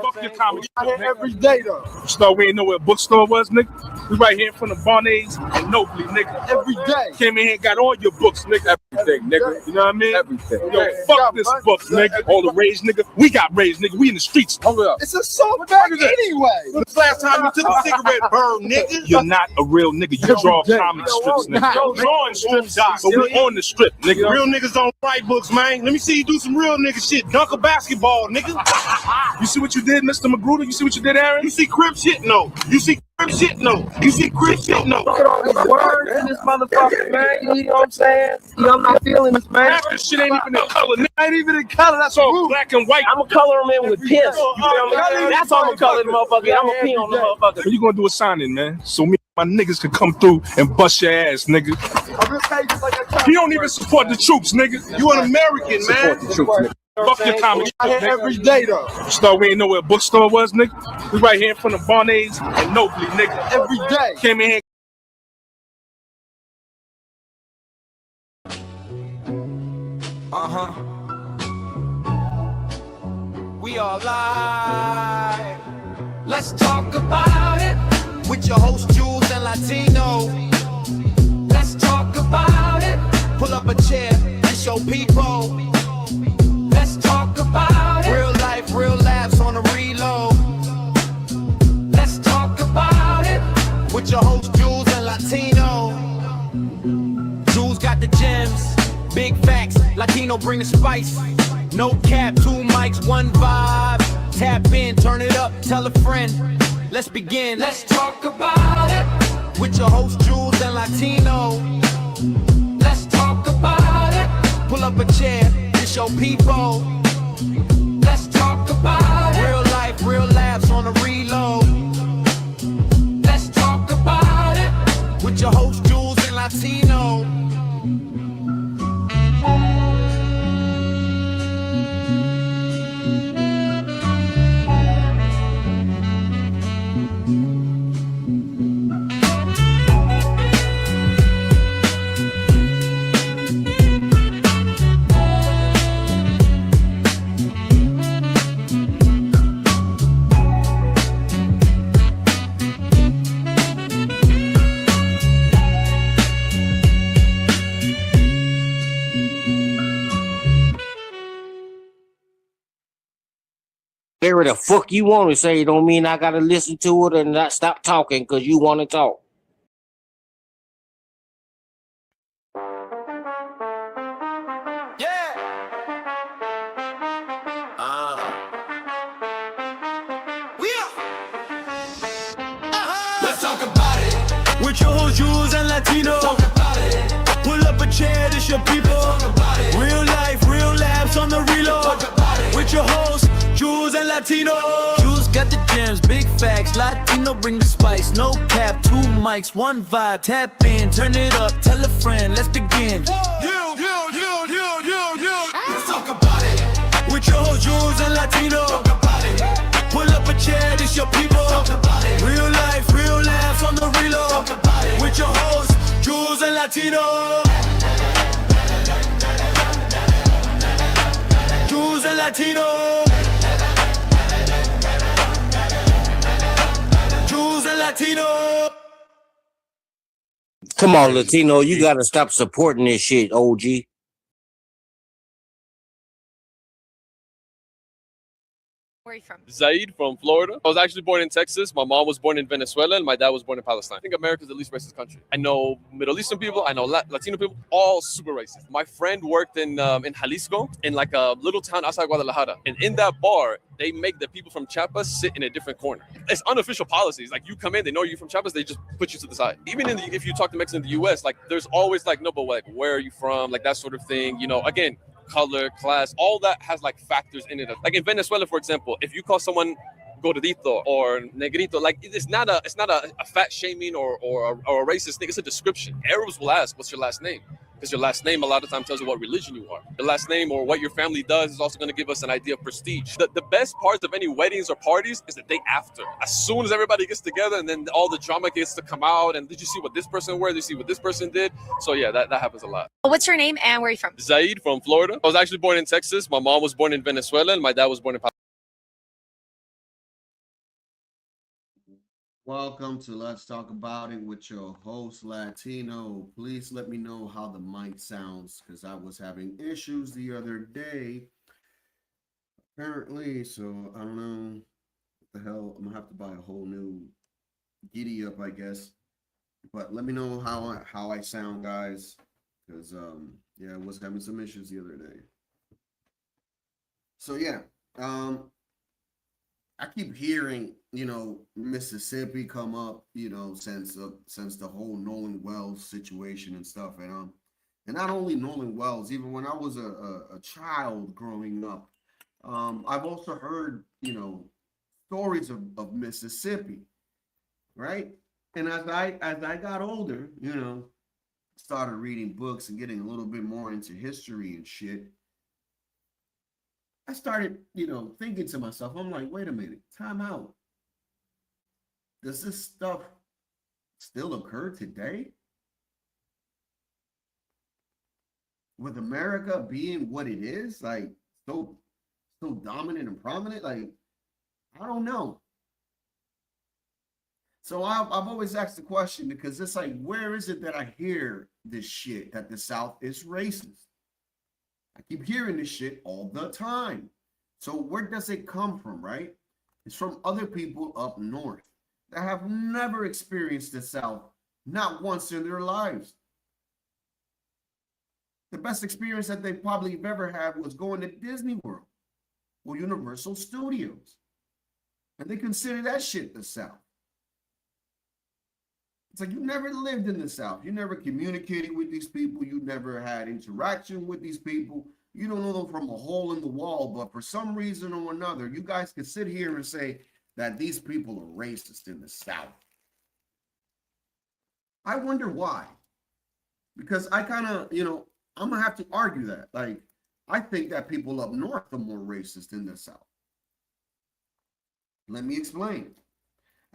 Fuck your comedy. I hear every day though. So we ain't know where a bookstore was, nigga. We right here in front of Barney's and Nobley, nigga. Every day. Came in here and got all your books, nigga. Everything, nigga. You know what I mean? Everything. Yo, fuck this book, nigga. All the rage, nigga. We got rage, nigga. We in the streets. Hold up. It's a soft bag anyway. When's the last time you took a cigarette burn, nigga? You're not a real nigga. You draw day. comic strips, nigga. Yo, Drawing strips, but we on the strip, nigga. Real niggas don't write books, man. Let me see you do some real nigga shit. Dunk a basketball, nigga. You see what you did, Mr. Magruder? You see what you did, Aaron? You see crib shit? No. You see crib shit? No. You see crib shit? No. Word in this motherfucker, man. You know what I'm saying? You know, I'm not feeling this, man. Half this shit ain't even in color, nigga. Ain't even in color. That's all all black and white. I'm gonna color them in with piss. You feel me? That's how I'm gonna color the motherfucker. I'm gonna pee on the motherfucker. When you gonna do a signing, man? So me and my niggas can come through and bust your ass, nigga. You don't even support the troops, nigga. You an American, man. Support the troops, nigga. Fuck your comedy. I hear every day though. So we ain't know where a bookstore was, nigga. We right here in front of Barney's and Nobley, nigga. Every day. Came in here. We all live. Let's talk about it with your host Jules and Latino. Let's talk about it. Pull up a chair and show people. Let's talk about it. Real life, real laughs on the reload. Let's talk about it with your host Jules and Latino. Jules got the gems, big facts. Latino bring the spice. No cap, 2 mics, 1 vibe. Tap in, turn it up, tell a friend. Let's begin. Let's talk about it with your host Jules and Latino. Let's talk about it. Pull up a chair and show people. Let's talk about it. Real life, real laughs on the reload. Let's talk about it with your host Jules and Latino. Whatever the fuck you want to say don't mean I gotta listen to it and not stop talking because you want to talk. Let's talk about it with your host Jules and Latino. Talk about it. Pull up a chair, this your people. Talk about it. Real life, real laughs on the reload. Talk about it. With your host Jules and Latino. Jules got the gems, big facts. Latino bring the spice. No cap, 2 mics, 1 vibe. Tap in, turn it up, tell a friend. Let's begin. Let's talk about it with your host Jules and Latino. Talk about it. Pull up a chair, this your people. Talk about it. Real life, real laughs on the reload. Talk about it. With your host Jules and Latino. Jules and Latino. Jules and Latino. Come on, Latino, you gotta stop supporting this shit, OG. Where are you from? Zaid from Florida. I was actually born in Texas. My mom was born in Venezuela and my dad was born in Palestine. I think America's the least racist country. I know Middle Eastern people, I know Latino people, all super racist. My friend worked in Jalisco, in like a little town outside Guadalajara. And in that bar, they make the people from Chiapas sit in a different corner. It's unofficial policies. Like you come in, they know you're from Chiapas, they just put you to the side. Even if you talk to Mexicans in the US, like there's always like, no, but like, where are you from? Like that sort of thing. You know, again, color, class, all that has like factors in it. Like in Venezuela, for example, if you call someone gordito or negrito, like it's not a fat shaming or a racist thing. It's a description. Arabs will ask, "What's your last name?" Because your last name a lot of times tells you what religion you are. Your last name or what your family does is also going to give us an idea of prestige. The best part of any weddings or parties is the day after. As soon as everybody gets together and then all the drama gets to come out and did you see what this person wore? Did you see what this person did? So yeah, that happens a lot. What's your name and where are you from? Zaid from Florida. I was actually born in Texas. My mom was born in Venezuela and my dad was born in Palestine. Welcome to Let's Talk About It with your host, Latino. Please let me know how the mic sounds because I was having issues the other day. Apparently, so I don't know what the hell. I'm gonna have to buy a whole new giddy up, I guess. But let me know how I sound, guys, because yeah, I was having some issues the other day. So yeah, I keep hearing, Mississippi come up, since the whole Nolan Wells situation and stuff, and not only Nolan Wells, even when I was a child growing up, I've also heard, stories of Mississippi, right? And as I got older, started reading books and getting a little bit more into history and shit. I started, thinking to myself, I'm like, wait a minute, time out. Does this stuff still occur today? With America being what it is, like so dominant and prominent, like, I don't know. So I've always asked the question because it's like, where is it that I hear this shit that the South is racist? I keep hearing this shit all the time. So where does it come from, right? It's from other people up north that have never experienced the South, not once in their lives. The best experience that they probably have ever had was going to Disney World or Universal Studios. And they consider that shit the South. It's like you never lived in the South. You never communicated with these people. You never had interaction with these people. You don't know them from a hole in the wall, but for some reason or another, you guys can sit here and say that these people are racist in the South. I wonder why. Because I kind of, I'm going to have to argue that. Like, I think that people up north are more racist in the South. Let me explain.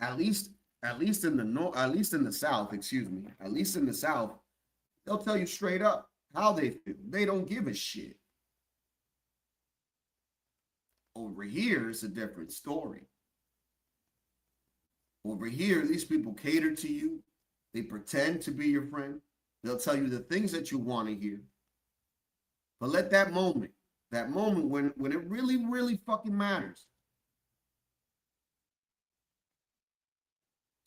At least in the South, they'll tell you straight up how they feel. They don't give a shit. Over here, it's a different story. Over here, these people cater to you. They pretend to be your friend. They'll tell you the things that you want to hear. But let that moment when it really, really fucking matters,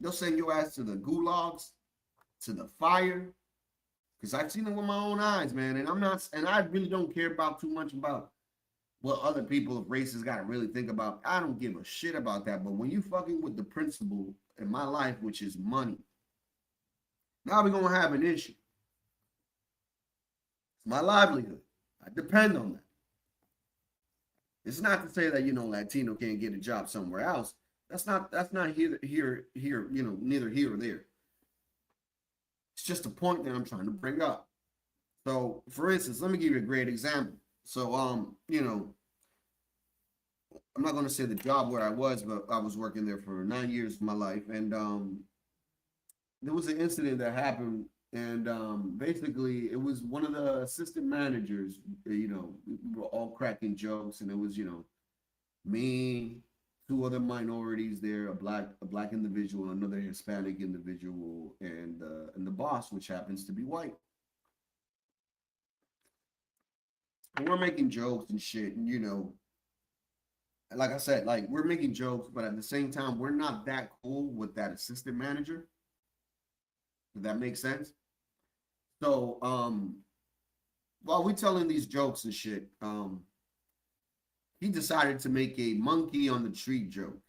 they'll send your ass to the gulags, to the fire. Because I've seen it with my own eyes, man. And I really don't care about too much about what other people of races got to really think about. I don't give a shit about that. But when you fucking with the principle in my life, which is money, now we're going to have an issue. It's my livelihood. I depend on that. It's not to say that, Latino can't get a job somewhere else. That's not here, neither here or there. It's just a point that I'm trying to bring up. So, for instance, let me give you a great example. So, I'm not going to say the job where I was, but I was working there for 9 years of my life. And there was an incident that happened. And basically, it was one of the assistant managers, we were all cracking jokes. And it was, me, two other minorities there, a black individual, another Hispanic individual, and the boss, which happens to be white. And we're making jokes and shit, and like I said, like we're making jokes, but at the same time, we're not that cool with that assistant manager. Does that make sense? So while we're telling these jokes and shit, he decided to make a monkey on the tree joke.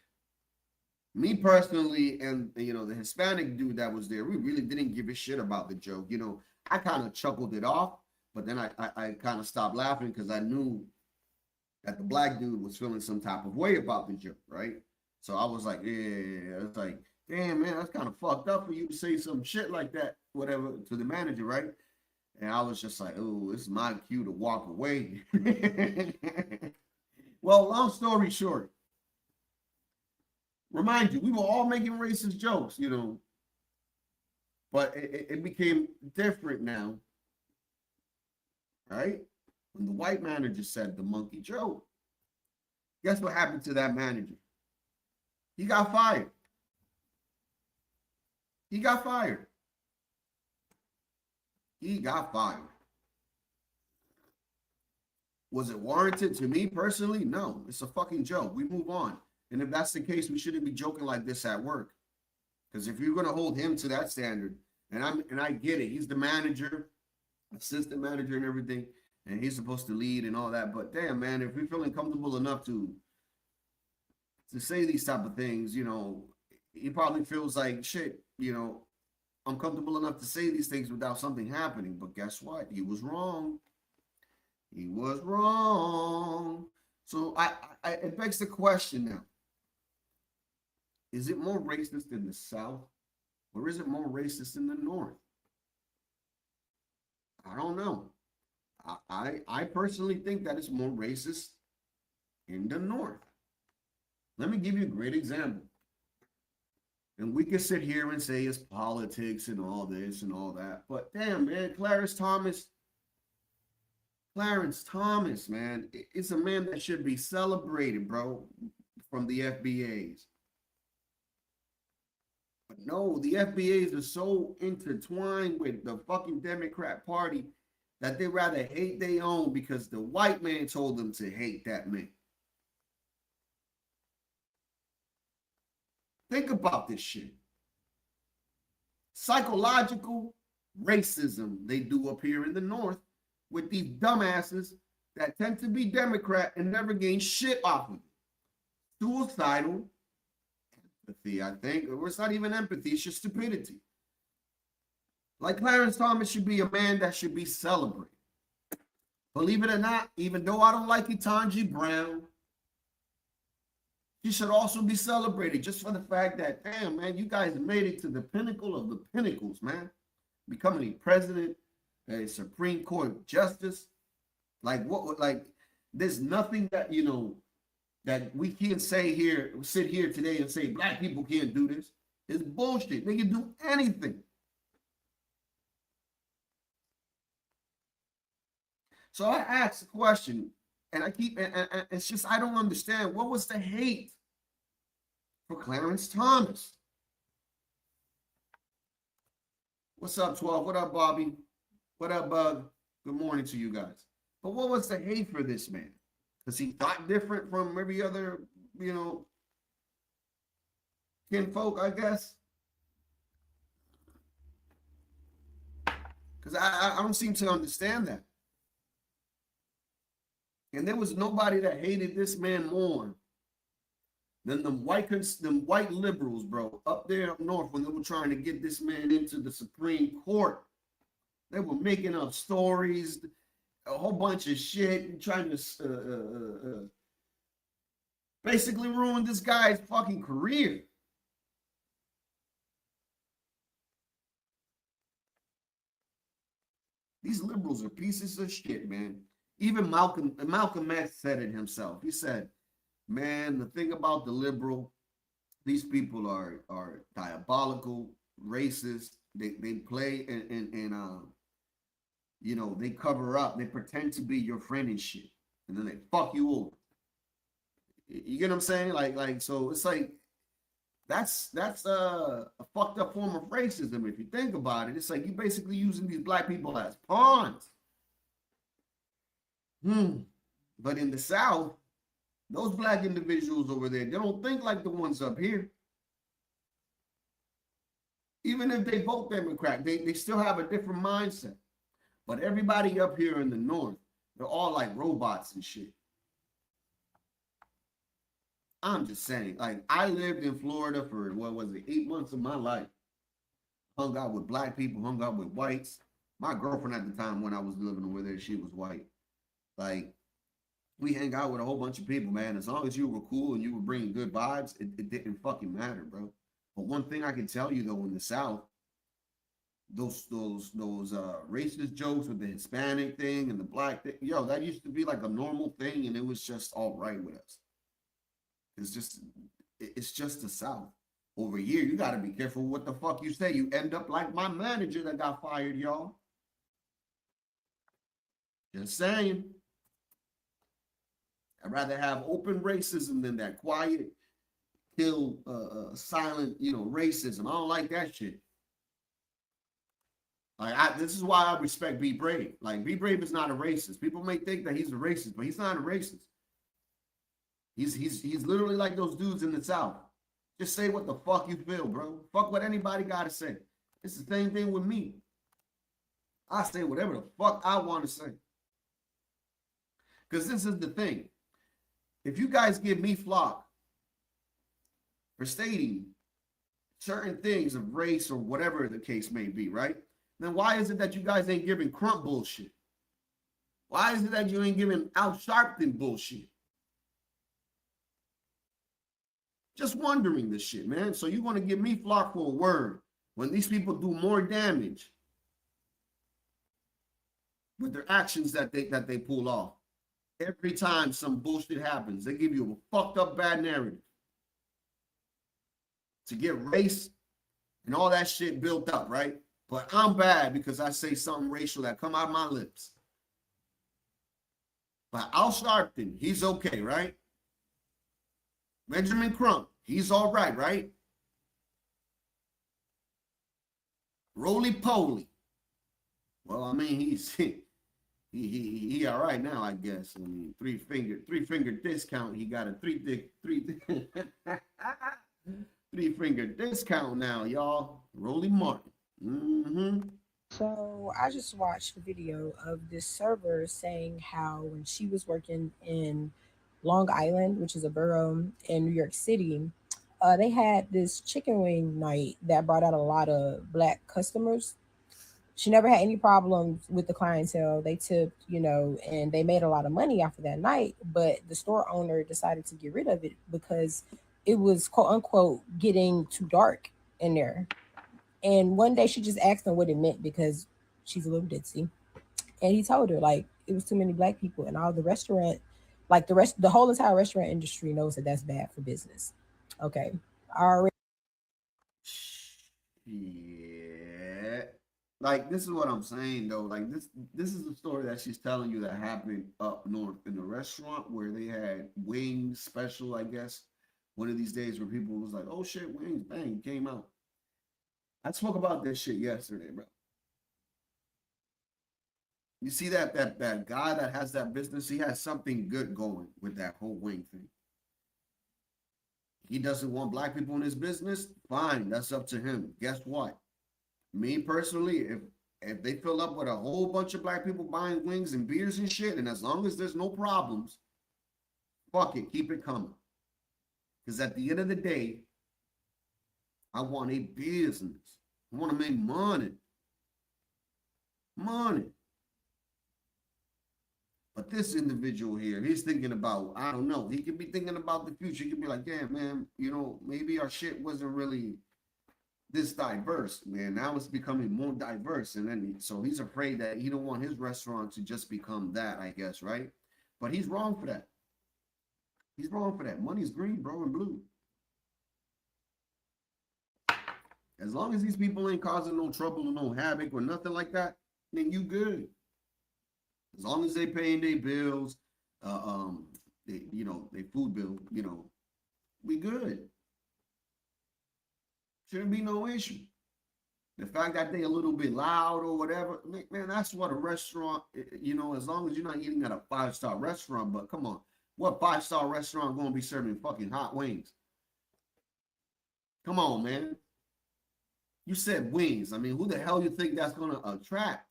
Me personally, and the Hispanic dude that was there, we really didn't give a shit about the joke. I kind of chuckled it off, but then I kind of stopped laughing because I knew that the black dude was feeling some type of way about the joke, right? So I was like, yeah. It's like, damn, man, that's kind of fucked up for you to say some shit like that, whatever, to the manager, right? And I was just like, oh, this is my cue to walk away. Well, long story short, remind you, we were all making racist jokes, but it became different now, right? When the white manager said the monkey joke, guess what happened to that manager? He got fired. He got fired. He got fired. Was it warranted? To me personally, no. It's a fucking joke. We move on. And if that's the case, we shouldn't be joking like this at work. Because if you're gonna hold him to that standard, and I get it, he's the manager, assistant manager, and everything, and he's supposed to lead and all that. But damn, man, if we're feeling comfortable enough to say these type of things, you know, he probably feels like shit. You know, I'm comfortable enough to say these things without something happening. But guess what? He was wrong. He was wrong. So it begs the question now. Is it more racist in the South, or is it more racist in the North? I don't know. I personally think that it's more racist in the North. Let me give you a great example. And we can sit here and say it's politics and all this and all that. But damn, man, Clarence Thomas, man, it's a man that should be celebrated, bro, from the FBAs. But no, the FBAs are so intertwined with the fucking Democrat Party that they rather hate their own because the white man told them to hate that man. Think about this shit. Psychological racism they do up here in the North with these dumbasses that tend to be Democrat and never gain shit off of it. Suicidal empathy, I think. Or it's not even empathy, it's just stupidity. Like Clarence Thomas should be a man that should be celebrated. Believe it or not, even though I don't like Ketanji Brown, he should also be celebrated just for the fact that, damn, man, you guys made it to the pinnacle of the pinnacles, man. Becoming a president, a Supreme Court justice. Like, what, like, there's nothing that, you know, that we can't say here, sit here today and say black people can't do this. It's bullshit. They can do anything. So I asked the question, and I keep, and it's just, I don't understand. What was the hate for Clarence Thomas? What's up, 12? What up, Bobby? What up, Bug? Good morning to you guys. But what was the hate for this man? Because he thought different from every other, you know, kinfolk, I guess. Because I don't seem to understand that. And there was nobody that hated this man more than them white liberals, bro, up there up north when they were trying to get this man into the Supreme Court. They were making up stories, a whole bunch of shit, trying to basically ruin this guy's fucking career. These liberals are pieces of shit, man. Even Malcolm X said it himself. He said, man, the thing about the liberal, these people are diabolical, racist. They play and you know, they cover up. They pretend to be your friend and shit, and then they fuck you over. You get what I'm saying? Like so it's like that's a fucked up form of racism if you think about it. It's like you basically using these black people as pawns. But in the South, those black individuals over there, they don't think like the ones up here. Even if they vote Democrat, they still have a different mindset. But everybody up here in the North, they're all like robots and shit. I'm just saying, like, I lived in Florida for, 8 months of my life. Hung out with black people, hung out with whites. My girlfriend at the time when I was living over there, she was white. Like, we hang out with a whole bunch of people, man. As long as you were cool and you were bringing good vibes, it didn't fucking matter, bro. But one thing I can tell you, though, in the South, those racist jokes with the Hispanic thing and the black thing, yo, that used to be like a normal thing, and it was just all right with us. It's just the South. Over here, you got to be careful what the fuck you say. You end up like my manager that got fired, y'all. Just saying. I'd rather have open racism than that quiet, silent, racism. I don't like that shit. Like this is why I respect Be Brave. Like Be Brave is not a racist. People may think that he's a racist, but he's not a racist. He's literally like those dudes in the South. Just say what the fuck you feel, bro. Fuck what anybody gotta say. It's the same thing with me. I say whatever the fuck I want to say. Because this is the thing. If you guys give me flock for stating certain things of race or whatever the case may be, right? Then why is it that you guys ain't giving Crump bullshit? Why is it that you ain't giving Al Sharpton bullshit? Just wondering this shit, man. So you want to give me flock for a word when these people do more damage with their actions that they pull off. Every time some bullshit happens, they give you a fucked up bad narrative to get race and all that shit built up, right? But I'm bad because I say something racial that come out of my lips. But Al Sharpton, he's okay, right? Benjamin Crump, he's all right, right? Roly Poly. Well, I mean, he all right now, I guess. I mean, three finger discount. He got a three finger discount now, y'all. Roly Martin. So I just watched a video of this server saying how when she was working in Long Island, which is a borough in New York City, they had this chicken wing night that brought out a lot of Black customers. She never had any problems with the clientele. They tipped, and they made a lot of money after that night. But the store owner decided to get rid of it because it was, quote unquote, getting too dark in there. And one day she just asked him what it meant because she's a little ditzy. And he told her, like, it was too many Black people. And all the restaurant, like the whole entire restaurant industry knows that that's bad for business. Okay. Already. Yeah. Like, this is what I'm saying, though. Like, this is the story that she's telling you that happened up north in the restaurant where they had wings special, I guess. One of these days where people was like, oh, shit, wings, bang, came out. I spoke about this shit yesterday, bro. You see that guy that has that business, he has something good going with that whole wing thing. He doesn't want Black people in his business, fine, that's up to him. Guess what? Me personally, if they fill up with a whole bunch of Black people buying wings and beers and shit, and as long as there's no problems, fuck it, keep it coming. Because at the end of the day, I want a business. I want to make money. Money. But this individual here, he's thinking about, I don't know, he could be thinking about the future. He could be like, yeah, man, maybe our shit wasn't really this diverse, man. Now it's becoming more diverse. And then, so he's afraid that he don't want his restaurant to just become that, I guess, right? But he's wrong for that. He's wrong for that. Money's green, bro, and blue. As long as these people ain't causing no trouble or no havoc or nothing like that, then you good. As long as they paying their bills, they food bill, we good. Shouldn't be no issue. The fact that they a little bit loud or whatever, man, that's what a restaurant, as long as you're not eating at a 5-star restaurant, but come on, what 5-star restaurant gonna be serving fucking hot wings? Come on, man. You said wings. I mean, who the hell you think that's gonna attract?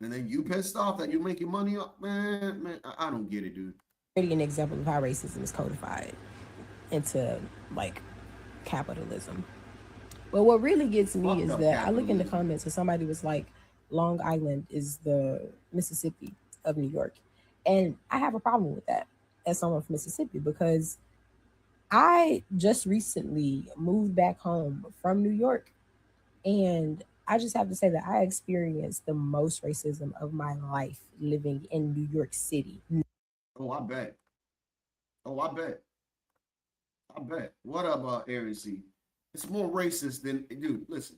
And then you pissed off that you're making money up, man, I don't get it, dude. An example of how racism is codified into like capitalism. But what really gets me is that I look in the comments and somebody was like, Long Island is the Mississippi of New York. And I have a problem with that as someone from Mississippi because I just recently moved back home from New York, and I just have to say that I experienced the most racism of my life living in New York City. Oh, I bet. What up, Aaron C? It's more racist than, dude, listen.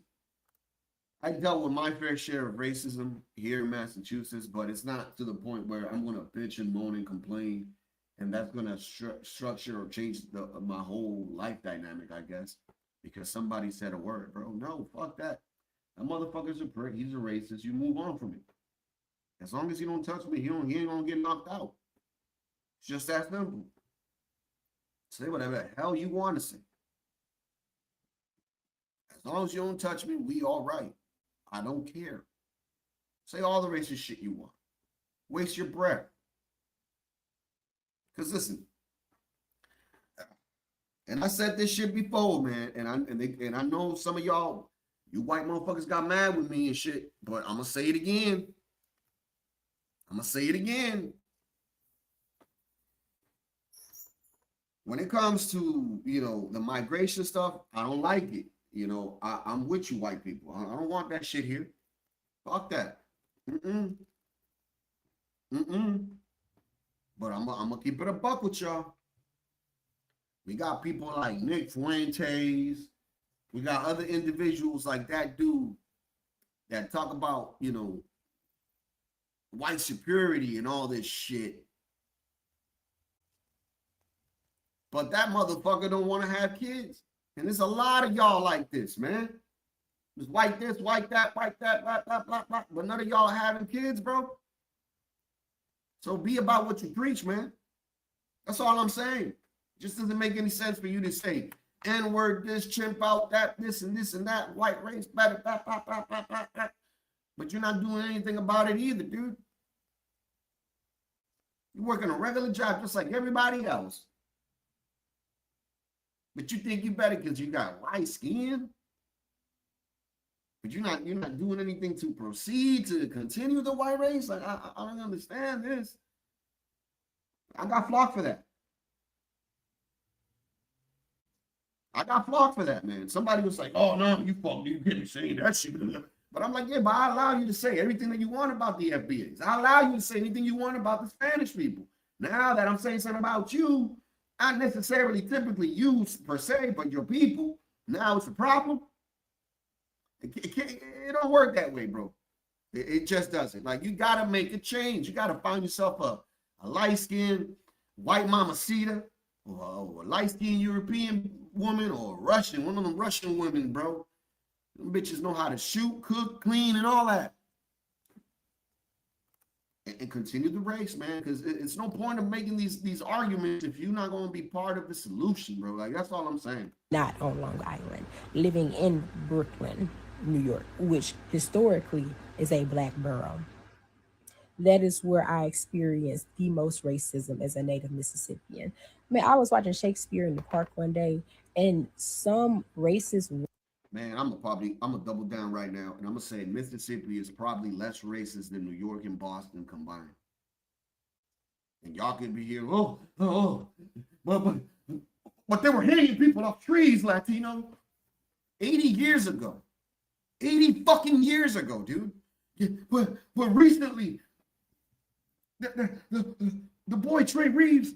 I dealt with my fair share of racism here in Massachusetts, but it's not to the point where I'm going to bitch and moan and complain, and that's going to structure or change my whole life dynamic, I guess. because somebody said a word, bro. No, fuck that. That motherfucker's a prick. He's a racist. You move on from it. As long as he don't touch me, he ain't gonna get knocked out. It's just that simple. Say whatever the hell you want to say. As long as you don't touch me, we all right. I don't care. Say all the racist shit you want. Waste your breath. Because listen, and I said this shit before, man, and I know some of y'all, you white motherfuckers got mad with me and shit, but I'm gonna say it again. I'm gonna say it again. When it comes to, you know, the migration stuff, I don't like it. You know, I'm with you, white people. I don't want that shit here. Fuck that. But I'm gonna keep it a buck with y'all. We got people like Nick Fuentes. We got other individuals like that dude that talk about, you know, white superiority and all this shit. But that motherfucker don't want to have kids. And there's a lot of y'all like this, man. There's white this, white that, blah, blah, blah, blah. But none of y'all are having kids, bro. So be about what you preach, man. That's all I'm saying. It just doesn't make any sense for you to say N-word, this, chimp out, that, this and that, white race, blah, blah, blah, blah, blah, blah, blah. But you're not doing anything about it either, dude. You're working a regular job just like everybody else. But you think you better because you got light skin? But you're not doing anything to proceed to continue the white race? Like, I don't understand this. I got flocked for that. I got flocked for that, man. Somebody was like, oh, no, you fuck, you can't say that shit. But I'm like, yeah, but I allow you to say everything that you want about the FBAs. I allow you to say anything you want about the Spanish people. Now that I'm saying something about you, not necessarily typically you per se, but your people, now it's a problem. It don't work that way, bro. It just doesn't. Like, you got to make a change. You got to find yourself a light-skinned white mamacita or a light-skinned European woman or a Russian, one of them Russian women, bro. Them bitches know how to shoot, cook, clean, and all that. And continue the race, man, because it's no point of making these arguments if you're not going to be part of the solution, bro. Like, that's all I'm saying. Not on Long Island, living in Brooklyn, New York, which historically is a black borough. That is where I experienced the most racism as a native Mississippian. I mean, I was watching Shakespeare in the park one day, and some racist... Man, I'm gonna double down right now, and I'm gonna say Mississippi is probably less racist than New York and Boston combined. And y'all can be here, but they were hanging people off trees, Latino, 80 years ago, 80 fucking years ago, dude. Yeah, but recently, the boy Trey Reeves,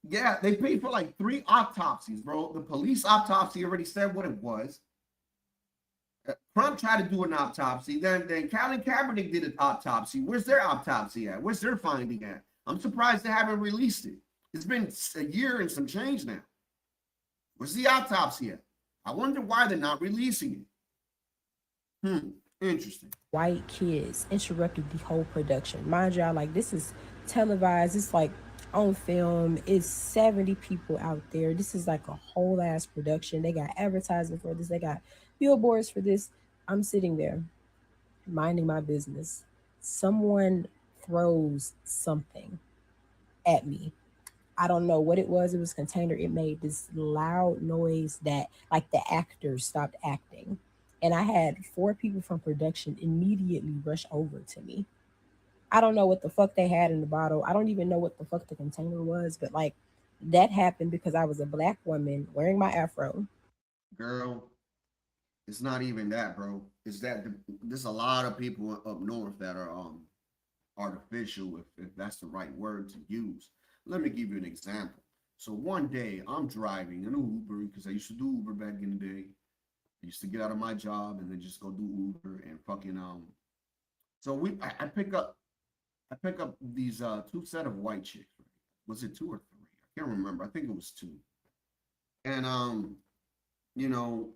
yeah, they paid for like 3 autopsies, bro. The police autopsy already said what it was. Trump tried to do an autopsy. Then Colin Kaepernick did an autopsy. Where's their autopsy at? Where's their finding at? I'm surprised they haven't released it. It's been a year and some change now. Where's the autopsy at? I wonder why they're not releasing it. Interesting. White kids interrupted the whole production. Mind y'all, like, this is televised. It's like on film. It's 70 people out there. This is like a whole ass production. They got advertising for this. They got billboards for this. I'm sitting there minding my business. Someone throws something at me. I don't know what it was. It was a container. It made this loud noise that like the actors stopped acting. And I had 4 people from production immediately rush over to me. I don't know what the fuck they had in the bottle. I don't even know what the fuck the container was, but like that happened because I was a black woman wearing my afro. Girl, it's not even that, bro. It's that there's a lot of people up north that are artificial, if that's the right word to use. Let me give you an example. So one day I'm driving an Uber because I used to do Uber back in the day. I used to get out of my job and then just go do Uber and fucking So I pick up these 2 set of white chicks. Right? Was it 2 or 3? I can't remember. I think it was 2. And you know,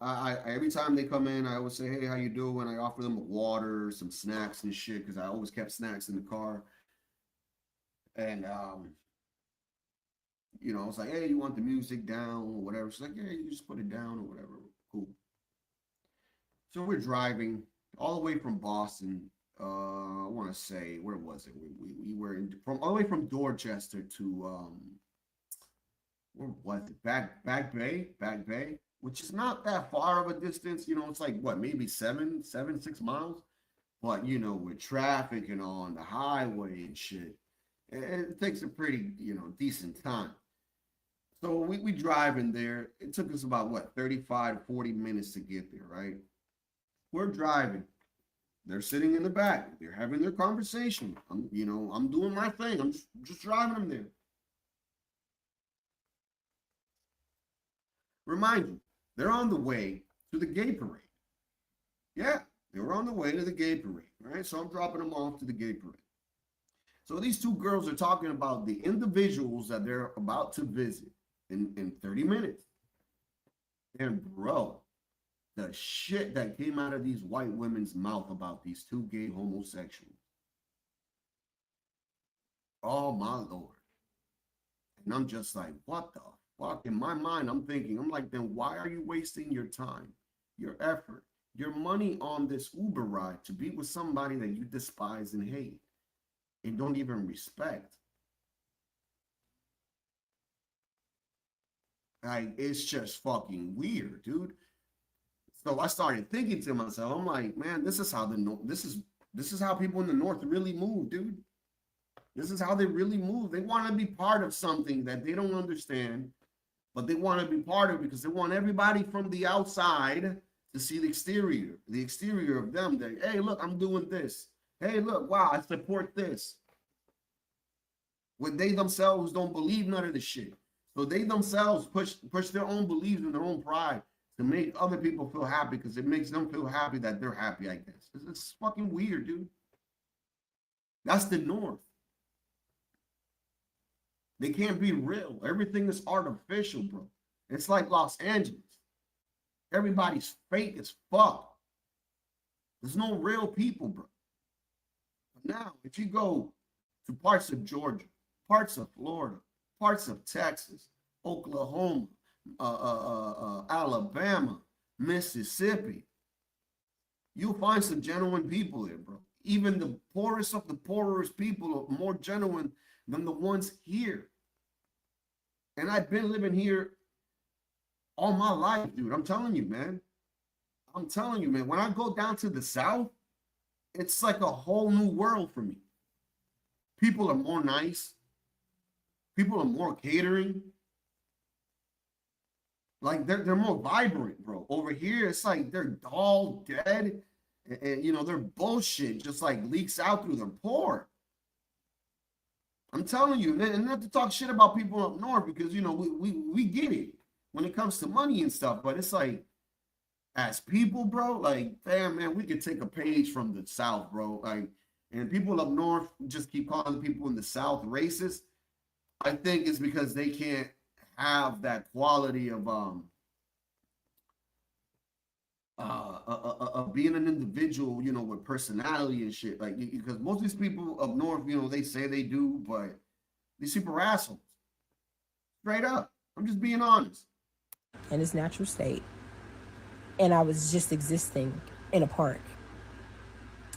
I every time they come in, I always say, hey, how you doing? I offer them water, some snacks and shit, because I always kept snacks in the car. And you know, I was like, hey, you want the music down or whatever? She's like, yeah, you just put it down or whatever. Cool. So we're driving all the way from Boston. I want to say, where was it? We were all the way from Dorchester to where was it? Back Bay, which is not that far of a distance. You know, it's like what, maybe 6 miles. But you know, with traffic and on the highway and shit, it takes a pretty, you know, decent time. So we drive in there. It took us about what, 35 to 40 minutes to get there, right? We're driving. They're sitting in the back. They're having their conversation. I'm doing my thing. I'm just driving them there. Remind you, they're on the way to the gay parade. Yeah, they were on the way to the gay parade, right? So I'm dropping them off to the gay parade. So these two girls are talking about the individuals that they're about to visit in 30 minutes. And bro, the shit that came out of these white women's mouth about these two gay homosexuals. Oh my Lord. And I'm just like, what the fuck? In my mind, I'm thinking, I'm like, then why are you wasting your time, your effort, your money on this Uber ride to be with somebody that you despise and hate and don't even respect? Like, it's just fucking weird, dude. So I started thinking to myself, I'm like, man, this is how this is how people in the North really move, dude. This is how they really move. They want to be part of something that they don't understand, but they want to be part of it because they want everybody from the outside to see the exterior of them. That, hey, look, I'm doing this. Hey, look, wow, I support this. When they themselves don't believe none of the shit. So they themselves push their own beliefs and their own pride to make other people feel happy because it makes them feel happy that they're happy, I guess. It's fucking weird, dude. That's the North. They can't be real. Everything is artificial, bro. It's like Los Angeles. Everybody's fake as fuck. There's no real people, bro. But now, if you go to parts of Georgia, parts of Florida, parts of Texas, Oklahoma, Alabama, Mississippi, you'll find some genuine people there, bro. Even the poorest of the poorest people are more genuine than the ones here. And I've been living here all my life, dude. I'm telling you, man. I'm telling you, man. When I go down to the South, it's like a whole new world for me. People are more nice. People are more catering. Like they're more vibrant, bro. Over here, it's like they're all dead, and you know their bullshit just like leaks out through their pore. I'm telling you, man, and not to talk shit about people up north because you know we get it when it comes to money and stuff, but it's like as people, bro, like damn, man, we could take a page from the South, bro. Like, and people up north just keep calling people in the South racist. I think it's because they can't have that quality of being an individual, you know, with personality and shit. Like, because most of these people up north, you know, they say they do, but these people are assholes. Straight up. I'm just being honest. In its natural state. And I was just existing in a park.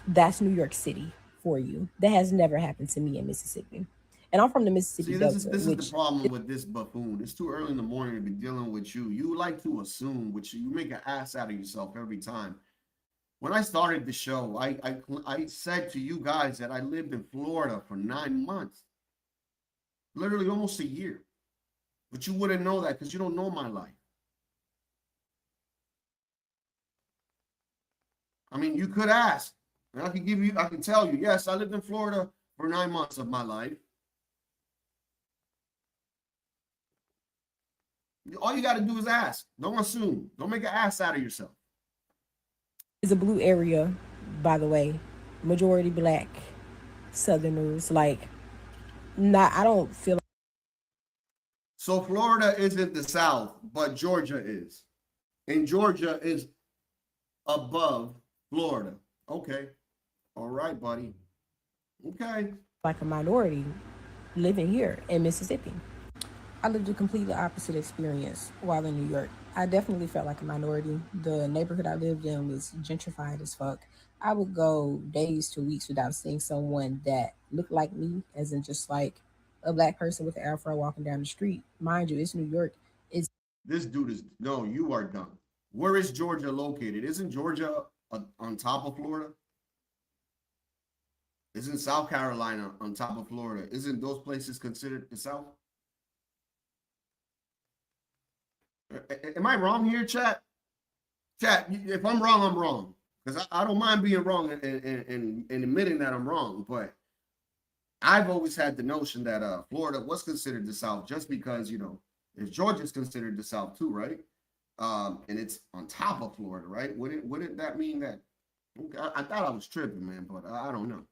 That's New York City for you. That has never happened to me in Mississippi. And I'm from the Mississippi Delta. This is the problem with this buffoon. It's too early in the morning to be dealing with you. You like to assume, which you make an ass out of yourself every time. When I started the show, I said to you guys that I lived in Florida for 9 months. Literally almost a year. But you wouldn't know that because you don't know my life. I mean, you could ask. And I can tell you, yes, I lived in Florida for 9 months of my life. All you got to do is ask. Don't assume. Don't make an ass out of yourself. It's a blue area, by the way. Majority black Southerners. Like, I don't feel. So Florida isn't the South, but Georgia is. And Georgia is above Florida. Okay. All right, buddy. Okay. like a minority living here in Mississippi. I lived a completely opposite experience while in New York. I definitely felt like a minority. The neighborhood I lived in was gentrified as fuck. I would go days to weeks without seeing someone that looked like me, as in just like a black person with an afro walking down the street. Mind you, it's New York. It's This dude is, no, you are dumb. Where is Georgia located? Isn't Georgia on top of Florida? Isn't South Carolina on top of Florida? Isn't those places considered the South? Am I wrong here, chat? Chat, if I'm wrong, I'm wrong. Because I don't mind being wrong and admitting that I'm wrong. But I've always had the notion that Florida was considered the South just because, you know, if Georgia's considered the South too, right? And it's on top of Florida, right? Wouldn't that mean that? I thought I was tripping, man, but I don't know.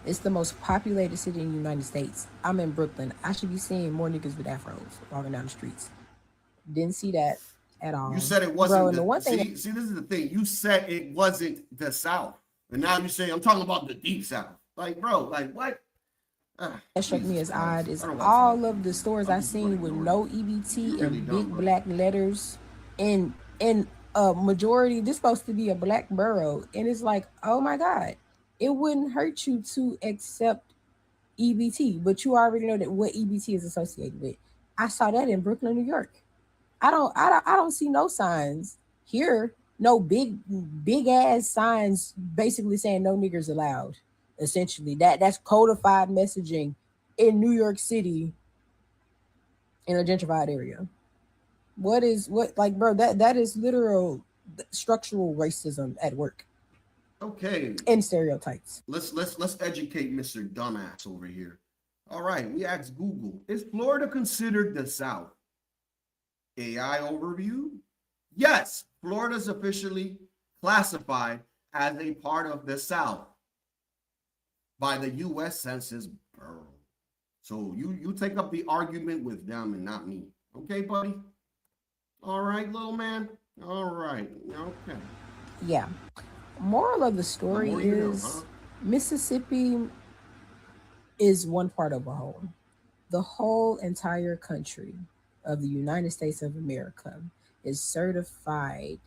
It's the most populated city in the United States. I'm in Brooklyn. I should be seeing more niggas with afros walking down the streets. Didn't see that at all. You said it wasn't. Bro, and the one thing see, this is the thing. You said it wasn't the South, and now you say I'm talking about the deep South. Like, bro, like what? that struck me as odd is all of the stores I seen with no EBT and big black letters, and a majority. This supposed to be a black borough, and it's like, oh my god, it wouldn't hurt you to accept EBT, but you already know that what EBT is associated with. I saw that in Brooklyn, New York. I don't see no signs here, no big ass signs basically saying no niggers allowed. Essentially, that's codified messaging in New York City in a gentrified area. What like, bro, that is literal structural racism at work. Okay. And stereotypes. Let's educate Mr. Dumbass over here. All right, we asked Google, is Florida considered the South? AI overview. Yes, Florida is officially classified as a part of the South by the U.S. Census Bureau. So you take up the argument with them and not me. Okay, buddy? All right, little man? All right. Okay. Yeah. Moral of the story is Mississippi is one part of a whole. The whole entire country of the United States of America is certified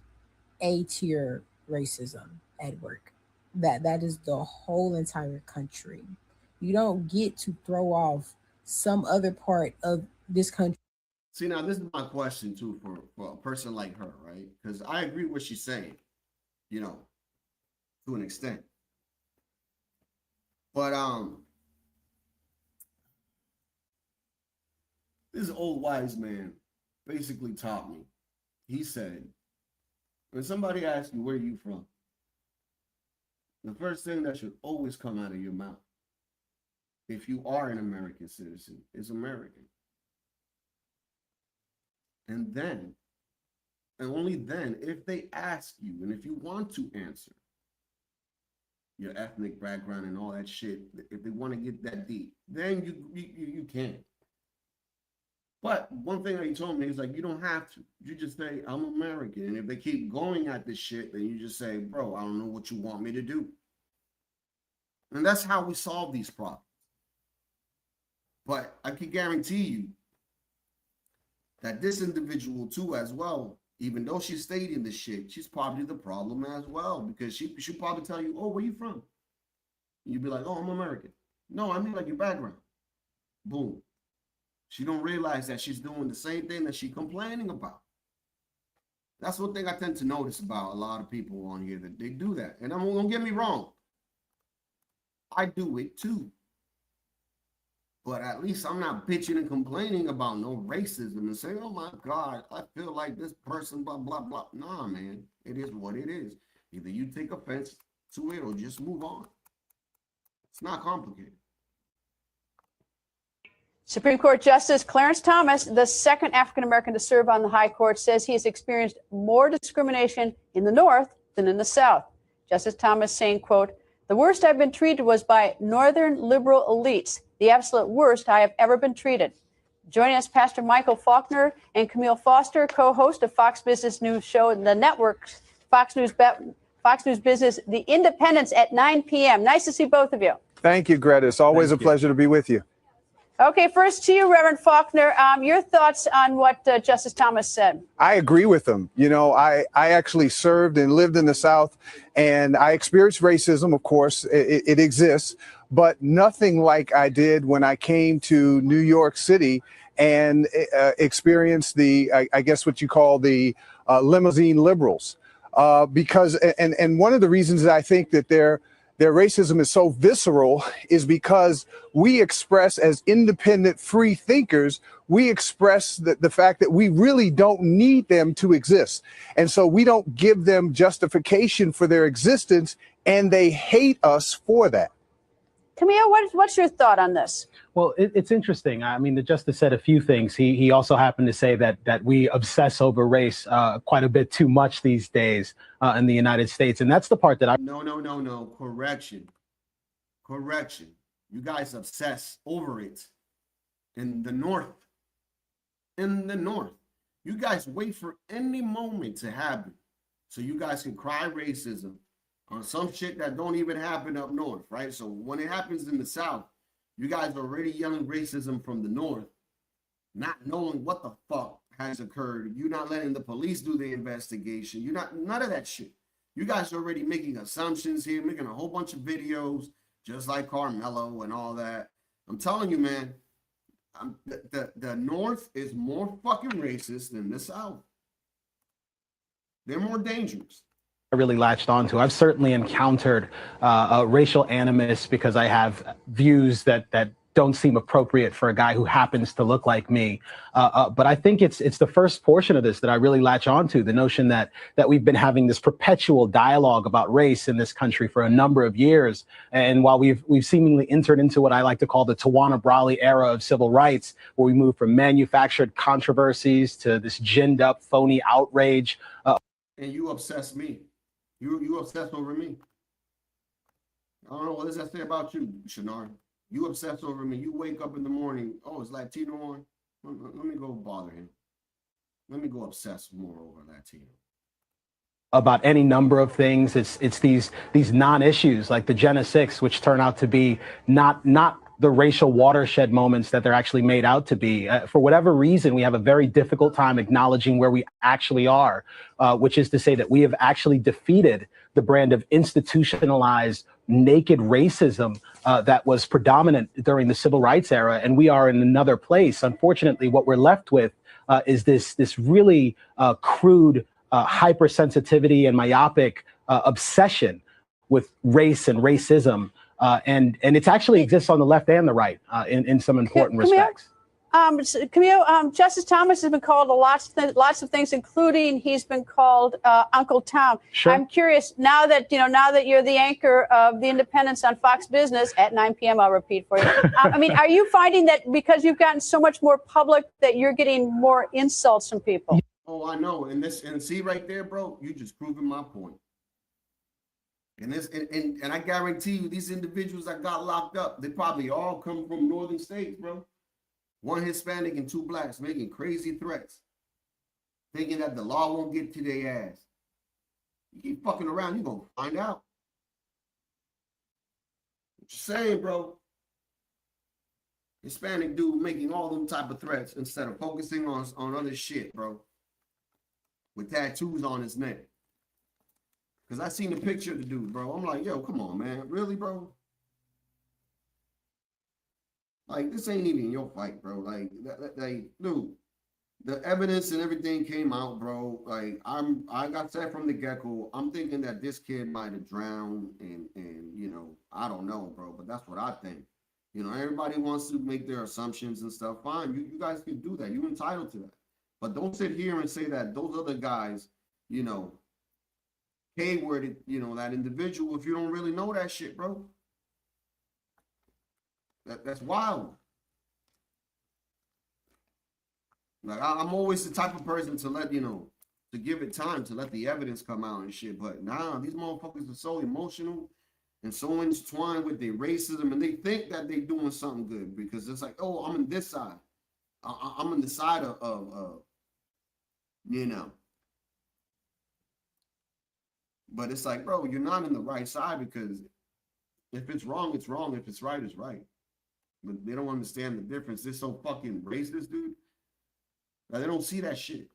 A-tier racism at work. That is the whole entire country. You don't get to throw off some other part of this country. See, now this is my question too for a person like her, right? Because I agree with what she's saying, you know, to an extent. But this old wise man basically taught me. He said, when somebody asks you where you from, the first thing that should always come out of your mouth, if you are an American citizen, is American. And then, and only then, if they ask you, and if you want to answer your ethnic background and all that shit, if they want to get that deep, then you can. But one thing that he told me is like, you don't have to. You just say, I'm American. And if they keep going at this shit, then you just say, bro, I don't know what you want me to do. And that's how we solve these problems. But I can guarantee you that this individual too as well, even though she's stating this shit, she's probably the problem as well, because she'll probably tell you, oh, where you from? And you'd be like, oh, I'm American. No, I mean like your background. Boom. She don't realize that she's doing the same thing that she's complaining about. That's one thing I tend to notice about a lot of people on here, that they do that. And don't get me wrong, I do it too. But at least I'm not bitching and complaining about no racism and saying, oh my God, I feel like this person, blah, blah, blah. Nah, man, it is what it is. Either you take offense to it or just move on. It's not complicated. Supreme Court Justice Clarence Thomas, the second African-American to serve on the high court, says he has experienced more discrimination in the North than in the South. Justice Thomas saying, quote, the worst I've been treated was by Northern liberal elites, the absolute worst I have ever been treated. Joining us, Pastor Michael Faulkner and Camille Foster, co-host of Fox Business News show and the network Fox News Business, The Independence at 9 p.m. Nice to see both of you. Thank you, Greta. It's always a pleasure to be with you. Okay, first to you, Reverend Faulkner. Your thoughts on what Justice Thomas said? I agree with him. You know, I actually served and lived in the South, and I experienced racism. Of course, it exists, but nothing like I did when I came to New York City and experienced the, I guess what you call the limousine liberals. Because, and one of the reasons that I think that their racism is so visceral is because we express, as independent free thinkers, we express the fact that we really don't need them to exist. And so we don't give them justification for their existence, and they hate us for that. Camille, what's your thought on this? Well, it's interesting. I mean, the justice said a few things. He also happened to say that we obsess over race quite a bit too much these days in the United States. And that's the part that I... No. Correction. You guys obsess over it in the North. You guys wait for any moment to happen so you guys can cry racism on some shit that don't even happen up north, right? So when it happens in the South, you guys are already yelling racism from the North, not knowing what the fuck has occurred. You're not letting the police do the investigation. You're not, none of that shit. You guys are already making assumptions here, making a whole bunch of videos, just like Carmelo and all that. I'm telling you, man, the North is more fucking racist than the South. They're more dangerous. really latched onto. I've certainly encountered racial animus because I have views that don't seem appropriate for a guy who happens to look like me. But I think it's the first portion of this that I really latch onto, the notion that we've been having this perpetual dialogue about race in this country for a number of years. And while we've seemingly entered into what I like to call the Tawana Brawley era of civil rights, where we move from manufactured controversies to this ginned up, phony outrage. And you obsess me. You obsess over me. I don't know, what does that say about you, Shanard? You obsess over me. You wake up in the morning, oh, it's Latino on. Let me go bother him. Let me go obsess more over Latino. About any number of things. It's these non-issues like the Jena 6, which turn out to be not the racial watershed moments that they're actually made out to be. For whatever reason, we have a very difficult time acknowledging where we actually are, which is to say that we have actually defeated the brand of institutionalized naked racism that was predominant during the civil rights era, and we are in another place. Unfortunately, what we're left with is this really crude hypersensitivity and myopic obsession with race and racism. And it actually exists on the left and the right in some important respects. Camille, Justice Thomas has been called lots of things, including he's been called Uncle Tom. Sure. I'm curious, now that you're the anchor of The Independence on Fox Business at 9 p.m., I'll repeat for you. I mean, are you finding that because you've gotten so much more public that you're getting more insults from people? Oh, I know. And see right there, bro, you just proving my point. And I guarantee you, these individuals that got locked up, they probably all come from northern states, bro. One Hispanic and two blacks making crazy threats, thinking that the law won't get to their ass. You keep fucking around, you're gonna find out. What you saying, bro? Hispanic dude making all them type of threats instead of focusing on other shit, bro. With tattoos on his neck. Because I seen the picture of the dude, bro. I'm like, yo, come on, man. Really, bro? Like, this ain't even your fight, bro. Like, dude, the evidence and everything came out, bro. Like, I got said from the get-go, I'm thinking that this kid might have drowned and you know, I don't know, bro, but that's what I think. You know, everybody wants to make their assumptions and stuff. Fine, you guys can do that. You're entitled to that. But don't sit here and say that those other guys, you know, Hayward, you know, that individual, if you don't really know that shit, bro. That's wild. Like, I'm always the type of person to let, you know, to give it time to let the evidence come out and shit. But nah, these motherfuckers are so emotional and so intertwined with their racism, and they think that they're doing something good because it's like, oh, I'm on this side. I'm on the side of you know. But it's like, bro, you're not in the right side, because if it's wrong, it's wrong. If it's right, it's right. But they don't understand the difference. They're so fucking racist, dude. Now, they don't see that shit.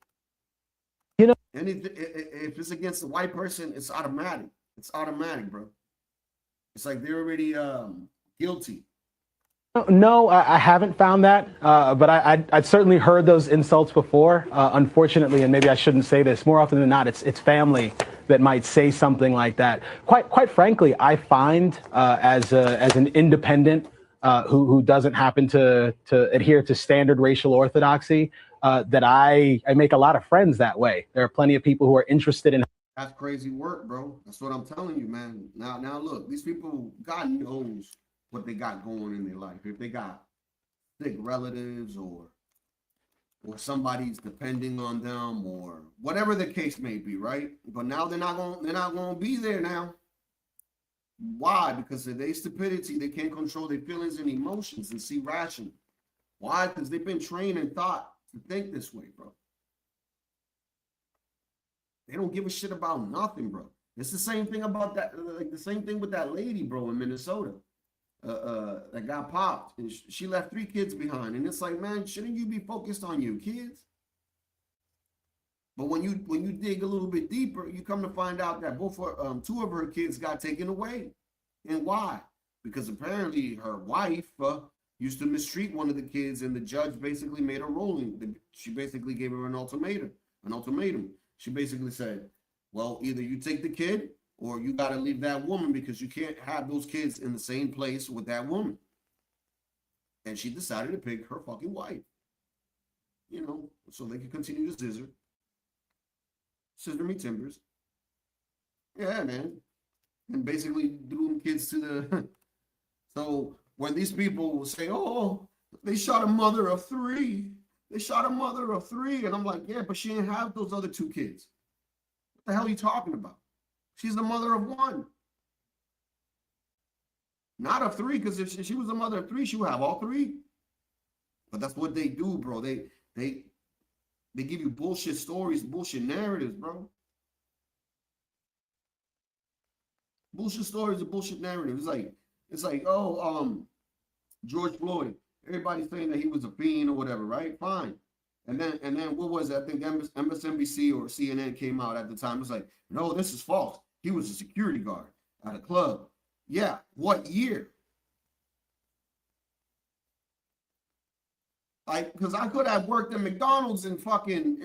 You know, and if it's against the white person, it's automatic. It's automatic, bro. It's like they're already guilty. No, I haven't found that, but I'd certainly heard those insults before. Unfortunately, and maybe I shouldn't say this, more often than not, it's family that might say something like that. Quite frankly, I find as an independent who doesn't happen to adhere to standard racial orthodoxy, that I make a lot of friends that way. There are plenty of people who are interested in. That's crazy work, bro. That's what I'm telling you, man. Now look, these people, God knows what they got going in their life. If they got sick relatives or somebody's depending on them or whatever the case may be, right? But now they're not going to be there now. Why? Because of their stupidity, they can't control their feelings and emotions and see rational. Why? Because they've been trained and taught to think this way, bro. They don't give a shit about nothing, bro. It's the same thing about that, like the same thing with that lady, bro, in Minnesota. That got popped, and she left 3 kids behind, and it's like, man, shouldn't you be focused on your kids? But when you dig a little bit deeper, you come to find out that both 2 of her kids got taken away. And why? Because apparently her wife used to mistreat one of the kids, and the judge basically made a ruling. She basically gave her an ultimatum. She basically said, well, either you take the kid or you got to leave that woman, because you can't have those kids in the same place with that woman. And she decided to pick her fucking wife, you know, so they could continue to scissor me timbers. Yeah, man. And basically threw them kids to the... So when these people will say, oh, they shot a mother of 3. They shot a mother of 3. And I'm like, yeah, but she didn't have those other 2 kids. What the hell are you talking about? She's the mother of 1. Not of 3, because if she was a mother of 3, she would have all 3. But that's what they do, bro. They give you bullshit stories, bullshit narratives, bro. Bullshit stories and bullshit narratives. It's like, oh, George Floyd. Everybody's saying that he was a fiend or whatever, right? Fine. And then what was it? I think MSNBC or CNN came out at the time. It was like, no, this is false. He was a security guard at a club. Yeah, what year? Like, because I could have worked at McDonald's in fucking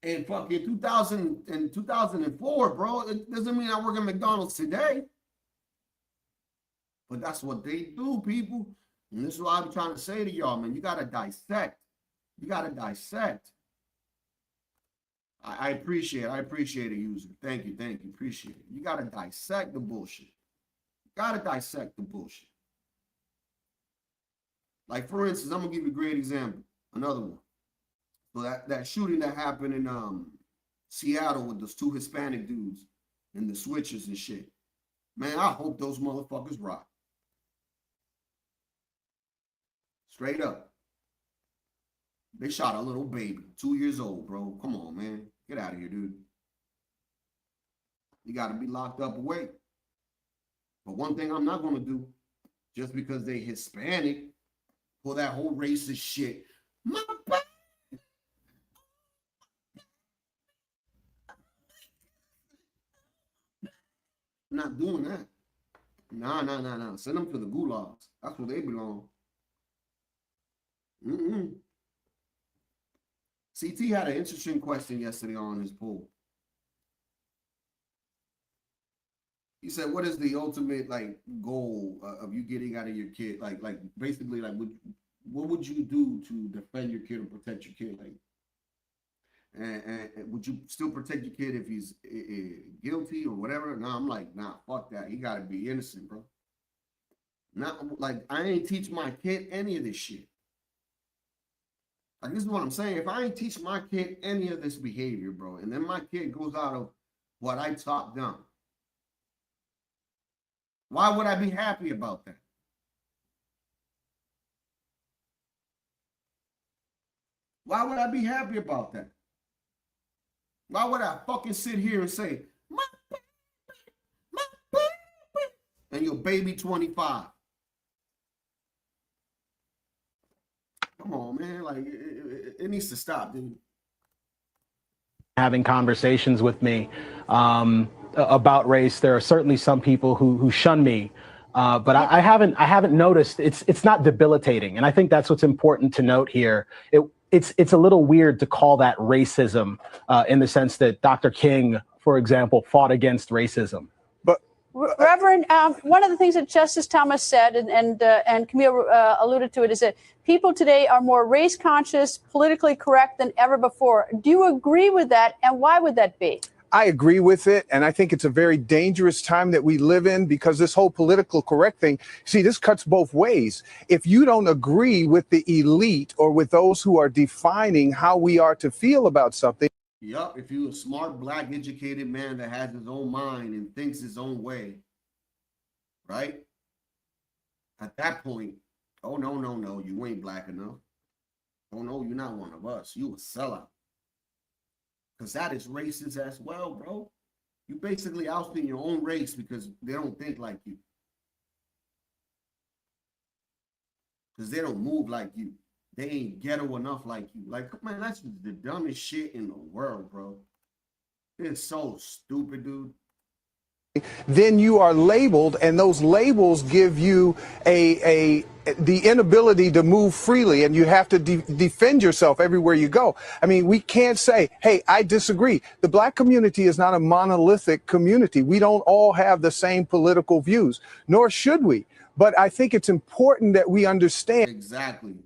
in fucking 2004, bro. It doesn't mean I work at McDonald's today. But that's what they do, people. And this is what I'm trying to say to y'all, man. You gotta dissect. You gotta dissect. I appreciate it, user. Thank you, appreciate it. You gotta dissect the bullshit. You gotta dissect the bullshit. Like, for instance, I'm gonna give you a great example. Another one. So that shooting that happened in Seattle with those 2 Hispanic dudes and the switches and shit. Man, I hope those motherfuckers rot. Straight up. They shot a little baby, 2 years old, bro. Come on, man. Get out of here, dude. You got to be locked up away. But one thing I'm not going to do, just because they Hispanic, for that whole racist shit. My bad. I'm not doing that. Nah. Send them to the gulags. That's where they belong. CT had an interesting question yesterday on his poll. He said, what is the ultimate goal of you getting out of your kid? Basically what would you do to defend your kid or protect your kid? And would you still protect your kid if he's guilty or whatever? No, I'm like, nah, fuck that. He gotta be innocent, bro. Not I ain't teach my kid any of this shit. This is what I'm saying. If I ain't teach my kid any of this behavior, bro, and then my kid goes out of what I taught them, why would I be happy about that? Why would I be happy about that? Why would I fucking sit here and say, my baby, and your baby 25? Come on, man. Like, it needs to stop, dude. Having conversations with me about race, there are certainly some people who shun me, but I haven't noticed. It's not debilitating, and I think that's what's important to note here. It's a little weird to call that racism in the sense that Dr. King, for example, fought against racism. Reverend, one of the things that Justice Thomas said, and Camille alluded to it, is that people today are more race conscious, politically correct than ever before. Do you agree with that, and why would that be? I agree with it, and I think it's a very dangerous time that we live in, because this whole political correct thing, see, this cuts both ways. If you don't agree with the elite or with those who are defining how we are to feel about something. Yup, if you're a smart, black, educated man that has his own mind and thinks his own way, right? At that point, oh, no, you ain't black enough. Oh, no, you're not one of us. You a sellout. Because that is racist as well, bro. You basically ousting your own race because they don't think like you. Because they don't move like you. They ain't ghetto enough like you. Like, man, that's the dumbest shit in the world, bro. It's so stupid, dude. Then you are labeled, and those labels give you the inability to move freely, and you have to defend yourself everywhere you go. I mean, we can't say, hey, I disagree. The black community is not a monolithic community. We don't all have the same political views, nor should we. But I think it's important that we understand. Exactly.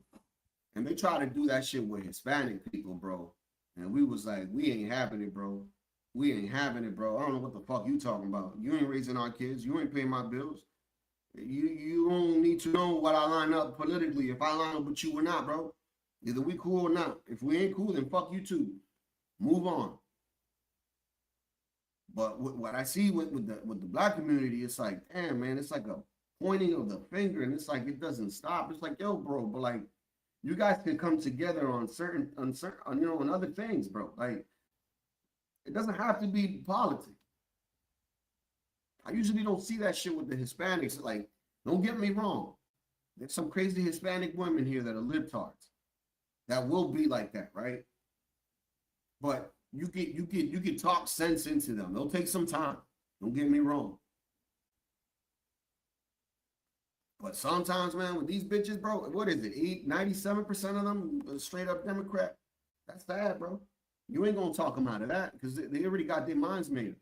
And they try to do that shit with Hispanic people, bro. And we was like, we ain't having it, bro. We ain't having it, bro. I don't know what the fuck you talking about. You ain't raising our kids. You ain't paying my bills. You don't need to know what I line up politically, if I line up with you or not, bro. Either we cool or not. If we ain't cool, then fuck you too. Move on. But what I see with the black community, it's like, damn, man, it's like a pointing of the finger, and it's like it doesn't stop. It's like, yo, bro, but like, you guys can come together on certain, you know, on other things, bro. Like, it doesn't have to be politics. I usually don't see that shit with the Hispanics. Like, don't get me wrong. There's some crazy Hispanic women here that are libtards that will be like that, right? But you can talk sense into them. They'll take some time. Don't get me wrong. But sometimes, man, with these bitches, bro, what is it? 97% of them straight up Democrat. That's sad, bro. You ain't gonna talk them out of that because they already got their minds made up.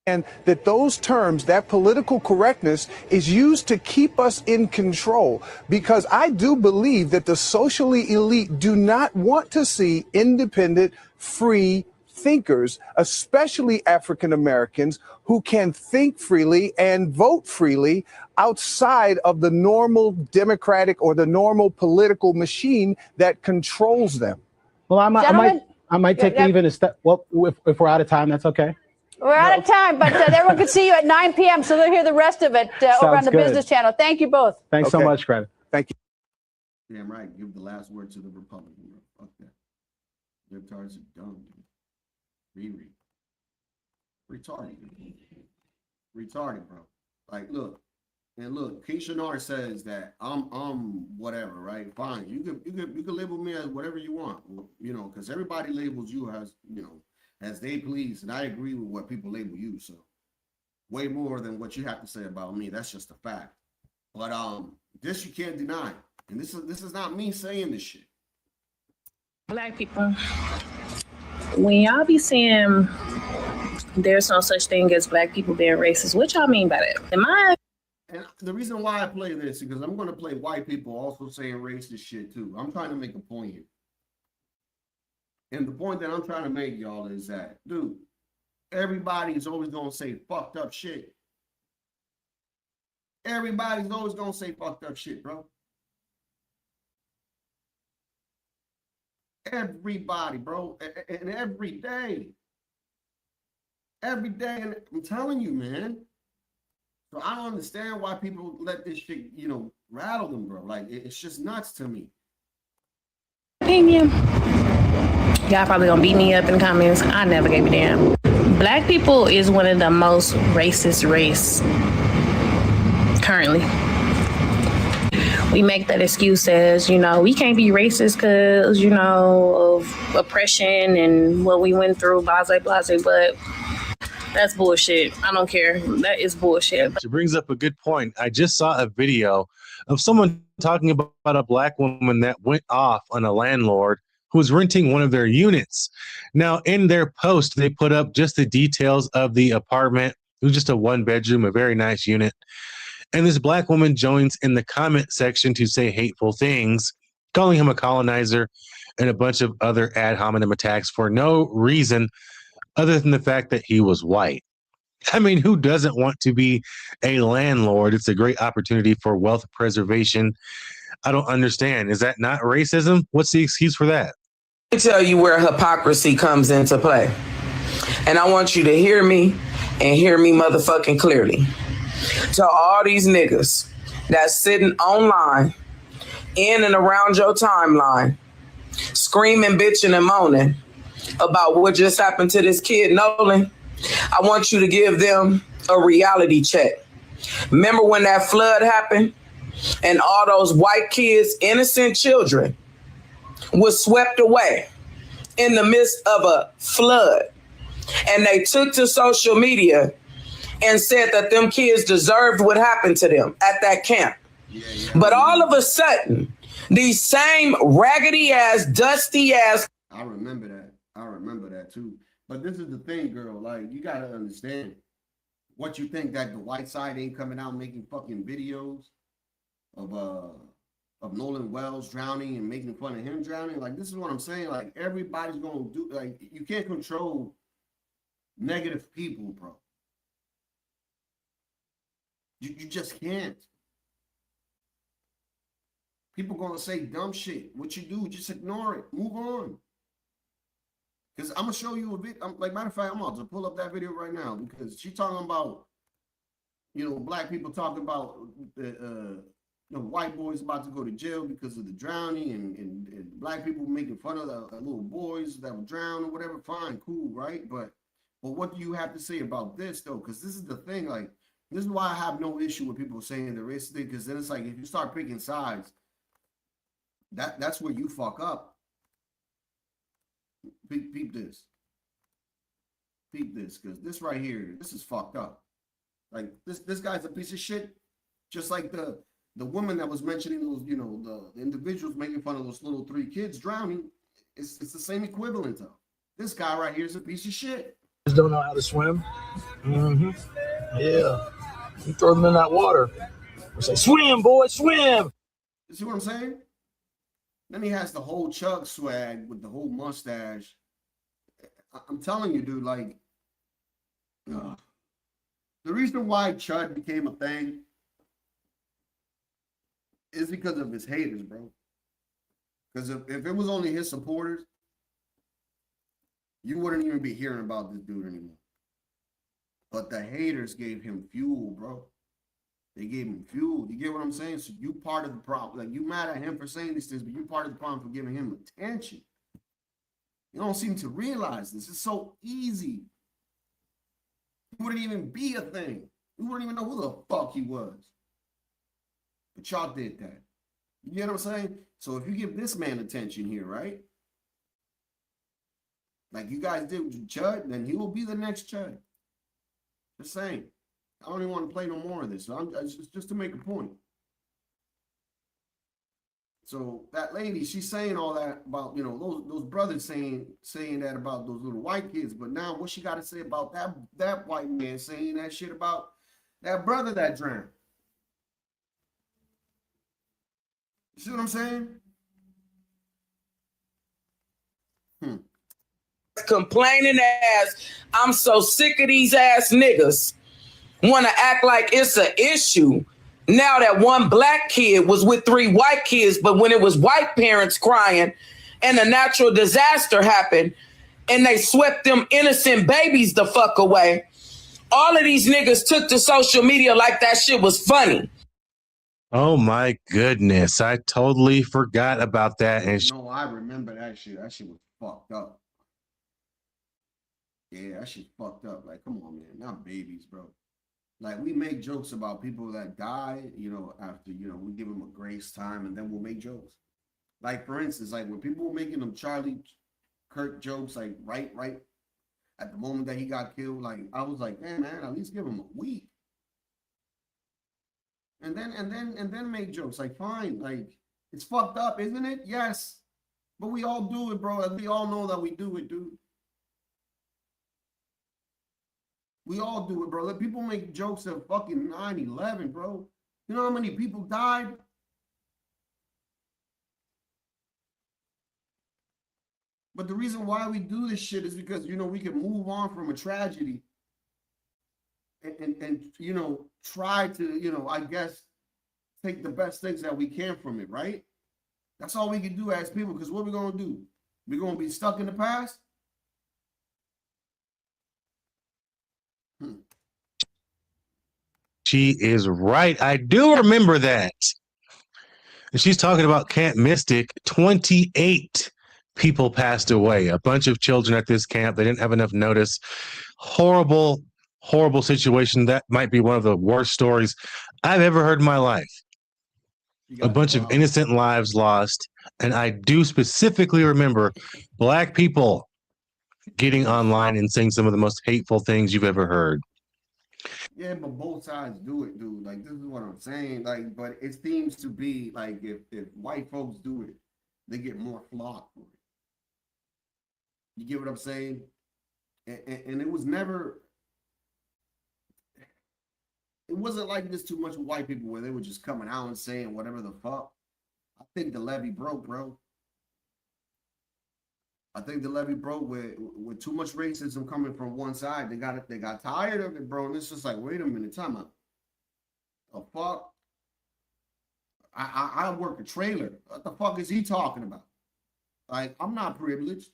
And that those terms, that political correctness, is used to keep us in control, because I do believe that the socially elite do not want to see independent, free thinkers, especially African Americans, who can think freely and vote freely outside of the normal democratic or the normal political machine that controls them. Well, I might take even a step. Well, if we're out of time, that's okay. We're out of time, but everyone can see you at 9 p.m., so they'll hear the rest of it over on the Business Channel. Thank you both. Thanks so much, Greg. Thank you. Damn right. Give the last word to the Republican. Fuck that. Libtards are dumb, dude. Retarded. Retarded, bro. Like, look. And look, Keisha Nar says that I'm whatever, right? Fine. You could label me as whatever you want, you know, because everybody labels you as, you know, as they please, and I agree with what people label you. So, way more than what you have to say about me. That's just a fact. But this you can't deny, and this is not me saying this shit. Black people, when y'all be saying there's no such thing as black people being racist, what y'all mean by that? And the reason why I play this is because I'm going to play white people also saying racist shit too. I'm trying to make a point here. And the point that I'm trying to make, y'all, is that, dude, everybody's always going to say fucked up shit. Everybody's always going to say fucked up shit, bro. Everybody, bro. And every day. Every day. And I'm telling you, man. So I don't understand why people let this shit, you know, rattle them, bro. Like, it's just nuts to me. opinion, y'all probably gonna beat me up in the comments. I never gave a damn. Black people is one of the most racist race currently. We make that excuse as, we can't be racist because, of oppression and what we went through, blase, but that's bullshit. I don't care. That is bullshit. It brings up a good point. I just saw a video of someone talking about a black woman that went off on a landlord who was renting one of their units. Now, in their post, they put up just the details of the apartment. It was just a 1-bedroom, a very nice unit. And this black woman joins in the comment section to say hateful things, calling him a colonizer and a bunch of other ad hominem attacks for no reason other than the fact that he was white. I mean, who doesn't want to be a landlord? It's a great opportunity for wealth preservation. I don't understand. Is that not racism? What's the excuse for that? Let me tell you where hypocrisy comes into play. And I want you to hear me and hear me motherfucking clearly. To all these niggas that's sitting online, in and around your timeline, screaming, bitching, and moaning about what just happened to this kid, Nolan, I want you to give them a reality check. Remember when that flood happened and all those white kids, innocent children, was swept away in the midst of a flood? And they took to social media and said that them kids deserved what happened to them at that camp. But all of a sudden, these same raggedy ass, dusty ass. I remember that too. But this is the thing, girl. Like, you gotta understand. What you think that the white side ain't coming out making fucking videos of Nolan Wells drowning and making fun of him drowning? Like, this is what I'm saying. Like, everybody's gonna do. Like, you can't control negative people, bro. You just can't. People gonna say dumb shit. What you do, just ignore it. Move on. Because I'm gonna show you a video. Like, matter of fact, I'm about to pull up that video right now because she's talking about, black people talking about the white boys about to go to jail because of the drowning and black people making fun of the little boys that were drowned or whatever. Fine, cool, right? But what do you have to say about this though? Because this is the thing. Like, this is why I have no issue with people saying the racist thing. Because then it's like, if you start picking sides, that's where you fuck up. Peep this. Peep this, because this right here, this is fucked up. Like, this guy's a piece of shit. Just like the woman that was mentioning those, the individuals making fun of those little 3 kids drowning. It's the same equivalent of. This guy right here is a piece of shit. Just don't know how to swim. Yeah. You throw them in that water. We say, swim, boy, swim. You see what I'm saying? Then he has the whole Chug swag with the whole mustache. I'm telling you, dude, like, the reason why Chud became a thing is because of his haters, bro. Because if it was only his supporters, you wouldn't even be hearing about this dude anymore. But the haters gave him fuel, bro. They gave him fuel. You get what I'm saying? So you part of the problem. Like, you mad at him for saying these things, but you part of the problem for giving him attention. You don't seem to realize this. It's so easy. He wouldn't even be a thing. We wouldn't even know who the fuck he was. But y'all did that. You get what I'm saying? So if you give this man attention here, right? Like you guys did with Chud, then he will be the next Chud. Just saying. I don't even want to play no more of this. So just to make a point. So that lady, she's saying all that about, those brothers saying that about those little white kids. But now what she got to say about that white man saying that shit about that brother that drowned? You see what I'm saying? Complaining ass, I'm so sick of these ass niggas want to act like it's an issue now that one black kid was with 3 white kids, but when it was white parents crying and a natural disaster happened and they swept them innocent babies the fuck away, all of these niggas took to social media like that shit was funny. Oh my goodness. I totally forgot about that. And No, I remember that shit. That shit was fucked up. Yeah, that shit fucked up. Like, come on, man. Not babies, bro. Like, we make jokes about people that die, after, we give them a grace time and then we'll make jokes. Like, for instance, like when people were making them Charlie Kirk jokes, like right at the moment that he got killed, like I was like, man, at least give him a week. And then make jokes. Like, fine, like it's fucked up, isn't it? Yes. But we all do it, bro. And we all know that we do it, dude. We all do it, bro. Let people make jokes of fucking 9/11, bro. You know how many people died? But the reason why we do this shit is because, we can move on from a tragedy and try to, I guess, take the best things that we can from it, right? That's all we can do as people, because what we're going to do? We're going to be stuck in the past? she is right. I do remember that. And she's talking about Camp Mystic. 28 people passed away. A bunch of children at this camp. They didn't have enough notice. Horrible, horrible situation. That might be one of the worst stories I've ever heard in my life. A bunch of innocent lives lost. And I do specifically remember Black people getting online and saying some of the most hateful things you've ever heard. Yeah, but both sides do it, dude. Like, this is what I'm saying. Like, but it seems to be like if white folks do it, they get more flock for it. You get what I'm saying? And it was never, it wasn't like this too much with white people where they were just coming out and saying whatever the fuck. I think the levee broke, bro. I think the levee broke with too much racism coming from one side. They got tired of it, bro. And it's just like, wait a minute, time out. The fuck? I work a trailer. What the fuck is he talking about? Like, I'm not privileged.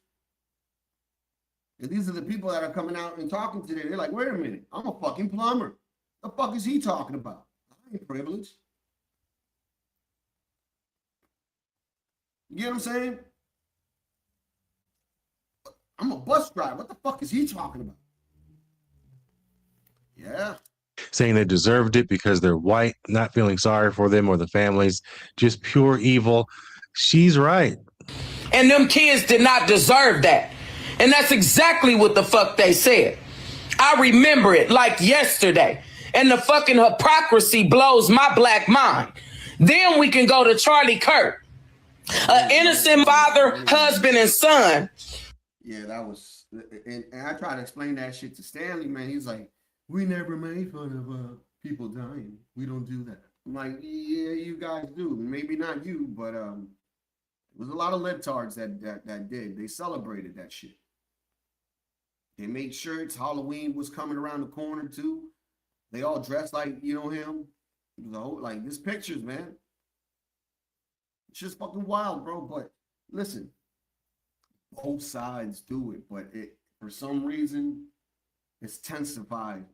And these are the people that are coming out and talking today. They're like, wait a minute, I'm a fucking plumber. The fuck is he talking about? I ain't privileged. You get what I'm saying? I'm a bus driver. What the fuck is he talking about? Yeah. Saying they deserved it because they're white, not feeling sorry for them or the families, just pure evil. She's right. And them kids did not deserve that. And that's exactly what the fuck they said. I remember it like yesterday. And the fucking hypocrisy blows my black mind. Then we can go to Charlie Kirk. An innocent father, husband, and son. Yeah, that was, and I tried to explain that shit to Stanley, man. He's like, we never made fun of people dying. We don't do that. I'm like, yeah, you guys do. Maybe not you, but there was a lot of libtards that did. They celebrated that shit. They made shirts. Halloween was coming around the corner too. They all dressed like, him. It was a whole, like, this pictures, man. It's just fucking wild, bro. But listen, both sides do it, but for some reason it's intensified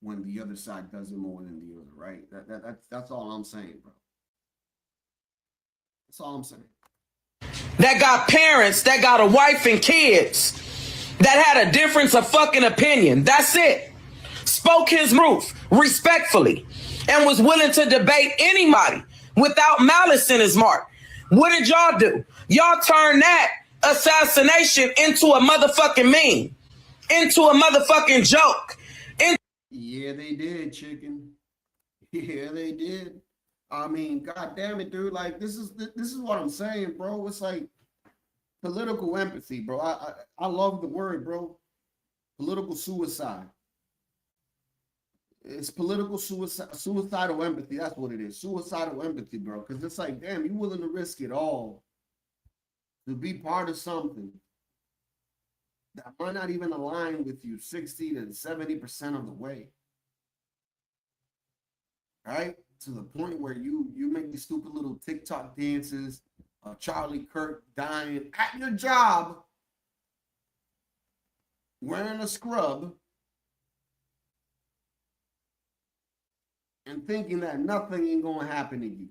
when the other side does it more than the other, right? That's all I'm saying, bro. That's all I'm saying. That got parents, that got a wife and kids, that had a difference of fucking opinion. That's it. Spoke his truth respectfully and was willing to debate anybody without malice in his heart. What did y'all do? Y'all turned that assassination into a motherfucking meme, into a motherfucking joke. Yeah, they did, chicken. Yeah, they did. I mean, god damn it, dude. Like, this is what I'm saying, bro. It's like political empathy, bro. I love the word, bro. Political suicide. It's political suicide, suicidal empathy. That's what it is. Suicidal empathy, bro. Because it's like, damn, you're willing to risk it all to be part of something that might not even align with you 60 to 70% of the way. Right? To the point where you make these stupid little TikTok dances of Charlie Kirk dying at your job, wearing a scrub, and thinking that nothing ain't gonna happen to you.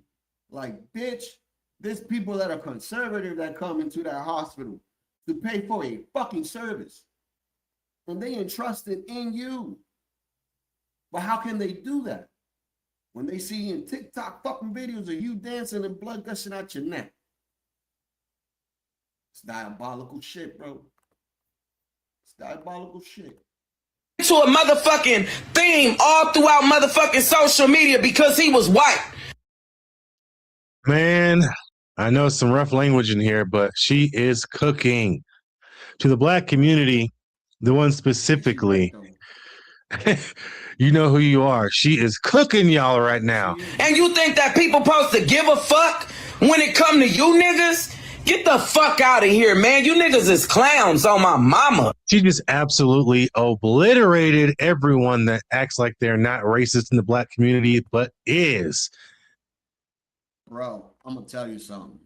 Like, bitch, there's people that are conservative that come into that hospital to pay for a fucking service. And they entrusted in you. But how can they do that? When they see in TikTok fucking videos of you dancing and blood gushing out your neck. It's diabolical shit, bro. It's diabolical shit. To a motherfucking theme all throughout motherfucking social media because he was white. Man, I know some rough language in here, but she is cooking. To the black community, the one specifically, you know who you are. She is cooking y'all right now. And you think that people supposed to give a fuck when it come to you niggas? Get the fuck out of here, man. You niggas is clowns on my mama. She just absolutely obliterated everyone that acts like they're not racist in the black community, but is. Bro, I'm gonna tell you something.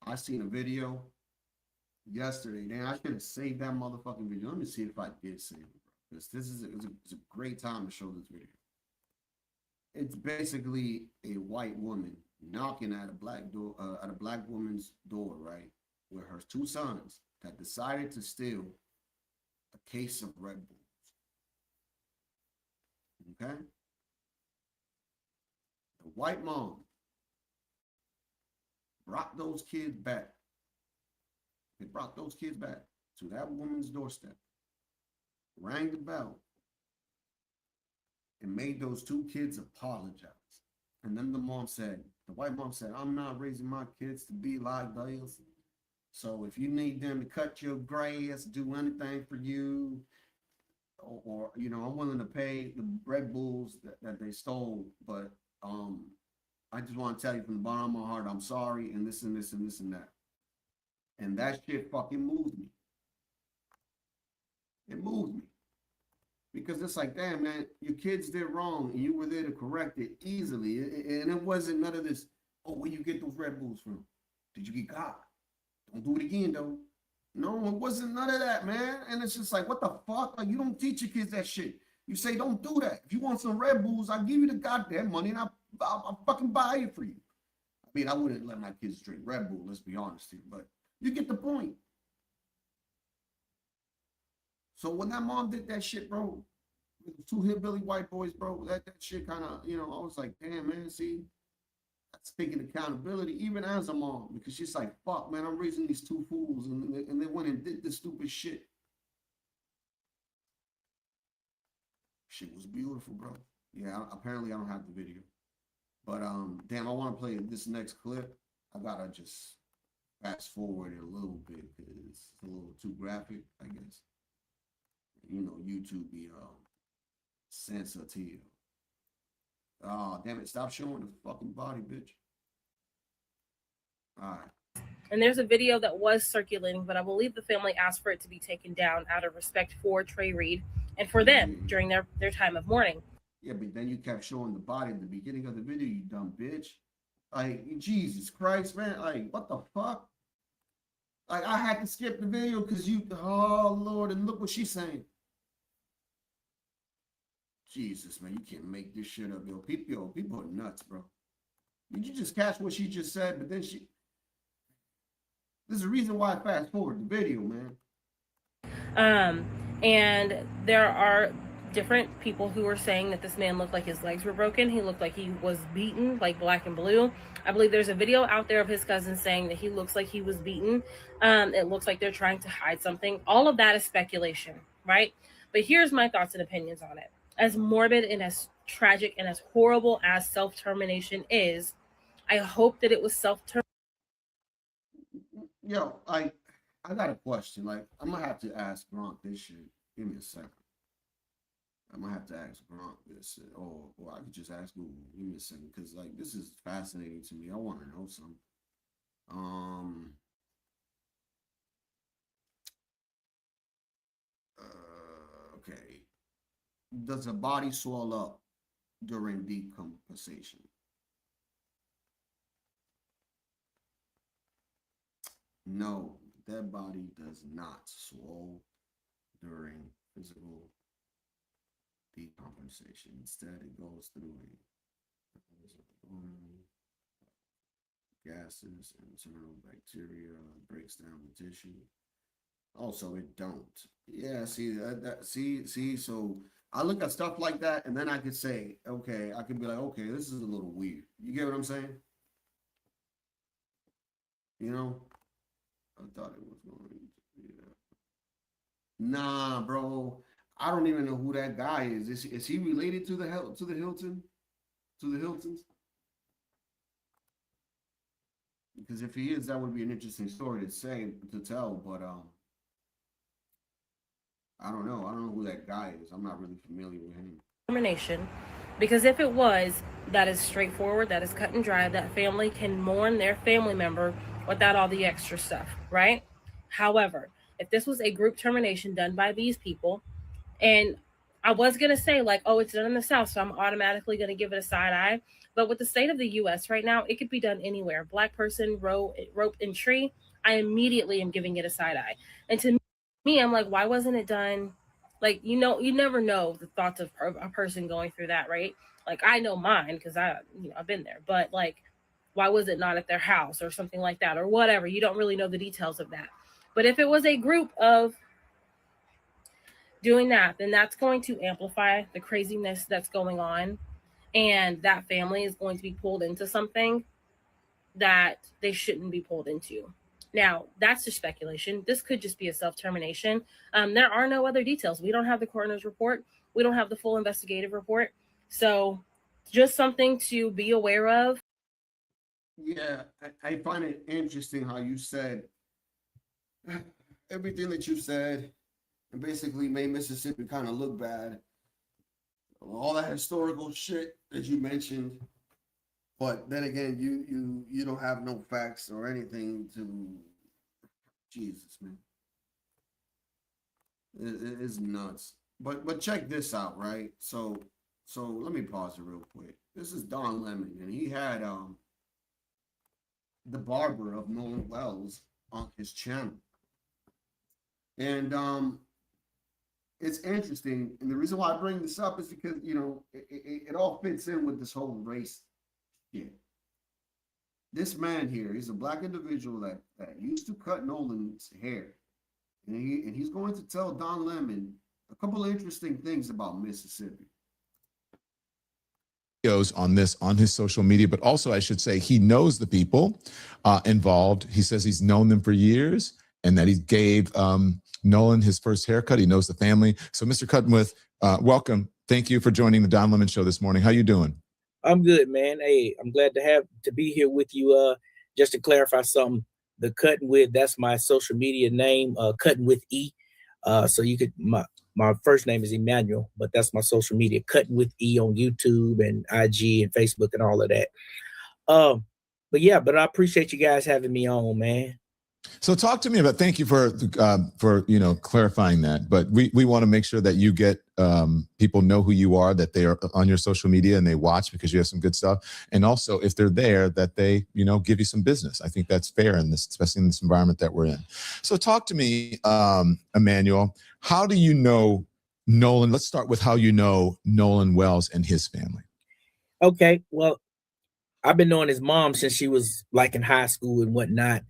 I seen a video yesterday. Man, I should have saved that motherfucking video. Let me see if I did save it, bro. Because it's a great time to show this video. It's basically a white woman knocking at a black woman's door, right? With her two sons that decided to steal a case of Red Bulls. Okay? The white mom brought those kids back. They brought those kids back to that woman's doorstep, rang the bell, and made those two kids apologize. And then the white mom said, I'm not raising my kids to be like those. So if you need them to cut your grass, do anything for you, or I'm willing to pay the Red Bulls that they stole, but I just want to tell you from the bottom of my heart, I'm sorry, and this and this and this and that. And that shit fucking moved me. It moved me. Because it's like, damn, man, your kids did wrong, and you were there to correct it easily. And it wasn't none of this, oh, where you get those Red Bulls from? Did you get caught? Don't do it again, though. No, it wasn't none of that, man. And it's just like, what the fuck? Like, you don't teach your kids that shit. You say, don't do that. If you want some Red Bulls, I'll give you the goddamn money, and I'll fucking buy it for you. I mean, I wouldn't let my kids drink Red Bull, let's be honest here, but you get the point. So when that mom did that shit, bro, with the two hillbilly white boys, bro, that shit kind of, I was like, damn, man, see, that's taking accountability, even as a mom, because she's like, fuck, man, I'm raising these two fools, and they went and did this stupid shit. Shit was beautiful, bro. Yeah, apparently I don't have the video. But, damn, I want to play this next clip. I gotta just fast forward it a little bit, because it's a little too graphic, I guess. YouTube be sensitive. Oh, damn it. Stop showing the fucking body, bitch. All right. And there's a video that was circulating, but I believe the family asked for it to be taken down out of respect for Trey Reed and for them during their time of mourning. Yeah, but then you kept showing the body at the beginning of the video, you dumb bitch. Like, Jesus Christ, man. Like, what the fuck? Like, I had to skip the video because oh, Lord, and look what she's saying. Jesus, man, you can't make this shit up, yo. People are nuts, bro. Did you just catch what she just said? But then there's a reason why I fast forward the video, man. And there are different people who are saying that this man looked like his legs were broken. He looked like he was beaten, like black and blue. I believe there's a video out there of his cousin saying that he looks like he was beaten. It looks like they're trying to hide something. All of that is speculation, right? But here's my thoughts and opinions on it. As morbid and as tragic and as horrible as self-termination is, I hope that it was self-termination. Yo, I got a question. Like, I'm gonna have to ask Gronk this shit. Give me a second. I'm gonna have to ask Gronk this, or I could just ask Google. Give me a second, because like this is fascinating to me. I want to know something. Okay. Does a body swell up during decomposition? No, that body does not swell during physical decompensation. Instead, it goes through gases, internal bacteria, breaks down the tissue. Also, it don't. Yeah, see see. So I look at stuff like that, and then I could say, okay, I could be like, okay, this is a little weird. You get what I'm saying? You know, I thought it was going to be that. Nah, bro. I don't even know who that guy is. Is he related to the Hilton? To the Hiltons? Because if he is, that would be an interesting story to tell. But I don't know. I don't know who that guy is. I'm not really familiar with him. Determination, because if it was, that is straightforward, that is cut and dry. That family can mourn their family member without all the extra stuff, right? However, if this was a group termination done by these people, and I was going to say like, oh, it's done in the South, so I'm automatically going to give it a side eye. But with the state of the U.S. right now, it could be done anywhere. Black person, rope and tree, I immediately am giving it a side eye. And to me, I'm like, why wasn't it done? Like, you know, you never know the thoughts of a person going through that, right? Like, I know mine because I've been there. But like, why was it not at their house or something like that or whatever? You don't really know the details of that. But if it was a group of doing that, then that's going to amplify the craziness that's going on. And that family is going to be pulled into something that they shouldn't be pulled into. Now, that's just speculation. This could just be a self-termination. There are no other details. We don't have the coroner's report. We don't have the full investigative report. So just something to be aware of. Yeah, I find it interesting how you said everything that you said and basically made Mississippi kind of look bad. All that historical shit that you mentioned, but then again, you don't have no facts or anything to. Jesus, man, it is nuts. But check this out, right? So let me pause it real quick. This is Don Lemon, and he had the barber of Nolan Wells on his channel, and it's interesting, and the reason why I bring this up is because, you know, it all fits in with this whole race shit. This man here, he's a black individual that used to cut Nolan's hair, and he's going to tell Don Lemon a couple of interesting things about Mississippi. On this on his social media, but also I should say he knows the people involved. He says he's known them for years, and that he gave Nolan his first haircut. He knows the family. So, Mr. Cuttenwith, welcome. Thank you for joining the Don Lemon Show this morning. How you doing? I'm good, man. Hey, I'm glad to be here with you. Just to clarify something, the Cuttenwith, that's my social media name, Cuttenwith E. So you could my first name is Emmanuel, but that's my social media, Cuttenwith E on YouTube and IG and Facebook and all of that. But yeah, but I appreciate you guys having me on, man. So talk to me about, thank you for clarifying that, but we want to make sure that you get people know who you are, that they are on your social media and they watch because you have some good stuff. And also if they're there, that they, give you some business. I think that's fair in this, especially in this environment that we're in. So talk to me, Emmanuel, how do you know Nolan? Let's start with how you know Nolan Wells and his family. Okay. Well, I've been knowing his mom since she was like in high school and whatnot.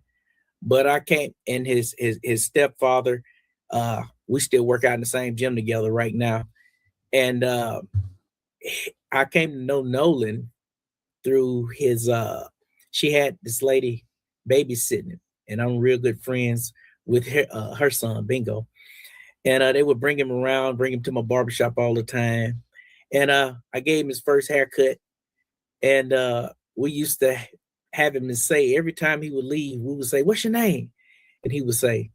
But I came, and his stepfather, we still work out in the same gym together right now. And I came to know Nolan through his, she had this lady babysitting, and I'm real good friends with her son, Bingo. And they would bring him around, bring him to my barbershop all the time. And I gave him his first haircut. And we used to have him to say, every time he would leave, we would say, "What's your name?" And he would say,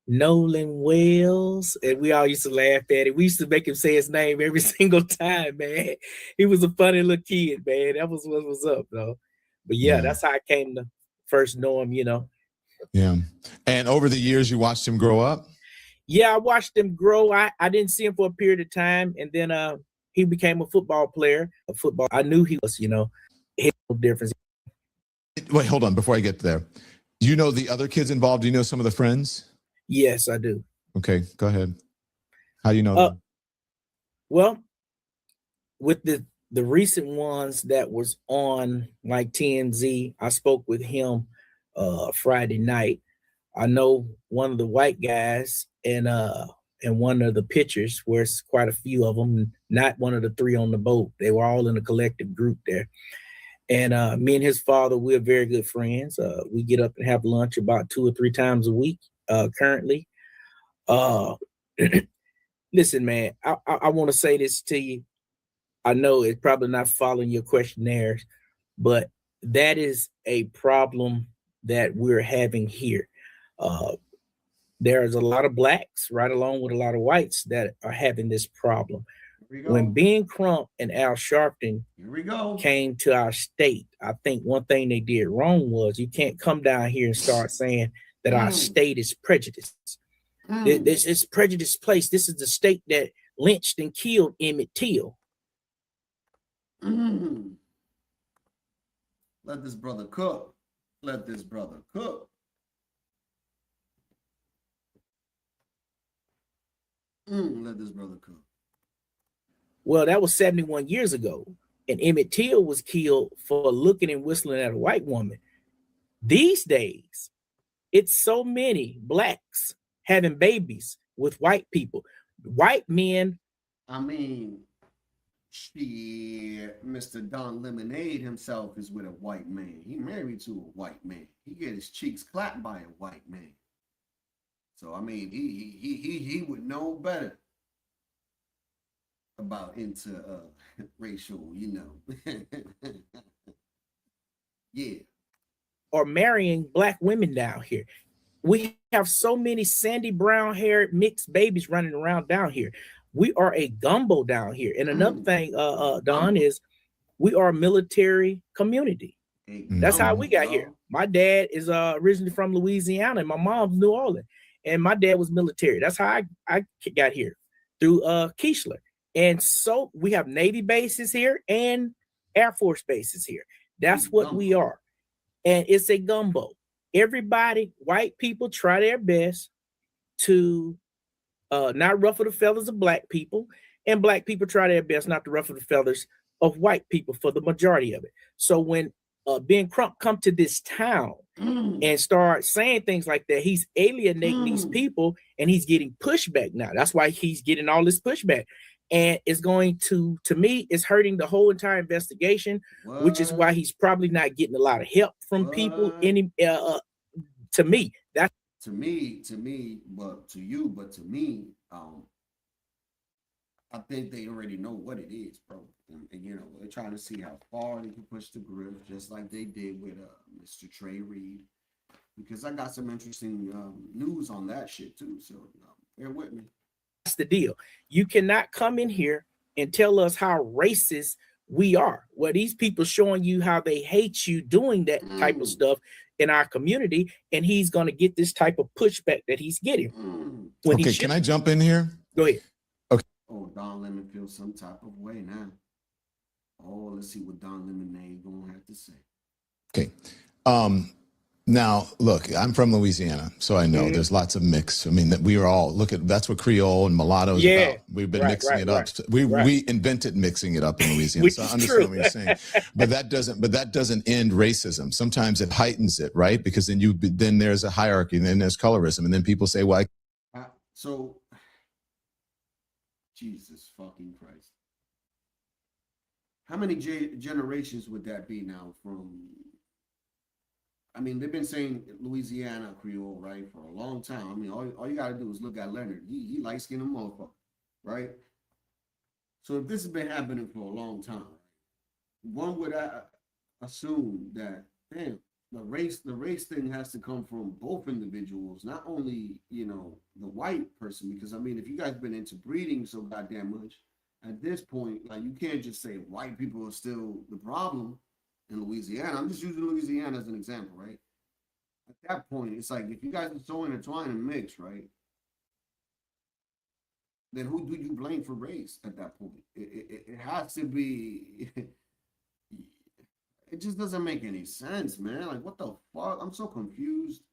"Nolan Wells." And we all used to laugh at it. We used to make him say his name every single time, man. He was a funny little kid, man. That was what was up, though. But yeah, that's how I came to first know him, Yeah. And over the years, you watched him grow up? Yeah, I watched him grow. I didn't see him for a period of time. And then he became a football player. I knew he was, his difference. Wait, hold on. Before I get there, you know the other kids involved? Do you know some of the friends? Yes, I do. Okay, go ahead. How do you know them? Well, with the recent ones that was on like TMZ, I spoke with him Friday night. I know one of the white guys and one of the pictures, where it's quite a few of them, not one of the three on the boat. They were all in a collective group there. And me and his father, we're very good friends. We get up and have lunch about 2 or 3 times a week currently. Listen, man, I want to say this to you. I know it's probably not following your questionnaires, but that is a problem that we're having here. There's a lot of blacks right along with a lot of whites that are having this problem. When Ben Crump and Al Sharpton came to our state, I think one thing they did wrong was you can't come down here and start saying that our state is prejudiced. This is prejudiced place. This is the state that lynched and killed Emmett Till. Let this brother cook. Let this brother cook. Let this brother cook. Well, that was 71 years ago. And Emmett Till was killed for looking and whistling at a white woman. These days, it's so many blacks having babies with white people. White men. I mean, Mr. Don Lemonade himself is with a white man. He married to a white man. He get his cheeks clapped by a white man. So I mean, he would know better about racial, yeah. Or marrying black women down here. We have so many sandy brown haired mixed babies running around down here. We are a gumbo down here. And another thing, Don, is we are a military community. That's how we got here. My dad is originally from Louisiana and my mom's New Orleans. And my dad was military. That's how I got here, through Keishler. And so we have Navy bases here and Air Force bases here. That's what we are. And it's a gumbo. Everybody, white people, try their best to not ruffle the feathers of black people. And black people try their best not to ruffle the feathers of white people for the majority of it. So when Ben Crump come to this town and start saying things like that, he's alienating these people and he's getting pushback now. That's why he's getting all this pushback. And it's going to me, it's hurting the whole entire investigation, which is why he's probably not getting a lot of help from people. To me, that's to me, but to you, but to me, I think they already know what it is, bro. And they're trying to see how far they can push the griff, just like they did with Mr. Trey Reed. Because I got some interesting news on that shit too. So bear with me. That's the deal. You cannot come in here and tell us how racist we are. Well, these people showing you how they hate you doing that type of stuff in our community, and he's going to get this type of pushback that he's getting. Okay, can I jump in here? Go ahead. Okay. Oh, Don Lemon feels some type of way now. Oh, let's see what Don Lemonade gonna have to say. Okay. Now, look, I'm from Louisiana, so I know there's lots of mix. I mean, that we are all that's what Creole and mulatto is about. We've been mixing it up. We invented mixing it up in Louisiana. So I understand what you're saying, but that doesn't end racism. Sometimes it heightens it, right? Because then there's a hierarchy, and then there's colorism, and then people say, "Well, so Jesus fucking Christ." How many generations would that be now from? I mean, they've been saying Louisiana Creole, right, for a long time. I mean, all you got to do is look at Leonard. He light-skinned motherfucker, right? So if this has been happening for a long time, one would assume that, damn, the race thing has to come from both individuals, not only, the white person. Because, I mean, if you guys been into breeding so goddamn much, at this point, like, you can't just say white people are still the problem in Louisiana. I'm just using Louisiana as an example, right? At that point, it's like, if you guys are so intertwined and mixed, right, then who do you blame for race at that point? It has to be, it just doesn't make any sense, man. Like, what the fuck? I'm so confused.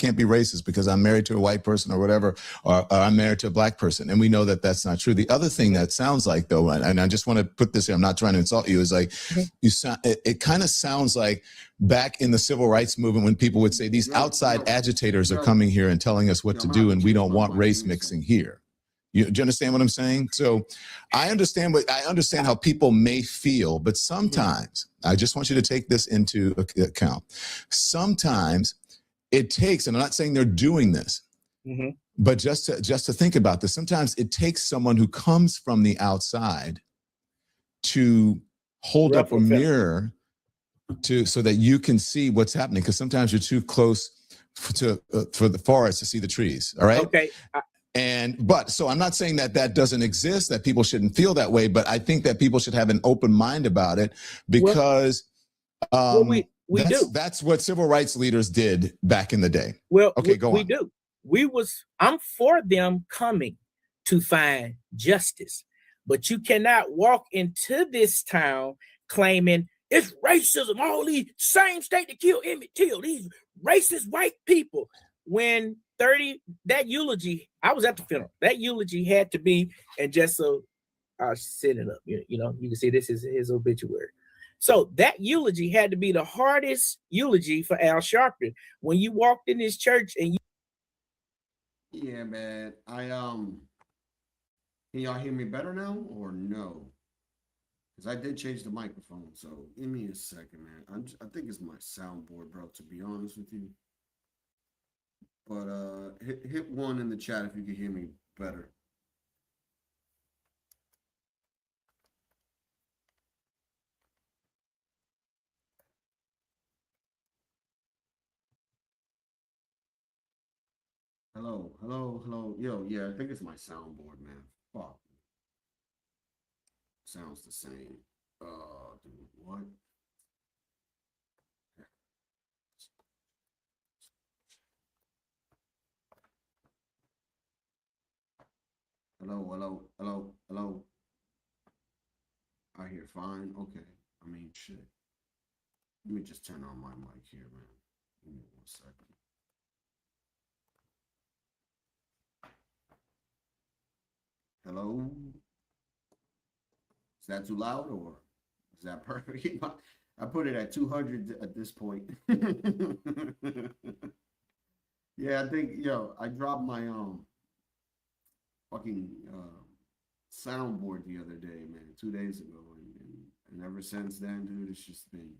can't be racist because I'm married to a white person or whatever, or I'm married to a black person. And we know that that's not true. The other thing that sounds like, though, and I just want to put this here, I'm not trying to insult you, is like, you sound, it kind of sounds like back in the civil rights movement when people would say these outside agitators are coming here and telling us what to do, and we don't want race mixing here. Do you understand what I'm saying? So I understand how people may feel, but sometimes I just want you to take this into account. Sometimes it takes, and I'm not saying they're doing this, but just to think about this, sometimes it takes someone who comes from the outside to hold up a mirror so that you can see what's happening. Because sometimes you're too close for the forest to see the trees. All right. Okay. So I'm not saying that doesn't exist, that people shouldn't feel that way, but I think that people should have an open mind about it because that's what civil rights leaders did back in the day. Well, okay, go on. We do. I'm for them coming to find justice, but you cannot walk into this town claiming it's racism, all these same state that killed Emmett Till, these racist white people. When that eulogy, I was at the funeral. That eulogy had to be, and just so I'll set it up, you can see this is his obituary. So that eulogy had to be the hardest eulogy for Al Sharpton. When you walked in this church and yeah, man. Can y'all hear me better now or no? Because I did change the microphone. So give me a second, man. I think it's my soundboard, bro, to be honest with you. But hit one in the chat if you can hear me better. Hello. Yo, yeah, I think it's my soundboard, man. Fuck. Sounds the same. Dude, what? Hello. I hear fine. Okay. I mean, shit. Let me just turn on my mic here, man. Give me 1 second. Hello? Is that too loud or is that perfect? I put it at 200 at this point. Yeah, I think, I dropped my fucking soundboard the other day, man, 2 days ago. And ever since then, dude, it's just been,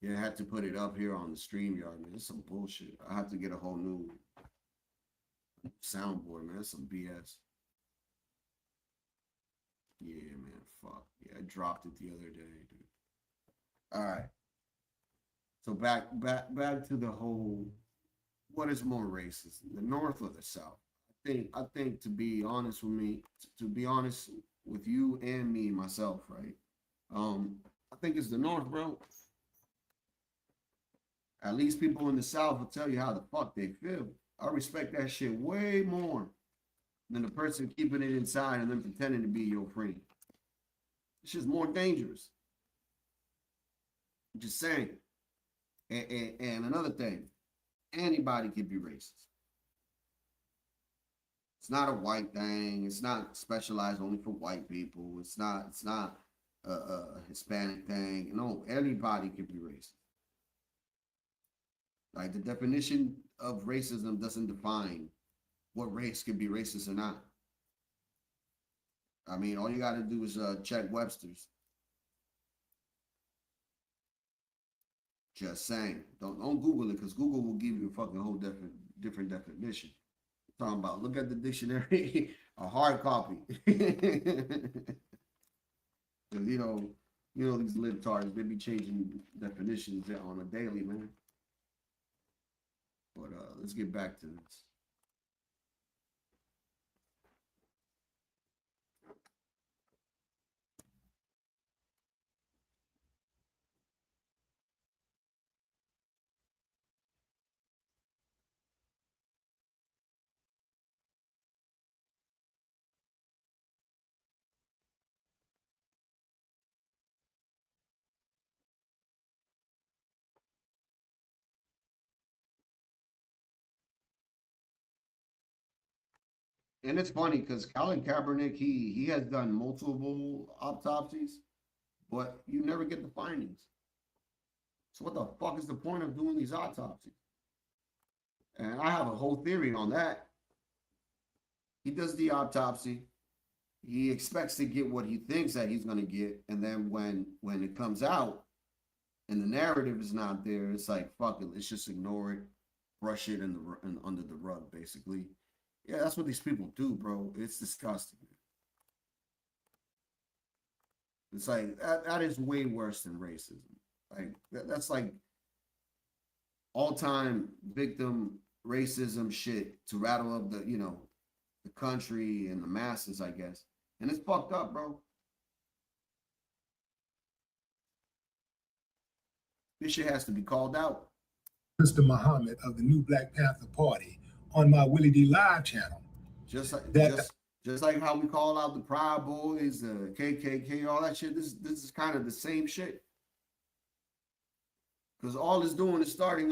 I had to put it up here on the StreamYard, man. It's some bullshit. I have to get a whole new soundboard, man. That's some BS. Yeah, man, fuck. Yeah, I dropped it the other day, dude. All right. So back to the whole, what is more racist, the North or the South? I think to be honest with you and me, myself, right? I think it's the North, bro. At least people in the South will tell you how the fuck they feel. I respect that shit way more than the person keeping it inside and then pretending to be your friend. It's just more dangerous. I'm just saying. And another thing, anybody can be racist. It's not a white thing. It's not specialized only for white people. It's not a Hispanic thing. No, anybody can be racist. Like, the definition of racism doesn't define what race can be racist or not. I mean, all you got to do is check Webster's. Just saying. Don't Google it, because Google will give you a fucking whole different definition. I'm talking about, look at the dictionary, a hard copy. You know these libtards, they be changing definitions on a daily, man. But let's get back to this. And it's funny because Colin Kaepernick, he has done multiple autopsies, but you never get the findings. So what the fuck is the point of doing these autopsies? And I have a whole theory on that. He does the autopsy. He expects to get what he thinks that he's going to get. And then when it comes out and the narrative is not there, it's like, fuck it, let's just ignore it, brush it under the rug, basically. Yeah, that's what these people do, bro. It's disgusting. It's like, that is way worse than racism. Like, that's like all-time victim racism shit to rattle up the, you know, the country and the masses, I guess. And it's fucked up, bro. This shit has to be called out. Mr. Muhammad of the New Black Panther Party on my Willie D Live channel. Just like how we call out the Proud Boys, the KKK, all that shit. This is kind of the same shit. Because all it's doing is starting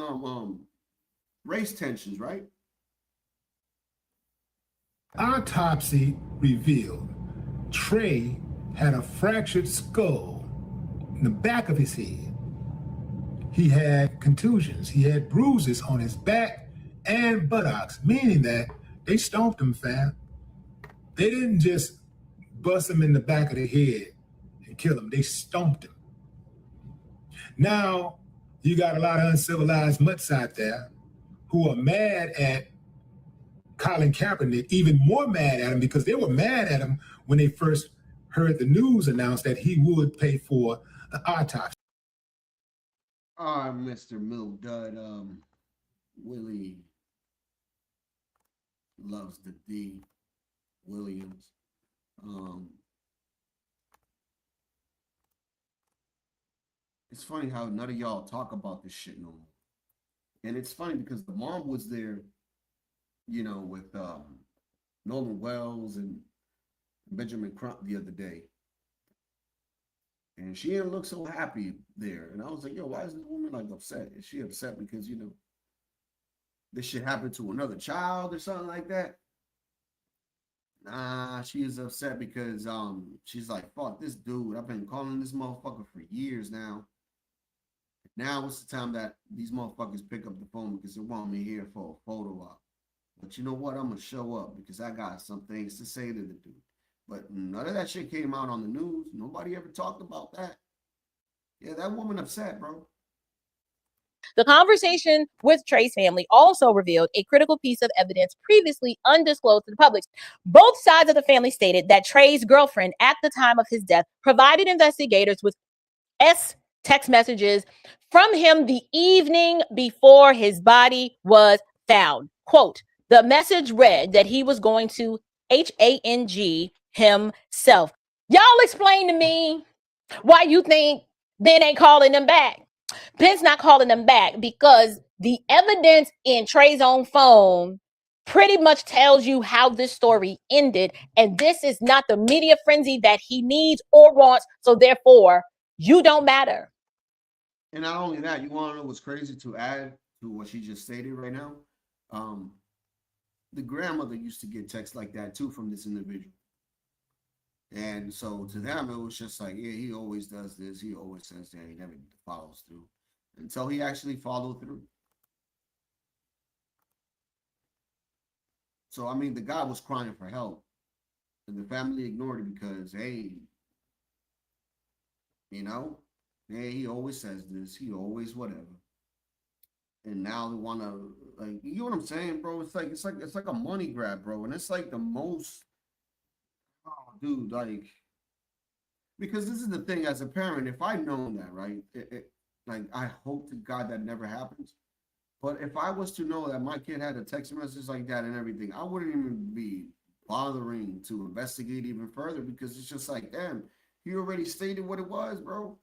race tensions, right? Autopsy revealed Trey had a fractured skull in the back of his head. He had contusions. He had bruises on his back and buttocks, meaning that they stomped him, fam. They didn't just bust him in the back of the head and kill him. They stomped him. Now, you got a lot of uncivilized mutts out there who are mad at Colin Kaepernick, even more mad at him because they were mad at him when they first heard the news announce that he would pay for the autopsy. Mr. Milk Dud, Willie loves the D. Williams. It's funny how none of y'all talk about this shit no more. And it's funny because the mom was there, you know, with Nolan Wells and Benjamin Crump the other day. And she didn't look so happy there. And I was like, yo, why is this woman like upset? Is she upset because, you know, this shit happened to another child or something like that? Nah, she is upset because she's like, fuck this dude. I've been calling this motherfucker for years now. Now it's the time that these motherfuckers pick up the phone because they want me here for a photo op. But you know what? I'm gonna show up because I got some things to say to the dude. But none of that shit came out on the news. Nobody ever talked about that. Yeah, that woman upset, bro. The conversation with Trey's family also revealed a critical piece of evidence previously undisclosed to the public. Both sides of the family stated that Trey's girlfriend at the time of his death provided investigators with text messages from him the evening before his body was found. Quote, the message read that he was going to HANG himself. Y'all explain to me why you think Ben ain't calling them back. Ben's not calling them back because the evidence in Trey's own phone pretty much tells you how this story ended. And this is not the media frenzy that he needs or wants. So therefore, you don't matter. And not only that, you want to know what's crazy to add to what she just stated right now? The grandmother used to get texts like that too from this individual. And so to them, it was just like, yeah, he always does this. He always says that. He never follows through until he actually followed through. So, I mean, the guy was crying for help and the family ignored it because, hey, you know, hey, he always says this. He always whatever. And now they want to, like, you know what I'm saying, bro? It's like a money grab, bro. And it's like the most, oh, dude, like, because this is the thing as a parent, if I'd known that, right, like, I hope to God that never happens. But if I was to know that my kid had a text message like that and everything, I wouldn't even be bothering to investigate even further because it's just like, damn, he already stated what it was, bro.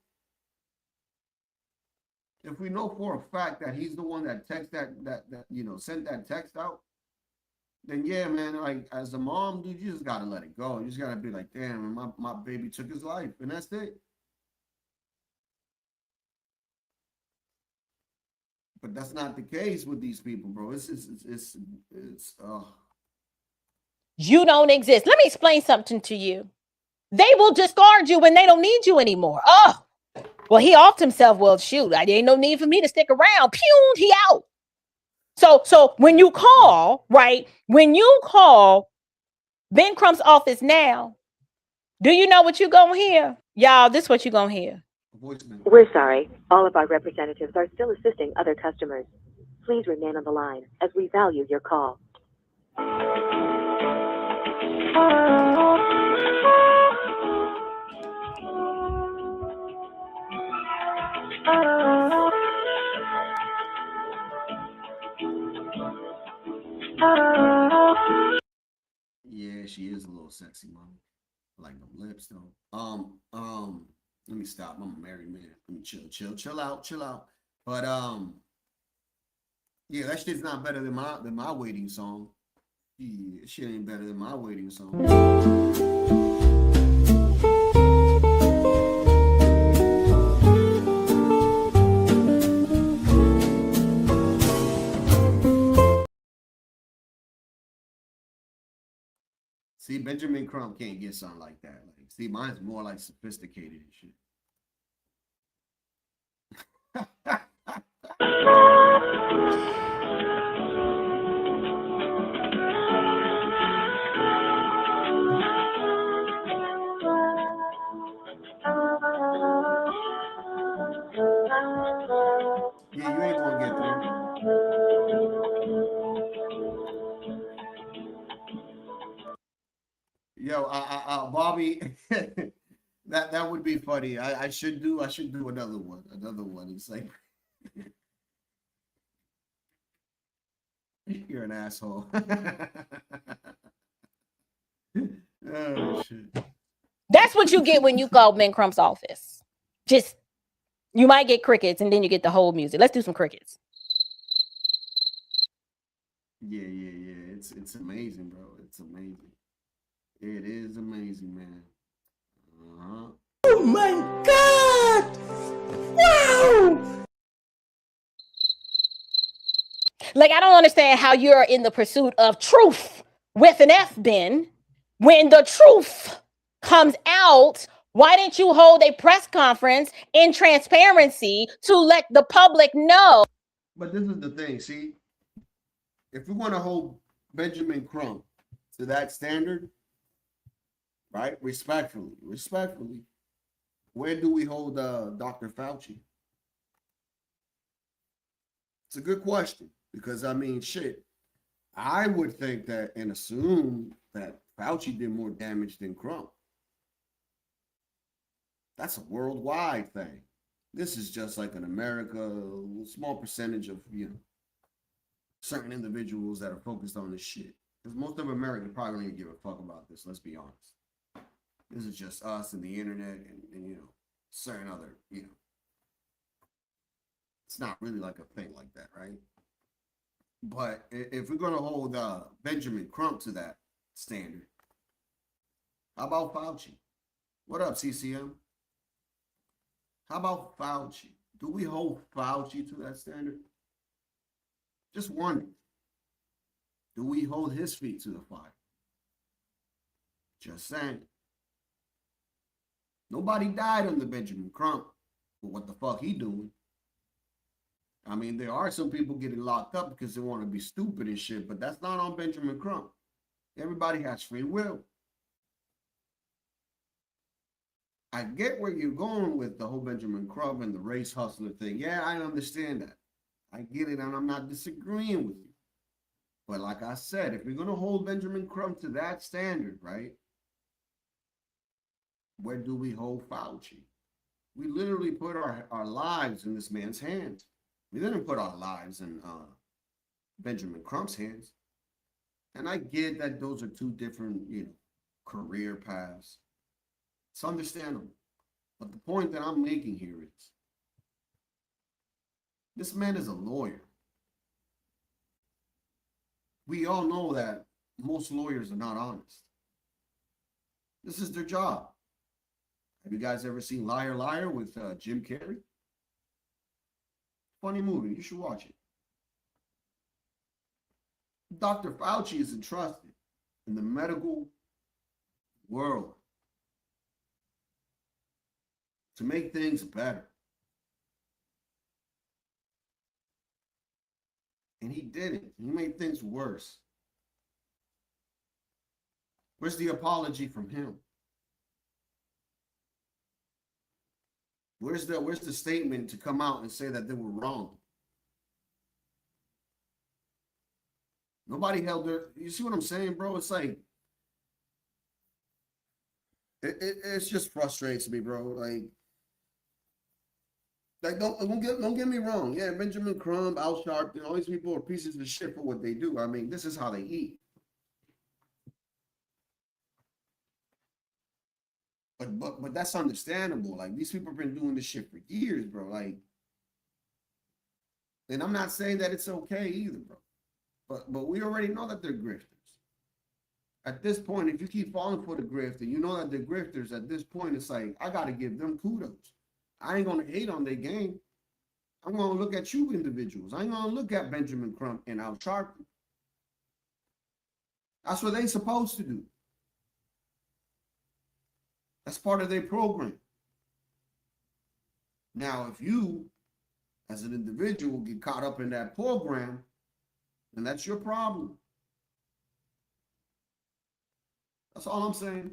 If we know for a fact that he's the one that sent that text out, then yeah, man, like as a mom, dude, you just gotta let it go. You just gotta be like, damn, my baby took his life, and that's it. But that's not the case with these people, bro. You don't exist. Let me explain something to you. They will discard you when they don't need you anymore. Oh, well, he offed himself. Well, shoot, there ain't no need for me to stick around. Pew, he out. So when you call, right? When you call Ben Crump's office now, do you know what you're gonna hear? Y'all, this is what you're gonna hear. We're sorry. All of our representatives are still assisting other customers. Please remain on the line as we value your call. Yeah, she is a little sexy, mom. I like them lips though. Let me stop. I'm a married man. Let me chill out. But yeah, that shit's not better than my waiting song. Yeah, shit ain't better than my waiting song. See, Benjamin Crump can't get something like that. Like, see, mine's more like sophisticated and shit. Yeah, you ain't gonna get through. Yo, Bobby, that would be funny. I should do another one. It's like you're an asshole. Oh shit. That's what you get when you call Ben Crump's office. Just, you might get crickets and then you get the whole music. Let's do some crickets. Yeah. It's amazing, bro. It's amazing. It is amazing, man. Oh my God! Wow! Like, I don't understand how you're in the pursuit of truth with an F, Ben. When the truth comes out, why didn't you hold a press conference in transparency to let the public know? But this is the thing, see, if we want to hold Benjamin Crump to that standard, right? Respectfully, where do we hold Dr. Fauci? It's a good question because I mean, shit, I would think that and assume that Fauci did more damage than Crump. That's a worldwide thing. This is just like in America, a small percentage of, certain individuals that are focused on this shit. Because most of America probably don't even give a fuck about this, let's be honest. This is just us and the internet and certain other, it's not really like a thing like that, right? But if we're going to hold Benjamin Crump to that standard, how about Fauci? What up, CCM? How about Fauci? Do we hold Fauci to that standard? Just wondering. Do we hold his feet to the fire? Just saying. Nobody died under Benjamin Crump, but what the fuck he doing? I mean, there are some people getting locked up because they want to be stupid and shit, but that's not on Benjamin Crump. Everybody has free will. I get where you're going with the whole Benjamin Crump and the race hustler thing. Yeah, I understand that. I get it, and I'm not disagreeing with you. But like I said, if we're going to hold Benjamin Crump to that standard, right? Where do we hold Fauci? We literally put our lives in this man's hands. We didn't put our lives in Benjamin Crump's hands. And I get that those are two different, career paths. It's understandable. But the point that I'm making here is this man is a lawyer. We all know that most lawyers are not honest. This is their job. Have you guys ever seen Liar Liar with Jim Carrey? Funny movie. You should watch it. Dr. Fauci is entrusted in the medical world to make things better. And he didn't. He made things worse. Where's the apology from him? Where's the statement to come out and say that they were wrong? Nobody held their, you see what I'm saying, bro? It's like, it's just frustrates me, bro. Like don't get me wrong. Yeah, Benjamin Crumb, Al Sharpton, all these people are pieces of shit for what they do. I mean, this is how they eat. But that's understandable. Like, these people have been doing this shit for years, bro. Like, and I'm not saying that it's okay either, bro. But we already know that they're grifters. At this point, if you keep falling for the grift and you know that they're grifters, at this point, it's like, I got to give them kudos. I ain't going to hate on their game. I'm going to look at you individuals. I ain't going to look at Benjamin Crump and Al Sharpton. That's what they supposed to do. That's part of their program. Now, if you, as an individual, get caught up in that program, then that's your problem. That's all I'm saying.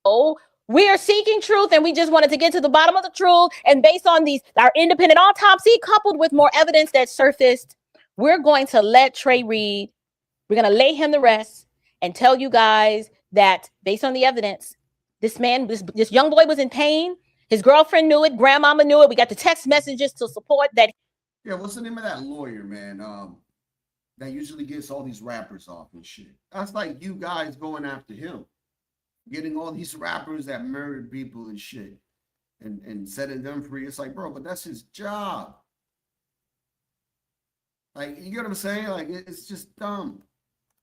Oh, we are seeking truth, and we just wanted to get to the bottom of the truth. And based on our independent autopsy, coupled with more evidence that surfaced, we're going to let Trey Reed, we're going to lay him to rest and tell you guys that based on the evidence, this man, this young boy was in pain. His girlfriend knew it. Grandmama knew it. We got the text messages to support that. Yeah, what's the name of that lawyer, man? That usually gets all these rappers off and shit. That's like you guys going after him. Getting all these rappers that murdered people and shit and setting them free. It's like, bro, but that's his job. Like, you get what I'm saying? Like, it's just dumb.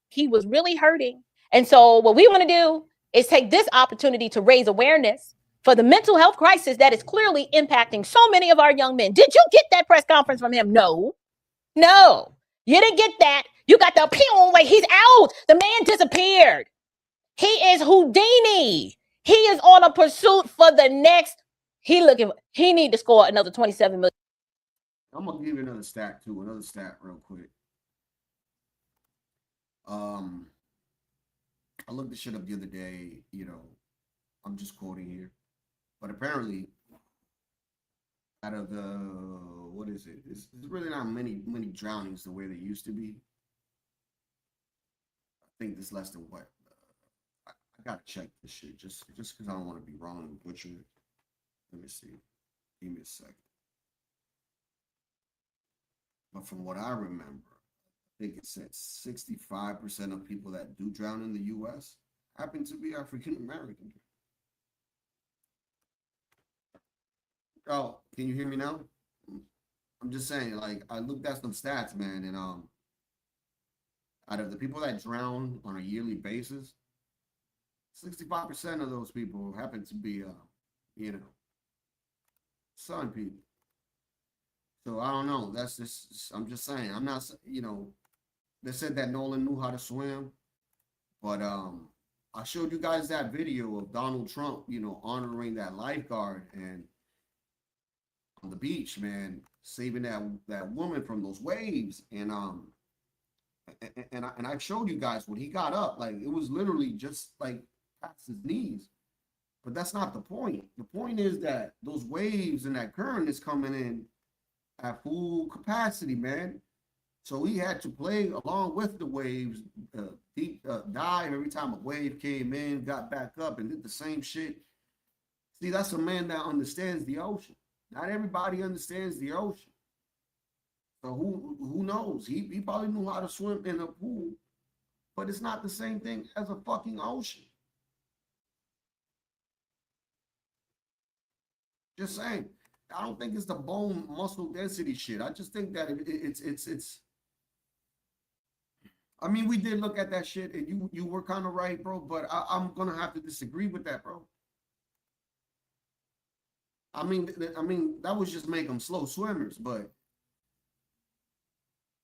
He was really hurting. And so what we want to do is take this opportunity to raise awareness for the mental health crisis that is clearly impacting so many of our young men. Did you get that press conference from him? No. You didn't get that. You got the pew, like he's out. The man disappeared. He is Houdini. He is on a pursuit for the next. He need to score another 27 million. I'm gonna give you another stat too. Another stat real quick. I looked this shit up the other day. You know, I'm just quoting here, but apparently, out of the what is it? It's really not many drownings the way they used to be. I think there's less than what. I gotta check this shit just because I don't want to be wrong and butcher it. Let me see. Give me a second. But from what I remember, I think it said 65% of people that do drown in the U.S. happen to be African American. Oh, can you hear me now? I'm just saying, like, I looked at some stats, man, and out of the people that drown on a yearly basis, 65% of those people happen to be, Sun people. So I don't know. That's just, I'm just saying. I'm not, they said that Nolan knew how to swim, but I showed you guys that video of Donald Trump, honoring that lifeguard and on the beach, man, saving that woman from those waves, and I showed you guys when he got up, like it was literally just like past his knees. But that's not the point. The point is that those waves and that current is coming in at full capacity, man. So he had to play along with the waves, dive every time a wave came in, got back up, and did the same shit. See, that's a man that understands the ocean. Not everybody understands the ocean. So who knows? He probably knew how to swim in a pool, but it's not the same thing as a fucking ocean. Just saying. I don't think it's the bone muscle density shit. I just think that it's. I mean, we did look at that shit, and you were kind of right, bro. But I'm gonna have to disagree with that, bro. I mean, that was just make them slow swimmers, but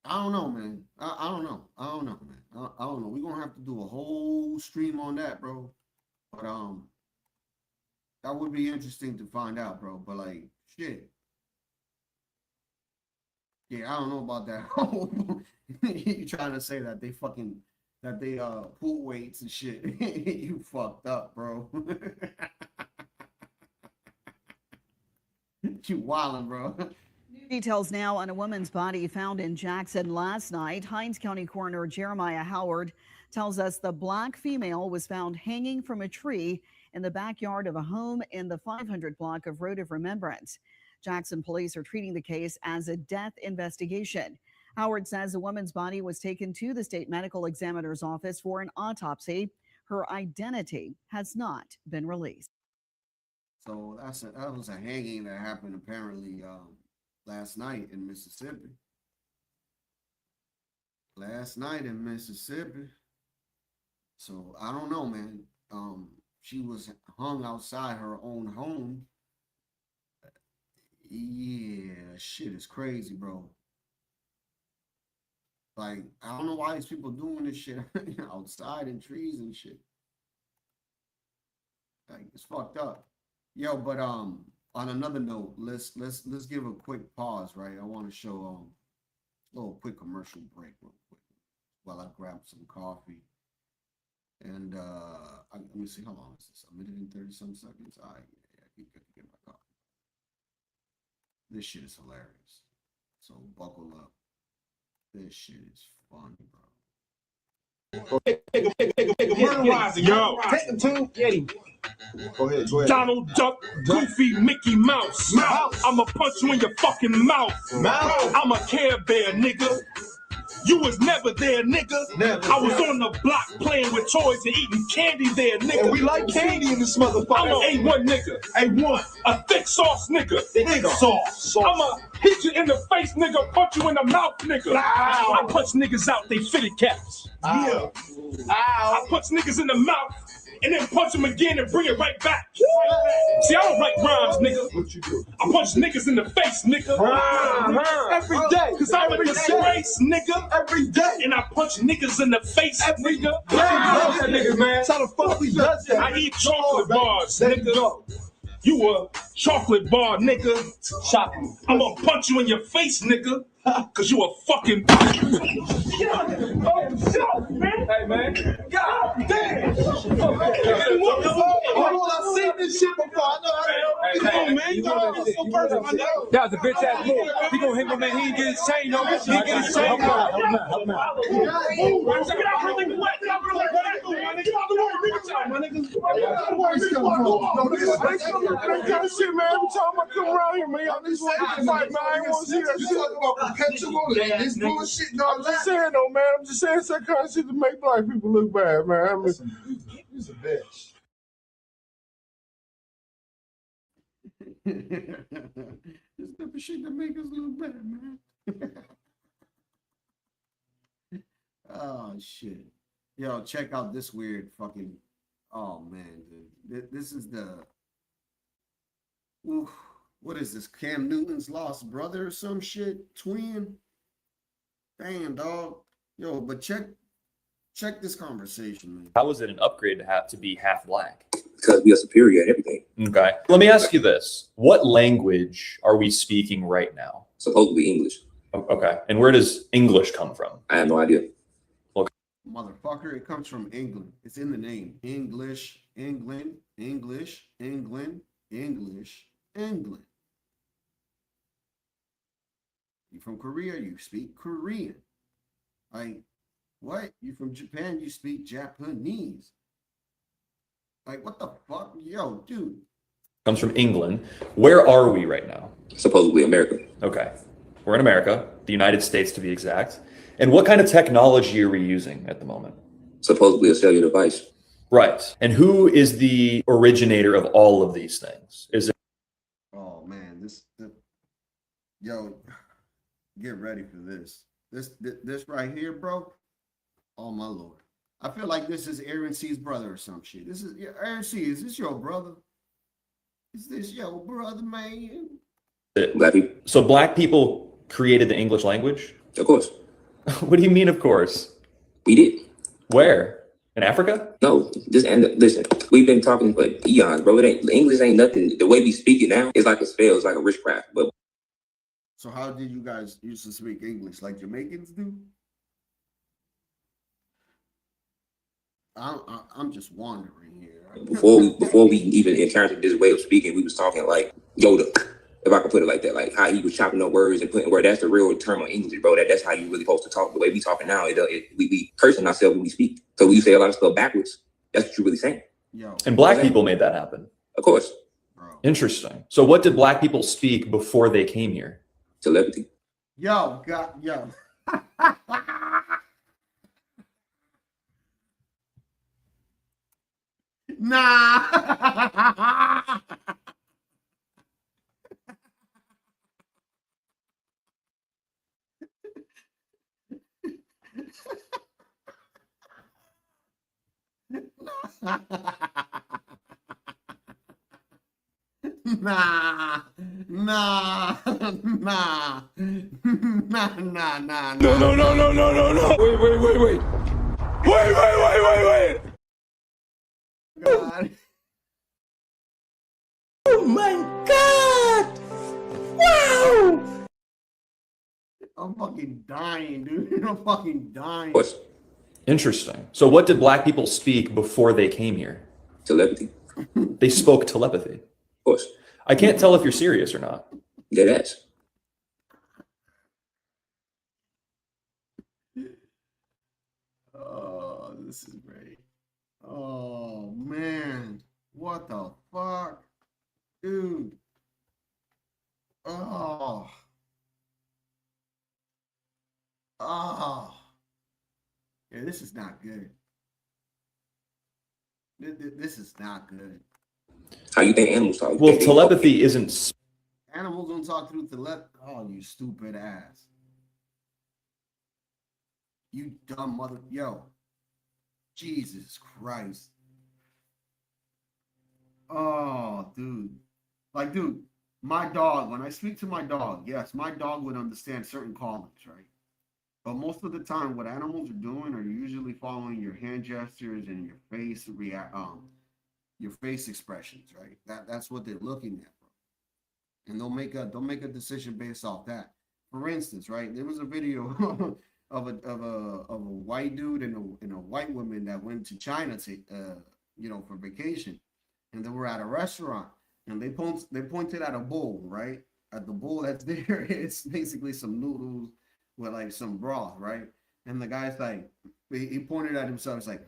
I don't know, man. I don't know. I don't know, man. I don't know. We're gonna have to do a whole stream on that, bro. But that would be interesting to find out, bro. But like, shit. Yeah, I don't know about that. You trying to say that they pull weights and shit. You fucked up, bro. You wildin', bro. Details now on a woman's body found in Jackson last night. Hinds County Coroner Jeremiah Howard tells us the black female was found hanging from a tree in the backyard of a home in the 500 block of Road of Remembrance. Jackson police are treating the case as a death investigation. Howard says the woman's body was taken to the state medical examiner's office for an autopsy. Her identity has not been released. So that was a hanging that happened apparently last night in Mississippi. So I don't know, man. She was hung outside her own home. Yeah, shit is crazy, bro. Like, I don't know why these people doing this shit outside in trees and shit. Like, it's fucked up. Yo, but on another note, let's give a quick pause, right? I want to show a little quick commercial break real quick while I grab some coffee. And let me see, how long is this? A minute and 30-some seconds. I can get my coffee. This shit is hilarious. So buckle up. This shit is funny, bro. Yo, go ahead. Donald Duck, Goofy, Mickey Mouse. I'ma punch you in your fucking mouth. I'm a Care Bear, nigga. You was never there, nigga. I was on the block playing with toys and eating candy there, nigga. And we like candy in this motherfucker. I'm an A1 nigga. A1. A thick sauce nigga. Thick sauce. I'ma hit you in the face, nigga. Punch you in the mouth, nigga. Ow. I punch niggas out, they fitted caps. Yeah. Ow. I punch niggas in the mouth and then punch them again and bring it right back. See, I don't write rhymes, nigga. What you do? I punch niggas in the face, nigga. Every day. Cause I'm in the race, nigga. Every day. And I punch niggas in the face, nigga. That nigga, man. How the fuck we does that? I eat chocolate bars, nigga. You a chocolate bar, nigga. Chocolate. I'm gonna punch you in your face, nigga. Cause you a fucking oh shit, man. Hey man. God damn. I've seen this shit before. I know how to man. You know this so first. That was a bitch ass move. He gonna hit my man. He ain't get his chain on. He ain't get his chain on. Shit, man. Every time I come around here, man, y'all just want to fight, man. I ain't want to see that shit. This bullshit, no, I'm just saying, though, man. I'm just saying some kind of shit to make black people look bad, man. I mean, he's a bitch. This type of shit that make us look bad, man. Oh shit. Yo, check out this weird fucking. Oh man, dude. This is the. Oof, what is this? Cam Newton's lost brother or some shit? Twin? Damn, dog. Yo, but check this conversation, man. How is it an upgrade to have to be half black? Because we are superior at everything. Okay. Let me ask you this. What language are we speaking right now? Supposedly English. Okay. And where does English come from? I have no idea. Motherfucker, it comes from England. It's in the name. English, England, English, England, English, England. You from Korea, you speak Korean. Like, what? You from Japan, you speak Japanese. Like, what the fuck? Yo, dude. Comes from England. Where are we right now? Supposedly America. Okay. We're in America, the United States to be exact. And what kind of technology are we using at the moment? Supposedly a cellular device. Right. And who is the originator of all of these things? Is it? Oh man, yo, get ready for this. This right here, bro. Oh my Lord. I feel like this is Aaron C's brother or some shit. This is Aaron C. Is this your brother? Is this your brother, man? Black people. So black people created the English language? Of course. What do you mean, of course? We did. Where? In Africa? No, just and listen, we've been talking for eons, bro. English ain't nothing. The way we speak it now is like a spell, it's like a witchcraft. But So how did you guys used to speak English like Jamaicans do? I'm just wondering here. before we even encountered this way of speaking, we was talking like Yoda, if I could put it like that, like how he was chopping up words and putting words. That's the real term of English, bro. That's how you really supposed to talk. The way we talking now, we cursing ourselves when we speak. So when you say a lot of stuff backwards, that's what you're really saying. And black people made that happen. Of course. Interesting. So what did black people speak before they came here? Telepathy. Yo. Nah. Nah. No. Wait. God. Oh my God! Wow! I'm fucking dying, dude. I'm fucking dying. Interesting. So what did black people speak before they came here? Telepathy. They spoke telepathy. Of course. I can't tell if you're serious or not. Dead ass. Oh, this is great. Oh man, what the fuck, dude? Oh, yeah, this is not good. This is not good. How you think animals talk? Well, telepathy isn't. Animals don't talk through telepathy. Oh, you stupid ass. You dumb mother. Yo. Jesus Christ. Oh, dude. Like, dude, my dog, when I speak to my dog, yes, my dog would understand certain callings, right? But most of the time, what animals are doing are usually following your hand gestures and your face your face expressions, right? That's what they're looking at, bro. And they'll make a decision based off that. For instance, right? There was a video of a white dude and a white woman that went to China to for vacation, and they were at a restaurant, and they pointed at a bowl, right? At the bowl that's there, it's basically some noodles with like some broth, right? And the guy's like, he pointed at himself. He's like,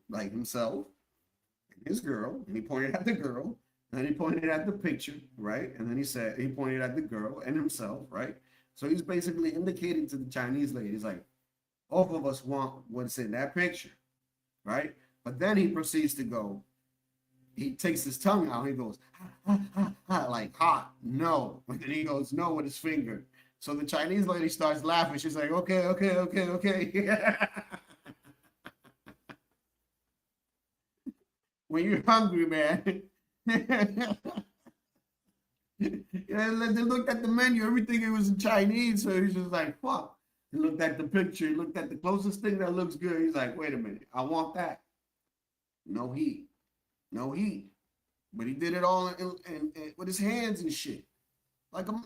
like himself, and his girl, and he pointed at the girl, and then he pointed at the picture, right? And then he pointed at the girl and himself, right? So he's basically indicating to the Chinese lady, he's like, both of us want what's in that picture, right? But then he proceeds to go, he takes his tongue out, and he goes, like hot, no. And then he goes, no, with his finger. So the Chinese lady starts laughing. She's like, okay. When you're hungry, man. Yeah, they looked at the menu, everything it was in Chinese, so he's just like, fuck. He looked at the picture, he looked at the closest thing that looks good. He's like, wait a minute, I want that. No heat. But he did it all in with his hands and shit. Like an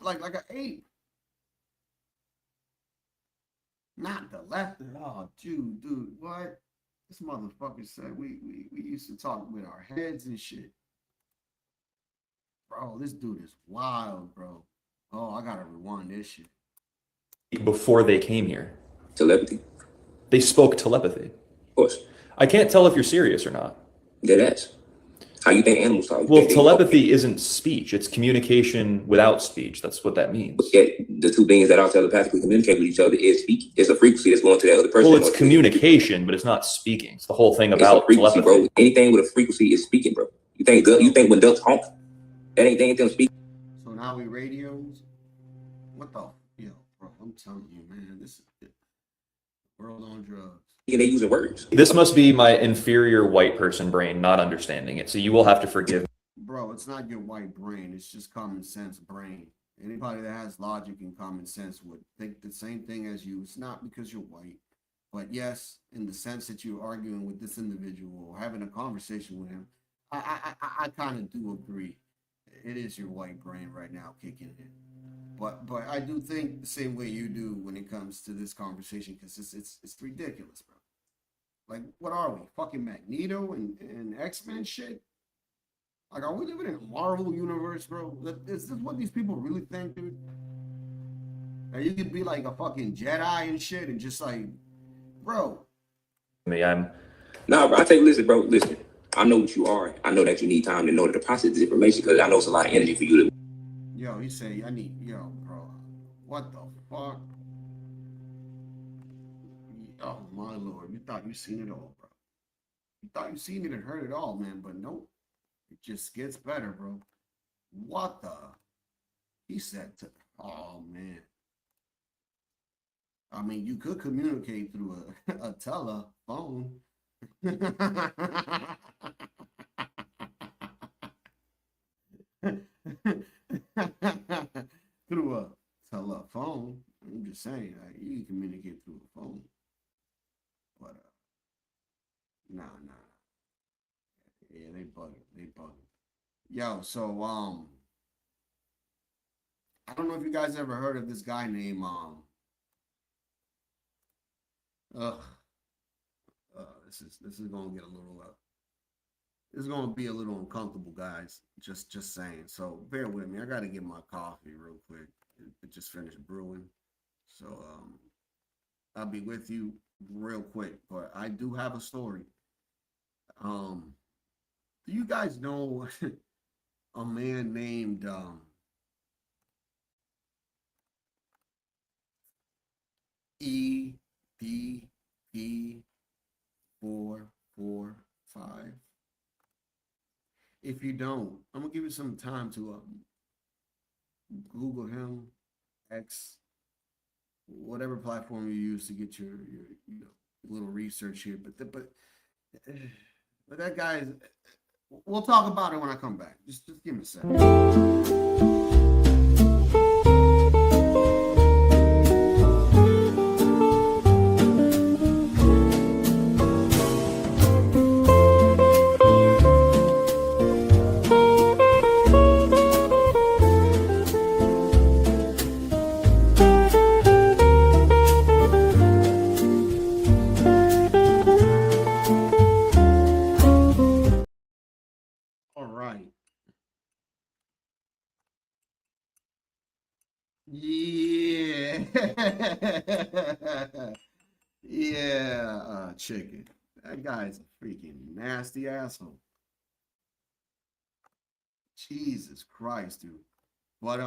ape. Not the left. Oh, dude, what? This motherfucker said we used to talk with our heads and shit. Bro, this dude is wild, bro. Oh, I gotta rewind this shit. Before they came here. Telepathy. They spoke telepathy. Of course. I can't tell if you're serious or not. Dead ass. How you think animals talk? Well, telepathy isn't speech. It's communication without speech. That's what that means. Yet the two beings that are telepathically communicate with each other is speaking. It's a frequency that's going to the other person. Well, it's communication, but it's not speaking. It's the whole thing It's about a frequency, telepathy. bro. Anything with a frequency is speaking, bro. You think when ducks honk, that ain't them speaking. So now we radios. What the bro? I'm telling you, man, this is the world on drugs. Yeah, they using words. This must be my inferior white person brain not understanding it. So you will have to forgive me. Bro, it's not your white brain. It's just common sense brain. Anybody that has logic and common sense would think the same thing as you. It's not because you're white, but yes, in the sense that you're arguing with this individual or having a conversation with him, I kind of do agree. It is your white brain right now kicking in. But I do think the same way you do when it comes to this conversation, because it's ridiculous, bro. Like, what are we? Fucking Magneto and X-Men shit? Like, are we living in a Marvel universe, bro? Is this what these people really think, dude? That you could be like a fucking Jedi and shit and just like, bro. Nah, bro. Listen, bro. Listen. I know what you are. I know that you need time in order to process this information because I know it's a lot of energy for you to. Yo, he say, bro. What the fuck? Oh my lord, you thought you seen it all, bro. You thought you seen it and heard it all, man, but nope. It just gets better, bro. What the? He said to, oh man. I mean, you could communicate through a telephone. Through a telephone. I'm just saying, like, you can communicate through a phone. But nah. Yeah, they bugging. Yo, so I don't know if you guys ever heard of this guy named this is gonna get a little this is gonna be a little uncomfortable, guys. Just saying. So bear with me. I gotta get my coffee real quick. It just finished brewing. So I'll be with you real quick. But I do have a story. Do you guys know a man named EDP445? If you don't, I'm gonna give you some time to Google him, X, whatever platform you use to get your little research here. But that guy is. We'll talk about it when I come back. Just give me a second. All right. Yeah. Yeah, chicken. That guy's a freaking nasty asshole. Jesus Christ, dude. But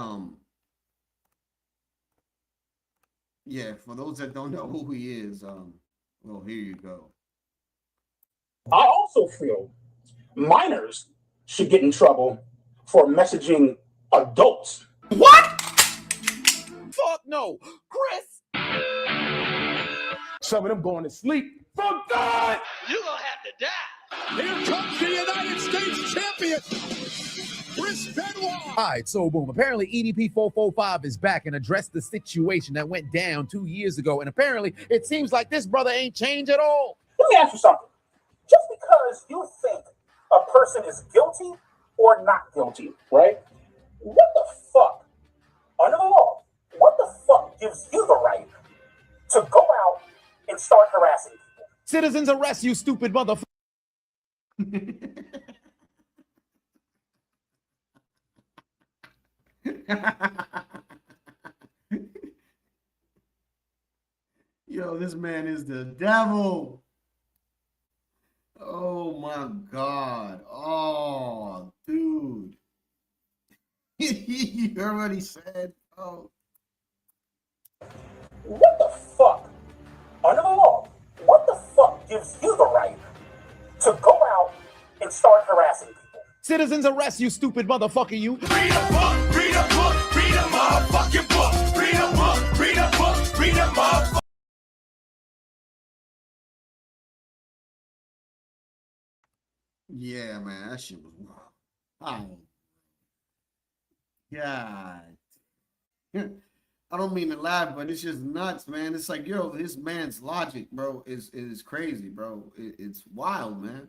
yeah, for those that don't know who he is, well, here you go. I also feel minors should get in trouble for messaging adults. What? Fuck no, Chris. Some of them going to sleep. Fuck God! You gonna have to die. Here comes the United States champion, Chris Benoit. All right, so boom. Apparently, EDP 445 is back and addressed the situation that went down 2 years ago. And apparently, it seems like this brother ain't changed at all. Let me ask you something. Just because you think a person is guilty or not guilty, right? What the fuck, under the law, what the fuck gives you the right to go out and start harassing people? Citizens arrest, you stupid motherfucker. Yo, this man is the devil. Oh my God. Oh, dude. You heard what he said? Oh. What the fuck, under the law, what the fuck gives you the right to go out and start harassing people? Citizens arrest, you stupid motherfucker, you. Read a book, read a book, read a motherfucking book. Read a book, read a book, read a motherfucking. Yeah, man, that shit was wild. Oh. God I don't mean to laugh, but it's just nuts, man. It's like, yo, this man's logic, bro, is crazy, bro. It's wild, man.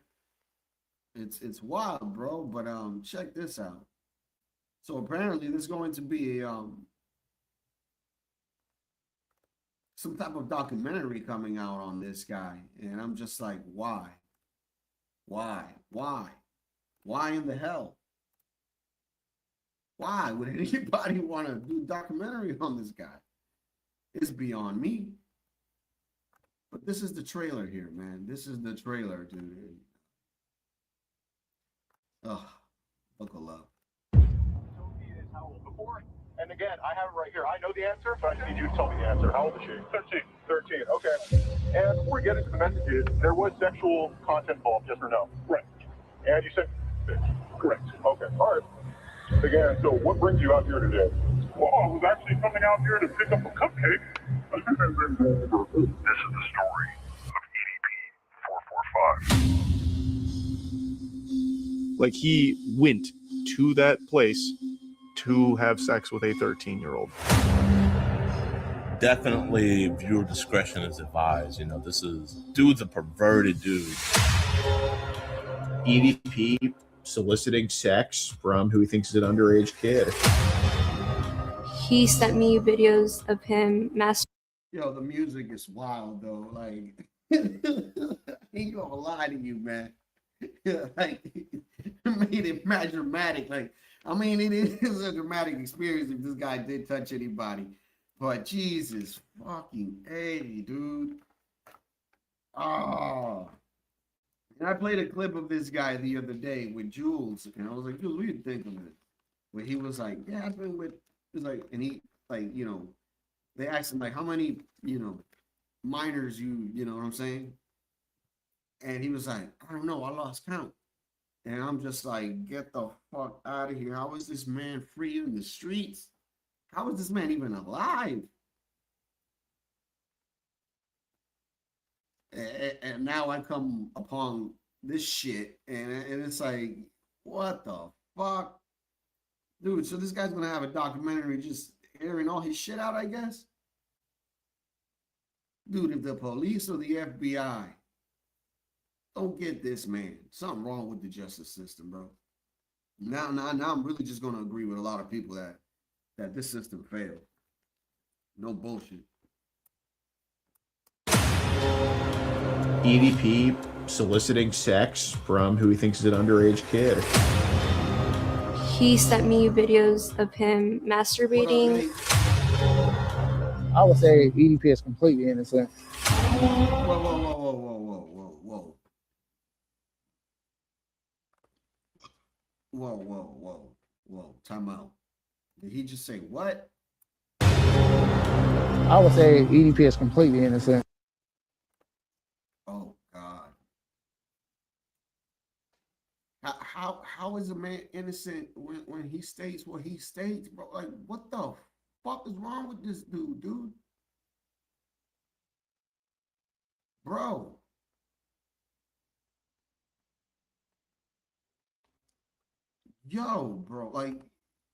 It's wild, bro. But check this out. So apparently there's going to be a some type of documentary coming out on this guy, and I'm just like, why in the hell? Why would anybody want to do a documentary on this guy? It's beyond me. But this is the trailer here, man. This is the trailer, dude. Oh, buckle up. And again, I have it right here. I know the answer, but I just need you to tell me the answer. How old is she? 13. 13, okay. And before we get into the messages, there was sexual content involved, yes or no? Right. And you said, correct. Okay, all right. Again, so what brings you out here today? Well, I was actually coming out here to pick up a cupcake. This is the story of EDP-445. Like, he went to that place to have sex with a 13-year-old. Definitely viewer discretion is advised. You know, dude's a perverted dude. EDP soliciting sex from who he thinks is an underage kid. He sent me videos of him masturbating. Yo, the music is wild though. Like, he gonna lie to you, man. Like, made it mad dramatic. Like, I mean, it is a dramatic experience if this guy did touch anybody. But Jesus fucking A, dude. Oh. And I played a clip of this guy the other day with Jules, and I was like, Jules, what do you think of it? Where he was like, yeah, I've been with, it was like, and he, like, you know, they asked him, like, how many, you know, minors you know what I'm saying? And he was like, I don't know, I lost count. And I'm just like, get the fuck out of here. How is this man free in the streets? How is this man even alive? And now I come upon this shit, and it's like, what the fuck? Dude, so this guy's gonna have a documentary just airing all his shit out, I guess? Dude, if the police or the FBI don't get this man, something wrong with the justice system, bro. Now I'm really just gonna agree with a lot of people that this system failed. No bullshit. EDP soliciting sex from who he thinks is an underage kid. He sent me videos of him masturbating. I would say EDP is completely innocent. Whoa. Time out. Did he just say what? I would say EDP is completely innocent. Oh God. How is a man innocent when he states what he states, bro? Like, what the fuck is wrong with this dude? Bro. Yo, bro, like,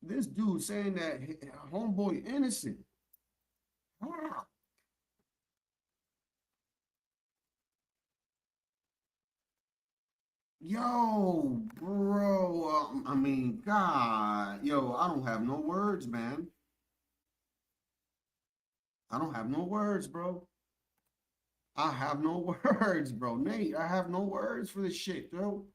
this dude saying that homeboy innocent. Wow. Yo, bro, I mean, God, yo, I don't have no words, man. I don't have no words, bro. I have no words, bro. Nate, I have no words for this shit, bro.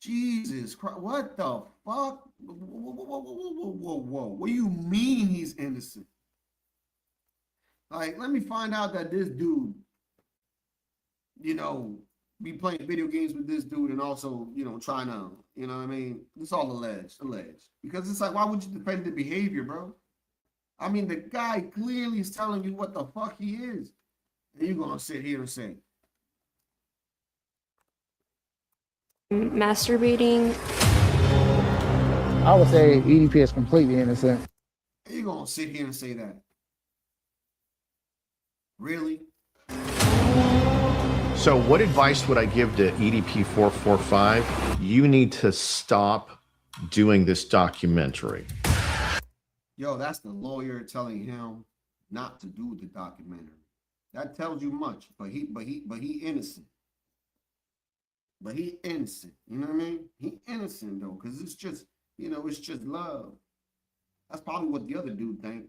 Jesus Christ, what the fuck? Whoa. What do you mean he's innocent? Like, let me find out that this dude, you know, be playing video games with this dude and also, you know, trying to, you know what I mean? It's all alleged. Because it's like, why would you defend the behavior, bro? I mean, the guy clearly is telling you what the fuck he is. And you're going to sit here and say, masturbating. I would say EDP is completely innocent. You're going to sit here and say that? Really? So what advice would I give to EDP 445? You need to stop doing this documentary. Yo, that's the lawyer telling him not to do the documentary. That tells you much. But he innocent. But he innocent. You know what I mean? He innocent though, because it's just, you know, it's just love. That's probably what the other dude think.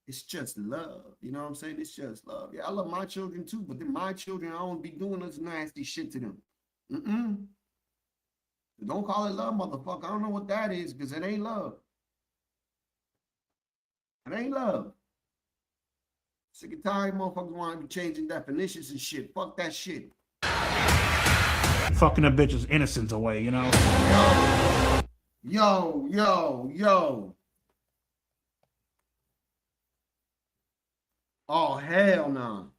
It's just love. You know what I'm saying? It's just love. Yeah, I love my children too, but then my children, I don't be doing this nasty shit to them. Don't call it love, motherfucker. I don't know what that is, because it ain't love. It ain't love. Sick and tired motherfuckers want to be changing definitions and shit. Fuck that shit. Fucking a bitch's innocence away, you know? Yo. Oh, hell no.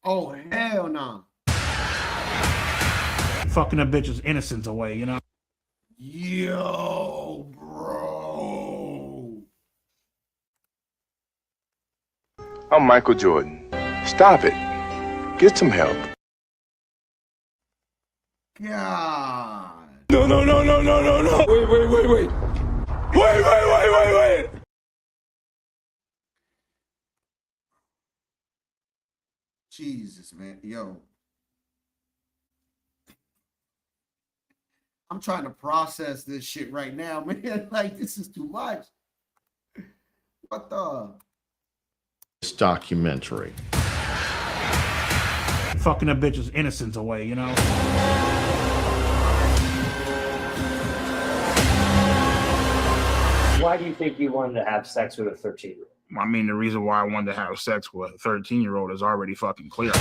Oh, hell no. Fucking a bitch's innocence away, you know? Yo, bro. I'm Michael Jordan. Stop it. Get some help. God. No. Wait. Jesus, man. Yo. I'm trying to process this shit right now, man. Like, this is too much. What the? This documentary. Fucking a bitch's innocence away, you know? Why do you think you wanted to have sex with a 13-year-old? I mean, the reason why I wanted to have sex with a 13-year-old is already fucking clear.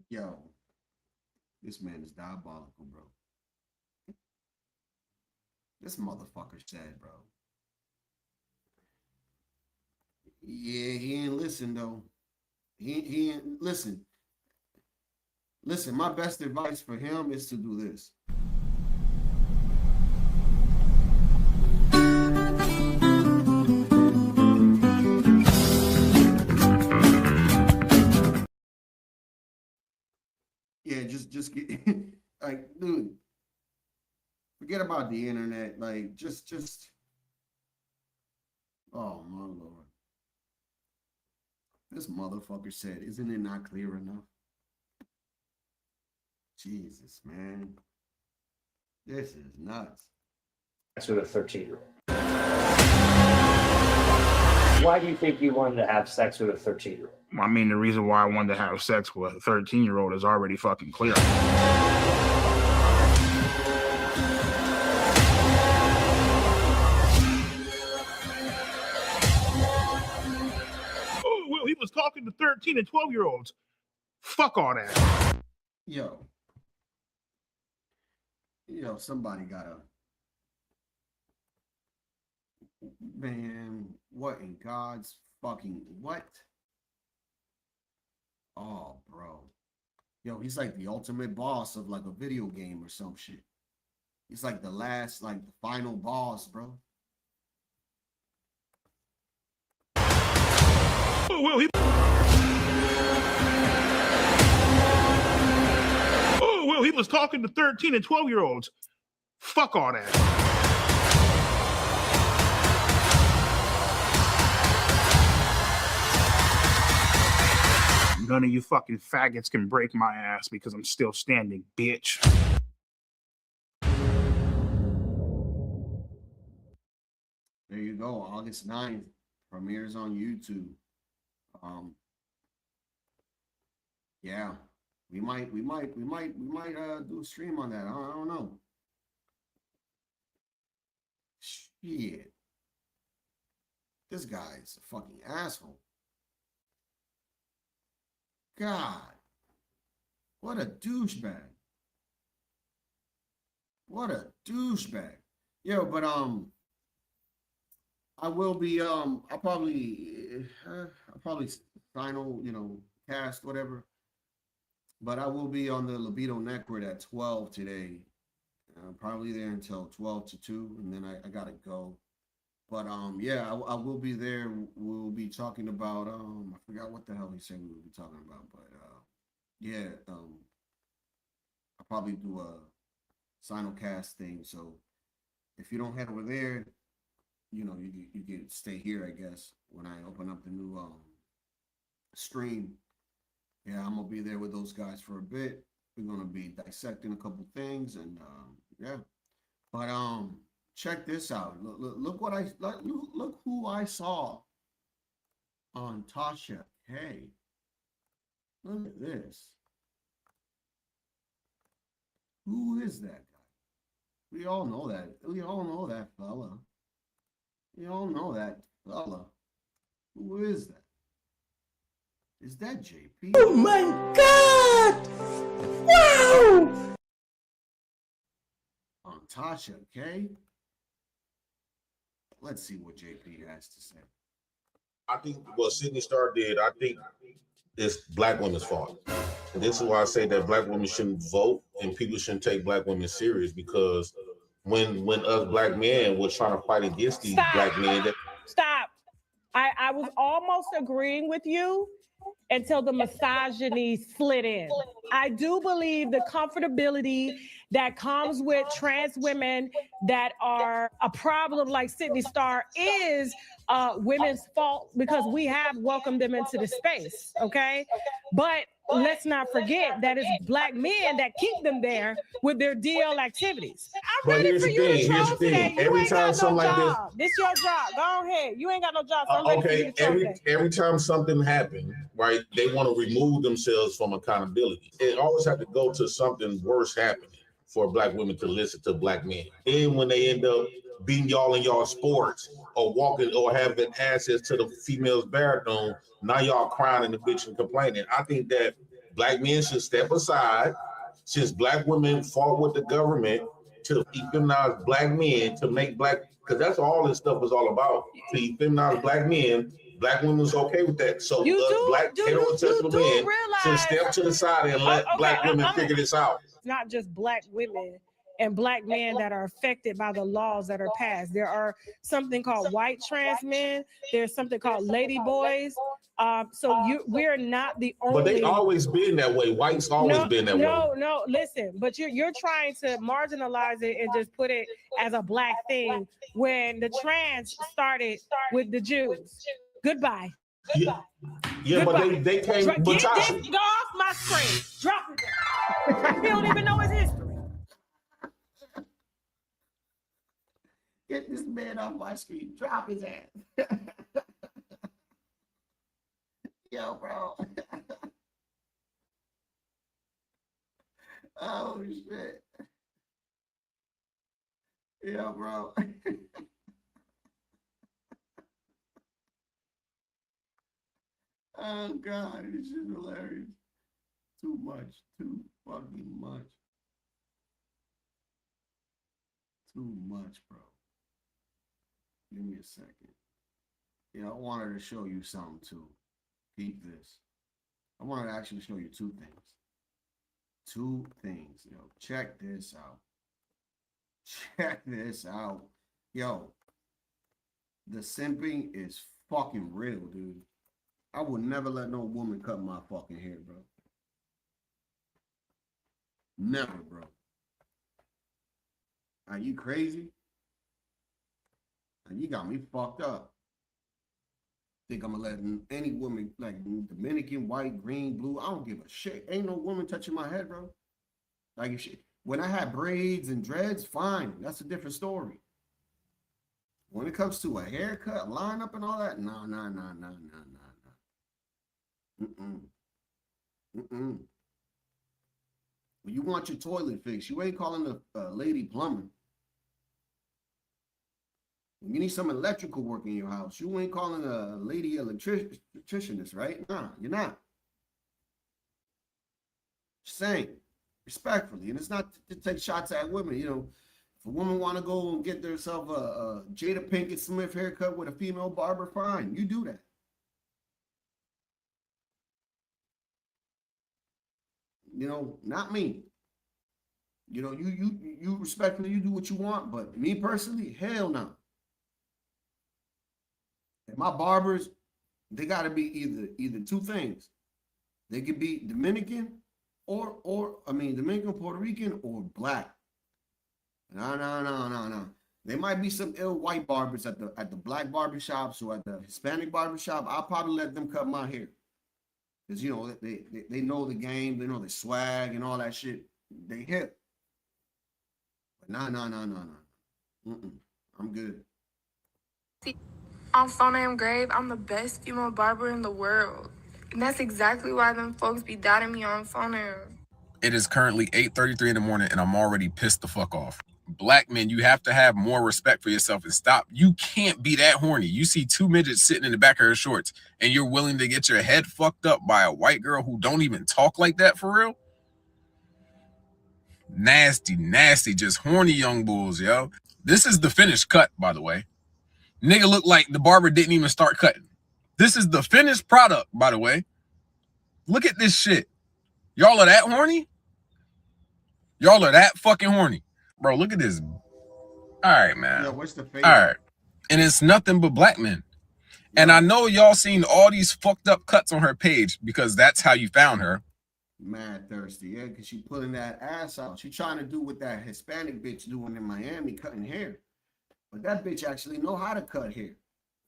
Yo. This man is diabolical, bro. This motherfucker said, bro. Yeah, he ain't listen, though. He ain't listen. Listen, my best advice for him is to do this. Yeah, just get like, dude, forget about the internet. Like, just oh my Lord. This motherfucker said, isn't it not clear enough? Jesus, man. This is nuts. Sex with a 13-year-old. Why do you think you wanted to have sex with a 13-year-old? I mean, the reason why I wanted to have sex with a 13-year-old is already fucking clear. Oh, well, he was talking to 13 and 12-year-olds. Fuck all that. Yo, somebody gotta, man, what in God's fucking, what? Oh, bro. Yo, he's like the ultimate boss of like a video game or some shit. He's like the last, like the final boss, bro. Oh, well, he was talking to 13 and 12-year-olds. Fuck all that. None of you fucking faggots can break my ass because I'm still standing, bitch. There you go. August 9th premieres on YouTube. Yeah, we might do a stream on that. I don't know. Shit. This guy's a fucking asshole. God. What a douchebag. What a douchebag. Yo, but I will be I'll probably final, cast whatever. But I will be on the Libido Network at 12 today. I'm probably there until 12 to 2, and then I gotta go. But yeah, I will be there. We'll be talking about I forgot what the hell he said we would be talking about, but yeah, I'll probably do a simulcast thing. So if you don't head over there, you know, you can stay here, I guess, when I open up the new stream. Yeah, I'm gonna be there with those guys for a bit. We're gonna be dissecting a couple things, and yeah. But check this out. Look what look who I saw on Tasha K. Look at this. Who is that guy? We all know that. We all know that fella. We all know that fella. Who is that? Is that JP? Oh my God! Wow! On Tasha K. Let's see what JP has to say. I think what Sydney Star did, I think it's black women's fault. And this is why I say that black women shouldn't vote and people shouldn't take black women serious, because when us black men were trying to fight against these black men that Stop. I was almost agreeing with you until the misogyny slid in. I do believe the comfortability that comes with trans women that are a problem like Sydney Star is women's fault, because we have welcomed them into the space, okay? But let's not forget that it's black men that keep them there with their DL activities. I'm ready for you to troll today. You ain't got no job. This your job. Go ahead. You ain't got no job. So I'm ready for you to troll today. every time something happened, right, they want to remove themselves from accountability. It always have to go to something worse happening for black women to listen to black men. And when they end up beating y'all in y'all sports or walking or having access to the female's bathroom, now y'all crying and the bitch and complaining. I think that black men should step aside, since black women fought with the government to feminize black men, to make black, because that's all this stuff is all about, to feminize black men. Black women was okay with that. So black heterosexual men should step to the side and let black women figure this out. It's not just black women and black men that are affected by the laws that are passed. There are something called white trans men. There's something called lady boys. We're not the only. But they always been that way. Whites always been that way. No, listen. But you're trying to marginalize it and just put it as a black thing when the trans started with the Jews. Goodbye. Yeah, but they came. Get this go off my screen. Drop it down. You don't even know his history. Get this man off my screen. Drop his ass. Yo, bro. Oh, shit. Yo, bro. Oh, God. This is hilarious. Too much. Too fucking much. Too much, bro. Give me a second. Yeah, I wanted to show you something, too. Keep this. I wanted to actually show you two things. Two things. Yo, check this out. Check this out. Yo, the simping is fucking real, dude. I would never let no woman cut my fucking hair, bro. Never, bro. Are you crazy? And you got me fucked up. Think I'm gonna let any woman, like Dominican, white, green, blue, I don't give a shit. Ain't no woman touching my head, bro. Like if when I had braids and dreads, fine. That's a different story. When it comes to a haircut, lineup and all that, no. When you want your toilet fixed, you ain't calling a lady plumber. When you need some electrical work in your house, you ain't calling a lady electricianist, right? Nah, you're not. Just saying, respectfully, and it's not to take shots at women. You know, if a woman want to go and get herself a Jada Pinkett Smith haircut with a female barber, fine, you do that. You know, not me. You know, you respectfully, you do what you want, but me personally, hell no. And my barbers, they got to be either two things. They could be Dominican Dominican, Puerto Rican, or black. No. There might be some ill white barbers at the black barbershops or at the Hispanic barbershop. I'll probably let them cut my hair. Because, you know, they know the game. They know the swag and all that shit. They hip. But nah. I'm good. On Phone Am Grave, I'm the best female barber in the world. And that's exactly why them folks be doubting me on Phone Am. It is currently 8:33 in the morning and I'm already pissed the fuck off. Black men, you have to have more respect for yourself and stop. You can't be that horny. You see two midgets sitting in the back of her shorts and you're willing to get your head fucked up by a white girl who don't even talk like that for real? Nasty, just horny young bulls, yo. This is the finished cut, by the way. Nigga look like the barber didn't even start cutting. This is the finished product, by the way. Look at this shit. Y'all are that horny? Y'all are that fucking horny. Bro, look at this. All right, man. Yo, what's the face? All right. And it's nothing but black men. And I know y'all seen all these fucked up cuts on her page because that's how you found her. Mad thirsty, yeah, because she pulling that ass out. She trying to do what that Hispanic bitch doing in Miami, cutting hair. But that bitch actually know how to cut hair.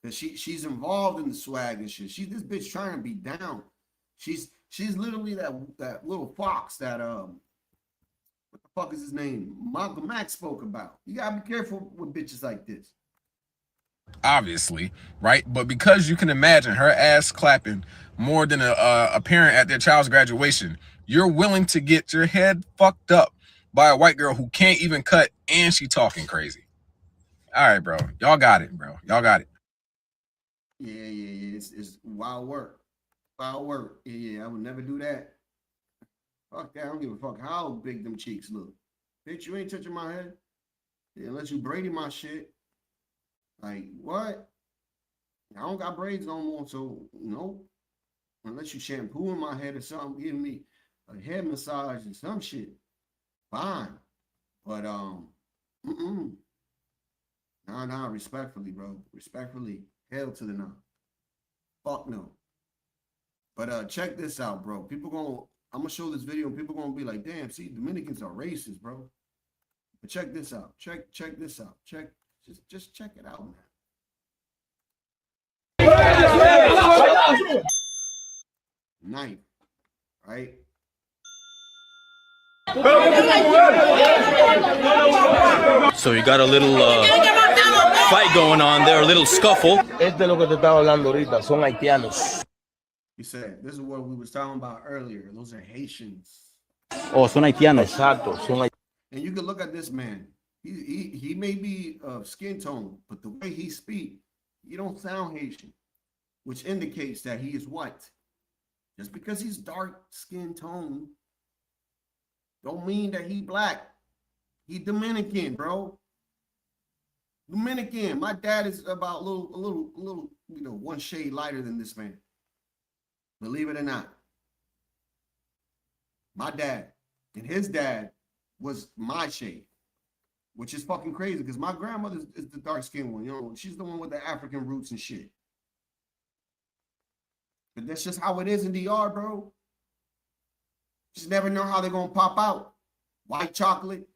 Because she's involved in the swag and shit. This bitch trying to be down. She's literally that little fox that what the fuck is his name? Malcolm X spoke about. You gotta be careful with bitches like this. Obviously, right? But because you can imagine her ass clapping more than a parent at their child's graduation, you're willing to get your head fucked up by a white girl who can't even cut and she talking crazy. All right, bro. Y'all got it, bro. Y'all got it. Yeah. It's wild work. Wild work. Yeah. I would never do that. Fuck that. I don't give a fuck how big them cheeks look. Bitch, you ain't touching my head. Yeah, unless you braiding my shit. Like, what? I don't got braids no more, so no. Unless you shampooing my head or something, giving me a head massage and some shit. Fine. But, Nah, respectfully, bro. Respectfully. Hell to the no. Fuck no. But check this out, bro. I'm gonna show this video and people gonna be like, damn, see, Dominicans are racist, bro. But check this out. Check this out. Just check it out, man. Knife, right? So you got a little fight going on there, a little scuffle. He said, this is what we was talking about earlier. Those are Haitians. Oh, son haitianos. Exacto. And you can look at this man. He may be of skin tone, but the way he speak, he don't sound Haitian, which indicates that he is white. Just because he's dark skin tone, don't mean that he black. He Dominican, bro. Dominican. My dad is about a little, you know, one shade lighter than this man. Believe it or not. My dad and his dad was my shade, which is fucking crazy because my grandmother is the dark skinned one. You know, she's the one with the African roots and shit. But that's just how it is in DR, bro. Just never know how they're gonna pop out. White chocolate,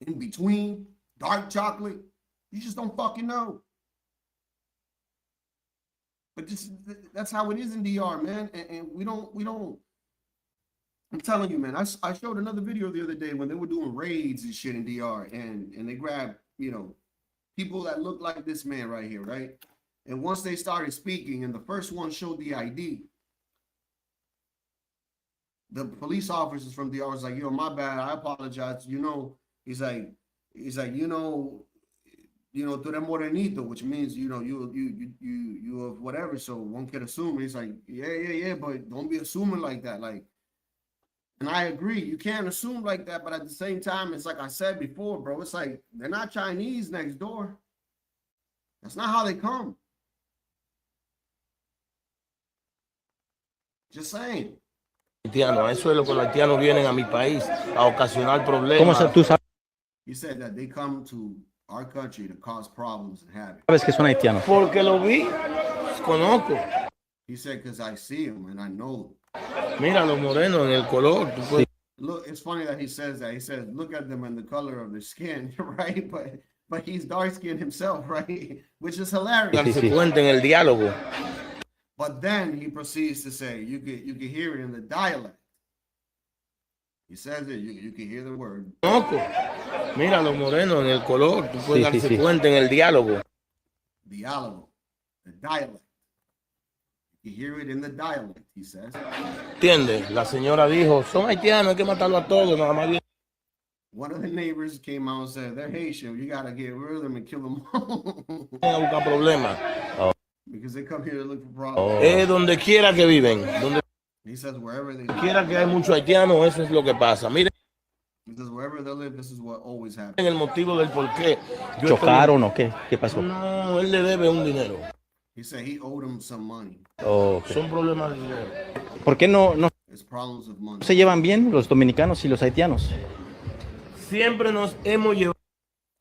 in between, dark chocolate. You just don't fucking know. But that's how it is in DR, man. And we don't. I'm telling you, man. I showed another video the other day when they were doing raids and shit in DR, and they grabbed, you know, people that look like this man right here, right? And once they started speaking, and the first one showed the ID, the police officers from DR was like, yo, my bad, I apologize. You know, he's like, you know, tú eres morenito, which means, you know, you of whatever, so one could assume. He's like, yeah, but don't be assuming like that. Like, and I agree, you can't assume like that, but at the same time, it's like I said before, bro, it's like, they're not Chinese next door. That's not how they come. Just saying. Eso es lo que los haitianos vienen a mi país a ocasionar problemas. He said that they come to our country to cause problems and have it. ¿Sabes que son haitianos? Porque lo vi, conozco. He said, because I see them and I know them. Mira los morenos en el color. Look, it's funny that he says that. He says, look at them and the color of their skin, right? But but he's dark skinned himself, right? Which is hilarious. Darse cuenta en el diálogo. But then he proceeds to say, you can hear it in the dialect. He says it, you can hear the word. Conozco. Mira, los morenos en el color, tú puedes darse cuenta en el diálogo. Diálogo, the dialect. You hear it in the dialect, he says. ¿Entiendes? La señora dijo, son haitianos, hay que matarlo a todos, nada más bien. One of the neighbors came out and said, they're Haitian, you gotta get rid of them and kill them all. A buscar problemas. Because they come here to look for problems. Donde quiera que viven, donde He says wherever they quiera que hay muchos haitianos, eso es lo que pasa. Miren, He says wherever they live, this is what always happens. el motivo del por qué. ¿Chocaron o qué? ¿Qué pasó? No, él le debe un dinero. He said he owed him some money. Okay. Son problemas de dinero. ¿Por qué no It's problems of money. se llevan bien los dominicanos y los haitianos? Siempre nos hemos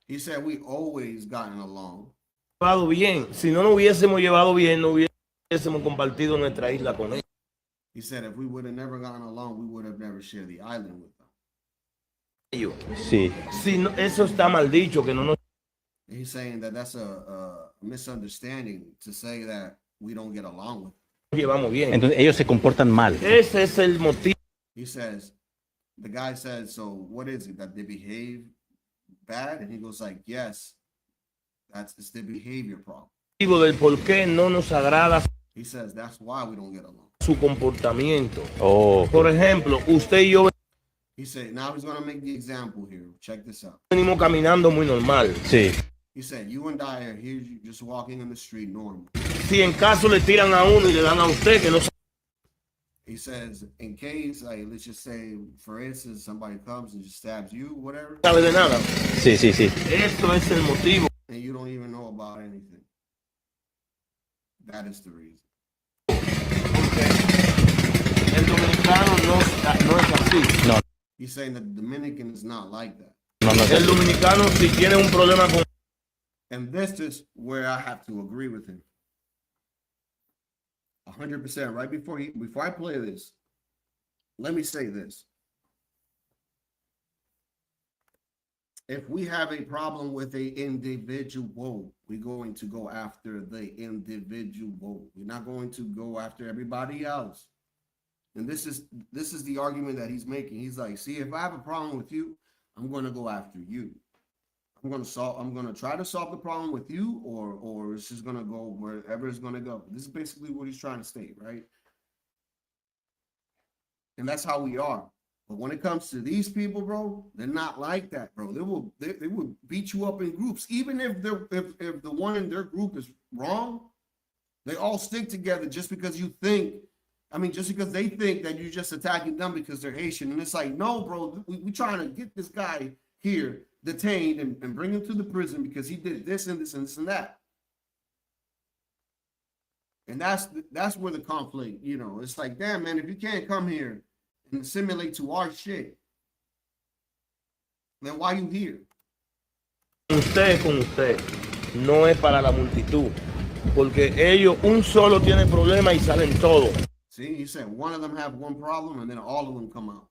He said we always gotten along. llevado bien. Si no nos hubiésemos llevado bien, no hubiésemos compartido nuestra isla con ellos. He said if we would have never gotten along, we would have never shared the island with them. Sí. Si no, eso está mal dicho, que no nos He's saying that that's a misunderstanding to say that we don't get along with them. llevamos bien. Entonces ellos se comportan mal. Ese es el motivo He says, the guy said, so what is it, that they behave bad? And he goes like, yes, it's the behavior problem. del por qué no nos agrada He says that's why we don't get along. su comportamiento. Oh. Por ejemplo, usted y yo He said, now he's going to make the example here. Check this out. venimos caminando muy normal. Sí. He said, you and I are here just walking in the street normal. Si en caso le tiran a uno y le dan a usted, que no He says, in case, like, let's just say, for instance, somebody comes and just stabs you, whatever. sabe de nada. Sí, sí, sí. Esto es el motivo. And you don't even know about anything. That is the reason. El dominicano no es así. No. He's saying that the Dominican is not like that. No, no. El dominicano si tiene un problema con And this is where I have to agree with him. 100%. Right before I play this, let me say this. If we have a problem with an individual, we're going to go after the individual. We're not going to go after everybody else. And this is the argument that he's making. He's like, see, if I have a problem with you, I'm going to go after you. I'm going to try to solve the problem with you, or it's just going to go wherever it's going to go. This is basically what he's trying to state, right? And that's how we are. But when it comes to these people, bro, they're not like that, bro. They will beat you up in groups, even if the one in their group is wrong. They all stick together just because just because they think that you're just attacking them because they're Haitian. And it's like, no, bro, we trying to get this guy here detained and bring him to the prison because he did this and this and this and that. And that's where the conflict, it's like, damn, man, if you can't come here and assimilate to our shit, then why you here? usted es con usted, no es para la multitud, porque ellos un solo tiene problema y salen todos. See, he said one of them have one problem and then all of them come out.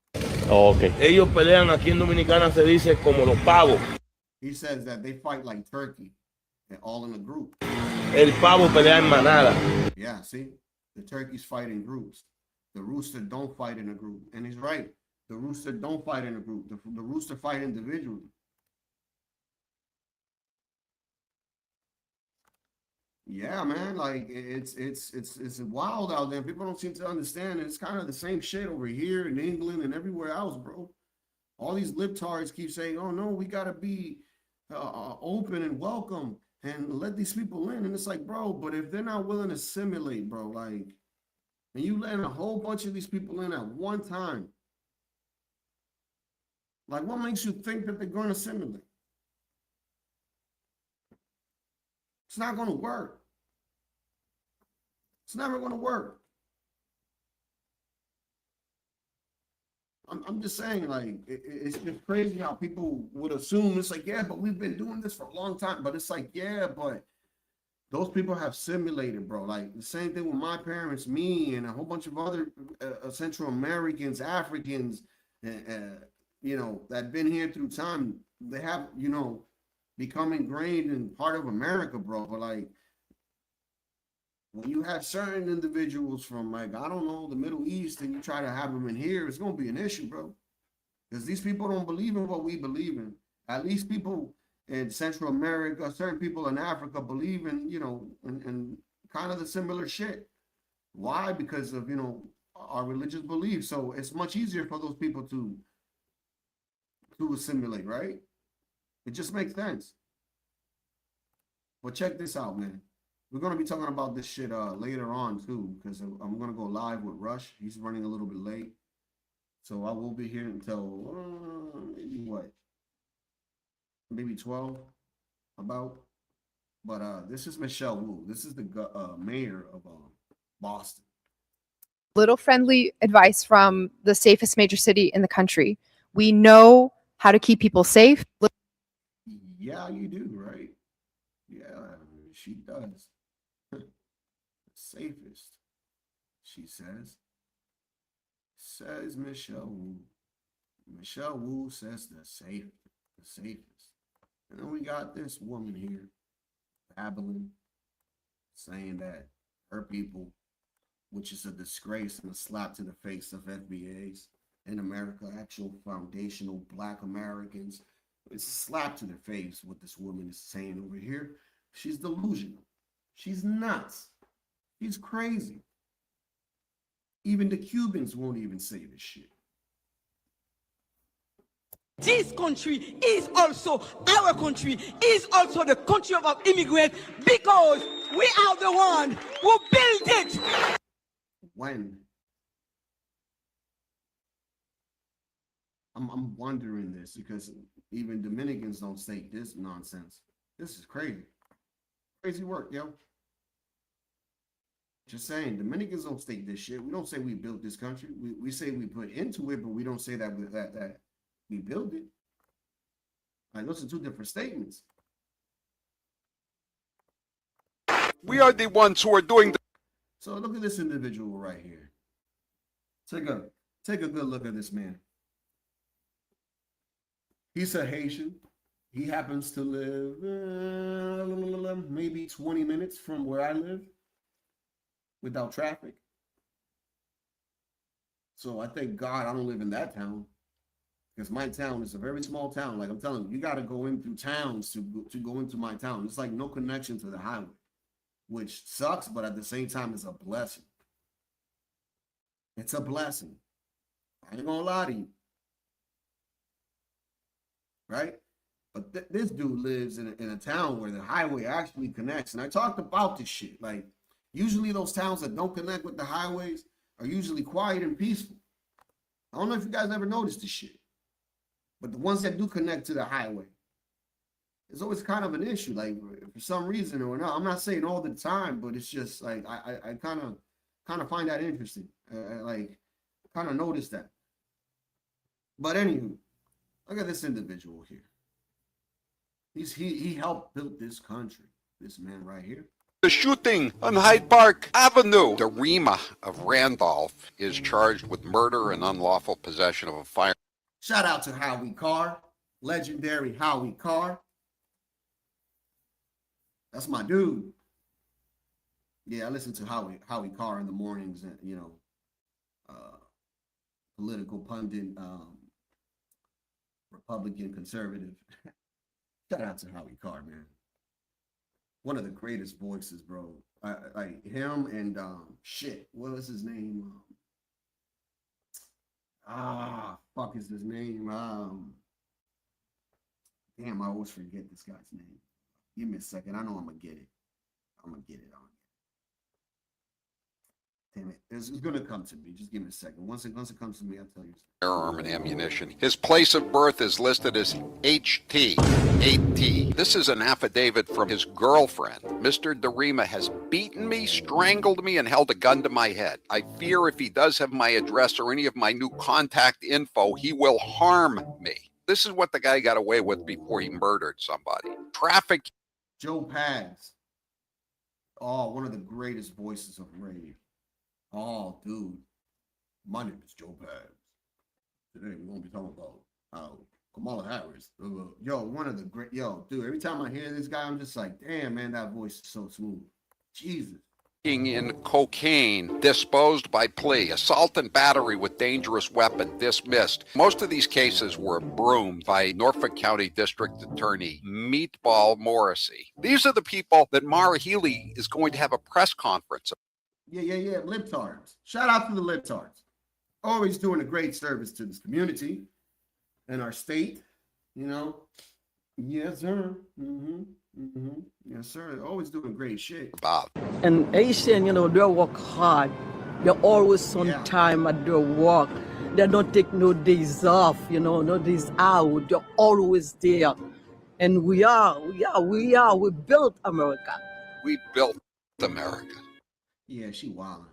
Oh, okay. Ellos pelean, aquí en Dominicana se dice como los pavos. He says that they fight like turkey and all in a group. El pavo pelea en manada. Yeah, see, the turkeys fight in groups. The rooster don't fight in a group. And he's right. The rooster don't fight in a group. The rooster fight individually. Yeah, man, like it's wild out there. People don't seem to understand. It's kind of the same shit over here in England and everywhere else, bro. All these libtards keep saying, "Oh no, we gotta be open and welcome and let these people in." And it's like, bro, but if they're not willing to assimilate, bro, like, and you letting a whole bunch of these people in at one time, like, what makes you think that they're going to assimilate? It's not going to work. It's never going to work. I'm just saying, like, it's just crazy how people would assume it's like, yeah, but we've been doing this for a long time. But it's like, yeah, but those people have simulated, bro. Like the same thing with my parents, me, and a whole bunch of other Central Americans, Africans, that been here through time. They have, become ingrained in part of America, bro. But like, when you have certain individuals from, like, I don't know, the Middle East, and you try to have them in here, it's gonna be an issue, bro. Because these people don't believe in what we believe in. At least people in Central America, certain people in Africa believe in, you know, in kind of the similar shit. Why? Because of, you know, our religious beliefs. So it's much easier for those people to assimilate, right? It just makes sense. But check this out, man. We're going to be talking about this shit later on, too, because I'm going to go live with Rush. He's running a little bit late. So I will be here until maybe what? Maybe 12 about. But this is Michelle Wu. This is the mayor of Boston. Little friendly advice from the safest major city in the country. We know how to keep people safe. Yeah, you do, right? Yeah, she does. Safest, she says. Says Michelle Wu. Michelle Wu says the safest. And then we got this woman here, babbling, saying that her people, which is a disgrace and a slap to the face of FBAs in America, actual foundational Black Americans. It's a slap to their face what this woman is saying over here. She's delusional. She's nuts. She's crazy. Even the Cubans won't even say this shit. This country is also our country, is also the country of our immigrants, because we are the one who built it. When? I'm wondering this because even Dominicans don't state this nonsense. This is crazy. Crazy work, yo. Just saying, Dominicans don't state this shit. We don't say we built this country. We say we put into it, but we don't say that we built it. Like, those are two different statements. We are the ones who are doing the. So look at this individual right here. Take a good look at this man. He's a Haitian. He happens to live maybe 20 minutes from where I live without traffic. So I thank God I don't live in that town, because my town is a very small town. Like I'm telling you, you got to go in through towns to go into my town. It's like no connection to the highway, which sucks, but at the same time, it's a blessing. It's a blessing. I ain't gonna lie to you. Right? But this dude lives in a town where the highway actually connects. And I talked about this shit. Like, usually those towns that don't connect with the highways are usually quiet and peaceful. I don't know if you guys ever noticed this shit. But the ones that do connect to the highway, it's always kind of an issue. Like, for some reason or not, I'm not saying all the time, but it's just like, I kind of find that interesting. Like, kind of noticed that. But anywho, look at this individual here. He helped build this country. This man right here. The shooting on Hyde Park Avenue. Darima of Randolph is charged with murder and unlawful possession of a firearm. Shout out to Howie Carr, legendary Howie Carr. That's my dude. Yeah, I listen to Howie Carr in the mornings, and you know, political pundit, Republican, conservative. Shout out to Howie Carr, man. One of the greatest voices, bro. Like him and shit. What was his name? Fuck is his name? Damn, I always forget this guy's name. Give me a second. I know I'm gonna get it. Damn it. It's gonna come to me. Just give me a second. Once it comes to me, I'll tell you. Firearm and ammunition. His place of birth is listed as HT, 8T. This is an affidavit from his girlfriend. Mr. Darima has beaten me, strangled me, and held a gun to my head. I fear if he does have my address or any of my new contact info, he will harm me. This is what the guy got away with before he murdered somebody. Traffic. Joe Pags. Oh, one of the greatest voices of radio. Oh, dude. My name is Joe Pags. Today we're going to be talking about how Kamala Harris. Yo, one of the great, yo, dude, every time I hear this guy, I'm just like, damn, man, that voice is so smooth. Jesus. In cocaine, disposed by plea, assault and battery with dangerous weapon, dismissed. Most of these cases were broomed by Norfolk County District Attorney Meatball Morrissey. These are the people that Mara Healy is going to have a press conference. Yeah, libtards. Shout out to the libtards. Always doing a great service to this community and our state, you know. Yes, sir. Yes, sir. Always doing great shit. Bob. And Asian, you know, they work hard. They're always on time at their work. They don't take no days off, you know, no days out. They're always there. And we built America. We built America. Yeah, she wildin'.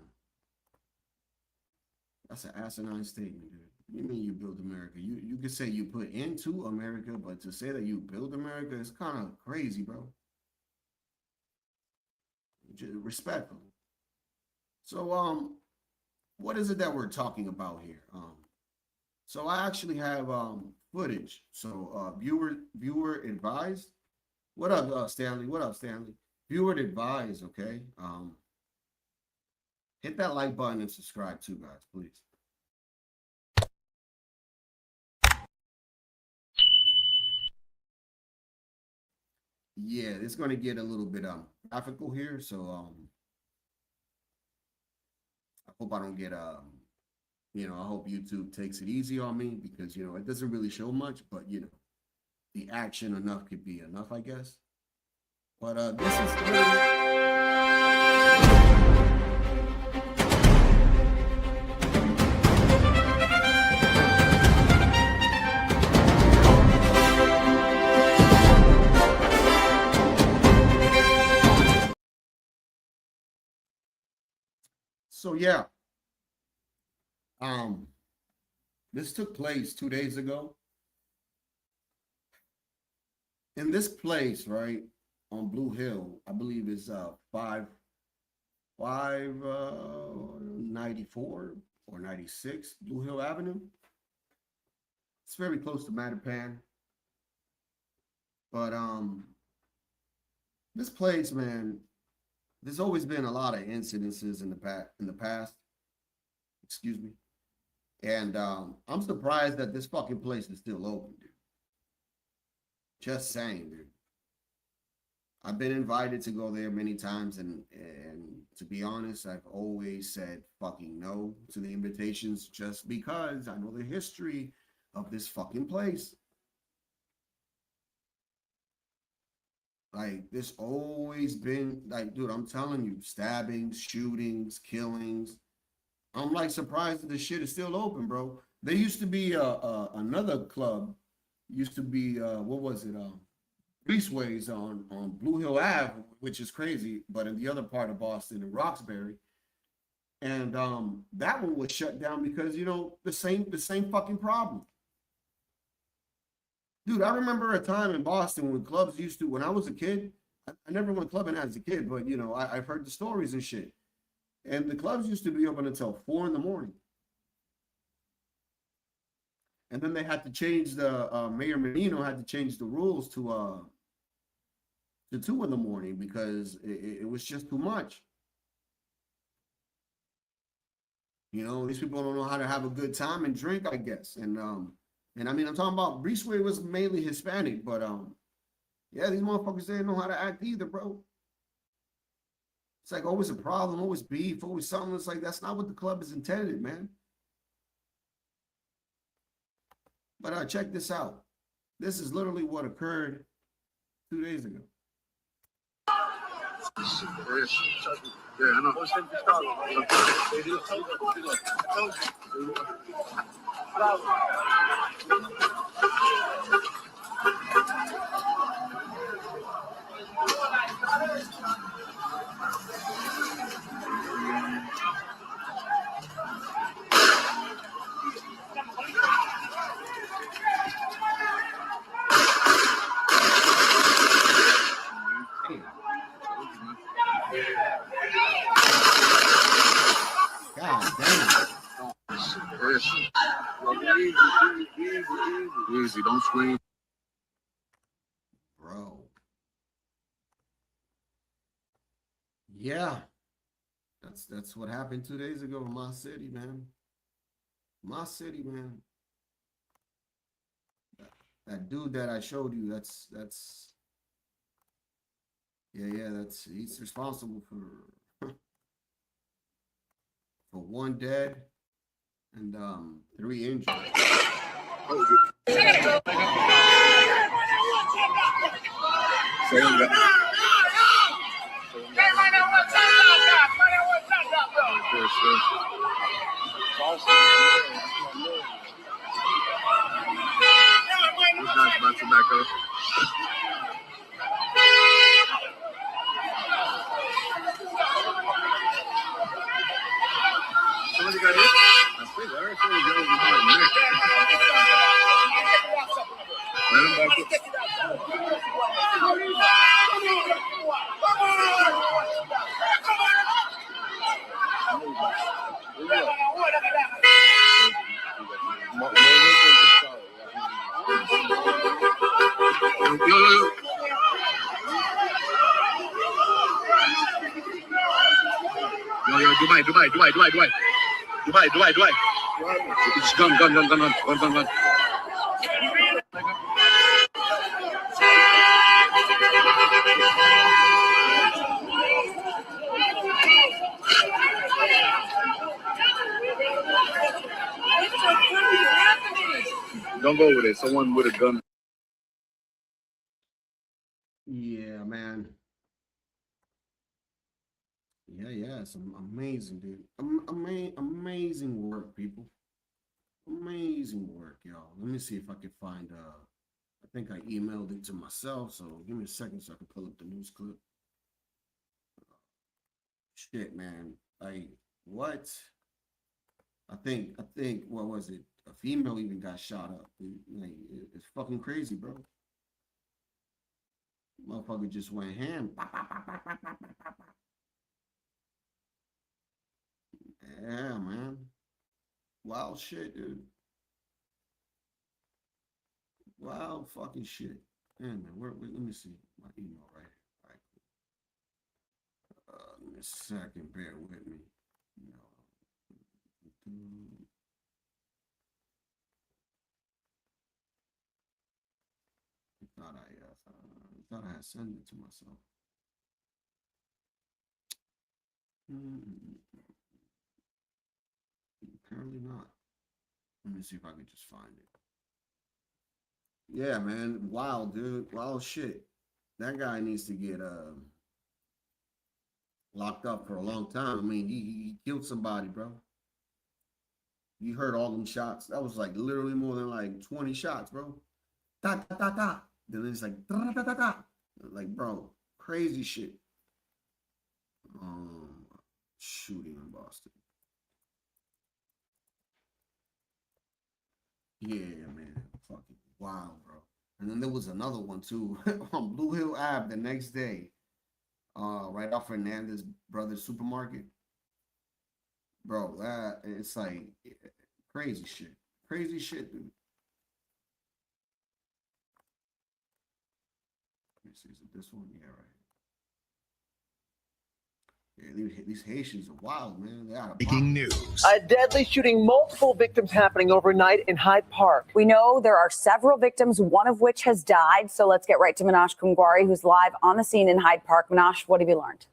That's an asinine statement, dude. You mean you build America? You could say you put into America, but to say that you build America is kind of crazy, bro. Respectful. So, what is it that we're talking about here? So I actually have footage. So, viewer advised. What up, Stanley? What up, Stanley? Viewer advised. Okay. Hit that like button and subscribe too, guys, please. Yeah, it's going to get a little bit graphical here, so I hope I don't get you know, I hope YouTube takes it easy on me because, you know, it doesn't really show much, but you know, the action enough could be enough, I guess. But this is so yeah, this took place 2 days ago. In this place, right, on Blue Hill, I believe is 594 or 96 Blue Hill Avenue. It's very close to Mattapan. But this place, man, there's always been a lot of incidences in the past. Excuse me. And I'm surprised that this fucking place is still open, dude. Just saying, dude. I've been invited to go there many times, and to be honest, I've always said fucking no to the invitations just because I know the history of this fucking place. Like, there's always been, like, dude, I'm telling you, stabbings, shootings, killings. I'm like surprised that the shit is still open, bro. There used to be another club, used to be what was it? Breezeways on Blue Hill Ave, which is crazy, but in the other part of Boston, in Roxbury. And that one was shut down because, you know, the same fucking problem. Dude, I remember a time in Boston when clubs used to, when I was a kid, I never went clubbing as a kid, but, you know, I've heard the stories and shit. And the clubs used to be open until 4 in the morning. And then they had to change Mayor Menino had to change the rules to 2 in the morning because it was just too much. You know, these people don't know how to have a good time and drink, I guess. And I mean, I'm talking about Breezeway was mainly Hispanic, but yeah, these motherfuckers didn't know how to act either, bro. It's like always a problem, always beef, always something. It's like that's not what the club is intended, man. But check this out. This is literally what occurred 2 days ago. God damn. screen. Bro. Yeah. That's what happened 2 days ago in my city, man. My city, man. That dude that I showed you, that's he's responsible for for 1 dead and 3 injured. Somebody got hit? I think I heard somebody go behind the neck. Let him back Yo, Dubai. It's gun. Don't go with it. Someone with a gun. Yeah, man. Yeah, it's amazing, dude. Amazing work, people. Amazing work, y'all. Let me see if I can find I think I emailed it to myself, so give me a second so I can pull up the news clip. Shit, man. Like, what? I think what was it? A female even got shot up, dude. Like, it's fucking crazy, bro. Motherfucker just went ham. Yeah, man. Wild shit, dude. Wild fucking shit. Yeah, man. Let me see my email right here. All right. Give me a second. Bear with me. I thought I had sent it to myself. Apparently not. Let me see if I can just find it. Yeah, man. Wild, dude. Wild shit. That guy needs to get locked up for a long time. I mean, he killed somebody, bro. You heard all them shots. That was like literally more than like 20 shots, bro. Da, da, da, da. Then it's like da, da, da, da. Like, bro, crazy shit. Shooting in Boston. Yeah, man. Fucking wild, bro. And then there was another one too on Blue Hill Ave the next day. Right off Fernandez Brothers Supermarket. Bro, that it's like crazy shit. Crazy shit, dude. Let me see, is it this one? Yeah, right. Yeah, these Haitians are wild, man. They out of Breaking news. A deadly shooting, multiple victims happening overnight in Hyde Park. We know there are several victims, one of which has died. So let's get right to Minash Kungwari, who's live on the scene in Hyde Park. Minash, what have you learned?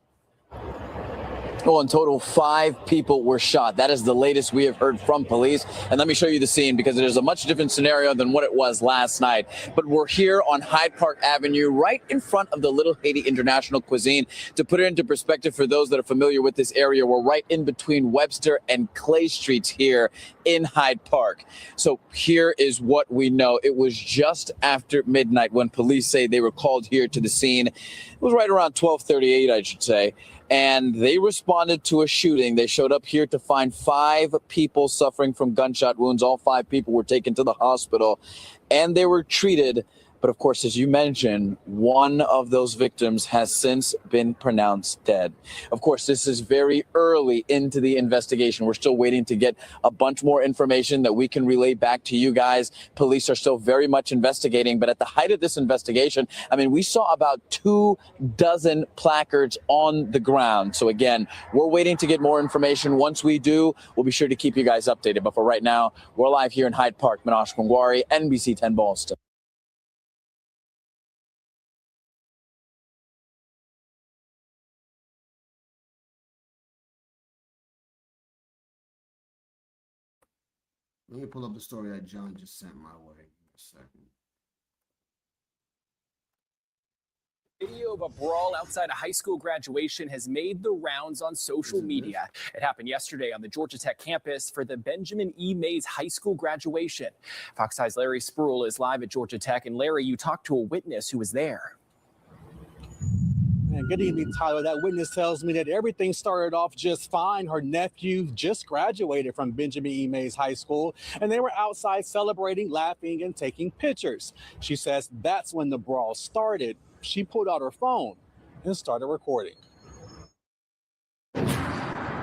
Well, in total, 5 people were shot. That is the latest we have heard from police. And let me show you the scene because it is a much different scenario than what it was last night. But we're here on Hyde Park Avenue, right in front of the Little Haiti International Cuisine. To put it into perspective for those that are familiar with this area, we're right in between Webster and Clay Streets here in Hyde Park. So here is what we know. It was just after midnight when police say they were called here to the scene. It was right around 12:38, I should say. And they responded to a shooting. They showed up here to find 5 people suffering from gunshot wounds. All 5 people were taken to the hospital, and they were treated But of course, as you mentioned, one of those victims has since been pronounced dead. Of course, this is very early into the investigation. We're still waiting to get a bunch more information that we can relay back to you guys. Police are still very much investigating, but at the height of this investigation, I mean, we saw about 24 placards on the ground. So again, we're waiting to get more information. Once we do, we'll be sure to keep you guys updated. But for right now, we're live here in Hyde Park. Manoj Kongwari, NBC 10 Boston. Let me pull up the story that John just sent my way. A second. Video of a brawl outside a high school graduation has made the rounds on social media. It happened yesterday on the Georgia Tech campus for the Benjamin E. Mays High School graduation. Fox 5's Larry Spruill is live at Georgia Tech. And Larry, you talked to a witness who was there. And good evening, Tyler. That witness tells me that everything started off just fine. Her nephew just graduated from Benjamin E. Mays High School, and they were outside celebrating, laughing, and taking pictures. She says that's when the brawl started. She pulled out her phone and started recording.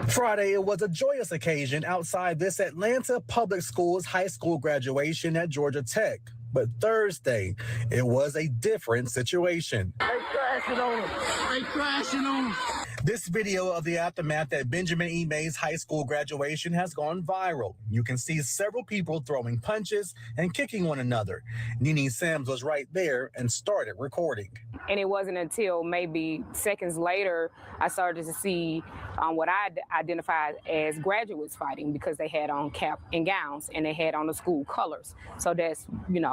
Friday, it was a joyous occasion outside this Atlanta Public Schools high school graduation at Georgia Tech. But Thursday, it was a different situation. They crashing on them. They crashing on them. This video of the aftermath at Benjamin E. Mays High School graduation has gone viral. You can see several people throwing punches and kicking one another. Nene Sims was right there and started recording. And it wasn't until maybe seconds later I started to see what I identified as graduates fighting, because they had on cap and gowns and they had on the school colors. So that's,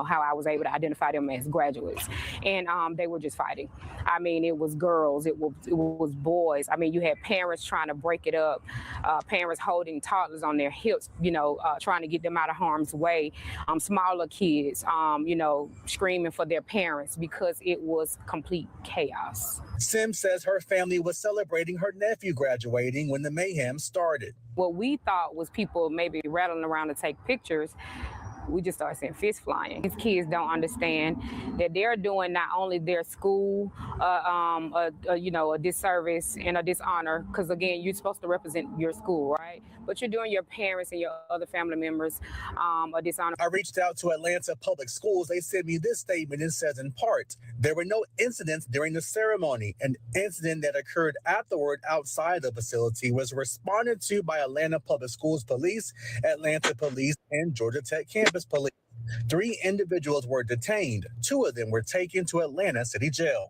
how I was able to identify them as graduates. And they were just fighting. I mean, it was girls, it was boys. I mean, you had parents trying to break it up, parents holding toddlers on their hips, trying to get them out of harm's way, smaller kids, screaming for their parents because it was complete chaos. Sims says her family was celebrating her nephew graduating when the mayhem started. What we thought was people maybe rattling around to take pictures. We just started seeing fists flying. These kids don't understand that they're doing not only their school, a disservice and a dishonor, because again, you're supposed to represent your school, right? But you're doing your parents and your other family members a dishonor. I reached out to Atlanta Public Schools. They sent me this statement. It says, in part, there were no incidents during the ceremony. An incident that occurred afterward outside the facility was responded to by Atlanta Public Schools Police, Atlanta Police, and Georgia Tech Campus Police. 3 individuals were detained. 2 of them were taken to Atlanta City Jail.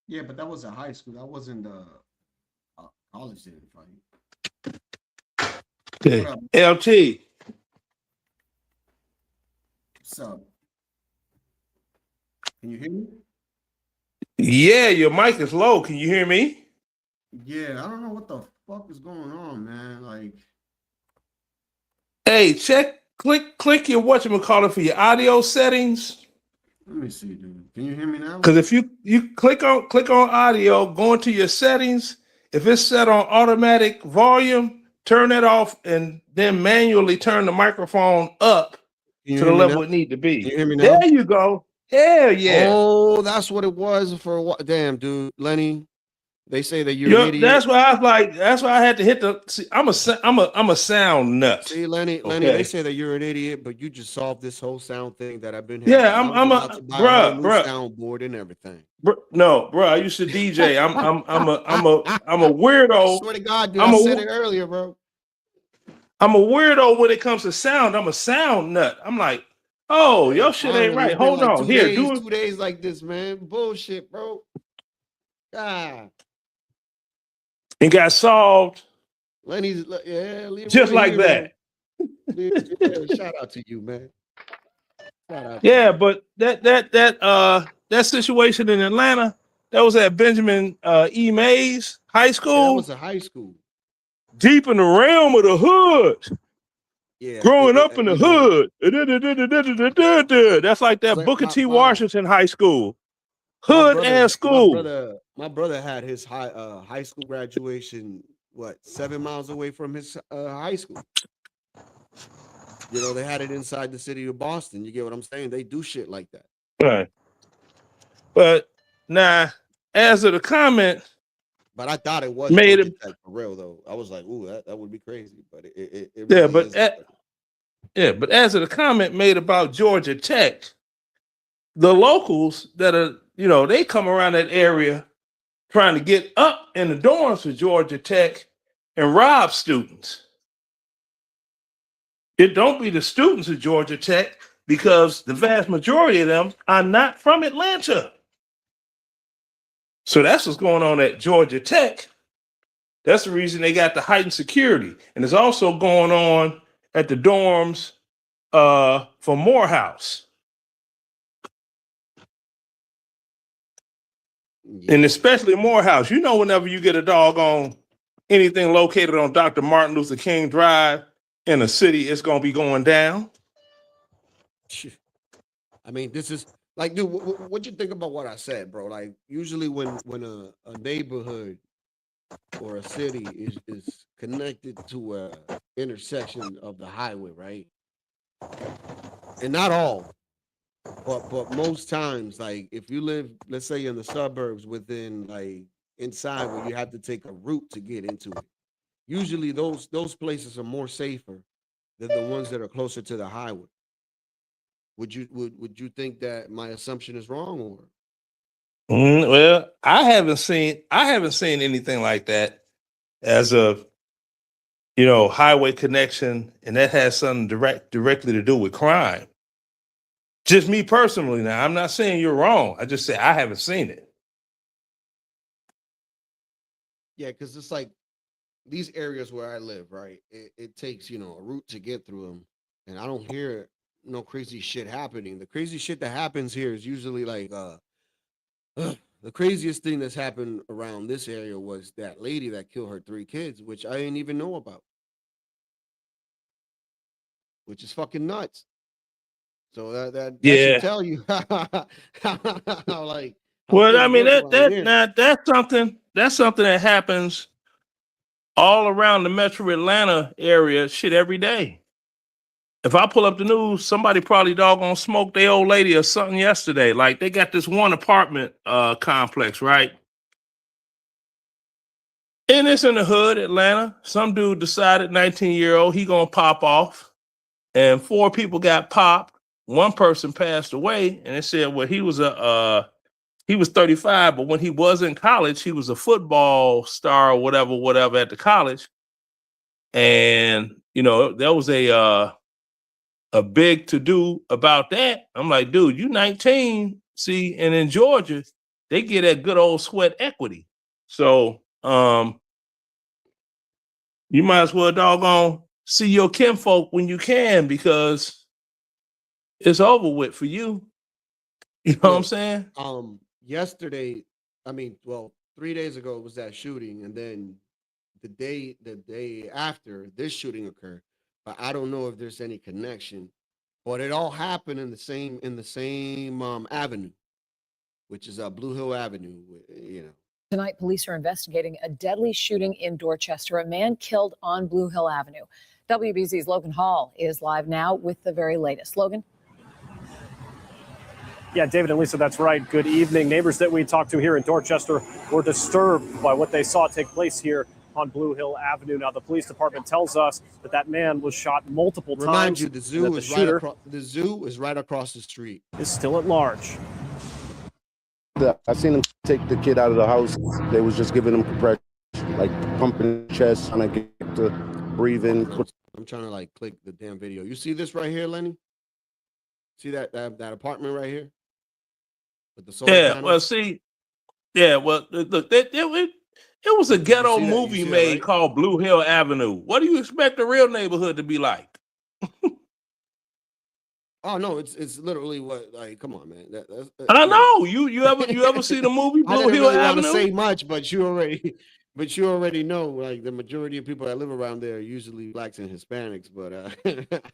Yeah, but that was a high school. That wasn't a college didn't fight. Okay. LT. What's up? Can you hear me? Yeah, your mic is low. Can you hear me? Yeah, I don't know what the fuck is going on, man. Like, hey, click your whatchamacallit for your audio settings. Let me see, dude. Can you hear me now? Because if you click on audio, go into your settings. If it's set on automatic volume, turn that off and then manually turn the microphone up to the level it need to be. Can you hear me now? There you go. Hell yeah. Oh, that's what it was for what? Damn, dude, Lenny. They say that you're an idiot. That's why I was like. That's why I had to hit the. See, I'm a sound nut. See, Lenny. Okay. They say that you're an idiot, but you just solved this whole sound thing that I've been. Yeah, I'm a bruh. Soundboard and everything. No, bro. I used to DJ. I'm a weirdo. I swear to God, dude. I said it earlier, bro. I'm a weirdo when it comes to sound. I'm a sound nut. I'm like, oh, your shit ain't right. Hold on. Here, do it. 2 days like this, man. Bullshit, bro. God. And got solved. Lenny's, just like that. Shout out to you, man. Shout out. Yeah, but that situation in Atlanta, that was at Benjamin E. Mays High School. Yeah, that was a high school. Deep in the realm of the hood. Yeah. Growing up in the hood. That's like that like Booker T. Washington High School. Hood and school. My brother had his high school graduation, 7 miles away from his high school. You know, they had it inside the city of Boston. You get what I'm saying? They do shit like that. Right. But now, as of the comment, But I thought it was made Georgia it. Tech for real though. I was like, ooh, that would be crazy. But it Yeah, really but is. but as of the comment made about Georgia Tech, the locals that are, they come around that area trying to get up in the dorms for Georgia Tech and rob students. It don't be the students of Georgia Tech because the vast majority of them are not from Atlanta. So that's what's going on at Georgia Tech. That's the reason they got the heightened security. And it's also going on at the dorms for Morehouse. And especially Morehouse. Whenever you get a doggone anything located on Dr. Martin Luther King Drive in a city, it's going to be going down. I mean, this is like, dude, what you think about what I said, bro? Like, usually when a neighborhood or a city is connected to a intersection of the highway, right? And not all, but most times, like if you live, let's say in the suburbs within like inside where you have to take a route to get into it, usually those places are more safer than the ones that are closer to the highway. Would you think that my assumption is wrong, or? Well, I haven't seen anything like that as a highway connection, and that has something directly to do with crime. Just me personally. Now, I'm not saying you're wrong. I just say I haven't seen it. Yeah, because it's like these areas where I live, right? It takes a route to get through them, and I don't hear no crazy shit happening. The crazy shit that happens here is usually like the craziest thing that's happened around this area was that lady that killed her 3 kids, which I didn't even know about, which is fucking nuts. So that should tell you how like. Well, I mean that's something that happens all around the Metro Atlanta area, shit, every day. If I pull up the news, somebody probably doggone smoked their old lady or something yesterday. Like they got this one apartment complex, right? And it's in the hood, Atlanta. Some dude decided, 19-year-old, he gonna pop off. And 4 people got popped. 1 person passed away, and they said, well, he was 35, but when he was in college, he was a football star or whatever at the college. And there was a big to-do about that. I'm like, dude, you 19, see, and in Georgia, they get that good old sweat equity. So you might as well doggone see your kinfolk when you can, because it's over with for you. You know what I'm saying? Yesterday, 3 days ago was that shooting, and then the day after this shooting occurred. But I don't know if there's any connection, but it all happened in the same avenue, which is Blue Hill Avenue. Tonight, police are investigating a deadly shooting in Dorchester. A man killed on Blue Hill Avenue. WBZ's Logan Hall is live now with the very latest. Logan. Yeah, David and Lisa, that's right. Good evening. Neighbors that we talked to here in Dorchester were disturbed by what they saw take place here on Blue Hill Avenue. Now, the police department tells us that man was shot multiple times. Remind you, the zoo is right across the street. Is still at large. I seen them take the kid out of the house. They was just giving him compression, like pumping his chest, trying to get to breathe in. I'm trying to like click the damn video. You see this right here, Lenny? See that apartment right here? With the solar panels? Well, see, look, it was a ghetto movie made right? called Blue Hill Avenue. What do you expect the real neighborhood to be like? Oh no, it's literally what, like, come on, man. I know. You ever see the movie Blue I didn't Hill really Avenue? want to say much, but you already know, like, the majority of people that live around there are usually blacks and Hispanics. But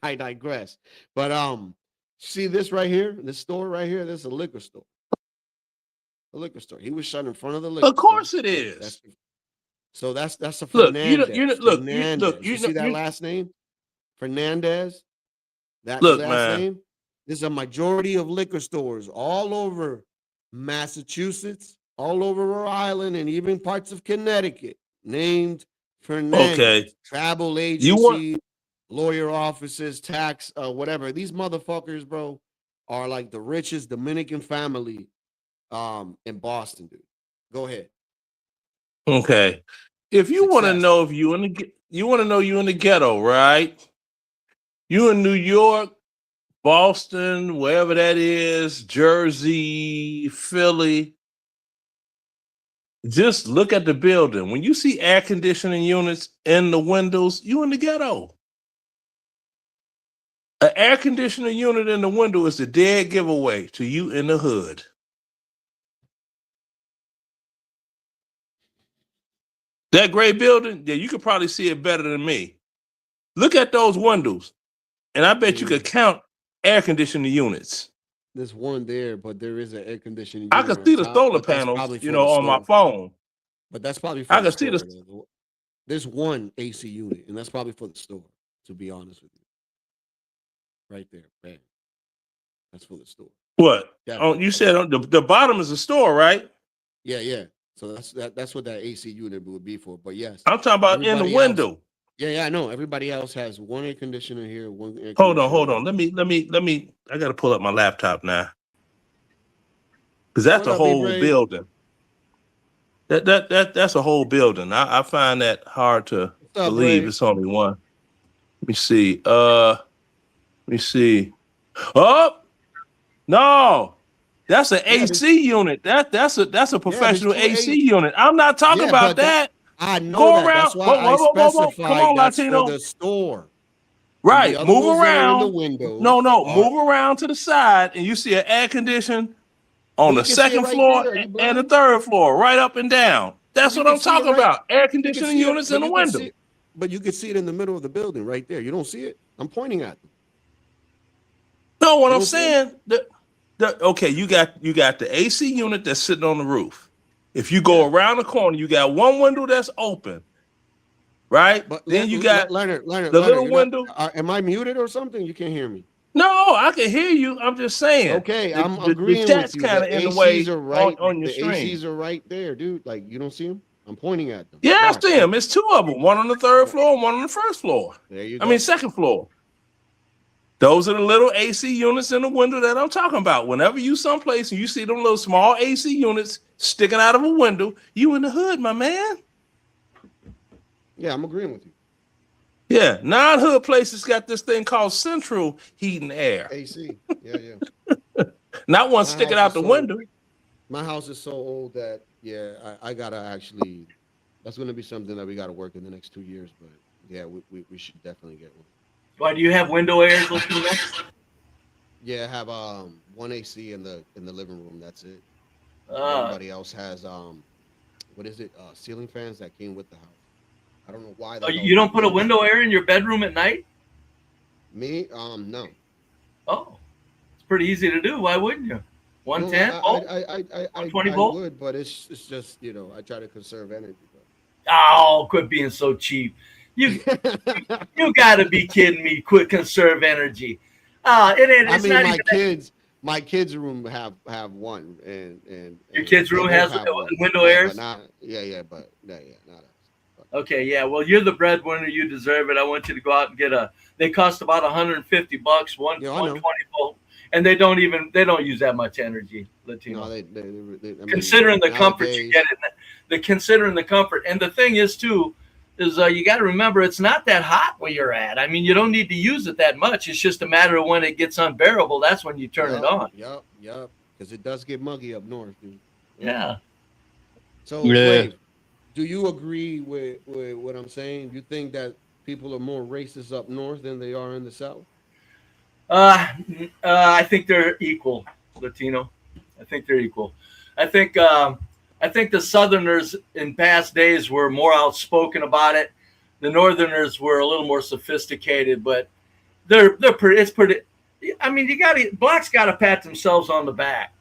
I digress. But see this right here, this store right here. This is a liquor store. A liquor store. He was shot in front of the liquor store. Of course it is. That's a Look, Fernandez. you see that last name? Fernandez. That Look, last man. name. There's a majority of liquor stores all over Massachusetts, all over Rhode Island, and even parts of Connecticut named Fernandez. Okay. Travel You want- agency, lawyer offices, tax, whatever. These motherfuckers, bro, are like the richest Dominican family in Boston, dude. Go ahead. Okay. If you want to know if you in the ghetto, right? You in New York, Boston, wherever that is, Jersey, Philly. Just look at the building. When you see air conditioning units in the windows, you in the ghetto. An air conditioning unit in the window is a dead giveaway to you in the hood. That gray building, yeah, you could probably see it better than me. Look at those windows, and I bet you could count air conditioning units. There's one there, but there is an air conditioning. I unit can see on the top, solar but that's panels, probably you for know, the on my store. phone. But that's probably for I the can see store. the. though. There's one AC unit, and that's probably for the store. To be honest with you, right there, bam. That's for the store. What? Definitely. You said on the bottom is a store, right? Yeah. So that's what that AC unit would be for. But yes, I'm talking about in the everybody window. else- yeah, I know. Everybody else has one air conditioner here, one air Hold conditioner. on. Let me. I gotta pull up my laptop now, because that's What a up, whole B-Brain? building. That's a whole building. I find that hard to up, believe. Ray? It's only one. Let me see. Let me see. Oh no, that's an AC unit. That's a professional two AC unit. I'm not talking Yeah, about but that- that. I know Go that. around. That's why Whoa, I whoa, whoa, whoa, whoa. specified Come on, that's Latino. for the store. Right, The other move ones that are in around. the windows No, are- move around to the side, and you see an air condition on You the can see it second right floor there, you and blind? the third floor, right up and down. That's You what can I'm see it talking right- about. Air you can conditioning see it, units but in the you can window. see it- But you can see it in the middle of the building right there. You don't see it? I'm pointing at them. No, what You I'm don't see saying, okay, you got the AC unit that's sitting on the roof. If you go around the corner, you got one window that's open, right? But then you got Leonard, the little you're window. Not, am I muted or something? You can't hear me. No, I can hear you. I'm just saying. Okay, I'm the agreeing chat's with you. kind of The in the way ACs are right. on your the screen. ACs are right there, dude. Like you don't see them? I'm pointing at them. Yeah, I Watch. see them. It's two of them. One on the third floor and one on the first floor. There you I go. mean, second floor. Those are the little AC units in the window that I'm talking about. Whenever you someplace and you see them little small AC units sticking out of a window, you in the hood, my man. Yeah, I'm agreeing with you. Yeah, non-hood places got this thing called central heat and air. AC. Yeah. Not one My sticking house out the is window. My house is so old that I gotta actually. That's gonna be something that we gotta work in the next 2 years. But yeah, we should definitely get one. Why do you have window air? Yeah, I have one AC in the living room. That's it. Ah. Everybody else has what is it? Ceiling fans that came with the house. I don't know why. Oh, you don't put a window air in your bedroom at night? Me? No. Oh, it's pretty easy to do. Why wouldn't you? 110 No, volt? I 20 volt? would, but it's just I try to conserve energy. Oh, quit being so cheap. You got to be kidding me. Quit conserve energy. It ain't. It's not even My kids' room have one, and your kids' room they has both have one. window Yeah, airs. but not us. Okay, yeah. Well, you're the breadwinner. You deserve it. I want you to go out and get a. They cost about $150. 120 volt, and they don't use that much energy. Latino. No, they Considering the comfort you nowadays- get it, considering the comfort, and the thing is too, is you got to remember it's not that hot where you're at. I mean, you don't need to use it that much. It's just a matter of when it gets unbearable. That's when you turn it on. Yep. Because it does get muggy up north, dude. Yeah. So, Yeah. Wave, do you agree with what I'm saying? You think that people are more racist up north than they are in the south? I think they're equal, Latino. I think they're equal. I think the Southerners in past days were more outspoken about it. The Northerners were a little more sophisticated, but they're pretty. It's pretty. I mean, blacks got to pat themselves on the back.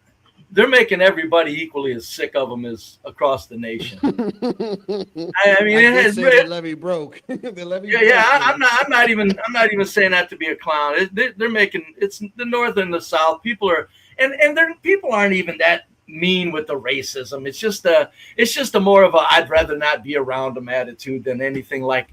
they're making everybody equally as sick of them as across the nation. I mean, it has the levee broke. The levee broke, I'm not even saying that to be a clown. They're making it's the North and the South. People are people aren't even that mean with the racism. It's just a more of a I'd rather not be around them attitude than anything like.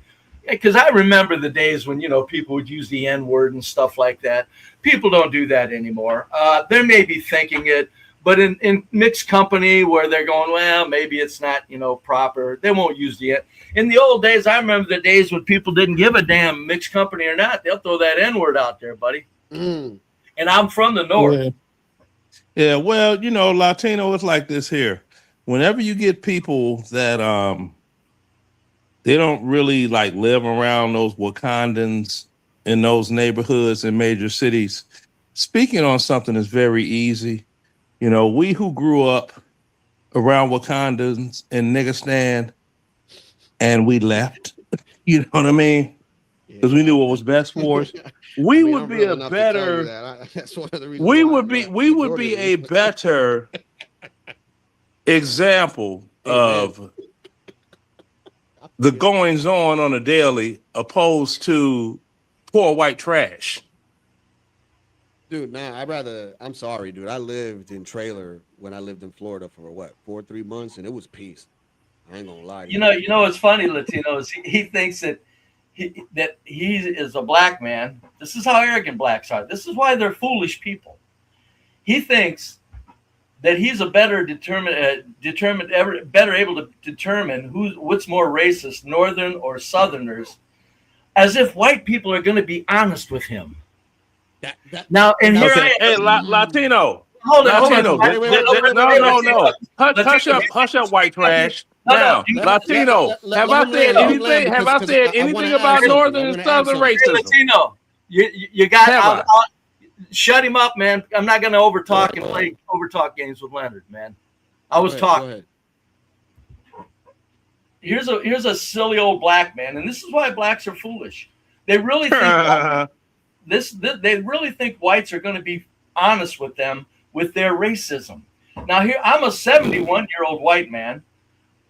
Because I remember the days when people would use the N-word and stuff like that. People don't do that anymore. They may be thinking it, but in mixed company where they're going, well, maybe it's not proper. They won't use the N. In the old days, I remember the days when people didn't give a damn mixed company or not. They'll throw that N-word out there, buddy. And I'm from the North. Yeah, well, Latino is like this here. Whenever you get people that they don't really like live around those Wakandans in those neighborhoods in major cities, speaking on something is very easy. We who grew up around Wakandans in Niggistan and we left, you know what I mean? Because we knew what was best for us. We would be a better. That's one of the reasons We would be a better example of the goings on a daily, opposed to poor white trash. Dude, man, I'm sorry, dude. I lived in trailer when I lived in Florida for 3 months, and it was peace. I ain't gonna lie to you. You know what's funny, Latino, is he thinks that he is a black man. This is how arrogant blacks are. This is why they're foolish people. He thinks that he's a better able to determine what's more racist, Northern or Southerners, as if white people are going to be honest with him. Now, and here I am. Hey, Latino. Hold on. No. Hush up, white trash. Now, Latino, have I said anything about Northern and Southern racism? Latino, you got. Shut him up, man. I'm not going to overtalk and play overtalk games with Leonard, man. I was talking. Here's a silly old black man, and this is why blacks are foolish. They really think they really think whites are going to be honest with them with their racism. Now, here I'm a 71-year-old white man.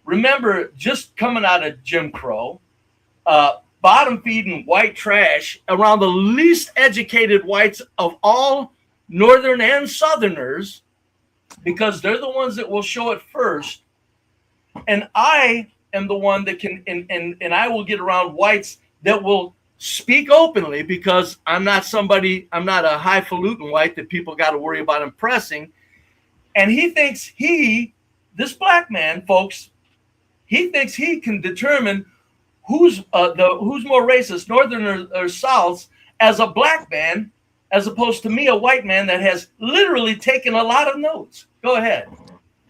Remember, just coming out of Jim Crow, bottom feeding white trash around the least educated whites of all Northern and Southerners, because they're the ones that will show it first. And I am the one that can, and I will get around whites that will speak openly, because I'm not a highfalutin white that people got to worry about impressing. And he thinks this black man, folks, he thinks he can determine who's more racist, Northern or South, as a black man, as opposed to me, a white man that has literally taken a lot of notes. Go ahead.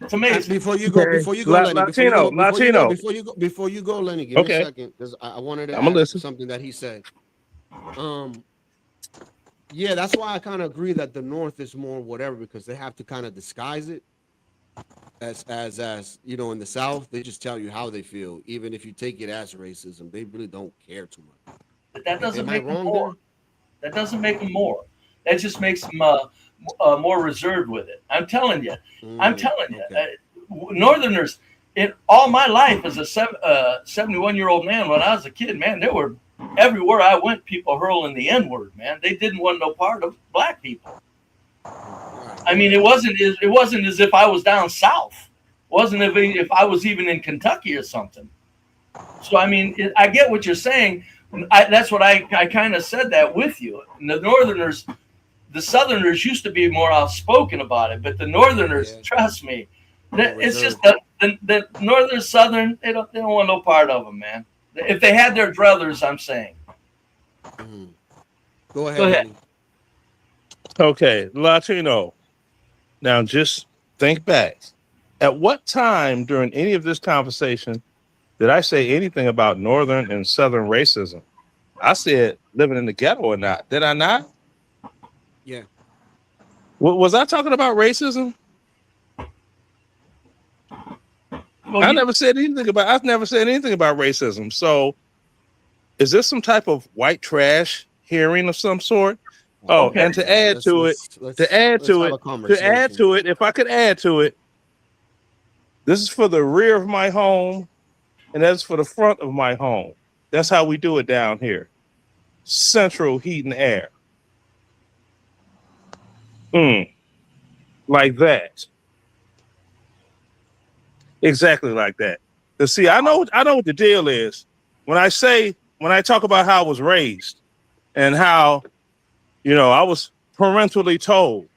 It's amazing. Before you go, Lenny, Latino. Before you go, Lenny, give me a second, because I wanted to add something that he said. Yeah, that's why I kind of agree that the North is more whatever, because they have to kind of disguise it. As in the South, they just tell you how they feel, even if you take it as racism. They really don't care too much. But that doesn't make them more. That doesn't make them more. That just makes them more reserved with it. I'm telling you. Northerners, in all my life as a 71-year-old man, when I was a kid, man, there were everywhere I went, people hurling the N-word, man. They didn't want no part of black people. I mean, it wasn't as if I was down south. It wasn't if I was even in Kentucky or something. So, I mean, I get what you're saying. That's what I kind of said that with you. And the Northerners, the Southerners used to be more outspoken about it, but the Northerners, trust me, it's just the Northern Southern, they don't want no part of them, man. If they had their druthers, I'm saying. Go ahead. Okay, Latino. Now, just think back. At what time during any of this conversation did I say anything about Northern and Southern racism? I said living in the ghetto or not. Did I not? Yeah. Was I talking about racism? Well, I've never said anything about racism. So is this some type of white trash hearing of some sort? Oh, Okay. and to add to it, let's have a conversation. if I could add to it, this is for the rear of my home, and that's for the front of my home. That's how we do it down here. Central heat and air. Like that. Exactly like that. But see, I know what the deal is. When I talk about how I was raised and how, I was parentally told,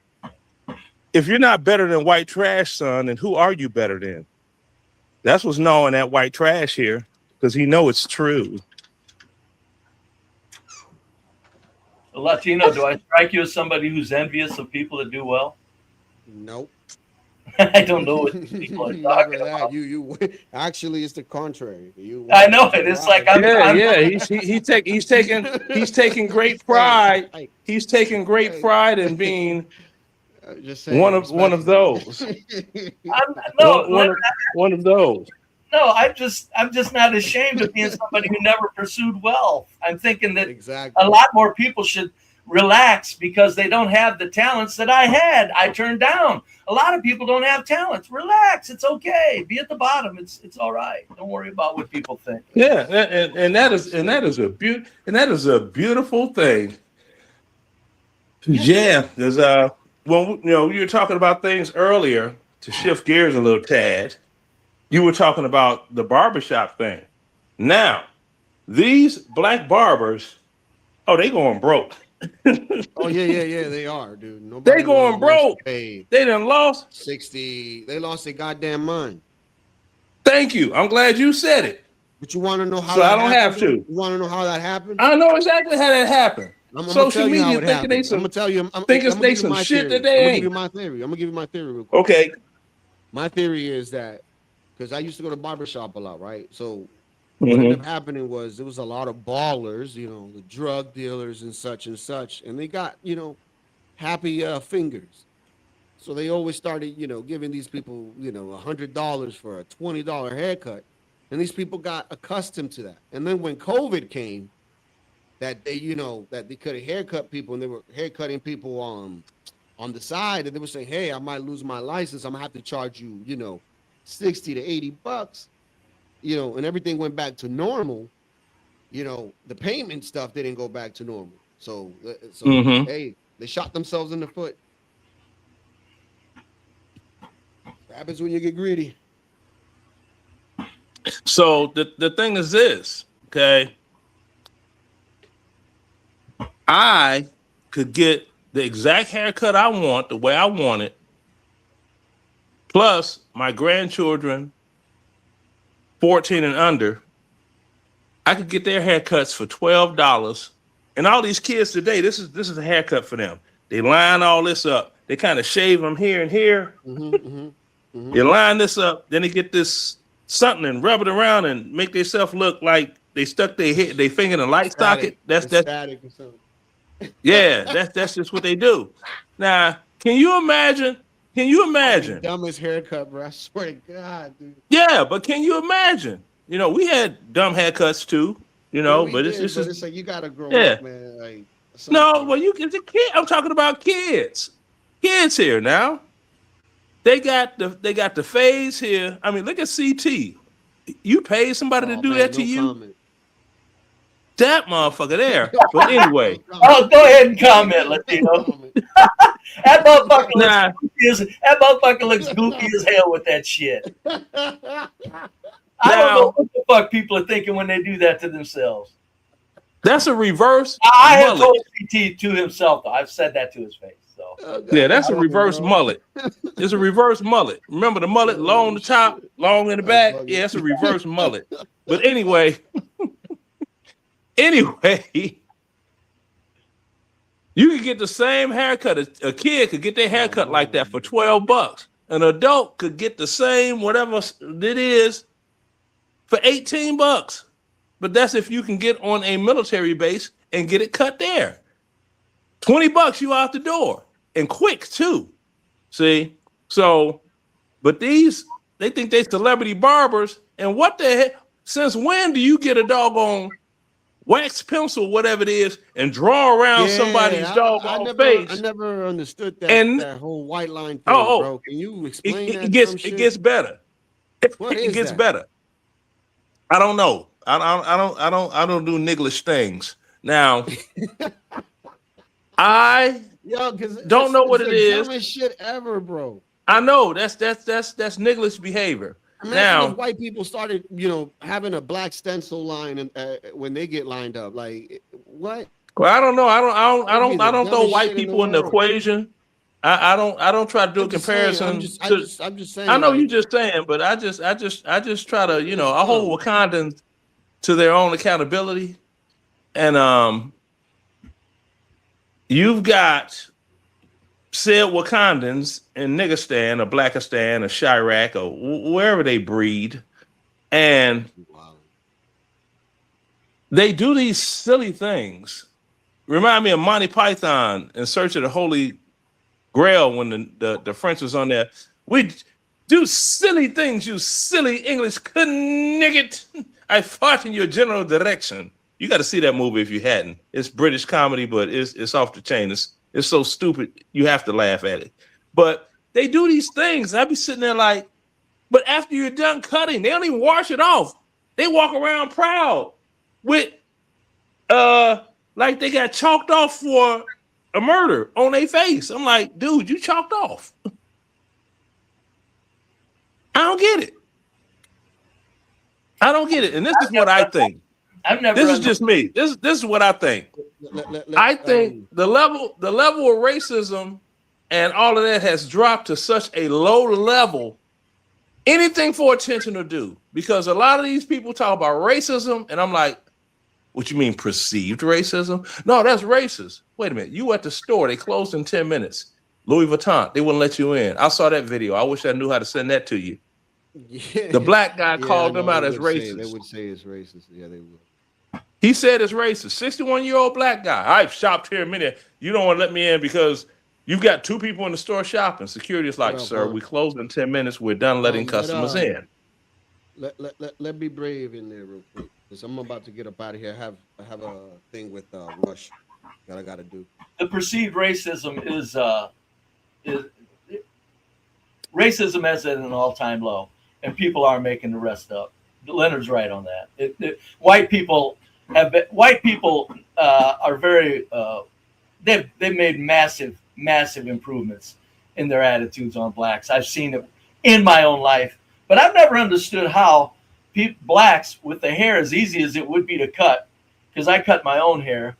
if you're not better than white trash, son, then who are you better than? That's what's known that white trash here, because he know it's true. Latino, do I strike you as somebody who's envious of people that do well? Nope. I don't know what people are talking about. You actually, it's the contrary. I know it. It's like He's taking great pride. He's taking great pride in being one of those. One of those. No, I'm just not ashamed of being somebody who never pursued wealth. I'm thinking that a lot more people should relax because they don't have the talents that I had. I turned down. A lot of people don't have talents. Relax. It's okay. Be at the bottom. It's all right. Don't worry about what people think. Yeah, and that is a beautiful thing. Yeah, there's you were talking about things earlier, to shift gears a little tad. You were talking about the barbershop thing. Now, these black barbers, they going broke. Oh yeah, they are, dude. Nobody They going broke. They done lost 60. They lost their goddamn mind. Thank you. I'm glad you said it. But you want to know how? So that I don't have happened? to. You want to know how that happened? I know exactly how that happened. Social media thinking they some. I'm gonna tell you. I'm thinking gonna they give you some my shit theory. that they ain't. I'm gonna give you my theory real quick. Okay. My theory is that because I used to go to barbershop a lot, right? So what ended up happening was there was a lot of ballers, the drug dealers and such, and they got, happy fingers. So they always started, giving these people, $100 for a $20 haircut. And these people got accustomed to that. And then when COVID came, that they, that they could haircut people, and they were haircutting people on the side, and they were saying, hey, I might lose my license. I'm gonna have to charge you, $60 to $80, and everything went back to normal. The payment stuff didn't go back to normal. So hey, they shot themselves in the foot. What happens when you get greedy? So the thing is this, okay? I could get the exact haircut I want, the way I want it, plus my grandchildren, 14 and under, I could get their haircuts for $12. And all these kids today, this is a haircut for them. They line all this up. They kind of shave them here and here. They line this up, then they get this something and rub it around and make themselves look like they stuck their finger in a light socket. That's static or something. Yeah, that's just what they do. Now, can you imagine? Dumbest haircut, bro. I swear to God, dude. Yeah, but can you imagine? We had dumb haircuts too, but it's just like you gotta grow up, man. Like, no, well, it's a kid. I'm talking about kids. Kids here now. They got the phase here. I mean, look at CT. You pay somebody to do that to you? Comment. That motherfucker there. But anyway. Oh, go ahead and comment, Latino. That motherfucker looks goofy as hell with that shit. I don't know what the fuck people are thinking when they do that to themselves. That's a reverse. I have told CT to himself, though. I've said that to his face. So yeah, that's a reverse mullet. It's a reverse mullet. Remember the mullet, long the top, long in the back? Yeah, it's a reverse mullet. But anyway, you could get the same haircut. A kid could get their haircut like that for $12. An adult could get the same whatever it is for $18. But that's if you can get on a military base and get it cut there. $20, you out the door. And quick too. See? So, but they think they celebrity barbers. And what the heck? Since when do you get a doggone wax pencil, whatever it is, and draw around somebody's doggone face. I never understood that, And- that whole white line thing, Oh, bro. Can you explain that? It gets dumb shit? better. What It is gets that? better. I don't know. I don't do nigglish things. Now, I Yo, because don't know what it is. Dumbest shit ever, bro. I know that's nigglish behavior. Imagine Now, if white people started, having a black stencil line and when they get lined up. Like, what? well, I don't know. I That'd be don't the throw dumbest white shit in the people in the world. equation. I don't try to do a I'm just saying, comparison. I'm just saying. I know like, you're just saying, but I just try to, I hold Wakandans to their own accountability. And you've got said Wakandans in Niggeristan or Blackistan or Chirac or wherever they breed, and they do these silly things. Remind me of Monty Python in Search of the Holy Grail when the French was on there. We do silly things, you silly English nigget. I fought in your general direction. You got to see that movie if you hadn't. It's British comedy, but it's off the chain. It's so stupid you have to laugh at it. But they do these things. I'd be sitting there like, but after you're done cutting, they don't even wash it off. They walk around proud with like they got chalked off for a murder on their face. I'm like, dude, you chalked off. I don't get it. I don't get it. And this is what I think. This is just me. This is what I think. I think the level of racism and all of that has dropped to such a low level. Anything for attention to do, because a lot of these people talk about racism, and I'm like, what you mean perceived racism? No, that's racist. Wait a minute. You at the store, they closed in 10 minutes. Louis Vuitton, they wouldn't let you in. I saw that video. I wish I knew how to send that to you. Yeah. The black guy called no, them out they as would say- racist. They would say it's racist. Yeah, they would. He said it's racist. 61-year-old black guy. I've shopped here a minute. You don't want to let me in because you've got two people in the store shopping. Security is like, Well, sir, well, we closed in 10 minutes. We're done letting customers in. Let me brave in there real quick, because I'm about to get up out of here. I have a thing with Rush that I got to do. The perceived racism is racism is at an all-time low, and people are making the rest up. Leonard's right on that. White people are very they've made massive improvements in their attitudes on blacks. I've seen it in my own life, but I've never understood how blacks with the hair as easy as it would be to cut, because I cut my own hair,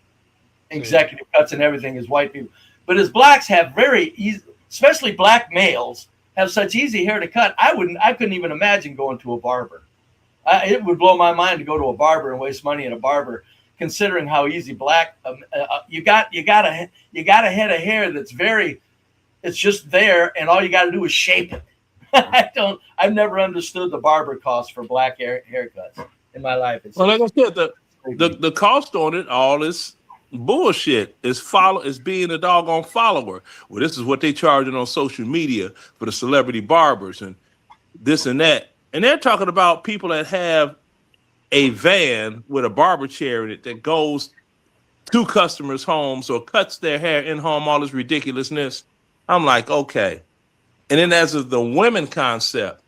executive cuts and everything as white people. But as blacks have very easy, especially black males have such easy hair to cut. I couldn't even imagine going to a barber. It would blow my mind to go to a barber and waste money at a barber, considering how easy black you got a head of hair that's it's just there, and all you got to do is shape it. I've never understood the barber cost for black haircuts in my life. Well, like I said, the cost on it all is bullshit. Is being a doggone follower. Well, this is what they charging on social media for the celebrity barbers and this and that. And they're talking about people that have a van with a barber chair in it that goes to customers' homes or cuts their hair in home, all this ridiculousness. I'm like, okay. And then as of the women concept,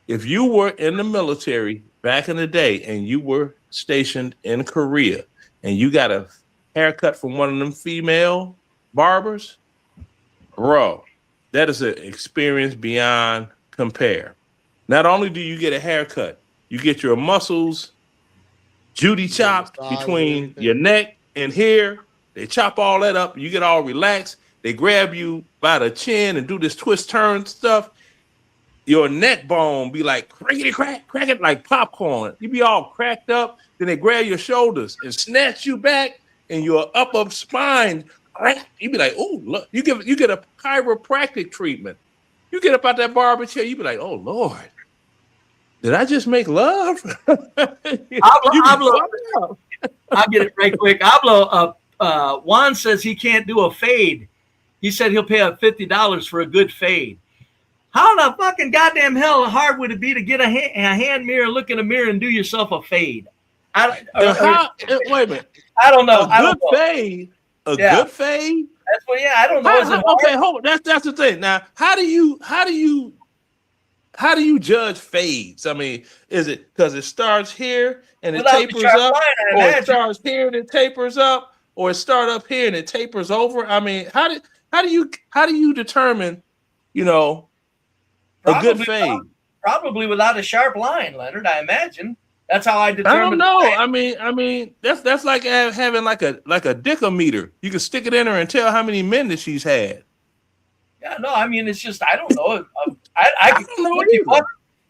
if you were in the military back in the day and you were stationed in Korea and you got a haircut from one of them female barbers, bro, that is an experience beyond compare. Not only do you get a haircut, you get your muscles Judy chopped between your neck and here. They chop all that up. You get all relaxed. They grab you by the chin and do this twist turn stuff. Your neck bone be like crackety crack it like popcorn. You be all cracked up. Then they grab your shoulders and snatch you back, and your upper spine crack. You be like, oh look. You get a chiropractic treatment. You get up out that barber chair. You be like, oh Lord. Did I just make love? I'll get it right quick. Juan says he can't do a fade. He said he'll pay $50 for a good fade. How the fucking goddamn hell hard would it be to get a hand mirror, look in a mirror, and do yourself a fade? I wait a minute. I don't know. A good fade. Good fade. That's what. Yeah, I don't know. Okay, hold on. That's the thing. Now, how do you judge fades? I mean, is it because it starts here and it Without the tapers sharp up, line, I or it imagine. starts here and it tapers up, or it start up here and it tapers over? I mean, how do you determine, a good fade? Probably without a sharp line, Leonard. I imagine that's how I I determine. don't know. I mean, that's like having like a dickometer. You can stick it in her and tell how many men that she's had. Yeah, no, I mean, it's just I don't know. I could don't know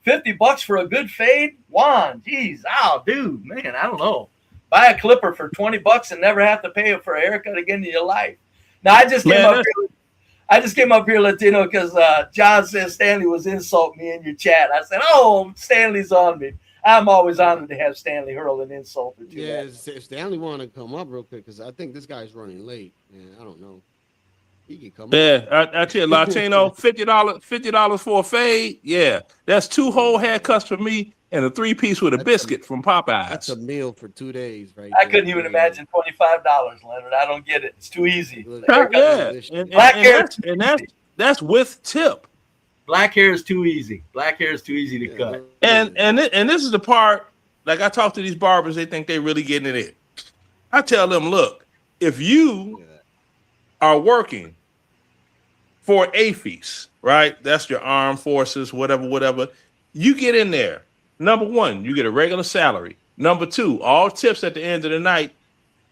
$50 for a good fade. Juan, geez, dude, man, I don't know. Buy a clipper for $20 and never have to pay for a haircut again in your life. Now I just came up here, Latino, because John says Stanley was insulting me in your chat. I said, "Oh, Stanley's on me." I'm always honored to have Stanley hurl an insult or two. Yeah, if Stanley want to come up real quick, because I think this guy's running late. Man, I don't know. He can come up. Yeah, I tell you, Latino, $50 for a fade. Yeah, that's 2 whole haircuts for me and a 3-piece with a biscuit from Popeyes. That's a meal for 2 days, right? I couldn't even imagine $25, Leonard. I don't get it. It's too easy. Yeah, Black hair, that's with tip. Black hair is too easy. Black hair is too easy to cut. And this is the part. Like I talk to these barbers, they think they really getting it. I tell them, look, if you are working for AAFES, right? That's your armed forces, whatever. You get in there. Number 1, you get a regular salary. Number 2, all tips at the end of the night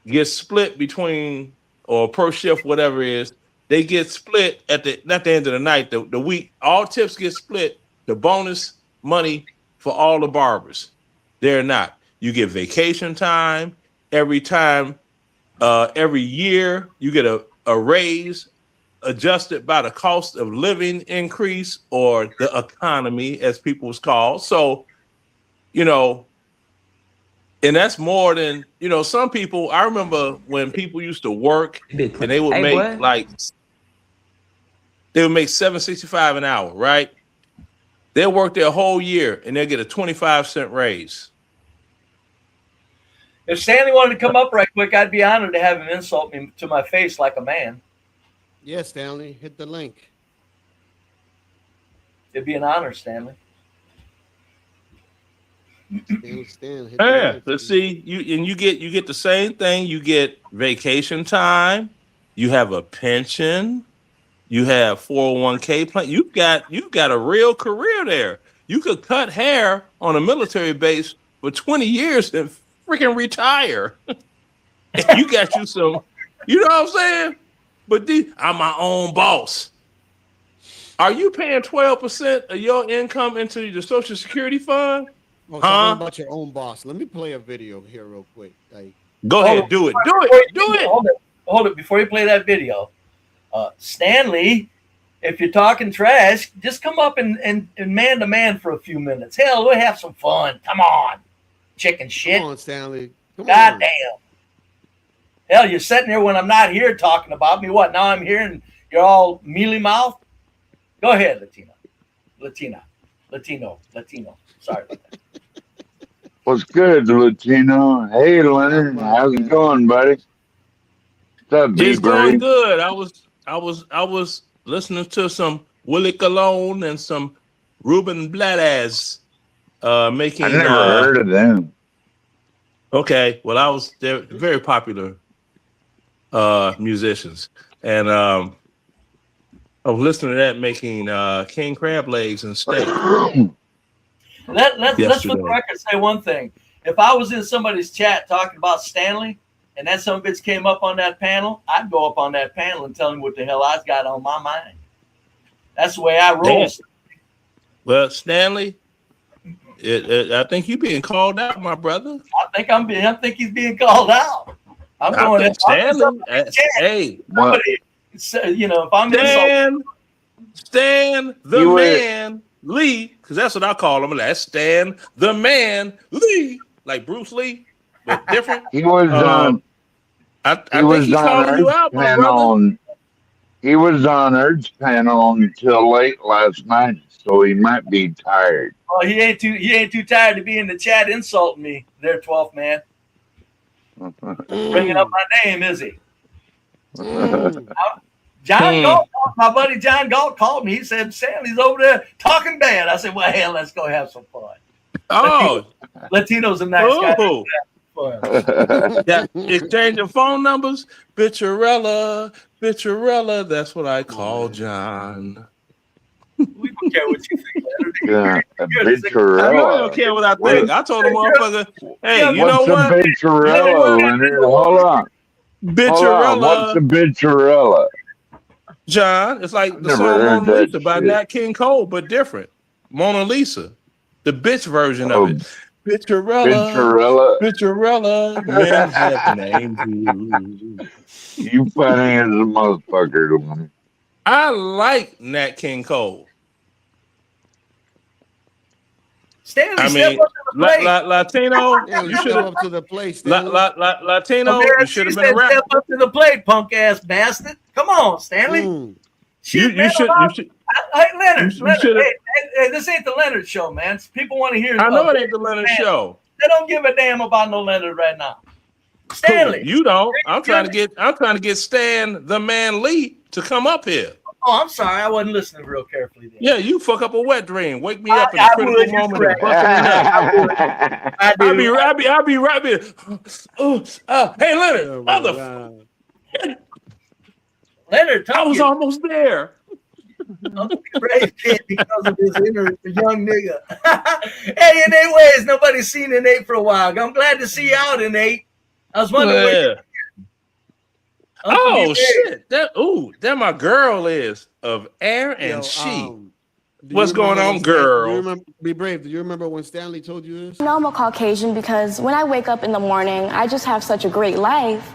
get split between, or per shift, whatever it is. They get split not the end of the night, the week. All tips get split. The bonus money for all the barbers. They're not. You get vacation time every time. Every year you get a raise adjusted by the cost of living increase or the economy, as people's call. So, and that's more than, some people. I remember when people used to work and they would make $7.65 an hour, right? They'll work their whole year and they'll get a 25-cent raise. If Stanley wanted to come up right quick, I'd be honored to have him insult me to my face like a man. Yeah, Stanley, hit the link. It'd be an honor, Stanley. Stanley, Yeah, let's see. You get the same thing. You get vacation time. You have a pension. You have 401k plan. You've got a real career there. You could cut hair on a military base for 20 years and freaking retire. And you got you some, you know what I'm saying? But I'm my own boss. Are you paying 12% of your income into the Social Security fund? Oh, something about your own boss. Let me play a video here real quick. Go ahead, do it. Hold it. Before you play that video, Stanley, if you're talking trash, just come up and man to man for a few minutes. Hell, we'll have some fun. Come on, chicken shit. Come on, Stanley. God damn. Hell, you're sitting there when I'm not here talking about me. What? Now I'm here and you're all mealy mouth. Go ahead, Latino. Sorry about that. What's good, Latino? Hey, Leonard. How's it going, buddy? What's up, It's B-Bird? going good. I was listening to some Willie Colon and some Ruben Blades making. I never heard of them. Okay, well, they're very popular musicians, and I was listening to that making king crab legs and steak. Let's for the record say one thing. If I was in somebody's chat talking about Stanley and that some bitch came up on that panel, I'd go up on that panel and tell him what the hell I've got on my mind. That's the way I roll. Yeah. Well, Stanley, I think you're being called out, my brother. I think he's being called out. I'm going to Stanley. Hey, if I'm Stan the man Lee, because that's what I call him. That's Stan the man Lee, like Bruce Lee, but different. He was I think he's calling you out, my brother. He was on Earth's panel until late last night, so he might be tired. Oh, he ain't too tired to be in the chat insulting me there, 12th man. Bringing up my name, is he? John Galt, my buddy John Galt called me. He said, Stanley's over there talking bad. I said, well, hell, let's go have some fun. Oh, Latino's a nice guy. oh. Yeah, exchanging phone numbers. Bitcharella, that's what I call John. We don't care what you think. Yeah, a I really bitcharella. don't care what I think. I told the motherfucker, hey, you know What's what? a bitcharella, Leonard? Hold on. Bitcharella. What's a bitcharella? John, it's like the Never song heard Mona that Lisa by shit. Nat King Cole, but different. Mona Lisa, the bitch version of it. Bitcharella, men have names. You funny as a motherfucker, Leonard. I like Nat King Cole. Stanley, I step mean, up to the plate. Latino, Yeah, you you should step have. up to the plate, Stanley. Latino, you should have been Said, around. step up to the plate, punk ass bastard. Come on, Stanley. Mm. Shit, You man, should. Hey, Leonard, you Leonard, should've- hey, this ain't the Leonard show, man. People want to hear. I know it ain't the Leonard man. show. They don't give a damn about no Leonard right now. Stanley, You don't. I'm trying to get Stan the Man Lee to come up here. oh, I'm sorry, I wasn't listening real carefully then. Yeah, you fuck up a wet dream. Wake me up in a I critical would, you're moment and correct. bust me up. I do. I'll be right there. Hey Leonard, motherfucker. Leonard, I was almost there. brave kid because of this inner young nigga. Hey, in 8 ways, nobody's seen in 8 for a while. I'm glad to see you out in 8. I was wondering where Yeah. Oh shit! That my girl is of air and she. What's going on, girl? You remember, be brave. Do you remember when Stanley told you this? No, I'm a Caucasian because when I wake up in the morning, I just have such a great life.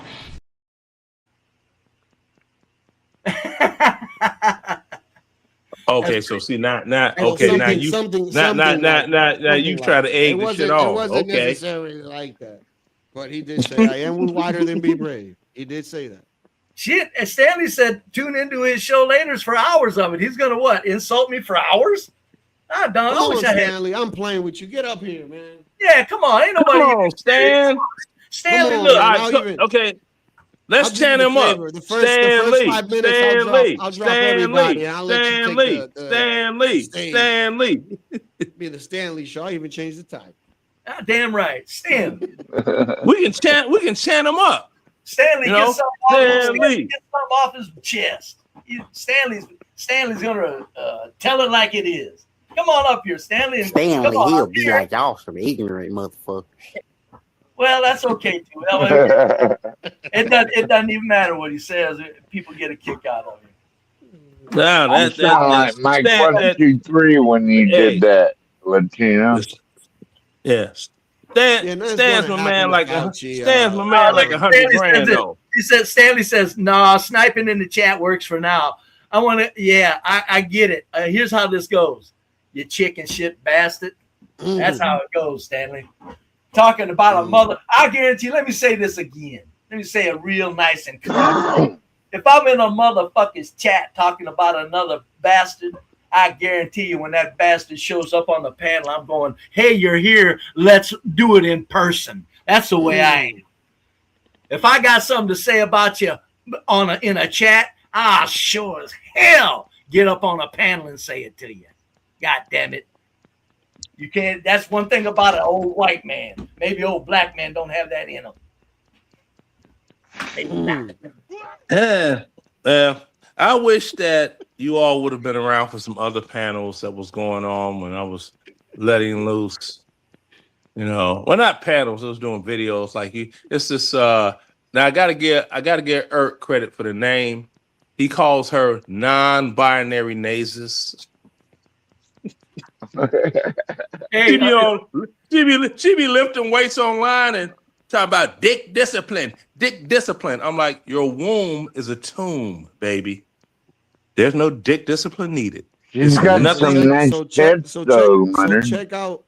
Okay, so see now Well, okay now something- you something- now something like that. you Something try like to that. egg It the wasn't- shit It off. wasn't Okay. necessarily like that, but he did say, "I am wider than be brave." He did say that. Shit, and Stanley said tune into his show later for hours of it. He's gonna what? Insult me for hours? Ah, Don, I Come wish on, I had. Stanley. I'm playing with you. Get up here, man. Yeah, come on. Ain't nobody. Come on, Stan. Stanley, Come on, look. now, All right, I'll even- okay. Let's I'll give chant you him the up. favor. The first Stan Lee. 5 minutes, Stan Lee. I'll drop Stan everybody, Lee. and I'll let you Stan take Lee. the Stan Lee. stage. Stan Lee. Be the Stanley show. I even changed the title. Ah, damn right, Stan. We can chant him up. Stanley You know, gets something Stanley. off his chest. Stanley's gonna tell it like it is. Come on up here, Stanley. And Stanley, come on he'll up be here. like, y'all some ignorant motherfuckers. Well, that's okay too. It doesn't even matter what he says. People get a kick out of it. Nah, You sound like Mike 1, 2, 3 when you did that, Latino. Yeah. Stan's my man like Stan's my man like 100 Stanley grand says it. though. He said Stanley says, "Nah, sniping in the chat works for now. I want to. Yeah, I get it. Here's how this goes. You chicken shit bastard. That's how it goes, Stanley. Talking about a mother. I guarantee. Let me say this again. Let me say it real nice and clear. If I'm in a motherfucker's chat talking about another bastard, I guarantee you when that bastard shows up on the panel, I'm going, hey, you're here. Let's do it in person. That's the way I am. If I got something to say about you in a chat, I sure as hell get up on a panel and say it to you. God damn it. You can't. That's one thing about an old white man. Maybe old black man don't have that in them. Maybe not. I wish that you all would have been around for some other panels that was going on when I was letting loose. You know, well, not panels. I was doing videos like it's this. Now I gotta give Eric credit for the name. He calls her non-binary Nazis. She be lifting weights online and talking about dick discipline. I'm like, your womb is a tomb, baby. There's no dick discipline needed. She's got some nice tits, though, Leonard. check out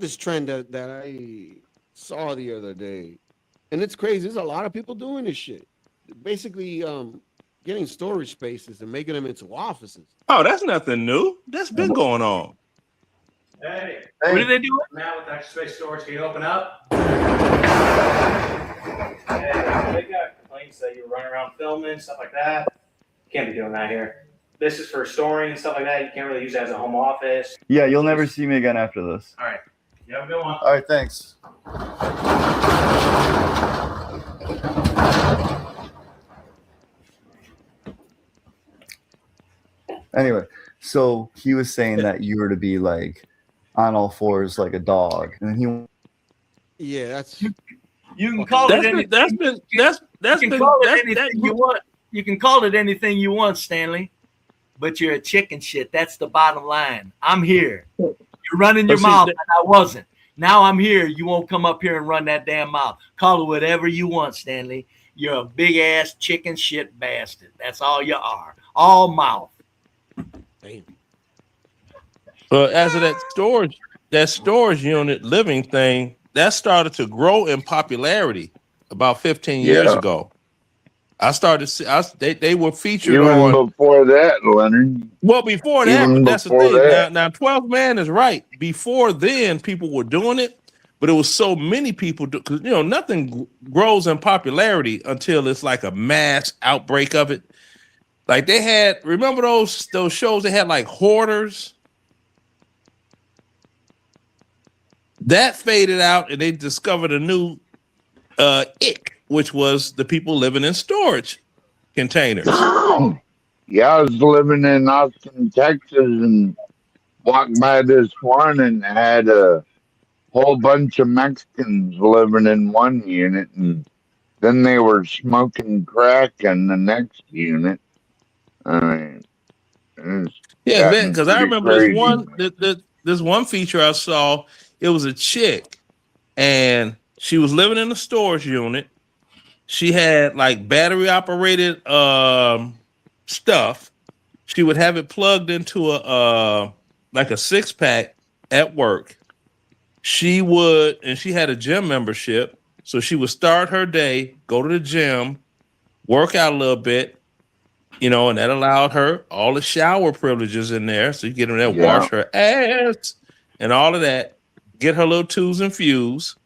this trend that I saw the other day, and it's crazy. There's a lot of people doing this shit. Basically, getting storage spaces and making them into offices. Oh, that's nothing new. That's been going on. Hey, What are they doing? Matt with Extra Space Storage, can you open up? Hey, they got complaints that you run around filming, stuff like that. Can't be doing that here. This is for storing and stuff like that. You can't really use it as a home office. Yeah, you'll never see me again after this. All right. You have a good one. All right, thanks. Anyway, so he was saying that you were to be like on all fours like a dog, and then Yeah, that's. You can call it anything. You can call it anything you want. You can call it anything you want, Stanley. But you're a chicken shit. That's the bottom line. I'm here. You're running your mouth, and I wasn't. Now I'm here. You won't come up here and run that damn mouth. Call it whatever you want, Stanley. You're a big ass chicken shit bastard. That's all you are. All mouth. Damn. But as of that storage unit living thing, that started to grow in popularity about 15 years ago. I started to see, they were featured Even before that, Leonard. Well, before that, Even but that's the before thing. that. Now 12 Man is right. Before then, people were doing it, but it was so many people because nothing grows in popularity until it's like a mass outbreak of it. Like they had, remember those shows they had like Hoarders? That faded out, and they discovered a new ick, which was the people living in storage containers. Yeah, I was living in Austin, Texas, and walked by this one and had a whole bunch of Mexicans living in one unit, and then they were smoking crack in the next unit. I mean, Yeah, because I remember this one feature I saw. It was a chick, and she was living in a storage unit. She had like battery operated stuff. She would have it plugged into a 6-pack at work. She had a gym membership, so she would start her day, go to the gym, work out a little bit, and that allowed her all the shower privileges in there. So you get in there, wash her ass and all of that, get her little twos and fews,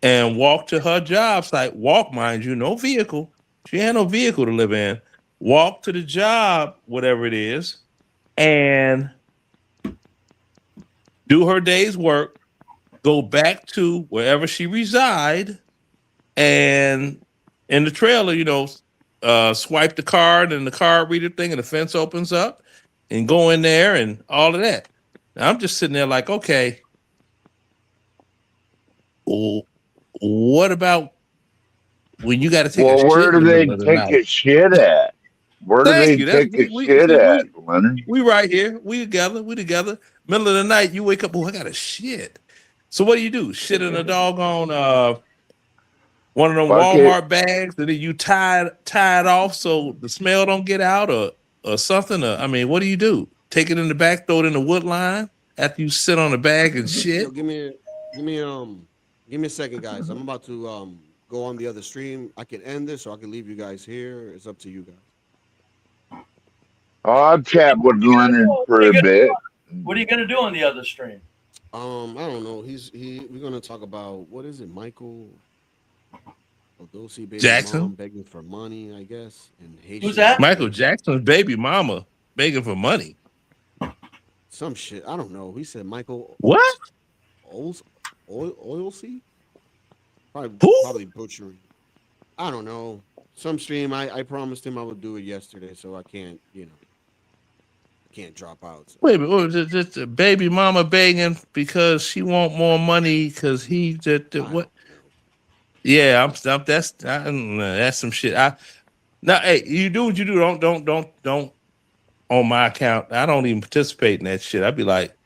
and walk to her job site. Walk, mind you, no vehicle. She had no vehicle to live in. Walk to the job, whatever it is, and do her day's work, go back to wherever she reside, and in the trailer, swipe the card and the card reader thing, and the fence opens up, and go in there and all of that. Now, I'm just sitting there like, okay, what about when you got to take a shit? where do they take a shit at? Where do they take a shit at, Leonard? We right here. We together. Middle of the night, you wake up, I got a shit. So what do? Shit in a doggone one of them Walmart bags, and then you tie it off so the smell don't get out or something. I mean, what do? Take it in the back, throw it in the wood line after you sit on the bag and shit. Yo, give me a second, guys. I'm about to go on the other stream. I can end this, or I can leave you guys here. It's up to you guys. I'll chat with Leonard for a bit. What are you gonna do on the other stream? I don't know. We're gonna talk about what is it, Michael Odosi, baby Jackson mom begging for money, I guess. And Haitian. Who's that? Michael Jackson's baby mama begging for money. Some shit. I don't know. He said Michael. What? Oilsey? Probably butchering. I don't know. Some stream. I promised him I would do it yesterday, so I can't. Can't drop out. So. Wait a minute, just a baby mama begging because she want more money because he what? Yeah, that's some shit. Hey, you do what you do. Don't on my account. I don't even participate in that shit. I'd be like,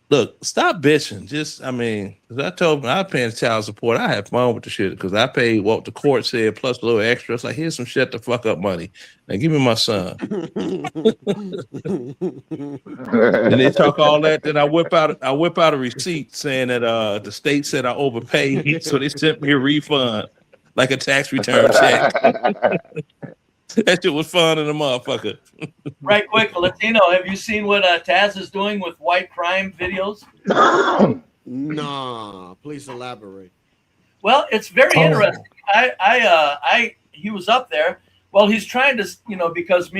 look, stop bitching. Just, because I told him I paying child support. I have fun with the shit because I paid what the court said plus a little extra. It's like, here's some shit to fuck up money. Now give me my son. And they talk all that. Then I whip out a receipt saying that the state said I overpaid, so they sent me a refund like a tax return check. That shit was fun in the motherfucker. Right quick, Latino, have you seen what Taz is doing with white crime videos? Nah, please elaborate. Well, it's very interesting. He was up there. Well, he's trying to, because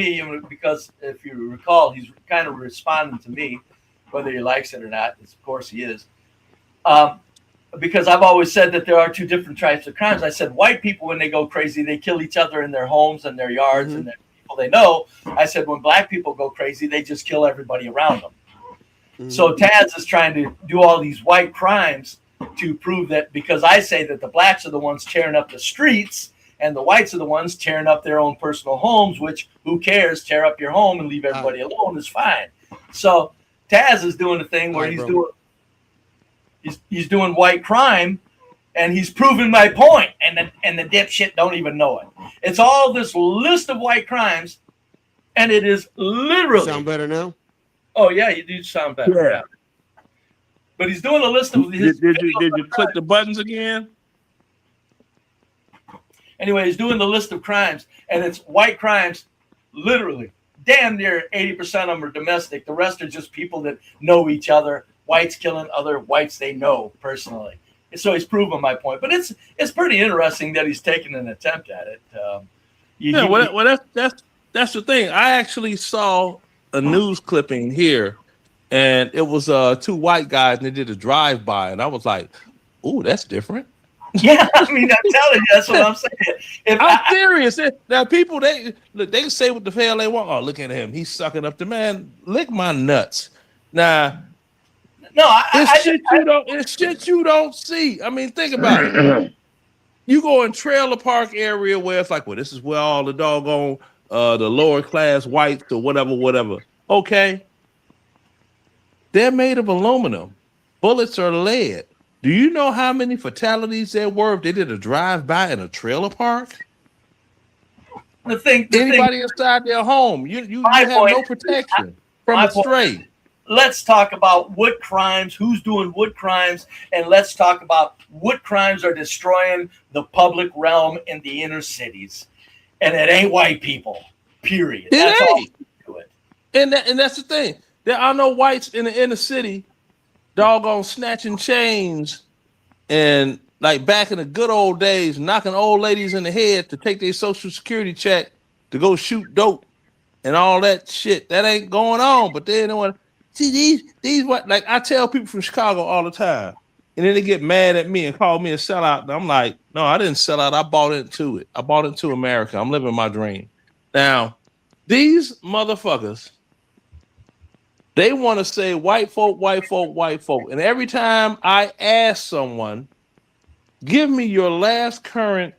if you recall, he's kind of responding to me, whether he likes it or not. Of course he is. Because I've always said that there are two different types of crimes. I said white people, when they go crazy, they kill each other in their homes and their yards and their people they know. I said when black people go crazy, they just kill everybody around them. So Taz is trying to do all these white crimes to prove that, because I say that the blacks are the ones tearing up the streets and the whites are the ones tearing up their own personal homes, which who cares? Tear up your home and leave everybody alone is fine. So Taz is doing a thing where he's doing white crime, and he's proving my point, and the dipshit don't even know it. It's all this list of white crimes, and it is literally. Sound better now? Oh yeah, you do sound better. Yeah. But he's doing a list of his. Did you click the buttons again? Anyway, he's doing the list of crimes, and it's white crimes, literally. Damn near 80% of them are domestic. The rest are just people that know each other. Whites killing other whites they know personally. So he's proven my point. But it's pretty interesting that he's taking an attempt at it. That's the thing. I actually saw a news clipping here, and it was two white guys, and they did a drive-by, and I was like, "Ooh, that's different." Yeah, I mean, I'm telling you, that's what I'm saying. I'm serious. Now, people they can say what the hell they want. Oh, look at him, he's sucking up the man. Lick my nuts. Now, it's shit you don't see. I mean, think about it. You go in trailer park area where it's like, well, this is where all the doggone the lower class whites or whatever. Okay, they're made of aluminum. Bullets are lead. Do you know how many fatalities there were if they did a drive-by in a trailer park? Anybody inside their home, you have no protection from a stray. Let's talk about what crimes, who's doing what crimes, and let's talk about what crimes are destroying the public realm in the inner cities. And it ain't white people, period. That's all to it. And that's the thing. There are no whites in the inner city doggone snatching chains and, like back in the good old days, knocking old ladies in the head to take their social security check to go shoot dope and all that shit. That ain't going on. But then see these what, like I tell people from Chicago all the time, and then they get mad at me and call me a sellout. And I'm like, no, I didn't sell out. I bought into it. I bought into America. I'm living my dream. Now, these motherfuckers, they want to say white folk. And every time I ask someone, give me your last current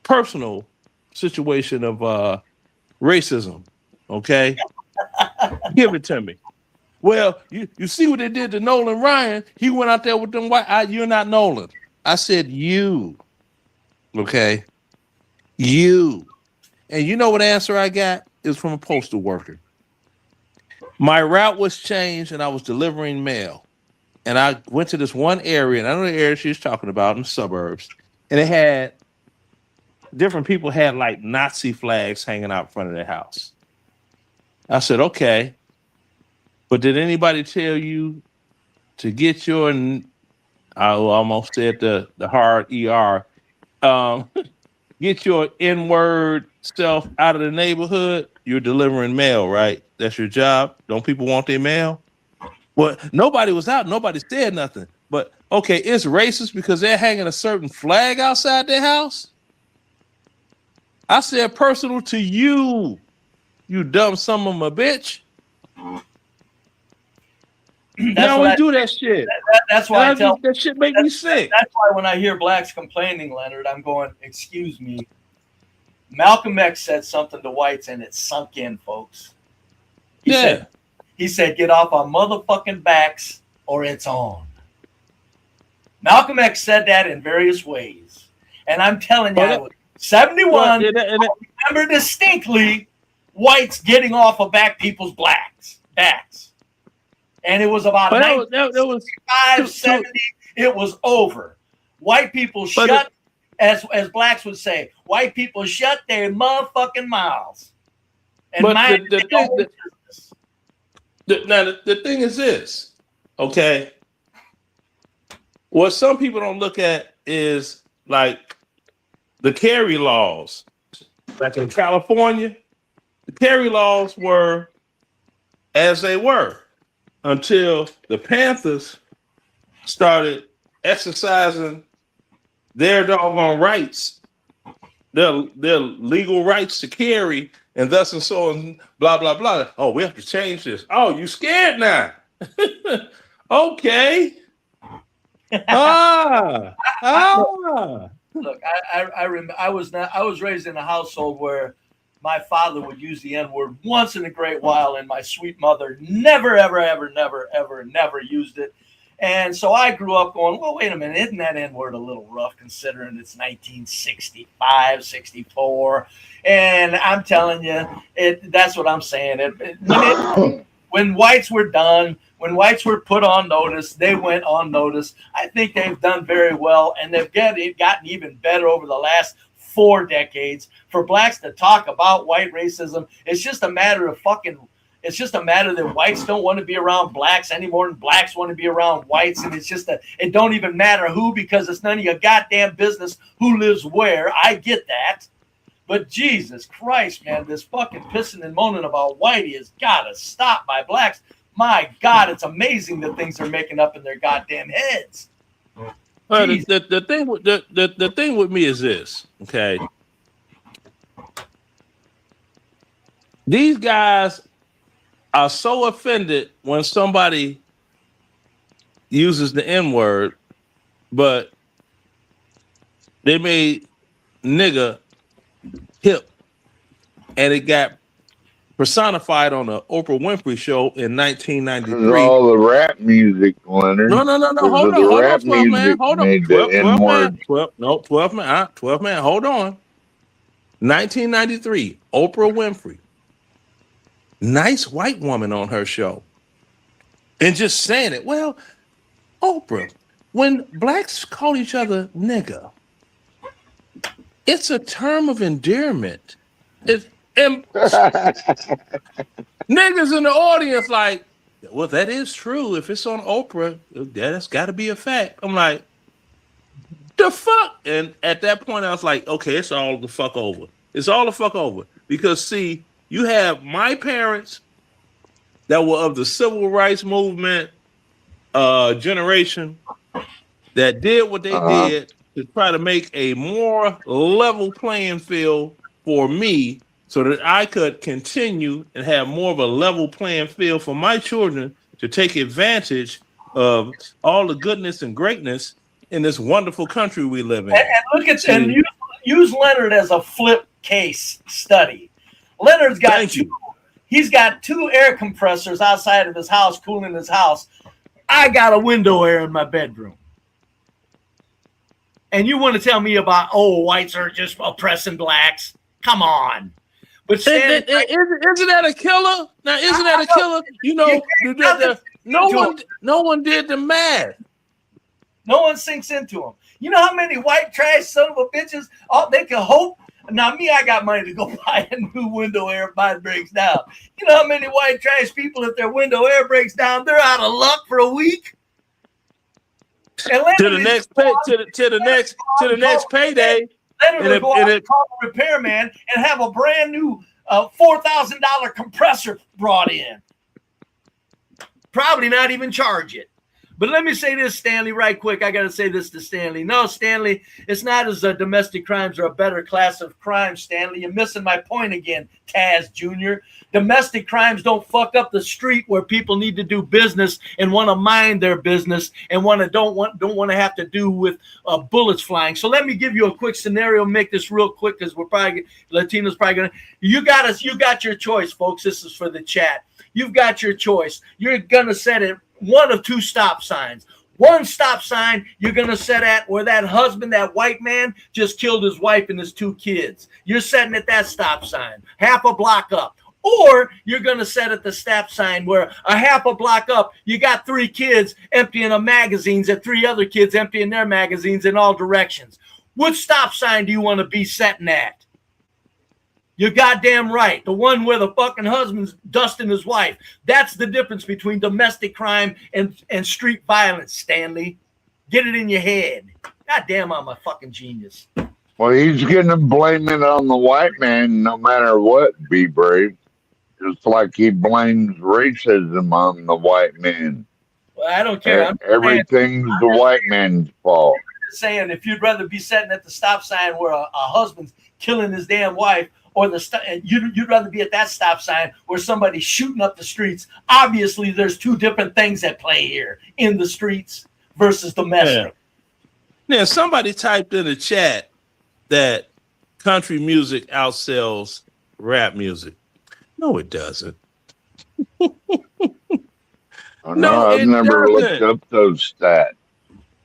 personal situation of racism, okay? Give it to me. Well, you see what they did to Nolan Ryan? He went out there with them white. You're not Nolan. I said you, okay? You. And you know what answer I got? It was from a postal worker. My route was changed and I was delivering mail. And I went to this one area, and I know the area she's talking about in the suburbs. And it had different people had like Nazi flags hanging out in front of their house. I said, okay. But did anybody tell you to get your, I almost said the hard ER, get your N-word self out of the neighborhood? You're delivering mail, right? That's your job. Don't people want their mail? Well, nobody was out. Nobody said nothing. But, okay, it's racist because they're hanging a certain flag outside their house? I said personal to you, you dumb son of a bitch. Now we do that shit. That's why that shit make me sick. That's why when I hear blacks complaining, Leonard, I'm going, excuse me. Malcolm X said something to whites and it sunk in, folks. He said, get off our motherfucking backs or it's on. Malcolm X said that in various ways. And I'm telling you, 71, I remember distinctly whites getting off of black people's backs. And it was about 1965, 70. It was over. White people shut as blacks would say, white people shut their motherfucking mouths. And But mind the their own thing, the thing is this, okay? What some people don't look at is like the carry laws. Like in California, the carry laws were as they were until the Panthers started exercising their doggone rights, their legal rights to carry, and thus and so and blah blah blah. Oh, we have to change this. Oh, you scared now? Okay. Look, I was raised in a household where my father would use the N-word once in a great while, and my sweet mother never used it. And so I grew up going, well, wait a minute, isn't that N-word a little rough considering it's 1965, 64? And I'm telling you, that's what I'm saying. When whites were done, when whites were put on notice, they went on notice. I think they've done very well, and they've gotten even better over the last 4 decades. For blacks to talk about white racism, it's just a matter of it's just a matter that whites don't want to be around blacks any more than blacks want to be around whites. And it's just it don't even matter who, because it's none of your goddamn business who lives where. I get that. But Jesus Christ, man, this fucking pissing and moaning about whitey has got to stop by blacks. My God, it's amazing the things they're making up in their goddamn heads. The thing with me is this, okay? These guys are so offended when somebody uses the N-word, but they made nigga hip, and it got personified on the Oprah Winfrey show in 1993. All the rap music, Leonard. No. Hold on, 12 man. Hold on. 12 man. Hold on. 1993, Oprah Winfrey. Nice white woman on her show. And just saying it. Well, Oprah, when blacks call each other nigga, it's a term of endearment. Niggas in the audience like, well, that is true. If it's on Oprah, that's got to be a fact. I'm like, the fuck? And at that point, I was like, okay, it's all the fuck over. It's all the fuck over. Because, see, you have my parents that were of the civil rights movement generation that did what they did to try to make a more level playing field for me so that I could continue and have more of a level playing field for my children to take advantage of all the goodness and greatness in this wonderful country we live in. And look at and use Leonard as a flip case study. Leonard's got he's got 2 air compressors outside of his house cooling his house. I got a window air in my bedroom. And you want to tell me about, whites are just oppressing blacks? Come on. But isn't that a killer? Now, isn't that a killer? You know, no one did the math. No one sinks into them. You know how many white trash son of a bitches, they can hope. Now, me, I got money to go buy a new window air if mine breaks down. You know how many white trash people, if their window air breaks down, they're out of luck for a week? To the next payday. Leonard will go out and call a repairman and have a brand new $4,000 compressor brought in. Probably not even charge it. But let me say this, Stanley, right quick. I got to say this to Stanley. No, Stanley, it's not as domestic crimes are a better class of crime, Stanley. You're missing my point again, Taz Jr. Domestic crimes don't fuck up the street where people need to do business and want to mind their business and don't want to have to do with bullets flying. So let me give you a quick scenario. Make this real quick because Latino's probably gonna. You got your choice, folks. This is for the chat. You've got your choice. You're gonna set it one of 2 stop signs. One stop sign you're going to set at where that husband, that white man, just killed his wife and his 2 kids. You're setting at that stop sign, half a block up. Or you're going to set at the stop sign where a half a block up, you got 3 kids emptying their magazines and 3 other kids emptying their magazines in all directions. Which stop sign do you want to be sitting at? You're goddamn right. The one where the fucking husband's dusting his wife. That's the difference between domestic crime and street violence, Stanley. Get it in your head. Goddamn, I'm a fucking genius. Well, he's going to blame it on the white man no matter what, Be Brave. Just like he blames racism on the white man. Well, I don't care. Everything's the white man's fault. Saying if you'd rather be sitting at the stop sign where a husband's killing his damn wife, or you'd rather be at that stop sign where somebody's shooting up the streets. Obviously, there's two different things at play here: in the streets versus domestic. Yeah, somebody typed in the chat that country music outsells rap music. No, it doesn't. No, I've never looked up those stats.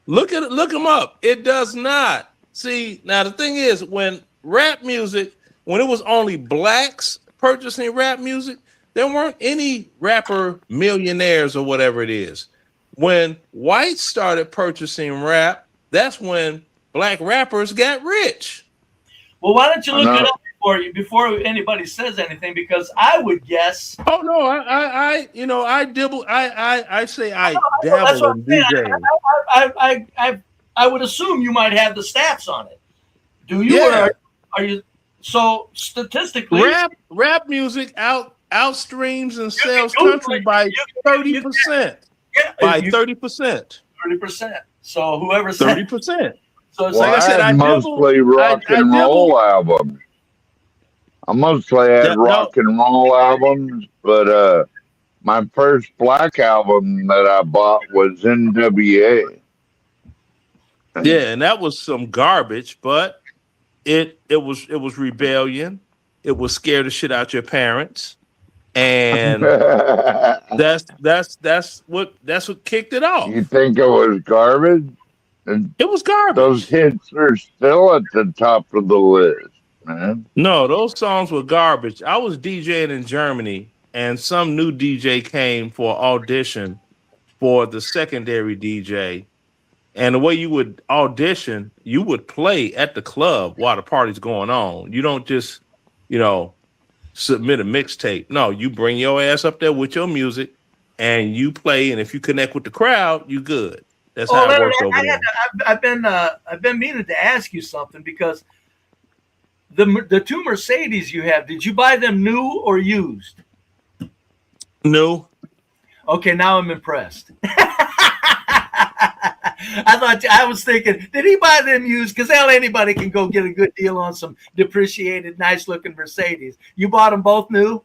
Look them up. It does not. See, now the thing is, when rap music, when it was only blacks purchasing rap music, there weren't any rapper millionaires or whatever it is. When whites started purchasing rap, that's when black rappers got rich. Well, why don't you look it up before anybody says anything? Because I would guess. Oh no, I dabble in DJing. I would assume you might have the stats on it. Do you? Yeah. Or are you? So statistically, rap music outstreams and sells country by 30%. By 30%. 30%. So whoever said 30%. So it's Well, like I said, I mostly rock and roll albums. I mostly had rock and roll albums, but my first black album that I bought was NWA. Yeah, and that was some garbage, but it was rebellion. It was scare the shit out your parents, and that's what kicked it off. You think it was garbage? It was garbage. Those hits are still at the top of the list, man. No, those songs were garbage. I was DJing in Germany, and some new DJ came for audition for the secondary DJ. And the way you would audition, you would play at the club while the party's going on. You don't just, submit a mixtape. No, you bring your ass up there with your music and you play. And if you connect with the crowd, you good. That's how it works over there. I've been meaning to ask you something because the two Mercedes you have, did you buy them new or used? New. Okay, now I'm impressed. I was thinking, did he buy them used? Because hell, anybody can go get a good deal on some depreciated, nice-looking Mercedes. You bought them both new?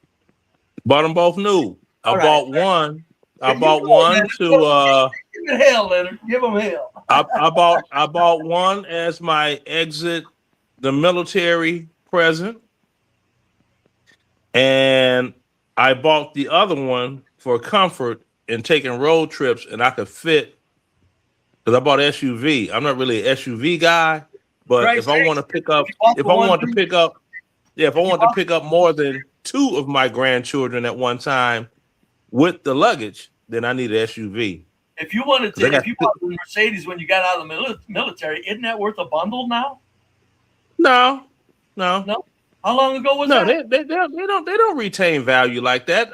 Bought them both new. I bought one. I bought Give one to. them hell, Leonard. Give them hell. I bought one as my exit the military present, and I bought the other one for comfort in taking road trips, and I could fit. Because I bought an SUV. I'm not really an SUV guy, but if I want to pick up, pick up more than two of my grandchildren at one time with the luggage, then I need an SUV. If you wanted to, if you bought the Mercedes when you got out of the military, isn't that worth a bundle now? No. How long ago was that? They don't retain value like that.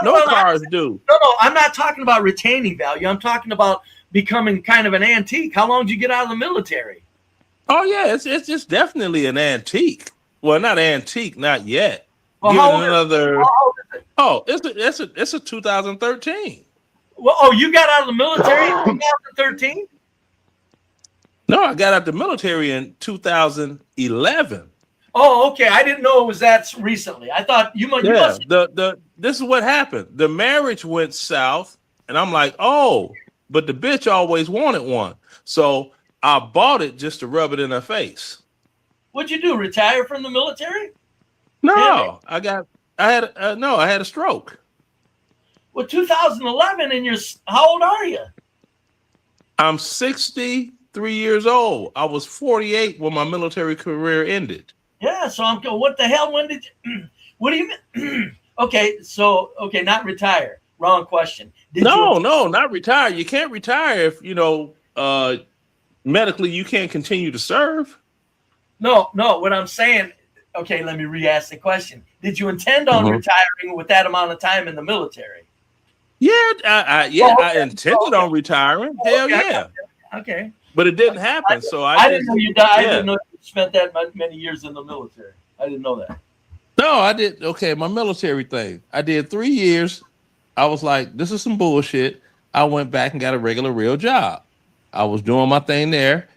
No cars do. No, I'm not talking about retaining value. I'm talking about becoming kind of an antique. How long did you get out of the military? Oh yeah, it's just definitely an antique. Well, not antique, not yet. Well, how old is it? Oh, it's a 2013. Well, you got out of the military in 2013? No, I got out of the military in 2011. Oh, okay. I didn't know it was that recently. I thought you must. This is what happened. The marriage went south, and I'm like, oh, but the bitch always wanted one, so I bought it just to rub it in her face. What'd you do? Retire from the military? No, I had a stroke. Well, 2011, and how old are you? I'm 63 years old. I was 48 when my military career ended. Yeah, so I'm going, what the hell? When did you, what do you mean? Okay, not retire. Wrong question. No, not retire. You can't retire if, medically you can't continue to serve. No. What I'm saying, okay, let me re-ask the question. Did you intend on retiring with that amount of time in the military? Yeah, I intended on retiring. Hell yeah. Okay. But it didn't happen. So I didn't know you died. I didn't know you spent that many years in the military. I didn't know that. No, I did. Okay, my military thing. I did 3 years. I was like, this is some bullshit. I went back and got a regular, real job. I was doing my thing there.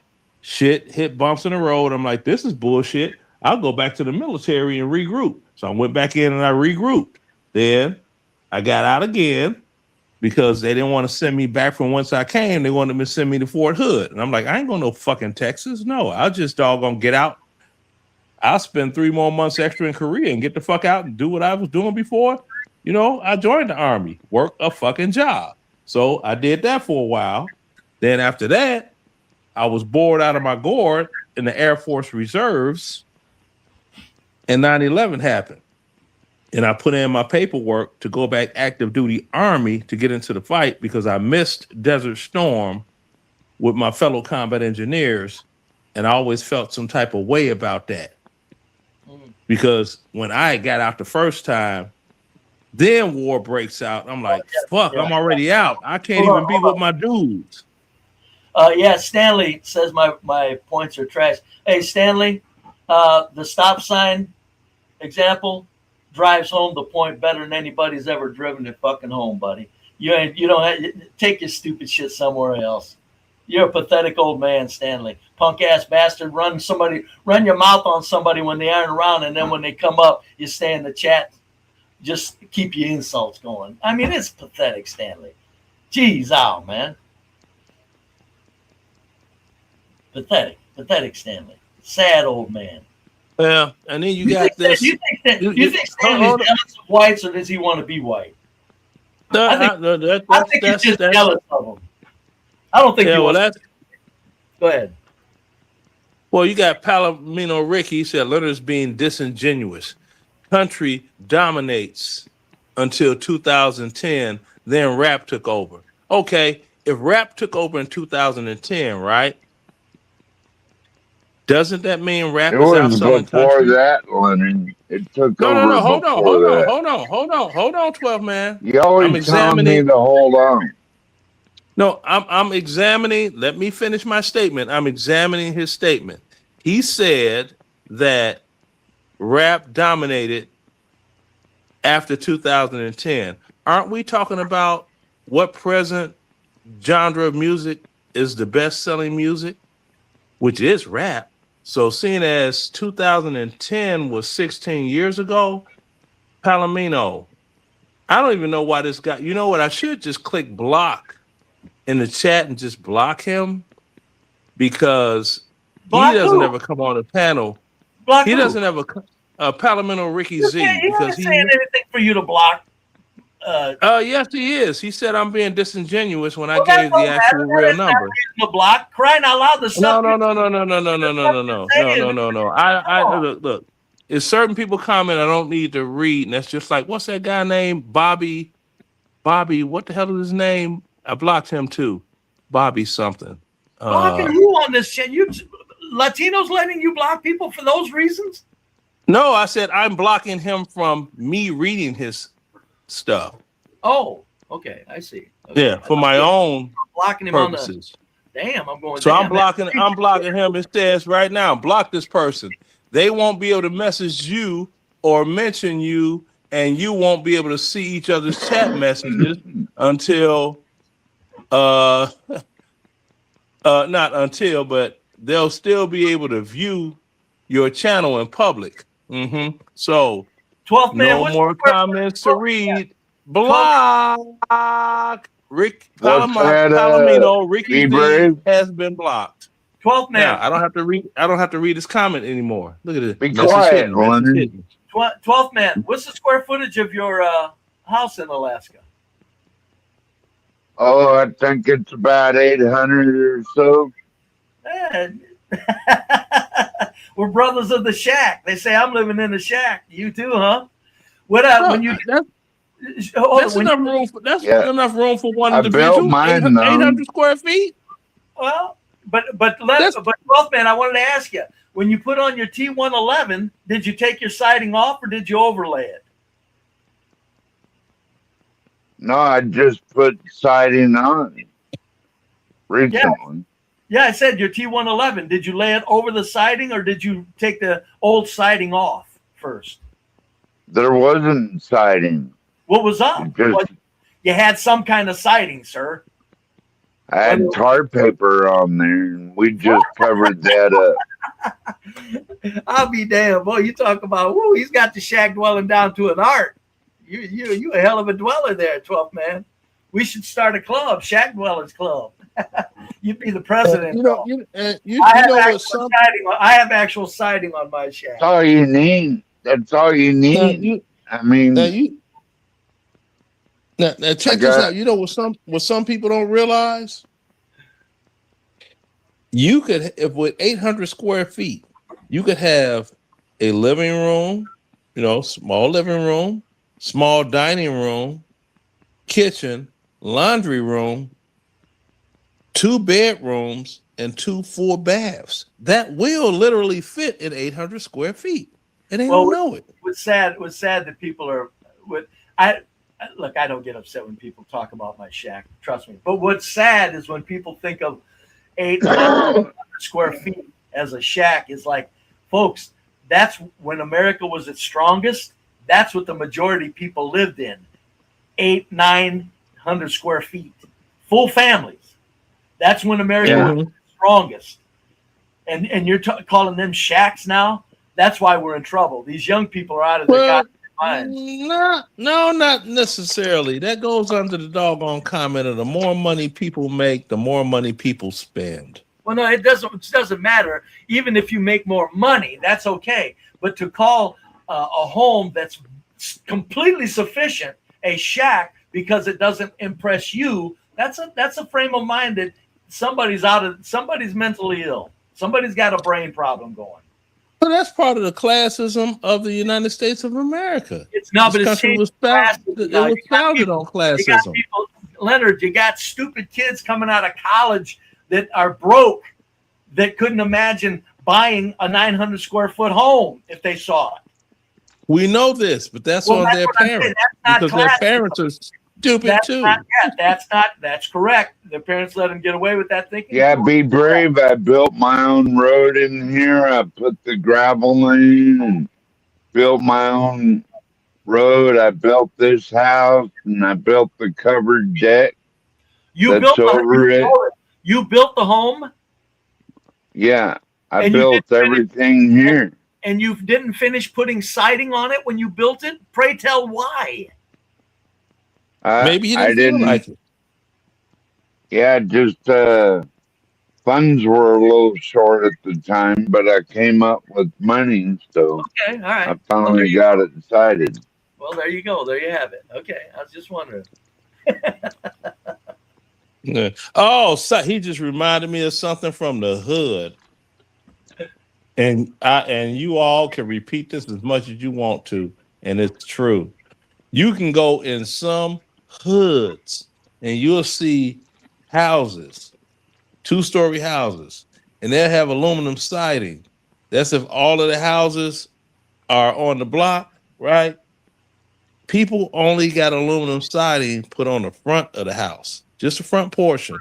Shit hit bumps in the road. I'm like, this is bullshit. I'll go back to the military and regroup. So I went back in and I regrouped. Then I got out again because they didn't want to send me back from whence I came. They wanted me to send me to Fort Hood. And I'm like, I ain't going to no fucking Texas. No, I'll just doggone get out. I'll spend 3 more months extra in Korea and get the fuck out and do what I was doing before. You know, I joined the Army, work a fucking job. So I did that for a while. Then after that, I was bored out of my gourd in the Air Force Reserves, and 9/11 happened. And I put in my paperwork to go back active duty Army to get into the fight because I missed Desert Storm with my fellow combat engineers, and I always felt some type of way about that. Because when I got out the first time, then war breaks out. I'm like, fuck, I'm already out. I can't even be with my dudes. Yeah, Stanley says my points are trash. Hey, Stanley, the stop sign example drives home the point better than anybody's ever driven it fucking home, buddy. You don't take your stupid shit somewhere else. You're a pathetic old man, Stanley. Punk ass bastard. Run your mouth on somebody when they aren't around, and then when they come up, you stay in the chat. Just keep your insults going. I mean, it's pathetic, Stanley. Jeez, ow, man. Pathetic, Stanley. Sad old man. Yeah, and then you got this. You think Stanley's jealous of whites, or does he want to be white? I think he's just jealous of them. I don't think. Yeah, well, that's. Go ahead. Well, you got Palomino Rick. He said Leonard's being disingenuous. Country dominates until 2010. Then rap took over. Okay, if rap took over in 2010, right? Doesn't that mean rap is outselling country? Before that, Leonard. It took over. No. Hold on, 12 man. You always telling me to hold on. No, I'm examining. Let me finish my statement. I'm examining his statement. He said that rap dominated after 2010. Aren't we talking about what present genre of music is the best-selling music, which is rap? So seeing as 2010 was 16 years ago, Palomino, I don't even know why this guy, you know what? I should just click block in the chat and just block him because he doesn't ever come on the panel. He doesn't ever Palomino Ricky Z because he's saying anything for you to block. Yes, he is. He said I'm being disingenuous when I gave the actual real number. Block, crying out loud. The stuff. No. I look. If certain people comment, I don't need to read, and that's just like, what's that guy named Bobby? What the hell is his name? I blocked him too. Bobby something. Blocking who on this shit? You Latinos letting you block people for those reasons? No, I said I'm blocking him from me reading his stuff. Oh, okay, I see. Okay. Yeah, for my own blocking him purposes. Damn, I'm going. So I'm blocking him. It says right now, block this person. They won't be able to message you or mention you, and you won't be able to see each other's chat messages until not until, but they'll still be able to view your channel in public. So 12 man, no more comments to read. Block. Rick Palomino, Ricky D has been blocked. 12 man. Now, I don't have to read his comment anymore. Look at it. Be quiet, Leonard. 12 man. What's the square footage of your house in Alaska? Oh, I think it's about 800 or so. We're brothers of the shack. They say I'm living in the shack. You too, huh? What when you that's enough room for enough room for one I individual. built mine 800 square feet. Well, But 12th man, I wanted to ask you, when you put on your T111, did you take your siding off or did you overlay it? No, I just put siding on recently. Yeah, I said your T111. Did you lay it over the siding or did you take the old siding off first? There wasn't siding. What was up? You had some kind of siding, sir. I had tar paper on there, and we just covered that up. I'll be damned, boy. You talk about, woo, he's got the shack dwelling down to an art. You a hell of a dweller there, 12th man. We should start a club, Shack Dwellers Club. You'd be the president. I have actual siding on my shack. That's all you need. That's all you need. I mean, now check this out. You know what some people don't realize? You could, if with 800 square feet, you could have a living room, small living room, small dining room, kitchen, laundry room, 2 bedrooms, and 2 full baths. That will literally fit in 800 square feet, and they don't know it. It was sad that people are. Look, I don't get upset when people talk about my shack. Trust me. But what's sad is when people think of 800 square feet as a shack. Is like, folks, that's when America was its strongest. That's what the majority of people lived in. 800-900 square feet, full families. That's when America was its strongest. And you're calling them shacks now? That's why we're in trouble. These young people are out of their goddamn minds. No, not necessarily. That goes under the doggone comment of the more money people make, the more money people spend. Well, no, it doesn't matter. Even if you make more money, that's okay. But to call a home that's completely sufficient a shack because it doesn't impress you, that's a frame of mind that somebody's mentally ill. Somebody's got a brain problem going. Well, that's part of the classism of the United States of America. It's not, but it was founded on classism. Leonard, you got stupid kids coming out of college that are broke that couldn't imagine buying a 900 square foot home if they saw it. We know this, but that's on their parents because their parents are stupid too. That's correct. Their parents let them get away with that thinking. Yeah, be brave. I built my own road in here. I put the gravel lane and built my own road. I built this house and I built the covered deck. You built the home? Yeah, I built everything here. And you didn't finish putting siding on it when you built it? Pray tell why? Maybe you didn't feel like it. Yeah, just funds were a little short at the time, but I came up with money, so okay, all right. I finally got it decided. Well, there you go. There you have it. Okay, I was just wondering. Yeah. Oh, so he just reminded me of something from the hood. And you all can repeat this as much as you want to, and it's true. You can go in some hoods and you'll see houses, 2-story houses, and they'll have aluminum siding. That's if all of the houses are on the block, right? People only got aluminum siding put on the front of the house, just the front portion,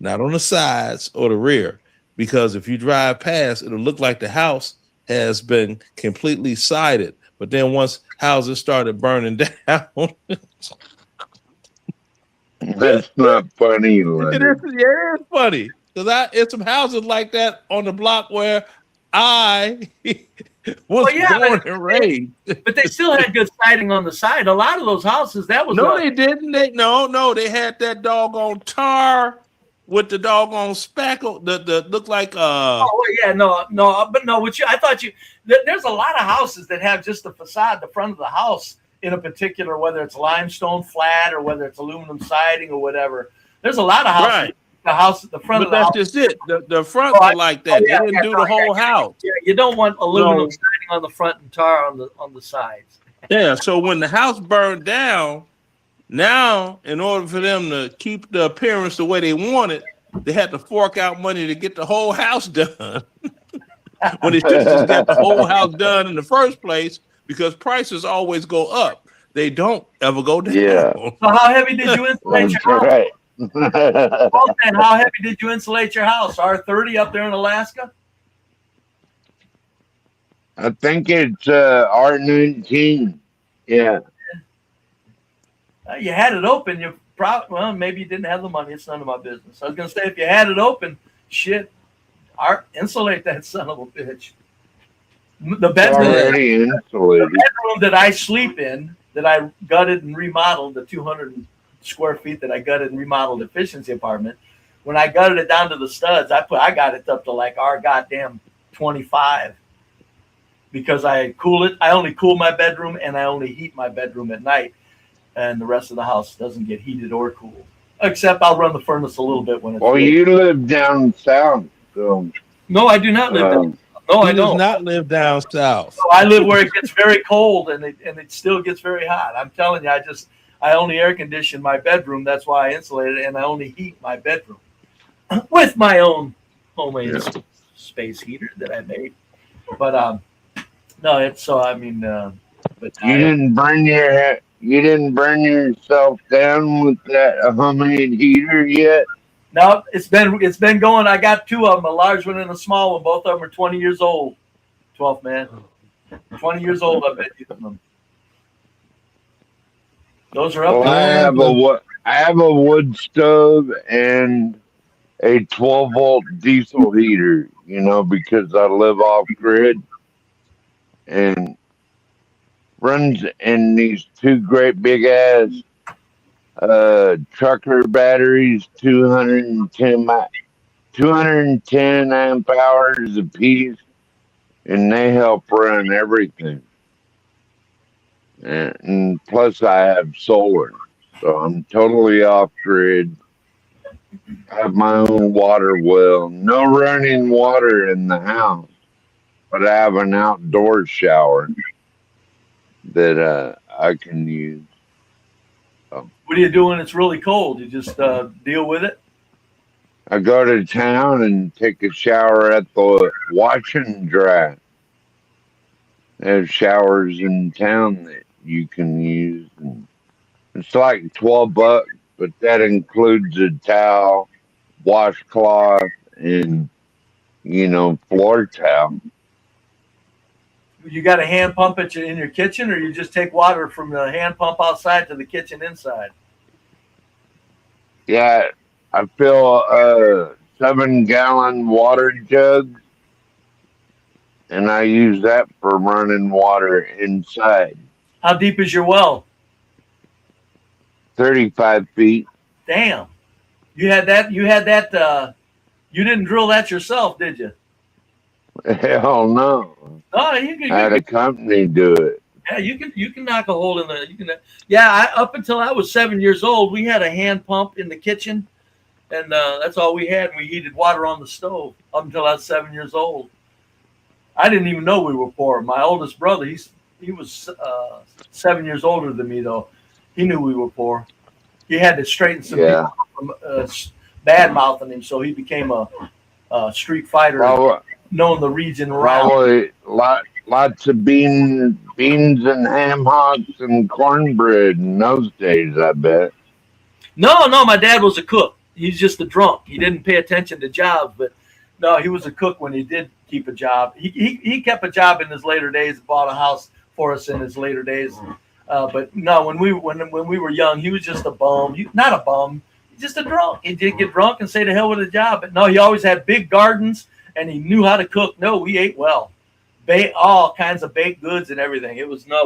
not on the sides or the rear. Because if you drive past, it'll look like the house has been completely sided. But then once houses started burning down, that's not funny. It is funny. Because it's some houses like that on the block where I was born and raised. But they still had good siding on the side. A lot of those houses, that was they didn't. They had that doggone tar with the doggone spackle that looked like I thought there's a lot of houses that have just the facade, the front of the house in a particular, whether it's limestone flat or whether it's aluminum siding or whatever. There's a lot of houses. Right. The house at the front of the house. But that's just it. The front are like that. They didn't do the whole house. Yeah, you don't want aluminum siding on the front and tar on the sides. Yeah, so when the house burned down, now in order for them to keep the appearance the way they want it, they had to fork out money to get the whole house done. When they should have just got the whole house done in the first place, because prices always go up. They don't ever go down. Yeah. So how heavy did you insulate That's your house? right. And how heavy did you insulate your house? R30 up there in Alaska? I think it's R19. Yeah. You had it open. You probably, well, maybe you didn't have the money. It's none of my business. I was gonna say, if you had it open, shit, insulate that son of a bitch. The Already insulated. bedroom that I sleep in, that I gutted and remodeled, the 200 square feet that I gutted and remodeled efficiency apartment. When I gutted it down to the studs, I got it up to like our goddamn 25, because I cool it. I only cool my bedroom and I only heat my bedroom at night, and the rest of the house doesn't get heated or cooled. Except I'll run the furnace a little bit when it's. Well, you live down south, so. No, I do not live down. No, I don't. Not live down south. So I live where it gets very cold and it still gets very hot. I'm telling you, I only air condition my bedroom. That's why I insulate it, and I only heat my bedroom with my own homemade space heater that I made. But no, it's so I mean, but You didn't burn yourself down with that homemade heater yet? no, it's been going. I got two of them, a large one and a small one. Both of them are 20 years old. 12, man. 20 years old. I've been using them. Those are up. Well, I have a wood stove and a 12-volt diesel heater, because I live off grid, and runs in these two great big ass trucker batteries, 210 amp hours a piece, and they help run everything. And plus I have solar, so I'm totally off grid. I have my own water well, no running water in the house, but I have an outdoor shower that I can use. What do you do when it's really cold? You just deal with it? I go to town and take a shower at the wash and dry. They have showers in town that you can use. And it's like $12, but that includes a towel, washcloth, and floor towel. You got a hand pump in your kitchen, or you just take water from the hand pump outside to the kitchen inside? Yeah, I fill a 7-gallon water jug, and I use that for running water inside. How deep is your well? 35 feet. Damn. You had that. You didn't drill that yourself, did you? Hell no. No, you can. I had a company do it. Yeah, you can knock a hole in the. Up until I was 7 years old, we had a hand pump in the kitchen, and that's all we had. We heated water on the stove up until I was 7 years old. I didn't even know we were poor. My oldest brother, he was 7 years older than me, though. He knew we were poor. He had to straighten some people from bad mouthing him, so he became a street fighter, knowing the region around. Probably lots of beans and ham hocks and cornbread in those days, I bet. No, my dad was a cook. He's just a drunk. He didn't pay attention to jobs, but no, he was a cook when he did keep a job. He kept a job in his later days, bought a house for us in his later days. But no, when we were young, he was just a bum. Not a bum, just a drunk. He did get drunk and say to hell with a job. But no, he always had big gardens and he knew how to cook. No, we ate well. All kinds of baked goods and everything.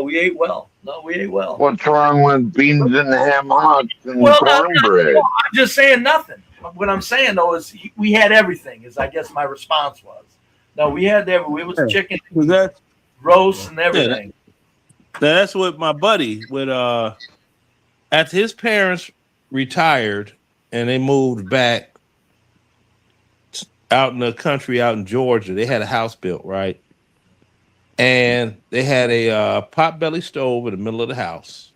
We ate well. What's wrong with beans and ham hocks and cornbread? I'm just saying nothing. What I'm saying though is we had everything. Is I guess my response was. No, we had everything. It was chicken, roast, and everything. That's what my buddy would. After his parents retired and they moved back out in the country, out in Georgia, they had a house built, right? And they had a potbelly stove in the middle of the house.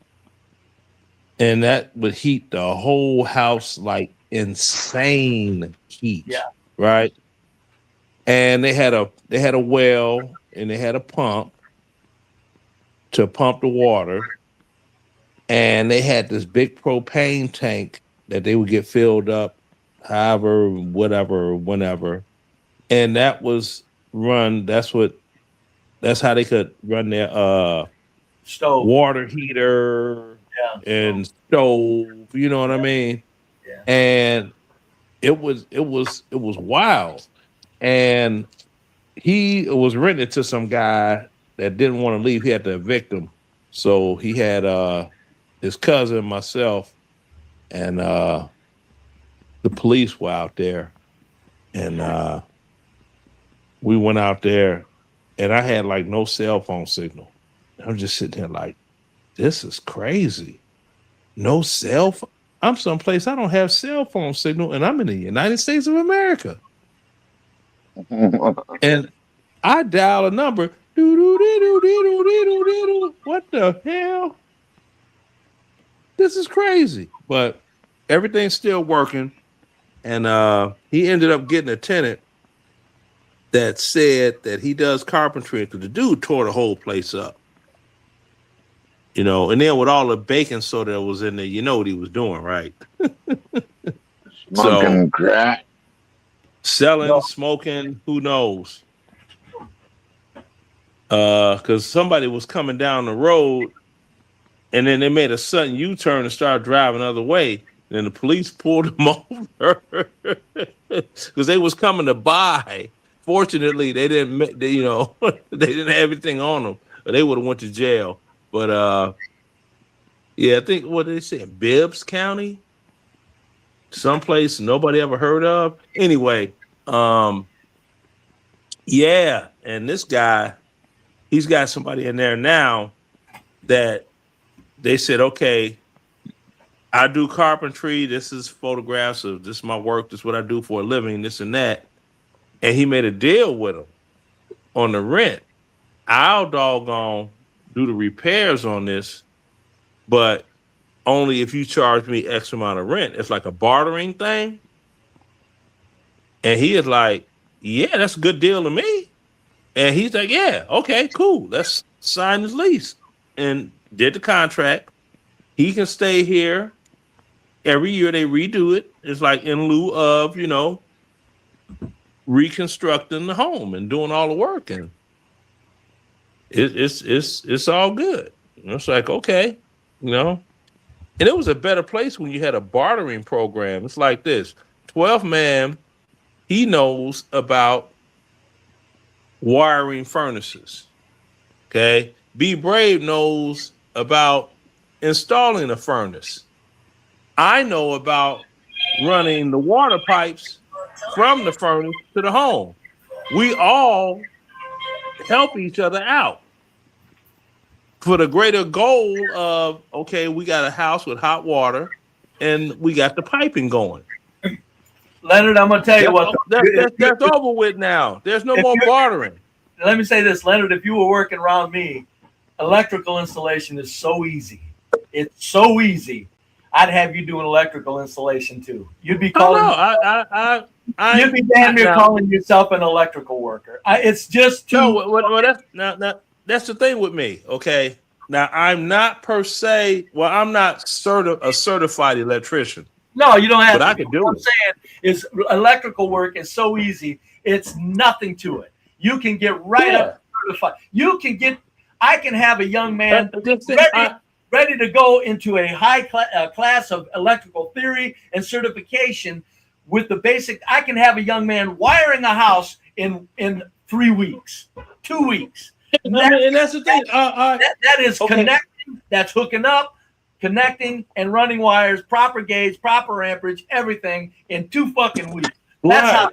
And that would heat the whole house like insane. heat. Yeah. Right. And they had a well and they had a pump to pump the water. And they had this big propane tank that they would get filled up, however, whatever, whenever. And that was run. That's how they could run their stove, water heater, and stove. You know what I mean? Yeah. And it was wild. And he was rented to some guy that didn't want to leave. He had to evict him. So he had his cousin, myself, and the police were out there. And we went out there, and I had like no cell phone signal. I'm just sitting there like, this is crazy. No cell phone. I'm someplace I don't have cell phone signal, and I'm in the United States of America. And I dial a number. What the hell? This is crazy. But everything's still working. And he ended up getting a tenant that said that he does carpentry, because the dude tore the whole place up. You know, and then with all the baking soda that was in there, you know what he was doing, right? Smoking crack. Selling, smoking, who knows? Because somebody was coming down the road, and then they made a sudden U-turn and started driving the other way. And the police pulled them over because they was coming to buy. Fortunately, they didn't. They didn't have everything on them, or they would have went to jail. But yeah, I think what they say, Bibbs County, someplace nobody ever heard of. Anyway, yeah, and this guy, he's got somebody in there now that they said, okay, I do carpentry. This is photographs of this is my work. This is what I do for a living. This and that. And he made a deal with him on the rent. I'll doggone do the repairs on this, but only if you charge me X amount of rent. It's like a bartering thing. And he is like, yeah, that's a good deal to me. And he's like, yeah, okay, cool. Let's sign this lease. And did the contract. He can stay here. Every year they redo it. It's like in lieu of, reconstructing the home and doing all the work. And it's all good. It's like, okay, And it was a better place when you had a bartering program. It's like this. 12th man, he knows about wiring furnaces. Okay. Be Brave knows about installing a furnace. I know about running the water pipes from the furnace to the home. We all help each other out for the greater goal of, okay, we got a house with hot water and we got the piping going. Leonard, I'm going to tell you what. That's over with now. There's no more bartering. Let me say this, Leonard, if you were working around me, electrical installation is so easy. It's so easy. I'd have you do an electrical installation too. You'd be calling. You'd be damn near calling yourself an electrical worker. It's just too. No, that's the thing with me. Okay, now I'm not per se. Well, I'm not a certified electrician. No, you don't have. But to I could do what it. I'm saying is electrical work is so easy. It's nothing to it. You can get right up certified. I can have a young man ready to go into a high class of electrical theory and certification with the basic. I can have a young man wiring a house in 3 weeks, 2 weeks. And that's the thing. That is okay. Connecting. That's hooking up, connecting, and running wires, proper gauge, proper amperage, everything in 2 fucking weeks. That's how.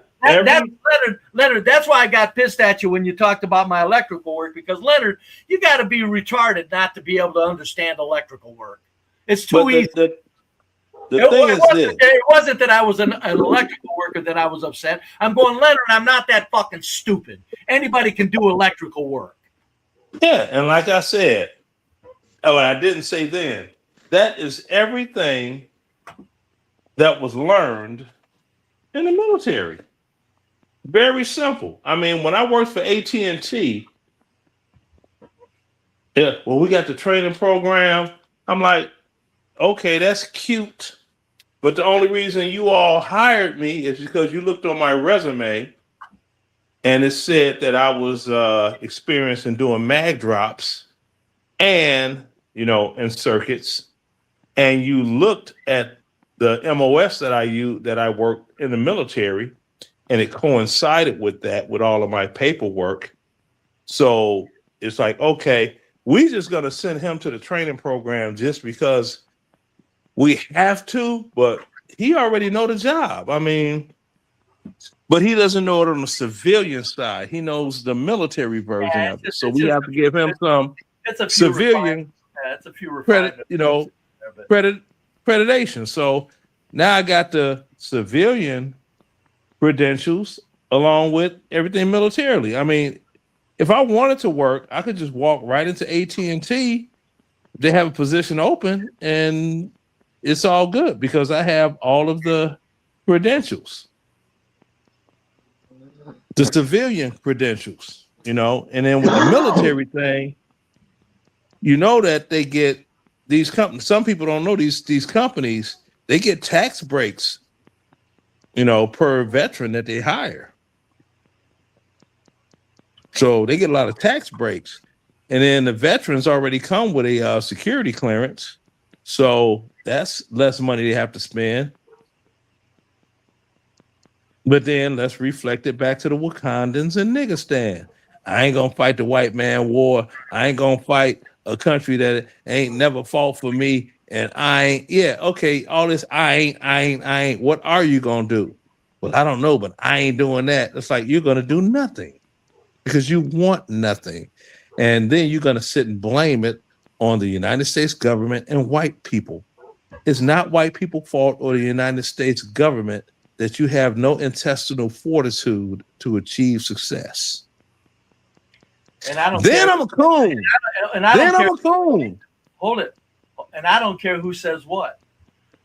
Leonard, that's why I got pissed at you when you talked about my electrical work, because Leonard, you got to be retarded not to be able to understand electrical work. It's too easy. The thing is this. It wasn't that I was an electrical worker that I was upset. I'm going, Leonard, I'm not that fucking stupid. Anybody can do electrical work. Yeah, and like I said, I didn't say then, that is everything that was learned in the military. Very simple. I mean, when I worked for AT&T, when we got the training program, I'm like, okay, that's cute. But the only reason you all hired me is because you looked on my resume and it said that I was experienced in doing mag drops and, in circuits. And you looked at the MOS that I worked in the military, and it coincided with that, with all of my paperwork. So it's like, okay, we just going to send him to the training program just because we have to, but he already know the job. I mean, but he doesn't know it on the civilian side. He knows the military version of it. So we have to give him some civilian credit, accreditation. So now I got the civilian credentials along with everything militarily. I mean, if I wanted to work, I could just walk right into AT&T. They have a position open and it's all good because I have all of the credentials, the civilian credentials, and then with the military thing, that they get these companies. Some people don't know these companies, they get tax breaks, per veteran that they hire. So they get a lot of tax breaks. And then the veterans already come with a security clearance. So that's less money they have to spend. But then let's reflect it back to the Wakandans and Niggistan. I ain't gonna fight the white man war. I ain't gonna fight a country that ain't never fought for me. And all this I ain't. What are you gonna do? Well, I don't know, but I ain't doing that. It's like you're gonna do nothing because you want nothing. And then you're gonna sit and blame it on the United States government and white people. It's not white people's fault or the United States government that you have no intestinal fortitude to achieve success. And I don't then care. I'm a coon. I'm a coon. Hold it. And I don't care who says what.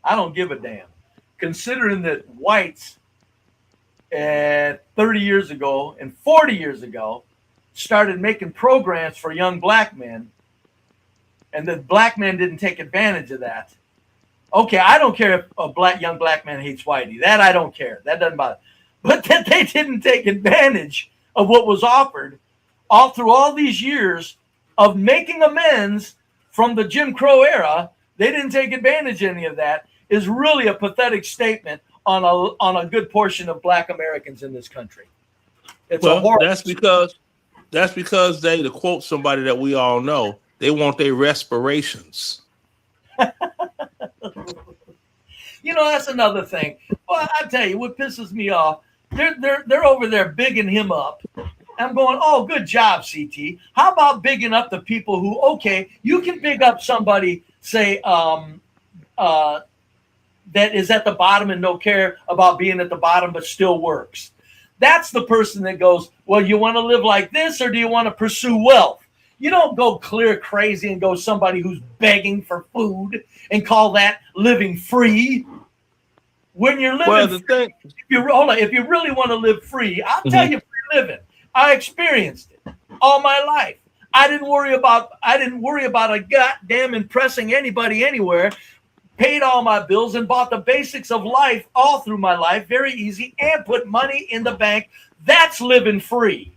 I don't give a damn. Considering that whites 30 years ago and 40 years ago started making programs for young black men, and the black men didn't take advantage of that. Okay, I don't care if a young black man hates whitey. That I don't care. That doesn't bother. But that they didn't take advantage of what was offered all through all these years of making amends from the Jim Crow era. They didn't take advantage of any of that is really a pathetic statement on a good portion of black Americans in this country. It's a horrible. That's because they, to quote somebody that we all know, they want their respirations. That's another thing. Well, I tell you what pisses me off. They're over there bigging him up. I'm going, oh, good job, CT. How about bigging up the people who, okay, you can big up somebody, say, that is at the bottom and don't care about being at the bottom, but still works. That's the person that goes, well, you want to live like this or do you want to pursue wealth? You don't go clear crazy and go somebody who's begging for food and call that living free. When you're living free, if you really want to live free, I'll tell you free living. I experienced it all my life. I didn't worry about a goddamn impressing anybody anywhere. Paid all my bills and bought the basics of life all through my life, very easy, and put money in the bank. That's living free.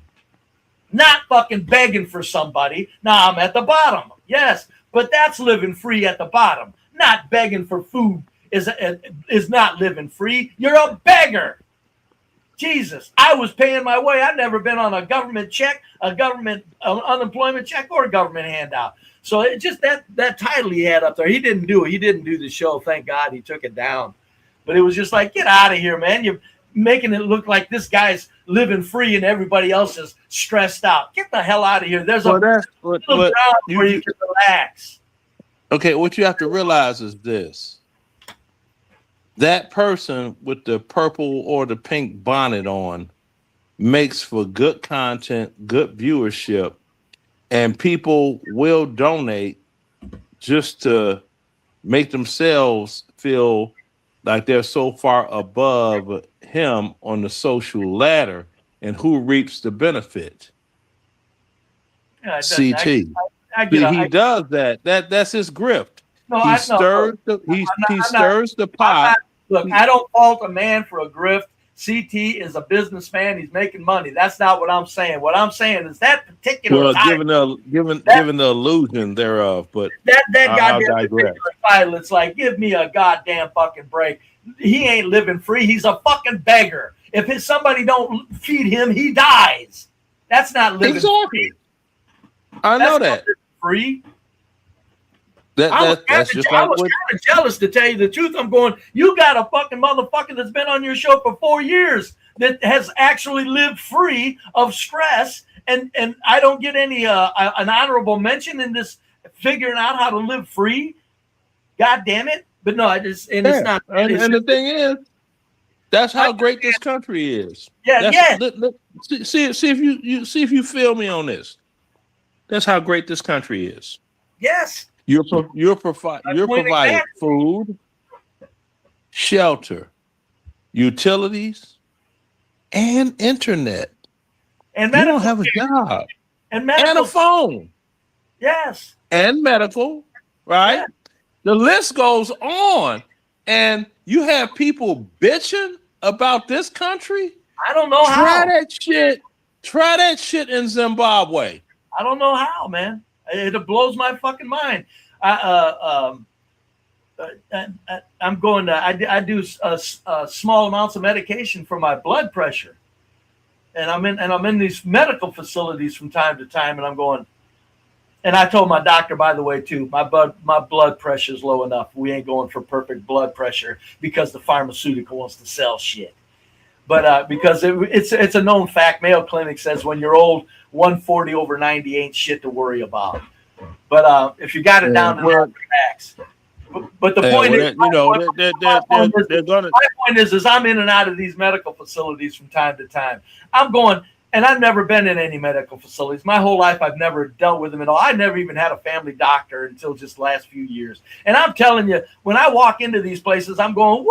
Not fucking begging for somebody. Now I'm at the bottom. Yes, but that's living free at the bottom. Not begging for food is not living free. You're a beggar. Jesus, I was paying my way. I've never been on a government check, a government unemployment check, or a government handout. So it just that title he had up there, he didn't do it. He didn't do the show. Thank God he took it down. But it was just like, get out of here, man. You're making it look like this guy's living free and everybody else is stressed out. Get the hell out of here. There's little ground where you can relax. Okay, what you have to realize is this. That person with the purple or the pink bonnet on makes for good content, good viewership, and people will donate just to make themselves feel like they're so far above him on the social ladder, and who reaps the benefit? Yeah, CT. I get He does that. That's his grift. No, He I know. stirs the he stirs the pot. Look, I don't fault a man for a grift. CT is a businessman. He's making money. That's not what I'm saying. What I'm saying is that particular Well, given the illusion thereof, but that I'll goddamn digress. particular title, it's like, give me a goddamn fucking break. He ain't living free. He's a fucking beggar. If somebody don't feed him, he dies. That's not living free. I know That's that. not living free. That's just I like was what. kind of jealous, to tell you the truth. I'm going, you got a fucking motherfucker that's been on your show for 4 years that has actually lived free of stress, and I don't get any an honorable mention in this figuring out how to live free. God damn it! But no, it's not. And the thing is, that's how great this country is. Yeah, See if you feel me on this. That's how great this country is. Yes. You're providing food, shelter, utilities, and internet. And you don't have a job. And a phone. Yes. And medical, right? Yeah. The list goes on. And you have people bitching about this country. I don't know how. Try that shit in Zimbabwe. I don't know how, man. It blows my fucking mind. I'm going to. I do small amounts of medication for my blood pressure, and I'm in these medical facilities from time to time, and I'm going. And I told my doctor, by the way, too, my blood pressure is low enough. We ain't going for perfect blood pressure because the pharmaceutical wants to sell shit. But because it's a known fact, Mayo Clinic says when you're old, 140 over 90 ain't shit to worry about. But if you got it down to the max. But the point is, my point is I'm in and out of these medical facilities from time to time. I'm going, and I've never been in any medical facilities. My whole life, I've never dealt with them at all. I never even had a family doctor until just the last few years. And I'm telling you, when I walk into these places, I'm going,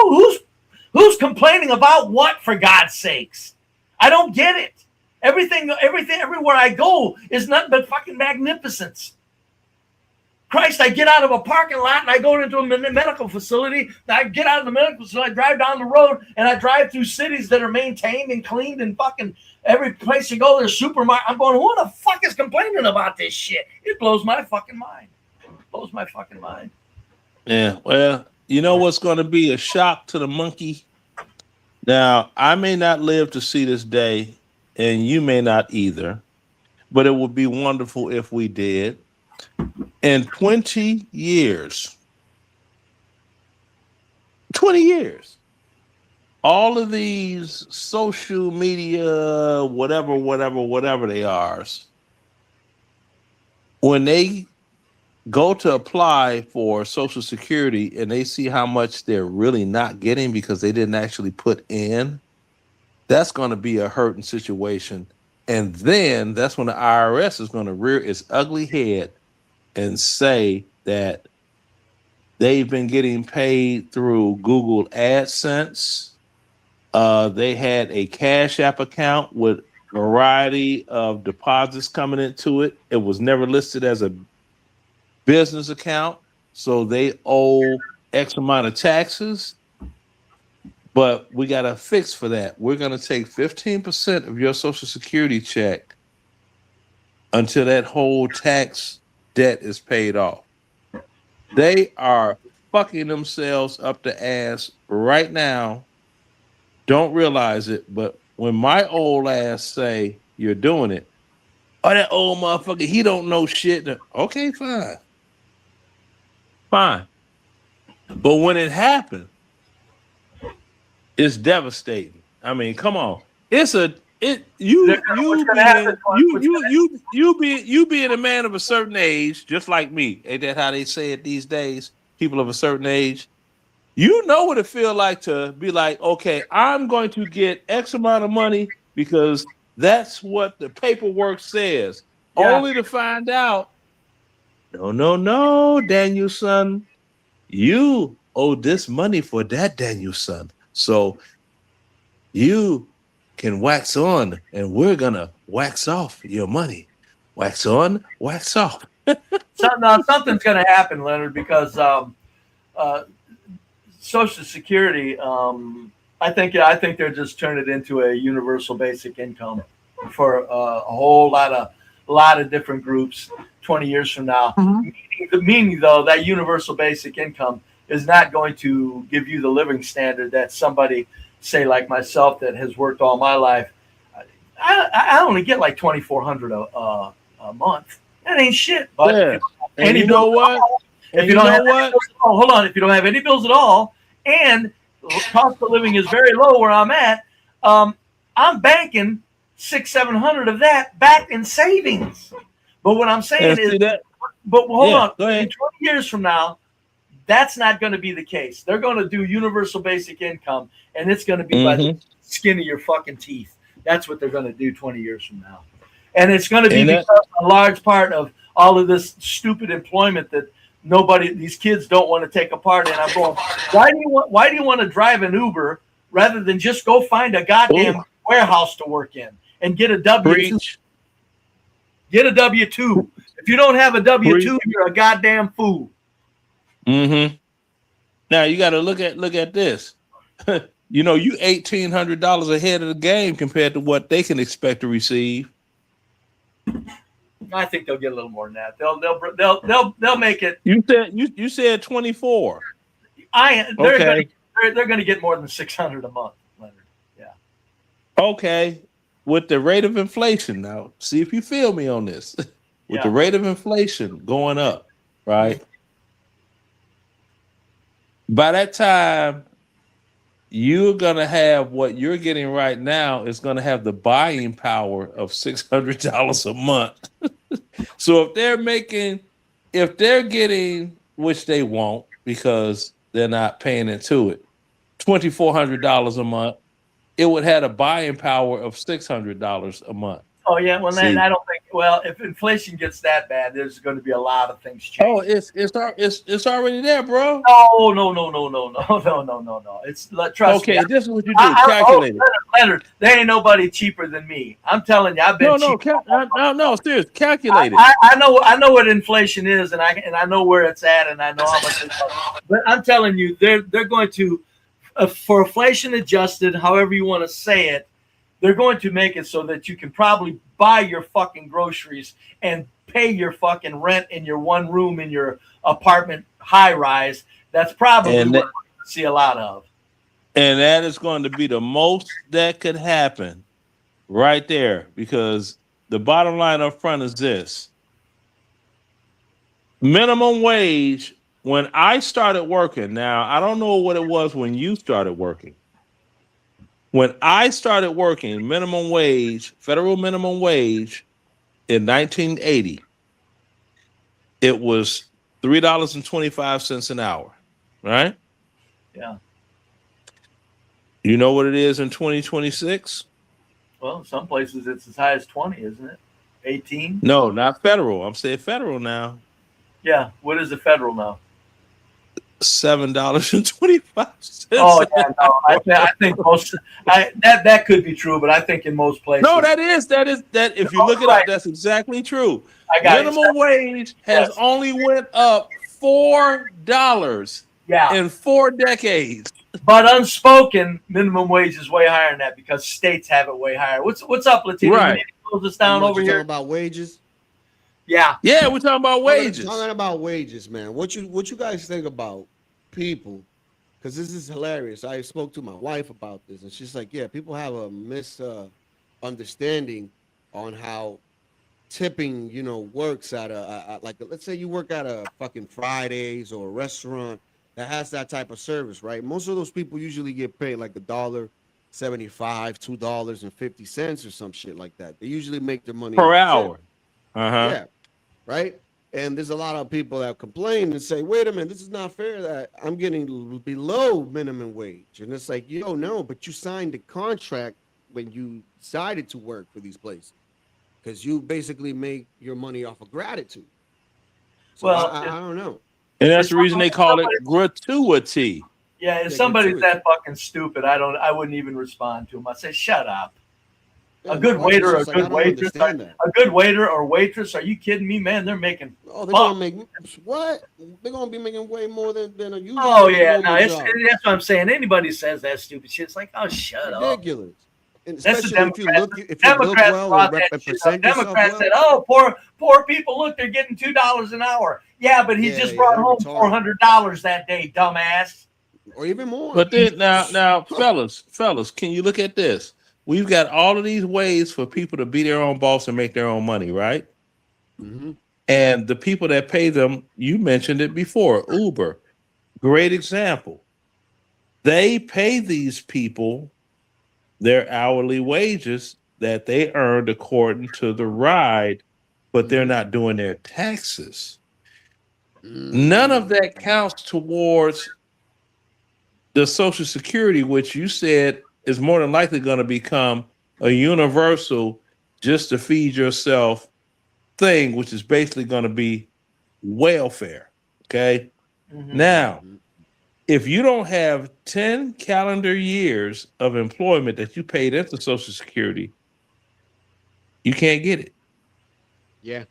who's complaining about what, for God's sakes? I don't get it. Everything, everywhere I go is nothing but fucking magnificence. Christ, I get out of a parking lot and I go into a medical facility. I get out of the medical facility, I drive down the road, and I drive through cities that are maintained and cleaned, and fucking every place you go, there's supermarket. I'm going, who the fuck is complaining about this shit? It blows my fucking mind. Yeah, well, you know what's going to be a shock to the monkey? Now, I may not live to see this day, and you may not either, but it would be wonderful if we did. In 20 years, all of these social media, whatever they are, when they go to apply for Social Security and they see how much they're really not getting because they didn't actually put in, that's going to be a hurting situation. And then that's when the IRS is going to rear its ugly head and say that they've been getting paid through Google AdSense. They had a Cash App account with a variety of deposits coming into it. It was never listed as a business account, so they owe X amount of taxes. But we got a fix for that. We're going to take 15% of your Social Security check until that whole tax debt is paid off. They are fucking themselves up the ass right now. Don't realize it, but when my old ass say you're doing it, oh, that old motherfucker, he don't know shit. Okay, fine. But when it happened, it's devastating. I mean, come on. You being a man of a certain age, just like me. Ain't that how they say it these days? People of a certain age. You know what it feel like to be like, okay, I'm going to get X amount of money because that's what the paperwork says. Yeah. Only to find out, no, Danielson, you owe this money for that Daniel-san. So you can wax on, and we're gonna wax off your money. Wax on, wax off. Something's going to happen, Leonard, because Social Security. I think they're just turning it into a universal basic income for a whole lot of different groups 20 years from now. Meaning, though, that universal basic income is not going to give you the living standard that somebody, say like myself, that has worked all my life. I only get like $2,400 a month. That ain't shit. But Yeah. And you know what? If you don't have any bills at all, hold on. If you don't have any bills at all, and cost of living is very low where I'm at, I'm banking $600-700 of that back in savings. But what I'm saying is, but hold on. Go ahead. In 20 years from now, that's not going to be the case. They're going to do universal basic income, and it's going to be by the skin of your fucking teeth. That's what they're going to do 20 years from now. And it's going to be because a large part of all of this stupid employment that these kids don't want to take a part in. I'm going, why do you want to drive an Uber rather than just go find a goddamn warehouse to work in and get a W-2? Get a W-2. If you don't have a W-2, you're a goddamn fool. Now you got to look at this. You $1,800 ahead of the game compared to what they can expect to receive. I think they'll get a little more than that. They'll make it. You said 24. They're going to get more than $600 a month, Leonard. Yeah. Okay. With the rate of inflation, now see if you feel me on this. With the rate of inflation going up, right? By that time, you're gonna have what you're getting right now is gonna have the buying power of $600 a month. So if they're getting, which they won't because they're not paying into it, $2,400 a month, it would have a buying power of $600 a month. Oh yeah, well then I don't think. Well, if inflation gets that bad, there's going to be a lot of things changing. Oh, it's already there, bro. No. It's trust me. Okay, this is what you do. Calculate it. Leonard, there ain't nobody cheaper than me. I'm telling you, I've been. No, serious. Calculate it. I know what inflation is, and I know where it's at, and I know how much. But I'm telling you, they're going to, for inflation adjusted, however you want to say it. They're going to make it so that you can probably buy your fucking groceries and pay your fucking rent in your one room in your apartment high rise. That's probably what we're going to see a lot of. And that is going to be the most that could happen right there, because the bottom line up front is this. Minimum wage, when I started working, now I don't know what it was when you started working. When I started working, minimum wage, federal minimum wage in 1980, it was $3.25 an hour, right? Yeah. You know what it is in 2026? Well, in some places it's as high as 20, isn't it? 18? No, not federal. I'm saying federal now. Yeah. What is the federal now? $7.25. Oh yeah, no, I think most that could be true, but I think in most places. No, that if you look it up, that's exactly true. Minimum wage has only went up $4 in 4 decades. But unspoken minimum wage is way higher than that because states have it way higher. What's up, Latino? Right. You need to close this down over here. Talking about wages. Yeah, we're talking about wages. Talking about wages, man. What you guys think about people? Because this is hilarious. I spoke to my wife about this, and she's like, "Yeah, people have a misunderstanding on how tipping, works at let's say you work at a fucking Fridays or a restaurant that has that type of service, right? Most of those people usually get paid like $1.75, $2.50 or some shit like that. They usually make their money per hour. Yeah. Right. And there's a lot of people that complain and say, wait a minute, this is not fair that I'm getting below minimum wage. And it's like, no, but you signed a contract when you decided to work for these places because you basically make your money off of gratitude. So Well, I don't know. And that's the reason they call it gratuity. Yeah, if somebody's that fucking stupid, I wouldn't even respond to him. I say, shut up. A good waiter or a good waitress, a good waiter or waitress. Are you kidding me, man? They're making. Oh, they're gonna make what? They're gonna be making way more than a usual. Oh yeah, no, that's what I'm saying. Anybody says that stupid shit, it's like, oh, shut up. Ridiculous. And That's especially if you look well brought and that shit represent up. yourself Democrats well. said, "Oh, poor people. Look, they're getting $2 an hour." Yeah, but he just brought home $400 that day, dumbass. Or even more. But then now, fellas, can you look at this? We've got all of these ways for people to be their own boss and make their own money, right? Mm-hmm. And the people that pay them, you mentioned it before, Uber, great example. They pay these people their hourly wages that they earned according to the ride, but they're not doing their taxes. None of that counts towards the Social Security, which you said is more than likely going to become a universal just to feed yourself thing, which is basically going to be welfare. Okay. Now, if you don't have 10 calendar years of employment that you paid into Social Security, you can't get it. Yeah.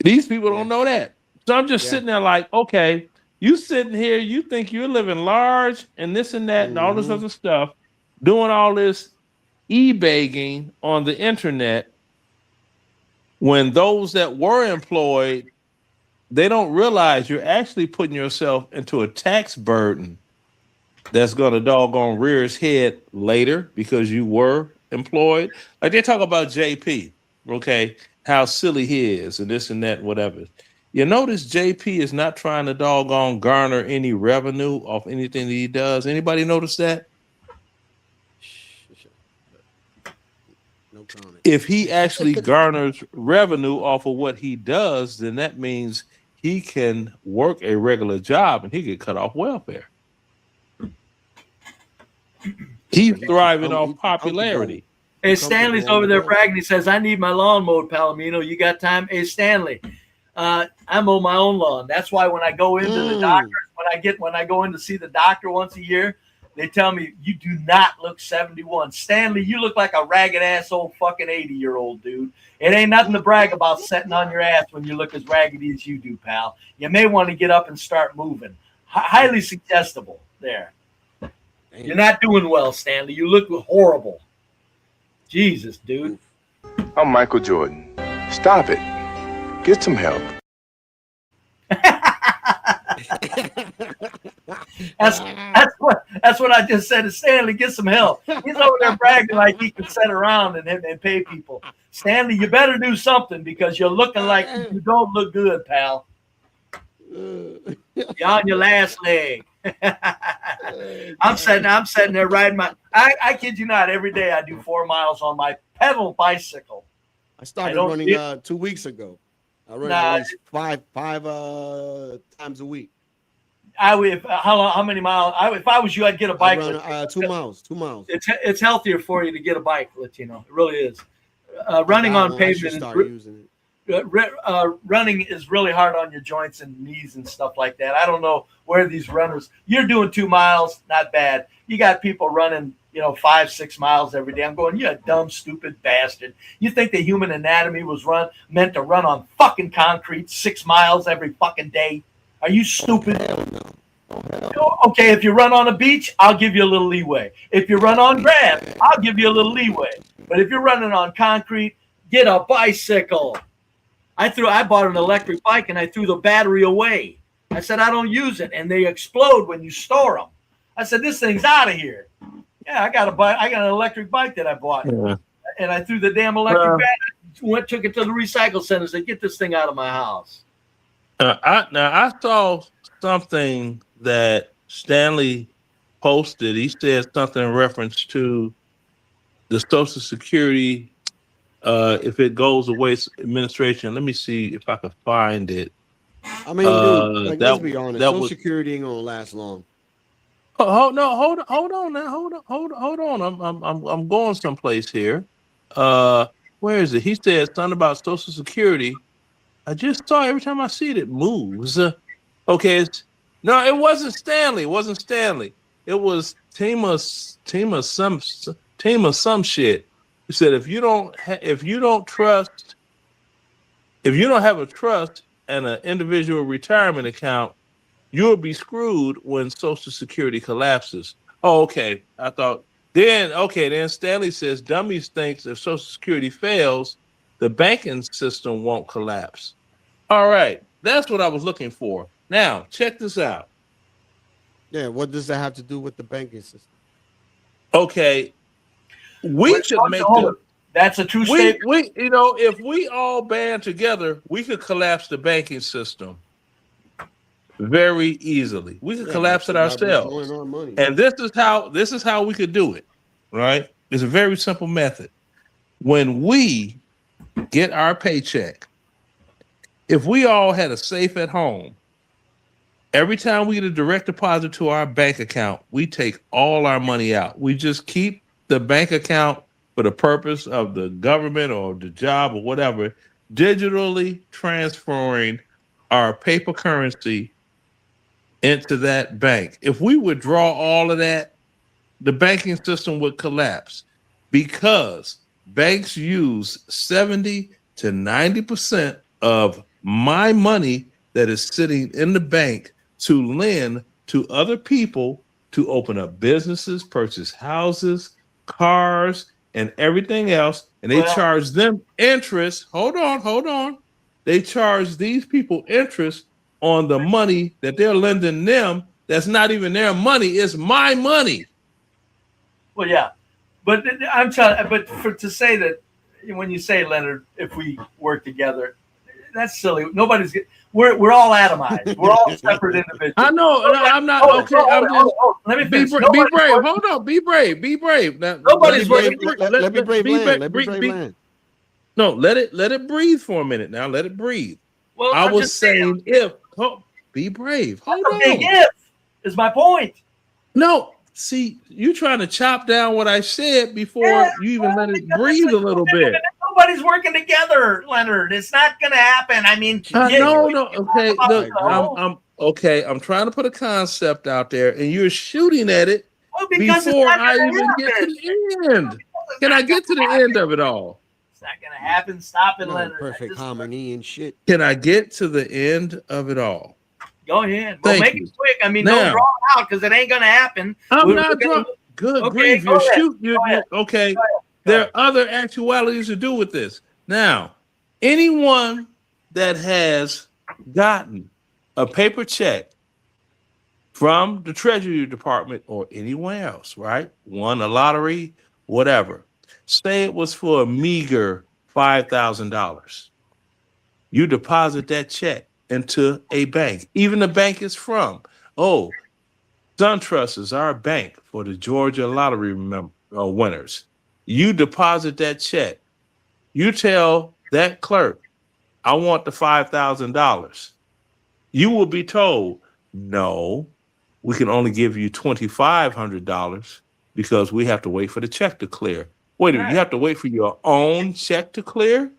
These people don't know that. So I'm just sitting there like, okay, you sitting here, you think you're living large and this and that and all this other stuff, doing all this e-begging on the internet, when those that were employed, they don't realize you're actually putting yourself into a tax burden that's going to doggone rear its head later because you were employed. Like they talk about JP, okay, how silly he is and this and that, whatever. You notice JP is not trying to doggone garner any revenue off anything that he does. Anybody notice that? No comment. If he actually garners revenue off of what he does, then that means he can work a regular job and he can cut off welfare. He's thriving off popularity. Hey, Stanley's over there bragging. He says, "I need my lawn mowed, Palomino. You got time?" Hey, Stanley, I mow my own lawn. That's why when I go into the doctor, when I go in to see the doctor once a year, they tell me, "You do not look 71. Stanley, you look like a ragged ass old fucking 80-year-old dude. It ain't nothing to brag about sitting on your ass when you look as raggedy as you do, pal. You may want to get up and start moving." Highly suggestible there. You're not doing well, Stanley. You look horrible. Jesus, dude. I'm Michael Jordan. Stop it. Get some help. That's what I just said to Stanley. Get some help. He's over there bragging like he can sit around and pay people. Stanley, you better do something because you're looking like you don't look good, pal. You're on your last leg. I'm sitting there riding my. I kid you not. Every day I do 4 miles on my pedal bicycle. I started running 2 weeks ago. I run at least five times a week. How many miles? If I was you, I'd get a bike. I run, 2 miles. 2 miles. It's healthier for you to get a bike, Latino. It really is. Running on pavement running is really hard on your joints and knees and stuff like that. I don't know where these runners. You're doing 2 miles, not bad. You got people running, 5-6 miles every day. I'm going, you're a dumb, stupid bastard. You think the human anatomy was meant to run on fucking concrete 6 miles every fucking day? Are you stupid? Okay, if you run on a beach, I'll give you a little leeway. If you run on grass, I'll give you a little leeway. But if you're running on concrete, get a bicycle. I bought an electric bike and I threw the battery away. I said, I don't use it. And they explode when you store them. I said, this thing's out of here. Yeah, I got an electric bike that I bought. Yeah. And I threw the damn electric battery, took it to the recycle center and said, get this thing out of my house. I saw something that Stanley posted. He said something in reference to the Social Security if it goes away administration. Let me see if I can find it. I mean, dude, let's be honest. Social Security ain't gonna last long. Hold on now. I'm going someplace here. Where is it? He said something about Social Security. I just saw every time I see it, it moves. Okay, no, it wasn't Stanley. It wasn't Stanley. It was Tima some shit. He said if you don't have a trust and an individual retirement account, you'll be screwed when Social Security collapses. Oh, okay. I thought then Stanley says dummies thinks if Social Security fails, the banking system won't collapse. All right, that's what I was looking for. Now check this out. Yeah, what does that have to do with the banking system? Okay, we should make that's a true statement. We if we all band together, we could collapse the banking system very easily. We could collapse it ourselves. And this is how we could do it. Right? It's a very simple method. When we get our paycheck, if we all had a safe at home, every time we get a direct deposit to our bank account, we take all our money out. We just keep the bank account for the purpose of the government or the job or whatever, digitally transferring our paper currency into that bank. If we withdraw all of that, the banking system would collapse because banks use 70 to 90% of my money that is sitting in the bank to lend to other people to open up businesses, purchase houses, cars, and everything else. And they charge them interest. Hold on. They charge these people interest on the money that they're lending them. That's not even their money. It's my money. Well, yeah. But I'm telling, to say that when you say, Leonard, if we work together, that's silly. We're all atomized. We're all separate individuals. I know. I'm not okay. Let me be finish. Be brave. Hold on. Be brave. Be brave. Now, Nobody's brave. Let me brave land. Let me brave land. No, let it breathe for a minute. Now let it breathe. Well, I was saying be brave. Hold on. Big if is my point. No. See, you trying to chop down what I said before you even let it breathe a little bit. Nobody's working together, Leonard. It's not going to happen. I mean, no. Okay, look, I'm trying to put a concept out there, and you're shooting at it before I even get to the end. Can I get to the end of it all? It's not going to happen. Stop it, Leonard. Perfect harmony and shit. Can I get to the end of it all? Go ahead. Well, make it quick. I mean, don't draw it out because it ain't going to happen. I'm not drawing. Good grief. You're shooting. Okay. There are other actualities to do with this. Now, anyone that has gotten a paper check from the Treasury Department or anyone else, right? Won a lottery, whatever. Say it was for a meager $5,000. You deposit that check into a bank, even the bank is from. Oh, SunTrust is our bank for the Georgia lottery winners. You deposit that check. You tell that clerk, I want the $5,000. You will be told, no, we can only give you $2,500 because we have to wait for the check to clear. Wait a minute, you have to wait for your own check to clear?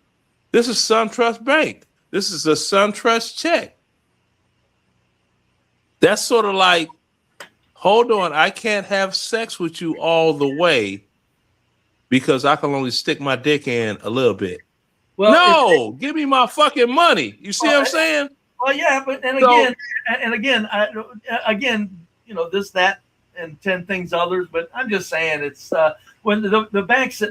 This is SunTrust Bank. This is a SunTrust check. That's sort of like, hold on, I can't have sex with you all the way because I can only stick my dick in a little bit. Well, no, give me my fucking money. You see what I'm saying? Well, yeah, but again, you know, this, that, and 10 things others. But I'm just saying, it's when the banks,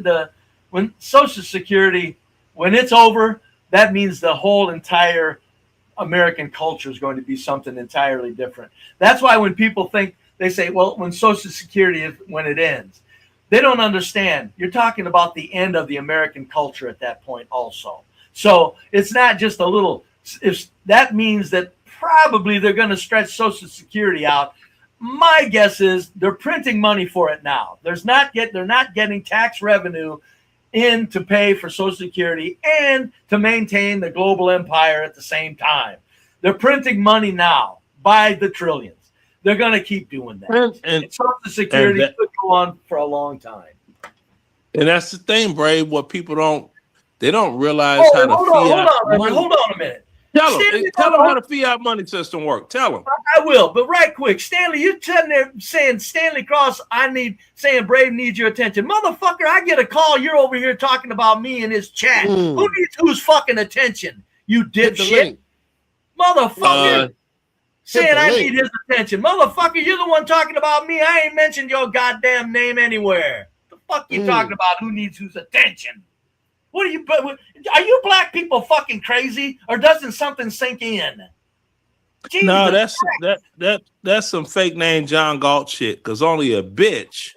when Social Security, when it's over, that means the whole entire American culture is going to be something entirely different. That's why when people think, they say, well, when Social Security is when it ends, they don't understand. You're talking about the end of the American culture at that point also. So it's not just a little, if that means that probably they're going to stretch Social Security out. My guess is they're printing money for it now. They're not getting tax revenue in to pay for Social Security and to maintain the global empire at the same time. They're printing money now by the trillions. They're going to keep doing that. And Social Security could go on for a long time. And that's the thing, Brave. What people don't realize Hold on a minute. Tell him. Stanley, Tell him how the fiat money system works. Tell him. I will, but right quick, Stanley, you're sitting there saying Stanley Cross, saying Brave needs your attention. Motherfucker, I get a call. You're over here talking about me in his chat. Who needs whose fucking attention? You dipshit. Motherfucker. Saying I need his attention. Motherfucker, you're the one talking about me. I ain't mentioned your goddamn name anywhere. The fuck you talking about? Who needs whose attention? What are you black people fucking crazy, or doesn't something sink in? Jesus No, Christ. that's some fake name John Galt shit. Because only a bitch.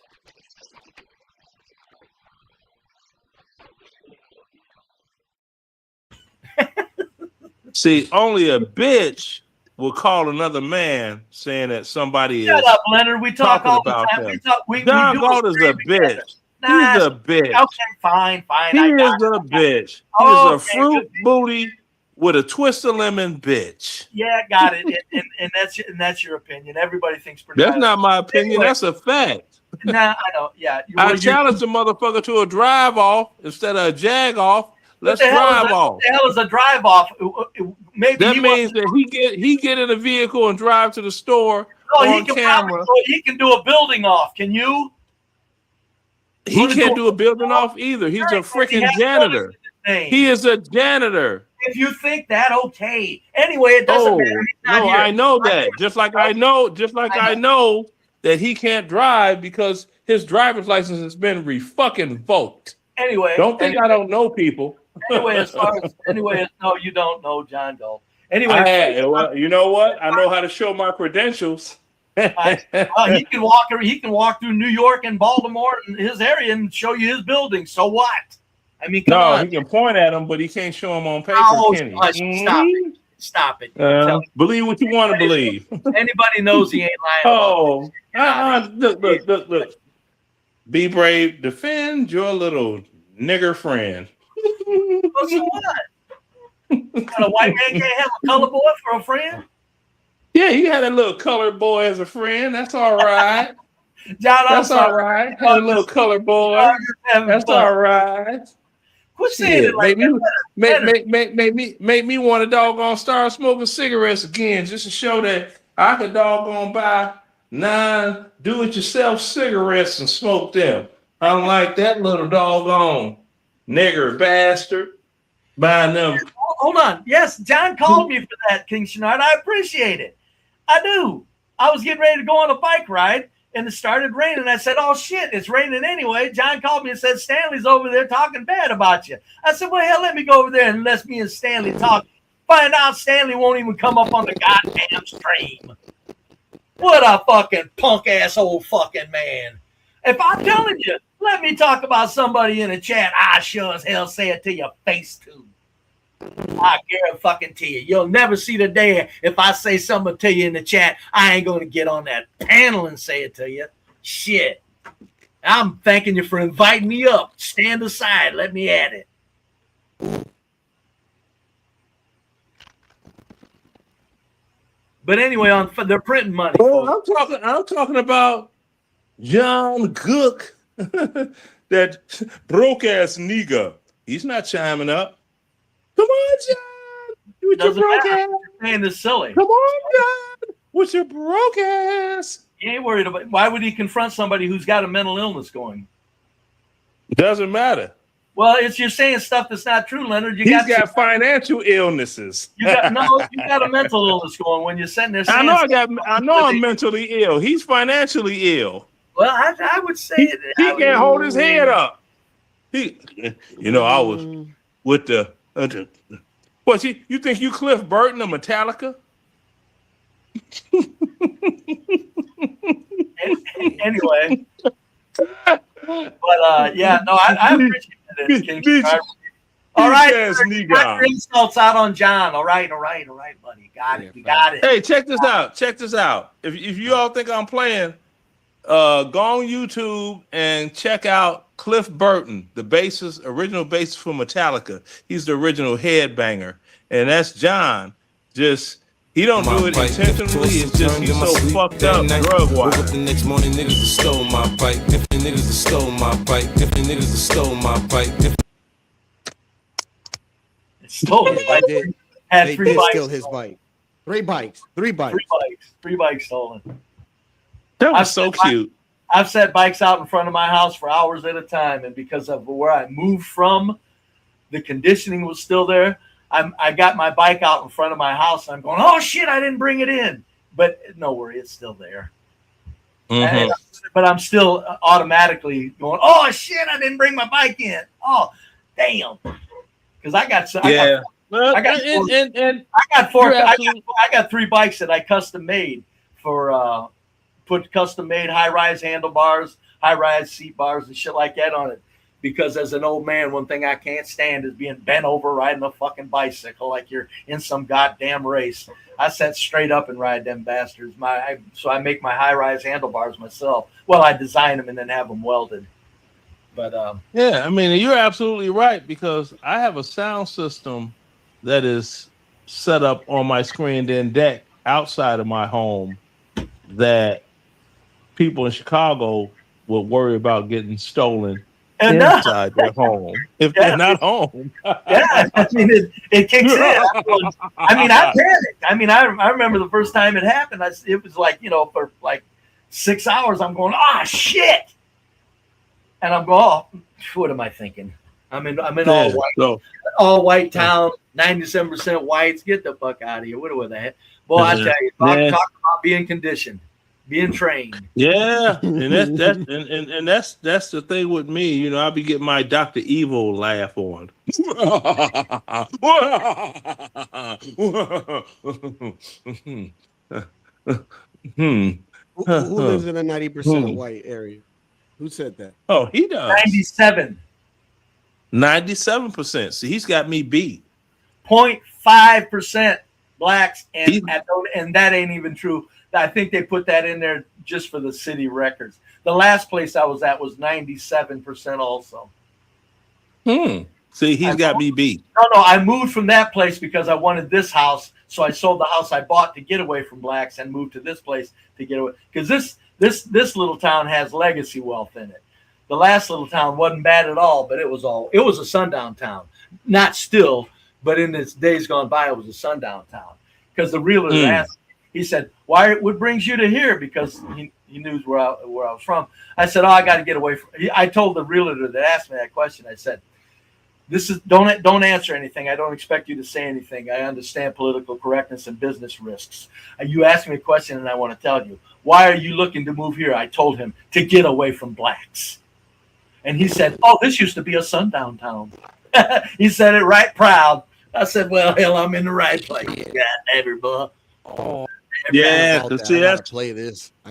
See, only a bitch will call another man saying that somebody Shut is up, Leonard. We talk talking all the about time. them. We John do Galt is a stream together. bitch. Nah, He's a bitch. Okay, fine. He I is got a it. bitch. He is Okay, a fruit booty with a twist of lemon bitch. Yeah, got it. And that's your opinion. Everybody thinks pretty. That's not my opinion. Anyway. That's a fact. Nah, I know. Yeah, I challenge the motherfucker to a drive off instead of a jag off. Let's drive off. What the hell is a drive off? Maybe That means that he get in a vehicle and drive to the store on camera. He can do a building off. Can you? He can't do a building off either. He's a freaking janitor. He is a janitor. If you think that, okay. Anyway, it doesn't matter. He's not No, here. I know that. Just like I know that he can't drive because his driver's license has been revoked. Anyway, Don't think I don't know people. Anyway, no, you don't know John Galt. Anyway, well, you know what? I know how to show my credentials. he can walk through New York and Baltimore and his area and show you his building. So what? I mean, come on. He can point at them, but he can't show them on paper, can he? Stop it. Believe what you want to believe. Anybody knows he ain't lying. Look. Be brave. Defend your little nigger friend. Well, so what? A white man can't have a color boy for a friend? Yeah, you had a little colored boy as a friend. That's all right. John, that's all right. Had a little colored boy. That's all right. Quit saying it like that. Make me want to doggone start smoking cigarettes again, just to show that I could doggone buy 9 do-it-yourself cigarettes and smoke them. I'm like that little doggone nigger bastard buying them. Hold on. Yes, John called me for that, King Shenard. I appreciate it. I do. I was getting ready to go on a bike ride, and it started raining. I said, oh, shit, it's raining anyway. John called me and said, Stanley's over there talking bad about you. I said, well, hell, let me go over there and let me and Stanley talk. Find out Stanley won't even come up on the goddamn stream. What a fucking punk-ass old fucking man. If I'm telling you, let me talk about somebody in the chat, I sure as hell say it to your face, too. I guarantee you, you'll never see the day if I say something to you in the chat, I ain't going to get on that panel and say it to you. Shit. I'm thanking you for inviting me up. Stand aside. Let me at it. But anyway, they're printing money. Oh, I'm talking about John Cook, that broke ass nigga. He's not chiming up. Come on, John. With your broke ass. Saying this silly. Come on, John. With your broke ass. He ain't worried about. Why would he confront somebody who's got a mental illness going? Doesn't matter. Well, you're saying stuff that's not true, Leonard. He's got financial illnesses. You got a mental illness going when you're sitting there. I know I'm mentally ill. He's financially ill. Well, I would say he can't hold his head up. I was with the. What you think you Cliff Burton of Metallica? Anyway, but yeah, no, I appreciate it. All right, insults out on John. All right, buddy, got it. We got it. Hey, check this out. If you all think I'm playing, go on YouTube and check out Cliff Burton, the original bassist for Metallica. He's the original headbanger, and that's John. He don't do it intentionally. It's just he's so fucked up drug-wise. The next morning, niggas stole my bike. Different niggas stole my bike. Different niggas stole my bike. Stole it. Had They three did bikes steal his stolen. bike. Three bikes. Three bikes stolen. That was I've so set cute. I've set bikes out in front of my house for hours at a time, and because of where I moved from, the conditioning was still there. I got my bike out in front of my house, and I'm going, oh shit, I didn't bring it in. But no worry, it's still there. Mhm. But I'm still automatically going, oh shit, I didn't bring my bike in. Oh, damn. Because I got Yeah. I got three bikes that I custom made for put custom made high rise handlebars, high rise seat bars, and shit like that on it. Because as an old man, one thing I can't stand is being bent over riding a fucking bicycle like you're in some goddamn race. I sit straight up and ride them bastards. So I make my high rise handlebars myself. Well, I design them and then have them welded. But yeah, I mean, you're absolutely right, because I have a sound system that is set up on my screen then deck outside of my home that people in Chicago would worry about getting stolen inside their home if they're not home. Yeah, I mean, it kicks in. I mean, I panicked. I mean, I remember the first time it happened. It was like, for like 6 hours, I'm going, shit. And I'm going, oh, what am I thinking? I'm in all white town, 97% whites. Get the fuck out of here. What the heck? Boy, I tell you, talk about being conditioned, being trained. Yeah, and that's the thing with me. I'll be getting my Dr. Evil laugh on. Who lives in a 90% white area? Who said that? Oh, he does. 97%. See, he's got me beat. 0.5% blacks, and that ain't even true. I think they put that in there just for the city records. The last place I was at was 97% also. See, he's got me beat. No, I moved from that place because I wanted this house, so I sold the house I bought to get away from blacks and moved to this place to get away. Because this little town has legacy wealth in it. The last little town wasn't bad at all, but it was a sundown town. Not still, but in its days gone by, it was a sundown town. Because the realtor asked, he said, what brings you to here? Because he knew where I was from. I said, I got to get away from. I told the realtor that asked me that question, I said, don't answer anything. I don't expect you to say anything. I understand political correctness and business risks. You asked me a question and I want to tell you. Why are you looking to move here? I told him to get away from blacks. And he said, oh, this used to be a sundown town. He said it right proud. I said, well, hell, I'm in the right place. God, everybody. Oh, yeah, to see I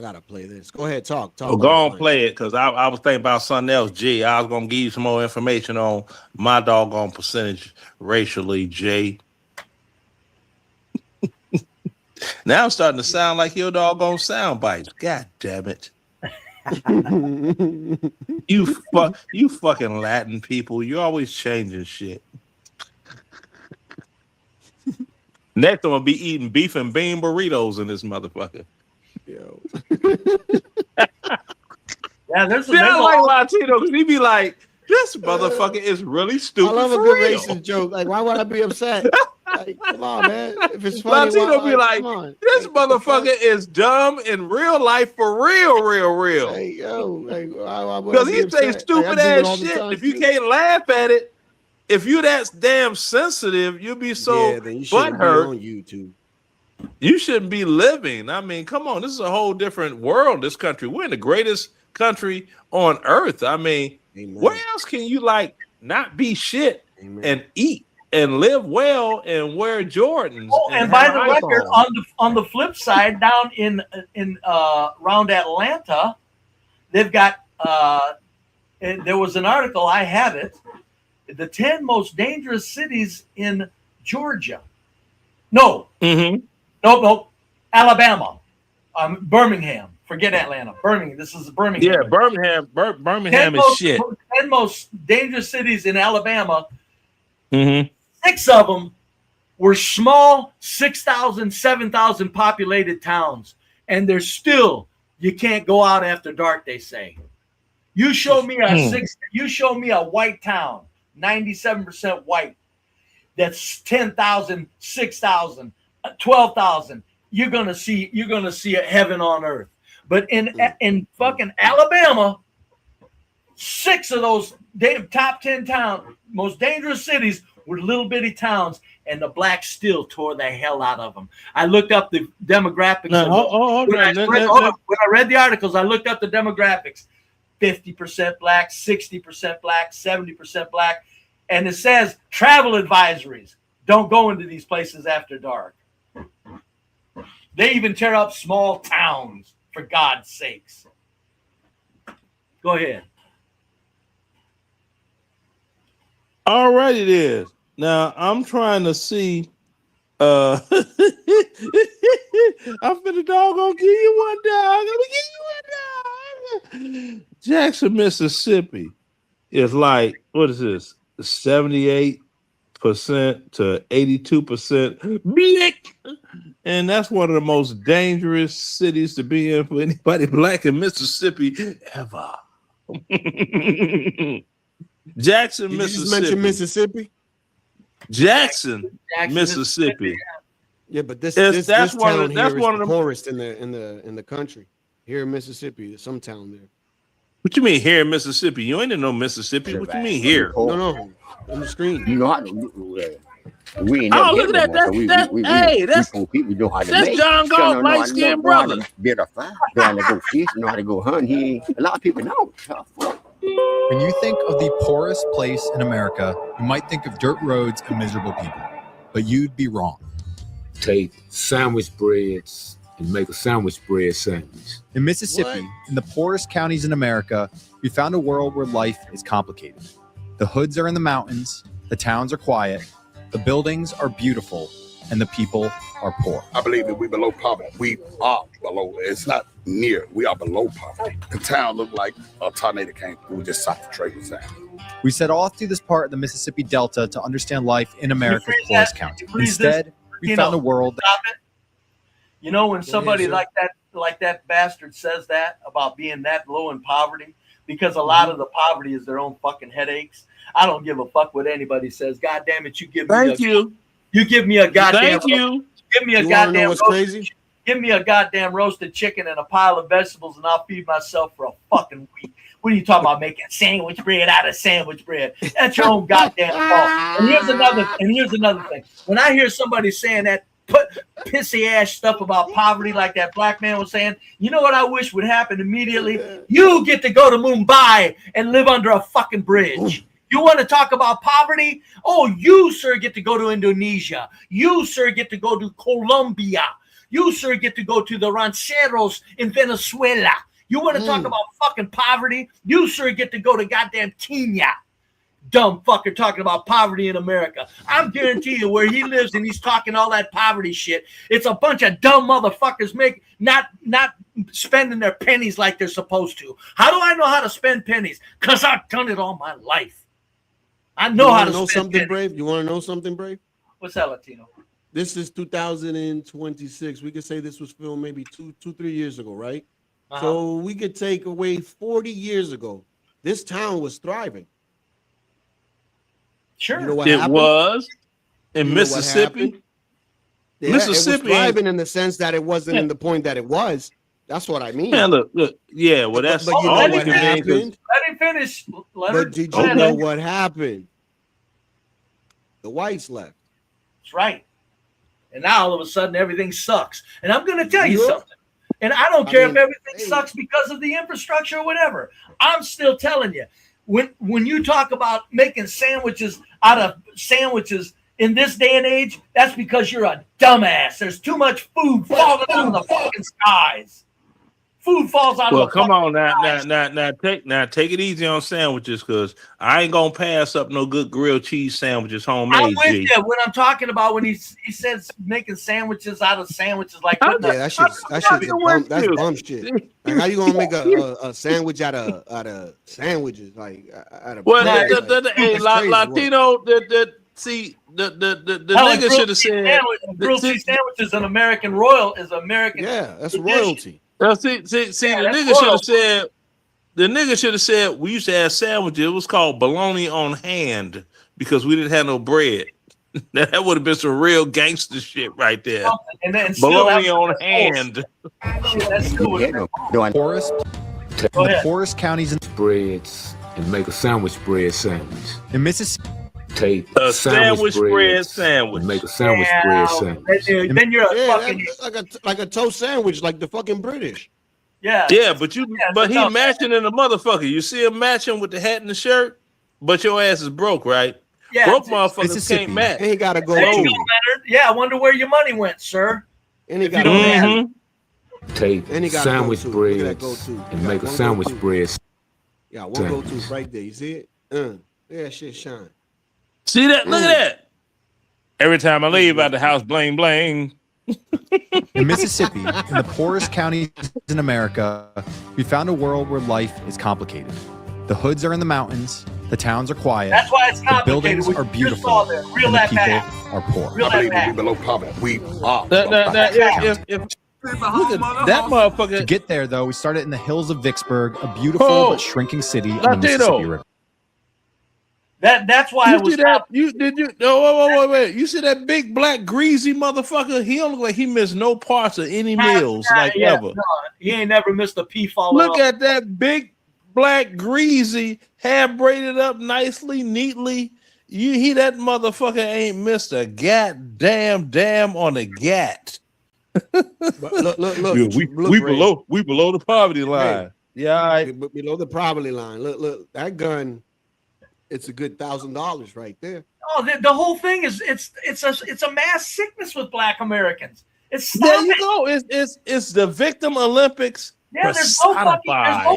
gotta play this. Go ahead, talk. Oh, go on, play it, because I was thinking about something else. G, I was gonna give you some more information on my doggone percentage racially, Jay. Now I'm starting to sound like your doggone sound bites. God damn it. You fucking Latin people. You're always changing shit. Next, I'm gonna be eating beef and bean burritos in this motherfucker. Yo. Yeah, there's I like Latino because he be like, this motherfucker is really stupid. I love a for good real. racist joke. Like, why would I be upset? Like, come on, man. If it's funny, Latino be like, this motherfucker is dumb in real life for real. Hey, yo, because he say stupid ass shit. If you can't laugh at it, if you that damn sensitive, you'll be so then you shouldn't be butthurt. on YouTube. You shouldn't be living. I mean, come on, this is a whole different world. This country, we're in the greatest country on earth. I mean, where else can you not be shit and eat and live well and wear Jordans? Oh, and by the record, on the flip side, down in around Atlanta, they've got. There was an article. I have it. The 10 most dangerous cities in Georgia. No. Alabama. Birmingham. Forget Atlanta. Birmingham. This is Birmingham. Yeah, Birmingham. Birmingham is shit. 10 most dangerous cities in Alabama. 6 of them were small, 6,000, 7,000 populated towns. And they're still, you can't go out after dark, they say. You show me a white town, 97% white. that's 10,000, 6,000, 12,000. You're gonna see a heaven on earth. But in fucking Alabama, 6 of those top 10 most dangerous cities were little bitty towns, and the blacks still tore the hell out of them. I looked up the demographics. When I read the articles, I looked up the demographics. 50% black, 60% black, 70% black. And it says travel advisories. Don't go into these places after dark. They even tear up small towns, for God's sakes. Go ahead. All right, it is. Now I'm trying to see. I'm finna doggone give you one dog. I'm gonna give you one dog. Jackson, Mississippi is like, what is this? 78% to 82% black. And that's one of the most dangerous cities to be in for anybody black in Mississippi ever. Jackson, Did you Mississippi. just mention Mississippi? Jackson, Mississippi. Yeah, but this That's this one town of the- that's here is one of the the- poorest in the country. Here in Mississippi, there's some town there. What you mean here in Mississippi? You ain't in no Mississippi. What you mean here? No, on the screen. You know how to. We ain't Oh, never look get at that. no more, so That's we hey, people know how to that's make. John Sure Galt, know how to light-skinned know how to brother. build a fire, know how to go fish, know how to go hunt. A lot of people know. When you think of the poorest place in America, you might think of dirt roads and miserable people, but you'd be wrong. Take sandwich breads and make a sandwich bread sandwich. In Mississippi, in the poorest counties in America, we found a world where life is complicated. The hoods are in the mountains, the towns are quiet, the buildings are beautiful, and the people are poor. I believe that we below poverty. We are below. It's not near. We are below poverty. The town looked like a tornado came through just south of Traverse Town. We set off through this part of the Mississippi Delta to understand life in America's poorest county. Instead, we found a world that You know, when somebody sir. like that bastard says that about being that low in poverty, because a lot of the poverty is their own fucking headaches. I don't give a fuck what anybody says. God damn it, you give me you give me a goddamn Thank you. Give me a You wanna know goddamn what's roasted crazy? Give me a goddamn roasted chicken and a pile of vegetables, and I'll feed myself for a fucking week. What are you talking about? Making sandwich bread out of sandwich bread? That's your own goddamn fault. And here's another thing. When I hear somebody saying that pissy ass stuff about poverty, like that black man was saying, you know what I wish would happen immediately? You get to go to Mumbai and live under a fucking bridge. You want to talk about poverty? Oh, you, sir, get to go to Indonesia. You, sir, get to go to Colombia. You, sir, get to go to the rancheros in Venezuela. You want to talk about fucking poverty? You, sir, get to go to goddamn Kenya. Dumb fucker talking about poverty in America. I'm guarantee you where he lives and he's talking all that poverty shit, it's a bunch of dumb motherfuckers not spending their pennies like they're supposed to. How do I know how to spend pennies? Because I've done it all my life. I know how to know spend something, pennies. Brave? You want to know something, Brave? What's that, Latino? This is 2026. We could say this was filmed maybe 3 years ago, right? So we could take away 40 years ago. This town was thriving. Sure. You know what It happened? was in You know what Mississippi. happened? Yeah, it Mississippi was thriving in the sense that it wasn't in the point that it was. That's what I mean. Man, look, yeah, well, that's but you know all what you can mean, 'cause- happened? Let him finish, Leonard. But did you know what happened? The whites left. That's right. And now all of a sudden everything sucks. And I'm going to tell you Yeah. something. And I don't I care mean, if everything sucks because of the infrastructure or whatever. I'm still telling you, when you talk about making sandwiches out of sandwiches in this day and age, that's because you're a dumbass. There's too much food falling out of the fucking skies. Food falls out Well, of the come fucking on now, take it easy on sandwiches, because I ain't gonna pass up no good grilled cheese sandwiches homemade. I'm with G. you when I'm talking about when he says making sandwiches out of sandwiches, like putting Yeah, that's bum shit. Like, how you gonna make a sandwich out of sandwiches? Like out of Well, bread? hey, That's crazy work. Latino, the nigga should have said grilled cheese sandwiches an American royal is American. Yeah, that's tradition. royalty. Now, see, the that's nigga should royal. have said. The nigga should have said we used to have sandwiches. It was called bologna on hand because we didn't have no bread. That would have been some real gangster shit right there. And then still Bologna that- on hand. Shit, that's still would have been Poorest, Go the ahead. poorest counties in Breads and make a sandwich bread sandwich. Mississippi. Take A sandwich bread breads sandwich. and make a sandwich bread sandwich. Then you're a Yeah, fucking that's like a toast sandwich, like the fucking British. yeah. Yeah, but he no. matching in the motherfucker. You see him matching with the hat and the shirt, but your ass is broke, right? Yeah, Broke it's- motherfuckers Mississippi. can't match. And he got to go There you go, to. Leonard. Yeah, I wonder where your money went, sir. And he If you got don't to have Mhm. Take And he gotta go sandwich too. Look at that breads go-to. and You make got a one sandwich go-to. bread. Yeah, one Sandwich. go to right there. You see it? Yeah, shit shine. See that? Look at that. Every time I leave out the house, bling bling. In Mississippi, in the poorest counties in America, we found a world where life is complicated. The hoods are in the mountains, the towns are quiet, That's why it's the complicated. buildings We are just beautiful, saw that. Reel and the that people back. are poor. Reel I that believe we back. below poverty. We are. That, below poverty. if look at that To motherfucker. get there, though, we started in the hills of Vicksburg, a beautiful Oh, but shrinking city on the Latino. Mississippi River. That's why You it was see that? You did you? No, wait. You see that big black greasy motherfucker? He don't look like he missed no parts of any meals like yeah, ever. no, he ain't never missed a pee follow Look up. at that big black greasy hair braided up nicely, neatly. That motherfucker ain't missed a damn on the gat. But look, Yeah, we Ray. below the poverty line. Yeah, all right. Below the poverty line. Look, that gun. It's a good $1,000 right there. Oh, the whole thing is it's a mass sickness with Black Americans. It's There you go. It's the victim Olympics. Yeah, there's no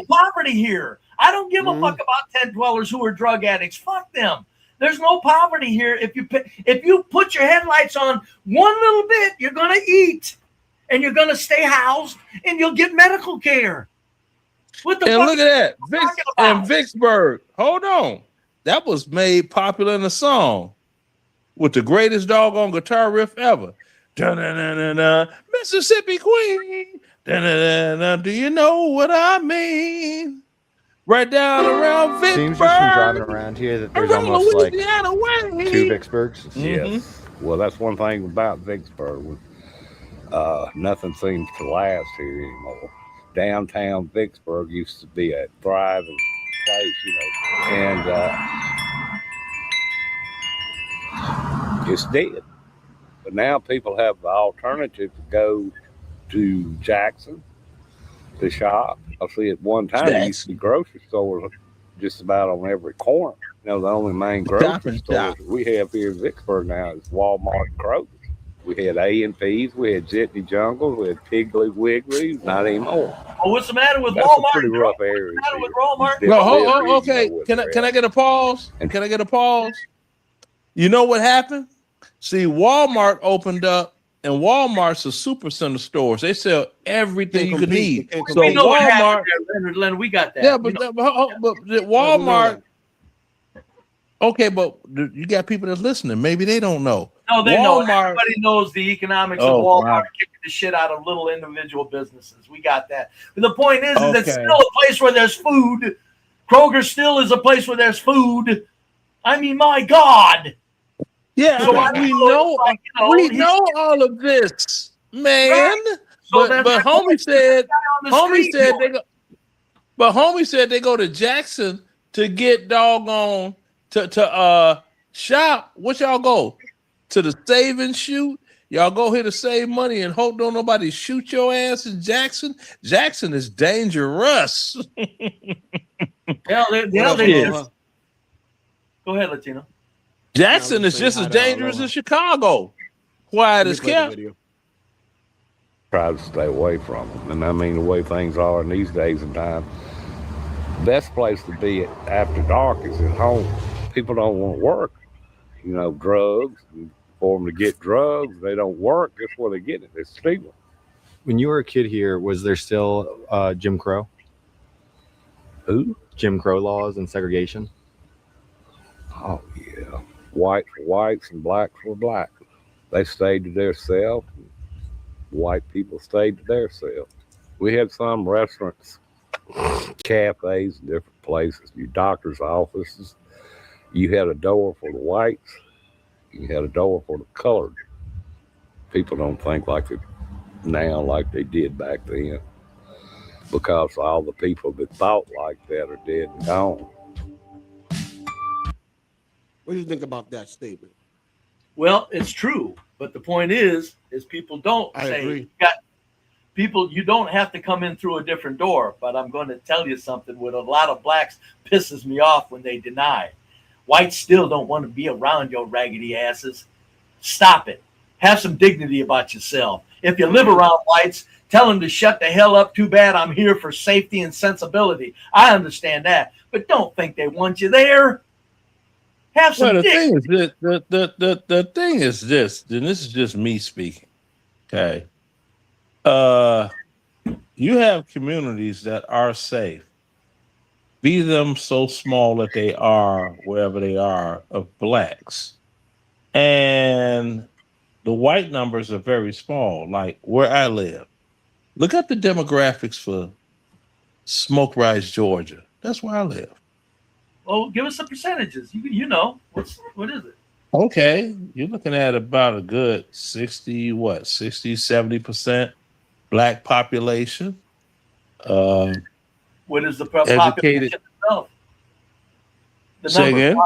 poverty here. I don't give a fuck about tent dwellers who are drug addicts. Fuck them. There's no poverty here. If you put your headlights on one little bit, you're gonna eat, and you're gonna stay housed, and you'll get medical care. What the And fuck look are at you that. talking about? And Vicksburg. Hold on. That was made popular in a song with the greatest doggone guitar riff ever. Dun-dun-dun-dun-dun, Mississippi Queen. Dun-dun-dun-dun, do you know what I mean? Right down around Vicksburg. Seems just from driving around here that there's around almost like Louisiana way. two Vicksburgs. Yes. Well, that's one thing about Vicksburg. Nothing seems to last here anymore. Downtown Vicksburg used to be a thriving place, and it's dead. But now people have the alternative to go to Jackson to shop. I see at one time there used to be grocery stores just about on every corner. The only main grocery stores we have here in Vicksburg now is Walmart and Kroger. We had A&P's, we had Jitney Jungles, we had Piggly Wiggly, not anymore. Oh, what's the matter with That's Walmart? a pretty rough area. What's the matter with Walmart? No, okay. Can I get a pause? Can I get a pause? You know what happened? See, Walmart opened up, and Walmart's a super center stores. They sell everything you could need. So we know what Walmart, happened there, Leonard. We got that. yeah, but Walmart. Okay, but you got people that's listening. Maybe they don't know. No, they know. Walmart. Everybody knows the economics Oh, of Walmart wow. kicking the shit out of little individual businesses. We got that. But the point is it's Okay. still a place where there's food. Kroger still is a place where there's food. I mean, my God. Yeah, So I mean, we know all of this, man. Right. So But that's homie said, on the street homie said they go to Jackson to get doggone to shop. What y'all go to the save and shoot? Y'all go here to save money and hope don't nobody shoot your ass in Jackson. Jackson is dangerous. Go ahead, Latino. Jackson is just as dangerous as Chicago. Quiet as kept. Try to stay away from them. And I mean, the way things are in these days and time, best place to be after dark is at home. People don't want to work. Drugs. For them to get drugs, they don't work. Guess where they get it? They steal it. When you were a kid here, was there still Jim Crow? Who? Jim Crow laws and segregation? Oh, yeah. Whites were whites and blacks were blacks. They stayed to themselves. White people stayed to themselves. We had some restaurants, cafes, different places, your doctor's offices. You had a door for the whites. You had a door for the colored. People don't think like it now like they did back then, because all the people that thought like that are dead and gone. What do you think about that statement? Well, it's true, but the point is people don't I say agree. you don't have to come in through a different door. But I'm going to tell you something. With a lot of blacks pisses me off when they deny. Whites still don't want to be around your raggedy asses. Stop it. Have some dignity about yourself. If you live around whites, tell them to shut the hell up. Too bad I'm here for safety and sensibility. I understand that, but don't think they want you there. Have some Well, the dignity. thing is this, the thing is this, and this is just me speaking. Okay. You have communities that are safe, be them so small that they are wherever they are of blacks. And the white numbers are very small, like where I live. Look at the demographics for Smoke Rise, Georgia. That's where I live. Well, give us the percentages. You know what is it? Okay, you're looking at about a good 70% black population. What is the Educated. population itself? The Say number. again?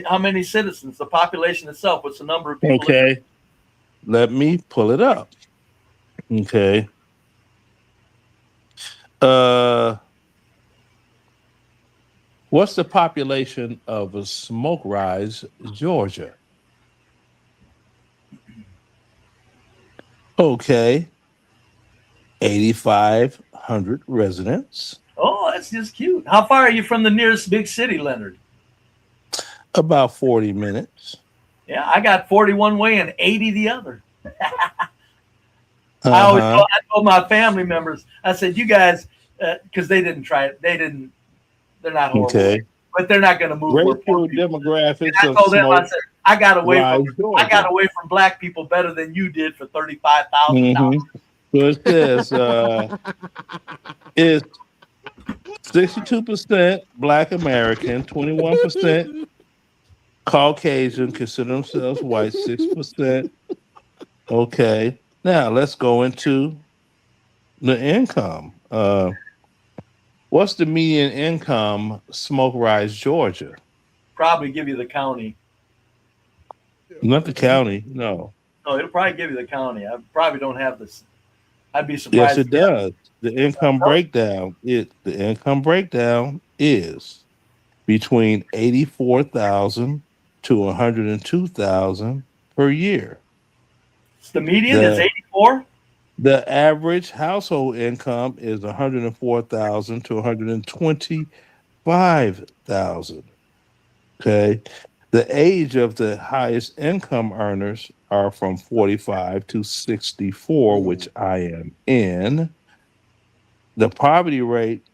How many citizens? The population itself. What's the number of people? Okay, let me pull it up. Okay. What's the population of Smoke Rise, Georgia? Okay. 8,500 residents. Oh, that's just cute. How far are you from the nearest big city, Leonard? About 40 minutes. Yeah, I got 40 one way and 80 the other. Uh-huh. I told my family members, I said, you guys, because they didn't try it. They're not horrible. Okay. But they're not going to move. Racial demographics I of told them, I Smoke said, I got away Rise, from Georgia. black people better than you did for $35,000. So it says it's 62% Black American, 21% Caucasian, consider themselves white, 6%. Okay. Now let's go into the income. What's the median income, Smoke Rise, Georgia? Probably give you the county. Not the county, no. No, it'll probably give you the county. I probably don't have this. I'd be surprised. Yes, it does. The income breakdown is between 84,000 to 102,000 per year. The median is 84. The average household income is 104,000 to 125,000. Okay. The age of the highest income earners are from 45 to 64, which I am in. The poverty rate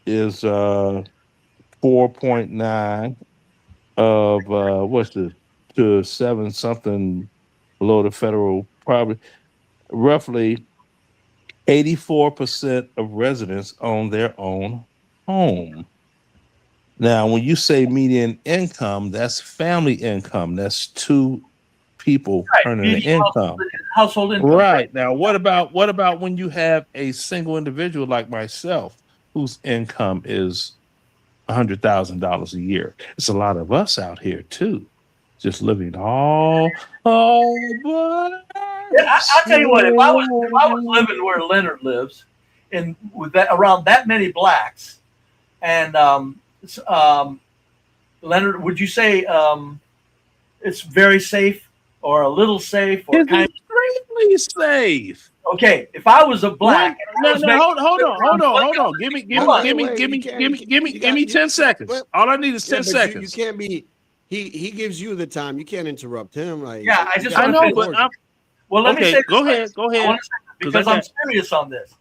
is 4.9 of to 7 something below the federal poverty. Roughly 84% of residents own their own home. Now, when you say median income, that's family income. That's two people earning an income. Household income. Right. Now, what about when you have a single individual like myself whose income is $100,000 a year? It's a lot of us out here too, just living all but. Yeah, I'll tell you what. If I was living where Leonard lives, and with that around that many blacks, and Leonard, would you say it's very safe or a little safe or It's extremely safe. Okay, if I was a black, hold on. Give me 10 seconds. All I need is 10 seconds. You can't be. He gives you the time. You can't interrupt him. Like Yeah, I just I want know, to but well, let me say. Go ahead. Because I'm serious on this.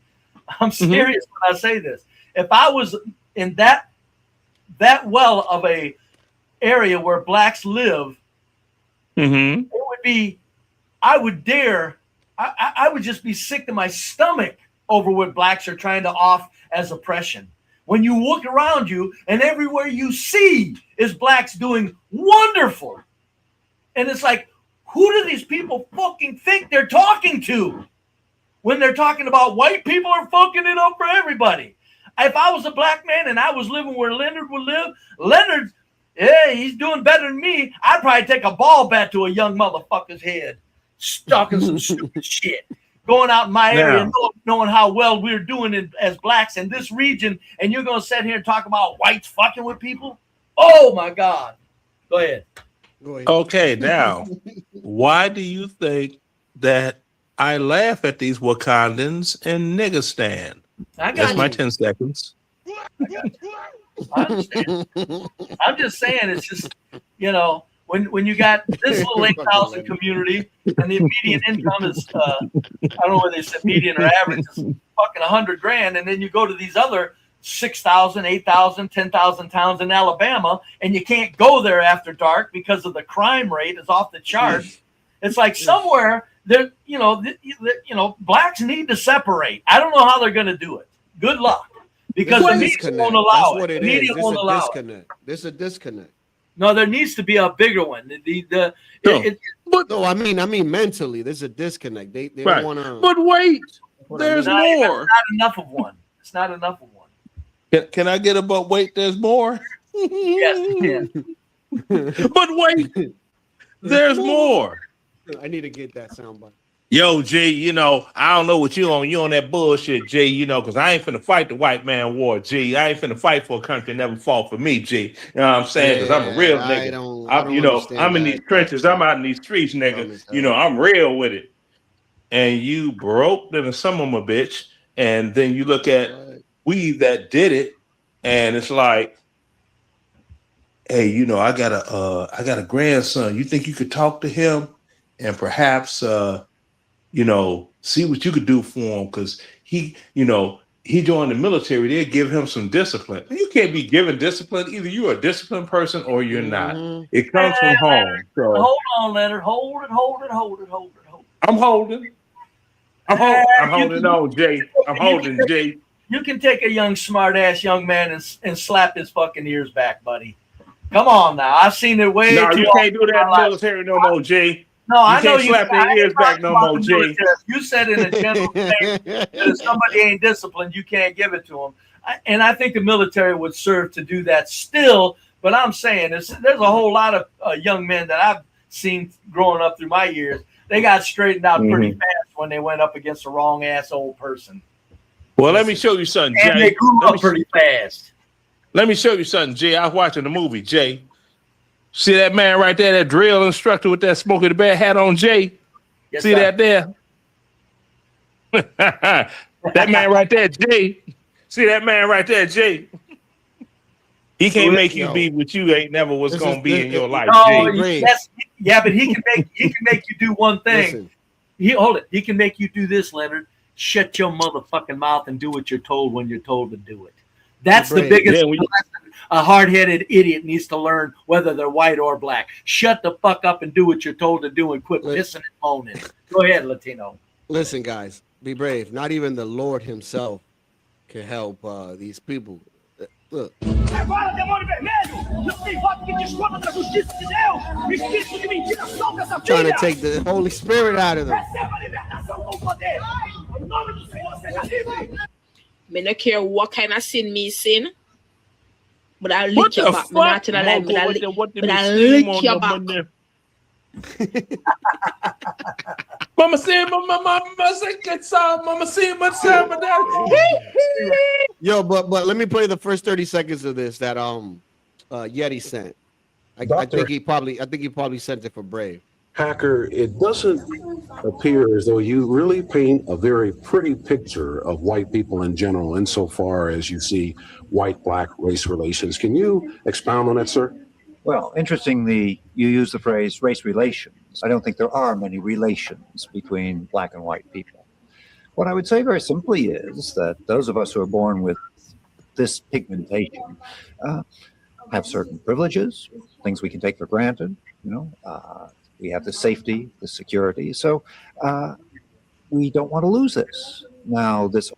I'm serious when I say this. If I was in that well of a area where blacks live, it would be. I would just be sick to my stomach over what blacks are trying to off as oppression. When you look around you and everywhere you see is blacks doing wonderful. And it's like, who do these people fucking think they're talking to when they're talking about white people are fucking it up for everybody? If I was a black man and I was living where Leonard would live, Leonard, yeah, he's doing better than me. I'd probably take a ball bat to a young motherfucker's head, talking some stupid shit. Going out in my area, knowing how well we're doing as blacks in this region, and you're going to sit here and talk about whites fucking with people? Oh, my God. Go ahead. Okay, now, why do you think that I laugh at these Wakandans in Niggistan? That's my 10 seconds. I understand. I'm just saying, it's just, you know, when you got this little 8,000 community and the median income is, I don't know whether they said median or average, is fucking $100,000, and then you go to these other 6,000, 8,000, 10,000 towns in Alabama, and you can't go there after dark because of the crime rate is off the charts. It's like somewhere there, you know, blacks need to separate. I don't know how they're going to do it. Good luck, because the media won't allow it. The media won't allow it. There's a disconnect. No, there needs to be a bigger one. No, I mean mentally, there's a disconnect. They Right. want to. But wait, there's Not more. enough of one. It's not enough of one. Can I get a but wait, there's more? Yes, But wait, there's more. I need to get that soundbite. Yo, G, you know, I don't know what you on. You on that bullshit, G, you know, because I ain't finna fight the white man war, G. I ain't finna fight for a country that never fought for me, G. You know what I'm saying? Because I'm a real nigga. I'm in these trenches. I'm out in these streets, nigga. You know, I'm real with it. And you broke than some of my bitch. And then you look at we that did it, and it's like, hey, you know, I got a grandson. You think you could talk to him and perhaps you know, see what you could do for him, because he joined the military. They'll give him some discipline. You can't be given discipline. Either you're a disciplined person or you're not. It comes from home. So Hold on, Leonard. Hold it. I'm holding. I'm holding on, Jay. I'm holding, Jay. You can take a young, smart-ass young man and slap his fucking ears back, buddy. Come on now. I've seen it way No, too you can't do that in the military no more, Jay. No, I know you can't slap their ears back no more, Jay. You said in a general statement that if somebody ain't disciplined, you can't give it to them. And I think the military would serve to do that still. But I'm saying there's a whole lot of young men that I've seen growing up through my years. They got straightened out pretty fast when they went up against the wrong ass old person. Well, let me show you something, Jay. And they grew up pretty fast. Let me show you something, Jay. I was watching the movie, Jay. See that man right there, that drill instructor with that Smokey the Bear hat on, Jay? Yes, See sir. that there? That man right there, Jay. See that man right there, Jay? He can't make you be what you ain't never was gonna be in your life, Jay. Yeah, but he can make you do one thing. He can make you do this, Leonard. Shut your motherfucking mouth and do what you're told when you're told to do it. That's the biggest lesson a hard-headed idiot needs to learn, whether they're white or black. Shut the fuck up and do what you're told to do and quit pissing and moaning. Go ahead, Latino. Listen, guys, be brave. Not even the Lord himself can help these people. Look. Trying to take the Holy Spirit out of them. Me no care what kind of sin me sin, but I lick your back. Me not tell a lie, but I lick your back. Mama say, mama say, mama say, Yo, but let me play the first 30 seconds of this that Yeti sent. I think he probably sent it for Brave. Hacker, it doesn't appear as though you really paint a very pretty picture of white people in general, insofar as you see white-black race relations. Can you expound on that, sir? Well, interestingly, you use the phrase race relations. I don't think there are many relations between black and white people. What I would say very simply is that those of us who are born with this pigmentation have certain privileges, things we can take for granted, we have the safety, the security. So we don't want to lose this. Now, this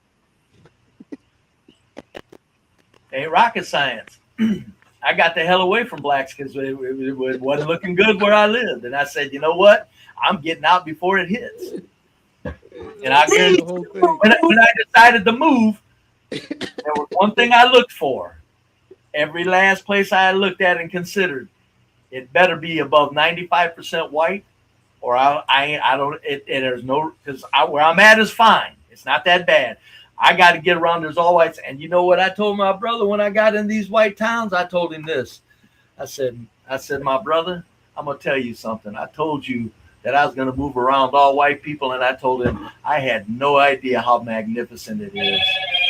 ain't rocket science. I got the hell away from blacks because it wasn't looking good where I lived. And I said, you know what? I'm getting out before it hits. And I guarantee when I decided to move, there was one thing I looked for. Every last place I looked at and considered, it better be above 95% white, or I don't. There's no, because where I'm at is fine. It's not that bad. I got to get around. There's all whites. And you know what I told my brother when I got in these white towns? I told him this. I said, my brother, I'm gonna tell you something. I told you that I was gonna move around all white people, and I told him I had no idea how magnificent it is.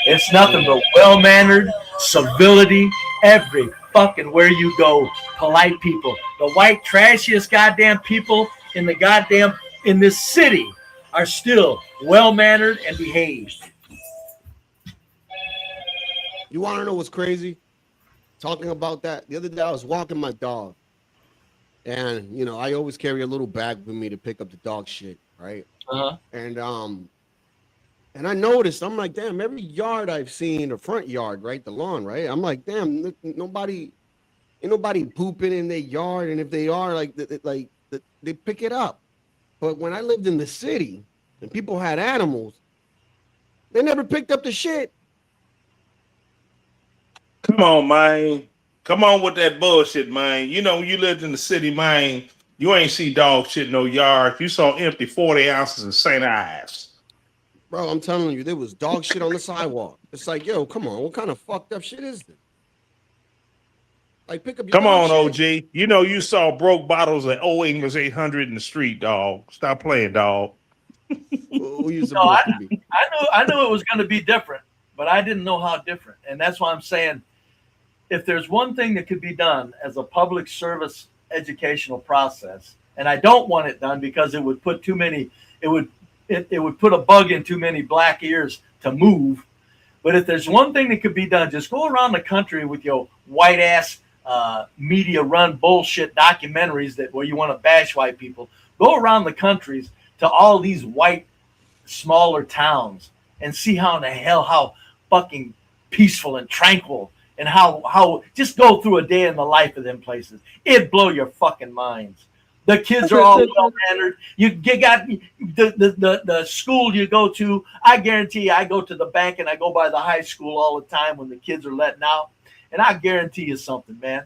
It's nothing but well-mannered, civility, every fucking where you go, polite people. The white trashiest goddamn people in this city are still well-mannered and behaved. You want to know what's crazy? Talking about that, the other day I was walking my dog, and you know I always carry a little bag with me to pick up the dog shit, right? And I noticed, I'm like, damn, every yard I've seen, the front yard, right, the lawn, right? I'm like, damn, ain't nobody pooping in their yard, and if they are, they pick it up. But when I lived in the city and people had animals, they never picked up the shit. Come on, man. Come on with that bullshit, man. You know, you lived in the city, man. You ain't see dog shit in no yard. You saw empty 40 ounces of St. Ives. Bro, I'm telling you, there was dog shit on the sidewalk. It's like, yo, come on. What kind of fucked up shit is this? Like, pick up your Come on, dog shit. OG. You know you saw broke bottles of Old English 800 in the street, dog. Stop playing, dog. I knew it was going to be different, but I didn't know how different. And that's why I'm saying, if there's one thing that could be done as a public service educational process, and I don't want it done because it would put it would put a bug in too many black ears to move. But if there's one thing that could be done, just go around the country with your white ass media run bullshit documentaries where you want to bash white people. Go around the countries to all these white smaller towns and see how fucking peaceful and tranquil, and how just go through a day in the life of them places. It'd blow your fucking minds. The kids are all well-mannered. You got the school you go to. I guarantee you, I go to the bank and I go by the high school all the time when the kids are letting out. And I guarantee you something, man.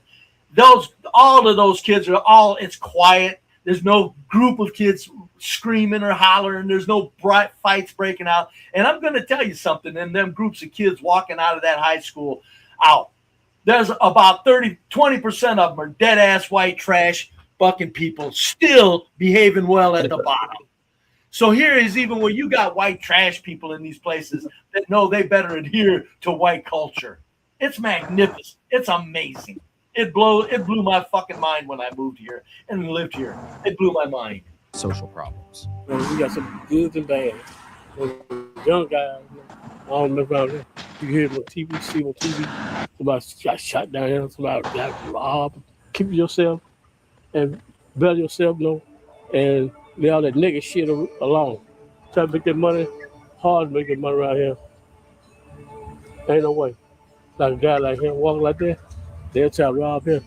All of those kids it's quiet. There's no group of kids screaming or hollering. There's no bright fights breaking out. And I'm going to tell you something. In them groups of kids walking out of that high school out, there's about 20% of them are dead ass white trash fucking people still behaving well at the bottom. So here is even where you got white trash people in these places that know they better adhere to white culture. It's magnificent. It's amazing. It blew my fucking mind when I moved here and lived here. It blew my mind. Social problems. We got some good and bad. Young guys, I don't know around there. You hear them on TV, see them on TV. Somebody got shot down here. Somebody got robbed. Keep yourself and better yourself, and leave all that nigga shit alone. Try to make that money, hard to make that money around here. Ain't no way. Like a guy like him walking like that, they'll try to rob him.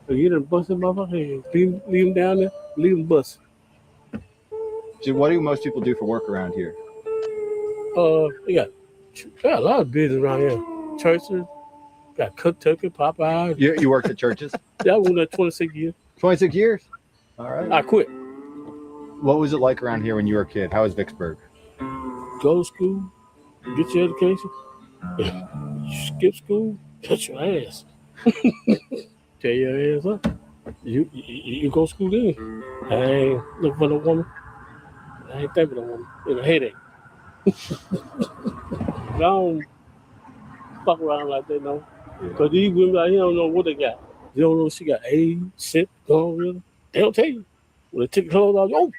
But you done bust him motherfucker, leave him down there, leave him bust. So what do most people do for work around here? They got a lot of business around here. Churches, got Kentucky, Popeye. You worked at churches? Yeah, I worked there 26 years. 26 years? All right. I quit. What was it like around here when you were a kid? How was Vicksburg? Go to school, get your education. Skip school, cut your ass. Tear your ass up. You go to school then. I ain't looking for no woman. I ain't thinking of no woman. It's a headache. I don't fuck around like that, no. Because these women out here don't know what they got. They don't know if she got AIDS, sick, gonorrhea. They don't tell you. When they take the clothes off,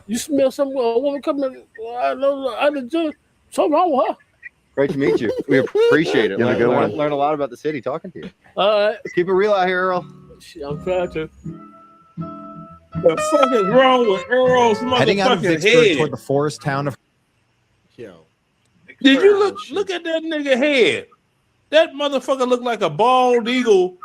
you smell something, a woman coming, I just something wrong with her. Great to meet you. We appreciate it. You have a good one. Learn a lot about the city talking to you. All right. Keep it real out here, Earl. I'm trying to. The fuck is wrong with Earl's Heading out of motherfucking Vicksburg head? toward the forest town of. Yo. Did you look at that nigga head? motherfucker looked like a bald eagle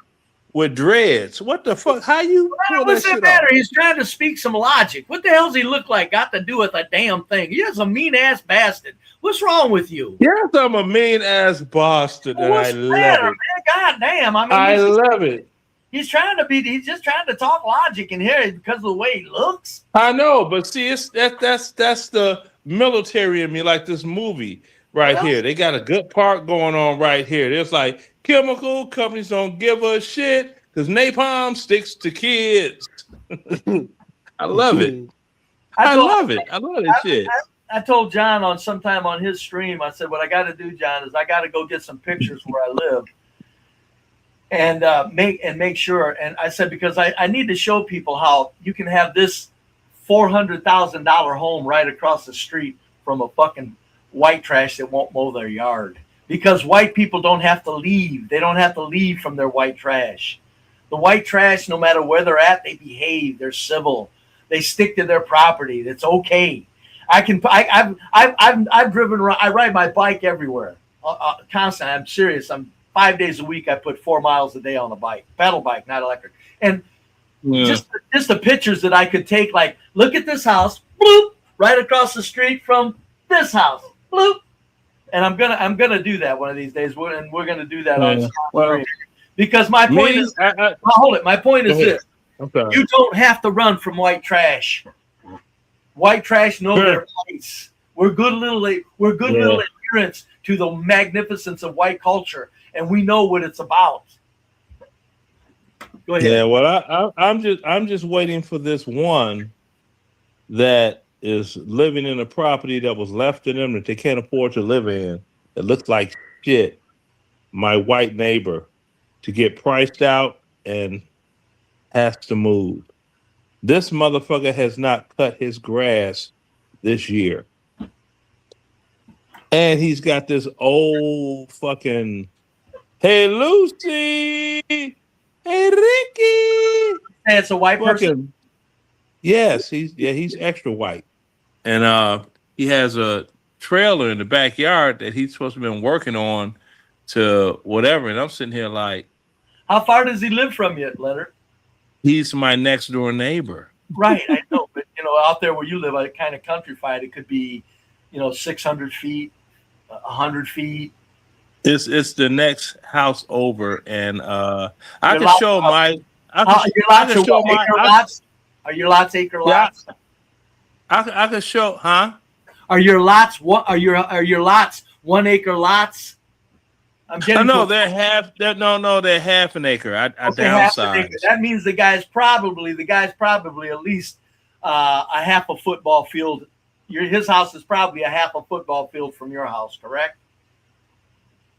with dreads. What the fuck? How you pull that What's that shit matter? off? He's trying to speak some logic. What the hell's he look like? Got to do with a damn thing? He's a mean ass bastard. What's wrong with you? Yes, I'm a mean ass bastard, and What's I the love matter, it. man? God damn! I mean, I love it. He's trying to be. He's just trying to talk logic in here because of the way he looks. I know, but see, that's the military in me, like this movie right here. They got a good part going on right here. There's like chemical companies don't give a shit because napalm sticks to kids. I love it. I love it. I love that shit. I told John on sometime on his stream. I said, "What I got to do, John, is I got to go get some pictures where I live." And make sure. And I said, because I need to show people how you can have this $400,000 home right across the street from a fucking white trash that won't mow their yard. Because white people don't have to leave. They don't have to leave from their white trash. The white trash, no matter where they're at, they behave. They're civil. They stick to their property. That's okay. I've driven around. I ride my bike everywhere, constantly. I'm serious. 5 days a week, I put 4 miles a day on a bike, pedal bike, not electric. And just the pictures that I could take, like, look at this house, bloop, right across the street from this house, bloop. And I'm gonna do that one of these days. We're gonna do that on stream. Because my point is, hold it. My point is this: you don't have to run from white trash. White trash know their place. We're good little adherents to the magnificence of white culture. And we know what it's about. Go ahead. Yeah, well, I'm just waiting for this one that is living in a property that was left to them that they can't afford to live in. It looks like shit. My white neighbor to get priced out and has to move. This motherfucker has not cut his grass this year, and he's got this old fucking. Hey, Lucy. Hey, Ricky. Hey, it's a white person. Yes, he's extra white. And he has a trailer in the backyard that he's supposed to have been working on to whatever. And I'm sitting here like, how far does he live from you, Leonard? He's my next door neighbor. Right, I know. But, out there where you live, like kind of countrified, it could be, 600 feet, 100 feet. It's the next house over, and I Your can lot- show my. Your lots are what, acre lots? Are your lots acre lots? I can show, huh? Are your lots what? Are your lots 1 acre lots? I'm getting. No, they're half. They're half an acre. I Okay, half an downsized. acre. That means the guy's probably at least a half a football field. His house is probably a half a football field from your house, correct?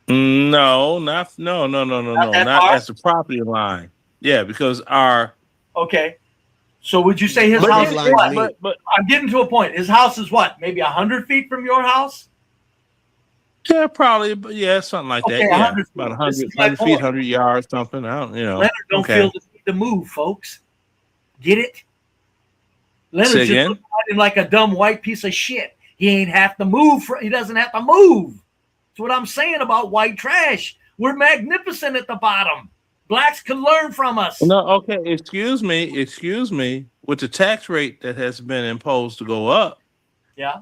No, not that not far? as the property line. Yeah, because our Okay. So would you say his But house his is line's what? neat. But- I'm getting to a point. His house is what? Maybe 100 feet from your house? yeah, probably, but yeah, something like Okay, that. Yeah, 100 about feet. This 100, is my 100 feet, point. 100 yards, something. I don't, Leonard don't okay. feel the need to move, folks. Get it? Leonard Say just again? looks at him like a dumb white piece of shit. He ain't have to move. He doesn't have to move. That's what I'm saying about white trash. We're magnificent at the bottom. Blacks can learn from us. No, okay. Excuse me. With the tax rate that has been imposed to go up, Yeah.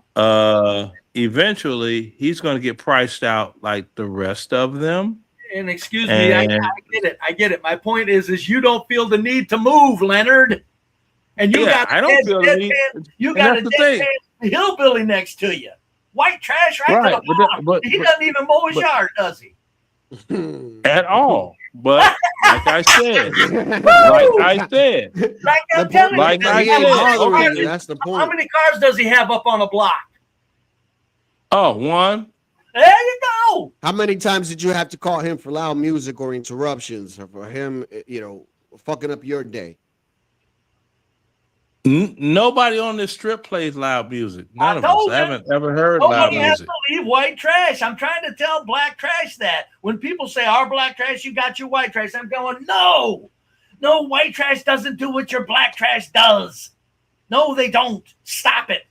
eventually he's going to get priced out like the rest of them. And excuse me, I And- get it. I get it. My point is you don't feel the need to move, Leonard. And you Yeah, got I don't feel the need- you and got a that's the thing. deadpan hillbilly next to you. White trash right Right, to the but that- bottom. but- He but- doesn't even mow his but- yard, does he? At all. But like I said, Like I'm telling you, like I he ain't said, bothering okay. you. That's the How point. many cars does he have up on a block? Oh, one. There you go. How many times did you have to call him for loud music or interruptions, or for him, fucking up your day? Nobody on this strip plays loud music. None of us. told I you. haven't ever heard loud Nobody has music. to leave white trash. I'm trying to tell black trash that. When people say our black trash, you got your white trash. I'm going, no, white trash doesn't do what your black trash does. No, they don't. Stop it.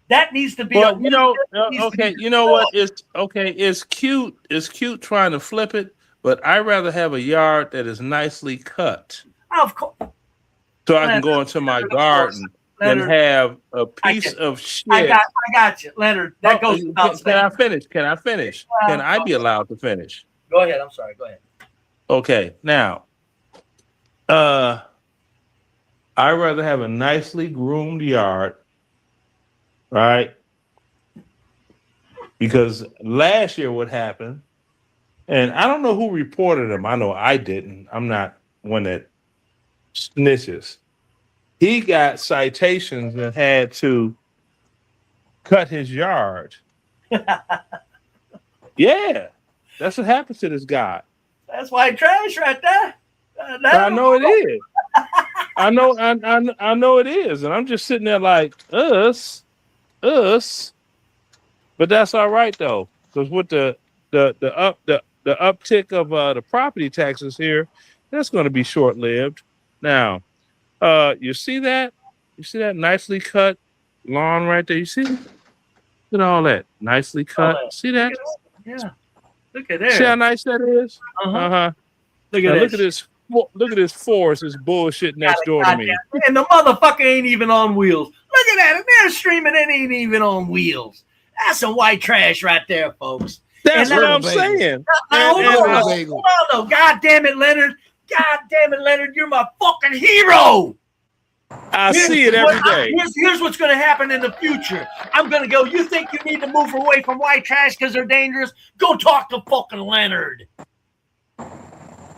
That needs to be But needs to be okay, you know what? It's okay. It's cute. It's cute trying to flip it, but I'd rather have a yard that is nicely cut, Of course. so I can go into my garden and have a piece of shit. I got you, Leonard. That goes without saying. Can I finish? Can I finish? Can I be allowed to finish? Go ahead. I'm sorry. Go ahead. Okay, now, I'd rather have a nicely groomed yard, right? Because last year what happened, and I don't know who reported him. I know I didn't. I'm not one that snitches. He got citations and had to cut his yard. Yeah, that's what happened to this guy. That's white trash right there. I know it is. I know it is, and I'm just sitting there like us. But that's all right though, because with the uptick of the property taxes here, that's going to be short lived. Now, you see that? You see that nicely cut lawn right there? You see? Look at all that nicely cut. See that? Yeah. Look at that. See how nice that is? Look at this. Look at this forest, this bullshit next door to me. And the motherfucker ain't even on wheels. Look at that. They're streaming it ain't even on wheels. That's some white trash right there, folks. That's what I'm saying. Hold on, though. God damn it, Leonard. God damn it, Leonard. You're my fucking hero. I see it every day. Here's what's going to happen in the future. I'm going to go, you think you need to move away from white trash because they're dangerous? Go talk to fucking Leonard.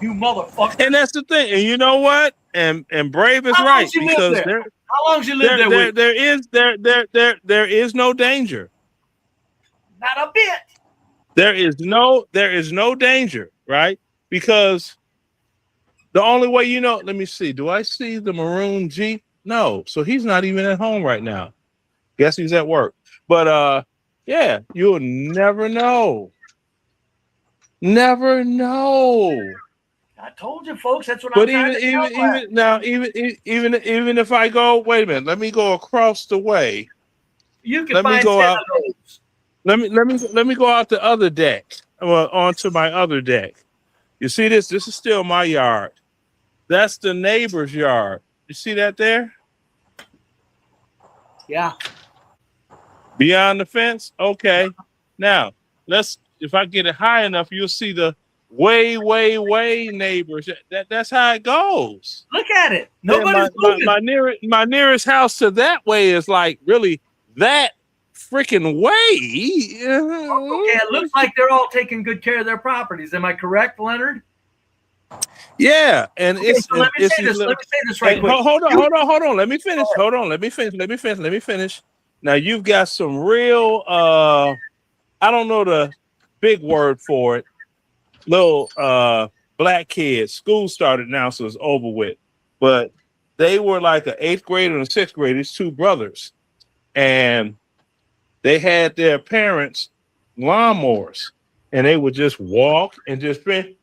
You motherfucker. And that's the thing. And you know what? And Brave is right, because how long you live there? There is no danger. Not a bit. There is no danger, right? Because the only way, let me see. Do I see the maroon Jeep? No. So he's not even at home right now. Guess he's at work. But yeah, you'll never know. Never know. I told you, folks. That's what I'm trying to tell you. Even if I go, wait a minute, let me go across the way. You can find 10 of those. Let me go out the other deck. Well, onto my other deck. You see this? This is still my yard. That's the neighbor's yard. You see that there? Yeah. Beyond the fence? Okay. Now, if I get it high enough, you'll see the way neighbors. That's how it goes. Look at it. Nobody's moving. My nearest house to that way is like really that freaking way. Yeah, it looks like they're all taking good care of their properties. Am I correct, Leonard? Yeah, and okay, so let me say this right quick. Hold on. Let me finish. Hold on. Let me finish. Now you've got some real I don't know the big word for it. Little black kids. School started now, so it's over with. But they were like an 8th grader and a 6th grader, these two brothers. And they had their parents' lawnmowers. And they would just walk and just be,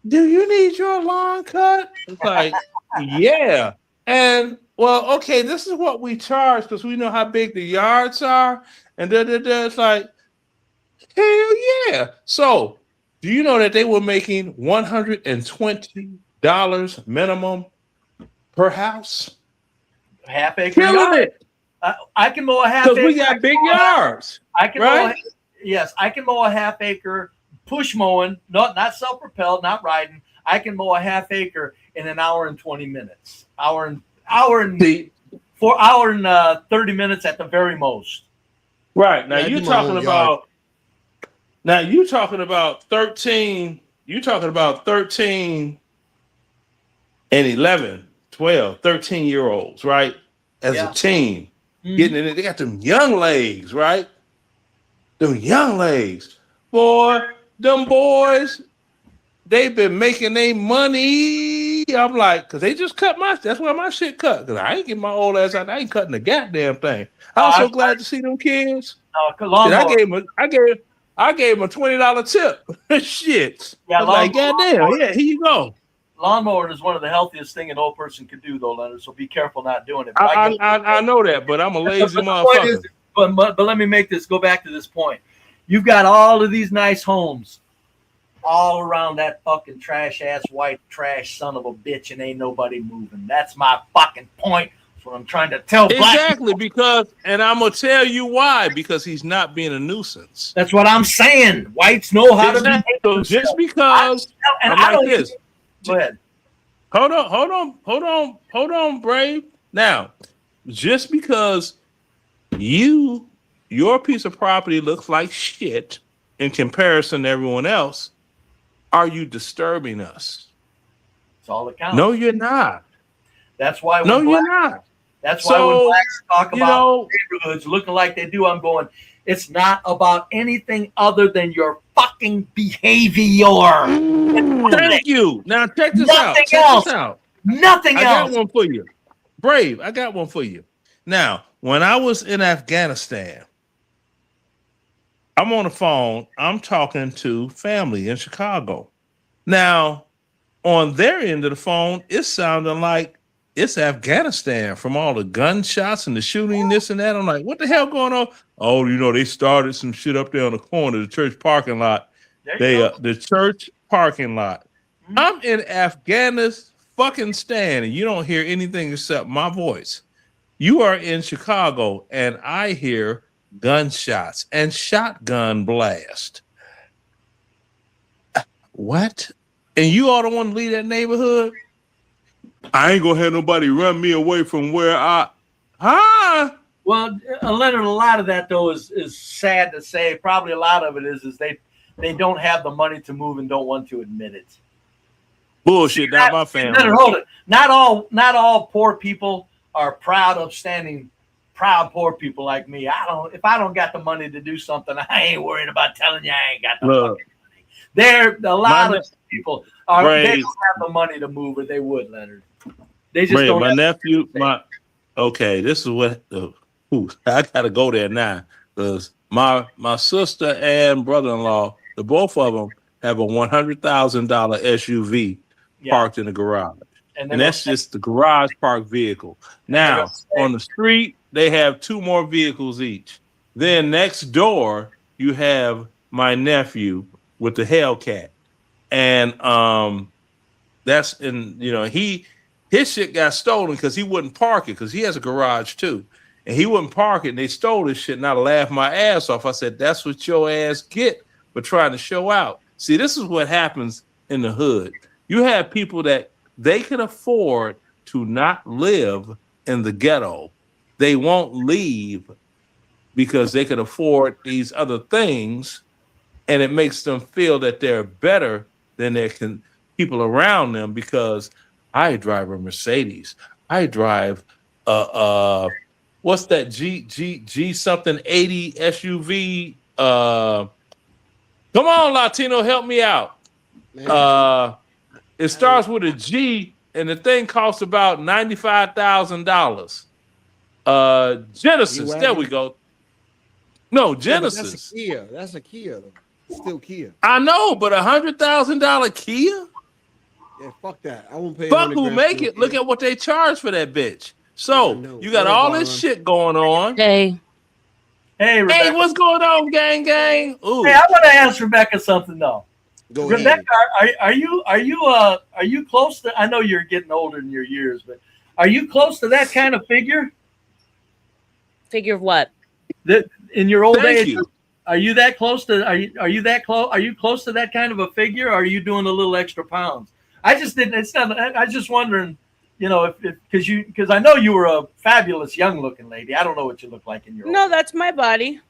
do you need your lawn cut? It's like, yeah. And well, okay, this is what we charge because we know how big the yards are. And it's like, hell yeah. So do you know that they were making $120 minimum per house? Half acre. Killing it. I can mow a half acre. Because we got big yards. I can mow I can mow a half acre push mowing, not self-propelled, not riding. I can mow a half acre in an hour and 20 minutes. Hour and 30 minutes at the very most. Right. Now you're talking about 13. You're talking about 13 and 11, 12, 13-year-olds, right? As a team. Getting in it. They got them young legs, right? Them young legs. Boy, them boys, they've been making their money. I'm like, because they just cut that's where my shit cut. Because I ain't getting my old ass out. I ain't cutting the goddamn thing. I was so glad to see them kids. I gave them a $20 tip. Shit. Yeah, I was like, goddamn, yeah, here you go. Lawnmower is one of the healthiest thing an old person can do, though, Leonard. So be careful not doing it. I know that, but I'm a lazy motherfucker. But let me go back to this point. You've got all of these nice homes all around that fucking trash ass white trash son of a bitch, and ain't nobody moving. That's my fucking point. That's what I'm trying to tell black Exactly, people. because, and I'm gonna tell you why, because he's not being a nuisance. That's what I'm saying. Whites know how to behave So just themselves. because And I'm I like don't this. Go ahead. Hold on, Brave. Now, just because your piece of property looks like shit in comparison to everyone else, are you disturbing us? It's all that counts. No, you're not. That's why. No, when you're blacks- not. That's why when blacks talk about neighborhoods looking like they do, I'm going, it's not about anything other than your fucking behavior. Thank you. Now check this out. Nothing Check else. this out. Nothing I else. got one for you. Brave, I got one for you. Now, when I was in Afghanistan, I'm on the phone. I'm talking to family in Chicago. Now, on their end of the phone, it's sounding like it's Afghanistan from all the gunshots and the shooting, this and that. I'm like, what the hell going on? Oh, they started some shit up there on the corner of the church parking lot. The church parking lot. I'm in Afghanistan fucking stand, and you don't hear anything except my voice. You are in Chicago, and I hear gunshots and shotgun blast. What? And you all don't want to leave that neighborhood? I ain't gonna have nobody run me away from where Well, Leonard, a lot of that though is sad to say. Probably a lot of it is they don't have the money to move and don't want to admit it. Bullshit, not my family. Leonard, hold it. Not all poor people are proud, upstanding, proud poor people like me. If I don't got the money to do something, I ain't worried about telling you I ain't got the fucking money. There, a lot of people they don't have the money to move, or they would, Leonard. They just don't. My nephew, this is what. I gotta go there now because my sister and brother-in-law, the both of them have a $100,000 SUV parked in the garage, and that's just the garage park vehicle. Now on the street, they have 2 more vehicles each. Then next door, you have my nephew with the Hellcat, and that's his shit got stolen because he wouldn't park it because he has a garage too, and he wouldn't park it. And they stole his shit, and I laughed my ass off. I said, "That's what your ass get for trying to show out." See, this is what happens in the hood. You have people that they can afford to not live in the ghetto. They won't leave because they can afford these other things, and it makes them feel that they're better than their people around them because I drive a Mercedes. I drive what's that G something 80 SUV? Come on, Latino, help me out. It starts with a G, and the thing costs about $95,000. Genesis, there we go. No, Genesis. That's a Kia. That's a Kia. Still Kia. I know, but $100,000 Kia? Yeah, fuck that. I won't pay. Fuck who make it. Look at what they charge for that bitch. So you got all this shit going on. Hey, Rebecca. Hey, what's going on, gang? Ooh. Hey, I want to ask Rebecca something though. Go Rebecca, are you close to? I know you're getting older in your years, but are you close to that kind of figure? Figure of what? That in your old Thank age, you. are you that close to? Are you that close? Are you close to that kind of a figure? Or are you doing a little extra pounds? I just didn't. It's not. I was just wondering, because I know you were a fabulous young looking lady. I don't know what you look like in your. No, that's my body.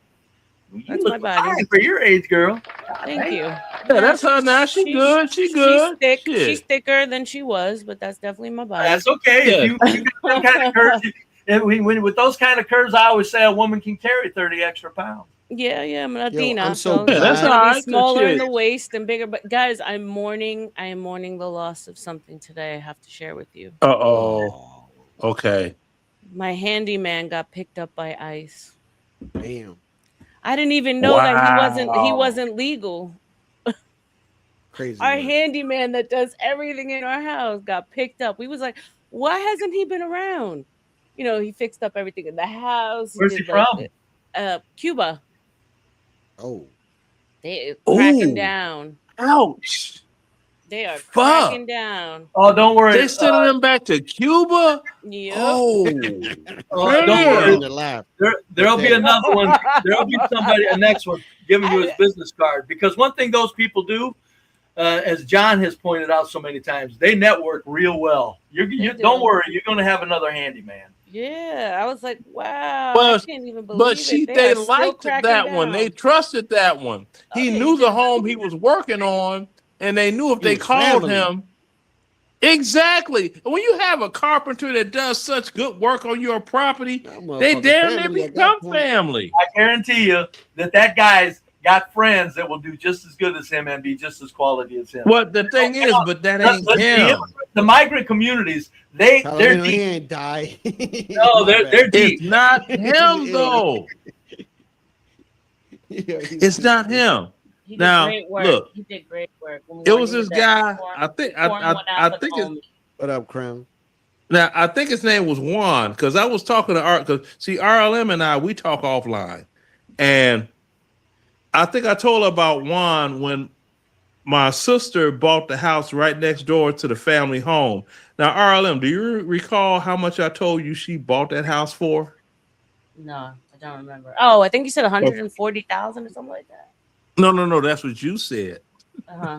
That's my body. Fine for your age, girl. Thank you. Yeah, that's her now. She good. She good. She's thick. Shit. She's thicker than she was, but that's definitely my body. That's okay. Yeah. If you got that kind of curves, with those kind of curves, I always say a woman can carry 30 extra pounds. Yeah, I'm Latina. I'm so Yeah, that's it's gonna all be right. smaller in Shit. the waist and bigger. But guys, I am mourning the loss of something today. I have to share with you. Uh-oh. Okay. My handyman got picked up by ICE. Damn. I didn't even know that he Wow. wasn't legal. Crazy. Our man. handyman that does everything in our house got picked up. We was like, why hasn't he been around? He fixed up everything in the house. Where's he did from? Cuba. Oh. They crack him Ooh. down. Ouch. They are Fuck. cracking down. Oh, don't worry. They sending them back to Cuba. Yep. Oh, Don't man. worry. There'll be another one. There'll be somebody, a next one, giving you his business card. Because one thing those people do, as John has pointed out so many times, they network real well. Don't worry, you're going to have another handyman. Yeah, I was like, wow, But, I can't even believe but it. they are still liked cracking that one. down. They trusted that one. He knew the home he was working on, and they knew if they called family. him. Exactly. And when you have a carpenter that does such good work on your property, they motherfucker damn near family at that become point. family. I guarantee you that guy's got friends that will do just as good as him and be just as quality as him. What the thing is, but that ain't him. The migrant communities, they're He deep. ain't die. No, they're deep. It's not him though. It's not him. He did Now great work. look, He did great work. When we it went was into this that guy. storm- I think storm went out I for think the it's homies. What up, Crown? now I think his name was Juan because I was talking to Art because see RLM and I we talk offline, and I think I told her about Juan when my sister bought the house right next door to the family home. Now RLM, do you recall how much I told you she bought that house for? No, I don't remember. Oh, I think you said 140,000 or something like that. No, that's what you said. Uh-huh.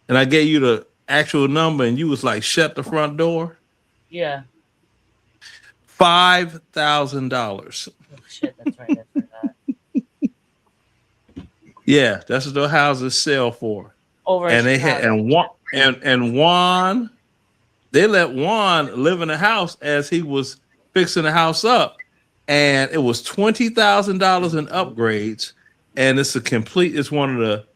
And I gave you the actual number, and you was like, "Shut the front door." Yeah. $5,000. Oh, shit, that's right. I forgot. Yeah, that's what the houses sell for. Over in And they had Chicago. and Juan, they let Juan live in the house as he was fixing the house up, and it was $20,000 in upgrades, and it's one of the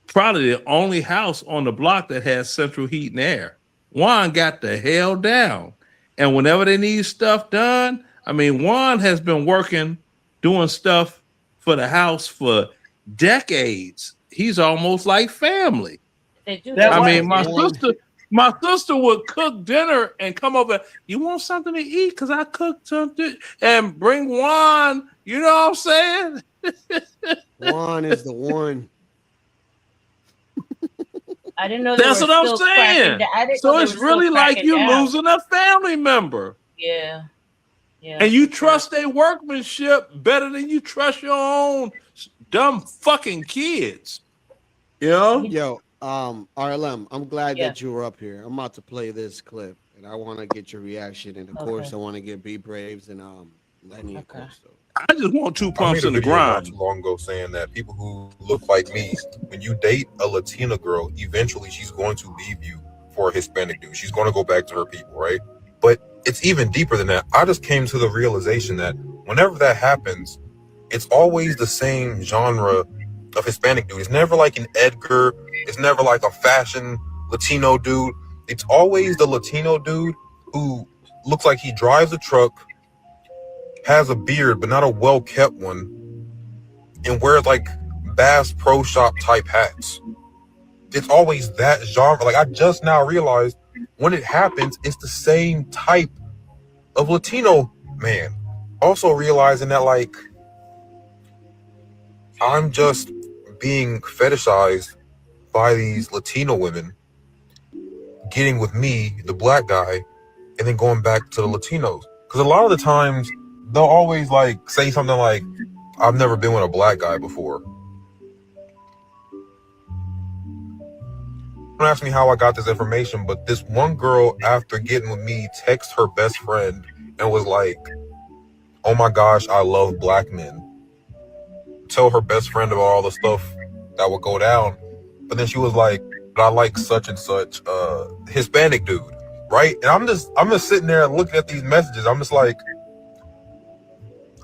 probably the only house on the block that has central heat and air. Juan got the hell down, and whenever they need stuff done, I mean, Juan has been working doing stuff for the house for decades. He's almost like family. They do. I mean, my sister would cook dinner and come over. You want something to eat? Because I cooked something, and bring Juan. You know what I'm saying? Juan is the one. I didn't know they That's were what I'm still cracking saying. down. I didn't So know they it's were still really like cracking you down. losing a family member. Yeah. Yeah. And you trust their workmanship better than you trust your own dumb fucking kids. You know? Yo, RLM, I'm glad that you were up here. I'm about to play this clip, and I want to get your reaction. And of course, I want to get B Braves and Lenny, of course. I just want 2 I pumps made a in the video not grind. too long ago saying that people who look like me, when you date a Latina girl, eventually she's going to leave you for a Hispanic dude. She's going to go back to her people, right? But it's even deeper than that. I just came to the realization that whenever that happens, it's always the same genre of Hispanic dude. It's never like an Edgar. It's never like a fashion Latino dude. It's always the Latino dude who looks like he drives a truck, has a beard, but not a well-kept one, and wears like Bass Pro Shop type hats. It's always that genre. Like I just now realized when it happens, it's the same type of Latino man. Also realizing that like I'm just being fetishized by these Latino women, getting with me, the black guy, and then going back to the Latinos. Because a lot of the times they'll always like say something like, "I've never been with a black guy before." Don't ask me how I got this information, but this one girl, after getting with me, texted her best friend and was like, "Oh my gosh, I love black men." Tell her best friend about all the stuff that would go down. But then she was like, "But I like such and such Hispanic dude," right? And I'm just sitting there looking at these messages. I'm just like,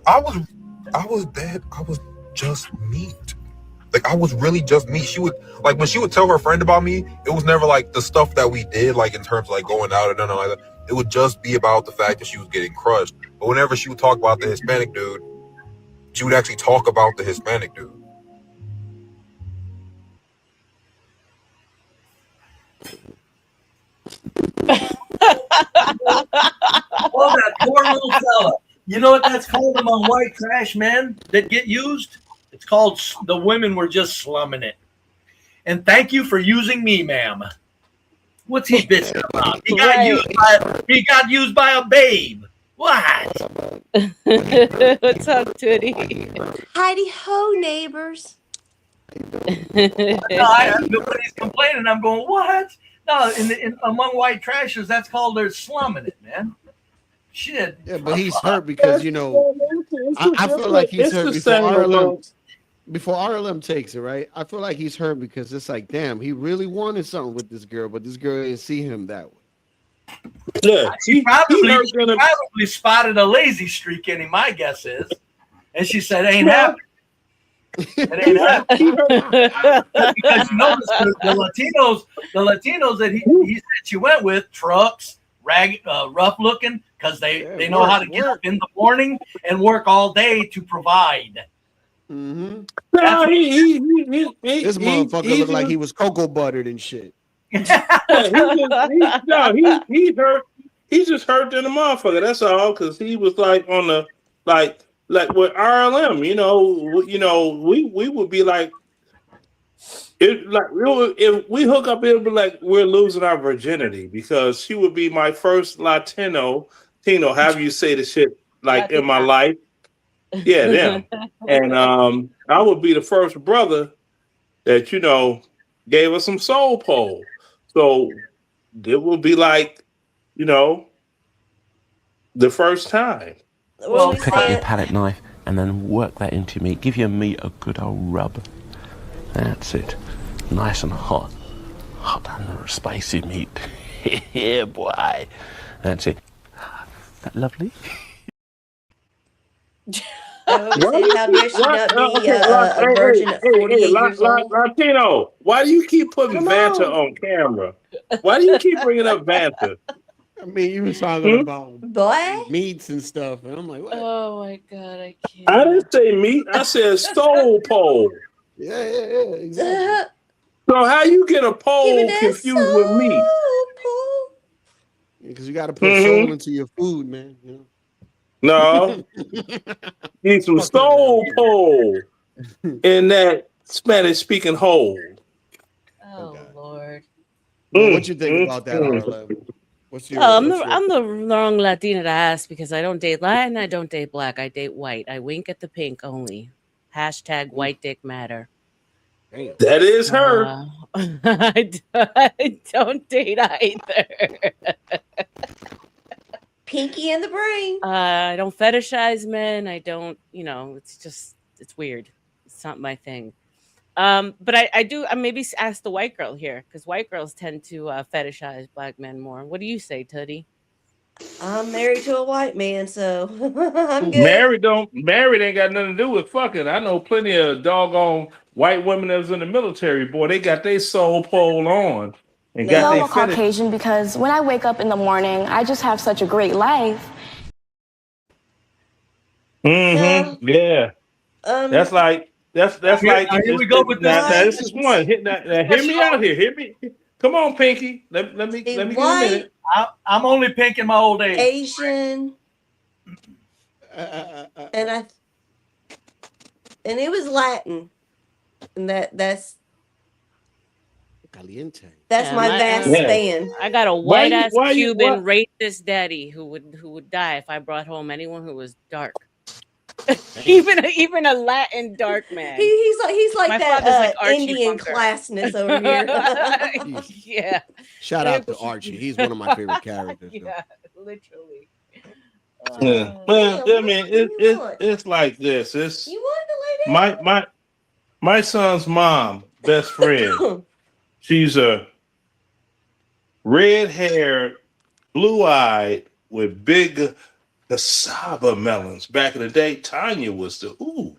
I was dead. I was just meat. Like I was really just meat. She would like when she would tell her friend about me, it was never like the stuff that we did, like in terms of like going out or nothing like that. It would just be about the fact that she was getting crushed. But whenever she would talk about the Hispanic dude, she would actually talk about the Hispanic dude. Oh, that poor little fella. You know what that's called among white trash men that get used? It's called the women were just slumming it. and thank you for using me, ma'am. What's he bitching about? He got used by a babe. What? What's up, Tootie? Heidi ho, neighbors. Nobody's complaining. I'm going, what? No, among white trashers, that's called they're slumming it, man. Shit. Yeah, but he's hurt because I feel like he's hurt before RLM takes it, right? I feel like he's hurt because it's like, damn, he really wanted something with this girl, but this girl didn't see him that way. Yeah, he probably spotted a lazy streak in him, my guess is. And she said, ain't happening. It ain't happening. Because you notice the Latinos that he said she went with, trucks, rough looking, because they know how to get up in the morning and work all day to provide. Mm-hmm. No, This motherfucker looked like he was cocoa buttered and shit. He's hurt. He's just hurt in the motherfucker. That's all. Because he was like on the like with RLM. We would be like, if we hook up, it would be like we're losing our virginity because she would be my first Latino, however you say the shit, like in my life. Yeah, them. And I would be the first brother that gave us some soul pole. So it will be like, the first time. Well, pick up your palette knife and then work that into meat. Give your meat a good old rub. That's it. Nice and hot. Hot and spicy meat. Yeah, boy. That's it. That lovely? Latino, why do you keep putting banter on camera? Why do you keep bringing up banter? I mean, you were talking about meats and stuff, and I'm like, what? Oh my god, I can't. I didn't say meat. I said soul pole. Yeah, exactly. So how you get a pole confused with meat? Because you got to put soul into your food, man. No, need some soul pole in that Spanish-speaking hole. Oh Lord. What you think about that, Arlen? I'm the wrong Latina to ask because I don't date Latin, I don't date black, I date white. I wink at the pink only. # white dick matter. That is her. I don't date either. Pinky in the brain. I don't fetishize men. I don't, it's weird. It's not my thing. But I do. I maybe ask the white girl here because white girls tend to fetishize black men more. What do you say, Tootie? I'm married to a white man, so I'm good. Married ain't got nothing to do with fucking. I know plenty of doggone white women that was in the military. Boy, they got their soul pole on and got I'm their a Caucasian because when I wake up in the morning, I just have such a great life. Mm-hmm. Yeah. That's like. That's like. Here we go with this. Now, this is one. Hear me out here. Hear me. Come on, Pinky. Let me give you a minute. I'm only pink in my old age. Asian. And it was Latin. And that's caliente. That's my vast span. I got a white ass Cuban racist daddy who would die if I brought home anyone who was dark. even a Latin dark man. He's like My that father's like Archie Indian Bunker. classness over here. Yeah. Shout out to Archie. He's one of my favorite characters. Yeah, literally. Yeah. Well, I mean, it's like this. It's my son's mom, best friend. She's a red-haired, blue-eyed with big cassava melons. Back in the day, Tanya was damn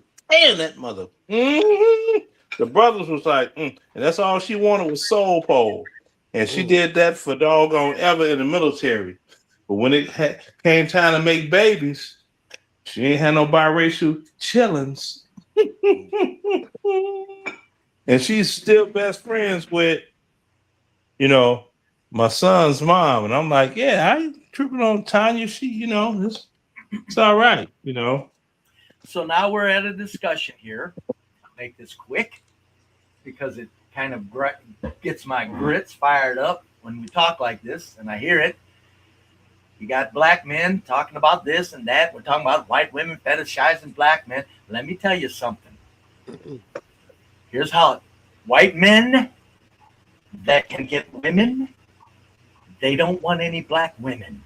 that mother. Mm-hmm. The brothers was like, and that's all she wanted was soul pole. And she did that for doggone ever in the military. But when it came time to make babies, she ain't had no biracial chillins. And she's still best friends with, my son's mom. And I'm like, yeah, I ain't tripping on Tanya. She, it's all right, So now we're at a discussion here. I'll make this quick because it kind of gets my grits fired up when we talk like this, and I hear it. You got black men talking about this and that. We're talking about white women fetishizing black men. Let me tell you something. Here's how white men that can get women, they don't want any black women.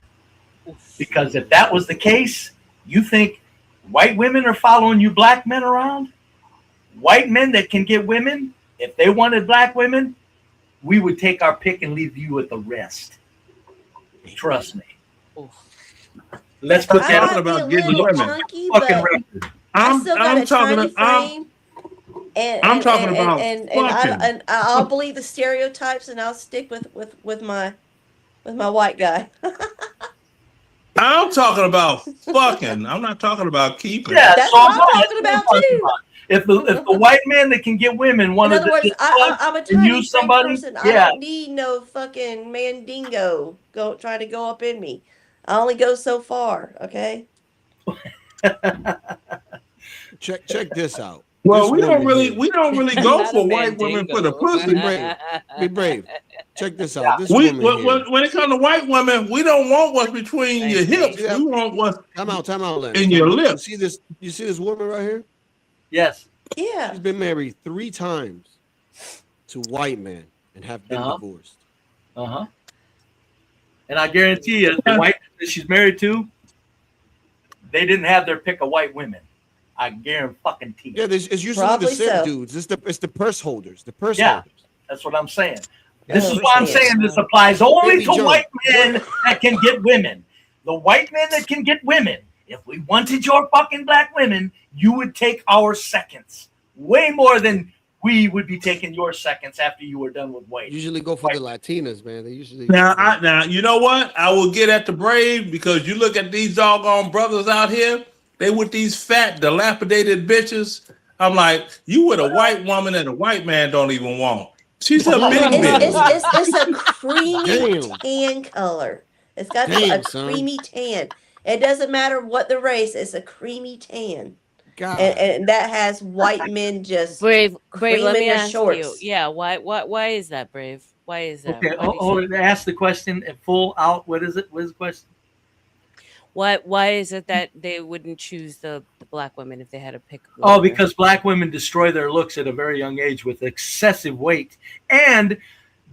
Because if that was the case, you think white women are following you black men around? White men that can get women, if they wanted black women, we would take our pick and leave you with the rest. Trust me. Let's put that about getting women. chunky, fucking record. I'm talking about and I'll believe the stereotypes, and I'll stick with my white guy. I'm talking about fucking. I'm not talking about keeping. Yeah, That's so what I'm talking about too. If the white man that can get women wanted In other words, I'm a and tiny use frank somebody, person. I yeah, don't need no fucking mandingo trying to go up in me. I only go so far, okay? Check this out. Well, This we don't woman really here- go for white women for the pussy. Be brave. Check this out. This We woman here. when it comes to white women, we don't want what's between your hips. We want what's Time out, Len. in your lips. You see this woman right here? Yes. Yeah. She's been married 3 times to white men and have been divorced. Uh-huh. And I guarantee you, the white that she's married to, they didn't have their pick of white women. I guarantee you. Yeah, it's usually Probably the simp so. dudes. It's the purse holders. The purse Yeah, holders. that's what I'm saying. Yeah, This is purse why I'm holders. saying this applies only Baby to Joe. white men that can get women. The white men that can get women. If we wanted your fucking black women, you would take our seconds. Way more than we would be taking your seconds after you were done with white. Usually go for the Latinas, man. They usually Now, you know what? I will get at the brave because you look at these doggone brothers out here. They with these fat, dilapidated bitches. I'm like, you with a white woman and a white man don't even want. She's a big bitch. It's a creamy tan color. It's got Damn, a son. creamy tan. It doesn't matter what the race. It's a creamy tan. God. And that has white men just Brave. Let creaming me their ask shorts. you. Yeah. Why is that, Brave? Why is that? Okay, Why do you hold say- it. Ask the question in full out. What is it? What is the question? Why is it that they wouldn't choose the black women if they had to pick? Oh, because black women destroy their looks at a very young age with excessive weight, and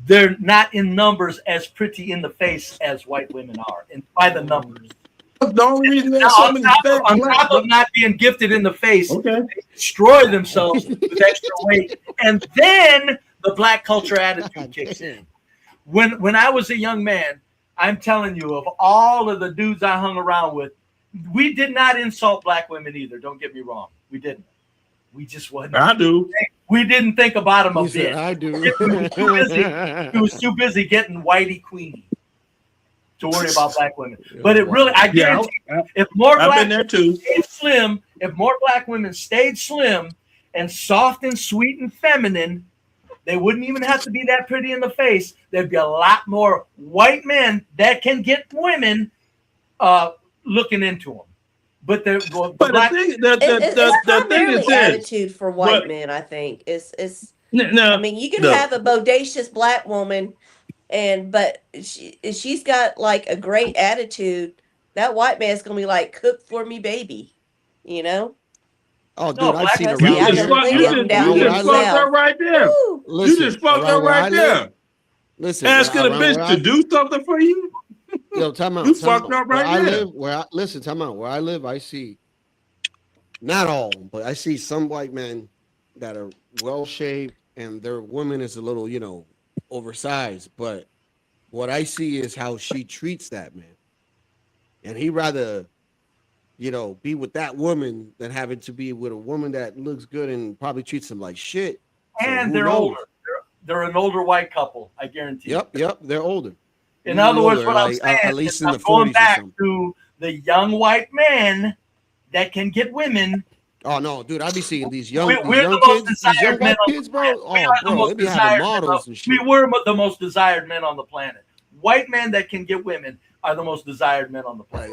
they're not in numbers as pretty in the face as white women are, and by the numbers. The only reason Now, there's so on many top fat black of not being gifted in the face, Okay. they destroy themselves with extra weight, and then the black culture attitude kicks in. When I was a young man, I'm telling you, of all of the dudes I hung around with, we did not insult black women either. Don't get me wrong. We didn't. We just wasn't. I do. We didn't think about them a He said, bit. I do. He was too busy getting whitey queenie to worry about black women. But it really, I guarantee you, if more I've black been there too. stayed slim, if more black women stayed slim and soft and sweet and feminine, they wouldn't even have to be that pretty in the face. There'd be a lot more white men that can get women looking into them. But the black, It's primarily is this. attitude for white But- men. I think it's. No, I mean, you can no. have a bodacious black woman, but she's got like a great attitude. That white man's gonna be like, "Cook for me, baby," you know. Oh, dude, No, I've black seen people- around Yeah, I here. can really You get them down just here fucked south. up right there. Woo. Listen, You just fucked around up where I right live- there. Listen, Asking a around where bitch I- to do something for you. Yo, time out. You time fucked out. up right where I there. live, listen, time out. Where I live, I see not all, but I see some white men that are well shaved and their woman is a little, oversized. But what I see is how she treats that man. And he rather, be with that woman than having to be with a woman that looks good and probably treats him like shit. So and who they're knows? older. They're an older white couple. I guarantee. Yep, they're older. In other words, Older, what I'm like, saying at least is in I'm the going 40s or back something. to the young white men that can get women. Oh no, dude! I be seeing these young, We're these young the most kids, these young desired men white on kids, the bro. planet. We Oh, are the bro, most they be having desired men models on- and shit. We were the most desired men on the planet. White men that can get women are the most desired men on the planet.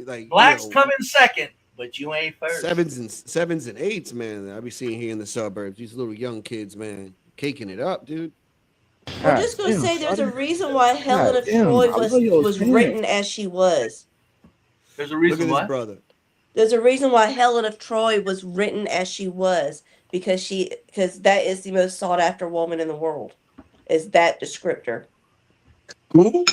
Like Blacks you know, come in second, but you ain't first. sevens and eights, man. I be seeing here in the suburbs. These little young kids, man. caking it up, dude. I'm just gonna say there's a reason why Helen of Troy was written as she was. There's a reason why. Brother. There's a reason why Helen of Troy was written as she was, because that is the most sought after woman in the world. Is that descriptor? Who?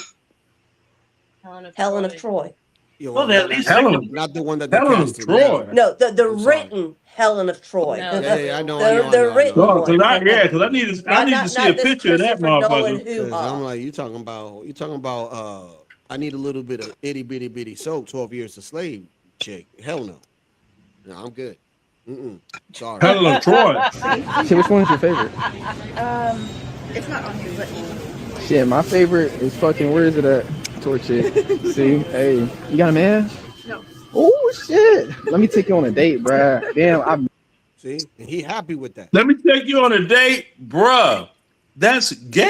Helen of Troy. Well, at least not the one that Helen of Troy. No, the written Helen of Troy. No. Yeah, I know. The written one. Because I need to see a picture of that motherfucker. I'm like, you talking about I need a little bit of itty bitty bitty soap, 12 years a slave chick. Hell no. No, I'm good. Sorry. Helen of Troy. See, which one's your favorite? It's not on here, but Shit, my favorite is fucking, where is it at? Torch it. See, hey, you got a man? No. Oh shit! Let me take you on a date, bruh. Damn, I'm. See, and he happy with that. Let me take you on a date, bruh. That's gaiety.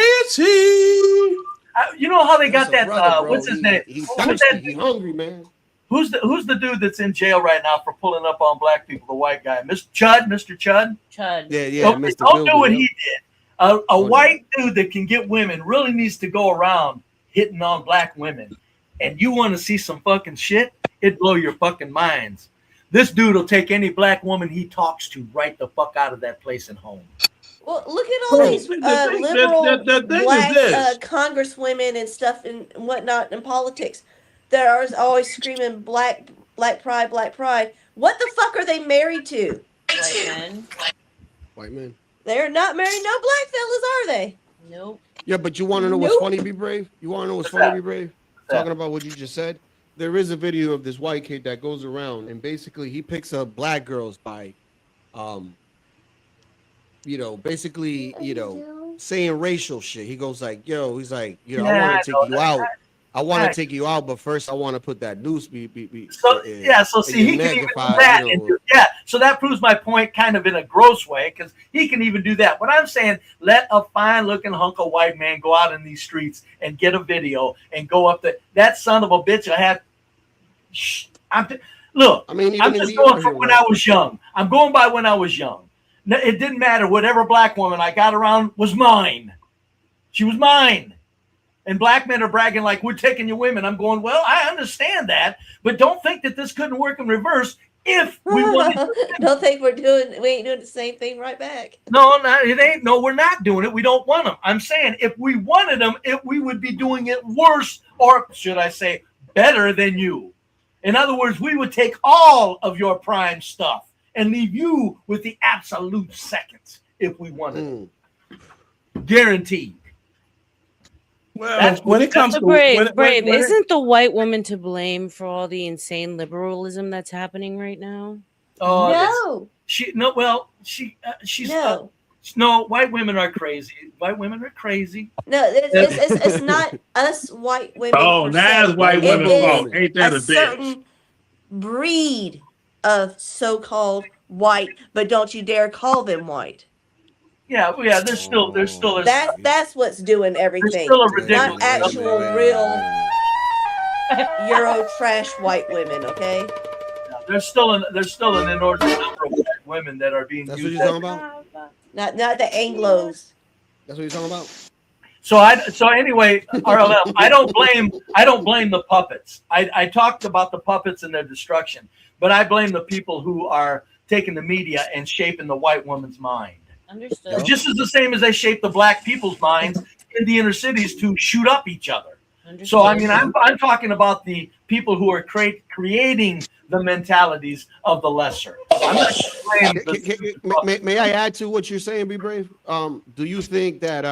You know how they got that? Brother, what's his name? He's Who's thirsty. He hungry, man. Who's the dude that's in jail right now for pulling up on black people? The white guy, Mr. Chud. Chud. Yeah, Don't Mr. do what he did. A white dude that can get women really needs to go around hitting on black women. And you want to see some fucking shit? It'd blow your fucking minds. This dude will take any black woman he talks to right the fuck out of that place and home. Well, look at all these liberal black congresswomen and stuff and whatnot in politics that are always screaming black pride. What the fuck are they married to? White men. White men. They're not married no black fellas, are they? Nope. Yeah, but you want to know what's funny, Be Brave? You want to know what's funny, Be Brave? Talking about what you just said. There is a video of this white kid that goes around and basically he picks up black girls by, saying racial shit. He goes like, yo, he's like, I want to take you out. I want to take you out, but first I want to put that noose. So see, he can even do that. So that proves my point kind of in a gross way, because he can even do that. What I'm saying, let a fine-looking hunk of white man go out in these streets and get a video and go up there. That son of a bitch, look, I'm just going from when I was young. I'm going by when I was young. It didn't matter. Whatever black woman I got around was mine. She was mine. And black men are bragging like, we're taking your women. I'm going, well, I understand that, but don't think that this couldn't work in reverse if we wanted. Don't think we ain't doing the same thing right back. No, it ain't. No, we're not doing it. We don't want them. I'm saying if we wanted them, we would be doing it worse, or should I say better than you. In other words, we would take all of your prime stuff and leave you with the absolute seconds if we wanted it. Guaranteed. Well, when it comes to Brave, isn't the white woman to blame for all the insane liberalism that's happening right now? No. She's no. White women are crazy. White women are crazy. No, it's not us white women. Oh, that's white women's fault. Ain't that a bitch? Certain breed of so-called white, but don't you dare call them white. Yeah, there's still that's what's doing everything. There's still a ridiculous not actual real Euro trash white women, okay? There's still an inordinate number of white women that are being That's used. what you're talking about? Not the Anglos. That's what you're talking about? So anyway, RLM, I don't blame the puppets. I talked about the puppets and their destruction, but I blame the people who are taking the media and shaping the white woman's mind. Understood. Just as the same as they shape the black people's minds in the inner cities to shoot up each other. Understood. So I mean, I'm talking about the people who are creating the mentalities of the lesser. I'm not may I add to what you're saying, Be Brave? Do you think that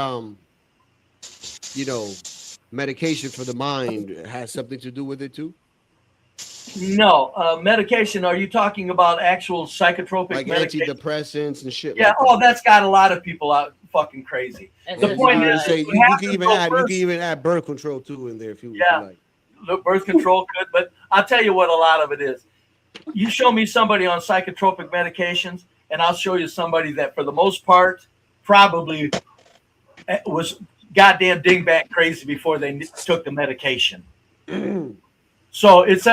medication for the mind has something to do with it too? No, medication. Are you talking about actual psychotropic like medication? Antidepressants and shit? Yeah. Like That's got a lot of people out fucking crazy. The point is, you can even add birth control too in there if you like. Look, birth control could, but I'll tell you what a lot of it is. You show me somebody on psychotropic medications, and I'll show you somebody that, for the most part, probably was goddamn dingbat crazy before they took the medication. So it's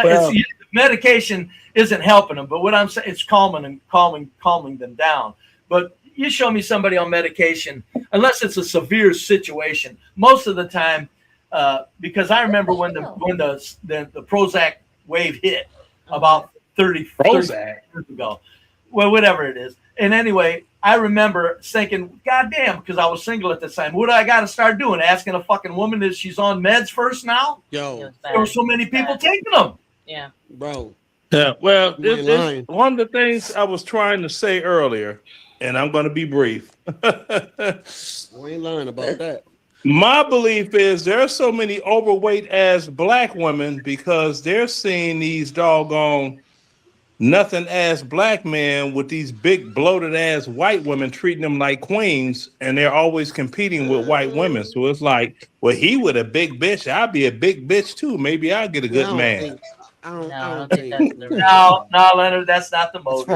medication isn't helping them, but what I'm saying, it's calming them down. But you show me somebody on medication, unless it's a severe situation. Most of the time, because I remember when the Prozac wave hit about 30 years ago, well, whatever it is. And anyway, I remember thinking, God damn, because I was single at the time. What do I got to start doing? Asking a fucking woman if she's on meds first now? Yo, there were so many people taking them. Yeah, bro. Yeah, well, You ain't lying. it's one of the things I was trying to say earlier, and I'm going to be brief. We ain't lying about that. My belief is there are so many overweight ass black women because they're seeing these doggone nothing ass black men with these big bloated ass white women treating them like queens, and they're always competing with white women. So it's like, well, he with a big bitch, I'll be a big bitch too. Maybe I'll get a good man. I don't think No, Leonard, that's not the motive.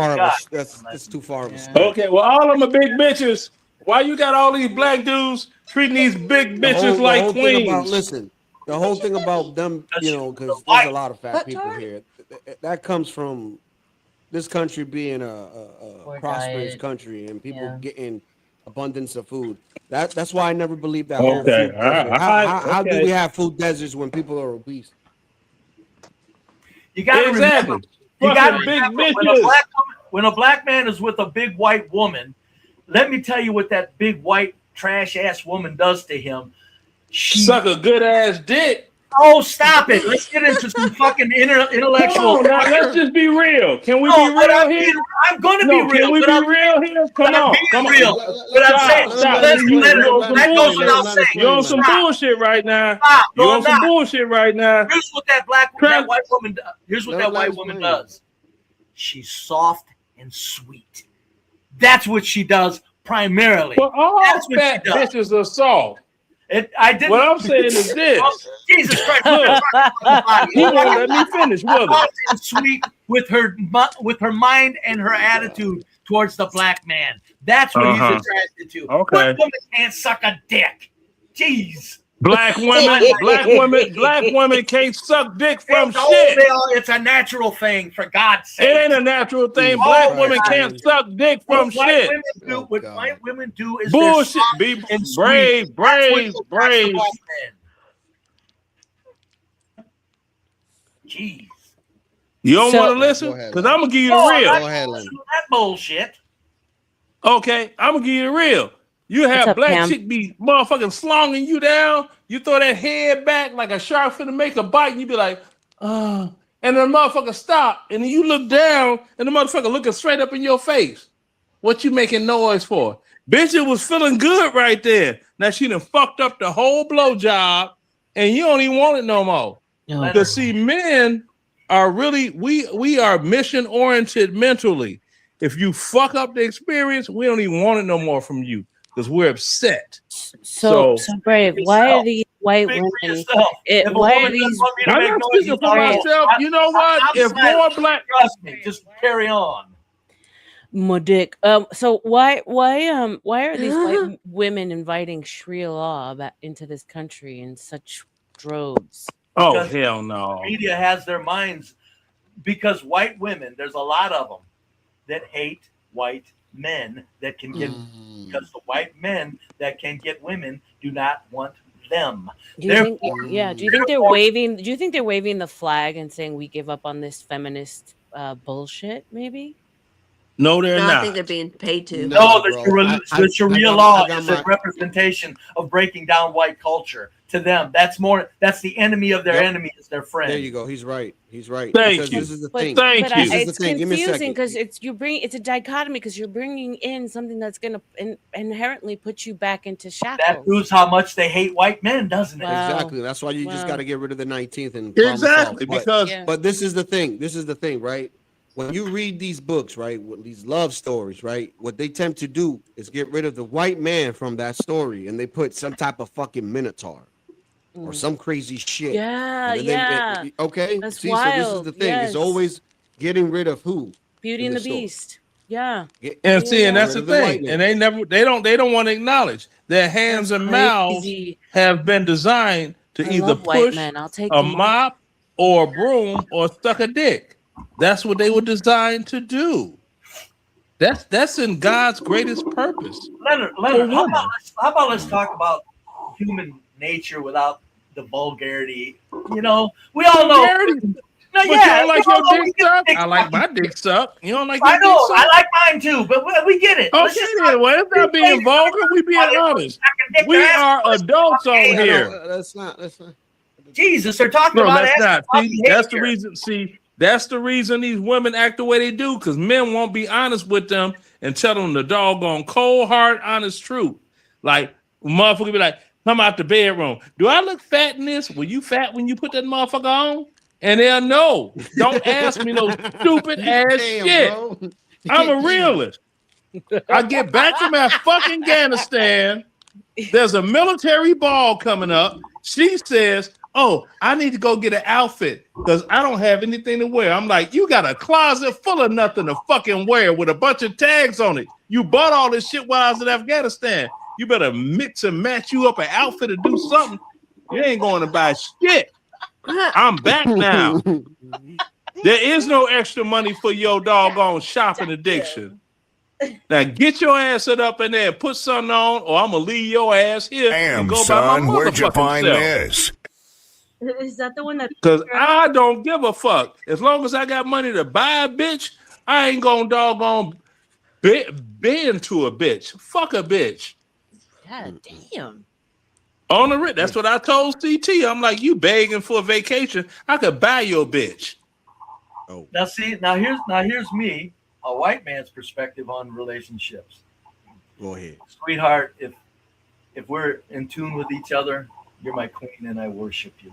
That's too far of a Okay, well, all of them are big bitches. Why you got all these black dudes treating these big bitches like queens? Listen, the whole thing about them, you know, because there's a lot of fat people here. That comes from this country being a prosperous country and people getting abundance of food. That's why I never believed that. Whole food desert. How do we have food deserts when people are obese? You got to remember. You got to remember when a black man is with a big white woman. Let me tell you what that big white trash ass woman does to him. She suck a good ass dick. Oh, stop it! Let's get into some fucking intellectual. Come on, now, let's just be real. Can we be real here? I'm going to be real. Can we be real here? Come on, come on. Real. But I'm saying, that goes without saying. You're on some bullshit right now. You're on some bullshit right now. Here's what that white woman. Here's what that white woman does. She's soft and sweet. That's what she does primarily. Well, all fat bitches are soft. I didn't. What I'm saying is this. Jesus Christ! He won't let me finish. Sweet with her mind and her attitude towards the black man. That's what he's attracted to. Okay. What woman can't suck a dick? Jeez. Black women can't suck dick from shit. It's a natural thing, for God's sake. It ain't a natural thing. Black women can't suck dick from shit. What white women do is bullshit. Be brave. Jeez. You don't want to listen? Because I'm going to give you the real. Go ahead, that bullshit. Okay, I'm going to give you the real. You have black chick be motherfucking slonging you down. You throw that head back like a shark finna make a bite, and you be like, and the motherfucker stop, and then you look down, and the motherfucker looking straight up in your face. What you making noise for? Bitch, it was feeling good right there. Now she done fucked up the whole blowjob, and you don't even want it no more. Because see, men are really, we are mission oriented mentally. If you fuck up the experience, we don't even want it no more from you. Because we're upset. So brave. Why are these white women? Why are these? I'm not speaking for myself. You know what? If more black, trust me, just carry on. Dick. So why are these white women inviting Sharia law back into this country in such droves? Oh hell no! The media has their minds because white women. There's a lot of them that hate white men that can get because the white men that can get women do not want them. Do you think they're waving? Do you think they're waving the flag and saying we give up on this feminist bullshit? Maybe. No, they're not. I think they're being paid to. No, the Sharia law is a representation of breaking down white culture. To them, that's the enemy of their enemy is their friend. There you go. He's right. Thank you. This is the thing. It's confusing because it's a dichotomy because you're bringing in something that's going to inherently put you back into shackles. That proves how much they hate white men, doesn't it? Wow. Exactly. That's why you just got to get rid of the 19th and exactly but this is the thing, right? When you read these books, right, with these love stories, right, what they tend to do is get rid of the white man from that story, and they put some type of fucking minotaur or some crazy shit. Okay. That's wild. So this is the thing. Yes. It's always getting rid of who? Beauty and the Beast. Yeah. And see, and that's the thing. And they don't want to acknowledge their hands and mouths have been designed to either push a mop or a broom or suck a dick. That's what they were designed to do. That's in God's greatest purpose. Leonard, how about let's talk about human nature without the vulgarity? You know, we all know. No, But you don't like your dick sucked? I like my dick sucked. You don't like your I know. dick sucked? I like mine too, but we get it. Okay, then. Well, it's not being vulgar. We being honest. We are adults on here. That's not. Jesus, they're talking No, about that's not. ass See, that's the behavior. reason. See, that's the reason these women act the way they do, because men won't be honest with them and tell them the doggone cold, hard, honest truth. Like, motherfucker be like, come out the bedroom. Do I look fat in this? Were you fat when you put that motherfucker on? And they'll know. Don't ask me no stupid ass shit. Bro. I'm a realist. I get back from Afghanistan. There's a military ball coming up. She says, oh, I need to go get an outfit because I don't have anything to wear. I'm like, you got a closet full of nothing to fucking wear with a bunch of tags on it. You bought all this shit while I was in Afghanistan. You better mix and match you up an outfit to do something. You ain't going to buy shit. I'm back now. There is no extra money for your doggone shopping addiction. Now get your ass up in there and put something on, or I'm gonna leave your ass here and go by my where'd you motherfucking find self. this? Is that the one that? Cause I don't give a fuck. As long as I got money to buy a bitch, I ain't gonna doggone bend to a bitch. Fuck a bitch. God damn. On the rip. That's what I told CT. I'm like, you begging for a vacation. I could buy your bitch. Oh. Now see, now here's me, a white man's perspective on relationships. Go ahead. Sweetheart, if we're in tune with each other, you're my queen and I worship you.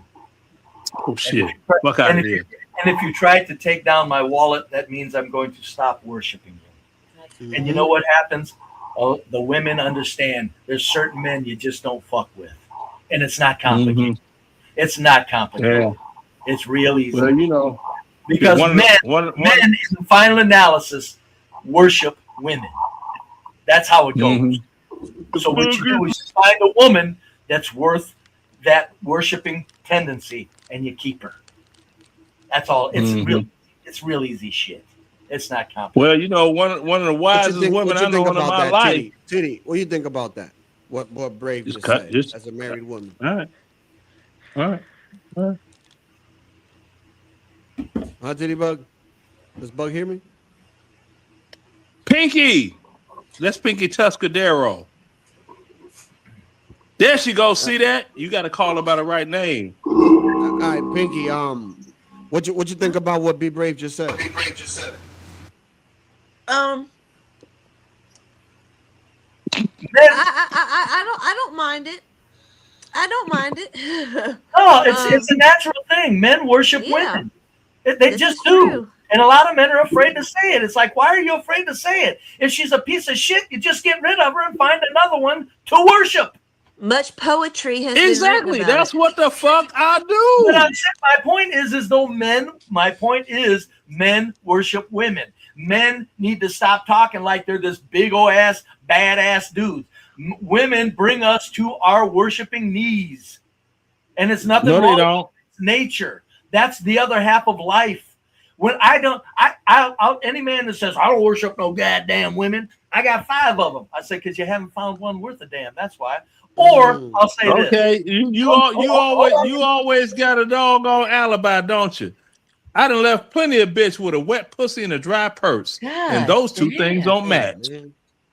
Oh shit. Fuck out of here. And if you try to take down my wallet, that means I'm going to stop worshiping you. Mm-hmm. And you know what happens? Oh, the women understand there's certain men you just don't fuck with. And it's not complicated. Mm-hmm. It's not complicated. Yeah. It's real easy. Well, you know, because men in the final analysis worship women. That's how it goes. Mm-hmm. So what you do is find a woman that's worth that worshiping tendency, and you keep her. That's all. It's real easy shit. It's not complicated. Well, you know, one of the wisest women I know in my life. Titty, what do you think about that? What Brave just said as a married woman? All right. Huh, Titty Bug? Does Bug hear me? Pinky. That's Pinky Tuscadero. There she goes. See that? You got to call her by the right name. All right, Pinky. What you think about what B Brave just said? I don't mind it. I don't mind it. No, it's a natural thing. Men worship women. They just do. True. And a lot of men are afraid to say it. It's like, why are you afraid to say it? If she's a piece of shit, you just get rid of her and find another one to worship. Much poetry has Exactly. been written about That's what the fuck I do. But I'm saying, my point is though men worship women. Men need to stop talking like they're this big old ass, badass dudes. Women bring us to our worshiping knees. And it's nothing wrong. They don't. It's nature. That's the other half of life. When I'll any man that says, I don't worship no goddamn women, I got 5 of them. I say, because you haven't found one worth a damn. That's why. Or I'll say this. Okay, you always got a doggone alibi, don't you? I done left plenty of bitch with a wet pussy and a dry purse, and those two things don't match.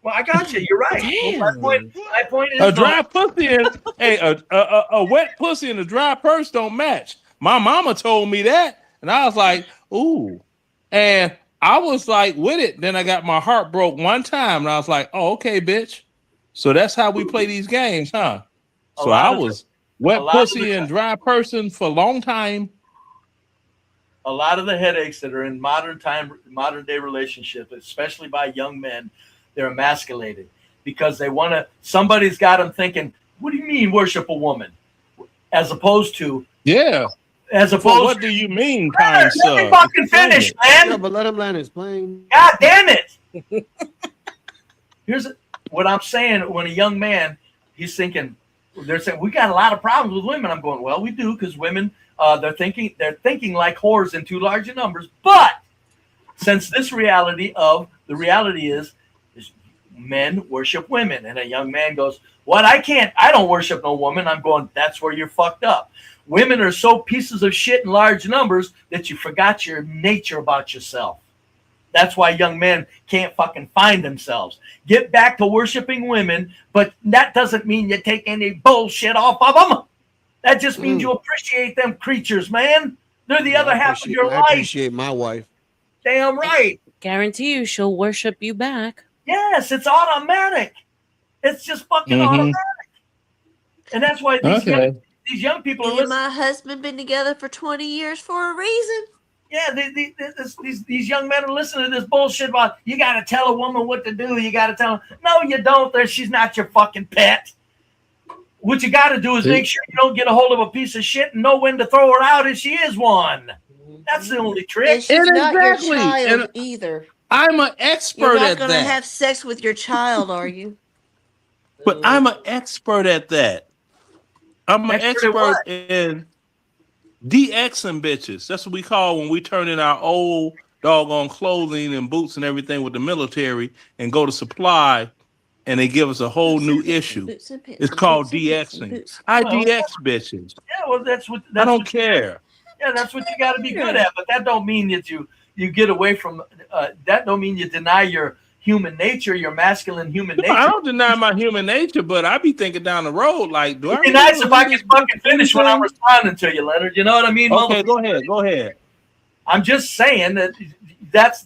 Well, I got you. You're right. Well, my point is A dry pussy and a wet pussy and a dry purse don't match. My mama told me that, and I was like, ooh, and I was like with it. Then I got my heart broke one time, and I was like, oh, okay, bitch. So that's how we play these games, huh? So I was wet pussy and dry person for a long time. A lot of the headaches that are in modern day relationships, especially by young men, they're emasculated because they want to. Somebody's got them thinking, "What do you mean worship a woman?" As opposed to, what do you mean, kind sir? Let me fucking finish, man. Yeah, but let him land his plane. God damn it! Here's what I'm saying. When a young man, he's thinking, they're saying we got a lot of problems with women. I'm going, well, we do because women, they're thinking like whores in too large numbers. But since the reality is men worship women, and a young man goes, "What? I don't worship no woman." I'm going, "That's where you're fucked up." Women are so pieces of shit in large numbers that you forgot your nature about yourself. That's why young men can't fucking find themselves. Get back to worshiping women, but that doesn't mean you take any bullshit off of them. That just means you appreciate them creatures, man. They're the other half of your I life. appreciate my wife. Damn right. Guarantee you she'll worship you back. Yes, it's automatic. It's just fucking automatic. And that's why these young people are Me and my husband been together for 20 years for a reason. Yeah, these young men are listening to this bullshit about you got to tell a woman what to do. You got to tell her. No, you don't. She's not your fucking pet. What you got to do is make sure you don't get a hold of a piece of shit and know when to throw her out if she is one. That's the only trick. And she's not your child either. I'm an expert You're not at going to that. have sex with your child, are you? But I'm an expert at that. I'm an expert in DXing bitches. That's what we call when we turn in our old doggone clothing and boots and everything with the military and go to supply, and they give us a whole new issue. It's called DXing. I DX bitches. Yeah, well, I don't care. Yeah, that's what you got to be good at. But that don't mean that you get away from. That don't mean you deny your human nature, your masculine human nature. I don't deny my human nature, but I be thinking down the road, like, do I? It'd be nice if I could fucking finish when I'm responding to you, Leonard. You know what I mean? Okay, go ahead. I'm just saying that's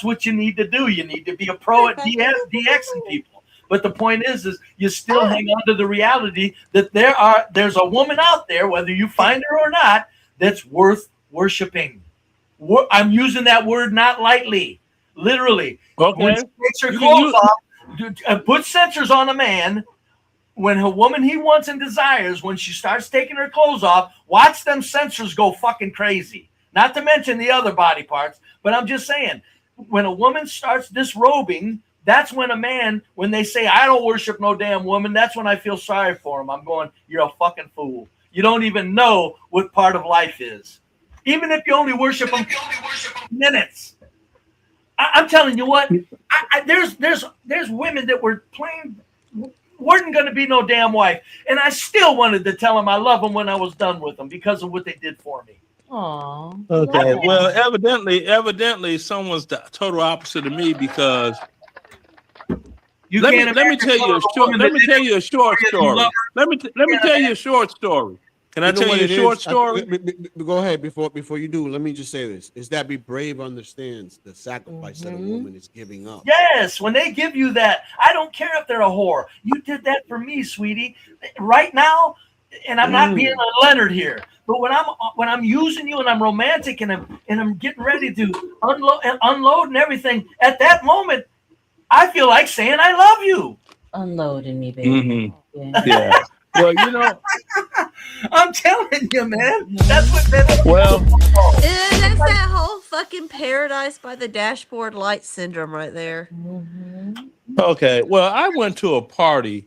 what you need to do. You need to be a pro at DXing people. But the point is you still hang on to the reality that there's a woman out there, whether you find her or not, that's worth worshiping. I'm using that word not lightly, literally. Okay. When she takes her clothes off, put sensors on a man. When a woman he wants and desires, when she starts taking her clothes off, watch them sensors go fucking crazy. Not to mention the other body parts, but I'm just saying, when a woman starts disrobing, that's when a man, when they say, I don't worship no damn woman, that's when I feel sorry for him. I'm going, you're a fucking fool. You don't even know what part of life is. Even if you only worship them minutes. I'm telling you what, there's women that were weren't going to be no damn wife, and I still wanted to tell them I love them when I was done with them because of what they did for me. Aww. Okay. Well, evidently, someone's the total opposite of me because let me tell you a short story. Let me tell you a short story. Can I tell you a short story? Go ahead. Before you do, let me just say this: is that be brave understands the sacrifice that a woman is giving up. Yes, when they give you that, I don't care if they're a whore. You did that for me, sweetie. Right now, and I'm not being a Leonard here, but when I'm using you and I'm romantic and I'm getting ready to unload and everything, at that moment, I feel like saying I love you. Unloading me, baby. Mm-hmm. Yeah. Well, you know, I'm telling you, man. That's what that. Well, that's that whole fucking paradise by the dashboard light syndrome right there. Okay. Well, I went to a party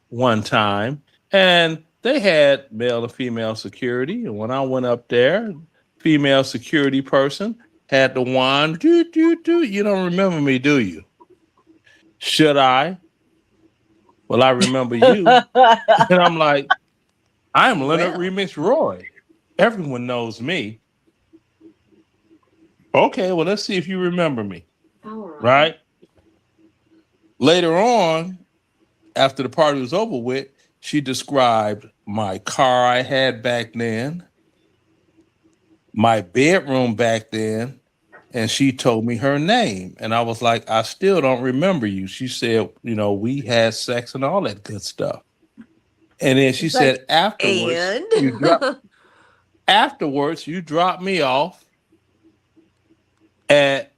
one time and they had male and female security. And when I went up there, female security person had the wand. You don't remember me, do you? Should I? Well, I remember you. And I'm like, I'm Leonard Remix Roy. Everyone knows me. Okay, well, let's see if you remember me. Right? Later on, after the party was over with, she described my car I had back then, my bedroom back then, and she told me her name. And I was like, I still don't remember you. She said, we had sex and all that good stuff. And then she said, afterwards, you dropped me off at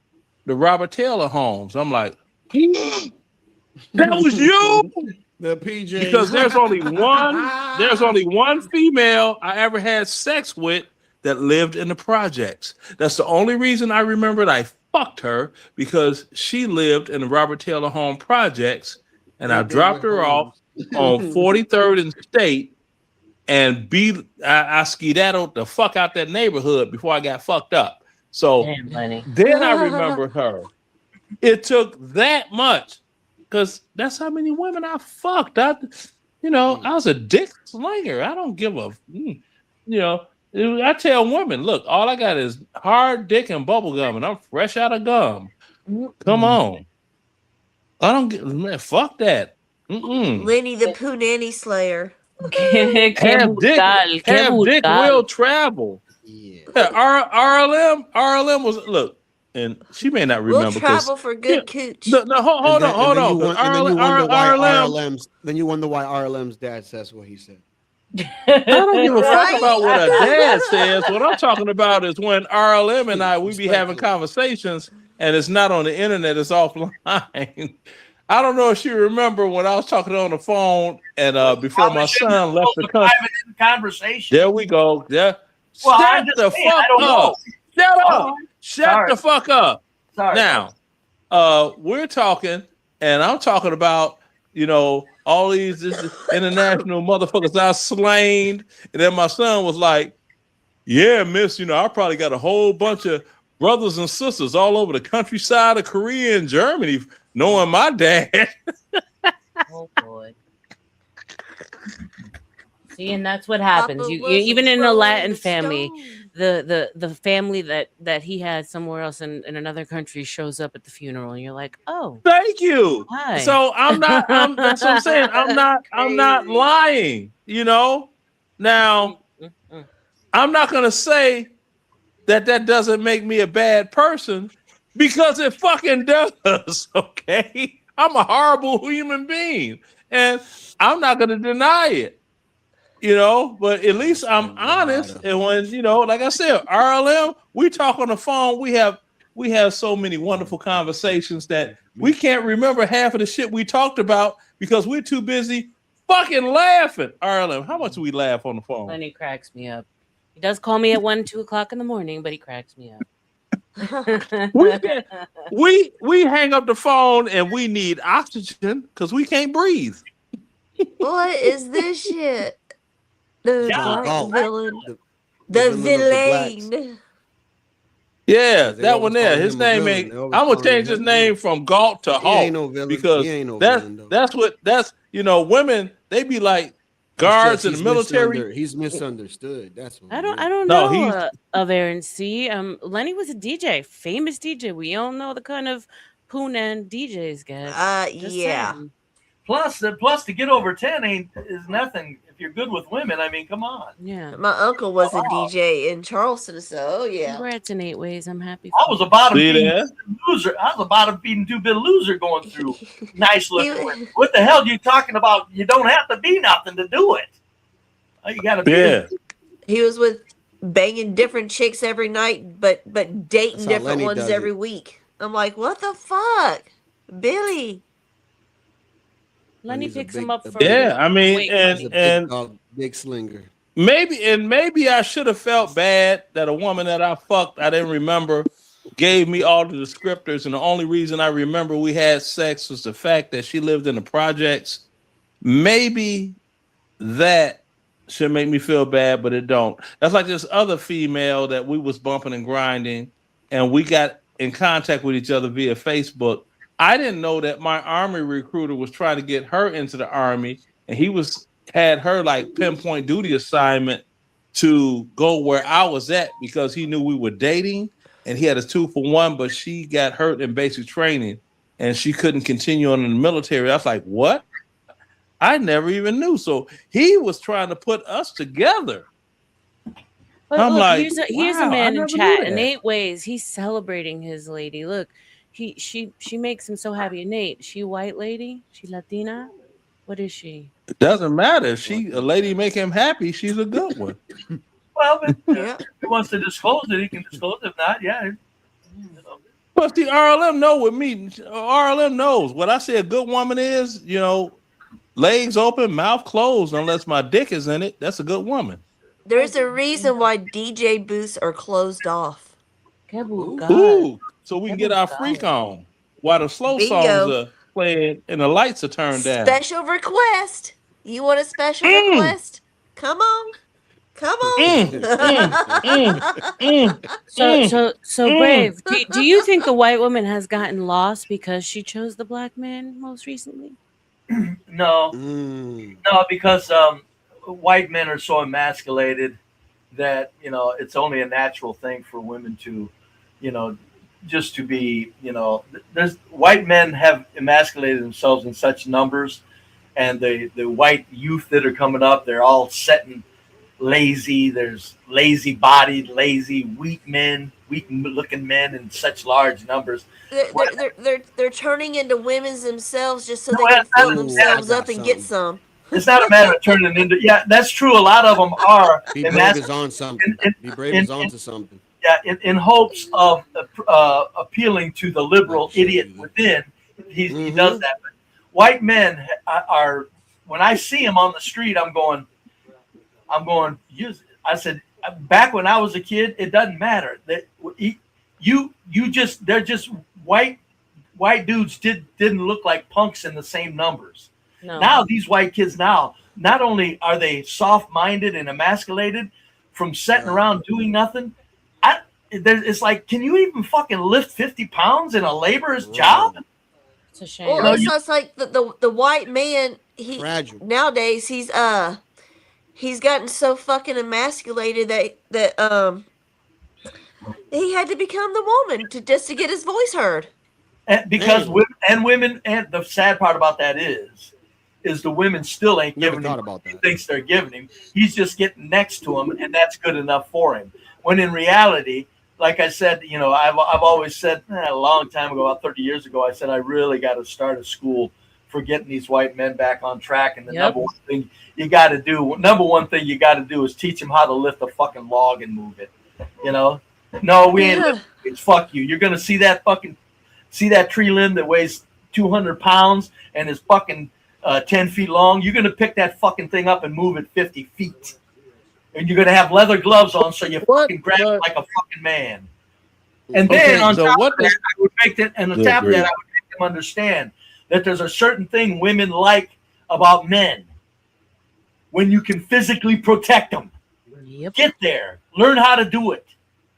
the Robert Taylor Homes. I'm like, that was you? The PJ. Because there's only one female I ever had sex with that lived in the projects. That's the only reason I remembered I fucked her, because she lived in the Robert Taylor Home projects, and I dropped her off on 43rd and State, and I skedaddled the fuck out that neighborhood before I got fucked up. So Damn, Lenny. then I remember her. It took that much because that's how many women I fucked. I was a dick slinger. I don't give a, I tell women, look, all I got is hard dick and bubble gum, and I'm fresh out of gum. Come on. I don't get, man, fuck that. Lenny the Punani Slayer. Have dick will travel. Yeah, RLM was, look, and she may not remember. We'll travel for good cooch. No, hold on. Then you wonder why RLM's dad says what he said. I don't give a fuck about what a dad says. What I'm talking about is when RLM and we be having conversations, and it's not on the internet, it's offline. I don't know if she remember when I was talking on the phone and before my son left the country. Conversation. There we go. Yeah. Well, Shut the fuck up. Shut up. Shut the fuck up. Sorry. Now, we're talking, and I'm talking about, all these international motherfuckers I slain. And then my son was like, yeah, miss, I probably got a whole bunch of brothers and sisters all over the countryside of Korea and Germany knowing my dad. Oh boy. See, and that's what happens. You even in a Latin family, the family that he had somewhere else in another country shows up at the funeral, and you're like, oh, thank you. Hi. So that's what I'm saying. I'm not lying, Now, I'm not gonna say that doesn't make me a bad person, because it fucking does. Okay, I'm a horrible human being, and I'm not gonna deny it. But at least I'm honest. And when, like I said, RLM, we talk on the phone. We have so many wonderful conversations that we can't remember half of the shit we talked about because we're too busy fucking laughing. RLM, how much do we laugh on the phone? Lenny cracks me up. He does call me at 1, 2 o'clock in the morning, but he cracks me up. we hang up the phone and we need oxygen because we can't breathe. What is this shit? The villain. The villain. Yeah, that one there. His name ain't. I'm gonna change his name from Galt to Hulk because that's women. They be like guards in the military. He's misunderstood. That's what I don't know of Aaron C. Lenny was a DJ, famous DJ. We all know the kind of Poonan DJs get. Yeah. Saying. Plus to get over 10 is nothing. If you're good with women, I mean, come on. Yeah. My uncle was a DJ in Charleston, so yeah. Congrats in 8 ways. I'm happy. I was a bottom feeding loser. I was a bottom feeding 2-bit loser going through nice looking women. What the hell are you talking about? You don't have to be nothing to do it. You gotta be. Yeah. He was with banging different chicks every night, but dating different ones every week. I'm like, what the fuck, Billy? Lenny picks him up for I mean, and big slinger. Maybe I should have felt bad that a woman that I fucked, I didn't remember, gave me all the descriptors, and the only reason I remember we had sex was the fact that she lived in the projects. Maybe that should make me feel bad, but it don't. That's like this other female that we was bumping and grinding, and we got in contact with each other via Facebook. I didn't know that my Army recruiter was trying to get her into the Army, and he had her like pinpoint duty assignment to go where I was at because he knew we were dating, and he had a 2-for-1, but she got hurt in basic training and she couldn't continue on in the military. I was like, what? I never even knew. So he was trying to put us together. But I'm look, like, here's a wow, man I in never chat knew in that. 8 ways. He's celebrating his lady. Look, she makes him so happy. Nate, she white lady? She Latina? What is she? It doesn't matter. If a lady make him happy, she's a good one. Well, but if he wants to disclose it, he can disclose it. If not, yeah. But the RLM know with me. RLM knows what I say a good woman is, legs open, mouth closed, unless my dick is in it. That's a good woman. There's a reason why DJ booths are closed off. Ooh, so we can get our freak on while the slow songs are playing and the lights are turned down. Special request. You want a special request? Come on. Come on. So Brave. Do you think the white woman has gotten lost because she chose the black man most recently? No, no, because white men are so emasculated that it's only a natural thing for women to, just to be, there's white men have emasculated themselves in such numbers, and the white youth that are coming up, they're all set and lazy. There's lazy bodied, lazy, weak looking men in such large numbers. They're turning into women's themselves just so they can fill themselves up and get some. It's not a matter of turning into. Yeah, that's true. A lot of them are. Be Brave is on something. Be Brave is on to something. Yeah, in hopes of appealing to the liberal idiot within, he does that. But white men are. When I see them on the street, I'm going. I said, back when I was a kid, it doesn't matter that they're just white dudes didn't look like punks in the same numbers. No. Now these white kids not only are they soft-minded and emasculated from sitting around doing nothing, it's like, can you even fucking lift 50 pounds in a laborer's job? It's a shame. Well, it's like the white man. Nowadays he's gotten so fucking emasculated that he had to become the woman to get his voice heard. And because women, and the sad part about that is the women still ain't giving him what he thinks they're giving him. He's just getting next to him, and that's good enough for him. When in reality, like I said, I've always said a long time ago, about 30 years ago, I said I really got to start a school for getting these white men back on track. And the number one thing you got to do is teach them how to lift a fucking log and move it. No, we ain't lifting. It's fuck you. You're gonna see that tree limb that weighs 200 pounds and is fucking 10 feet long. You're gonna pick that fucking thing up and move it 50 feet, and you're gonna have leather gloves on so you fucking grab it like a fucking man. And then on top of that, I would make that, and on top of that, I would make them understand that there's a certain thing women like about men when you can physically protect them. Yep. Get there. Learn how to do it.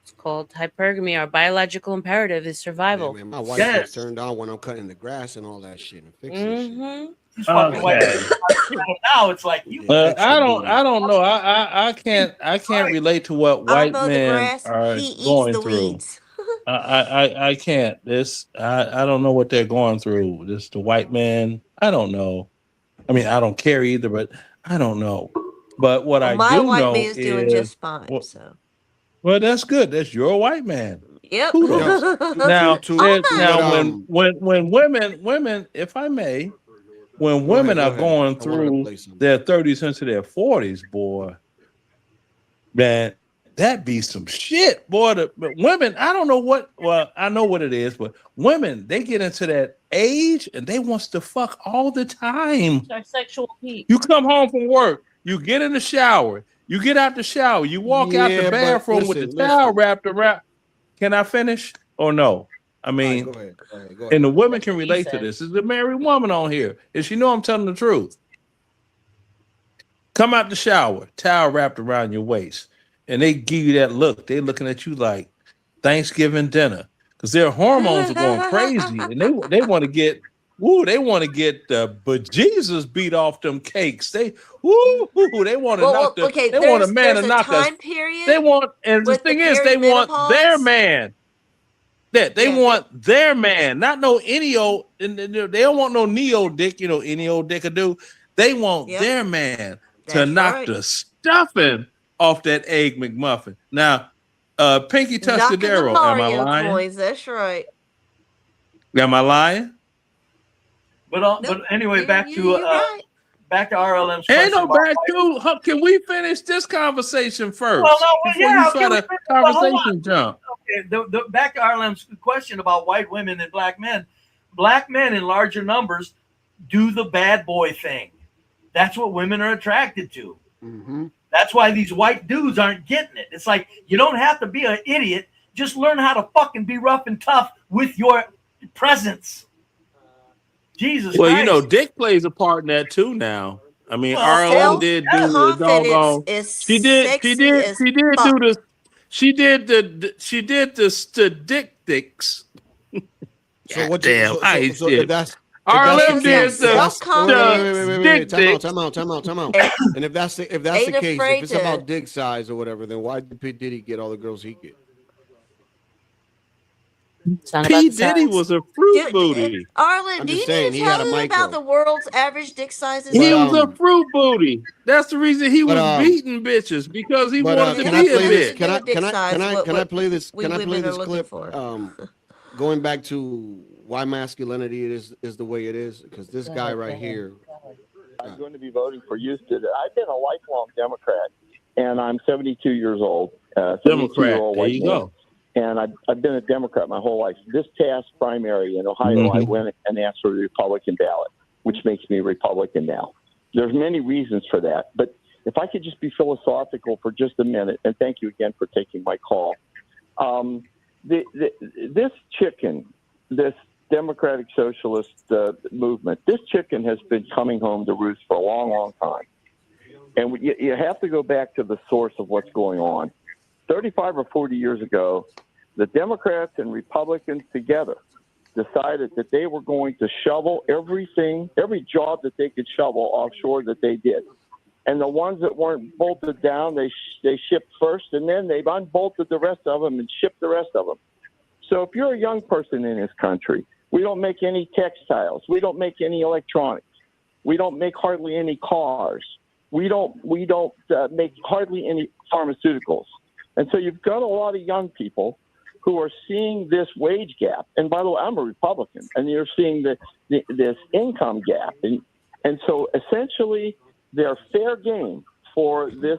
It's called hypergamy. Our biological imperative is survival. Yeah, man, my wife gets turned on when I'm cutting the grass and all that shit and fixing shit. Now it's like you. I don't know. I can't relate to what white men are going through. I can't. I don't know what they're going through. The white man. I don't know. I mean, I don't care either, but I don't know. But what I do know is my white man's doing just fine. Well, that's good. That's your white man. Yep. Now, when women, if I may, when women are going through their 30s into their 40s, boy, man, that be some shit, boy. But women, I don't know what. Well, I know what it is, but women, they get into that age and they wants to fuck all the time. It's our sexual peak. You come home from work, you get in the shower, you get out the shower, you walk out the bathroom with the towel wrapped around. Can I finish or no? I mean, go ahead. And the women can relate to this. There's a married woman on here, and she know I'm telling the truth. Come out the shower, towel wrapped around your waist, and they give you that look. They're looking at you like Thanksgiving dinner because their hormones are going crazy, and they want to get the bejesus beat off them cakes. They want to knock the. Okay, they want a man to knock us. They want, and the thing is, they want their man. They want their man, not no any old. They don't want no neo dick. Any old dick could do. They want their man to knock the stuffing off that egg McMuffin. Now, Pinky Tuscadero, am I lying? Coins, that's right. Am I lying? But anyway, back to RLM's question. Ain't no back to. Can we finish this conversation first? Well, no, before you try to conversation jump. Okay, the back to RLM's question about white women and black men. Black men in larger numbers do the bad boy thing. That's what women are attracted to. Mm-hmm. That's why these white dudes aren't getting it. It's like, you don't have to be an idiot. Just learn how to fucking be rough and tough with your presence. Jesus Well, Christ. Dick plays a part in that too now. I mean, Arlen did do the doggone. She did do the. She did the statistics. So what? Damn, I hate so shit. if that's Arlen did wait, the time out. And if that's the case, if it's about dick size or whatever, then why did P. Diddy get all the girls he get? P. Diddy was a fruit booty. Arlen, do you need to tell us about the world's average dick sizes? He was a fruit booty. That's the reason he was beating bitches, because he wanted to be a bitch. Can I play this clip? Going back to why masculinity is the way it is, because this guy right here. I'm going to be voting for Houston. I've been a lifelong Democrat, and I'm 72 years old. Democrat, there you go. And I've been a Democrat my whole life. This past primary in Ohio, I went and asked for the Republican ballot, which makes me a Republican now. There's many reasons for that. But if I could just be philosophical for just a minute, and thank you again for taking my call. This chicken, this Democratic Socialist movement, this chicken has been coming home to roost for a long, long time. And you have to go back to the source of what's going on. 35 or 40 years ago, the Democrats and Republicans together decided that they were going to shovel every job that they could shovel offshore that they did. And the ones that weren't bolted down, they shipped first, and then they unbolted the rest of them and shipped the rest of them. So if you're a young person in this country, we don't make any textiles. We don't make any electronics. We don't make hardly any cars. We don't make hardly any pharmaceuticals. And so you've got a lot of young people who are seeing this wage gap. And by the way, I'm a Republican, and you're seeing this income gap. And so essentially, they're fair game for this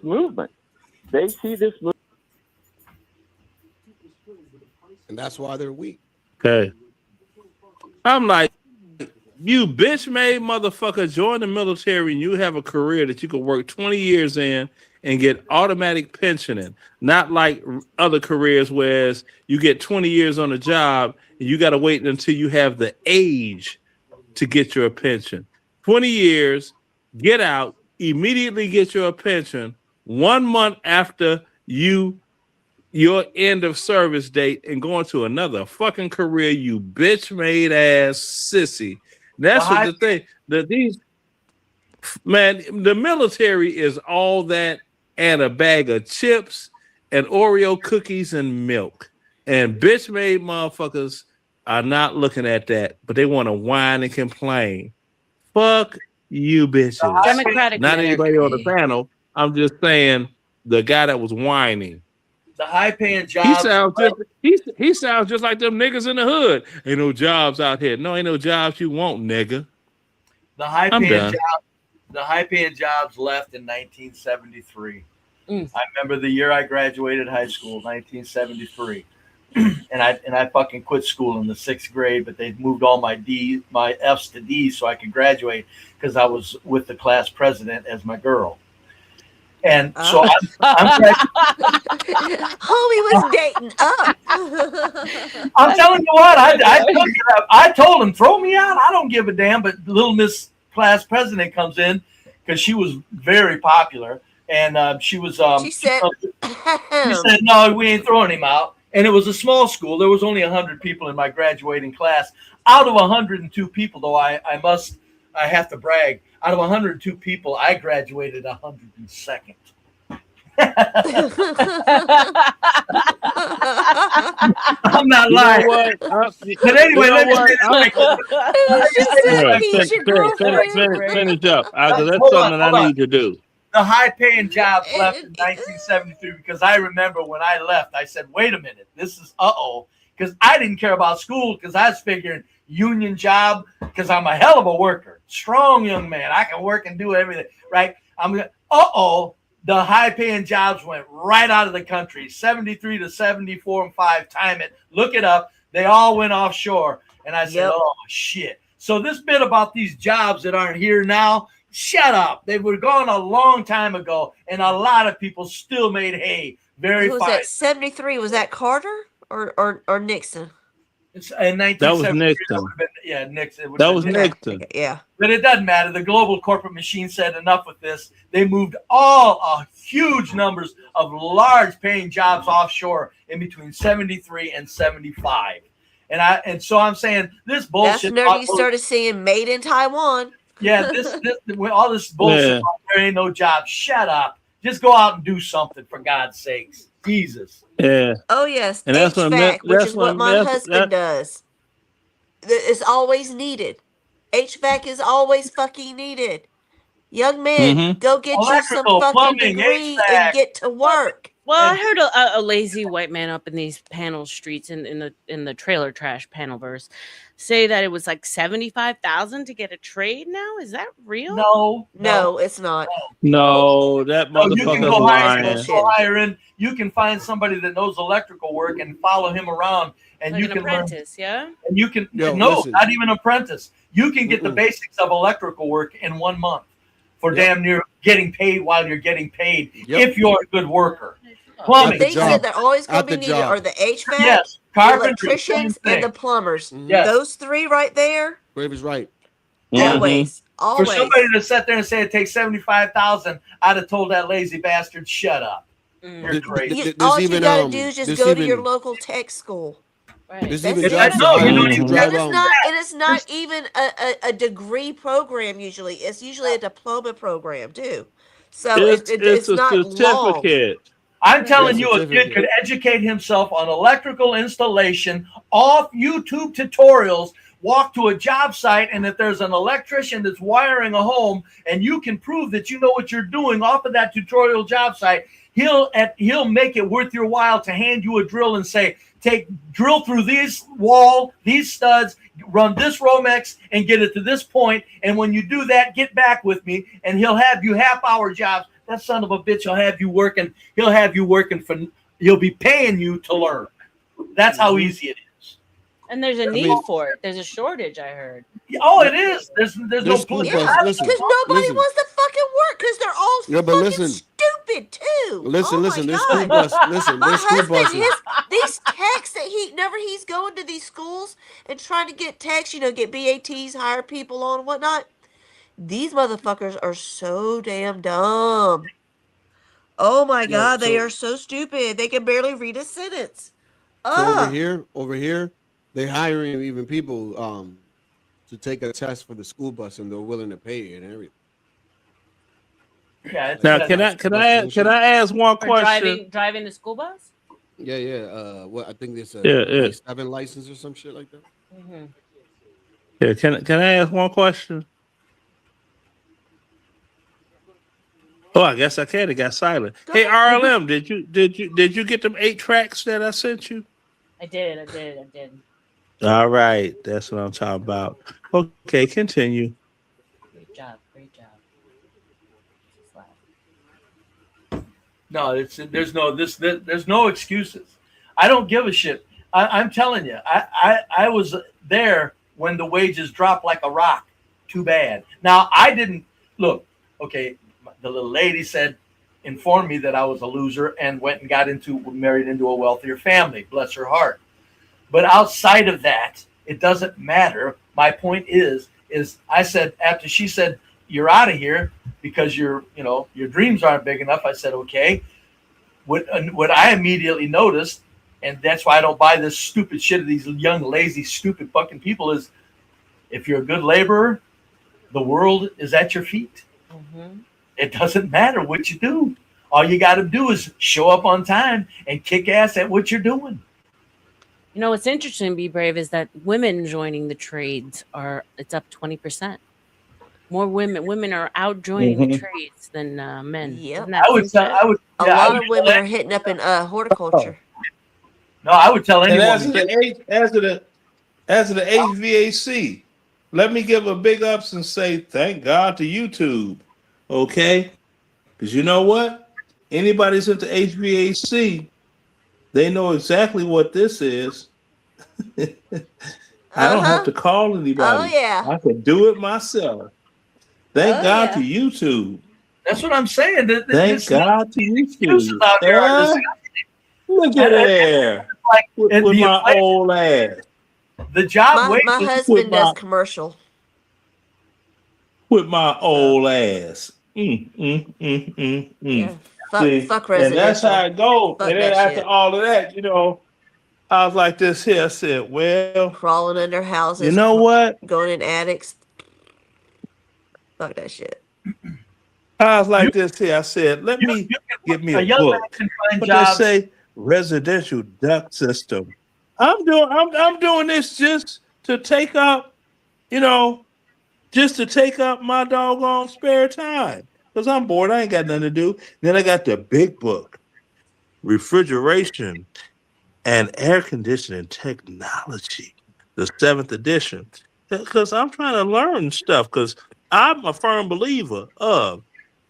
movement. They see this movement. And that's why they're weak. Okay. I'm like, you bitch made motherfucker, join the military and you have a career that you could work 20 years in and get automatic pensioning. Not like other careers where you get 20 years on a job and you got to wait until you have the age to get your pension. 20 years, get out, immediately get your pension 1 month after your end of service date, and go into another fucking career, you bitch made ass sissy. That's what the thing that these man, the military is all that and a bag of chips and Oreo cookies and milk. And bitch made motherfuckers are not looking at that, but they want to whine and complain. Fuck you, bitches. Democratic not anybody on the panel. I'm just saying the guy that was whining. The high-paying jobs. He sounds just like them niggas in the hood. Ain't no jobs out here. No, ain't no jobs you want, nigga. The high-paying jobs left in 1973. I remember the year I graduated high school, 1973, and I fucking quit school in the 6th grade. But they moved all my F's to D's so I could graduate because I was with the class president as my girl. And so I'm Homie was dating up. I'm telling you what, I told him, throw me out. I don't give a damn. But little Miss Class President comes in because she was very popular. And she was. She said, no, we ain't throwing him out. And it was a small school. There was only 100 people in my graduating class. Out of 102 people, though, I have to brag. Out of 102 people, I graduated 102nd. I'm not lying. But anyway, let me finish up. That's something I need to do. The high-paying jobs left in 1973 because I remember when I left, I said, wait a minute, this is because I didn't care about school because I was figuring union job because I'm a hell of a worker. Strong young man. I can work and do everything, right? The high-paying jobs went right out of the country. 73 to 74 and 5, time it. Look it up. They all went offshore. And I said, oh, shit. So this bit about these jobs that aren't here now, shut up. They were gone a long time ago, and a lot of people still made hay. Very Who was fine. that? 73? Was that Carter or Nixon? In That was 1970, Nixon. yeah, Nixon. That was Nixon. Yeah. But it doesn't matter. The global corporate machine said enough with this. They moved all huge numbers of large paying jobs offshore in between 73 and 75. And so I'm saying this bullshit. That's whenever you started seeing Made in Taiwan. Yeah, all this bullshit. Yeah. There ain't no job. Shut up. Just go out and do something, for God's sakes. Jesus. Yeah. Oh yes, And that's what HVAC, which that's is what my that's- husband does. It's always needed. HVAC is always fucking needed. Young men, Mhm. go get you some Electrical, fucking plumbing, degree HVAC. and get to work. Well, I heard a lazy white man up in these panel streets in the trailer trash panelverse say that it was like 75,000 to get a trade now. Is that real? No, it's not. No, that No, you can motherfucker's go lying. hire in. You can find somebody that knows electrical work and follow him around, and Like you an can learn. apprentice, yeah. And you can Yo, no, listen. not even apprentice. You can get the basics of electrical work in 1 month for damn near getting paid while you're getting paid if you're a good worker. Plumbing. The things that they're always going At to be the needed job. are the HVAC, Yes, the carpentry, electricians, same and the thing. plumbers. Yes. Those three right there, Brave is right. always, For always. somebody to sit there and say it takes 75,000, I'd have told that lazy bastard, "Shut up, you're Th- crazy." th- All there's you even, gotta do is just there's go to even- your local tech school. There's That's even it. jobs No, you to don't hire need to to. drive And it's not even a degree program usually. It's usually a diploma program too. So It's it's a not long. certificate. I'm telling you, a certificate. kid could educate himself on electrical installation off YouTube tutorials, walk to a job site, and if there's an electrician that's wiring a home and you can prove that you know what you're doing off of that tutorial job site, he'll make it worth your while to hand you a drill and say, drill through these studs, run this Romex and get it to this point. And when you do that, get back with me, and he'll have you half-hour jobs. That son of a bitch will have you working. He'll be paying you to learn. That's how easy it is. And there's a need for it. There's a shortage, I heard. Oh, it is. There's no There's point. school Yeah, Listen, because nobody listen. wants to fucking work because they're all Yeah, but fucking listen. stupid too. Listen, Oh my listen. There's God. school bus. Listen, My there's school husband, buses. these texts that he's going to these schools and trying to get texts, get BATs, hire people on and whatnot. These motherfuckers are so damn dumb. Oh my Yo, God, they so- are so stupid. They can barely read a sentence. So Ah, over here, they hiring even people to take a test for the school bus, and they're willing to pay it and everything. Yeah, it's Now, bad. can I ask one For question? driving the school bus? Yeah. What I think there's a Yeah. 7 license or some shit like that. Mm-hmm. Yeah, can I ask one question? Oh, I guess I can. It got silent. Hey, RLM, did you get them 8 tracks that I sent you? I did. All right, that's what I'm talking about. Okay, continue. Great job. No, there's no excuses. I don't give a shit. I'm telling you, I was there when the wages dropped like a rock. Too bad. Now I didn't look. Okay, the little lady informed me that I was a loser and went and married into a wealthier family. Bless her heart. But outside of that, it doesn't matter. My point is I said, after she said, "You're out of here because your dreams aren't big enough," I said, okay. What I immediately noticed, and that's why I don't buy this stupid shit of these young, lazy, stupid fucking people, is if you're a good laborer, the world is at your feet. Mm-hmm. It doesn't matter what you do. All you got to do is show up on time and kick ass at what you're doing. What's interesting, Be Brave, is that women joining the trades it's up 20%. More women are out joining the trades than men. Yep. Isn't that something? A lot of women are hitting up in horticulture. No, I would tell And anyone. as to the HVAC, let me give a big ups and say thank God to YouTube. Okay, because you know what? Anybody's into HVAC, they know exactly what this is. I don't have to call anybody. Oh, yeah. I can do it myself. Thank God to YouTube. That's what I'm saying. Thank God to excuses YouTube. out there are Look at there. Like, with the my inflation- old ass. The job My husband does commercial. With my old ass. Yeah. See, Fuck and that's residential. how it goes. Fuck And then that after shit. all of that, I was like this here. I said, well, Crawling under houses. you know what? Going in attics. Fuck that shit. I was like this here. I said, let me get me a young man book. can find But jobs. they say residential duct system. I'm doing this just to take up, just to take up my doggone spare time. Because I'm bored. I ain't got nothing to do. Then I got the big book, Refrigeration and Air Conditioning Technology, the 7th edition. Because I'm trying to learn stuff. Because I'm a firm believer of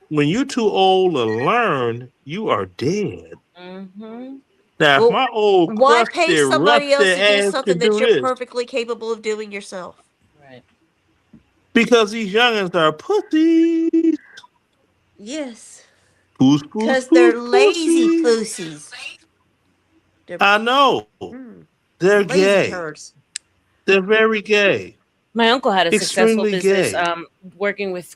when you're too old to learn, you are dead. Mm-hmm. Now, if my old Why crusty, pay somebody else rusty to do ass something could do that you're this, perfectly capable of doing yourself? Right. because these youngins are pussies. Yes. Puss, Because puss, they're puss, lazy pussies. pussies. They're I know. They're lazy gay. turds. They're very gay. My uncle had a successful Extremely business gay. working with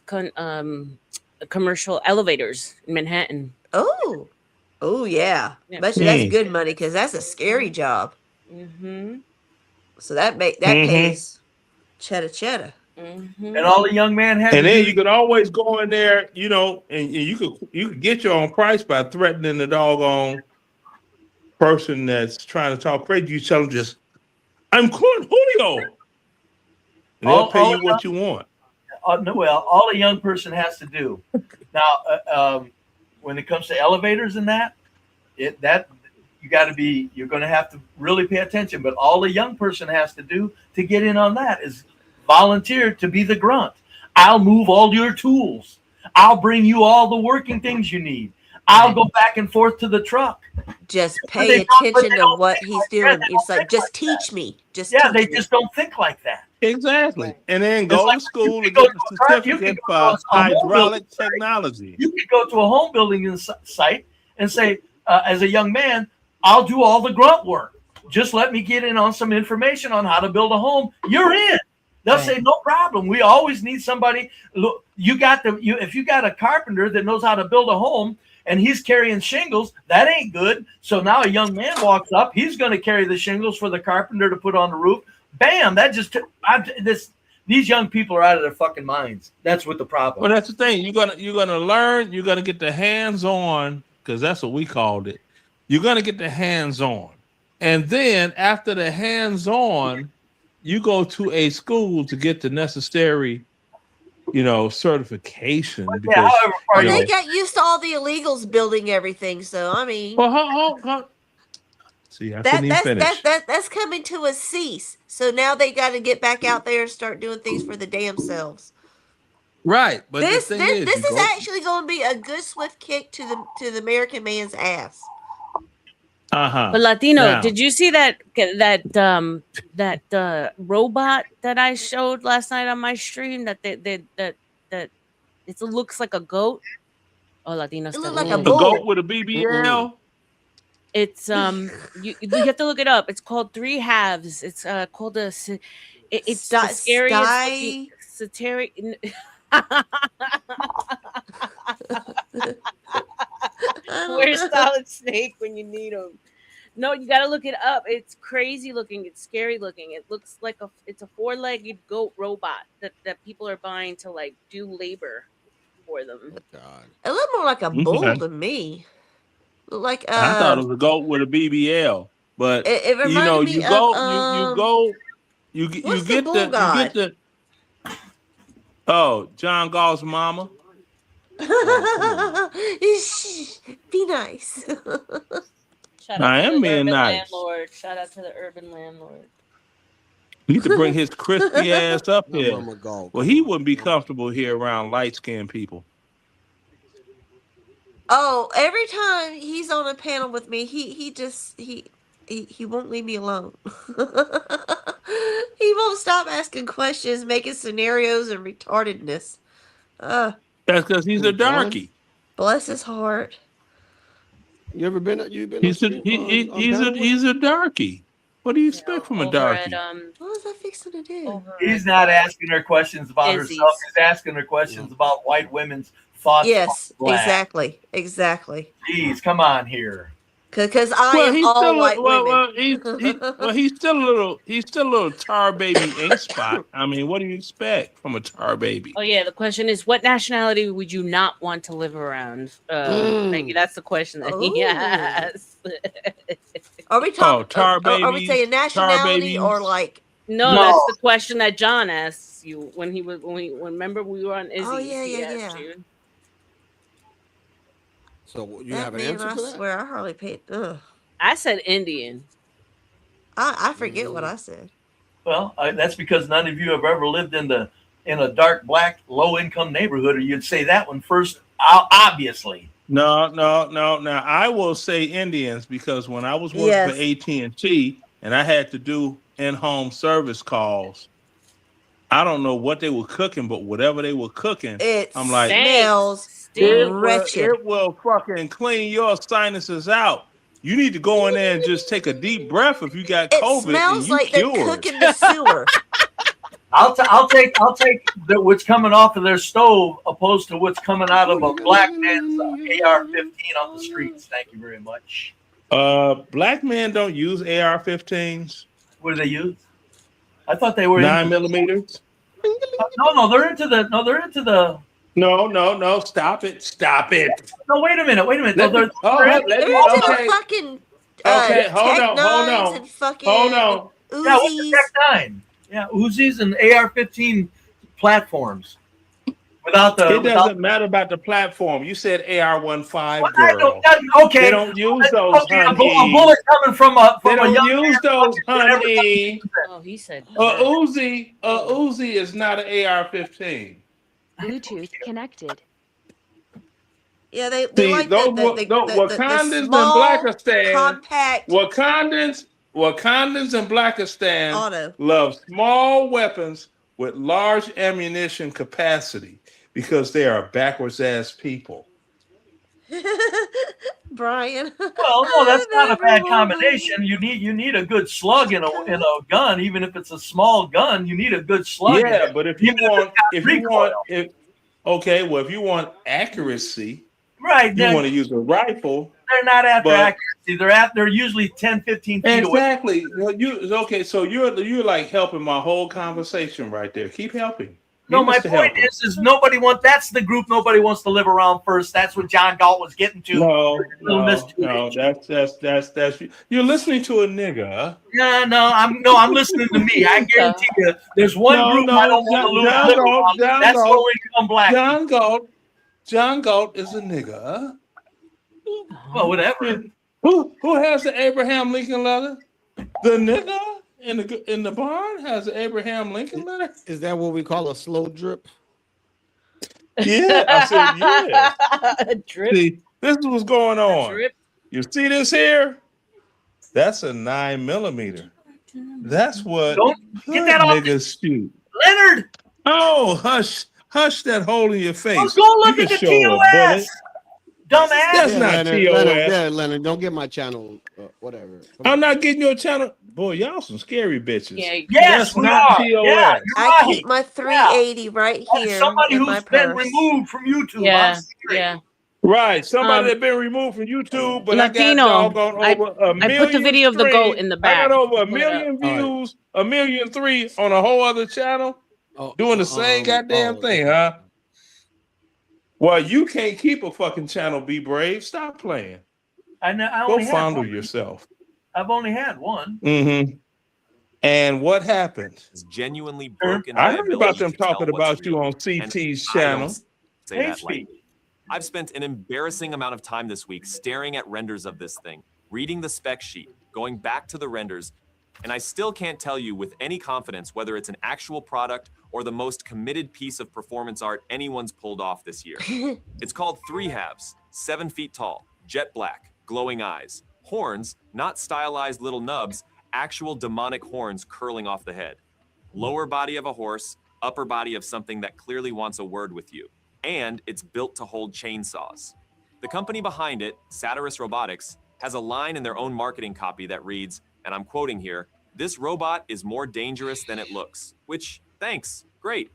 commercial elevators in Manhattan. Oh yeah. Yeah. Bet you that's good money because that's a scary job. Mm-hmm. So that pays cheddar. Mm-hmm. And all the young man had And to then do you could always go in there, and you could get your own price by threatening the doggone person that's trying to talk crazy. You tell them just, I'm calling Julio. And they'll pay you what you want. well, all a young person has to do now, when it comes to elevators and you're going to have to really pay attention. But all a young person has to do to get in on that is volunteer to be the grunt. I'll move all your tools. I'll bring you all the working things you need. I'll go back and forth to the truck. Just pay attention to what he's doing. It's like, just teach me. Just teach they me. just don't think like that. Exactly. And then It's go like to school you to could get go the to a car- you certificate could go for to a home hydraulic building site. technology. You could go to a home building site and say, as a young man, I'll do all the grunt work. Just let me get in on some information on how to build a home. You're in. They'll say, no problem. We always need somebody. Look, if you got a carpenter that knows how to build a home and he's carrying shingles, that ain't good. So now a young man walks up. He's going to carry the shingles for the carpenter to put on the roof. Bam! These young people are out of their fucking minds. That's what the problem. Well, that's the thing. You're gonna learn. You're gonna get the hands on, because that's what we called it. You're gonna get the hands on, and then after the hands on, you go to a school to get the necessary, certification. Because They got used to all the illegals building everything. So I mean, well, see, I couldn't even finish. that's coming to a cease. So now they got to get back out there and start doing things for the damn selves. Right, but This the thing is actually going to be a good swift kick to the American man's ass. But Latino, did you see that robot that I showed last night on my stream? That it looks like a goat. Oh, Latino, it looks like a goat with a BBL. It's you have to look it up. It's called Three Halves. It's called it's the scariest satiric. Where's Solid Snake when you need him? No, you got to look it up. It's crazy looking. It's scary looking. It looks like it's a 4-legged goat robot that people are buying to like do labor for them. God. It looked more like a bull to me. Like I thought it was a goat with a BBL, but it reminded me you get the John Gall's mama. Be nice. I am being nice. Landlord. Shout out to the urban landlord. You need to bring his crispy ass up here. Well, he wouldn't be comfortable here around light-skinned people. Oh, every time he's on a panel with me, he won't leave me alone. He won't stop asking questions, making scenarios and retardedness. That's because he's a darky. Bless his heart. You ever been? He's a darky. What do you expect from a over darky? at What was I fixing to do? He's not asking her questions about Izzy's. herself. He's asking her questions about white women's thoughts. Yes, on black. exactly. Jeez, come on here. Because I Well, am he's all still white women. he's still a little tar baby ink spot. I mean, what do you expect from a tar baby? Oh yeah, the question is, what nationality would you not want to live around? Maybe that's the question that he Ooh. asked. Are we talking? tar Are we babies, saying tar nationality or babies. like? No, No. that's the question that John asked you when remember we were on Izzy. Oh yeah. So you That have an man, answer I for that? swear, I hardly paid. Ugh. I said Indian. I forget what I said. Well, that's because none of you have ever lived in a dark black low income neighborhood, or you'd say that one first. Obviously. No. Now I will say Indians because when I was working for AT&T and I had to do in-home service calls, I don't know what they were cooking, but whatever they were cooking, I'm like, smells wretched. It will fucking clean your sinuses out. You need to go in there and just take a deep breath if you got It COVID. smells and you like they're cured. cooking the sewer. I'll take what's coming off of their stove opposed to what's coming out of a black man's AR-15 on the streets. Thank you very much. Black men don't use AR-15s. What do they use? I thought they were 9mm. No, they're into the. No, stop it. No, wait a minute. No, They're into the fucking Okay, hold Tech on. Nines and fucking Hold on. Yeah, what's the Uzis. Tech-9? Yeah, Uzis and AR-15 platforms. It doesn't matter about the platform. You said AR-15, girl. Okay. They don't use those, Okay, a honey. bullet coming from They a don't young use man. those, honey. Oh, he said. Uzi is not an AR-15. Bluetooth connected. Yeah, they See, like those the Wakandans and small, Blackistan, compact. Wakandans and Blackistan Auto. love small weapons with large ammunition capacity because they are backwards ass people. Brian. Well, no, that's not a bad combination. You need a good slug in a gun, even if it's a small gun. You need a good slug. Yeah, but if you want accuracy, right, you want to use a rifle. They're not after but- accuracy. They're usually 10, 15 feet away. Exactly. So you're like helping my whole conversation right there. Keep helping. No, You my Mr. point Helper. is that's the group nobody wants to live around first. That's what John Galt was getting to. No, that's you're listening to a nigga. I'm listening to me. I guarantee you, there's one group I don't want to live around. That's low income black. John Galt is a nigga. Well, whatever. Who has the Abraham Lincoln letter? The nigga in the barn has the Abraham Lincoln letter. Is that what we call a slow drip? Yeah, I said yeah. Drip. See, this is what's going on. Drip. You see this here? That's a 9mm. That's what Don't get that off niggas shoot. Leonard. Oh, hush that hole in your face. Go look You at can the show a bullet. TOS. Dumbass. That's not TOS. Leonard, don't get my channel. Whatever. I'm not getting your channel. Boy, y'all some scary bitches. Yeah, That's not TOS. Yeah, I keep my 380 right here. Somebody in my who's been purse. removed from YouTube. Yeah, I'm serious. yeah. Right, somebody that been removed from YouTube, but Latino. I got doggone over a million. I put the video of the goat in the back. I got over a Pull it up. million views, 1,000,003 on a whole other channel, doing the same goddamn thing, huh? Well, you can't keep a fucking channel. Be brave. Stop playing. I Go only had fondle one. yourself. I've only had one. Mm-hmm. And what happened? Is genuinely broken. I by heard ability about them to tell talking what's about you real. on And CT's I channel. don't say that lightly. I've spent an embarrassing amount of time this week staring at renders of this thing, reading the spec sheet, going back to the renders, and I still can't tell you with any confidence whether it's an actual product or the most committed piece of performance art anyone's pulled off this year. It's called 3 halves, 7 feet tall, jet black, glowing eyes, horns, not stylized little nubs, actual demonic horns curling off the head. Lower body of a horse, upper body of something that clearly wants a word with you. And it's built to hold chainsaws. The company behind it, Satirus Robotics, has a line in their own marketing copy that reads, and I'm quoting here, "This robot is more dangerous than it looks," which, thanks, great.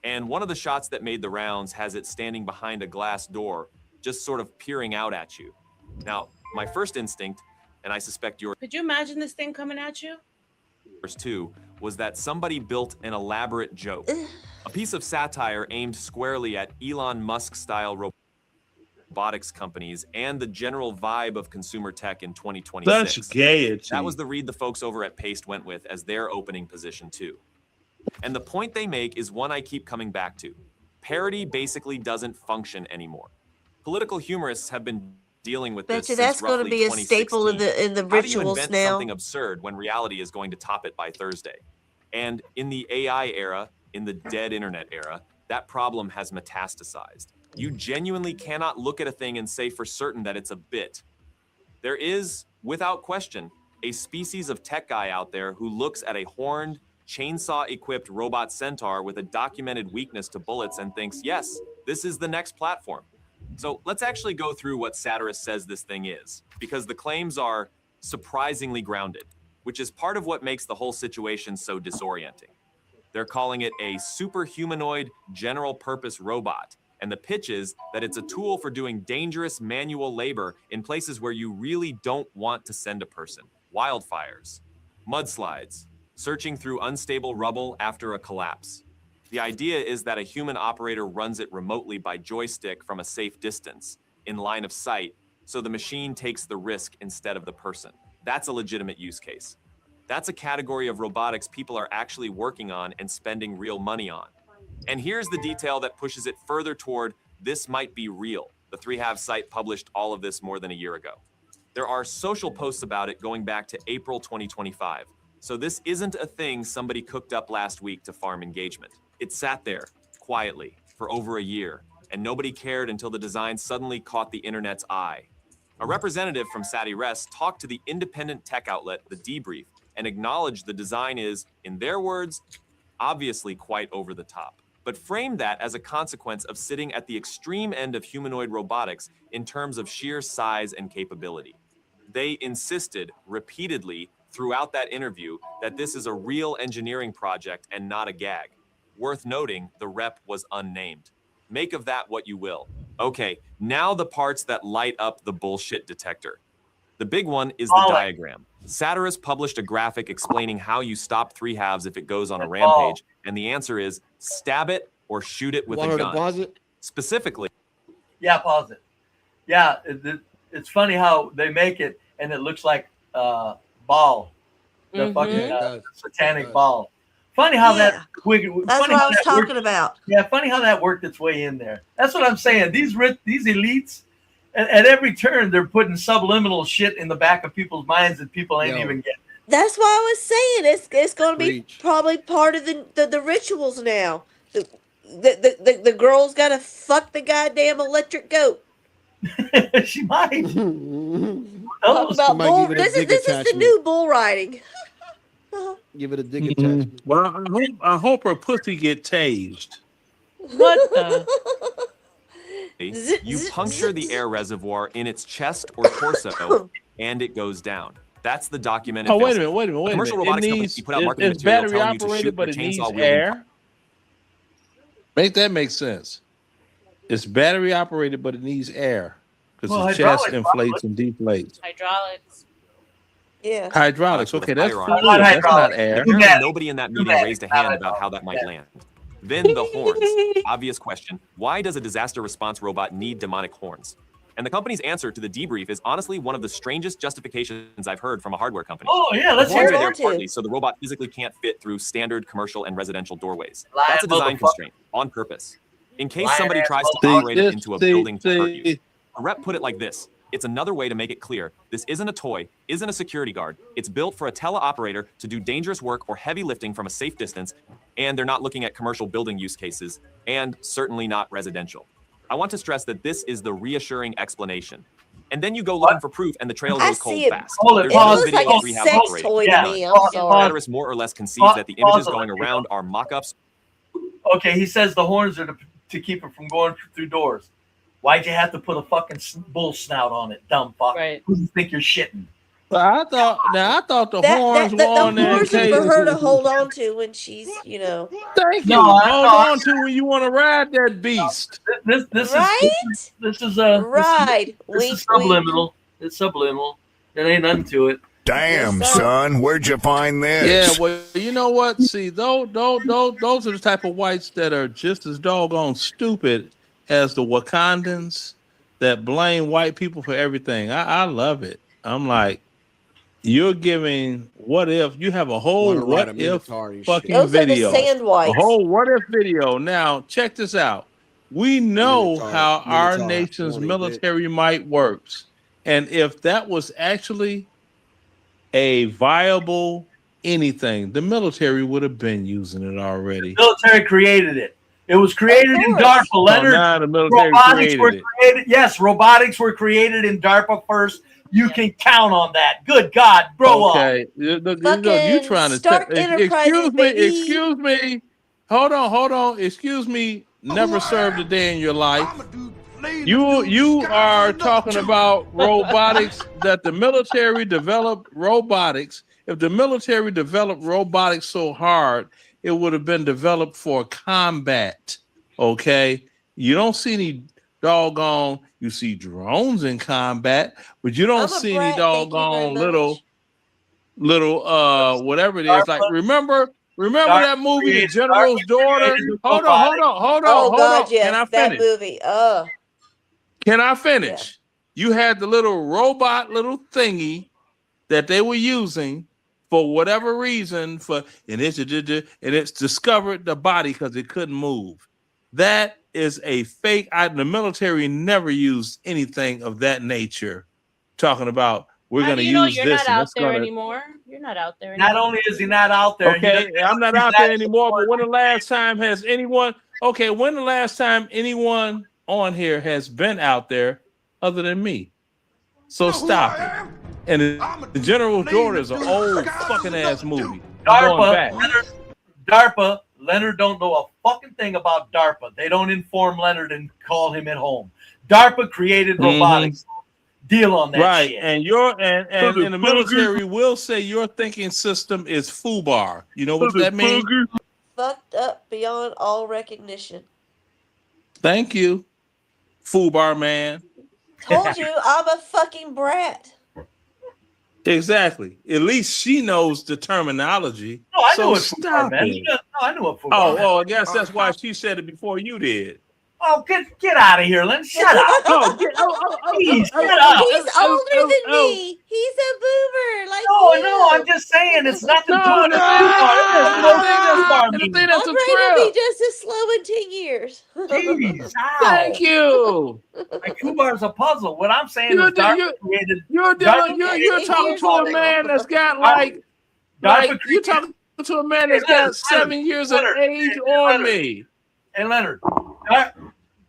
And one of the shots that made the rounds has it standing behind a glass door, just sort of peering out at you. Now, my first instinct, and I suspect yours Could you imagine this thing coming at you? too, was that somebody built an elaborate joke. A piece of satire aimed squarely at Elon Musk-style robotics companies and the general vibe of consumer tech in 2026. Such gaiety. That was the read the folks over at Paste went with as their opening position too. And the point they make is one I keep coming back to. Parody basically doesn't function anymore. Political humorists have been dealing with this since that's going to roughly be a staple in the 2016. rituals How do you invent now. something absurd when reality is going to top it by Thursday? And in the AI era, in the dead internet era, that problem has metastasized. You genuinely cannot look at a thing and say for certain that it's a bit. There is, without question, a species of tech guy out there who looks at a horned, chainsaw-equipped robot centaur with a documented weakness to bullets and thinks, yes, this is the next platform. So let's actually go through what Satirist says this thing is, because the claims are surprisingly grounded, which is part of what makes the whole situation so disorienting. They're calling it a superhumanoid general-purpose robot, and the pitch is that it's a tool for doing dangerous manual labor in places where you really don't want to send a person. Wildfires, mudslides, searching through unstable rubble after a collapse. The idea is that a human operator runs it remotely by joystick from a safe distance, in line of sight, so the machine takes the risk instead of the person. That's a legitimate use case. That's a category of robotics people are actually working on and spending real money on. And here's the detail that pushes it further toward this might be real. The 3Have site published all of this more than a year ago. There are social posts about it going back to April 2025. So this isn't a thing somebody cooked up last week to farm engagement. It sat there, quietly, for over a year, and nobody cared until the design suddenly caught the internet's eye. A representative from Satirest talked to the independent tech outlet, The Debrief, and acknowledged the design is, in their words, obviously quite over the top, but framed that as a consequence of sitting at the extreme end of humanoid robotics in terms of sheer size and capability. They insisted repeatedly throughout that interview that this is a real engineering project and not a gag. Worth noting, the rep was unnamed. Make of that what you will. Okay, now the parts that light up the bullshit detector. The big one is the diagram. Satirist published a graphic explaining how you stop 3Haves if it goes on a rampage, and the answer is stab it or shoot it with a gun. Pause it? Specifically. Yeah, pause it. Yeah, it's funny how they make it and it looks like ball, the fucking satanic ball. Funny how That's what I was talking about. Yeah, funny how that worked its way in there. That's what I'm saying. These elites, at every turn, they're putting subliminal shit in the back of people's minds that people ain't even getting. That's why I was saying it's going to be probably part of the rituals now. The girl's got to fuck the goddamn electric goat. She might. Talk about bull. This is the new bull riding. Give it a dick attachment. Well, I hope her pussy get tased. What the? You puncture the air reservoir in its chest or torso, and it goes down. That's the documented. Oh, wait a minute. Commercial robotics companies put out marketing It's material battery telling you to operated, shoot but your it needs chainsaw wielding. air. Make that make sense. It's battery operated, but it needs air because the chest inflates and deflates. Hydraulics. Yeah. Hydraulics. Okay, that's Firearm. fluid. That's not air. Apparently nobody in that meeting raised a hand about how that might land. Then the horns. Obvious question. Why does a disaster response robot need demonic horns? And the company's answer to The Debrief is honestly one of the strangest justifications I've heard from a hardware company. Oh, yeah, let's the horns hear are it. there partly so the robot physically can't fit through standard commercial and residential doorways. Liar, That's a design motherfucker. constraint on purpose. In case Liar, somebody tries to motherfucker. operate it into a building to hurt you. See. A rep put it like this. It's another way to make it clear. This isn't a toy, isn't a security guard. It's built for a teleoperator to do dangerous work or heavy lifting from a safe distance, and they're not looking at commercial building use cases, and certainly not residential. I want to stress that this is the reassuring explanation. And then you go looking for proof, and the trail I goes cold see it. fast. Hold it, There's pause no it, video It of looks like rehab a sex operating. toy Yeah. to me. I'm Pause. sorry. Satirist more or less concedes that the Pause images it, going you know. around are mock-ups. Okay, he says the horns are to keep it from going through doors. Why'd you have to put a fucking bull snout on it, dumb fuck? Right. Who do you think you're shitting? I thought the horns were the on there in horns are case. for her to hold on to when she's, you know. Thank you. No, Hold on to when you want to ride that beast. This Right? is a Right. This Wink, is subliminal. It's subliminal. There ain't nothing to it. Damn, son, where'd you find this? Yeah, well, you know what? See, those are the type of whites that are just as doggone stupid as the Wakandans that blame white people for everything. I love it. I'm like, you're giving what if you have a whole Wanna what ride a if military fucking Those are the video, sand a whites. whole what if video. Now check this out. We know how our nation's military might works, and if that was actually a viable anything, the military would have been using it already. The military created it. It was created in DARPA. Leonard, now the military robotics were created it. created. Yes, robotics were created in DARPA first. You can count on that. Good God, grow up. Okay, you trying to Stark Enterprises, excuse me. Hold on. Excuse me. Never served a day in your life. You are talking about robotics that the military developed robotics. If the military developed robotics so hard, it would have been developed for combat. Okay, you don't see any doggone. You see drones in combat, but you don't see any doggone little whatever it is. Like remember that movie, The General's Daughter? Hold on. Yes, Can I that finish? movie. Can I finish? You had the little robot, little thingy that they were using for whatever reason, and it's discovered the body because it couldn't move. That is a fake. The military never used anything of that nature. Talking about we're going to use you're this. not out there anymore. You're not out there anymore. Not only is he not out there. Okay, I'm not out there anymore. But when the last time has anyone? Okay, when the last time anyone on here has been out there other than me? So stop it. And the General's Daughter is an old fucking ass movie. DARPA, Leonard don't know a fucking thing about DARPA. They don't inform Leonard and call him at home. DARPA created robotics. Deal on that right. shit. And the military will say your thinking system is FUBAR. You know what that means? Fucked up beyond all recognition. Thank you, FUBAR man. Told you I'm a fucking brat. Exactly. At least she knows the terminology. No, I so know what stop FUBAR, it. No, I know what FUBAR. Oh, I guess that's why she said it before you did. Oh, get out of here, Lynn. Shut up. Please, shut up. He's older than me. He's a boomer. Like No, I'm just saying it's nothing to do with the thing that's my brain will be just as slow in 10 years. Jeez, thank you. Like FUBAR's a puzzle. What I'm saying is you're talking to a man that's got you're talking to a man that's got 7 years of age on me. Hey, Leonard.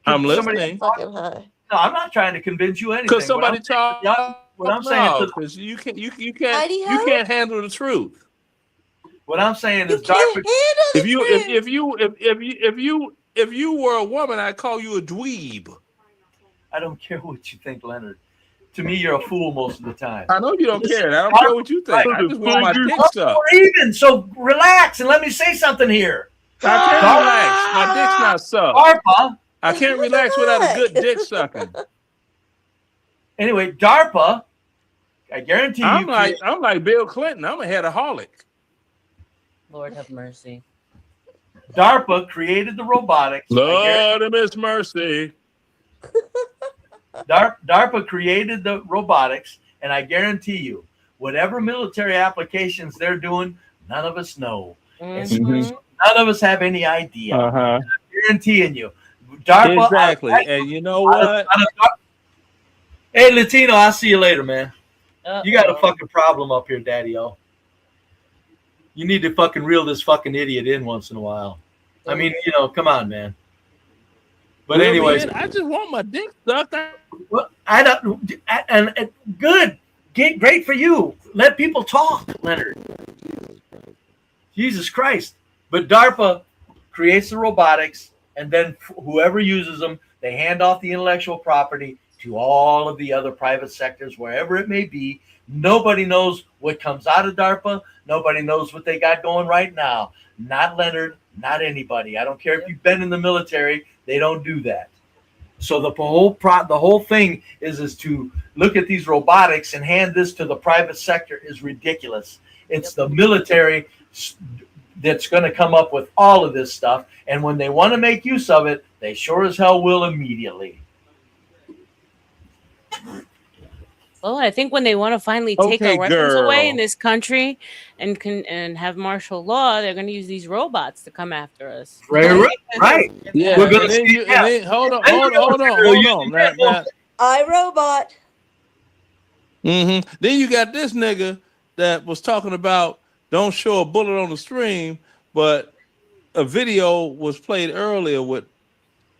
I'm listening. No, I'm not trying to convince you anything. Because somebody talk. What I'm saying is because you can't handle the truth. What I'm saying is if you were a woman, I'd call you a dweeb. I don't care what you think, Leonard. To me, you're a fool most of the time. I know you don't care. I don't care what you think. I just want my dick sucked. Even so, relax and let me say something here. I can't relax. My dick's not sucked. DARPA. I can't relax without a good dick sucking. Anyway, DARPA. I guarantee I'm like Bill Clinton. I'm a headaholic. Lord have mercy. DARPA created the robotics. Lord have His mercy. DARPA created the robotics, and I guarantee you, whatever military applications they're doing, none of us know. Mm-hmm. None of us have any idea. I'm guaranteeing you. DARPA, exactly. And you know what? Hey, Latino, I'll see you later, man. You got a fucking problem up here, Daddy-O. You need to fucking reel this fucking idiot in once in a while. I mean, come on, man. But anyways, I just want my dick sucked. Well, I don't. And good, great for you. Let people talk, Leonard. Jesus Christ. But DARPA creates the robotics, and then whoever uses them, they hand off the intellectual property, to all of the other private sectors, wherever it may be. Nobody knows what comes out of DARPA. Nobody knows what they got going right now. Not Leonard, not anybody. I don't care if you've been in the military. They don't do that. So the whole thing is to look at these robotics and hand this to the private sector is ridiculous. It's the military that's going to come up with all of this stuff. And when they want to make use of it, they sure as hell will immediately. Well, I think when they want to finally take our weapons girl. away in this country and have martial law, they're going to use these robots to come after us. Right. Yeah. We're gonna Hold on. Now, iRobot. Then you got this nigga that was talking about don't show a bullet on the stream, but a video was played earlier with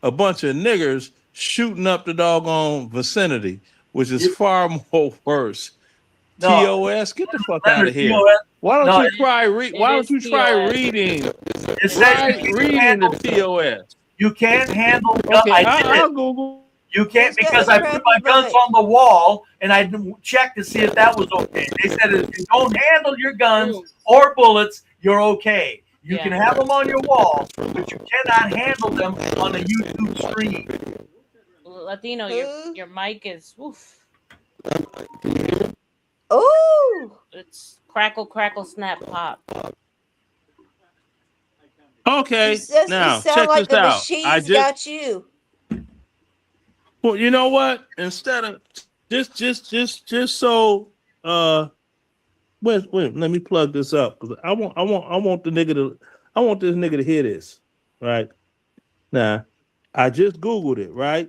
a bunch of niggers shooting up the doggone vicinity, which is far more worse. No. TOS, get the fuck out of here. Why don't you try reading? Reading the TOS. You can't handle. Okay, I'll Google. You can't, because I put my guns on the wall and I checked to see if that was okay. They said if you don't handle your guns or bullets, you're okay. You can have them on your wall, but you cannot handle them on a YouTube stream. Latino, your mic is oof. Oh, it's crackle, snap, pop. Okay, now you sound check like this the out. machine's got you. Well, you know what? Instead of just so wait, let me plug this up because I want this nigga to hear this. Right now, I just Googled it. Right,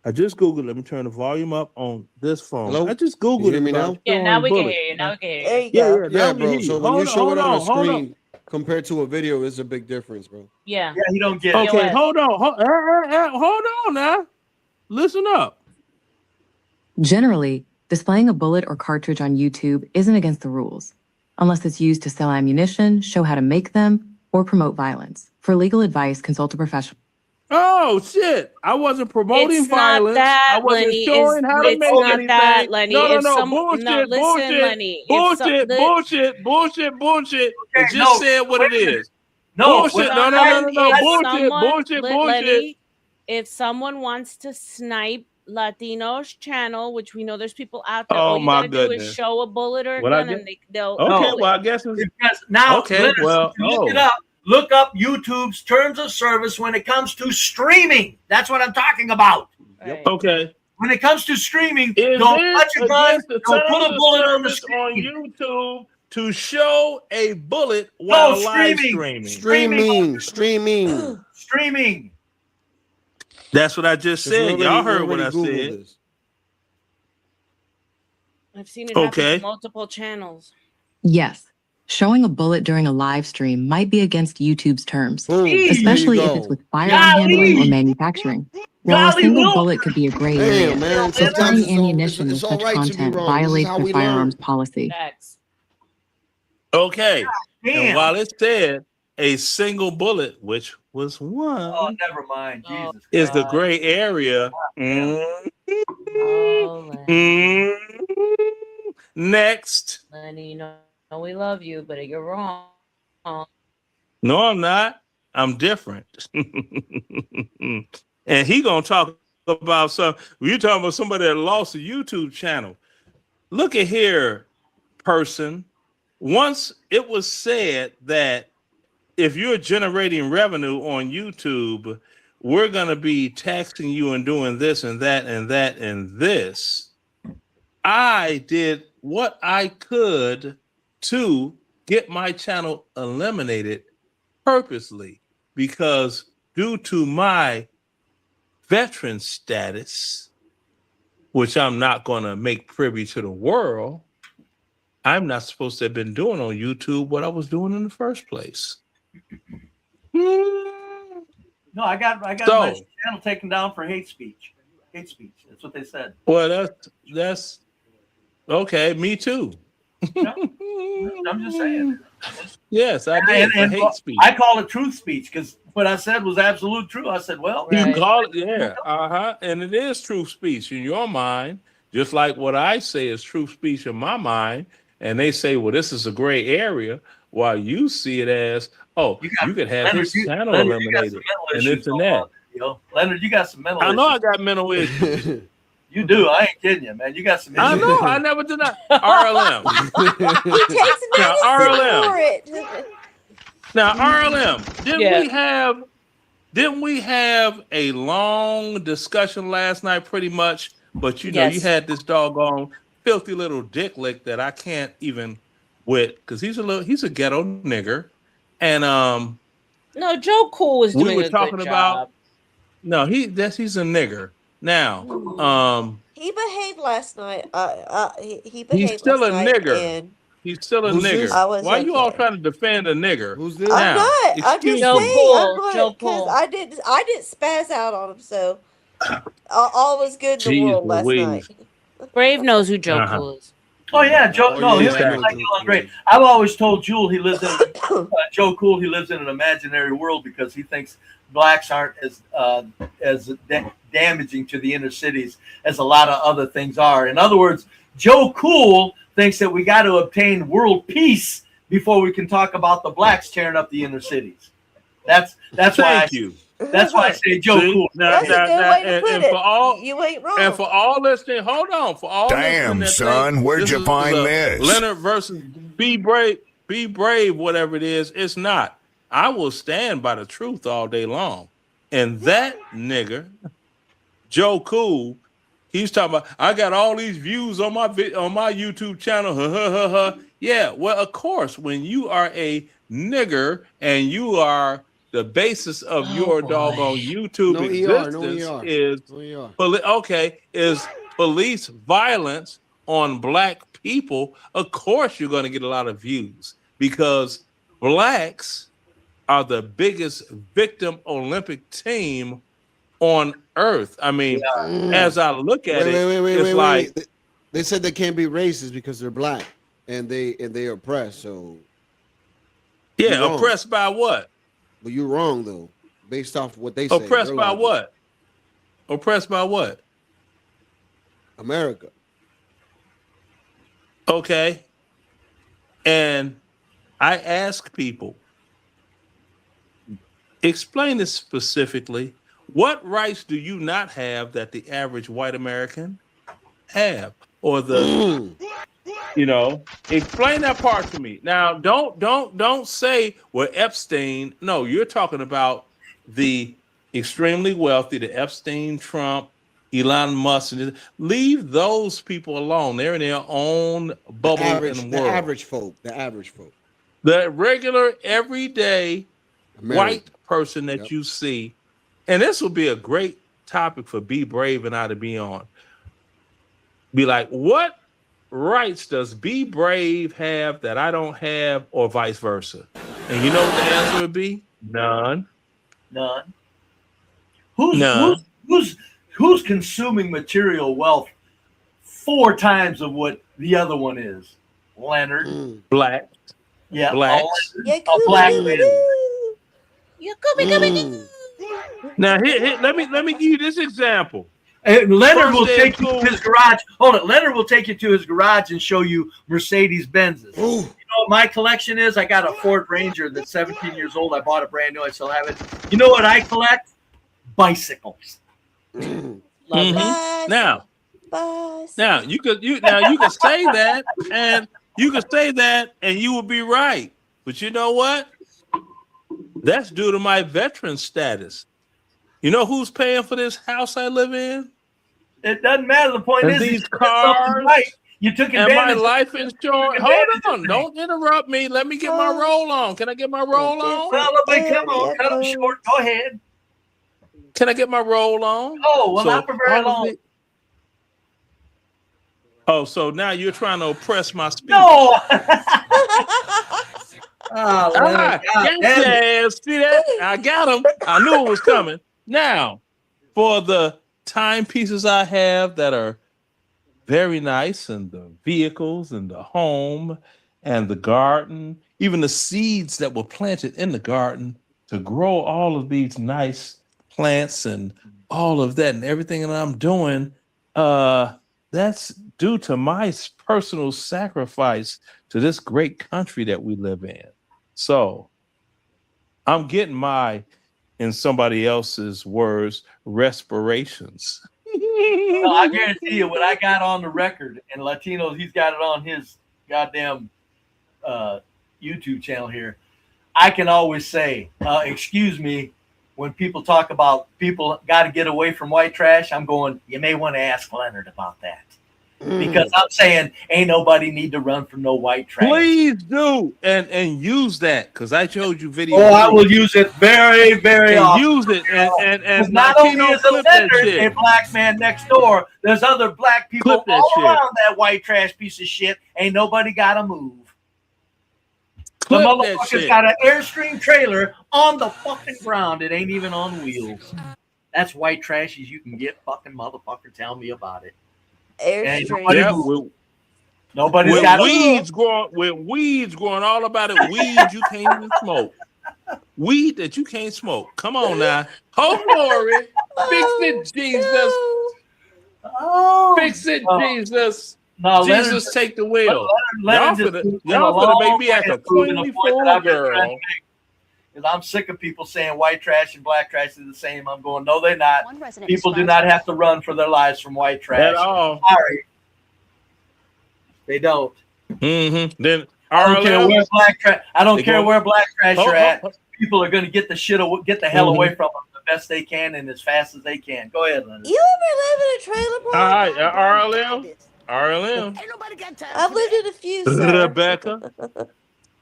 I just Googled. Let me turn the volume up on this phone. Hello? I just Googled You hear it. me now? Yeah, now we can hear you. Now we can hear you. Yeah, bro. So when you show it on a hold screen compared to a video, it's a big difference, bro. Yeah. Yeah, you don't get it. Okay, hold on now. Listen up. Generally, displaying a bullet or cartridge on YouTube isn't against the rules, unless it's used to sell ammunition, show how to make them, or promote violence. For legal advice, consult a professional. Oh shit! I wasn't promoting It's not violence. that, I wasn't Lenny. showing how to It's make not anything. that, Lenny. No, If some- bullshit, no, listen, Lenny. If some- bullshit. Okay, It just said what it is. Bullshit. No. Bullshit. Lenny, if someone wants to snipe Latino's channel, which we know there's people out there, Oh, all you my gotta do is goodness. show a bullet or a What I gun, get- and they'll. Okay, well I guess it's Because now, okay. listen, Well, look it up. Look up YouTube's terms of service when it comes to streaming. That's what I'm talking about. Okay. When it comes to streaming, Is don't it touch a gun, against the don't put a terms of bullet on the service on screen. YouTube to show a bullet while live streaming. Streaming. That's what I just said. Y'all heard what I said. I've seen it happen Okay. to multiple channels. Yes, showing a bullet during a live stream might be against YouTube's terms, There especially you if go. it's with firearm handling or manufacturing. While a Golly single Lord. bullet could be a gray Damn, area, man. supplying Sometimes it's ammunition with it's all such right to be content wrong. This is violates how the we learn. firearms policy. Okay. Damn. And while it said a single bullet, which was one, Oh, never mind. Jesus is the Christ. gray area. Next. Lenny, you know we love you, but you're wrong. No, I'm not. I'm different. And he gonna talk about some. You talking about somebody that lost a YouTube channel? Look at here, person. Once it was said that if you're generating revenue on YouTube, we're gonna be taxing you and doing this and that and that and this. I did what I could to get my channel eliminated purposely, because due to my veteran status, which I'm not going to make privy to the world, I'm not supposed to have been doing on YouTube what I was doing in the first place. No, I got my channel taken down for hate speech. Hate speech. That's what they said. Well, that's okay. Me too. I'm just saying. Yes, I did. And hate speech. I call it truth speech because what I said was absolute truth. I said, well, you call it, yeah, and it is truth speech in your mind, just like what I say is truth speech in my mind. And they say, well, this is a gray area, while you see it as, oh, you could have this channel eliminated and this and that. Leonard, you got some mental issues. I know I got mental issues. You do. I ain't kidding you, man. You got some issues. I know. I never did not. RLM. He takes medicine for it. Now, RLM, didn't we have a long discussion last night pretty much? But you know, you had this doggone filthy little dick lick that I can't even with, because he's a ghetto nigger. And no, Joe Cool was doing a good job. No, he's a nigger. Now, he behaved last night. He behaved. He's still a last nigger. And he's still a nigger. Why are you all trying to defend a nigger? Who's this? I'm not. I'm just saying. Joe Cool. I didn't spaz out on him. So all was good in the world last night. Brave knows who Joe Cool is. Oh yeah, Joe. No, he's like great. I've always told Jewel he lives in Joe Cool. He lives in an imaginary world because he thinks blacks aren't as damaging to the inner cities as a lot of other things are. In other words, Joe Cool thinks that we got to obtain world peace before we can talk about the blacks tearing up the inner cities. That's why. That's why I say Joe Cool. That's a good way to put it. You ain't wrong. And for all listening, hold on. For all damn, son, where'd you find this? Leonard versus Be Brave, whatever it is. It's not. I will stand by the truth all day long. And that nigger, Joe Cool, he's talking about, I got all these views on my YouTube channel. Yeah, well, of course, when you are a nigger and you are the basis of your doggone YouTube existence is police violence on black people. Of course, you're going to get a lot of views because blacks are the biggest victim Olympic team on earth. I mean, as I look at it, they said they can't be racist because they're black and they oppress. So oppressed by what? But you're wrong though, based off what they say. Oppressed by what? Oppressed by what? America. Okay. And I ask people, explain this specifically. What rights do you not have that the average white American have? Or explain that part to me. Now, don't say, well, Epstein. No, you're talking about the extremely wealthy, the Epstein, Trump, Elon Musk. Leave those people alone. They're in their own bubble in the world. The average folk. The regular, everyday white person that you see. And this will be a great topic for Be Brave and I to be on. Be like, what rights does Be Brave have that I don't have, or vice versa? And you know what the answer would be? None. Who's consuming material wealth 4 times of what the other one is? Leonard. Black. Yeah. Black. A black man. Now let me give you this example. Leonard will take you to his garage. Hold it. Leonard will take you to his garage and show you Mercedes Benzes. You know what my collection is? I got a Ford Ranger that's 17 years old. I bought it brand new. I still have it. You know what I collect? Bicycles. Now you could say that, and you could say that, and you would be right. But you know what? That's due to my veteran status. You know who's paying for this house I live in? It doesn't matter. The point is, these cars. Right. You took advantage. And my life insurance. Hold on. Don't interrupt me. Let me get my roll on. Can I get my roll on? Well, come on. Cut them short. Go ahead. Can I get my roll on? Oh, well, not for very long. Oh, so now you're trying to oppress my speech. No. See that? I got him. I knew it was coming. Now, for the timepieces I have that very nice, and the vehicles and the home and the garden, even the seeds that were planted in the garden to grow all of these nice plants and all of that and everything that I'm doing, that's due to my personal sacrifice to this great country that we live in. So I'm getting my, in somebody else's words, respirations. Well, I guarantee you what I got on the record, and Latinos, he's got it on his goddamn YouTube channel here. I can always say, excuse me, when people talk about people got to get away from white trash, I'm going, you may want to ask Leonard about that. Because I'm saying ain't nobody need to run from no white trash. Please do and use that, because I showed you video. Oh, I will use it very, very often. Use it and not Latino only is a clip that Leonard shit. a black man next door, there's other black people Clip that all shit. around that white trash piece of shit. Ain't nobody got to move. Clip the that motherfucker's shit. got an Airstream trailer on the fucking ground. It ain't even on wheels. That's white trash as you can get. Fucking motherfucker, tell me about it. Airstream. Yeah, Nobody's with got weeds growing all about it. Weeds you can't even smoke. Weed that you can't smoke. Come on now. Oh, glory. Fix it, Jesus. Fix it, Jesus. No, Jesus, Leonard, take the wheel. Leonard Y'all finna make me act a queenly fool, girl. Because I'm sick of people saying white trash and black trash is the same. I'm going, no, they're not. People do not have to run for their lives from white trash. At all. Sorry. They don't. Mm-hmm. Then I don't care where black trash. I don't care where black trash Hold are at. on. People are going to get the hell away from them the best they can and as fast as they can. Go ahead, Leonard. You ever live in a trailer park? All right, RLM. I've lived in a few, sir. Rebecca.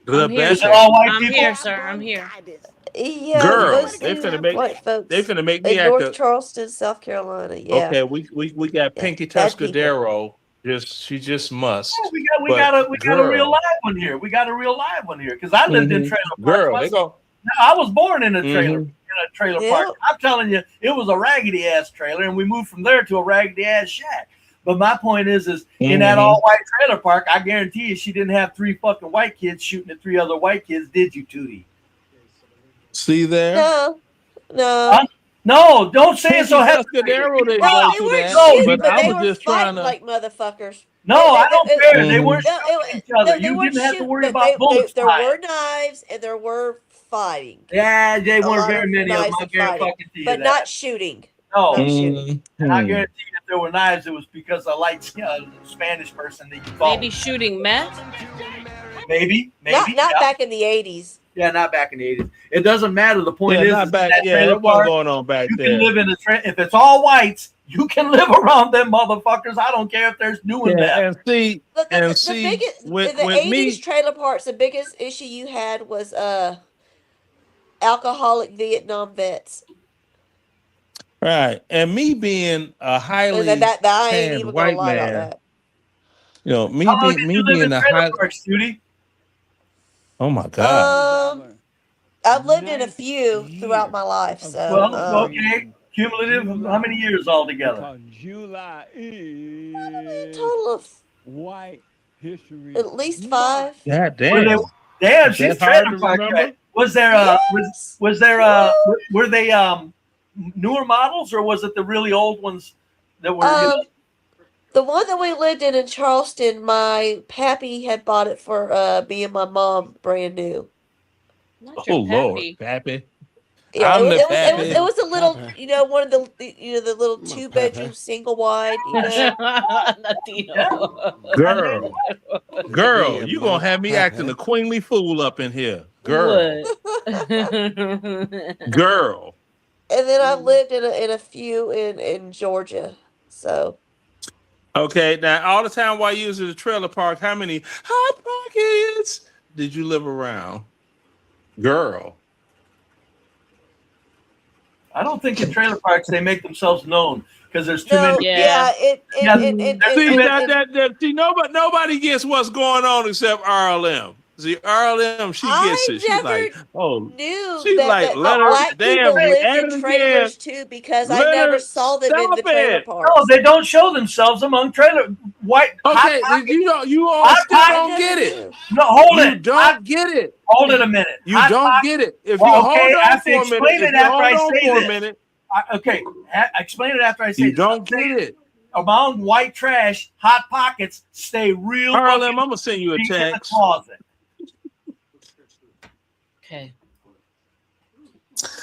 I'm here, Rebecca. sir. I'm here, sir. I'm here. Yeah, Girl, most they of finna them make white folks they finna make in me act North a, Charleston, South Carolina. Yeah. okay. We got Pinky bad people. Tuscadero. She just must. We got a real live one here. We got a real live one here because I lived in trailer parks. Girl, they go. I was born in a trailer Yeah. park. I'm telling you, it was a raggedy ass trailer, and we moved from there to a raggedy ass shack. But my point is in that all white trailer park, I guarantee you, she didn't have 3 fucking white kids shooting at 3 other white kids, did you, Tootie? See there? No. No, don't say it so heavy. Tuscadero didn't Well, go they through weren't that, shooting, but but I they was were just trying fighting to. like motherfuckers. No, I don't care. They weren't No, shooting each other. You weren't didn't have to shooting, worry but about bullets there flying. were knives and there were fighting. Yeah, they A weren't lot very of many of them. knives I and guarantee fighting, fucking to you but that. not shooting. No, Not shooting. and I guarantee you, if there were knives, it was because a light Spanish person that you fought. Maybe shooting meth. Maybe. Not yeah. back in the 80s. Yeah, not back in the 80s. It doesn't matter. The point is, not back. that Yeah, trailer that wasn't park, going on back you there. can live in if it's all whites, you can live around them motherfuckers. I don't care if there's new and Yeah, bad. and see, The biggest with in the with 80s me, trailer parks, the biggest issue you had was alcoholic Vietnam vets. right, and me being a highly And that I ain't tanned even gonna white lie about man, that. you know, me How long did you live being in a trailer high. parks, Judy? Oh my God. I've lived in a few throughout my life, so Well, okay. Cumulative, how many years altogether? a total of white history. at least 5. God Were damn. they, damn, Is she's that hard trailer to park remember? trash. Was there were they newer models or was it the really old ones that were The one that we lived in Charleston, my pappy had bought it for me and my mom, brand new. Not Oh your Lord, pappy. Pappy. Yeah, I'm the it pappy. was a little, one of the the little 2-bedroom single wide, Latino. Girl, you gonna have me acting a queenly fool up in here, girl. Girl. And then I lived in a few in Georgia, so. Okay, now all the time while you was at the trailer park, how many hot pockets did you live around? Girl. I don't think in trailer parks they make themselves known because there's too No, many. yeah, See, nobody gets what's going on except RLM. See, RLM, she gets it. She's like, oh, knew she's that, like, that let her, black damn, people you lived at in it again. trailers too, because I Let never her saw them in stop the trailer it. parks. No, they don't show themselves among trailer white. Okay, you all still don't get it. No, hold You it. don't get it. Hold it a minute. You Hot don't Pocket- get it. If Well, you okay, hold I on have to for a explain minute, it if you after hold I on say for a this. minute, Okay, explain it after I say you this. don't get it. Among white trash, Hot Pockets stay real. RLM, I'm gonna send you a deep in the text. closet. Okay.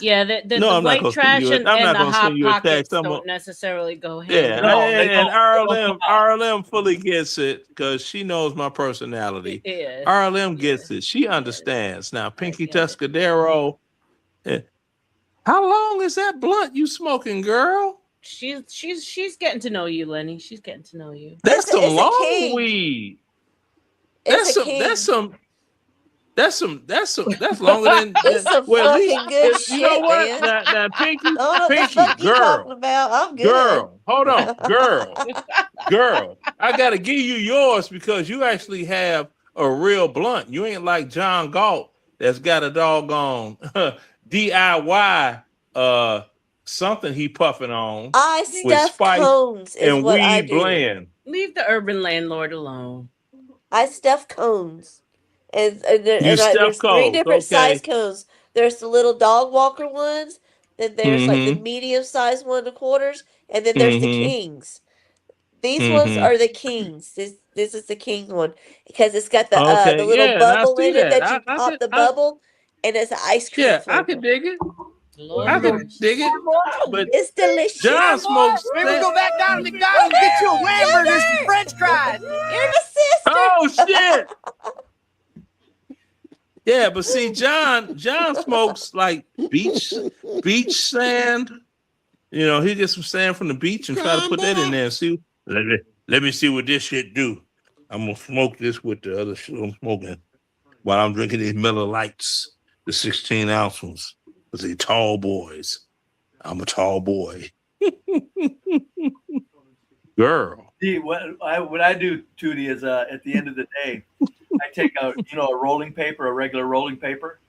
Yeah, the No, I'm not white gonna send trash you a- and, I'm and not the gonna hot send you a pockets text. I'm don't gonna- necessarily go hand Yeah, in hand. and RLM fully gets it because she knows my personality. Yeah. RLM gets it. She understands. Now, Pinky Tuscadero, how long is that blunt you smoking, girl? She's getting to know you, Lenny. She's getting to know you. That's some it's a long king. weed. It's a king. That's longer than It's some well, at least fucking good you shit, know what? man. Now Pinky, I don't know what the Pinky, fuck you girl, talking about. I'm good. girl, hold on, girl. I gotta give you yours because you actually have a real blunt. You ain't like John Galt that's got a doggone DIY something he puffing on I with stuff spice cones is and what I weed do. blend. Leave the urban landlord alone. I stuff cones. And, You stuff there's three cones, different okay. size cones. There's the little dog walker ones, then there's like the Mhm. medium sized 1 1/4, and then there's the Mhm. kings. These ones Mhm. are the kings. This is the king one because it's got the Okay, little yeah, and I bubble see in it that. that you I pop could, the bubble, and it's an ice cream yeah, flavor. I could dig it. Lord I have could mercy. dig it. But It's delicious. John smokes. Maybe we go back down to McDonald's, get you a Whamburger, some French fries. You're the sister. Oh shit! Yeah, but see, John smokes like beach sand. You know, he gets some sand from the beach and try to put that in there and see. Let me see what this shit do. I'm gonna smoke this with the other shit I'm smoking while I'm drinking these Miller Lights, the 16-ounce ones. Cause they tall boys. I'm a tall boy. Girl. See, what I do, Tootie, is at the end of the day, I take a rolling paper, a regular rolling paper.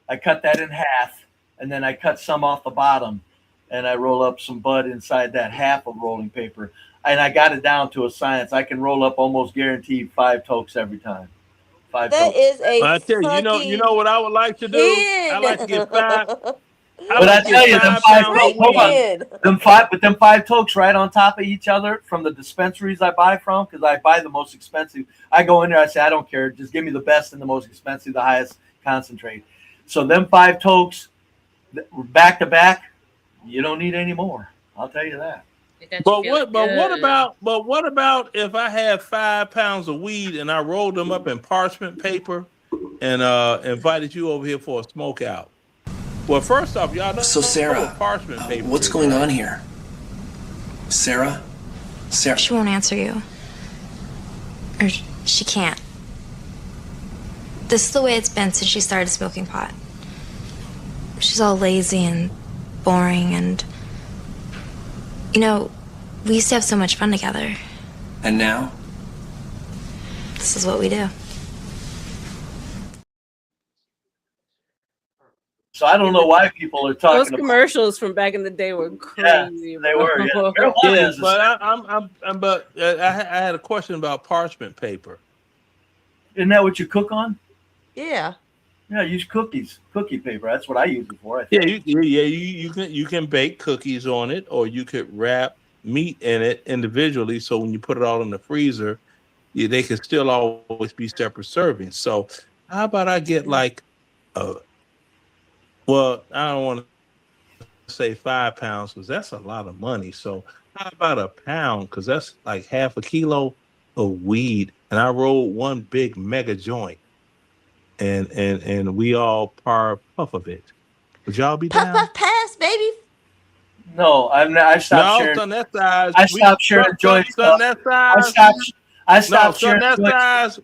I cut that in half, and then I cut some off the bottom, and I roll up some bud inside that half of rolling paper. And I got it down to a science. I can roll up almost guaranteed 5 tokes every time. 5 That tokes. is a I tell you know what I would like to do? I like to get 5. But I tell you, them 5 tokes, hold on. Them 5 tokes right on top of each other from the dispensaries I buy from, because I buy the most expensive. I go in there, I say, I don't care, just give me the best and the most expensive, the highest concentrate. So them 5 tokes, back to back, you don't need any more. I'll tell you that. But what about if I have 5 pounds of weed and I rolled them up in parchment paper and invited you over here for a smoke out? Well, first off, y'all don't So, Sarah, know what parchment paper what's is, going right? on here? Sarah? She won't answer you. Or she can't. This is the way it's been since she started smoking pot. She's all lazy and boring and... You know, we used to have so much fun together. And now? This is what we do. So I don't know why people are talking Those about commercials from back in the day were crazy. they were. Yeah. Yeah, but I had a question about parchment paper. Isn't that what you cook on? Yeah. Yeah, use cookie paper. That's what I use it for. I Yeah, think. you can bake cookies on it, or you could wrap meat in it individually. So when you put it all in the freezer, they can still always be separate servings. So how about I get like well, I don't want to say 5 pounds because that's a lot of money. So how about a pound? Because that's like half a kilo of weed, and I rolled one big mega joint. And we all puff of it. Would y'all be down? Puff pass, baby. No, I stopped sharing. Son, that size. I stopped sharing joints. Son, that size. I stopped son, sharing that joints. size.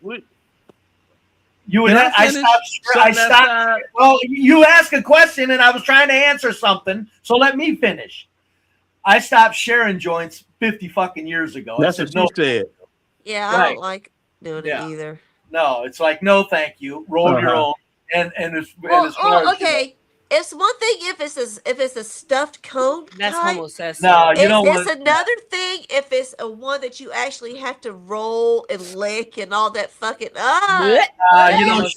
I stopped. Well, you asked a question and I was trying to answer something, so let me finish. I stopped sharing joints 50 fucking years ago. That's I said, what you said. Yeah, I Right. don't like doing it either. No, it's like no, thank you. Roll your own. And as far as, okay. It's one thing if it's a stuffed cone. That's type. homosexual. No, you don't. It's another thing if it's a one that you actually have to roll and lick and all that fucking. you don't.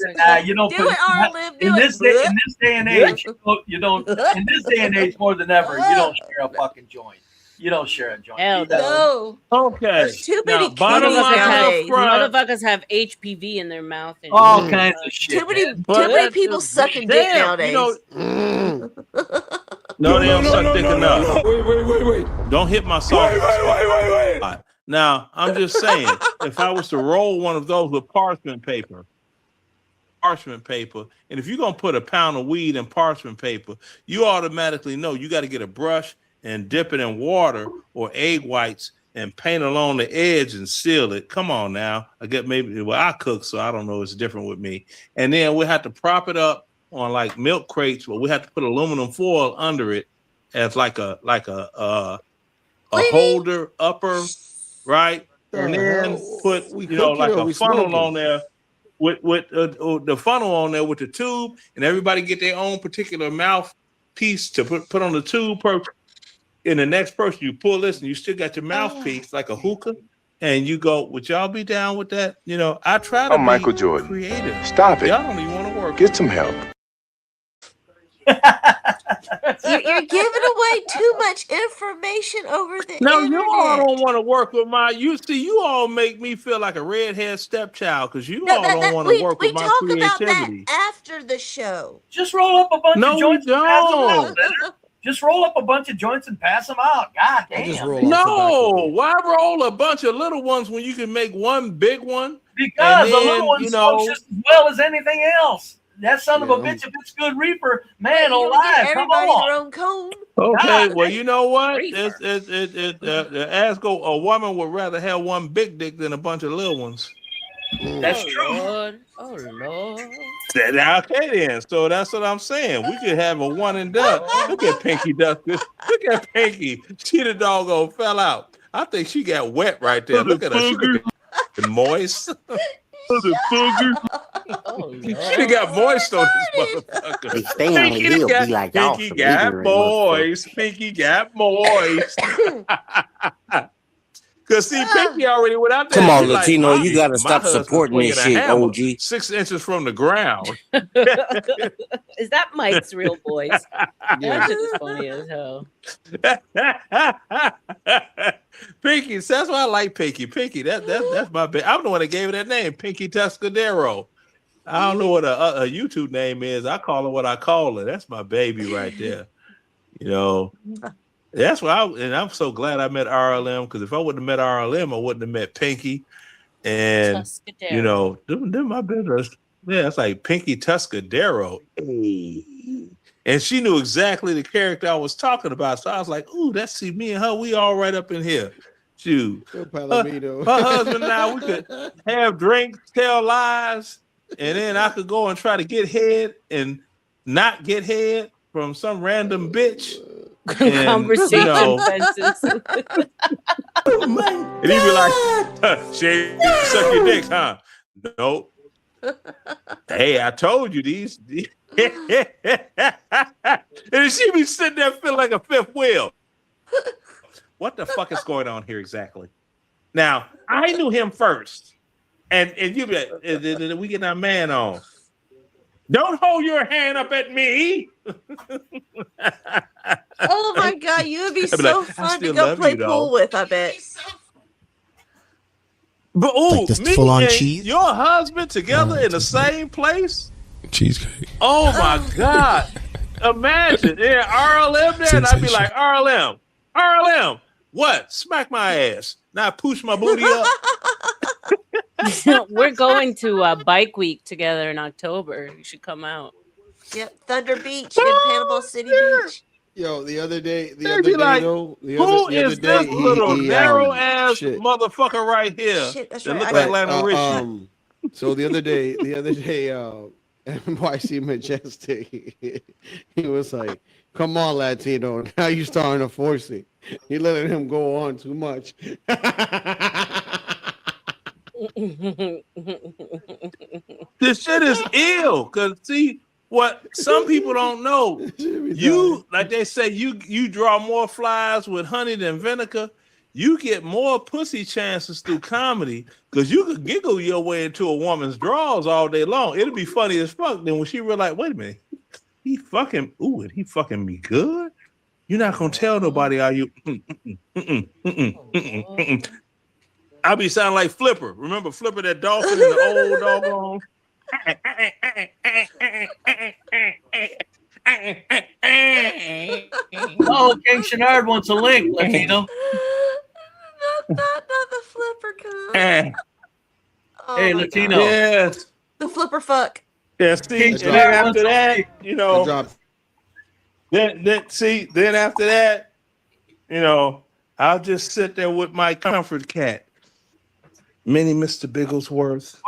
You don't do it, Arlen. In this day and age, you don't. In this day and age, more than ever, you don't share a fucking joint. You don't share a joint. Hell no. Okay. There's too many bottom line up front. Motherfuckers have HPV in their mouth. And all kinds of shit. Too many people sucking dick nowadays. No, they don't suck dick enough. Wait. Don't hit my soft Wait. spot. Now, I'm just saying, if I was to roll one of those with parchment paper, and if you're going to put a pound of weed in parchment paper, you automatically know you got to get a brush and dip it in water or egg whites and paint along the edge and seal it. Come on now. I cook, so I don't know. It's different with me. And then we have to prop it up on like milk crates, but we have to put aluminum foil under it as like a holder upper, right? And then put like a funnel on there with the funnel on there with the tube, and everybody get their own particular mouthpiece to put on the tube. In the next person, you pull this, and you still got your mouthpiece like a hookah, and you go, "Would y'all be down with that?" I try to be Michael Jordan. creative. Stop it. Y'all don't even want to work. Get some help. You're giving away too much information over the No, internet. you all don't want to work with you all make me feel like a redhead stepchild because you all don't want to work with my creativity. We talk about that after the show. Just roll up a bunch of joints we and pass them don't. out. Leonard. Just roll up a bunch of joints and pass them out. God damn. No, why roll a bunch of little ones when you can make one big one? Because the little one smokes just as well as anything else. That son of a bitch, if it's good reefer, man, alive, come on. Their own cone. Okay, well, you know what? A woman would rather have one big dick than a bunch of little ones. That's true. Lord. Oh Lord. Okay, then. So that's what I'm saying. We could have a one and done. Look at Pinky Dusty. Look at Pinky. She the doggone fell out. I think she got wet right there. Look at her. She looking moist. She got moist on this motherfucker. They stay on the hill, be like y'all. Pinky got moist. Pinky got moist. Because see, Pinky already went out there. Come on, Like, Latino, you gotta stop supporting this shit, OG. 6 inches from the ground. Is that Mike's real voice? That shit is funny as hell. Pinky, so that's why I like Pinky. Pinky, that's my baby. I'm the one that gave her that name, Pinky Tuscadero. I don't know what a YouTube name is. I call her what I call her. That's my baby right there. That's why I'm so glad I met RLM, because if I wouldn't have met RLM, I wouldn't have met Pinky. And they're my business. Yeah, it's like Pinky Tuscadero. And she knew exactly the character I was talking about. So I was like, ooh, that's me and her. We all right up in here. Shoot. Her husband and I, we could have drinks, tell lies, and then I could go and try to get head and not get head from some random bitch. And, Conversation. And he'd be like, she suck your dick, huh? Nope. Hey, I told you these. And she'd be sitting there feeling like a fifth wheel. What the fuck is going on here exactly? Now, I knew him first. And you'd be like, we get our man on. Don't hold your hand up at me. Oh my God, you would be so fun to go play pool with, I bet. But like this full-on cheese? Your husband together in the same place? Cheesecake. Oh my God. Imagine. Yeah, RLM there, and I'd be like, RLM, what? Smack my ass. Now push my booty up. We're going to Bike Week together in October. You should come out. Yep, Thunder Beach and Panama City Beach. Yo, the other day, who is this little narrow ass motherfucker right here? Shit, that's that right. look like Lionel Richie. So the other day, NYC Majestic, he was like, "Come on, Latino, now you starting to force it. You letting him go on too much." This shit is ill. Cause see what some people don't know. You like they say you draw more flies with honey than vinegar. You get more pussy chances through comedy because you could giggle your way into a woman's drawers all day long. It'll be funny as fuck. Then when she realize, wait a minute, he fucking me good. You're not gonna tell nobody, are you? I'll be sounding like Flipper. Remember Flipper, that dolphin in the old doggone? Oh, King Shenard wants a link, Latino. Not the flipper cunt. Oh Hey, my Latino. God. Yes. The flipper fuck. Yeah, see, then after that, you know, then after that, you know, I'll just sit there with my comfort cat, Mini Mr. Bigglesworth.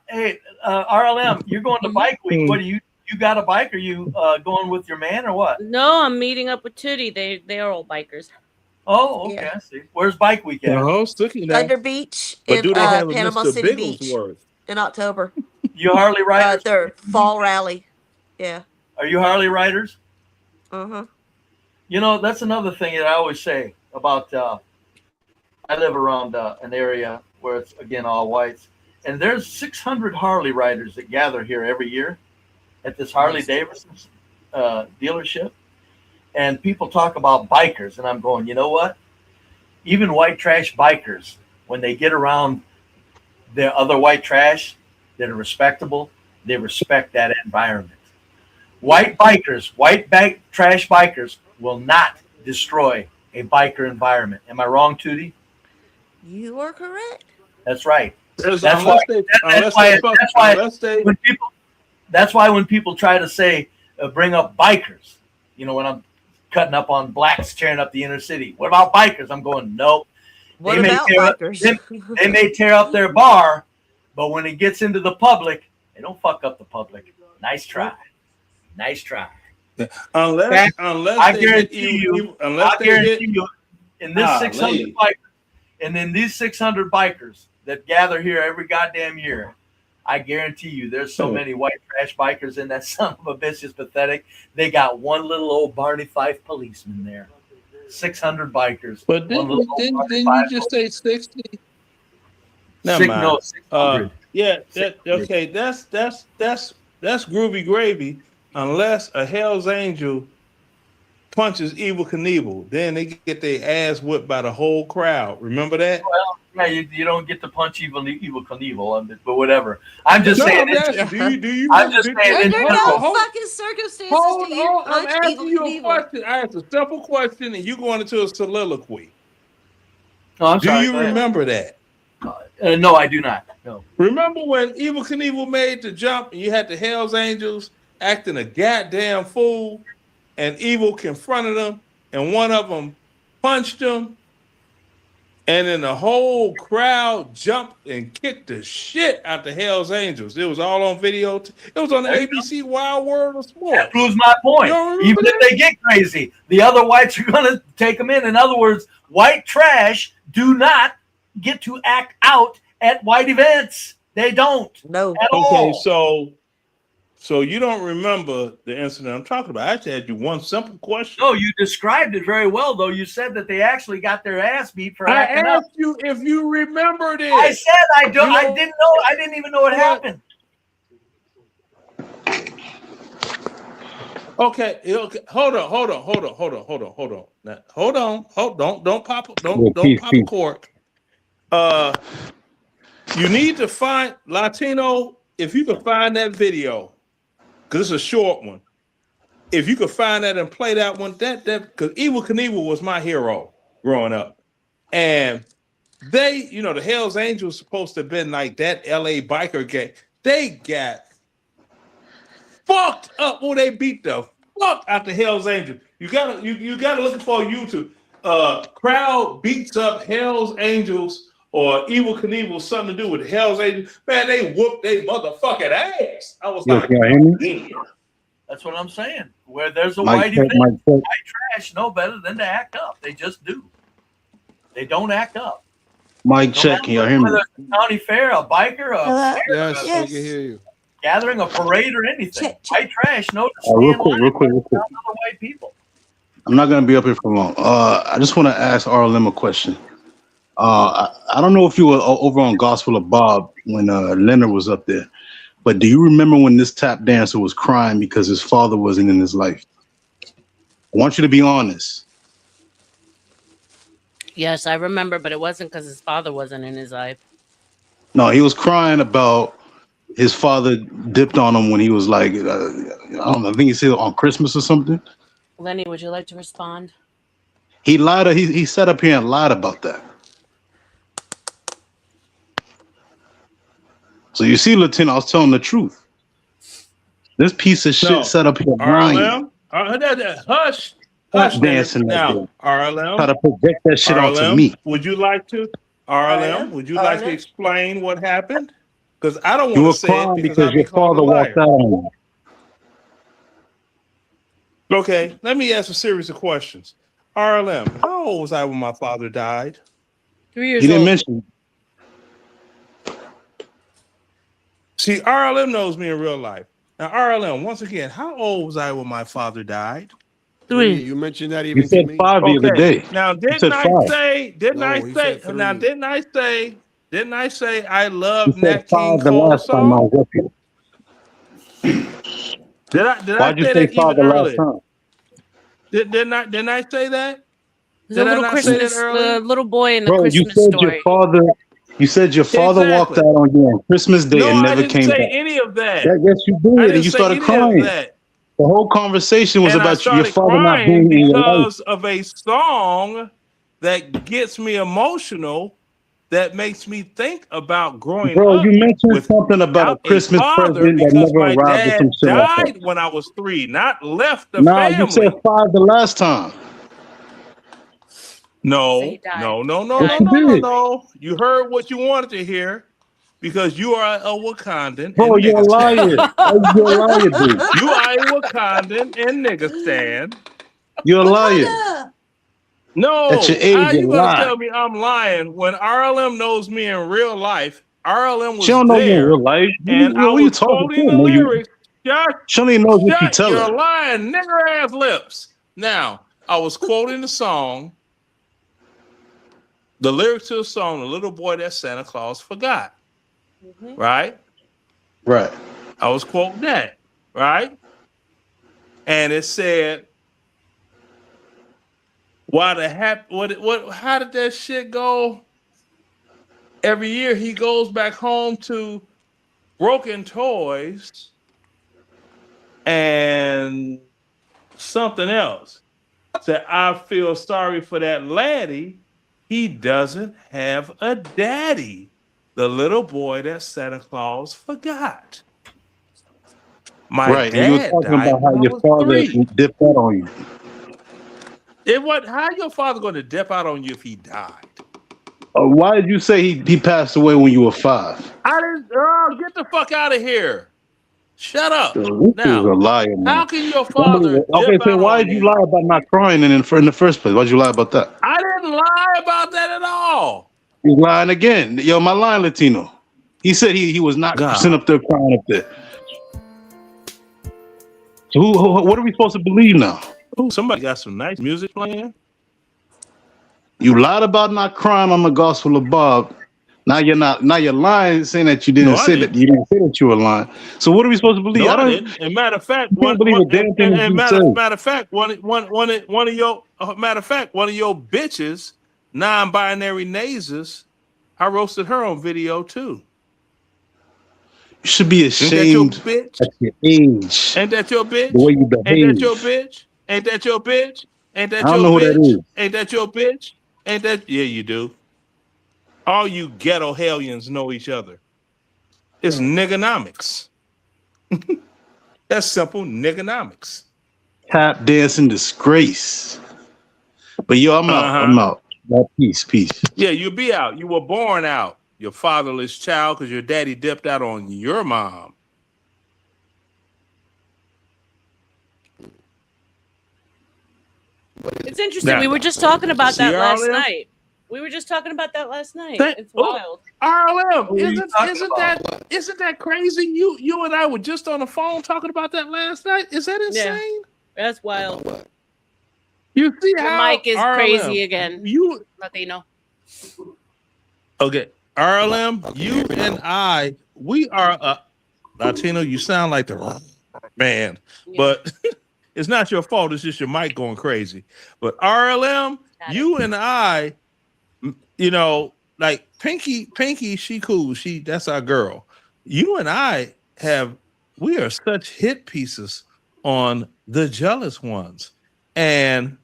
Hey, RLM, you're going to bike week. What do you got a bike? Are you going with your man or what? No, I'm meeting up with Tootie. They are all bikers. Oh, okay. I see. Where's bike week at? Thunder Beach But in do they have a Panama Mr. City Beach Bigglesworth? in October. You Harley riders? Their fall rally. Yeah. Are you Harley riders? Uh-huh. You know, that's another thing that I always say about I live around an area where it's, again, all whites. And there's 600 Harley riders that gather here every year at this Harley Davidson dealership. And people talk about bikers. And I'm going, you know what? Even white trash bikers, when they get around the other white trash that are respectable, they respect that environment. White bikers, trash bikers will not destroy a biker environment. Am I wrong, Tootie? You are correct. That's right. That's why when people try to say, bring up bikers, you know, when I'm cutting up on blacks tearing up the inner city, what about bikers? I'm going, nope. What about bikers? They may tear up their bar, but when it gets into the public, they don't fuck up the public. Nice try. Nice try. Unless I guarantee you, in this 600 lady. bikers, and in these 600 bikers that gather here every goddamn year, I guarantee you there's so many white trash bikers in that son of a bitch is pathetic. They got one little old Barney Fife policeman there. 600 bikers. But didn't you just say 60? Never mind. No, 600. Yeah, okay. That's groovy gravy. Unless a Hell's Angel punches Evel Knievel, then they get their ass whipped by the whole crowd. Remember that? Well, yeah, you don't get to punch Evel Knievel, but whatever. I'm just saying. Under no fucking circumstances Hold do you on, punch I'm asking Evel you a Knievel. question. I asked a simple question, and you going into a soliloquy. Oh, I'm sorry. Do you remember that? No, I do not. No. Remember when Evel Knievel made the jump, and you had the Hell's Angels acting a goddamn fool, and Evel confronted them, and one of them punched him, and then the whole crowd jumped and kicked the shit out the Hell's Angels. It was all on video. It was on the ABC Wild World of Sports. That proves my point. Even if they get crazy, the other whites are going to take them in. In other words, white trash do not get to act out at white events. They don't. No. At all. So you don't remember the incident I'm talking about. I actually had you one simple question. No, you described it very well, though. You said that they actually got their ass beat for I acting up. asked you if you remembered it. I said I don't. I didn't know. I didn't even know it happened. Okay. Hold on. Now, hold on. Don't pop a cork. You need to find Latino. If you can find that video, because it's a short one. If you could find that and play that one, that because Evel Knievel was my hero growing up, and they, you know, the Hell's Angels supposed to have been like that LA biker gang. They got fucked up when they beat the fuck out the Hell's Angels. You gotta look for YouTube. Crowd beats up Hell's Angels or Evel Knievel, something to do with the Hell's Angels. Man, they whooped their motherfucking ass. I was like, yeah. That's what I'm saying. Where there's a white event, white trash know better than to act up. They just do. They don't act up. Mic check. Can y'all hear me? Whether it's a county fair, a biker, Hello? Yes, Yes. we can hear you. gathering, a parade, or anything. White trash, no Real quick. other white people. I'm not gonna be up here for long. I just want to ask RLM a question. I don't know if you were over on Gospel of Bob when Leonard was up there, but do you remember when this tap dancer was crying because his father wasn't in his life? I want you to be honest. Yes, I remember, but it wasn't because his father wasn't in his life. No, he was crying about his father dipped on him when he was like, I don't know, I think he said on Christmas or something. Lenny, would you like to respond? He lied. He sat up here and lied about that. So you see, Latino, I was telling the truth. This piece of shit sat up here lying. Hush. Hush, dancing now. RLM. Try to project that shit onto me. Would you like to? RLM, would you like to explain what happened? Because I don't You want were to say crying it because I'd your be called father a liar. walked out on you. Okay, let me ask a series of questions. RLM, how old was I when my father died? 3 years He didn't old. mention. See, RLM knows me in real life. Now, RLM, once again, how old was I when my father died? 3. You mentioned that You even to said me. 5 the other day. Now, You didn't said I 5. say? Didn't No, I he say? said Now, 3. Didn't I say I love You said Nat King 5 the Cole's last time I song? was up here. Did I Why'd you say say that 5 even the last earlier? time? Didn't I say that? There's a little Christmas, the little boy in the Bro, you Christmas said your story. father. You said your father walked Exactly. out on you on Christmas Day No, and I never didn't came say back. any of that. Yes, you I did, didn't and you say started any of crying. that. The whole conversation was And I about your started father not crying being in your life. because of a song that gets me emotional, that makes me think about growing Bro, up you mentioned with something about a without a Christmas father present that because never my arrived or some dad shit like that. died when I was 3, not left the Nah, you said family. 5 the last time. No. Yes, you did. No. You heard what you wanted to hear because you are a Wakandan Bro, and you're a liar. Niggistan. You're a liar, dude. You are a Wakandan and Niggistan. You're a liar. No, At your age, how you you gonna lie. tell me I'm lying when RLM knows me in real life? RLM was She don't know you in there, real life. and I What are you was talking quoting to? the Know you. lyrics. She don't even know what you Shut tell your her. lying nigger ass lips. Now, I was quoting the song, the lyrics to the song, "The Little Boy That Santa Claus Forgot." Right? Right. I was quoting that. Right? And it said, "Why the how did that shit go? Every year he goes back home to broken toys and something else. Said, I feel sorry for that laddie. He doesn't have a daddy. The little boy that Santa Claus forgot. My Right, and you were dad talking died about how when I your was father 3. dipped that on you. How your father going to dip out on you if he died? Why did you say he passed away when you were 5? I didn't. Get the fuck out of here. Shut up. This is Now, a liar, man. how can your Don't believe father it. Okay, dip so out why on did you you? lie about not crying in the first place? Why'd you lie about that? I didn't lie about that at all. He's lying again. Yo, my line Latino. He said he was not sitting up there crying up there. So what are we supposed to believe now? Oh, somebody got some nice music playing. You lied about not crying on the Gospel of Bob. Now you're not. Now you're lying, saying that you didn't say that. You didn't say that you were lying. So what are we supposed to believe? No, I I don't. didn't. And matter of fact, Can't believe a damn thing that you matter say. of fact, one of your bitches, non-binary Nazes, I roasted her on video too. You should be ashamed at your age. Ain't that your bitch? The way you behave. Ain't that your bitch? Ain't that your bitch? Ain't that I don't your know who that bitch? is. Ain't that your bitch? Ain't that? Yeah, you do. All you ghetto hellions know each other. It's niggonomics. That's simple niggonomics. Tap dancing disgrace. But yo, I'm out. I'm out. Peace. Yeah, you'll be out. You were born out. Your fatherless child because your daddy dipped out on your mom. It's interesting. We were just talking about that last night. We were just talking about that last night. That- It's oh, wild. RLM, What are you talking isn't that crazy? You and I were just on the phone talking about that last night. Is that insane? That's wild. You see Your how mic is RLM, crazy again. You Latino. okay? RLM, you and I, we are Latino. You sound like the man, but it's not your fault. It's just your mic going crazy. But RLM, you and I, you know, like Pinky, she cool. That's our girl. You and I we are such hit pieces on The Jealous Ones. And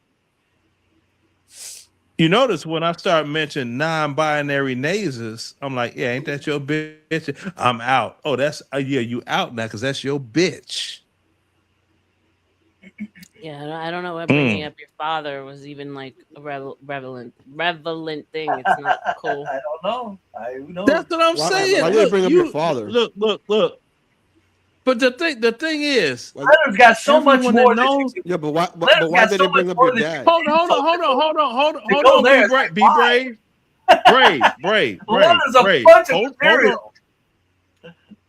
you notice when I start mentioning non-binary nazes, I'm like, yeah, ain't that your bitch? I'm out. Oh, that's yeah, you out now because that's your bitch. Yeah, I don't know what bringing up your father was even like a relevant thing. It's not cool. I don't know. Who knows? That's what I'm saying. Why you bring up your father? Look. But the thing is, Leonard's got so much more. Yeah, but why did they bring up your dad? Hold on. Be brave. Brave. Leonard's a bunch of material.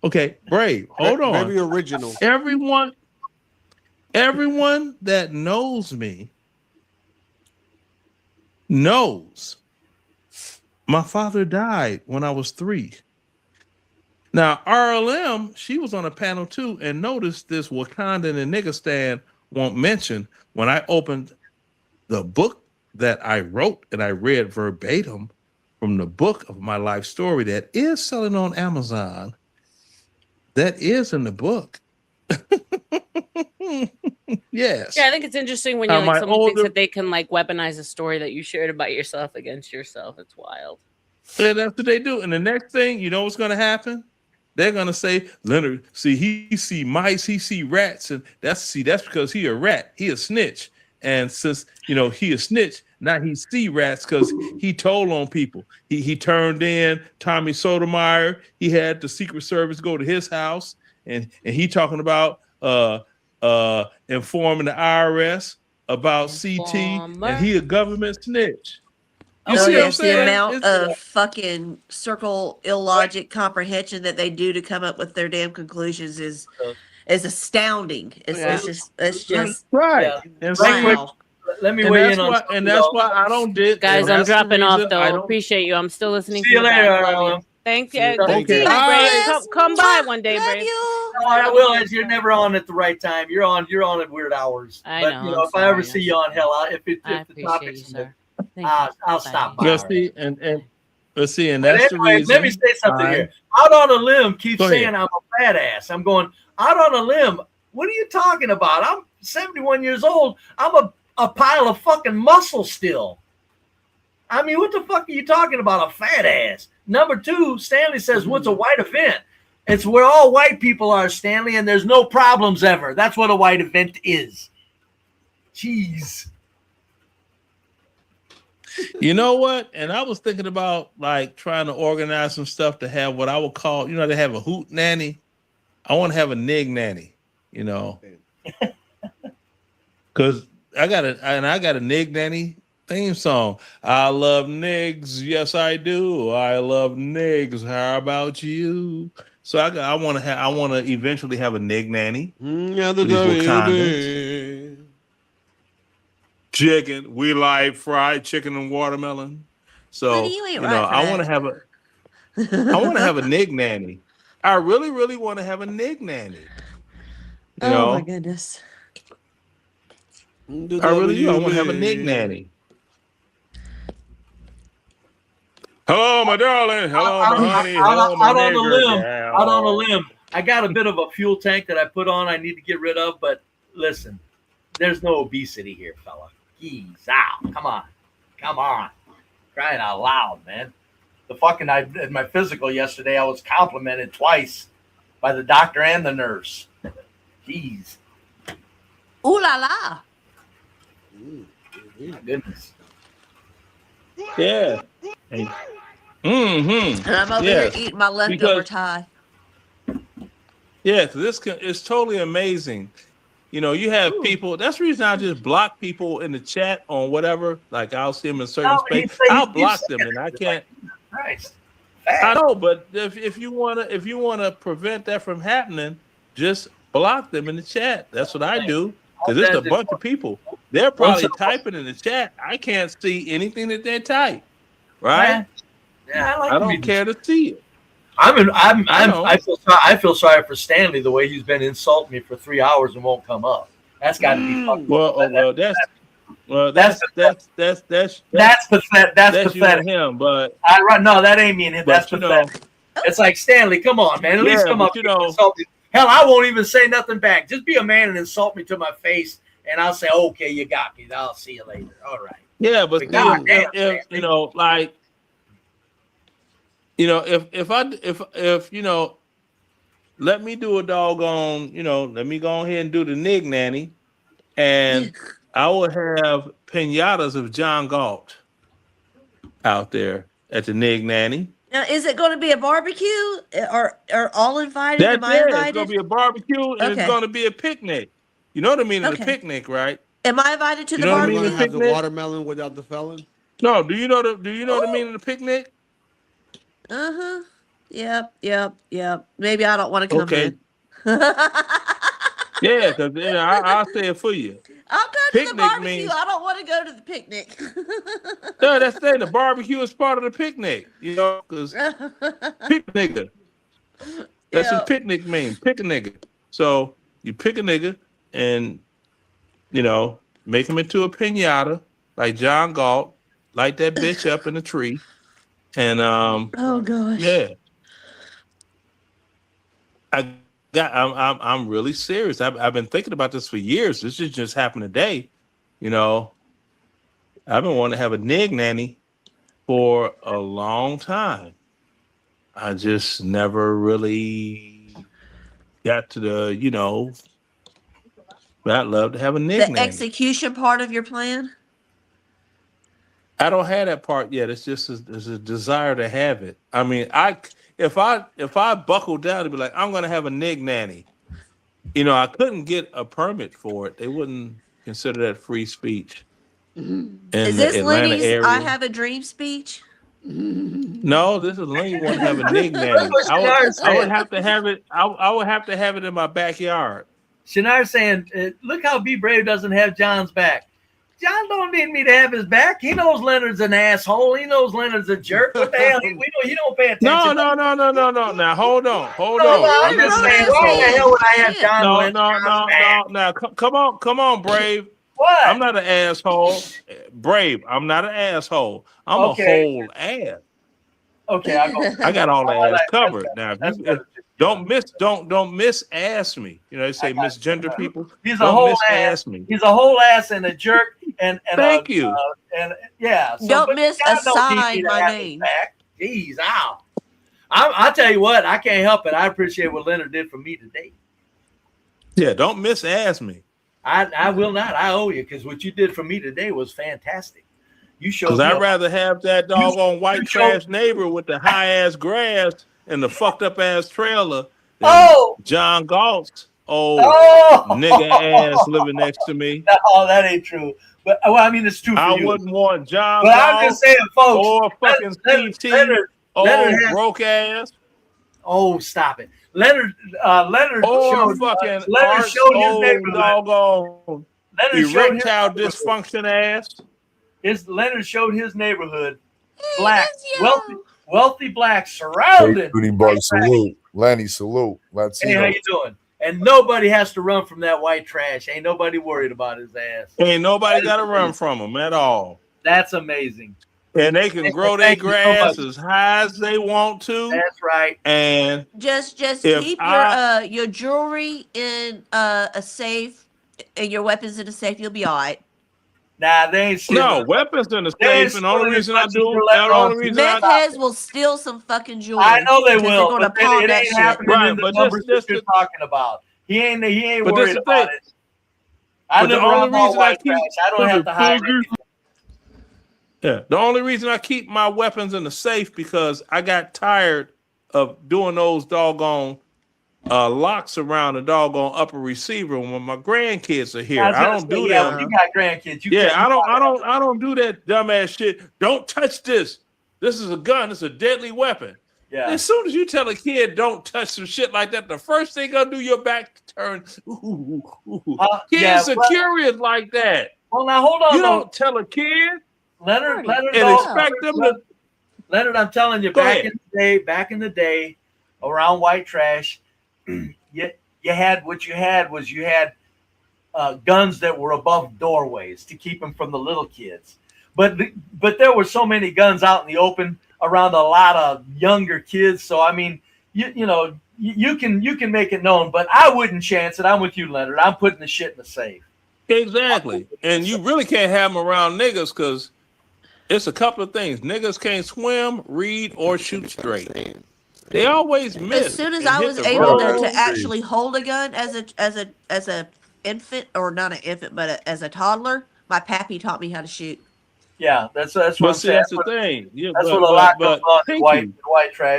Okay, brave. Hold on. Very original. Everyone that knows me knows my father died when I was 3. Now, RLM, she was on a panel too and noticed this Wakandan and Niggistan won't mention when I opened the book that I wrote and I read verbatim from the book of my life story that is selling on Amazon. That is in the book. Yes. Yeah, I think it's interesting when someone thinks that they can like weaponize a story that you shared about yourself against yourself. It's wild. And that's what they do. And the next thing, you know what's going to happen? They're going to say, Leonard, see, he see mice, he see rats. And that's because he a rat. He a snitch. And since, he a snitch, now he see rats because he told on people. He turned in Tommy Sotomayor. He had the Secret Service go to his house. And he talking about informing the IRS about CT. And he a government snitch. You see what I'm saying? The amount of fucking circle illogic comprehension that they do to come up with their damn conclusions is astounding. It's just right. Wow. Let me weigh in on. And that's why I don't did. Guys, I'm dropping off though. I appreciate you. I'm still listening. See you later. Thank you. Okay. Come by one day, Brave. I will, as you're never on at the right time. You're on at weird hours. I but, know. If I ever see you on hell, if the topic's I'll stop by. Let's see, and let's see, and that's the reason. Let me say something here. Out on a limb keeps saying I'm a fat ass. I'm going out on a limb. What are you talking about? I'm 71 years old. I'm a pile of fucking muscle still. I mean, what the fuck are you talking about? A fat ass. Number 2, Stanley says, what's a white event? It's where all white people are, Stanley, and there's no problems ever. That's what a white event is. Jeez. You know what? And I was thinking about like trying to organize some stuff to have what I would call, they have a hoot nanny. I want to have a nig nanny, because I got a nig nanny theme song. I love nigs, yes I do. I love nigs. How about you? So I want to eventually have a nig nanny. Chicken, we like fried chicken and watermelon. So I want to have a nig nanny. I really, really want to have a nig nanny. Oh my goodness! I really do. I want to have a nig nanny. Hello, my darling. Hello, my honey. Hello, my nigger. Out on a limb. I got a bit of a fuel tank that I put on. I need to get rid of, but listen, there's no obesity here, fella. Geez, out. Come on. Crying out loud, man. In my physical yesterday, I was complimented twice by the doctor and the nurse. Jeez. Ooh la la. My goodness. Yeah. And I'm over here eating my leftover Thai. Yeah, this is totally amazing. You know, you have people. That's the reason I just block people in the chat on whatever. Like I'll see them in certain space. I'll block them, and I can't. Christ. I know, but if you wanna prevent that from happening, just block them in the chat. That's what I do, because it's a bunch of people. They're probably typing in the chat. I can't see anything that they type. Right? Yeah, I don't care to see it. I feel sorry for Stanley the way he's been insulting me for 3 hours and won't come up. That's got to be fucked up. That's pathetic. That's you pathetic. and him, but no, that ain't me and him. That's pathetic. It's like, Stanley, come on, man. At least come up and insult me. Hell, I won't even say nothing back. Just be a man and insult me to my face, and I'll say, okay, you got me. I'll see you later. All right. Yeah, but if you know, like, you know, if you know, let me do a doggone, you know, let me go ahead and do the Nig Nanny, and I will have pinatas of John Galt out there at the Nig Nanny. Now, is it going to be a barbecue or all invited? That's Am I invited? It's going to be a barbecue and it's going to be a picnic. You know what I mean? It's a picnic, right? Am I invited to the barbecue? barbecue? You have the watermelon without the felon? No. Do you know what I mean in the picnic? Uh-huh. Yep. Maybe I don't want to come in. Yeah, because I'll say it for you. I'll go to the barbecue. I don't want to go to the picnic. No, that's saying the barbecue is part of the picnic, you know, because pick a nigga. That's what picnic means. Pick a nigga. So you pick a nigga and, you know, make him into a pinata like John Galt, light that bitch up in the tree. And oh gosh. Yeah. I'm really serious. I've been thinking about this for years. This just happened today. You know, I've been wanting to have a Nig Nanny for a long time. I just never really got to the, you know, but I'd love to have a Nig Nanny. The execution part of your plan? I don't have that part yet. It's just there's a desire to have it. I mean, if I buckle down and be like, I'm gonna have a Nig Nanny, you know, I couldn't get a permit for it. They wouldn't consider that free speech. Is this Lenny's area. I have a dream speech? No, this is Lenny want to have a Nig Nanny. I would have to have it. I would have to have it in my backyard. Shannar's saying, look how Be Brave doesn't have John's back. John don't need me to have his back. He knows Leonard's an asshole. He knows Leonard's a jerk. What the hell? We know he don't pay attention. No. Now hold on. I'm just saying, why the hell would I have John? No. Now come on, Brave. What? I'm not an asshole. Brave. I'm not an asshole. I'm a whole ass. Okay, I got all the ass covered. Now, don't miss-ass me. You know, they say misgender people. He's a whole ass. Me. He's a whole ass and a jerk. And thank you. And yeah. So, don't assign my name. Jeez, ow. I'll tell you what. I can't help it. I appreciate what Leonard did for me today. Yeah, don't miss-ass me. I will not. I owe you because what you did for me today was fantastic. You showed. Because I'd rather have that doggone white trash neighbor with the high ass grass and the fucked up ass trailer than John Galt's old nigga ass living next to me. No, that ain't true. But well, I mean, it's true. I wouldn't want John Galt. I'm just saying, folks. Or fucking Steve T. Broke ass. Oh, stop it. Leonard showed his neighborhood. Doggone erectile dysfunction ass. Leonard showed his neighborhood. Black, wealthy blacks surrounded. Hey, salute. Lanny, salute. Hey, how you doing? And nobody has to run from that white trash. Ain't nobody worried about his ass. Ain't nobody got to run from him at all. That's amazing. And they can grow their grass as high as they want to. That's right. And just keep your jewelry in a safe and your weapons in a safe. You'll be all right. Nah, they ain't stealing. No, weapons in the safe, and the only reason I do meth heads will steal some fucking jewelry. I know they will, but it ain't shit. happening right, in the but numbers that you're talking about. He ain't worried about it. I live around all white trash. I don't have to hide anything. Yeah, the only reason I keep my weapons in the safe because I got tired of doing those doggone locks around the doggone upper receiver when my grandkids are here. I don't do yeah, that. when you got grandkids. I don't do that dumbass shit. Don't touch this. This is a gun. It's a deadly weapon. Yeah. As soon as you tell a kid don't touch some shit like that, the first thing gonna do your back turn. Kids are curious like that. Well, now hold on. You don't tell a kid, Leonard, and expect them to. Leonard, I'm telling you, back in the day, around white trash, you had guns that were above doorways to keep them from the little kids. But there were so many guns out in the open around a lot of younger kids. So I mean, you can make it known, but I wouldn't chance it. I'm with you, Leonard. I'm putting the shit in the safe. Exactly, and you really can't have them around niggas because it's a couple of things. Niggas can't swim, read, or shoot straight. They always miss. As soon as I was able to actually hold a gun as a infant, or not an infant, but as a toddler, my pappy taught me how to shoot. Yeah, that's what I'm saying. That's the thing. Yeah, that's what a lot goes on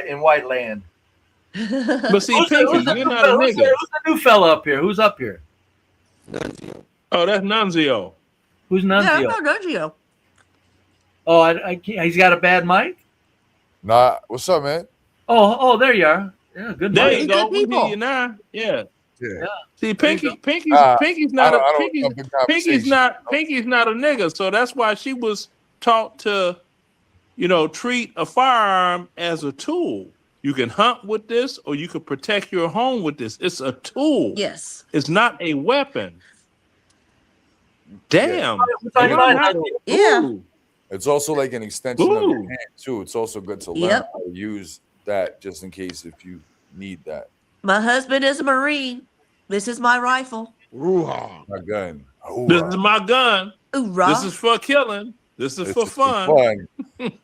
in white land. But see, Pinky, you're not a nigga. Who's the new fella up here? Who's up here? Nunzio. Oh, that's Nunzio. Who's Nunzio? Yeah, I know Nunzio. Oh, I can't, he's got a bad mic? Nah, what's up, man? Oh, there you are. Yeah, good. There mic. you go. We hear you now. Yeah. See, Pinky's not a nigga, so that's why she was taught to, treat a firearm as a tool. You can hunt with this, or you can protect your home with this. It's a tool. Yes. It's not a weapon. Damn. Yeah. It's also like an extension of your hand too. It's also good to learn how to use that just in case if you need that. My husband is a Marine. This is my rifle. My gun. This is my gun. Hoorah. This is for killing. This is for fun. And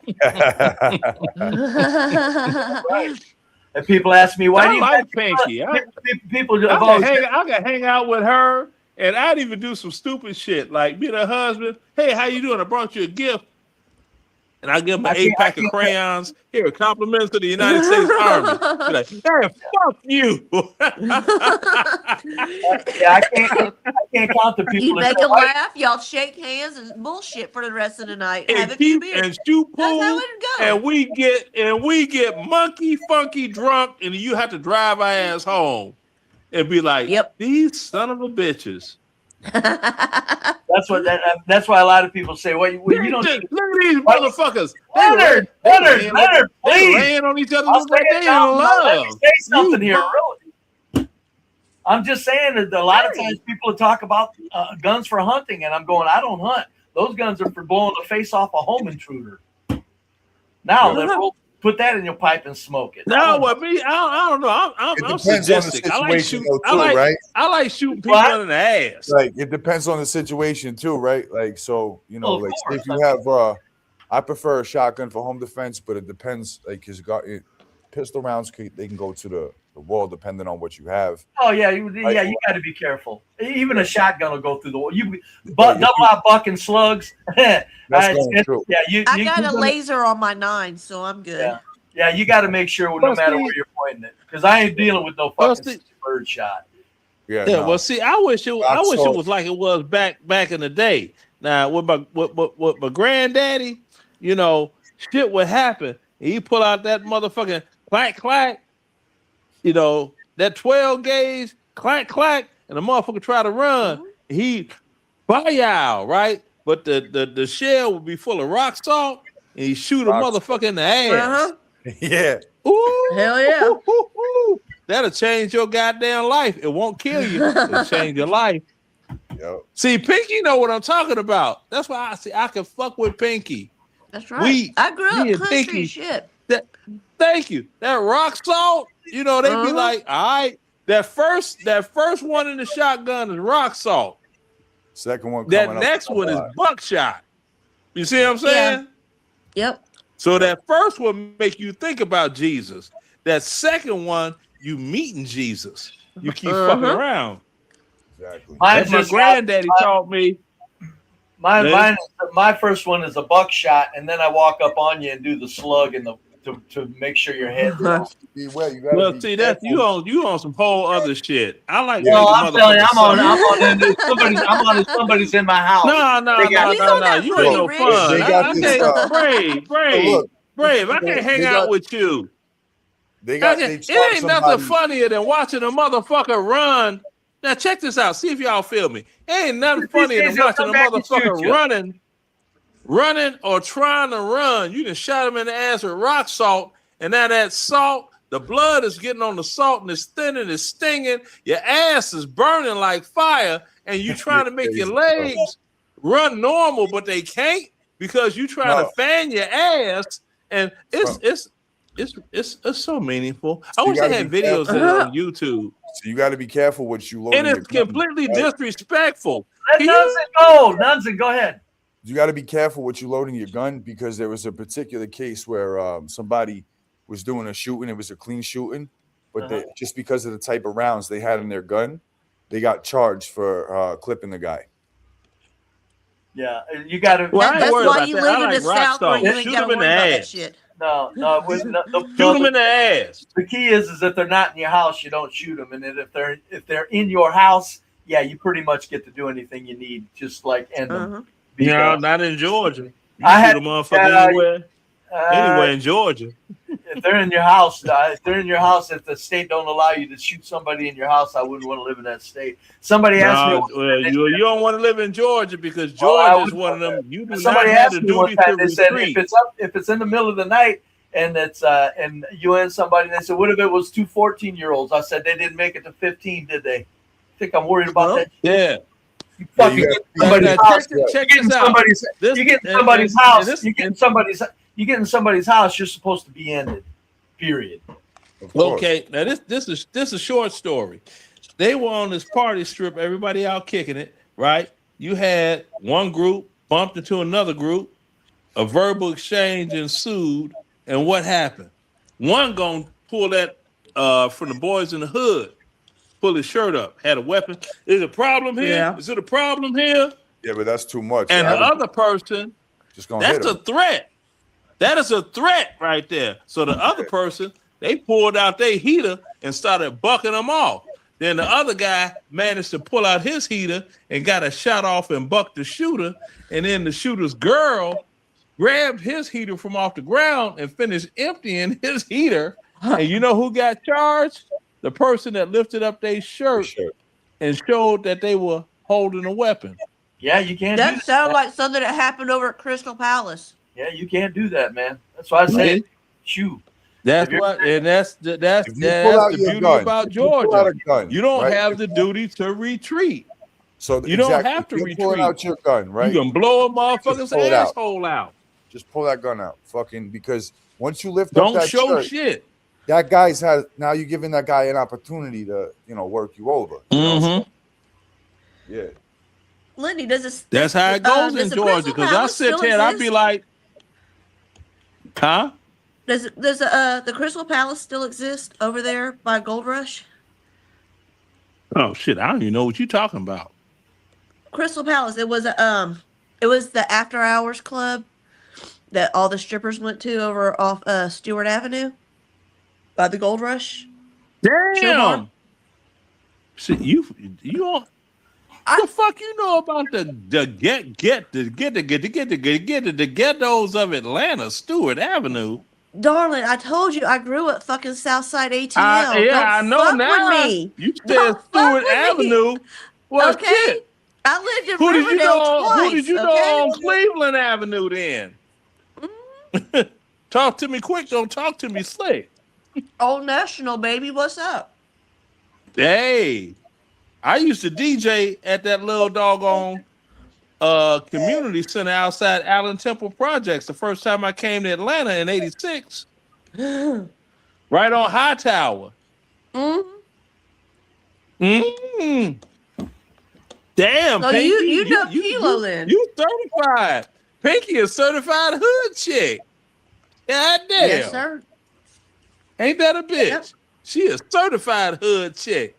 people ask me, why do you like Pinky? I can hang out with her, and I'd even do some stupid shit like be the husband. Hey, how you doing? I brought you a gift. And I give him an 8-pack of crayons. Here, compliments to the United States Army. Be like, hey, fuck you. I can't count the people. You make them laugh, y'all shake hands and bullshit for the rest of the night. And have a few beers. And shoot pool. That's how it go. And we get monkey funky drunk, and you have to drive our ass home and be like, these son of a bitches. That's why a lot of people say, well, you don't look at these motherfuckers. Leonard, please. They laying on each other like they in love. Let me say something here, really. I'm just saying that a lot of times people talk about guns for hunting, and I'm going, I don't hunt. Those guns are for blowing the face off a home intruder. Now, liberal, put that in your pipe and smoke it. No, well, me, I don't know. I'm sadistic. I like shooting. I like shooting people in the ass. Like it depends on the situation too, right? Like so, like if you have, I prefer a shotgun for home defense, but it depends. Like his pistol rounds, they can go to the wall depending on what you have. Oh yeah, you got to be careful. Even a shotgun will go through the wall. Double out buck and slugs. That's going true. Yeah, I got a laser on my 9, so I'm good. Yeah, you got to make sure no matter where you're pointing it, because I ain't dealing with no fucking bird shot. Yeah. Well, see, I wish it was like it was back in the day. Now with my granddaddy, shit would happen. He pull out that motherfucking clack clack. That 12 gauge, clack, clack, and the motherfucker try to run. He fire, right? But the shell would be full of rock salt, and he shoot a motherfucker in the ass. Yeah. Ooh, hell yeah. Ooh. That'll change your goddamn life. It won't kill you. It'll change your life. Yep. See, Pinky know what I'm talking about. That's why I can fuck with Pinky. That's right. I grew up country Pinky, shit. Thank you. That rock salt, they be like, all right, that first one in the shotgun is rock salt. Second one. That next one is buckshot. You see what I'm saying? Yeah. Yep. So that first one make you think about Jesus. That second one, you meeting Jesus. You keep fucking around. Exactly. That's my granddaddy taught me. My first one is a buckshot, and then I walk up on you and do the slug and the to make sure your head. Beware, you gotta Well, be see, that's careful. you on some whole other shit. I like. No, making I'm telling you, motherfuckers I'm on somebody's in my house. No. They got- He's on that You ain't no Rich. fun. They got I this, can't. Brave. I can't hang they out got- with you. They It ain't nothing funnier than watching a motherfucker run. Now check this out. See if y'all feel me. Ain't nothing funnier than He'll watching come a back and shoot motherfucker you. running or trying to run. You just shot him in the ass with rock salt, and now that salt, the blood is getting on the salt and it's thinning, it's stinging. Your ass is burning like fire, and you trying to make your legs run normal, but they can't because you trying to fan your ass, and it's so meaningful. I wish they had videos of it on YouTube. So you got to be careful what you load. And it's completely disrespectful. Let Nunson go ahead. You got to be careful what you load in your gun because there was a particular case where somebody was doing a shooting. It was a clean shooting, but they, just because of the type of rounds they had in their gun, they got charged for clipping the guy. Yeah, you got to. Well, that's why you live in the South where you ain't got to worry about that shit. No, shoot them in the ass. The key is that they're not in your house. You don't shoot them, and then if they're in your house, yeah, you pretty much get to do anything you need, just like end them. No, not in Georgia. You I had shoot a motherfucker anywhere in Georgia. If they're in your house, if the state don't allow you to shoot somebody in your house, I wouldn't want to live in that state. Somebody asked me. Well, you don't want to live in Georgia because Georgia is one of them. You do Somebody not have asked the me one duty time. to They said retreat. if it's in the middle of the night and it's and you and somebody, they said, what if it was two 14-year-olds? I said they didn't make it to 15, did they? Think I'm worried about that? Yeah. You fucking get somebody's house. Check this out. You get in somebody's house. You get in somebody's house. You're supposed to be ended. Period. Okay, now this is a short story. They were on this party strip, everybody out kicking it, right? You had one group bumped into another group, a verbal exchange ensued, and what happened? One gonna pull that from the boys in the hood, pull his shirt up, had a weapon. Is it a problem here? Yeah. Is it a problem here? Yeah, but that's too much. And the other person, just gonna that's hit a him. threat. That is a threat right there. So the other person, they pulled out their heater and started bucking them off. Then the other guy managed to pull out his heater and got a shot off and bucked the shooter. And then the shooter's girl grabbed his heater from off the ground and finished emptying his heater. And you know who got charged? The person that lifted up their shirt and showed that they were holding a weapon. Yeah, you can't. That sounds like something that happened over at Crystal Palace. Yeah, you can't do that, man. That's why I said shoot. That's what, and that's the beauty about Georgia. You don't have the duty to retreat. So you don't have to you're retreat. pulling out your gun, right? You can blow a motherfucker's Just pull it out. asshole out. Just pull that gun out, fucking, because once you lift Don't up that show shirt, shit. that guy's had. Now you're giving that guy an opportunity to, work you over. You know? Yeah. Lindy, does this? That's how it goes in Georgia. Because I sit there and I be like, huh? Does the Crystal Palace still exist over there by Gold Rush? Oh shit! I don't even know what you're talking about. Crystal Palace. It was the after hours club that all the strippers went to over off Stewart Avenue by the Gold Rush. Damn. See, you don't. The fuck you know about the ghettos of Atlanta, Stewart Avenue? Darling, I told you I grew up fucking Southside ATL. I know fuck now. With me. You said Stewart Avenue. Well, okay. Shit. I lived in Who did Riverdale you know? twice, Who did you know on Cleveland Avenue then? Talk to me quick. Don't talk to me slick. Old National, baby. What's up? Hey, I used to DJ at that little doggone community center outside Allen Temple Projects the first time I came to Atlanta in '86. Right on Hightower. Damn, So Pinky, you know Kilo then. You certified. Pinky is certified hood chick. God damn. Yes, sir. Ain't that a bitch? Yep. She is certified hood chick.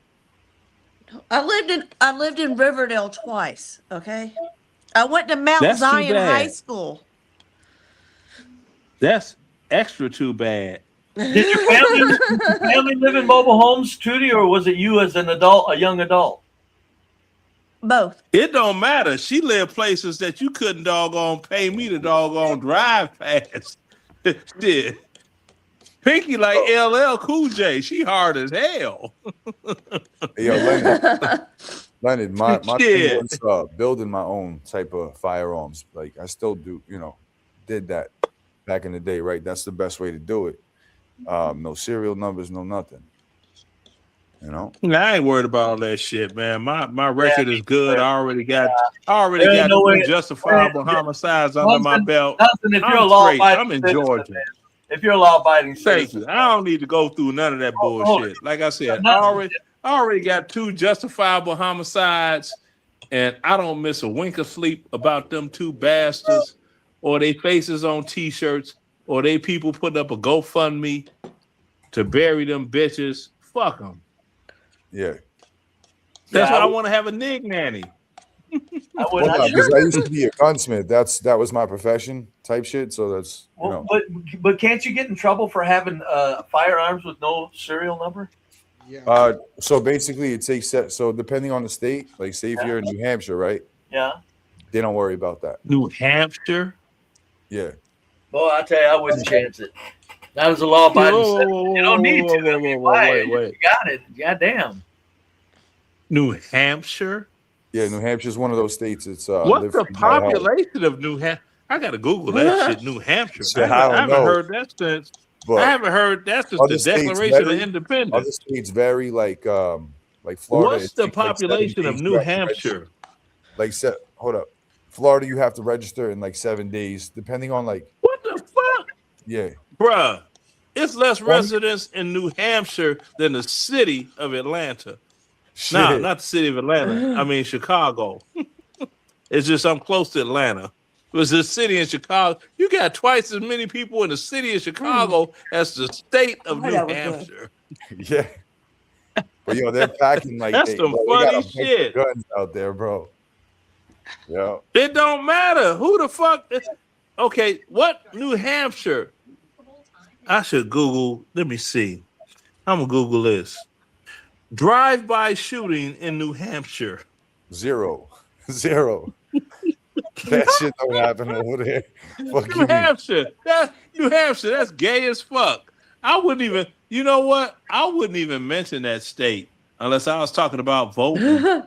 I lived in Riverdale twice. Okay, I went to Mount That's too Zion bad. High School. That's extra too bad. Did your family live in mobile homes, Trudy, or was it you as an adult, a young adult? Both. It don't matter. She lived places that you couldn't doggone pay me to doggone drive past. Shit. Pinky like LL Cool J. She hard as hell. Yo, Leonard, my thing was building my own type of firearms. Like I still do, did that back in the day, right? That's the best way to do it. No serial numbers, no nothing. I ain't worried about all that shit, man. My record is good. I already got two justifiable homicides under my belt. If you're a law-abiding I'm in citizen, Georgia. man. If you're a law-abiding Thank citizen, you. I don't need to go through none of that bullshit. Like I said, I already got two justifiable homicides, and I don't miss a wink of sleep about them two bastards, or they faces on T-shirts, or they people putting up a GoFundMe to bury them bitches. Fuck them. Yeah. That's why I want to have a nig nanny. Because I used to be a gunsmith. That was my profession type shit. So that's but can't you get in trouble for having firearms with no serial number? Yeah. So basically, it takes so depending on the state, like say if you're in New Hampshire, right? Yeah. They don't worry about that. New Hampshire. Yeah. Boy, I tell you, I wouldn't chance it. That was a law-abiding citizen. You don't need to. Wait. You got it. Goddamn. New Hampshire. Yeah, New Hampshire is one of those states. It's what's the population of New Hampshire? I gotta Google that shit. New Hampshire. I haven't heard that since. But I haven't heard that since the Declaration of Independence. Other states vary, like Florida. What's the population of New Hampshire? Hold up. Florida, you have to register in like 7 days, depending on like. What the fuck? Yeah. Bruh, it's less residents in New Hampshire than the city of Atlanta. No, not the city of Atlanta. I mean Chicago. It's just I'm close to Atlanta. It was the city in Chicago. You got twice as many people in the city of Chicago as the state of New Hampshire. Yeah. But they're packing like that's some funny shit. Guns out there, bro. Yeah. It don't matter. Who the fuck? Okay, what New Hampshire? I should Google. Let me see. I'm gonna Google this. Drive-by shooting in New Hampshire. Zero. That shit don't happen over there. New Hampshire. New Hampshire. That's gay as fuck. I wouldn't even. You know what? I wouldn't even mention that state unless I was talking about voting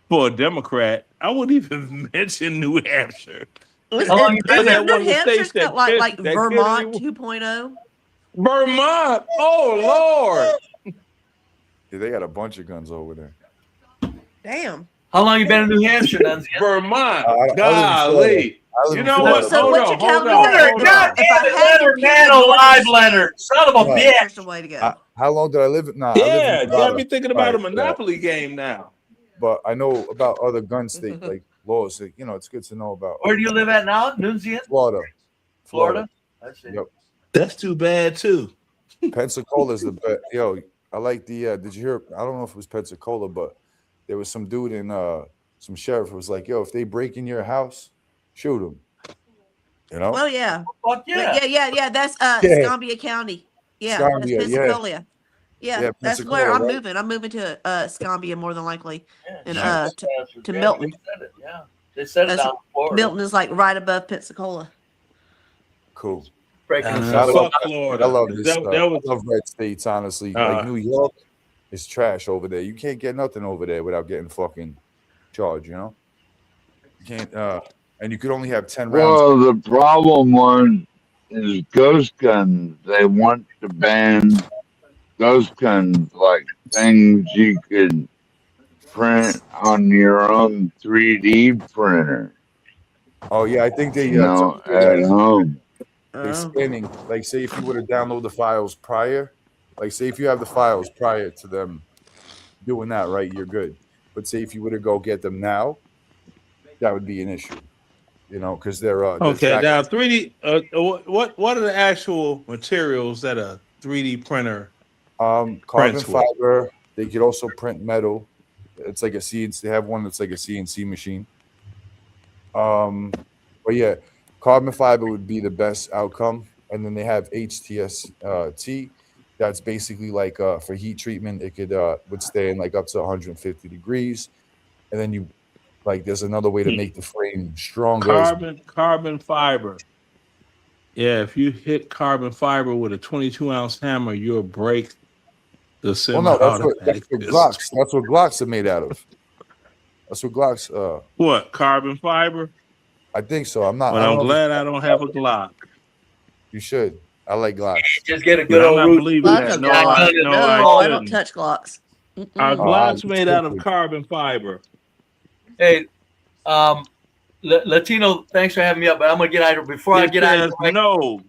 for a Democrat. I wouldn't even mention New Hampshire. New Hampshire's got like Vermont 2.0. Vermont. Oh Lord. Yeah, they got a bunch of guns over there. Damn. How long you been in New Hampshire, Nancy? Golly. You know what? So Hold on. God damn it, man alive, Leonard. Son of a bitch. That's the way to go. How long did I live? Nah, yeah, you got me thinking about a Monopoly game now. But I know about other gun states like laws. It's good to know about. Where do you live at now, Nunzian? Florida. I see. Yep. That's too bad too. Pensacola's the best. Yo, I like the. Did you hear? I don't know if it was Pensacola, but there was some dude in some sheriff was like, "Yo, if they break in your house, shoot them." Oh yeah. Fuck yeah. Yeah. That's Escambia County. Yeah, Escambia, that's Pensacola. Yeah, that's Pensacola, where I'm right? moving. I'm moving to Escambia more than likely, and to Yeah, Milton. They said it down in Florida. Milton is like right above Pensacola. Cool. Fuck Florida. I love this. That was I love red states, honestly. Like New York is trash over there. You can't get nothing over there without getting fucking charged, You can't and you could only have 10 rounds. Well, the problem is ghost guns. They want to ban ghost guns, like things you could print on your own 3D printer. Oh yeah, I think they at home. They're scanning. Like, say if you were to download the files prior, like say if you have the files prior to them doing that, right, you're good. But say if you were to go get them now, that would be an issue. Because they're okay. Now 3D. What are the actual materials that a 3D printer? Carbon fiber. They could also print metal. It's like a CNC. They have one that's like a CNC machine. But yeah, carbon fiber would be the best outcome and then they have HTST. That's basically like for heat treatment. It could withstand like up to 150 degrees, and then you like there's another way to make the frame stronger. Carbon fiber. Yeah, if you hit carbon fiber with a 22-ounce hammer, you'll break the Well, semi. no, that's what Glocks. That's what Glocks are made out of. That's what Glocks. What, carbon fiber? I think so. I'm not. But I'm glad I don't have a Glock. You should. I like Glocks. Just get a But good I'm old not root. believing that. No, I I don't shouldn't. touch Glocks. Our Mm-mm. Glock's made out of carbon fiber. Hey, Latino, thanks for having me up. But I'm gonna get out of before I It get out of says the way. no.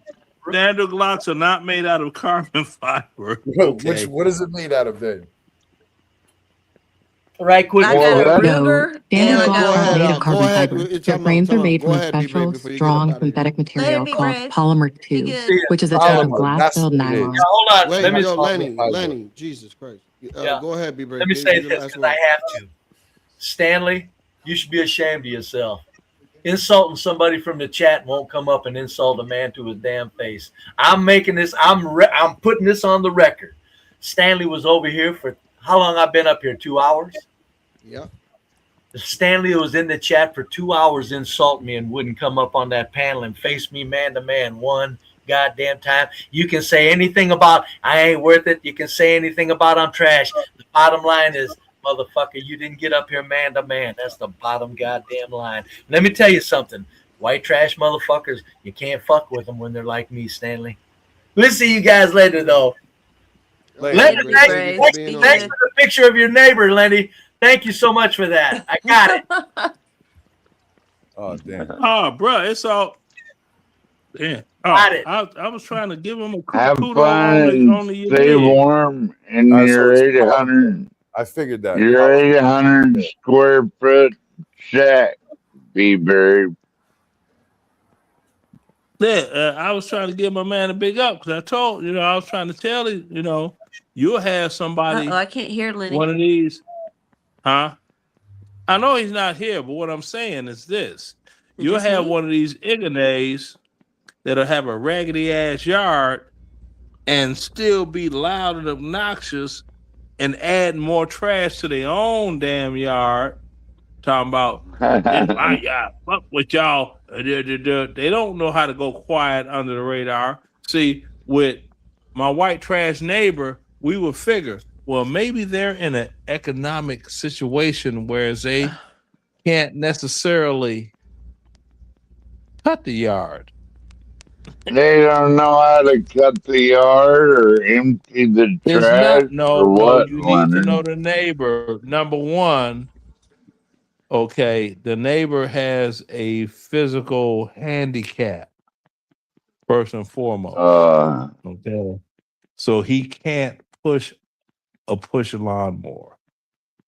Standard Glocks are not made out of carbon fiber. Okay. What is it made out of then? Right quick. I got a Ruger No, and standard I Glocks got are made a of carbon fiber. Their frames are made from a special, strong synthetic material be called brave. polymer tube, good. which is a type of Polymer, glass-filled that's what it is. nylon. Yeah, hold on. Wait, Let me yo, talk. Lenny, Jesus Christ. Yeah. Go ahead, be brave. let me Give say your this last because word. I have to. Stanley, you should be ashamed of yourself. Insulting somebody from the chat won't come up and insult a man to his damn face. I'm making this. I'm putting this on the record. Stanley was over here for how long? I've been up here 2 hours. Yeah. Stanley was in the chat for 2 hours insulting me and wouldn't come up on that panel and face me man to man one goddamn time. You can say anything about I ain't worth it. You can say anything about I'm trash. The bottom line is, motherfucker, you didn't get up here man to man. That's the bottom goddamn line. Let me tell you something. White trash motherfuckers, you can't fuck with them when they're like me, Stanley. We'll see you guys later, though. Lenny, thanks for the picture of your neighbor, Lenny. Thank you so much for that. I got it. Oh damn. Oh, bro, it's all. Yeah. Oh, Got it. I was trying to give him a Have kudo fun on the and stay lid. warm in So your it's 800, I figured that. your 800 square foot shack, B-Berry. Yeah, I was trying to give my man a big up because I was trying to tell him, you'll have somebody, I can't hear Lenny. one of these, huh? I know he's not here, but what I'm saying is this. You'll have one of these Iguanays that'll have a raggedy ass yard and still be loud and obnoxious and add more trash to their own damn yard. Talking about, my yard, fuck with y'all. They don't know how to go quiet under the radar. See, with my white trash neighbor, we would figure, well, maybe they're in an economic situation where they can't necessarily cut the yard. They don't know how to cut the yard or empty the trash or what, you Leonard? need to know the neighbor. Number one, okay, the neighbor has a physical handicap, first and foremost. Okay. So he can't push a push lawnmower.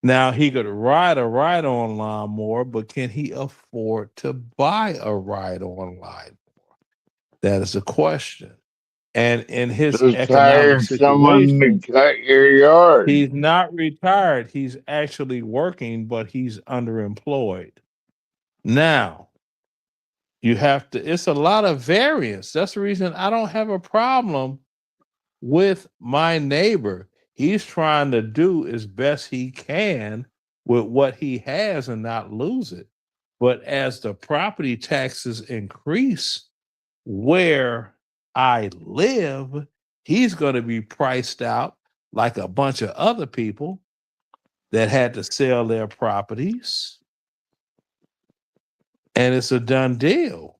Now he could ride a ride-on lawnmower, but can he afford to buy a ride-on lawnmower? That is a question. And in his Just economic hire someone situation, to cut your yard. he's not retired. He's actually working, but he's underemployed. Now, it's a lot of variance. That's the reason I don't have a problem with my neighbor. He's trying to do as best he can with what he has and not lose it. But as the property taxes increase where I live, he's going to be priced out like a bunch of other people that had to sell their properties. And it's a done deal,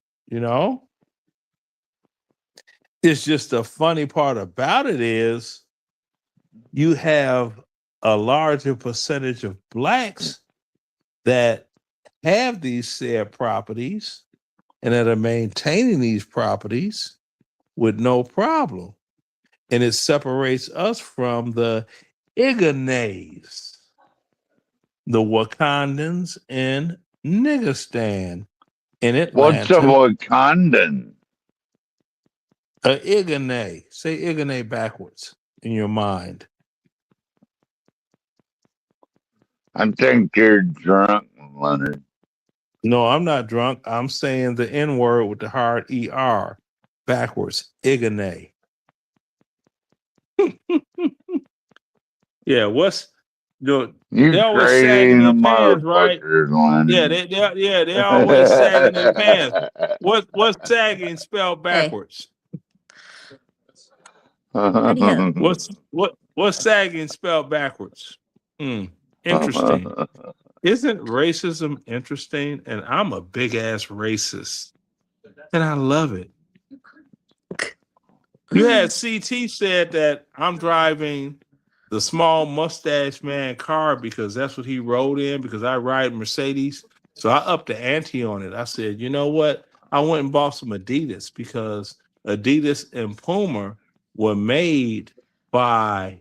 It's just the funny part about it is you have a larger percentage of blacks that have these said properties and that are maintaining these properties with no problem. And it separates us from the Iguanays, the Wakandans in Niggistan in Atlanta. What's a Wakandan? Iganay. Say Iganay backwards in your mind. I think you're drunk, Leonard. No, I'm not drunk. I'm saying the N word with the hard ER. backwards. Igone. Yeah, what's they always sagging their pants, right? They always sagging their pants. What's sagging spelled backwards? What's sagging spelled backwards? Interesting. Isn't racism interesting? And I'm a big ass racist, and I love it. You had CT said that I'm driving the small mustache man car because that's what he rode in, because I ride Mercedes. So I upped the ante on it. I said, you know what? I went and bought some Adidas because Adidas and Puma were made by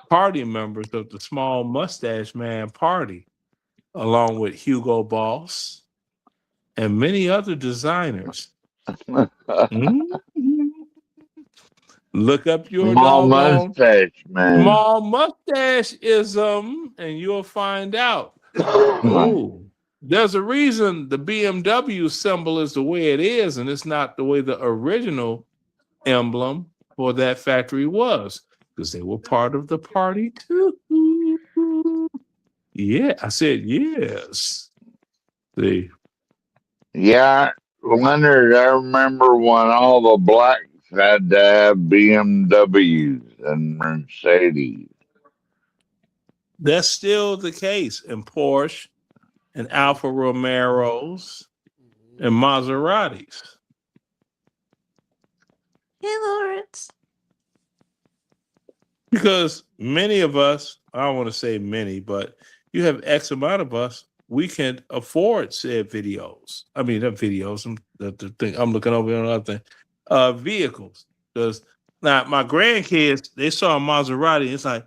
party members of the small mustache man party, along with Hugo Boss and many other designers. Look up your small mustache, man. Small mustache-ism, and you'll find out. Ooh, there's a reason the BMW symbol is the way it is, and it's not the way the original emblem for that factory was, because they were part of the party too. Yeah, I said yes. See. Yeah, Leonard, I remember when all the blacks had to have BMWs and Mercedes. That's still the case in Porsche and Alfa Romeos and Maseratis. Hey, Lawrence. Because many of us, I don't want to say many, but you have X amount of us, we can afford said videos. I mean, not videos. The thing I'm looking over on another thing. Vehicles. Because now my grandkids, they saw a Maserati. It's like,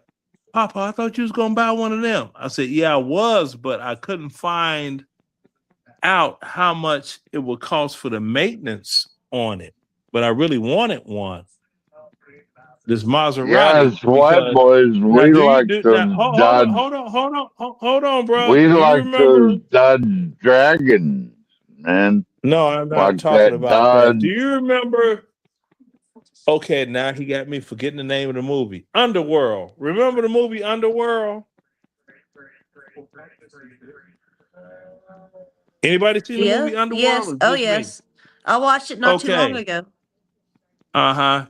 Papa, I thought you was gonna buy one of them. I said, yeah, I was, but I couldn't find out how much it would cost for the maintenance on it. But I really wanted one. This Maserati. Yes, white boys, we like to hold on, bro. We like to Dodge Dragon, man. No, I'm not like talking about that. Dodge. Do you remember? Okay, now he got me forgetting the name of the movie. Underworld. Remember the movie Underworld? Anybody seen the movie Underworld? Yes. Oh, yes. I watched it not too long ago.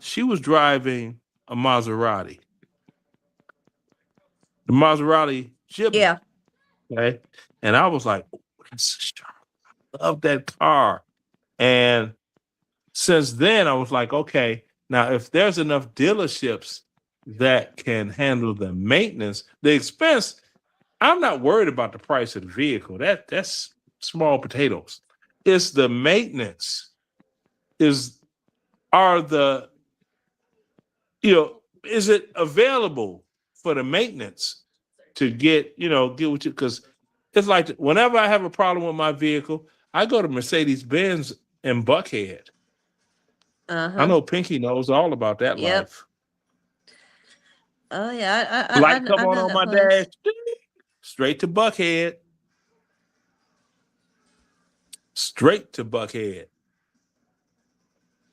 She was driving a Maserati. The Maserati Ghibli. Yeah. Okay. And I was like, oh, I love that car. And since then, I was like, okay, now if there's enough dealerships that can handle the maintenance, the expense, I'm not worried about the price of the vehicle. That's small potatoes. It's the maintenance. Is it available for the maintenance to get what you, because it's like whenever I have a problem with my vehicle, I go to Mercedes-Benz in Buckhead. I know Pinky knows all about that life. Oh yeah, I come I on know my that place. dash, straight to Buckhead. Straight to Buckhead.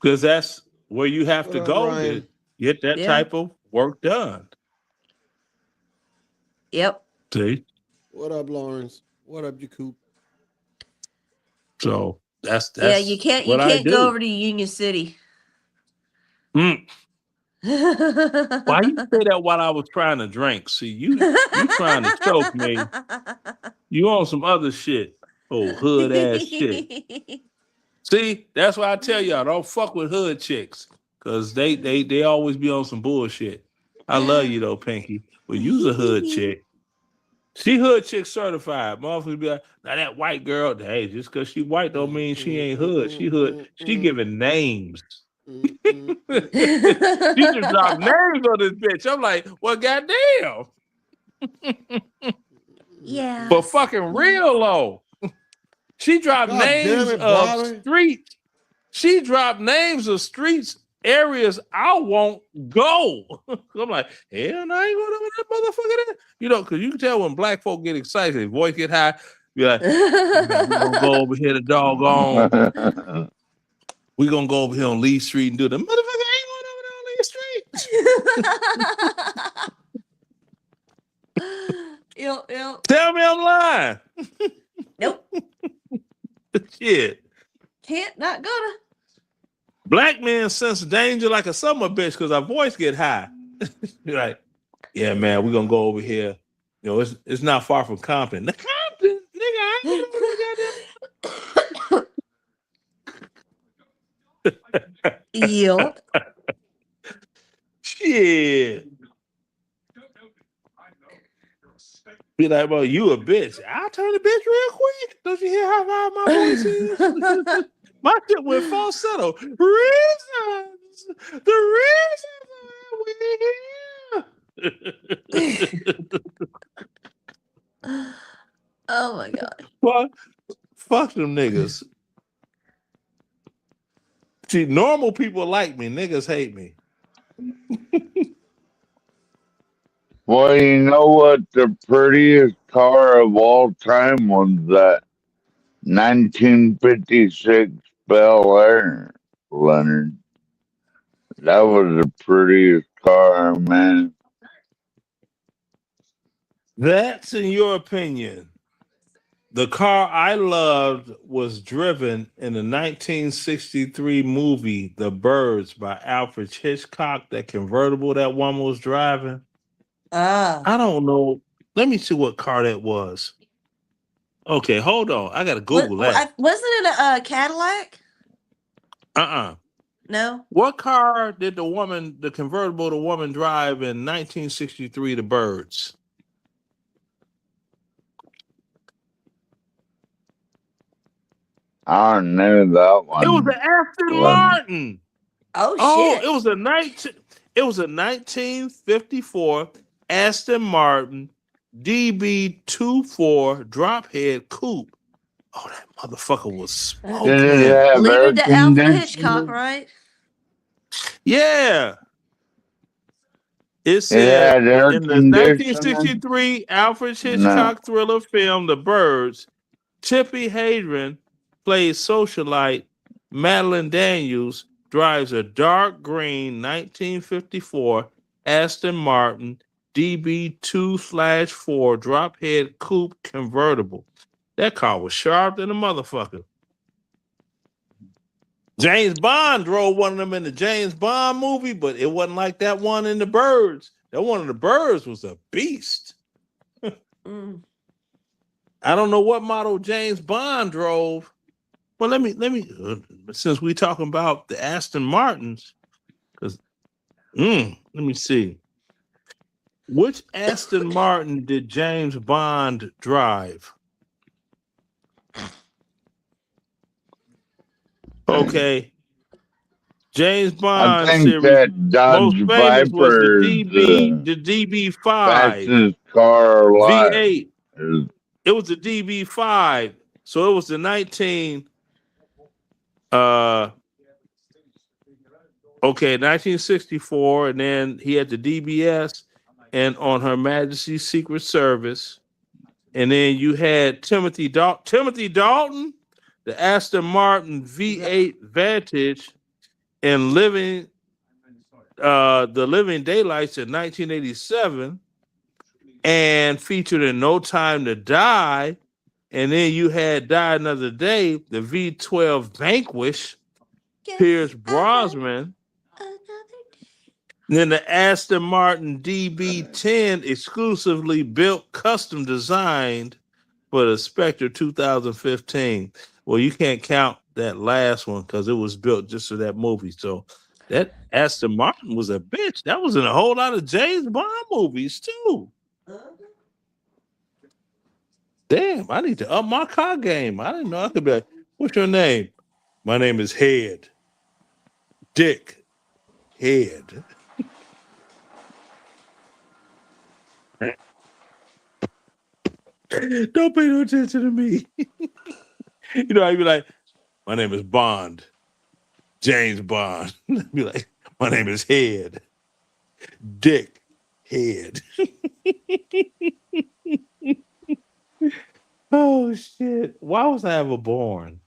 Because that's where you have to go to get that type of work done. Yep. See? What up, Lawrence? What up, Jacoop? So that's you can't go over to Union City. Why you say that while I was trying to drink? See, you trying to choke me. You on some other shit. Oh, hood ass shit. See, that's why I tell y'all, don't fuck with hood chicks. Cause they always be on some bullshit. I love you though, Pinky. But you's a hood chick. She hood chick certified. Motherfuckers be like, now that white girl, hey, just cause she white don't mean she ain't hood. She hood. She giving names. She just dropped names on this bitch. I'm like, well, goddamn. Yeah. But fucking real low. She dropped names of streets. She dropped names of streets, areas I won't go. I'm like, hell no, I ain't going over that motherfucker there. Because you can tell when black folk get excited, their voice get high. Be like, we're gonna go over here to doggone We're gonna go over here on Lee Street and do the motherfucker ain't going over there on Lee Street. Yep. Tell me I'm lying. Nope. Shit. Not gonna. Black men sense danger like a summer bitch because our voice get high. You're like, yeah, man, we're gonna go over here. You know, it's not far from Compton. The Compton, nigga, I ain't Yep. Shit. Be like, well, you a bitch. I'll turn the bitch real quick. Don't you hear how loud my voice is? My shit went falsetto. Reasons. The reasons we're here. Oh my god. Fuck them niggas. See, normal people like me. Niggas hate me. Well, you know what? The prettiest car of all time was that 1956 Bel Air, Leonard. That was the prettiest car, man. That's in your opinion. The car I loved was driven in the 1963 movie The Birds by Alfred Hitchcock, that convertible that woman was driving. I don't know. Let me see what car that was. Okay, hold on. I got to Google that. Wasn't it a Cadillac? No. What car did the convertible the woman drive in 1963 The Birds? I don't know that one. It was an Aston Martin. Oh shit! It was a 1954 Aston Martin DB24 drophead coupe. Oh, that motherfucker was smoking. Leave it to Alfred Hitchcock, right? Yeah. It said in the 1963 Alfred Hitchcock thriller film The Birds, Tippi Hedren plays socialite Madeline Daniels, drives a dark green 1954 Aston Martin DB2/4 drophead coupe convertible. That car was sharp than a motherfucker. James Bond drove one of them in the James Bond movie, but it wasn't like that one in The Birds. That one in The Birds was a beast. I don't know what model James Bond drove. Well, let me since we talking about the Aston Martins, because let me see. Which Aston Martin did James Bond drive? Okay. James Bond I think series that Dodge most famous was Viper the DB5 fastest car alive. V8. It was the DB5. So it was the 1964, and then he had the DBS and on Her Majesty's Secret Service. And then you had Timothy Dalton, the Aston Martin V8 Vantage, and the Living Daylights in 1987, and featured in No Time to Die. And then you had Die Another Day, the V12 Vanquish, Pierce Brosnan. And then the Aston Martin DB10, exclusively built, custom designed for the Spectre 2015. Well, you can't count that last one because it was built just for that movie. So that Aston Martin was a bitch. That was in a whole lot of James Bond movies too. Damn, I need to up my car game. I didn't know I could be like, what's your name? My name is Head. Dick. Head. Don't pay no attention to me. You know, I'd be like, my name is Bond. James Bond. I'd be like, my name is Head. Dick. Head. Oh shit! Why was I ever born?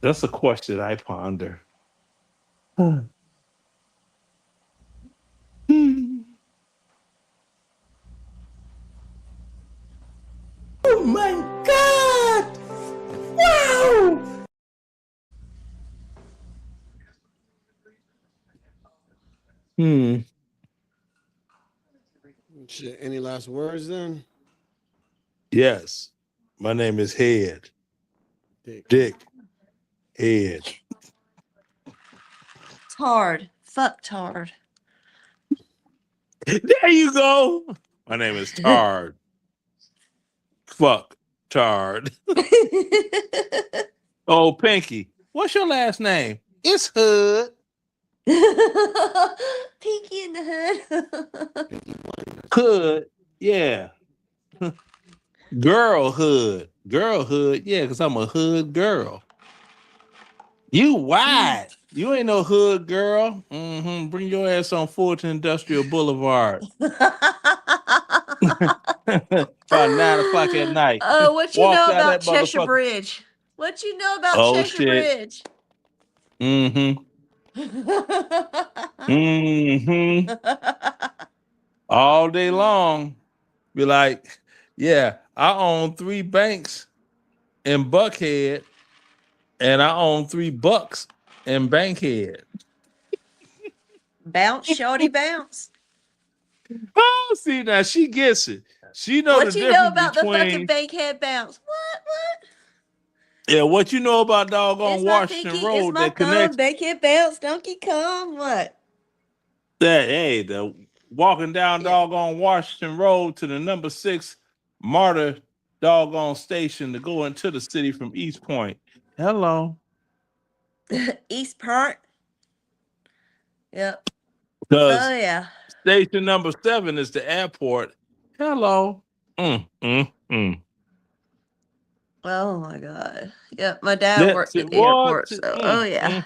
That's a question I ponder. Oh my God! Wow! Shit, any last words then? Yes. My name is Head. Dick. Head. Tard. Fuck Tard. There you go. My name is Tard. Fuck Tard. Oh, Pinky. What's your last name? It's Hood. Pinky in the hood. Hood. Yeah. Girlhood. Girlhood. Yeah, because I'm a hood girl. You wide. You ain't no hood girl. Bring your ass on Fulton Industrial Boulevard. About 9 o'clock at night. Oh, what you Walk know down about that Cheshire motherfucker. Bridge? What you know about Oh, Cheshire shit. Bridge? All day long. Be like, yeah, I own 3 banks in Buckhead, and I own 3 bucks in Bankhead. Bounce, shorty, bounce. Oh, see, now she gets it. She knows What the you difference know about the between, fucking Bankhead bounce? What? yeah, what you know about doggone It's my Washington pinky, it's Road my that connects thumb. Bankhead bounce, donkey come. What? that, hey, the walking down doggone Washington Road to the number 6 Martyr doggone station to go into the city from East Point. Hello. East Park. Yep. Because Oh yeah. station number 7 is the airport. Hello. Oh my God. Yep. My dad That's worked it. at the What? airport, so oh yeah.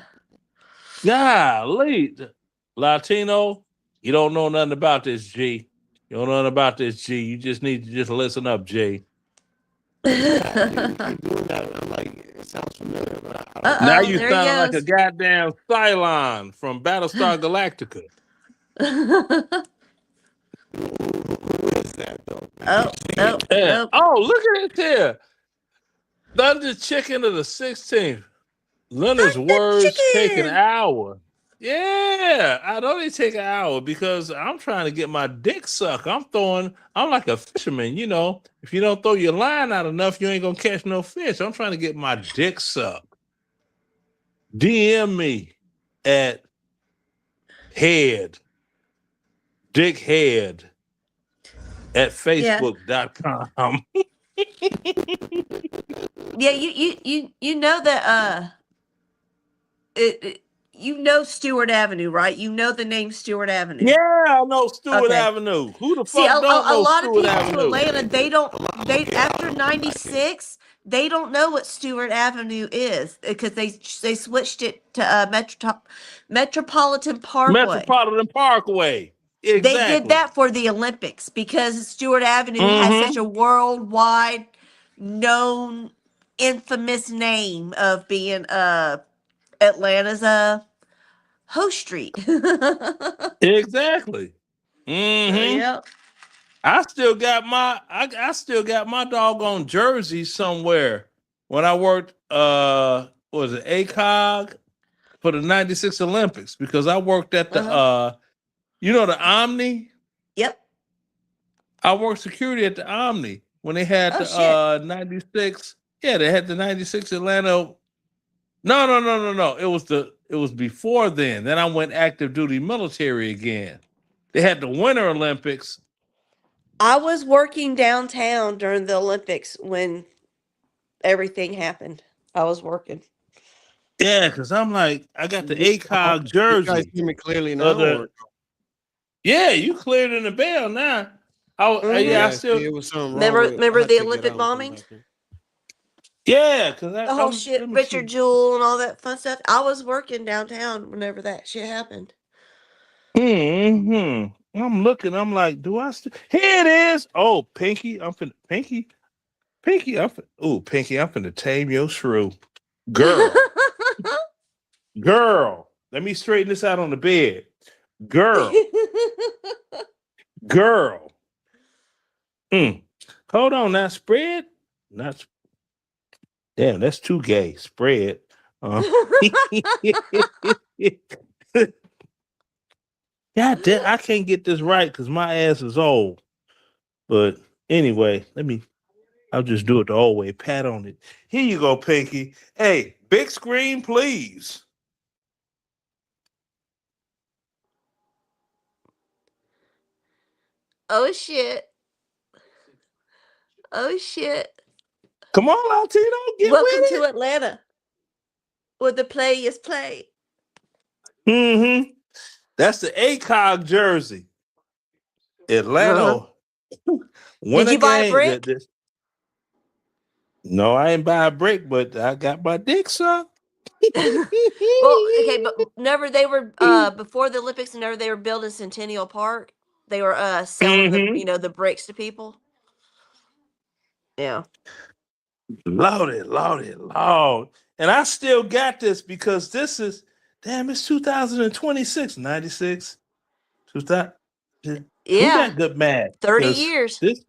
Golly. Latino, you don't know nothing about this, G. You don't know nothing about this, G. You just need to just listen up, G. I'm like, it sounds familiar, but I Now you there he sound like a goes. goddamn Cylon from Battlestar Galactica. who is that though? Yeah. Oh, look at it there. Thunder Chicken of the 16th. Leonard's words take an hour. Yeah, I know they take an hour because I'm trying to get my dick sucked. I'm like a fisherman, you know. If you don't throw your line out enough, you ain't gonna catch no fish. I'm trying to get my dick sucked. DM me at dickhead at facebook.com. Yeah, you know that you know Stewart Avenue, right? You know the name Stewart Avenue. Yeah, I know Stewart Okay. Avenue. Who the See, fuck don't a know lot of Stewart people Avenue? to Atlanta, they after 96, they don't know what Stewart Avenue is because they switched it to Metropolitan Parkway. Metropolitan Parkway. Exactly. They did that for the Olympics because Stewart Avenue has such a worldwide known infamous name of being Atlanta's host street. Exactly. Yep. I still got my doggone jersey somewhere when I worked what was it, ACOG for the 96 Olympics because I worked at the you know the Omni? Yep. I worked security at the Omni when they had the 96. Yeah, they had the 96 Atlanta. No. It was before then. Then I went active duty military again. They had the Winter Olympics. I was working downtown during the Olympics when everything happened. I was working. Yeah, because I'm like, I got the ACOG jersey. You guys hear me clearly now? Yeah, you cleared in the bell now. I still it was something remember the Olympic bombing? Yeah, because The whole shit, Richard Jewell and all that fun stuff. I was working downtown whenever that shit happened. I'm looking. I'm like, do I still? Here it is. Oh, Pinky, I'm finna Pinky. I'm finna tame your shrew, girl. Girl, let me straighten this out on the bed. Girl. Girl. Hold on now. Spread. Damn, that's too gay. Spread. God damn, I can't get this right because my ass is old. But anyway, I'll just do it the old way. Pat on it. Here you go, Pinky. Hey, big screen, please. Oh shit. Oh shit. Come on, Latino, get Welcome with to Atlanta, where the play is played. Mm-hmm. That's the ACOG jersey. Atlanta. Did you buy a brick? No, I ain't buy a brick, but I got my dick sucked. Well, okay, but whenever they were before the Olympics, whenever they were building Centennial Park, they were selling the bricks to people. Yeah. Loaded. And I still got this because this is it's 2026, 96. 2000. Yeah. Who got good math? 30 years. This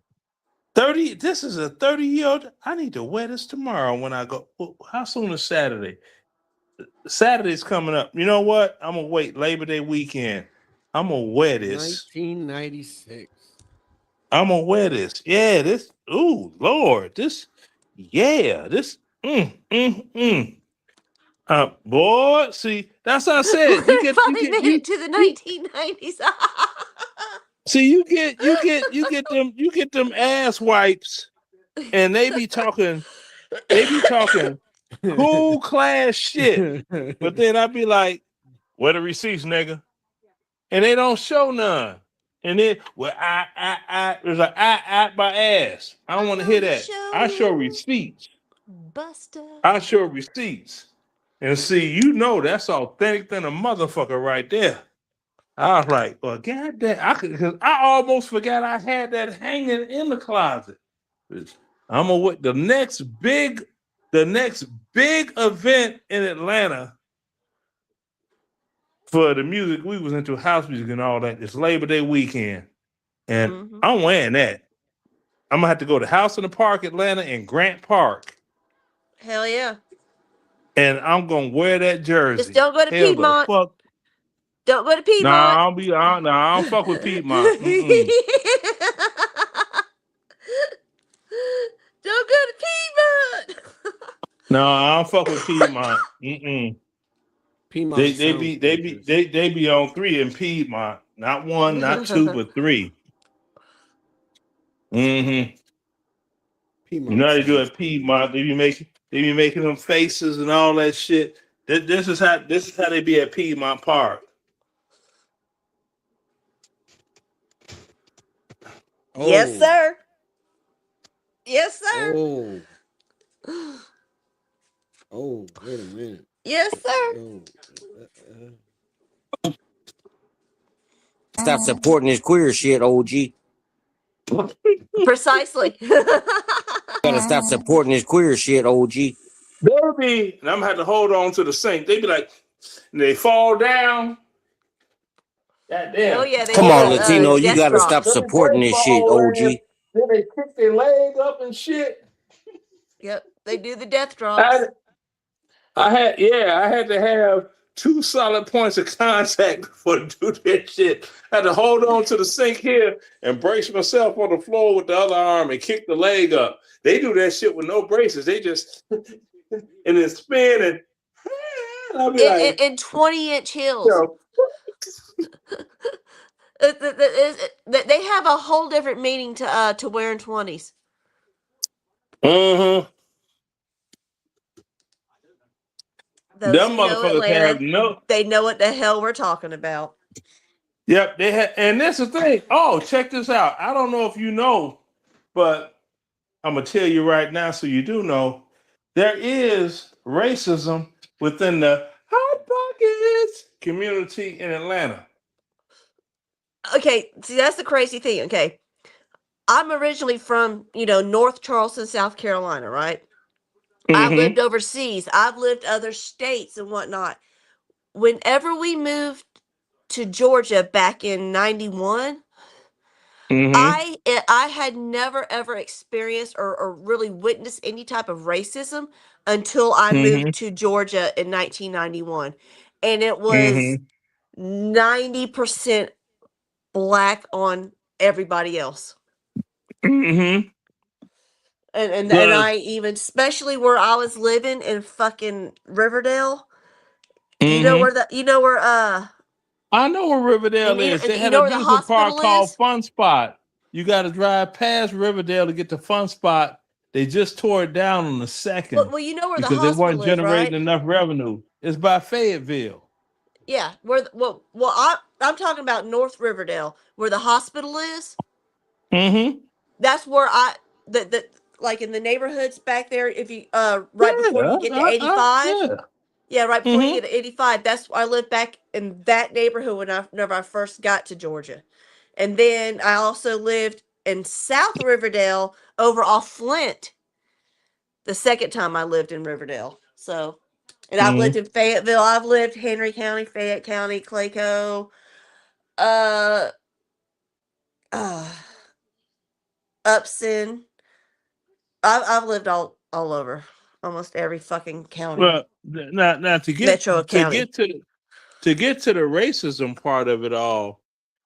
is a 30-year-old. I need to wear this tomorrow when I go. How soon is Saturday? Saturday's coming up. You know what? I'm gonna wait Labor Day weekend. I'm gonna wear this. 1996. I'm gonna wear this. Yeah, this. Ooh, Lord, this. Yeah, this. Boy, see, that's what I said. You get made it to the 1990s. See, you get them ass wipes, and they be talking cool class shit. But then I'd be like, where the receipts, nigga? And they don't show none. And then there's like by ass. I don't want to hear that. I show receipts. Buster. I show receipts. And see, that's authentic than a motherfucker right there. I was like, well, goddamn, because I almost forgot I had that hanging in the closet. I'm gonna wait the next big event in Atlanta for the music we was into, house music and all that. It's Labor Day weekend, and I'm wearing that. I'm gonna have to go to House in the Park, Atlanta, and Grant Park. Hell yeah! And I'm gonna wear that jersey. Just don't go to Piedmont. Don't go to Piedmont. I don't fuck with Piedmont. Don't go to Piedmont. No, I don't fuck with Piedmont. Piedmont. They be on 3 in Piedmont. Not 1, not 2, but 3. Piedmont. You know how they do at Piedmont? They be making them faces and all that shit. This is how they be at Piedmont Park. Oh. Yes, sir. Yes, sir. Oh, wait a minute. Yes, sir. Stop supporting this queer shit, OG. Precisely. Gotta stop supporting this queer shit, OG. They'll be, and I'm gonna have to hold on to the sink. They be like, they fall down. Goddamn. Oh, yeah, Come on, Latino, you gotta stop supporting this shit, OG. Then they kick their leg up and shit. Yep, they do the death drops. I had to have 2 solid points of contact before to do that shit. I had to hold on to the sink here and brace myself on the floor with the other arm and kick the leg up. They do that shit with no braces. They just and then spin and I'll be like, in 20-inch heels. They have a whole different meaning to wearing 20s. Them motherfuckers have they know what the hell we're talking about. Yep, they have, and that's the thing. Oh, check this out. I don't know if you know, but I'm gonna tell you right now, so you do know. There is racism within the Hot Pockets community in Atlanta. Okay, see, that's the crazy thing. Okay, I'm originally from North Charleston, South Carolina, right? I lived overseas. I've lived other states and whatnot. whenever we moved to Georgia back in '91, Mm-hmm. I had never ever experienced or really witnessed any type of racism until I Mm-hmm. moved to Georgia in 1991, and it was Mm-hmm. 90% black on everybody else. Mm-hmm. And But I even, especially where I was living in fucking Riverdale. You know where mm-hmm. I I know where Riverdale is. They you had know an where the amusement park hospital called is? Fun Spot. You got to drive past Riverdale to get to Fun Spot. They just tore it down on the second Well, you know where the because they weren't hospital is, generating right? enough revenue. It's by Fayetteville. Yeah, I'm talking about North Riverdale, where the hospital is. Mm-hmm. That's where the like in the neighborhoods back there. If you right before you get to 85, yeah, right before you Mm-hmm. get to 85. That's I lived back in that neighborhood whenever I first got to Georgia, and then I also lived in South Riverdale over off Flint. The second time I lived in Riverdale, so. And I've lived in Fayetteville. I've lived Henry County, Fayette County, Clayco, uh, Upson. I've lived all over, almost every fucking county, Well, now to get metro to county. get to the racism part of it all.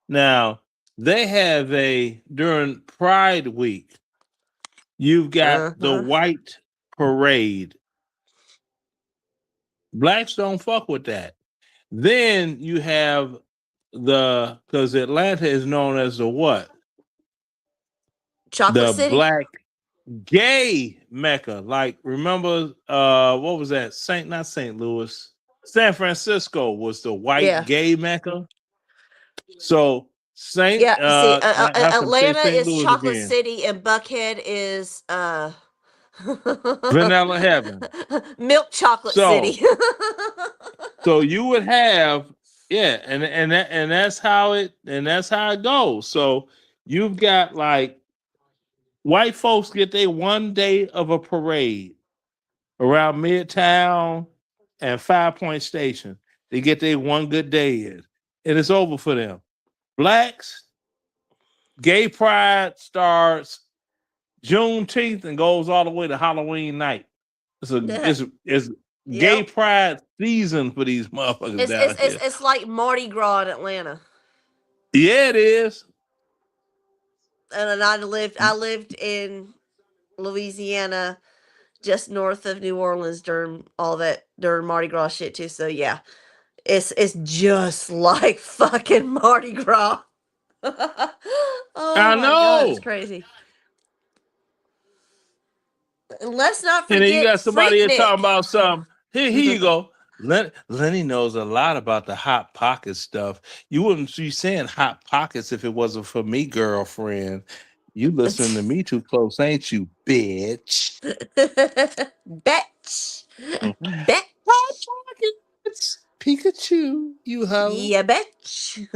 Now they have during Pride Week. You've got the white parade. Blacks don't fuck with that. Then you have because Atlanta is known as the what? Chocolate The City. black gay Mecca. Like, remember, what was that? Not St. Louis. San Francisco was the white gay Mecca. So Atlanta St. is Louis Chocolate again. City, and Buckhead is Vanilla Heaven. Milk Chocolate City. So you would have, and that's how it goes. So you've got like white folks get their one day of a parade around Midtown and 5 Point Station. They get their one good day in, and it's over for them. Blacks, gay pride starts Juneteenth and goes all the way to Halloween night. It's gay pride season for these motherfuckers down here. It's like Mardi Gras in Atlanta. Yeah, it is. And I lived in Louisiana, just north of New Orleans during Mardi Gras shit too. So yeah, it's just like fucking Mardi Gras. I know. God, it's crazy. And let's not forget. And then you got somebody here Freaknik. talking about something. Here you go. Lenny knows a lot about the Hot Pocket stuff. You wouldn't be saying Hot Pockets if it wasn't for me, girlfriend. You listening to me too close, ain't you, bitch? Bitch. Bitch. Hot Pockets. Pikachu, you hoe. Yeah, bitch.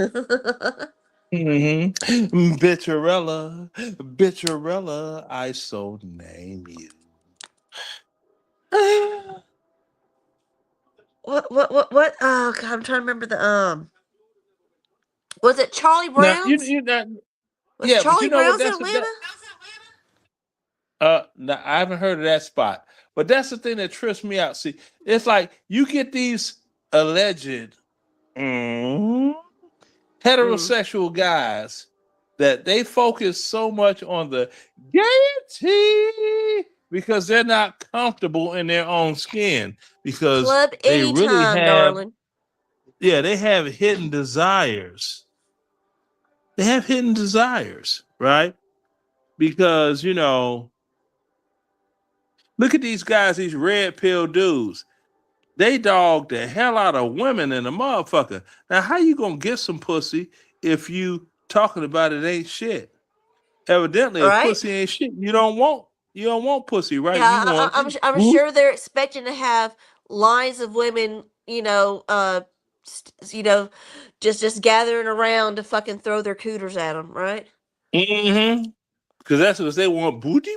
Bitcharella, I so name you. What? Oh God, I'm trying to remember the Was it Charlie Brown's? Was Charlie Brown's in Atlanta? No, I haven't heard of that spot. But that's the thing that trips me out. See, it's like you get these alleged heterosexual guys that they focus so much on the gaiety because they're not comfortable in their own skin because Club they anytime, really have, darling. Yeah, they have hidden desires. They have hidden desires, right? Because, look at these guys, these red pill dudes. They dog the hell out of women in a motherfucker. Now, how you gonna get some pussy if you talking about it ain't shit? Evidently, if pussy ain't shit, you don't want pussy, right? Yeah, I'm sure they're expecting to have lines of women, just gathering around to fucking throw their cooters at them, right? Mm-hmm. Because that's what they want. Booty.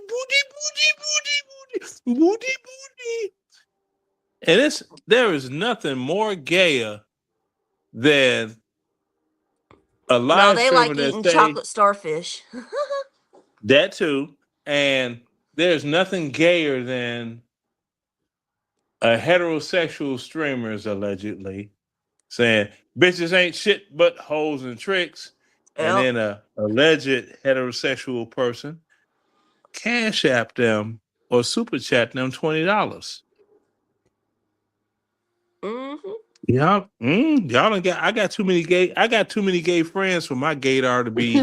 And there is nothing more gayer than a No, live they streamer like that eating say chocolate starfish. that too. And there's nothing gayer than a heterosexual streamers allegedly saying bitches ain't shit but hoes and tricks, and then a alleged heterosexual person cash app them or super chat them $20. Mm-hmm. Y'all don't get. I got too many gay friends for my gaydar to be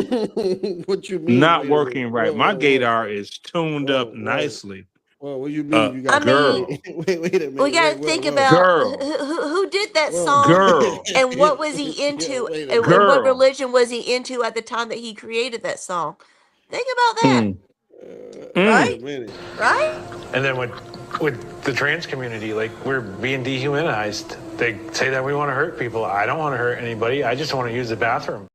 What you mean? not Wait a working minute. right. Whoa, My whoa, whoa. gaydar is tuned up Whoa. nicely. Well, what do you mean? You got girl, wait a minute. We got to Wait, think whoa. about girl, who did that Whoa. song girl, and what was he into Wait a and minute. what girl. religion was he into at the time that he created that song. Think about that. Wait Right? a minute. Right? And then with the trans community, like we're being dehumanized. They say that we want to hurt people. I don't want to hurt anybody. I just want to use the bathroom.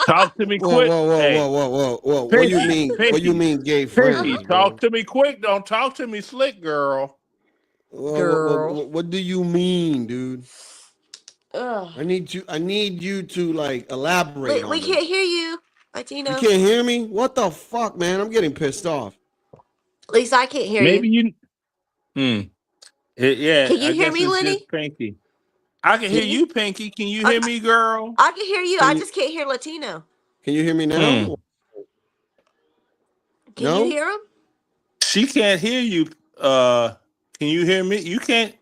Talk to me Whoa, quick. whoa. Hey, What do you mean? What do you mean, gay friends? Pinky, Bro? talk to me quick. Don't talk to me slick, girl. What do you mean, dude? Ugh. I need you to like elaborate. We on can't this. hear you, Latino. You can't hear me? What the fuck, man? I'm getting pissed off. At least I can't hear Maybe you. Yeah. Can you I hear guess me, it's Lenny? just Pinky. I can hear you, Pinky. Can you hear me, girl? I can hear you. Can I you- just can't hear Latino. Can you hear me now? Can No? you hear him? She can't hear you. Can you hear me? You can't.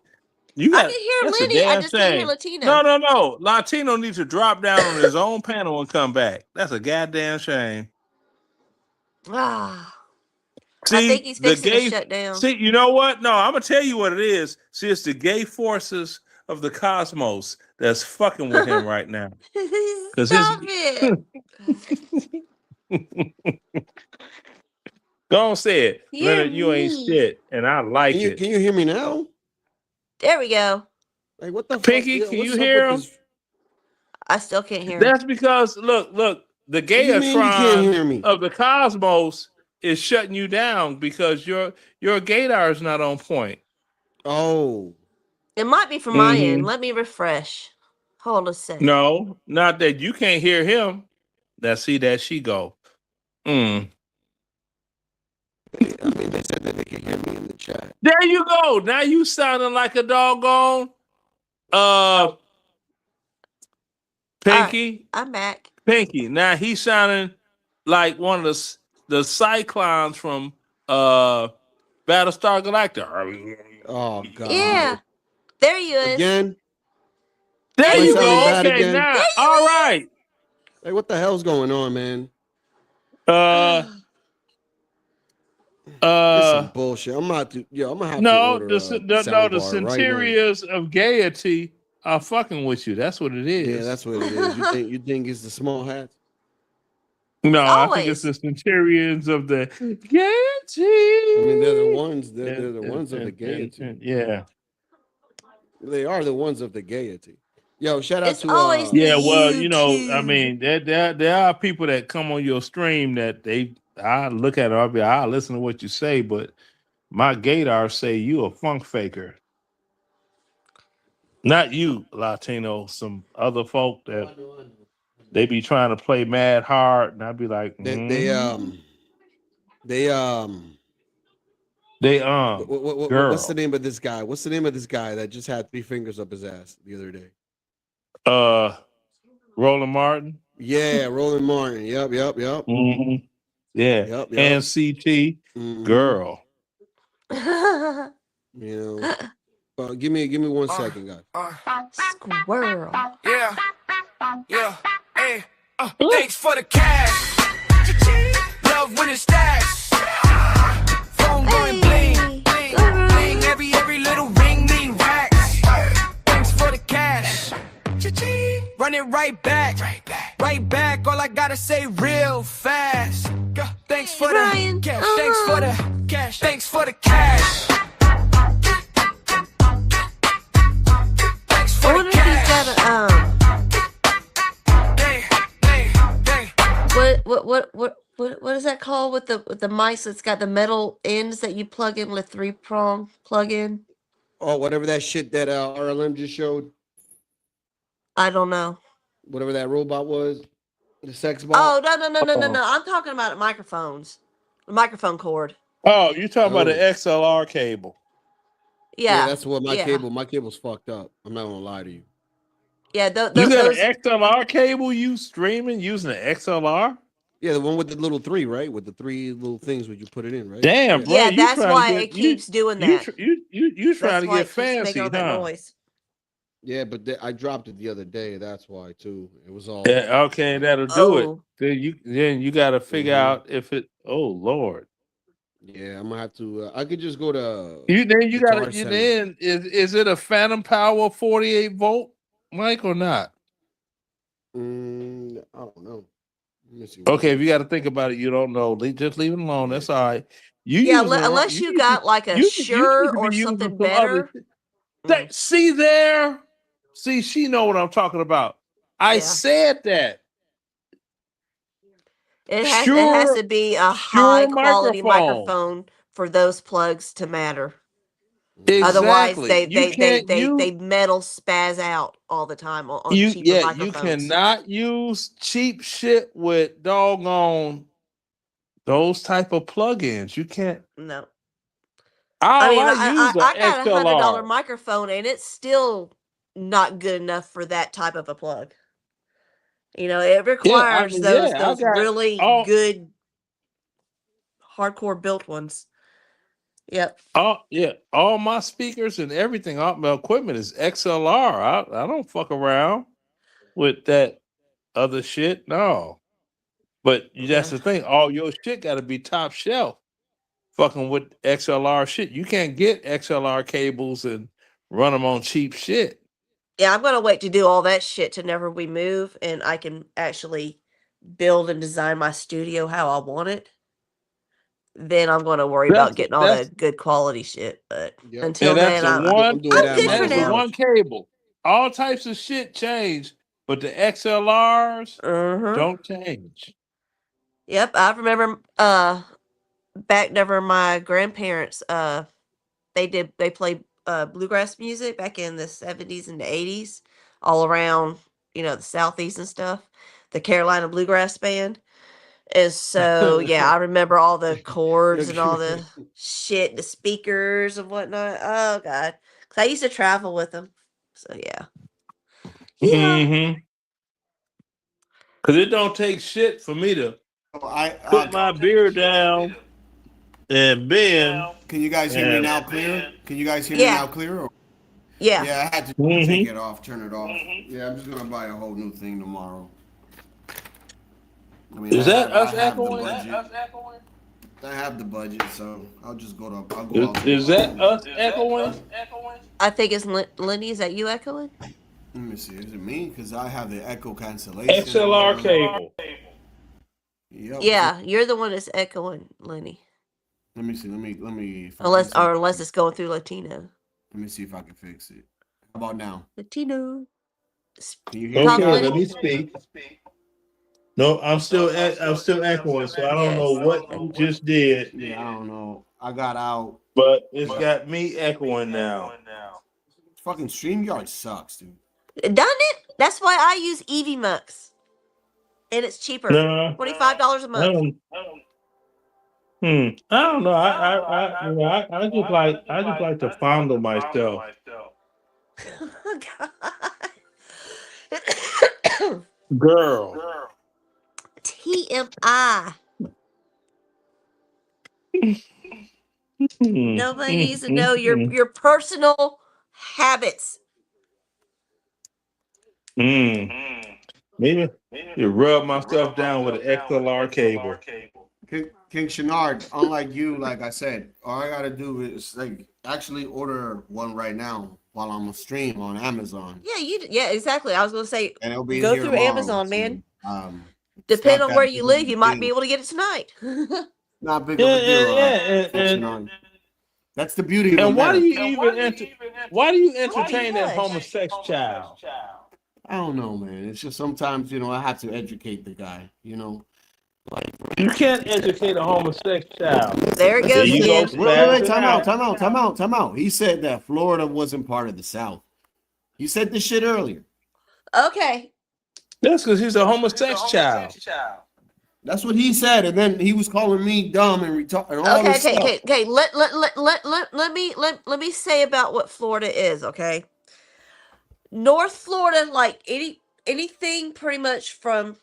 You got. I can hear that's a Lenny. I damn just can't hear shame. Latino. No. Latino needs to drop down on his own panel and come back. That's a goddamn shame. Ah. See, I think he's the fixing to gay. shut down. See, you know what? No, I'm gonna tell you what it is. See, it's the gay forces of the cosmos that's fucking with him right now. Stop it. Go on, say it, You're Leonard. You ain't mean. shit, and I like it. Can you hear me now? There we go. Like what the Pinky, fuck? can What's you up hear with him? this? I still can't hear him. That's because look, the What do you mean you can't Gayatron hear me? of the cosmos is shutting you down because your gaydar is not on point. Oh. It might be from my end. Mhm. Let me refresh. Hold a second. No, not that you can't hear him. That she go. I mean, they said that they could hear me in the chat. There you go. Now you sounding like a doggone Pinky. I'm back. Pinky. Now he's sounding like one of the Cyclones from Battlestar Galactica. Oh God. Yeah. There you is. Again? There Am I you sounding go. bad Okay, again? now all right. Like what the hell's going on, man? This some bullshit. I'm not. I'm gonna have to No, order the soundbar Centurias of gaiety are fucking with you. That's what it is. Yeah, that's what it is. You think it's the small hats? No, I think it's the Centurions of the gaiety. I mean, they're the ones. They're the ones of the gaiety. Yeah. They are the ones of the gaiety. Yo, shout out to yeah. Well, you know, I mean, there are people that come on your stream that I look at it, I'll listen to what you say, but my gaydar say you a funk faker. Not you, Latino, some other folk that they be trying to play mad hard, and I'd be like, what's the name of this guy? What's the name of this guy that just had 3 fingers up his ass the other day? Roland Martin. Yeah, Roland Martin. Yep. Mm-hmm. Yeah. Yep. And CT girl. You know. Give me 1 second, guys. Squirrel. Yeah. Hey. Thanks for the cash. Love when it's stash. Phone going bling, bling. Every little ring mean racks. Thanks for the cash. Run it right back. All I gotta say real fast. Thanks for the cash. Thanks for the cash. Thanks for the cash. I wonder if he's got what is that called with the mice that's got the metal ends that you plug in with 3-prong plug in? Oh, whatever that shit that RLM just showed, I don't know. whatever that robot was, the sex bot. Oh no! Oh, I'm talking about microphones, the microphone cord. oh, you talking about the Oh, XLR cable? yeah, Yeah, that's what yeah, my cable's fucked up. I'm not gonna lie to you. yeah. You got Those. an XLR cable? You streaming using an XLR? Yeah, the one with the little three, right? With the three little things when you put it in, right? Damn, Yeah. bro, Yeah, you that's trying why to it get you keeps doing you that. tr- you trying That's to why get it keeps making fancy, all that huh? noise. Yeah, but I dropped it the other day. That's why too. It was all. Yeah, okay, that'll do it. Oh, Then you got to figure Mhm. out if it. Oh Lord, Yeah, I'm gonna have to. I could just go to you got Guitar to. You Center. then is it a Phantom Power 48 volt mic or not? I don't know. Let me see. What Okay, it if you got to think about it, you don't know. Just leave it alone. That's all right. You yeah. using the wrong. Unless you got like a You Shure need to or be using something some other. better. See there. See, she know what I'm talking about. I Yeah, said that. it has Sure, to be a sure high quality microphone. microphone for those plugs to matter. Otherwise, Exactly. You can't they use metal spaz out all the time on you. cheaper Yeah, you microphones. cannot use cheap shit with doggone those type of plugins. You can't. No, I All mean, I use I a got $100 XLR. microphone, and it's still not good enough for that type of a plug. You know, it Yeah, I requires mean, those yeah, I got really all. good hardcore built ones. Yep. All my speakers and everything, all my equipment is XLR. I don't fuck around with that other shit. No. But that's Yeah. the thing. All your shit got to be top shelf. Fucking with XLR shit. You can't get XLR cables and run them on cheap shit. Yeah, I'm gonna wait to do all that shit to never we move, and I can actually build and design my studio how I want it. Then I'm gonna worry about getting all the good quality shit. But Yep. until And that's then, the one. I'm doing I'm that. good That for is the now. one cable. All types of shit change, but the XLRs don't change. Yep, I remember back whenever my grandparents they played bluegrass music back in the 70s and the 80s all around, the southeast and stuff, the Carolina Bluegrass Band. And so yeah, I remember all the chords and all the shit, the speakers and whatnot. Oh god. Cause I used to travel with them. So yeah. Mm-hmm. Cause it don't take shit for me to put my beer down and bend. Can you guys hear me now clear? Can you guys hear me now clear? Or? Yeah. Yeah, I had to take it off, turn it off. Yeah, I'm just gonna buy a whole new thing tomorrow. I mean, Is that us I have the echoing? budget. I have the budget, so I'll just go to. I'll go out. Is that us echoing? I think it's Lenny. Is that you echoing? Let me see. Is it me? Because I have the echo cancellation. XLR cable. Yep. Yeah, you're the one that's echoing, Lenny. Let me see. Let me. Unless it's going through Latino. Let me see if I can fix it. How about now? Latino. Can you hear Okay, me? let me speak. No, I'm still echoing, so I don't know what you just did. Yeah, I don't know. I got out. But it's got me echoing now. Fucking StreamYard sucks, dude. Doesn't it? That's why I use Eevee Mux. And it's cheaper. No, $25 a month. I don't know. I just like to fondle myself. Girl. TMI. Nobody needs to know your personal habits. Maybe you rub myself down with an XLR cable. King Shenard, unlike you, like I said, all I gotta do is actually order one right now while I'm on stream on Amazon. Yeah, exactly. I was gonna say And it'll be go here through tomorrow, Amazon, so, man. it's Depending not on that where big you of live, a you might deal. be able to get it tonight. Not big of a deal. King Shenard. That's the beauty of And why do America. you entertain that homosexual child? I don't know, man. It's just sometimes, I have to educate the guy, You can't educate a homosexual child. There it goes you go, again. Wait, spaz it time out. He said that Florida wasn't part of the South. He said this shit earlier. Okay. That's because he's a homosexual child. That's what he said, and then he was calling me dumb and retarded and all this stuff. Okay. Let me say about what Florida is. Okay. North Florida, like anything pretty much from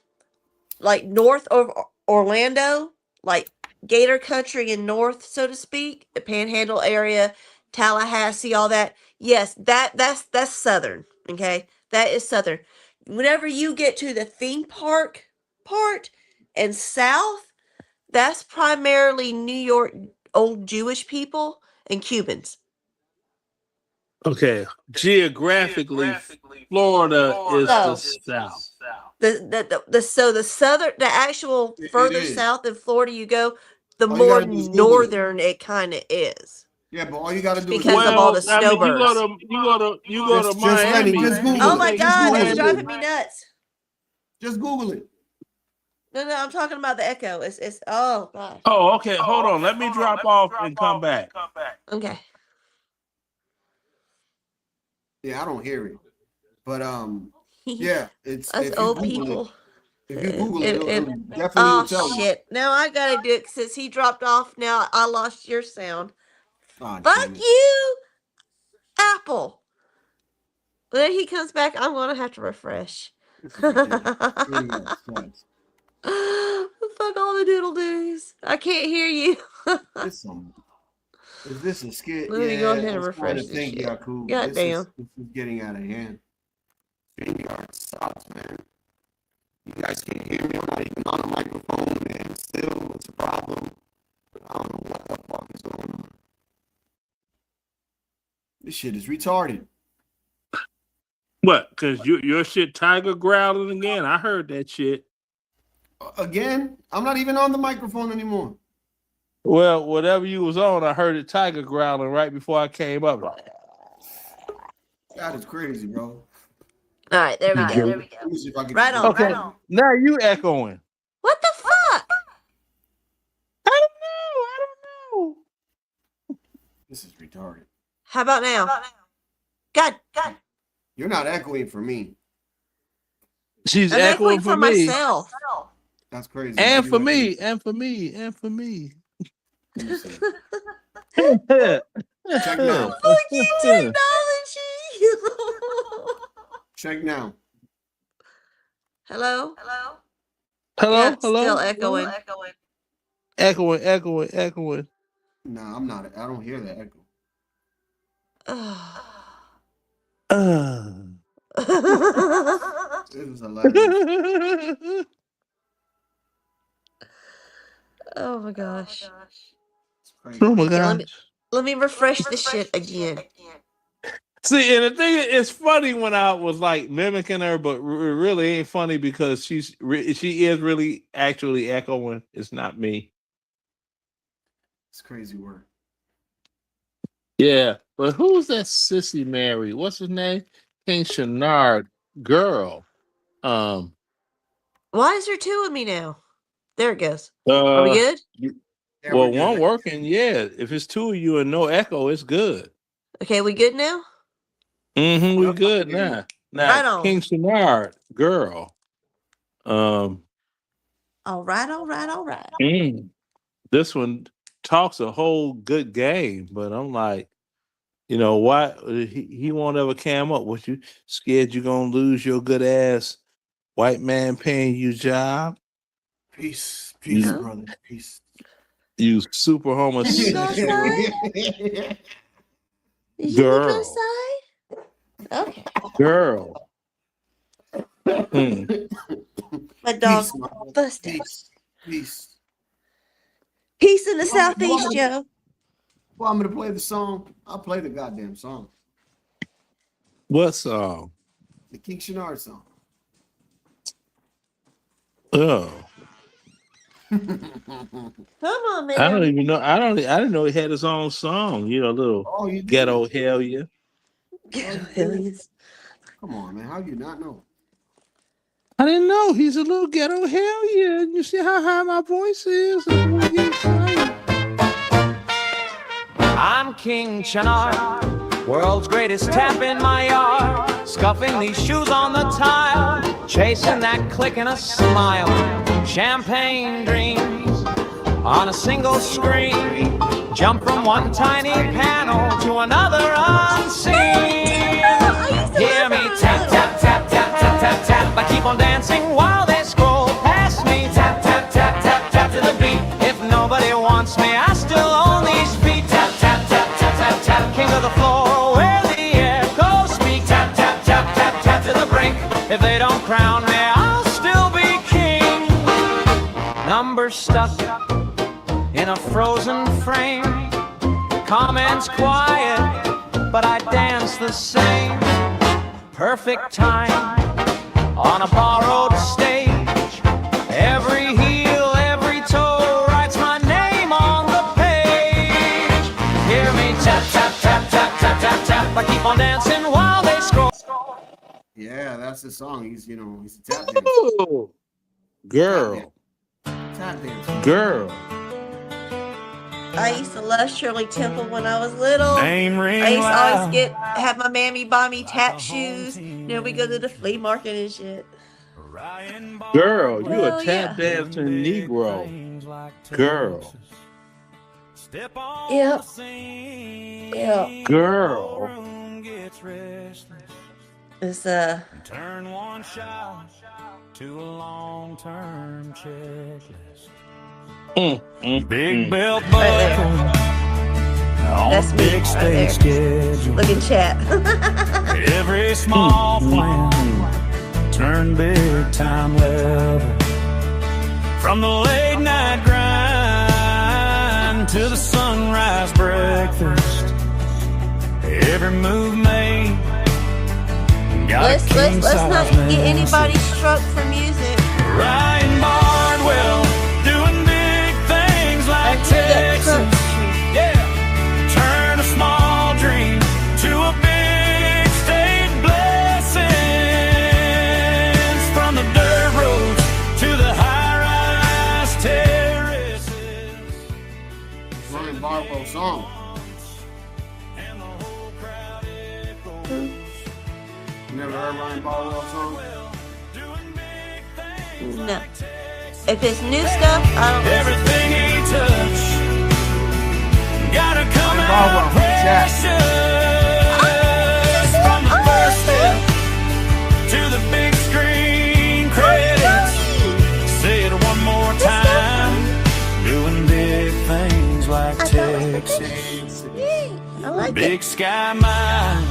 like north of Orlando, like Gator Country and north, so to speak, the Panhandle area, Tallahassee, all that. Yes, that's southern. Okay, that is southern. Whenever you get to the theme park part and south, that's primarily New York old Jewish people and Cubans. Okay, geographically, Florida is the South. The southern, the actual further is. south in Florida you go, the All you more gotta do is Google it. northern it kind of is. Yeah, but all you got to do is Because of all the I mean, snowbirds. you go to Just let me- Miami. just Google Oh it. my Just God, Google that's it. driving me nuts. Just Google it. No, I'm talking about the echo. It's oh gosh. Oh, okay. Hold on. Let me drop off and come back. Okay. Yeah, I don't hear it. But yeah, it's Us if you old Google people. It, if you Google it, If- it'll if- definitely oh will tell you. shit! Now I gotta do it since he dropped off. Now I lost your sound. Oh, Fuck damn it. you, Apple. When he comes back, I'm gonna have to refresh. Fuck all the doodle doos. I can't hear you. Is this a skit? Let me go ahead and I was trying refresh to this think, shit. Yaku. Goddamn. This is getting out of hand. StreamYard sucks, man. You guys can't hear me. I'm not even on a microphone, man. Still, it's a problem. I don't know what the fuck is going on. This shit is retarded. What? Because your shit tiger growling again? I heard that shit. Again, I'm not even on the microphone anymore. Well, whatever you was on, I heard it tiger growling right before I came up. That is crazy, bro. All right, there we You go. jerk. There we Let me see if I go. can Right on. Okay, Right on. now you echoing. What the fuck? I don't know. This is retarded. How about now? God. You're not echoing for me. She's I'm echoing for me. myself. That's crazy. And You for echo- me, and for me, and for me. Let me see. Check Check now. Fuck you, technology. Check now. Hello? Hello, Yeah, hello. still echoing. Echoing. No, I'm not. I don't hear that echo. This is hilarious. Oh my gosh. Oh my Okay, gosh. let me refresh this shit again. See, and the thing is, it's funny when I was like mimicking her, but it really ain't funny because she is really actually echoing. It's not me. It's crazy work. Yeah, but who's that sissy Mary? What's his name? King Shenard girl. Why is there two of me now? There it goes. Are we good? Well, one working, yeah. If it's two of you and no echo, it's good. Okay, we good now? Mm-hmm, we good now. Now, Right on. King Shenard girl. All right. This one talks a whole good game, but I'm like, you know, why he won't ever cam up with you? Scared you're gonna lose your good ass white man paying you job? Peace, Yeah. brother. Peace. You super homosexual girl. Okay. Girl. My dog Peace, my brother. busted. Peace. Peace in the southeast, Joe. Well, I'm gonna play the song. I'll play the goddamn song. What song? The King Shenard song. Oh. Come on, man. I don't even know. I didn't know he had his own song. You know, little Oh, you do? ghetto hell yeah. Come on, man. How do you not know? I didn't know he's a little ghetto. Hell yeah! You see how high my voice is? That's when we get excited. I'm King Chinar, world's greatest tap in my yard. Scuffing these shoes on the tile, chasing that click and a smile. Champagne dreams on a single screen. Jump from one tiny panel to another unseen. Hear me tap, tap, tap, tap, tap, tap, tap. I keep on dancing while they scroll past me. Tap, tap, tap, tap, tap to the beat. If nobody wants me, I still own these feet. Tap, tap, tap, tap, tap, tap. King of the floor, where the echoes speak. Tap, tap, tap, tap, tap to the brink. If they don't crown me, I'll still be king. Numbers stuck in a frozen frame. Comments quiet, but I dance the same. Perfect time on a borrowed stage. Every heel, every toe writes my name on the page. Hear me tap, tap, tap, tap, tap, tap, tap. I keep on dancing while they scroll. Yeah, that's the song. He's a tap dancer. Ooh, girl, Tap dancer. girl. I used to love Shirley Temple when I was little. Name ring I used to loud. always have my mammy buy me tap shoes. Then we go to the flea market and shit. Girl, you Well, a tap dancing Negro. Girl, Yep. Yep. girl. It's Turn one shot to a long-term checklist. Big belt buckle on That's a me big right state there. schedule. Look at chat. Every small plan turn big time level. From the late night grind to the sunrise breakfast. Every move made. Got let's a king not size get message. anybody struck for music. Ryan Bardwell doing big things like Texas. Yeah, turn a small dream to a big state blessings. From the dirt roads to the high-rise terraces. Ryan Bardwell song. You never heard Ryan Bardwell song? No. If it's new stuff, I don't listen. Everything he touched gotta come Ryan out Bardwell, precious. From the first step to the big screen credits. Say it one more time. Doing big things like Texas. I like it. Big sky mind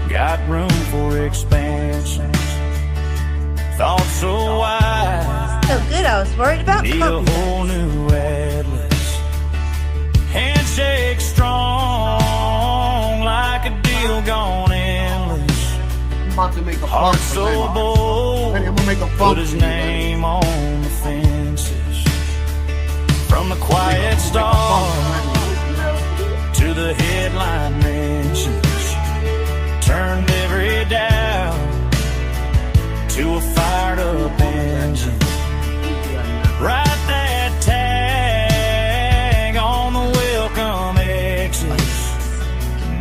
got room for expansion. Thoughts so wide. So good, I was worried about Need a copyright. whole new atlas. Handshake strong like a deal gone endless. I'm about to make a Heart funk for so them. bold. I'm gonna make a Put funk his for you, man. name on the fences. From the quiet start to the headline mentions. Turned every doubt to a fired up engine. Write that tag on the welcome exits.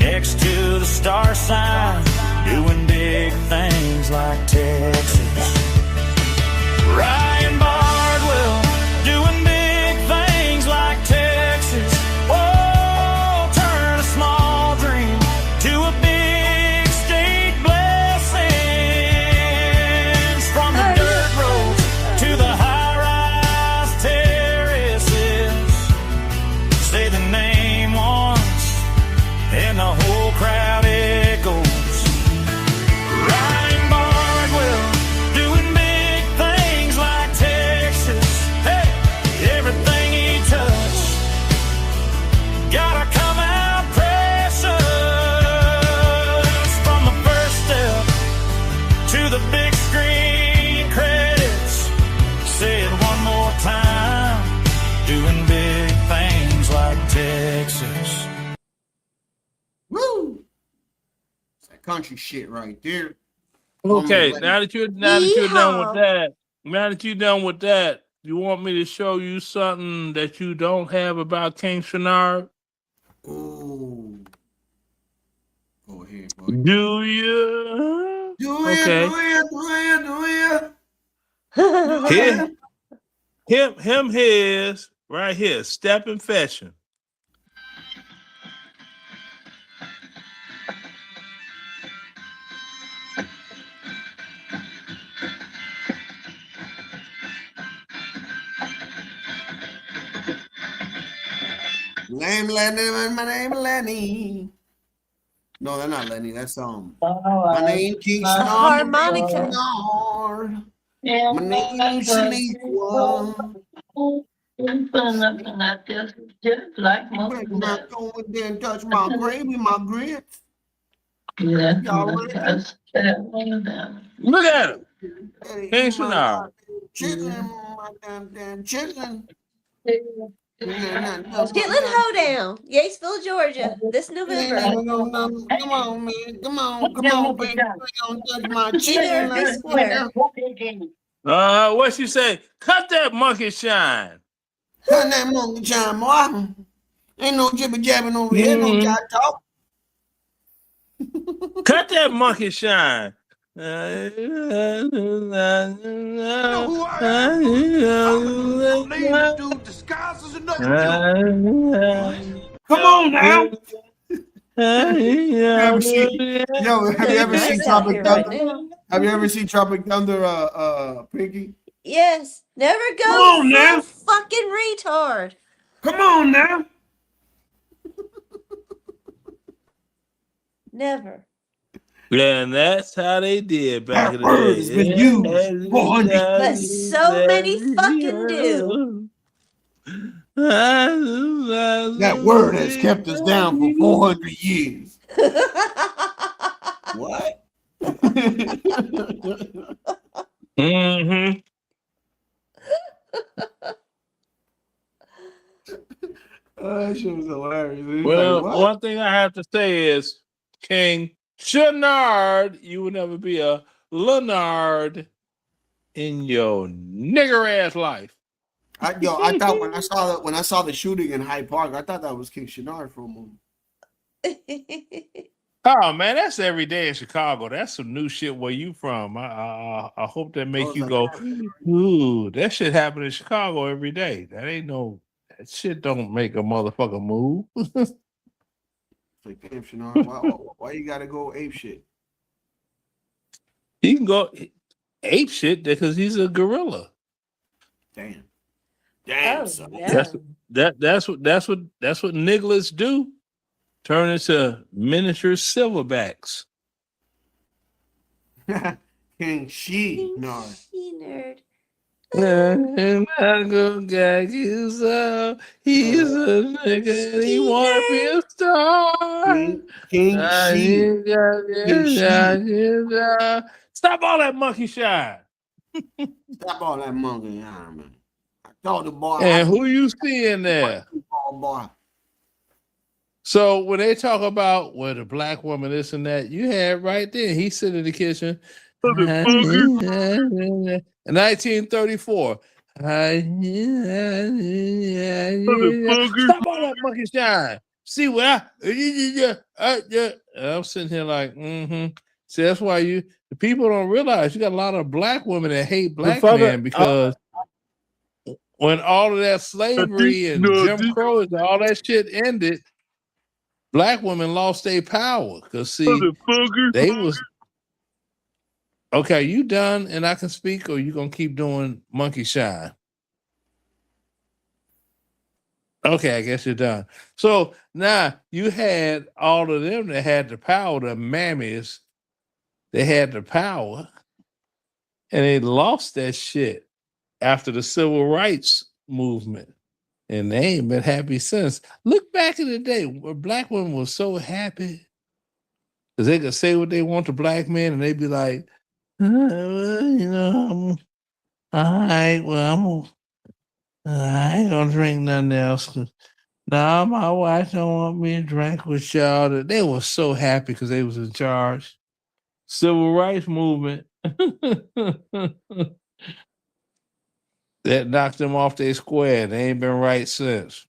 Next to the star sign, doing big things like Texas. Ryan Bardwell, doing big things like Texas. Oh, turn a small dream to a big state blessings. From the dirt roads to the high-rise terraces. Say the name once, and the whole crowd echoes. Ryan Bardwell, doing big things like Texas. Hey, everything he touched gotta come out precious. From the first step to the big screen credits. Say it one more time. Doing big things like Texas. Woo! It's that country shit right there. Okay, now that you're done with Yeehaw. that, you want me to show you something that you don't have about King Shenard? Ooh. Go ahead, boy. Do you? Do Okay. Him his right here, Step in Fashion. Name Lenny, my name Lenny. No, they're not Lenny. That's my name King Shenard. Harmonica. My name is Shaniqua. Just like Go in there and touch my gravy, my grits. Y'all ready? Look at him. King Shenard. Chitlin, my damn chitlin. Chitlin Hoedown, Yatesville, Georgia, this November. Come on, man. Come on, baby. Don't touch my chitlin. What she say? Cut that monkey shine. Cut that monkey shine, boy. Ain't no jibber jabbing over here. No got talk. Cut that monkey shine. You know who I am? I'm the dude disguised as another dude. Come on now. Have you ever seen Tropic Thunder? Have you ever seen Tropic Thunder, Pinky? Yes, never go Come on now. fucking retard. Come on now. Never. And that's how they did back in the That word day. has been used 400 But so many fucking do. That word has kept us down for 400 years. What? Mm-hmm. That shit was hilarious. Well, Like, what? one thing I have to say is, King Shenard, you will never be a Leonard in your nigger ass life. I thought when I saw the shooting in Hyde Park, I thought that was King Shenard for a moment. Oh man, that's every day in Chicago. That's some new shit. Where you from? I hope that make you go, ooh, that shit happen in Chicago every day. That shit don't make a motherfucker move. Like, damn, Shenard, why you gotta go ape shit? He can go ape shit because he's a gorilla. Damn, son. Yeah. That's what nigglets do. Turn into miniature silverbacks. King Shenard. Nerd. And I go gag you so he's a nigga and he wanna be a star. King Stop all that monkey shine. Stop all that monkey shine, man. I told the boy. And who you seeing there? Boy. So when they talk about the black woman, this and that, you had right there. He sitting in the kitchen. In 1934. Stop all that monkey shine. See what I'm sitting here like, See, that's why the people don't realize you got a lot of black women that hate black men because when all of that slavery and Jim Crow and all that shit ended, black women lost their power. Because see, they was okay, you done and I can speak, or you gonna keep doing monkey shine? Okay, I guess you're done. So now you had all of them that had the power, the mammies, they had the power, and they lost that shit after the civil rights movement. And they ain't been happy since. Look back in the day where black women were so happy because they could say what they want to black men, and they'd be like, all right, well, I ain't gonna drink nothing else. Nah, my wife don't want me to drink with y'all. They were so happy because they was in charge. Civil rights movement. That knocked them off their square. They ain't been right since.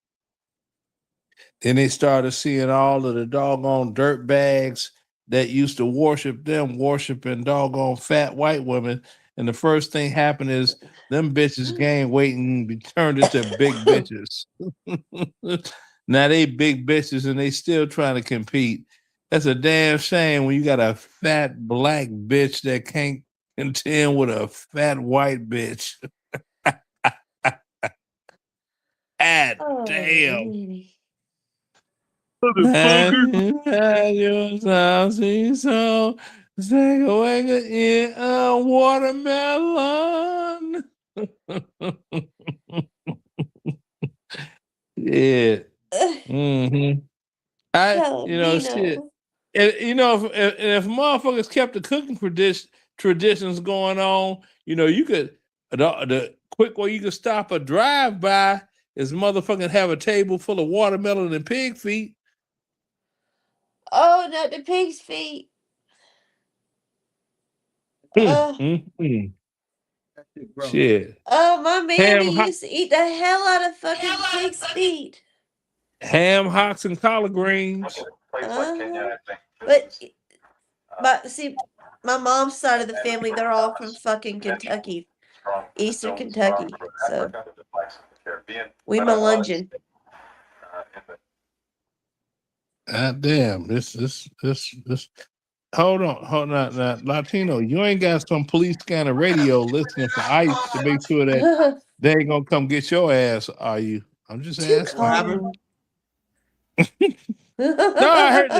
Then they started seeing all of the doggone dirt bags that used to worship them, worshiping doggone fat white women. And the first thing happened is them bitches gained weight and be turned into big bitches. Now they big bitches and they still trying to compete. That's a damn shame when you got a fat black bitch that can't contend with a fat white bitch. God damn. So take away in a watermelon. Yeah. Mm-hmm. Shit. And, if motherfuckers kept the cooking traditions going on, you could the quick way you could stop a drive-by is motherfucking have a table full of watermelon and pig feet. Oh, not the pig's feet. Shit. Oh, my mammy used to eat the hell out of fucking pig's feet. Ham hocks and collard greens. But my mom's side of the family, they're all from fucking Kentucky, Eastern Kentucky. So we Melungeon. God damn, this. Hold on. Now, Latino, you ain't got some police scanner radio listening for ICE to make sure that they ain't gonna come get your ass, are you? I'm just asking. No, I heard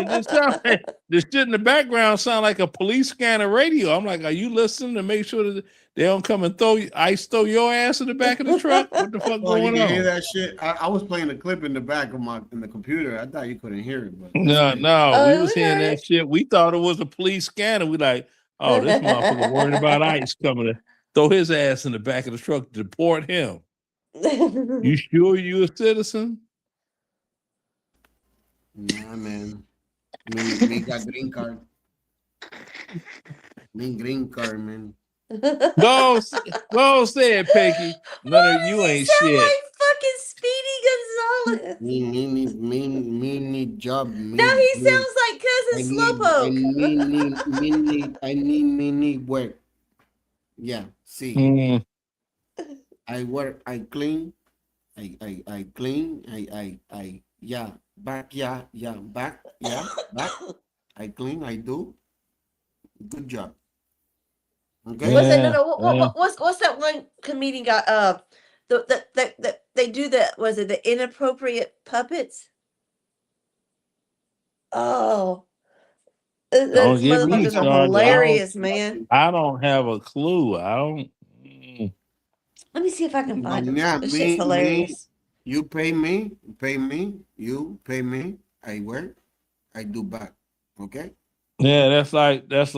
the shit in the background sound like a police scanner radio. I'm like, are you listening to make sure that they don't come and throw your ass in the back of the truck? What the fuck going on? You hear that shit? I was playing the clip in the back of the computer. I thought you couldn't hear it. But no, we was hearing that shit. We thought it was a police scanner. We like, oh, this motherfucker worried about ICE coming to throw his ass in the back of the truck to deport him. You sure you a citizen? Nah, man. Me got green card. Me green card, man. Go say it, Pinky. None of you ain't shit. Like fucking Speedy Gonzalez. Me need job. Now he sounds like Cousin Slowpoke. I need work. Yeah, see. I work, I clean, I clean, yeah, back. I clean, I do. Good job. Okay. What's that one comedian got? They do that. Was it the inappropriate puppets? Oh, those motherfuckers are hilarious, man. I don't have a clue. Let me see if I can find them. This shit's hilarious. You pay me, you pay me. I work, I do back. Okay. Yeah, that's like this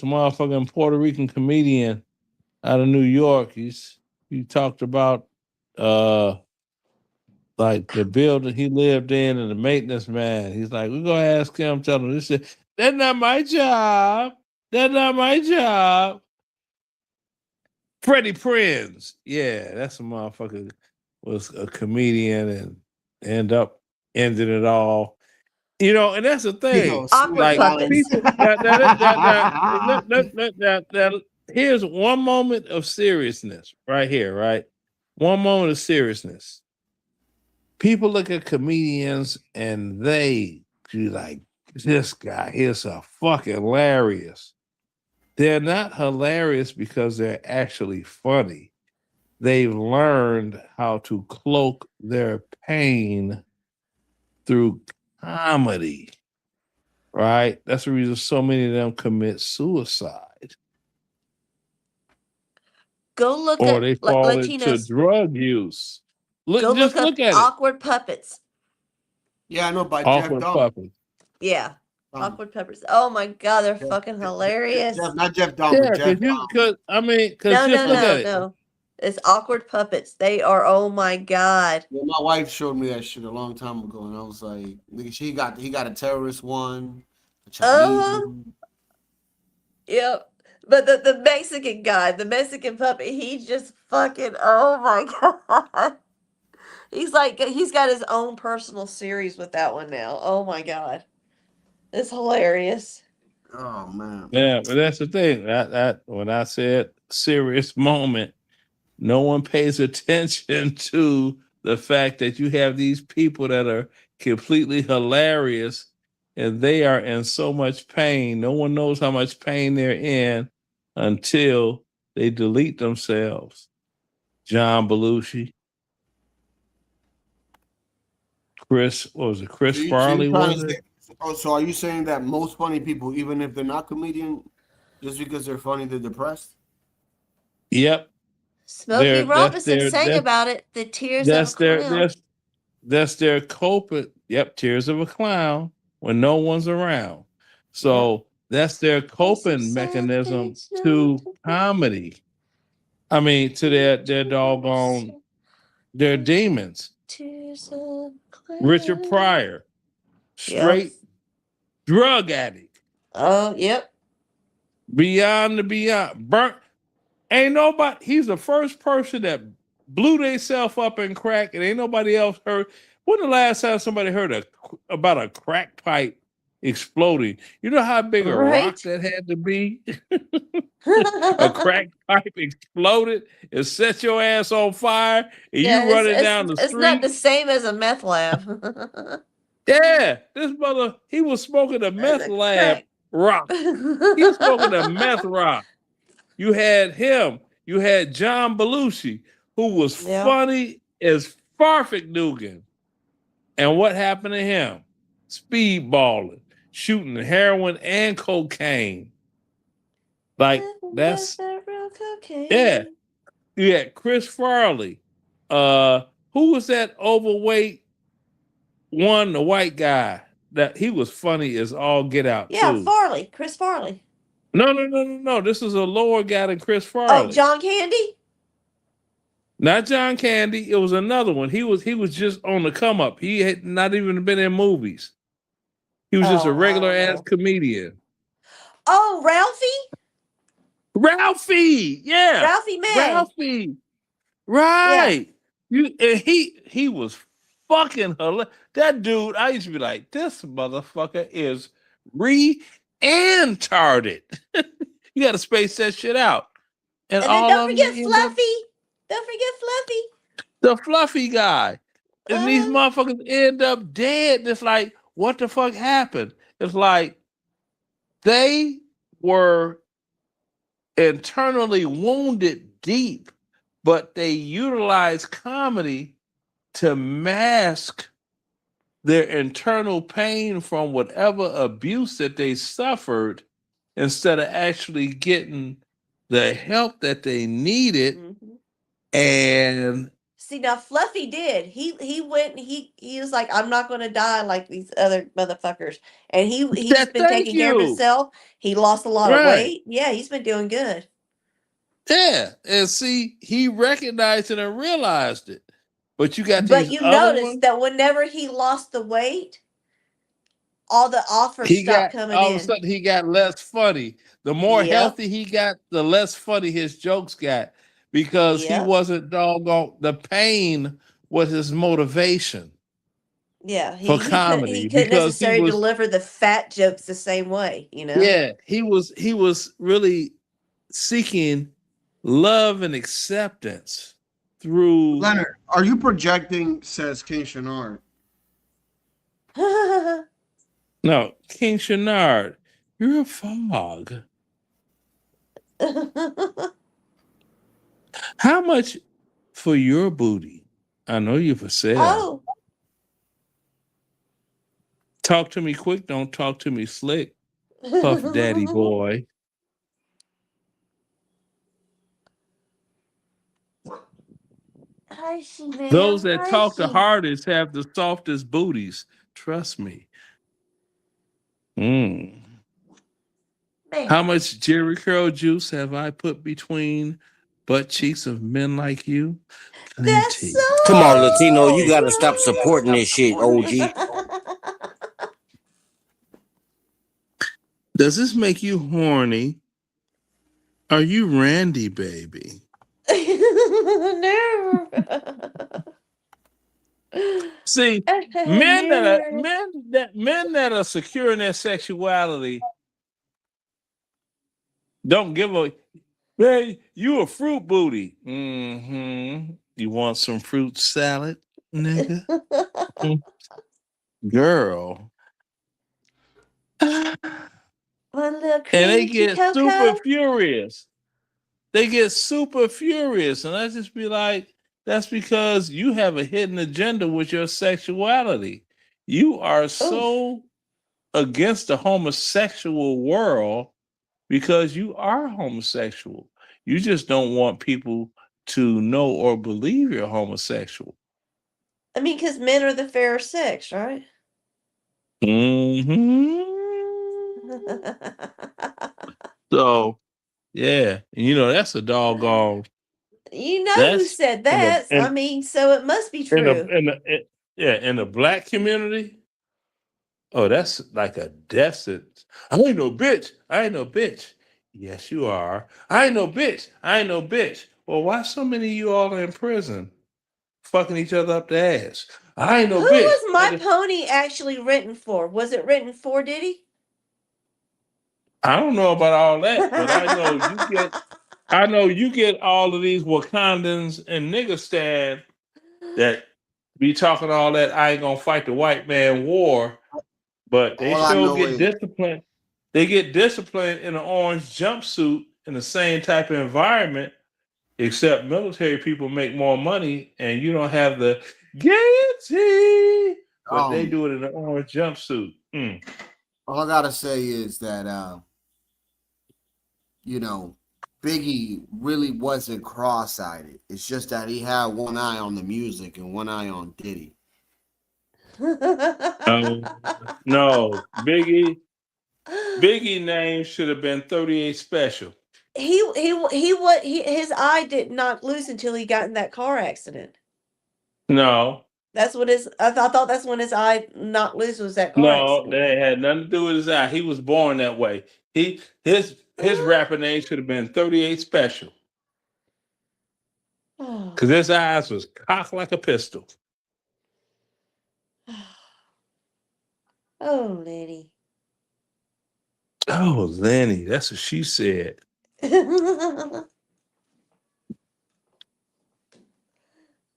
motherfucking Puerto Rican comedian out of New York. He talked about like the building he lived in and the maintenance man. He's like, we're gonna ask him, tell him this shit. That's not my job. That's not my job. Freddie Prinze. Yeah, that's a motherfucker was a comedian and ended it all. And that's the thing. Like people, here's one moment of seriousness right here, right? One moment of seriousness. People look at comedians and they be like, this guy is a fucking hilarious. They're not hilarious because they're actually funny. They've learned how to cloak their pain through comedy, right? That's the reason so many of them commit suicide. Go look or at they fall Latinos. into drug use. Go Just look look up at it. Awkward Puppets. Yeah, I know by Awkward Jeff puppets. Yeah. Awkward Puppets. Oh my god, they're fucking hilarious. Not Jeff Dahmer. Yeah, Jeff because Dahmer. No. It's Awkward Puppets. They are, oh my god. Yeah, my wife showed me that shit a long time ago, and I was like, he got a terrorist one, a Chinese one. Yep. But the Mexican guy, the Mexican puppet, he's just fucking, oh my God. He's got his own personal series with that one now. Oh my God. It's hilarious. Oh man. Yeah, but that's the thing. That when I said serious moment, no one pays attention to the fact that you have these people that are completely hilarious and they are in so much pain. No one knows how much pain they're in until they delete themselves. John Belushi. Chris Farley was it? Oh, so are you saying that most funny people, even if they're not comedian, just because they're funny, they're depressed? Yep. Smokey Robinson sang about it. The tears of a clown. That's their coping. Yep, tears of a clown when no one's around. So that's their coping mechanism to comedy. I mean, to their doggone their demons. Tears of clown. Richard Pryor, straight drug addict. Oh, yep. Beyond the beyond. Burnt. Ain't nobody, he's the first person that blew themselves up in crack and ain't nobody else heard. When the last time somebody heard about a crack pipe exploding? You know how big a rock that had to be? A crack pipe exploded and set your ass on fire and you running down the street. It's not the same as a meth lab. Yeah, this brother, he was smoking a meth lab rock. He was smoking a meth rock. You had him. You had John Belushi, who was funny as Farfignugan. And what happened to him? Speedballing, shooting heroin and cocaine. Like, that's... Yeah. You had Chris Farley. Who was that overweight one, the white guy? That he was funny as all get out. Yeah, too. Farley. Chris Farley. No. This is a lower guy than Chris Farley. Oh, John Candy? Not John Candy. It was another one. He was just on the come up. He had not even been in movies. He was just a regular ass comedian. Oh, Ralphie? Ralphie, yeah. Ralphie May. Ralphie. Right. Yeah. He was fucking hilarious. That dude, I used to be like, this motherfucker is retarded. You got to space that shit out. And then all don't of forget them Fluffy. Don't forget Fluffy. The fluffy guy. And these motherfuckers end up dead. It's like, what the fuck happened? It's like they were internally wounded deep, but they utilized comedy to mask their internal pain from whatever abuse that they suffered instead of actually getting the help that they needed. And see, now Fluffy did. He went and he was like, I'm not going to die like these other motherfuckers. And he's been taking care of himself. He lost a lot of weight. Yeah, he's been doing good. Yeah, and see, he recognized it and realized it. But you got But you noticed that whenever he lost the weight, all the offers stopped coming in. All of a sudden, he got less funny. The more healthy he got, the less funny his jokes got because he wasn't doggone. The pain was his motivation. Yeah, for comedy. He couldn't necessarily deliver the fat jokes the same way, you know? Yeah, he was really seeking love and acceptance through. Leonard, are you projecting? Says King Shenard. No, King Shenard, you're a fog. How much for your booty? I know you for sale. Oh. Talk to me quick, don't talk to me slick. Puff Daddy boy. Hi, She-Man. Those that talk the hardest have the softest booties. Trust me. How much Jerry Curl juice have I put between butt cheeks of men like you? Plenty. Come on, Latino, you gotta stop supporting this shit, OG. Does this make you horny Are you Randy, baby? No. See, men that are secure in their sexuality don't give a man. You a fruit booty. Mm-hmm. You want some fruit salad, nigga? Girl. One little And they cream get cocoa. super furious. They get super furious. And I just be like, that's because you have a hidden agenda with your sexuality. You are so against the homosexual world because you are homosexual. You just don't want people to know or believe you're homosexual. I mean, because men are the fairer sex, right? Mm-hmm. So, yeah, you know, that's a doggone. You know who said that? I mean, so it must be true. In the black community, oh, that's like a death sentence. I ain't no bitch. I ain't no bitch. Yes, you are. I ain't no bitch. I ain't no bitch. Well, why so many of you all are in prison, fucking each other up the ass? I ain't no Who bitch. was My Pony actually written for? Was it written for Diddy? I don't know about all that, but I know you get all of these Wakandans and Niggistan that be talking all that I ain't gonna fight the white man war, but they All I sure know get is- disciplined. They get disciplined in an orange jumpsuit in the same type of environment, except military people make more money and you don't have the gaiety, but they do it in an orange jumpsuit. All I gotta say is that you know, Biggie really wasn't cross-eyed. It's just that he had one eye on the music and one eye on Diddy. No, Biggie name should have been 38 Special. His eye did not lose until he got in that car accident. No. That's what I thought that's when his eye knocked loose was that car No, accident. that had nothing to do with his eye. He was born that way. His rapper name should have been 38 Special. Because his eyes was cocked like a pistol. Oh, Lenny. Oh, Lenny, that's what she said. Good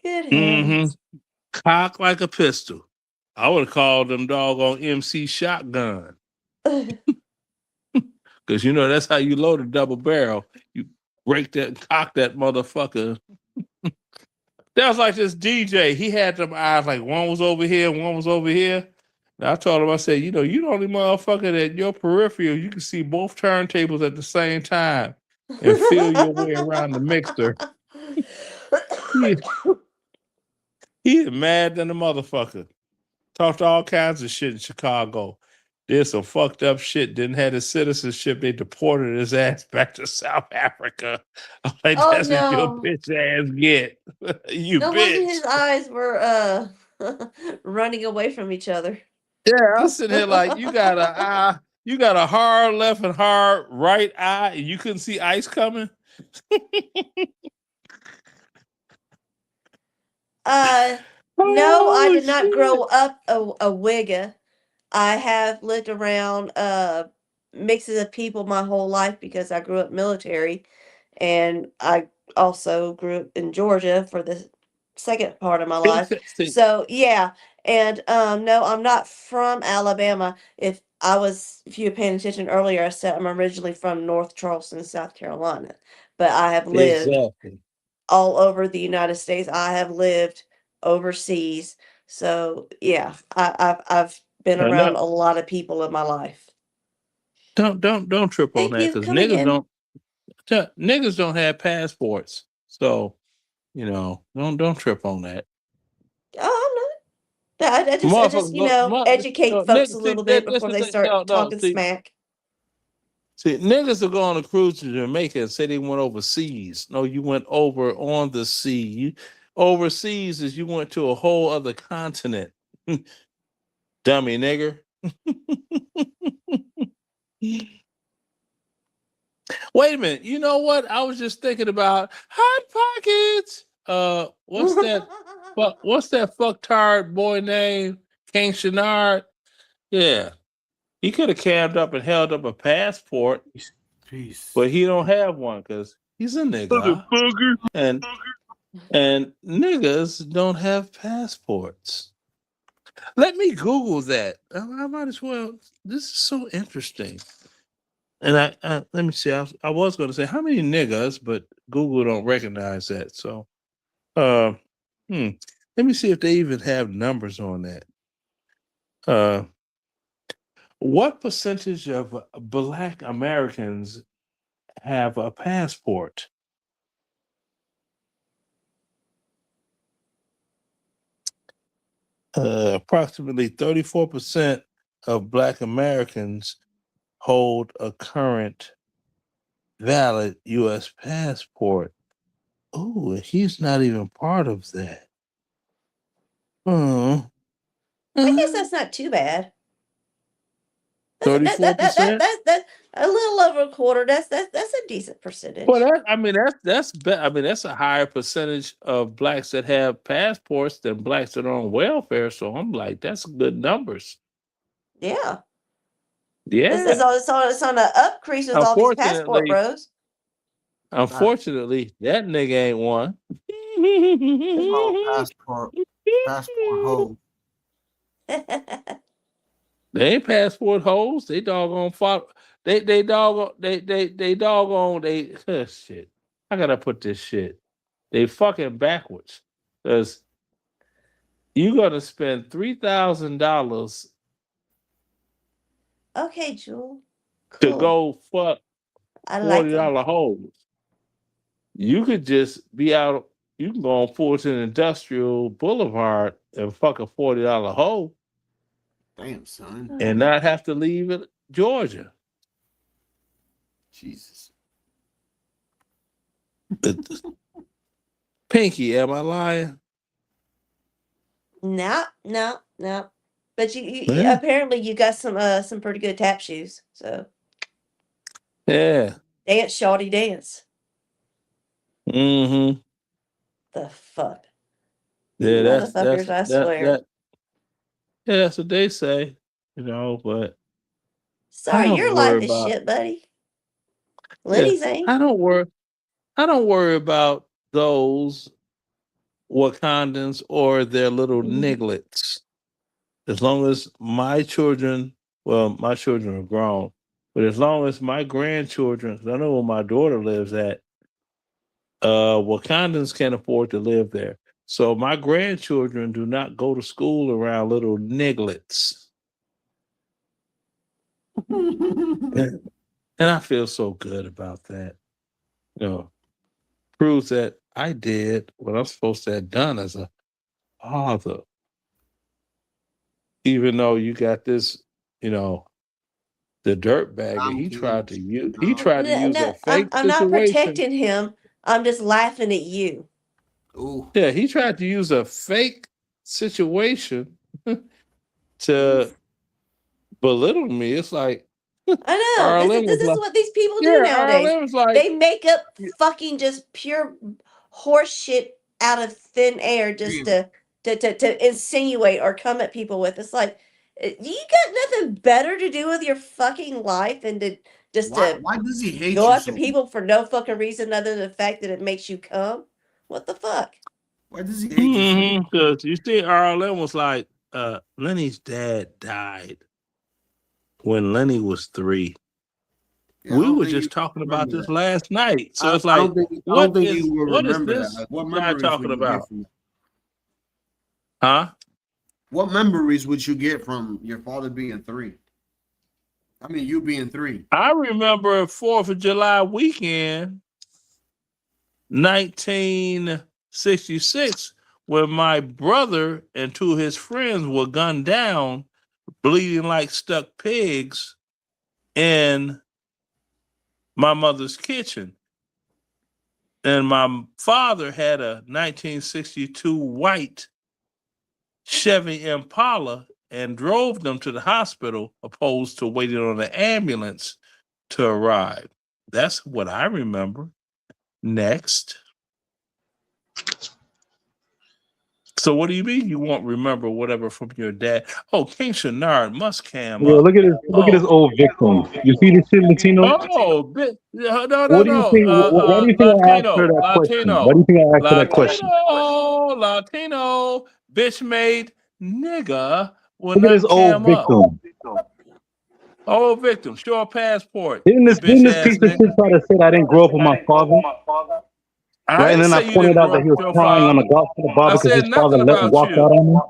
heavens. Cock like a pistol. I would have called them doggone MC Shotgun. Because you know that's how you load a double barrel. You break that, cock that motherfucker. That was like this DJ. He had them eyes like one was over here, one was over here. And I told him, I said, you know, you the only motherfucker that your peripheral, you can see both turntables at the same time and feel your way around the mixer. He is mad than a motherfucker. Talked all kinds of shit in Chicago. Did some fucked up shit. Didn't have his citizenship. They deported his ass back to South Africa. I'm like, that's what your bitch ass get. You no bitch. wonder his eyes were running away from each other. Yeah, I'm sitting here like you got a eye, you got a hard left and hard right eye, and you couldn't see ice coming. No, I did not grow up a wigger. I have lived around mixes of people my whole life because I grew up military, and I also grew up in Georgia for the second part of my life. So yeah, and no, I'm not from Alabama. If you were paying attention earlier, I said I'm originally from North Charleston, South Carolina, but I have lived all over the United States. I have lived overseas. So yeah, I've been around a lot of people in my life. Don't trip on that because niggas don't have passports. So you know, don't trip on that. Oh, I'm not. I just educate folks a little bit before they start talking smack. See, niggas are going to cruise to Jamaica and say they went overseas. No, you went over on the sea. Overseas is you went to a whole other continent. Dummy nigger. Wait a minute. You know what? I was just thinking about Hot Pockets. What's that? What's that fucktard boy name? King Shenard. Yeah, he could have camped up and held up a passport, but he don't have one because he's a nigga. And niggas don't have passports. Let me Google that. I might as well. This is so interesting. And I let me see. I was going to say how many niggas, but Google don't recognize that. So, let me see if they even have numbers on that. What percentage of Black Americans have a passport? Approximately 34% of Black Americans hold a current valid U.S. passport. Oh, he's not even part of that. I guess that's not too bad. 34%. That's a little over a quarter. That's a decent percentage. Well, that's a higher percentage of blacks that have passports than blacks that are on welfare. So I'm like, that's good numbers. Yeah. Yeah. It's on the upcrease with all these passport bros. Unfortunately, that nigga ain't one. Passport hoes. They ain't passport hoes. They doggone shit. I gotta put this shit. They fucking backwards. Because you gotta spend $3,000 Okay, Jewel. to go fuck I like $40 hoes. You could just be out. You can go on Fulton Industrial Boulevard and fuck a $40 hoe. Damn, son. And not have to leave Georgia. Jesus. Pinky, am I lying? No. But you apparently you got some pretty good tap shoes. So yeah. Dance, shawty, dance. Mm-hmm. The fuck. Yeah, Motherfuckers, I swear. Yeah, that's what they say, but sorry, your life is shit, buddy. Lenny's ain't. I don't worry about those Wakandans or their little nigglets. As long as my children are grown, but as long as my grandchildren, because I know where my daughter lives at, Wakandans can't afford to live there. So my grandchildren do not go to school around little nigglets. And I feel so good about that. Proves that I did what I'm supposed to have done as a father. Even though you got this, the dirtbagger, he tried to use a fake I'm not situation. protecting him. I'm just laughing at you. Ooh. Yeah, he tried to use a fake situation to belittle me. It's like I know. This is what these people do nowadays. They make up fucking just pure horse shit out of thin air just to insinuate or come at people with. It's like, you got nothing better to do with your fucking life than to why does he hate go you after so people for no fucking reason other than the fact that it makes you come? What the fuck? Why does he hate you? Because you see, RLM was like, Lenny's dad died when Lenny was 3. Yeah, we were just talking about this last night. So it's like, I don't think you will remember this that. What guy memories talking would you about? get from that? Huh? What memories would you get from your father being 3? I mean, you being 3. I remember 4th of July weekend, 1966, when my brother and 2 of his friends were gunned down, bleeding like stuck pigs in my mother's kitchen. And my father had a 1962 white Chevy Impala and drove them to the hospital opposed to waiting on the ambulance to arrive. That's what I remember. Next. So what do you mean you won't remember whatever from your dad? Oh, King Shenard must cam Yo, up. look at this old victim. You see this shit, Latino? Oh, no. What do you think? Why do you think I asked her that question? Why do you think I asked her that question? Latino, bitch made nigga will Look at this not old cam up. victim. Old victim, show a passport. Didn't this piece of shit try to say I didn't grow up with my father? Right, and then I pointed out that he was crying on the gospel of Bob because his father let him walk out on him.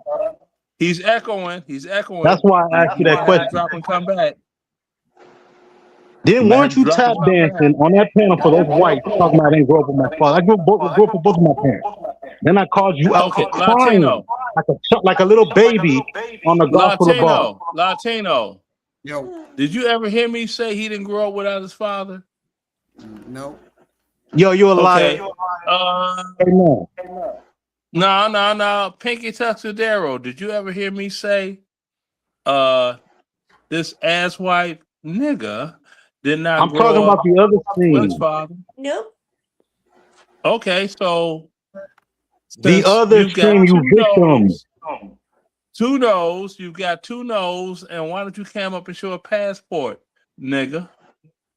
He's echoing. That's why I asked you that question. Drop and come back. Then weren't you tap dancing on that panel for those whites talking about I didn't grow up with my father? I grew up with both of my parents. Then I called you out crying like a little baby on the gospel of Bob. Latino. Yo. Did you ever hear me say he didn't grow up without his father? No. Yo, you a liar. No. Pinky Tuxedo. Did you ever hear me say this asswipe nigga did not I'm grow talking up about the other with his scene. father? Nope. Okay, so The other extreme, you victims. Two no's, you've got two no's, and why don't you come up and show a passport, nigga?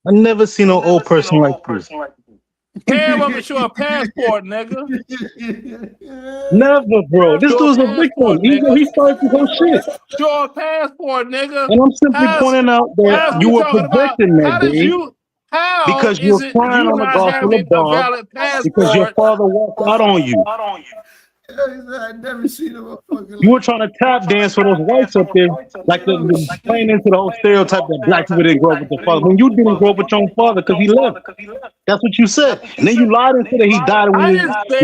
I never seen an old person like this. Cam up and show a passport, nigga. Never, bro. This dude's a victim. He started this whole shit. Show a passport, nigga. And I'm simply pointing out that you were projecting that day because you were crying on the gospel of Bob because your father walked out on you. I never seen a motherfucker. You were trying to tap dance for those whites up there, like playing into the whole stereotype that black people didn't grow up with their father. When you didn't grow up with your own father because he left. That's what you said. And then you lied and said that he died when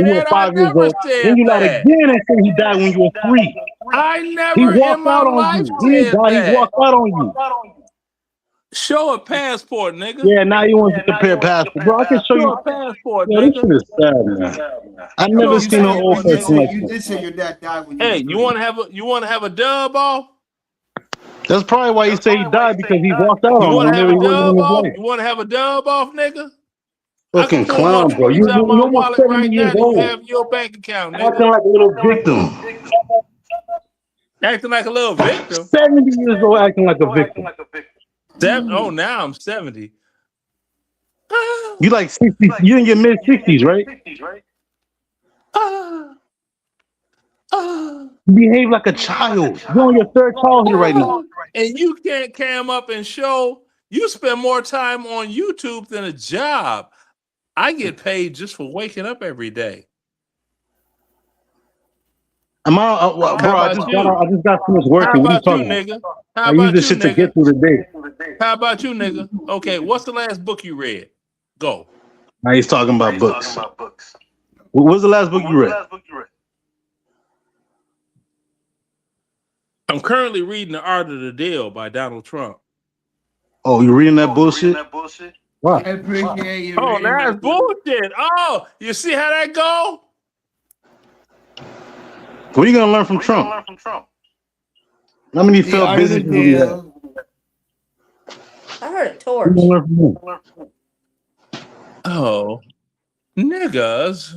you were 5 years old. Then you lied again and said he died when you were 3. I never He in walked my out on life you. He said died. He that. walked out on you. Show a passport, nigga. Yeah, now you want to compare passport. Bro, I can show you. a passport, Yo, this nigga. shit is sad, man. I never seen an old person like You this. did say your dad died when you Hey, you want to have a dub off? That's probably why you say he died, because he walked out You on want him to have whenever a he wasn't in dub his off? life. You want to have a dub off, nigga? Fucking clown, bro. You out my almost wallet 70 right years now. old. You have your bank account, Acting nigga. like a little victim. Acting like a little victim. 70 years old acting like a victim. Oh, now I'm 70. You like 60, you in your mid-60s, right? You behave like a child. You're on your third childhood right now. And you can't cam up and show. You spend more time on YouTube than a job. I get paid just for waking up every day. Bro, I just got finished working. What are you talking about? Nigga? I use this shit to get through the day. How about you, nigga? Okay, what's the last book you read? Go. Now he's talking about books. What was the last book you read? I'm currently reading The Art of the Deal by Donald Trump. Oh, you reading that bullshit? Wow. Oh, that's bullshit. Oh, you see how that go? What are you gonna learn from Trump? How many failed businesses do you have? I heard a torch. Oh, niggas.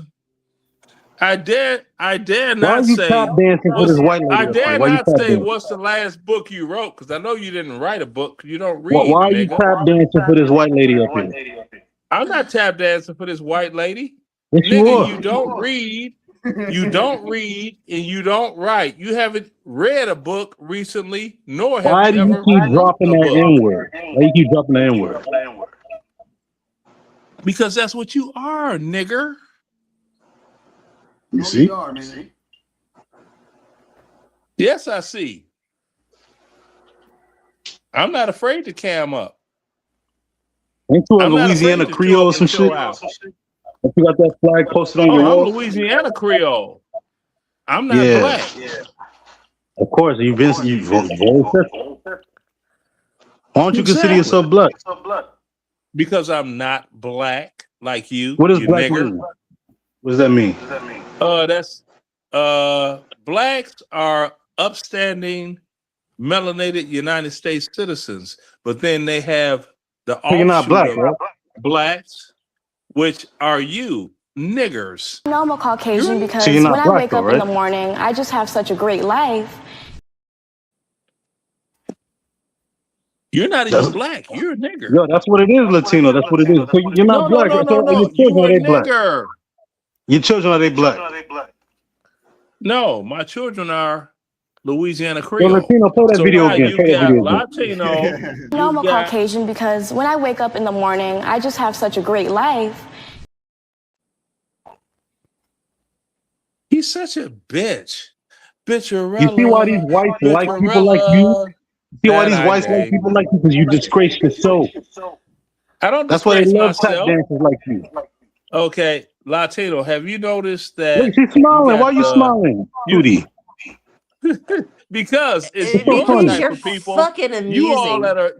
I dare Why not are you say. tap dancing for this white lady? I up dare there? Why you not tap say dancing? what's the last book you wrote, because I know you didn't write a book. You don't read. Why are you nigga. tap dancing for this white lady up here? I'm not tap dancing for this white lady. Yes, you Nigga, are. you don't read. You don't read and you don't write. You haven't read a book recently, nor have Why you do ever you keep written dropping a that book. N-word? Why you keep dropping the N-word? Because that's what you are, nigger. You see? Yes, I see. I'm not afraid to cam up. Ain't you a I'm not Louisiana afraid to Creole show or up some and show shit? out. You got that flag posted on your I'm wall? Louisiana Creole. I'm not Yeah. black. Of course, you've been very successful. Why don't you consider yourself black? Because I'm not black like you. What does you black nigger. mean? What does that mean? That's blacks are upstanding, melanated United States citizens, but then they have the So you're not offshoot black, of- right? blacks, which are you, niggers. No, I'm a Caucasian because So you're not when I black wake though, up in right? the morning, I just have such a great life. You're not even That's, black. You're a nigger. yeah, that's what it is, Latino. That's what it is. So you're not black. So are your You children, a are they black? nigger. Your children, are they black? No, my children are Louisiana Yo, Creole. Latino, play that So video now again. you Play that got video again. Latino. No, I'm a you got Caucasian because when I wake up in the morning, I just have such a great life. He's such a bitch. Bitcherella. You see why these whites like people like you? See why these whites like people like you? Because you disgrace your soul. I don't That's why they disgrace love tap myself. dancers like you. Okay, Latino, have you noticed that? Look, she's smiling. Why are you smiling, Judy? Because it's It's so your funny. type You're of people. fucking You all amusing. are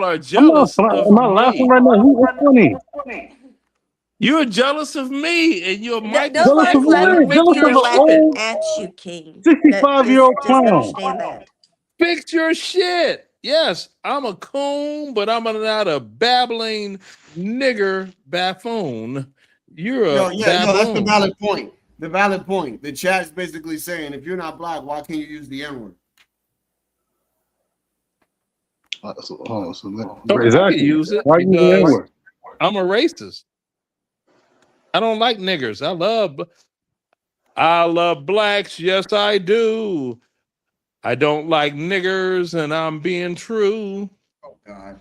I'm not. jealous of Am I laughing me. right now? What's funny? You're jealous of me, and you're Mike. Jealous of Nobody's what? Jealous of We're an laughing old at you, King. 65-year-old clown. Understand that. Fix your shit. Yes, I'm a coon, but I'm not a babbling nigger buffoon. You're a That's the baboon. valid point. The valid point. The chat's basically saying, if you're not black, why can't you use the N-word? Exactly. Use it Why you use the because N-word? I'm a racist. I don't like niggers. I love blacks. Yes, I do. I don't like niggers, and I'm being true. Oh God,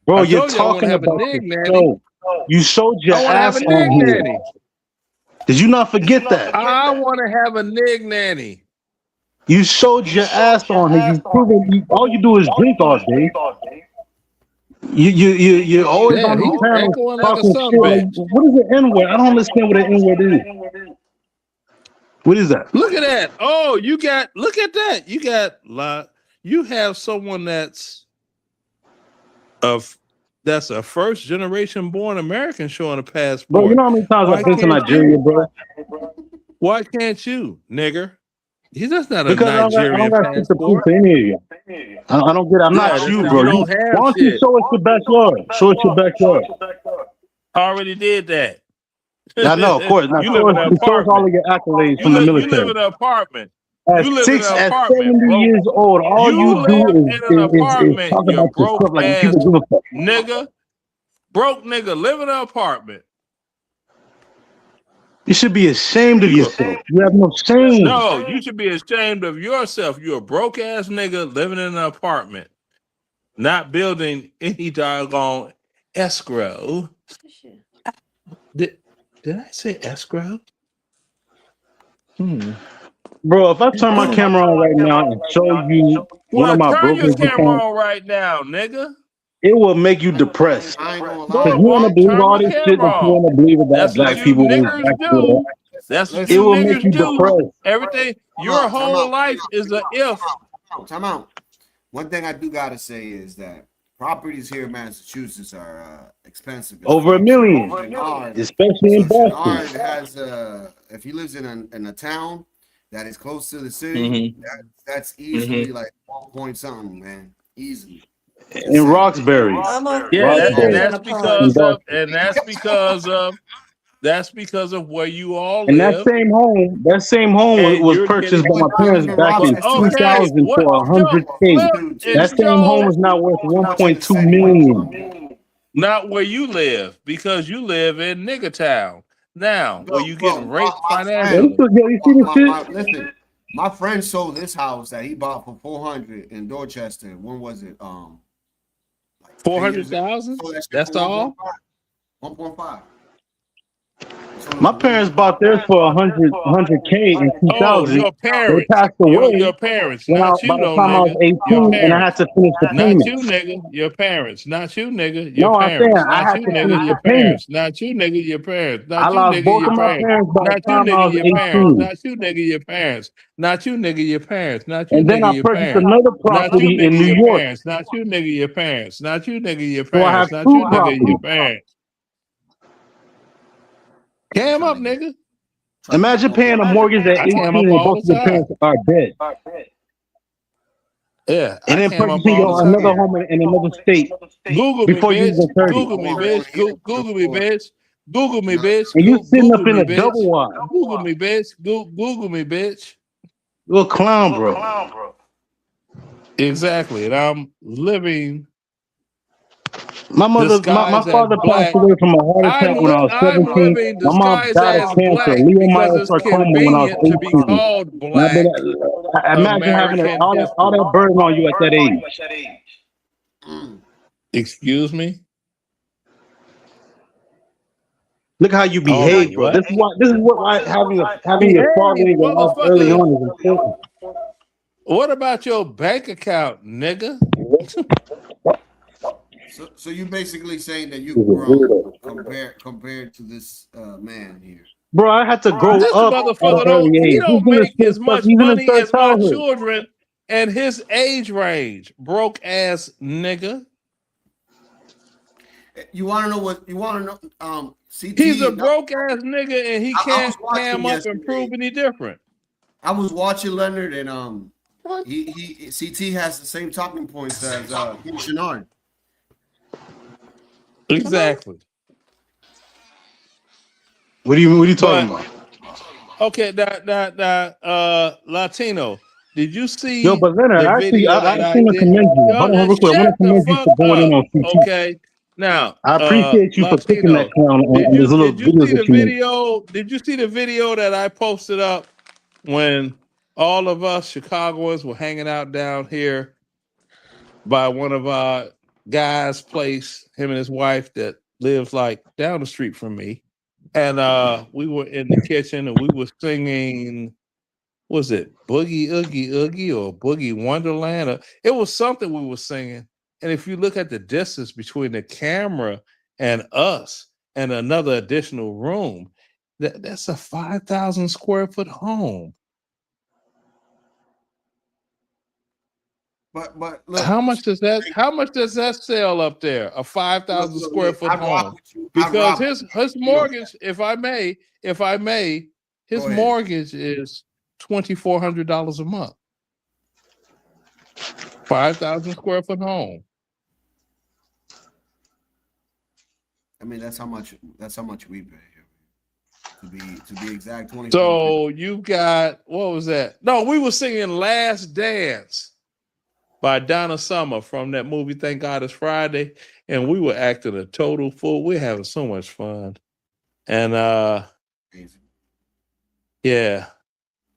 Bro, I you're told you I wanna talking have a about nig the nanny. show. You showed your I want to have ass a on nig here. nanny. Did you not forget that? I want to have a nig nanny. You showed your ass on here. You proven all you do is drink all day. You're always Yeah, on he's the panel echoing like a talking son shit. Like, bitch. what is the N-word? I don't understand what the N-word is. What is that? Look at that. Oh, look at that. You have someone that's a first generation born American showing a passport. Bro, you know how many times Why I've been to can't Nigeria, you? bro? Why can't you, nigger? That's not a Because I Nigerian don't got shit to prove passport. to any of you. I don't get it. I'm not you, bro. You don't have Why don't you shit. show us your backyard? Show us your backyard. I already did that. I know, of course. Now You live in an show us all apartment. of your accolades You from the live in military. an apartment. At You live in an at apartment, 70 bro. years old, all You you do live is in an apartment, talk you about broke yourself like ass people give a fuck. nigga. Broke nigga, live in an apartment. You should be ashamed of yourself. You have no shame. No, you should be ashamed of yourself. You're a broke ass nigga living in an apartment, not building any doggone escrow. Did I say escrow? Bro, if I turn my camera on right now and show you one of my turn your broken camera accounts, on right now, nigga. it will make you depressed. I ain't gonna Because lie. you want to believe turn all my this shit camera that you on. want to believe about That's what black you people. niggers Black do. people. That's what It you will make niggers you do. depressed. Everything, your whole life is a if. Time out. One thing I do gotta say is that properties here in Massachusetts are expensive. Over $1 million, Denard, especially in Denard Boston. has if he lives in a town that is close to the city, that's easily like 1 point something, man. Easily. In Roxbury. Yeah, Roxbury. that's because of where you all And live. that same home And was you're purchased getting- by my parents back in 2000 for $100K. That same home is now worth 1.2 million. Not where you live, because you live in nigger town. Now, where you getting raped financially. Listen, my friend sold this house that he bought for 400 in Dorchester. When was it? 400,000? That's all? 1.5. My parents bought theirs for $100K in 2000. Oh, your parents. They passed away. Your parents, when not you, by the though, time I was nigga. Your 18 and I had to finish the Not payment. you, nigga. Your parents. Not you, nigga. Your No, I'm parents. saying I Not had you, to nigga. finish Your the payment. parents. Not you, nigga. Your parents. I Not you, lost nigga. both Your of my parents. parents by the Not you, time I nigga. was Your 18. parents. Not you, nigga. Your parents. Not you, nigga. Your parents. Not you, And then nigga. I Your purchased parents. another Not you, property in nigga. New Your York. parents. Not you, nigga. Your parents. Not you, nigga. Your So I have parents. Not two you, nigga. Your properties. parents. Cam up, nigga. Imagine paying a mortgage at I 18 cam up and all both of the your time. parents are dead. Yeah, And I then came up purchasing all the another time. home in another state Google me, before you bitch. even 30. Google me, bitch. Google me, bitch. Google me, bitch. And you sitting up Google in me, a bitch. double wide. Google me, bitch. Google me, bitch. You're a clown, bro. Exactly. And I'm living My disguised as father passed black. away from a heart attack when I was I'm 17. living My mom disguised died of as cancer, black because it's leiomyosarcoma, when I was convenient to be 18. called And I've black been, imagine having American all history. that burden on you at that age. Excuse me? Look how you All behave, the bro. what? This is why having your father Behave, in your life early motherfucker. on is important. What about your bank account, nigga? So you basically saying that you've grown compared to this man here. Bro, I had to grow This up at an motherfucker early he age. don't He's make still as stuck, much even in money third as my childhood. children and his age range. Broke ass nigga. You want to know what you want to know? CT. He's a broke ass nigga and he can't cam up and yesterday. prove any different. I was watching Leonard and he CT has the same talking points as King Shenard. Exactly. What are you talking about? Okay, Latino. Did you see Yo, but Leonard, the actually, video I that I want to did? commend you. Yo, Hold on, now real quick. I want shut to the commend you fuck for going in up. on CT. Okay. Now, I appreciate you for picking Latino, that clown on those little did you videos see the that you make. video? Did you see the video that I posted up when all of us Chicagoans were hanging out down here by one of our guys' place, him and his wife that lives like down the street from me. And we were in the kitchen and we were singing, was it Boogie Oogie Oogie or Boogie Wonderland? Or, it was something we were singing. And if you look at the distance between the camera and us and another additional room, that's a 5,000 square foot home. But look, how much does that sell up there? A 5,000 square foot home? Because his mortgage, if I may, his mortgage is $2,400 a month. 5,000 square foot home. I mean, that's how much we pay here. To be exact, 20. So you got, what was that? No, we were singing Last Dance by Donna Summer from that movie Thank God It's Friday, and we were acting a total fool. We're having so much fun. And yeah.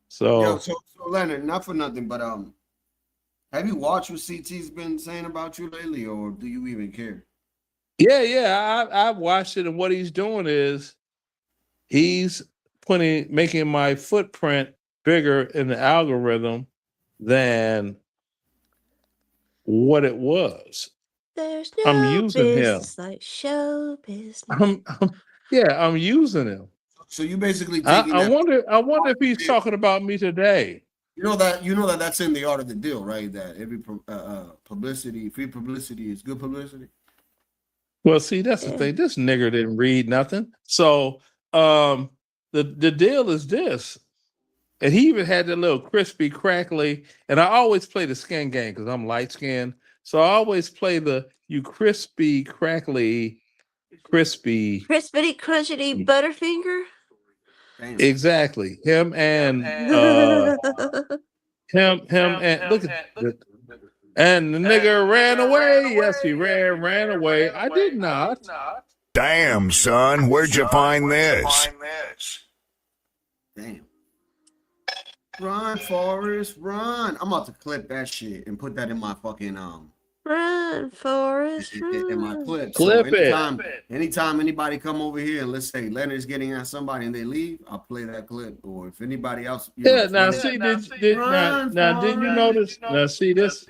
So Leonard, not for nothing, but have you watched what CT's been saying about you lately, or do you even care? Yeah, I've watched it, and what he's doing is he's making my footprint bigger in the algorithm than what it was. There's no I'm using business him. like show business. I'm using him. So you basically I wonder if he's talking about me today. You know that that's in the art of the deal, right? That every publicity, free publicity is good publicity. Well, see, that's the thing. This nigger didn't read nothing. So the deal is this. And he even had that little crispy, crackly. And I always play the skin game because I'm light skinned. So I always play the you crispy, crackly, crispy. Crispity, crunchity, Butterfinger. Exactly. Him and him and look at the, and the nigga ran away. Yes, he ran away. I did not. Damn, son, where'd you find this? Damn. Run, Forrest, run. I'm about to clip that shit and put that in my fucking Run, Forrest, in my clip. Clip so anytime anybody come over here and let's say Leonard's getting at somebody and they leave, I'll play that clip. Or if anybody else, now did you notice? Now see this.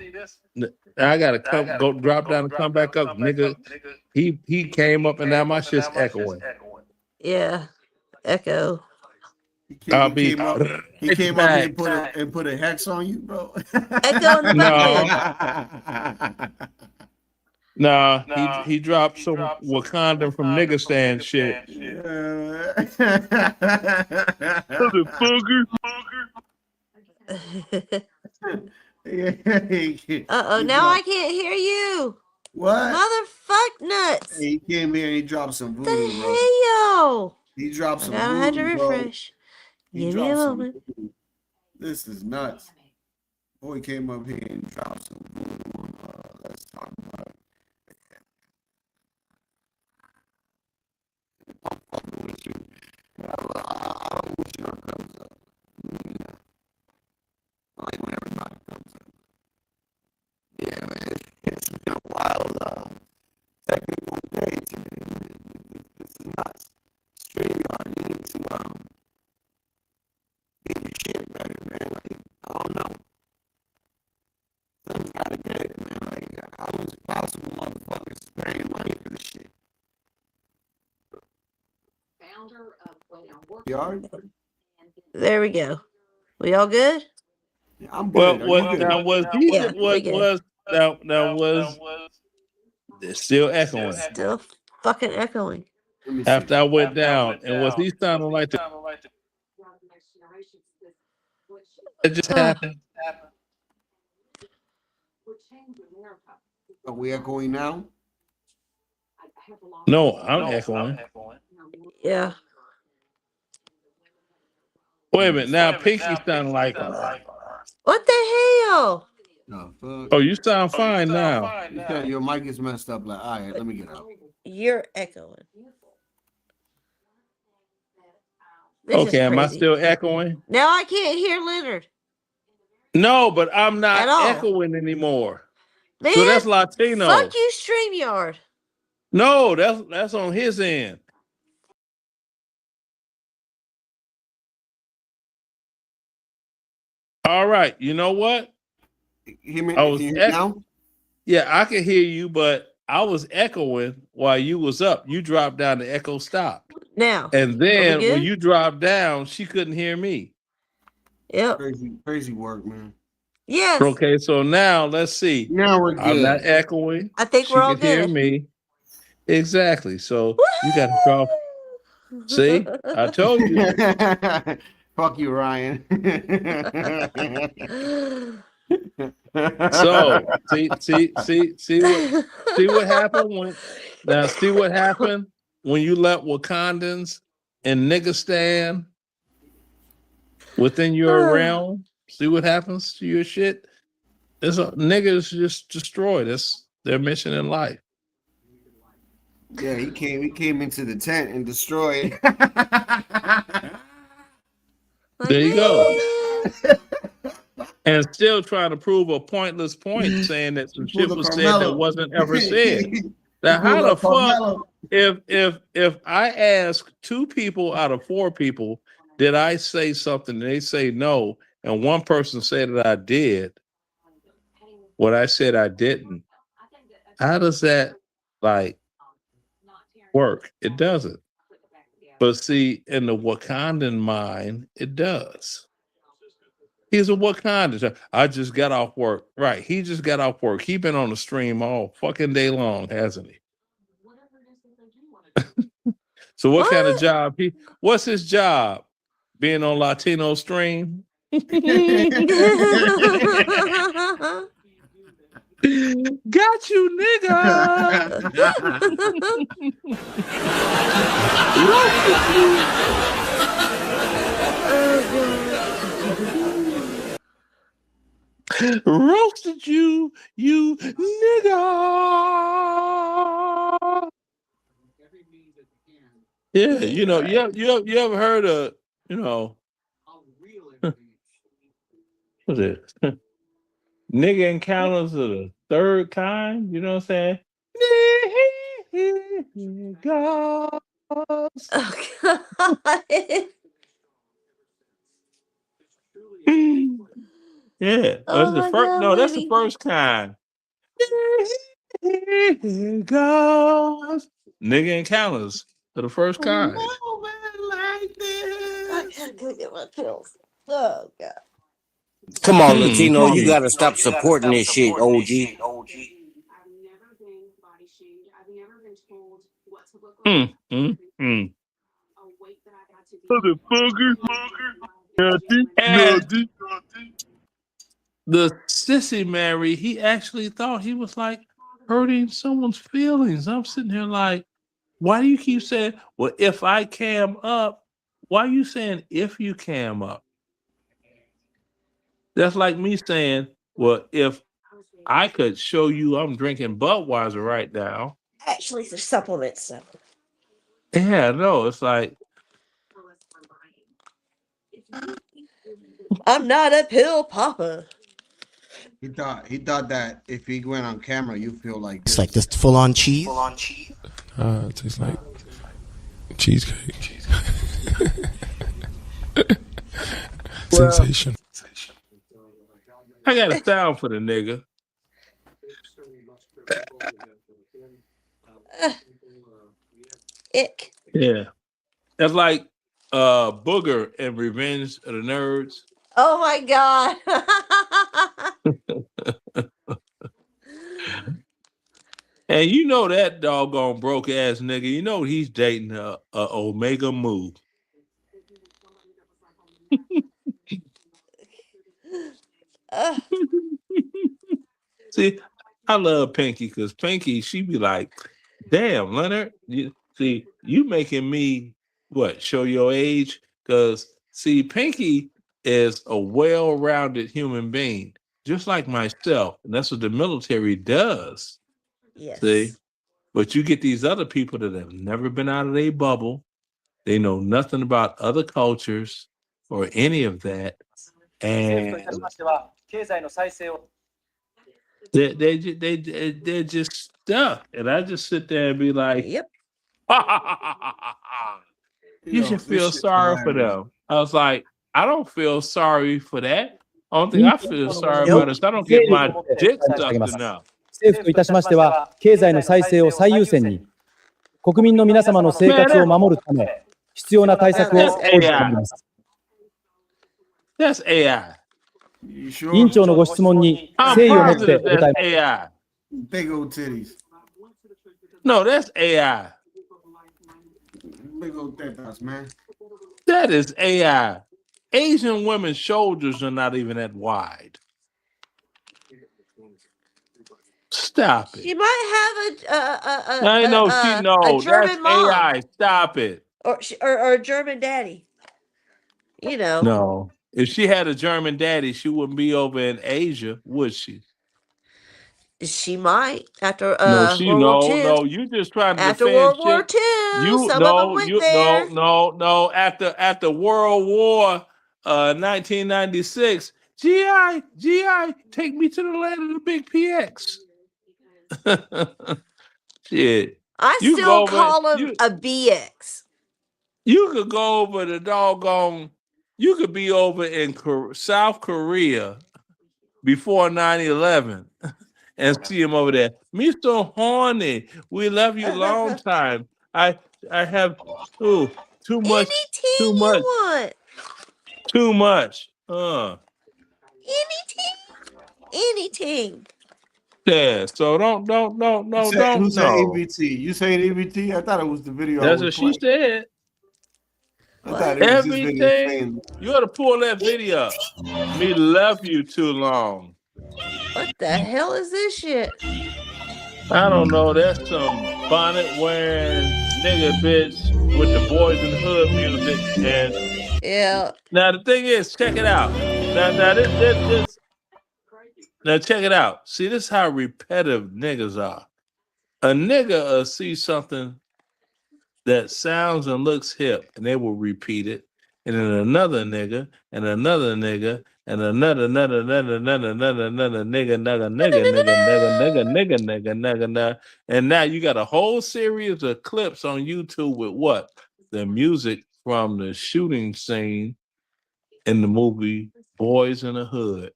I gotta go drop down and come back up, nigga. He came up and now my shit's echoing. Yeah, echo. He came up here and put a hex on you, bro. Echo in the No, he dropped some Wakanda from Nigga Stand shit. Now I can't hear you. What? Motherfuck nuts. Hey, he came here and he dropped some The voodoo, bro. hell? He dropped some I had to voodoo, bro. refresh. He Give me a dropped some moment. voodoo. This is nuts. Boy came up here and dropped some voodoo. Let's talk about it. I'm fucking with you. I don't wish your comes up. Yeah. I like when everybody comes up. Yeah, man. It's been a wild technical day today. This is nuts. StreamYard, you need to get your shit better, man. Like, I don't know. Something's gotta get it, man. Like, how is it possible motherfuckers paying money for this shit? Yard? There we go. We all good? Yeah, I'm Well, good. Are what you good? now was he? Yeah, we What good. was now was it's still echoing Still fucking echoing. Let me see. after I went down, and was he sounding like the? It just happened. Are we echoing now? No, I'm echoing. Yeah. Wait a minute. Now Pinky sounding like. What the hell? No, fuck. Oh, you sound fine now. Yeah, your mic is messed up. Like, all right, let me get out. You're echoing. This is Okay, am I crazy. still echoing? Now I can't hear Leonard. No, but I'm At not all. echoing anymore. Man, So that's Latino. fuck you, StreamYard. No, that's on his end. All right, you know what? Hear me, I was can you hear me now? Yeah, I can hear you, but I was echoing while you was up. You dropped down, the echo stopped. Now. And then good? when you dropped down, she couldn't hear me. Yep. Crazy work, man. Yes. Okay, so now let's see. Now we're good. I'm not echoing. I think She we're all can hear good. me. Exactly. So you got to drop. See, I told you. Fuck you, Ryan. So see what happened see what happened when you let Wakandans and Niggistan within your realm. See what happens to your shit. Niggas just destroyed. That's their mission in life. Yeah, he came into the tent and destroyed. There you go. And still trying to prove a pointless point, saying that some shit was said that wasn't ever said. Now, how the fuck, if I ask 2 people out of 4 people, did I say something and they say no, and one person said that I did what I said I didn't, how does that work? It doesn't. But see, in the Wakandan mind, it does. He's a Wakandan. I just got off work. Right. He just got off work. He been on the stream all fucking day long, hasn't he? So what kind of job? What's his job? Being on Latino stream? Got you, nigga. Roasted you, you nigga. Yeah, you know, you ever heard of, what's it? Nigga encounters of the third kind, you know what I'm saying? Niggas. Oh, God. Yeah, Oh that's the my first. God, No, that's the Lenny. first kind. Niggas. Nigga encounters are the first kind. I gotta go get my pills. Oh, God. Come on, Latino, you gotta stop supporting this shit, OG. Motherfucker. The sissy Mary, he actually thought he was like hurting someone's feelings. I'm sitting here like, why do you keep saying, well, if I cam up, why are you saying if you cam up? That's like me saying, well, if I could show you I'm drinking Budweiser right now. Actually, it's a supplement. So Yeah, no, it's like, I'm not a pill popper. He thought that if he went on camera, you feel like It's like this full on cheese. It tastes like cheesecake. Sensation. I got a sound for the nigga. Ick. Yeah. That's like Booger in Revenge of the Nerds. Oh my god. And you know that doggone broke ass nigga, you know he's dating a Omega Mu. See, I love Pinky because Pinky, she be like, damn, Leonard, you making me, show your age? Because, see, Pinky is a well-rounded human being, just like myself. And that's what the military does. Yes. See? But you get these other people that have never been out of their bubble. They know nothing about other cultures or any of that. And they're just stuck. And I just sit there and be like, yep. You should feel sorry for them. I was like, I don't feel sorry for that. Only thing I feel sorry about is I don't get my dick sucked enough. 政府といたしましては、経済の再生を最優先に、国民の皆様の生活を守るため、必要な対策を講じております。That's AI. 委員長のご質問に誠意を持って答えます。AI. Big old titties. No, that's AI. Big old tetas, man. That is AI. Asian women's shoulders are not even that wide. Stop it. She might have I know she knows. a German That's mom. AI. Stop it. Or a German daddy. You know. No. If she had a German daddy, she wouldn't be over in Asia, would she? She might after World War II. No, you just trying to after defend World War shit. II. Some of them went there. No. After World War 1996, GI, take me to the land of the big PX. Shit. I You still go call over- him you- a BX. You could go over the doggone. You could be over in South Korea before 9/11 and see him over there. Me so horny. We love you long time. I have too much. Anything Too you much. want. Too much. Anything. Yeah. So don't. Who said EBT? You saying EBT? I thought it was the video. That's what she said. I thought it was this video Everything. saying, You ought to pull that video. Me love you too long. What the hell is this shit? I don't know. That's some bonnet wearing nigga bitch with the Boys in the Hood music. And yeah. Now the thing is, check it out. Now this. Now check it out. See, this is how repetitive niggas are. A nigga see something that sounds and looks hip, and they will repeat it, and then another nigga, and another nigga, and another nigga, and now you got a whole series of clips on YouTube with what? The music from the shooting scene in the movie Boys in the Hood.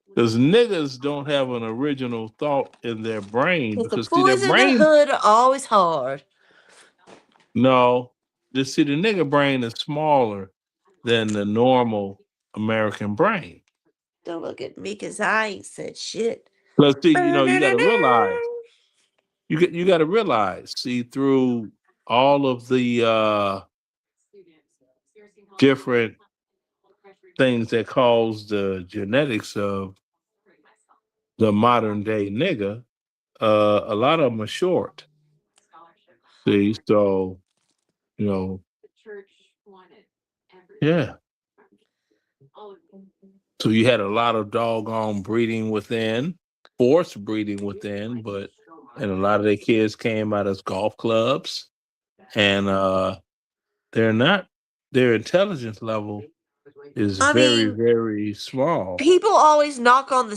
Because niggas don't have an original thought in their brain. Because The boys their brain, in the hood are always hard. no, the nigga brain is smaller than the normal American brain. Don't look at me because I ain't said shit. Plus, see, you gotta realize, you gotta realize, see, through all of the different things that cause the genetics of the modern day nigga, a lot of them are short. See, so you know, yeah. So you had a lot of doggone breeding within, forced breeding within, and a lot of their kids came out as golf clubs, and their intelligence level is I very, mean, very small. people always knock on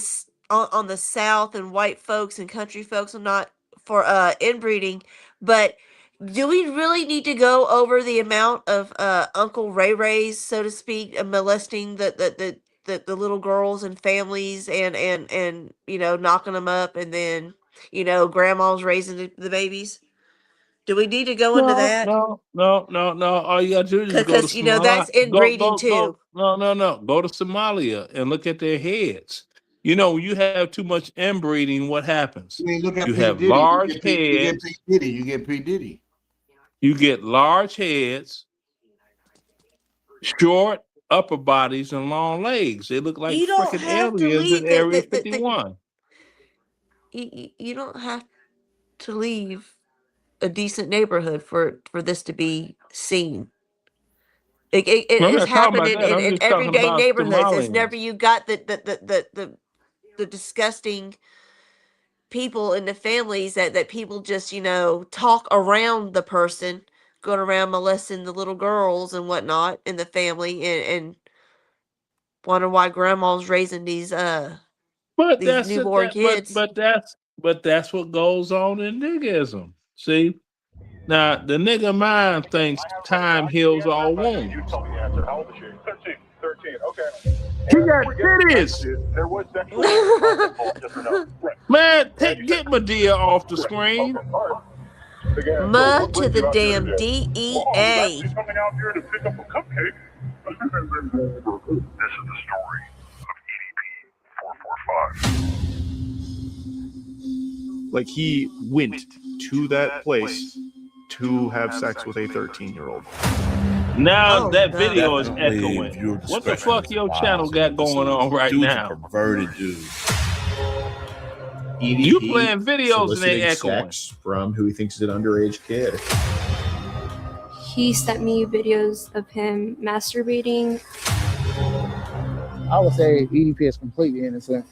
on the South and white folks and country folks and not for inbreeding, but do we really need to go over the amount of Uncle Ray Rays, so to speak, molesting the little girls and families and you know, knocking them up, and then you know, grandma's raising the babies? Do we need to go into that? No. All you gotta do is go to Because you know, that's Somalia. inbreeding too. No. Go to Somalia and look at their heads. You know, when you have too much inbreeding, what happens? I mean, look at You P. have Diddy. large You get heads. P. Diddy. You get P. Diddy. You get large heads, short upper bodies, and long legs. They look like You don't freaking have to aliens leave in Area 51. you don't have to leave a decent neighborhood for this to be seen. It I'm is not talking about happening that. I'm in just talking everyday about neighborhoods. It's Somalians. never you got the disgusting people in the families that people just, you know, talk around the person, going around molesting the little girls and whatnot in the family, and wonder why grandma's raising these But these that's it. newborn kids. But that's what goes on in niggism. See, now the nigga mind thinks time heals all wounds. How old is she? 13. Okay. She got titties. There was sexual assault, yes or no? Right. Man, get Medea off the screen. Again, Ma what to brings the you out here damn today? DEA. She's coming out here to pick up a cupcake. This is the story of EDP 445. Like he went to that place to have sex with a 13-year-old. Now that video is echoing. What the fuck your channel got going on right now? Perverted dude. You playing videos and they echoing. From who he thinks is an underage kid. He sent me videos of him masturbating. I would say EDP is completely innocent.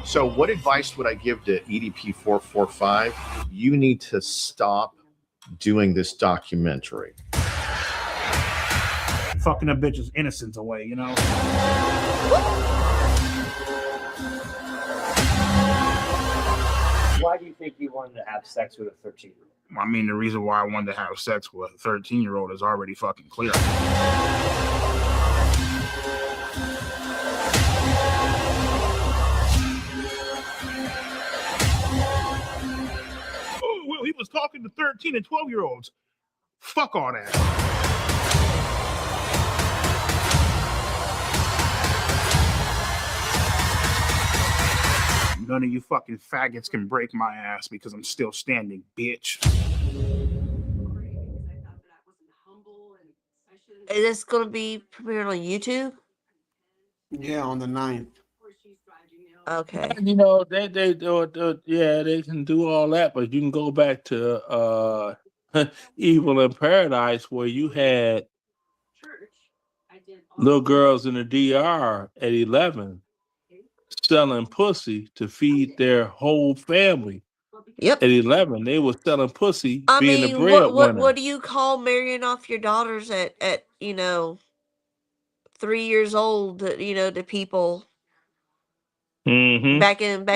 So what advice would I give to EDP 445? You need to stop doing this documentary. Fucking a bitch's innocence away, you know? Why do you think you wanted to have sex with a 13-year-old? I mean, the reason why I wanted to have sex with a 13-year-old is already fucking clear. Oh, well, he was talking to 13 and 12-year-olds. Fuck all that. None of you fucking faggots can break my ass because I'm still standing, bitch. Is this going to be premiered on YouTube? Yeah, on the 9th. Okay. You know, they do yeah, they can do all that, but you can go back to Evil in Paradise, where you had little girls in the DR at 11 selling pussy to feed their whole family. Yep. At 11, they were selling pussy, I being mean, the breadwinner. what do you call marrying off your daughters at you know 3 years old? You know, to people Mm-hmm. back in the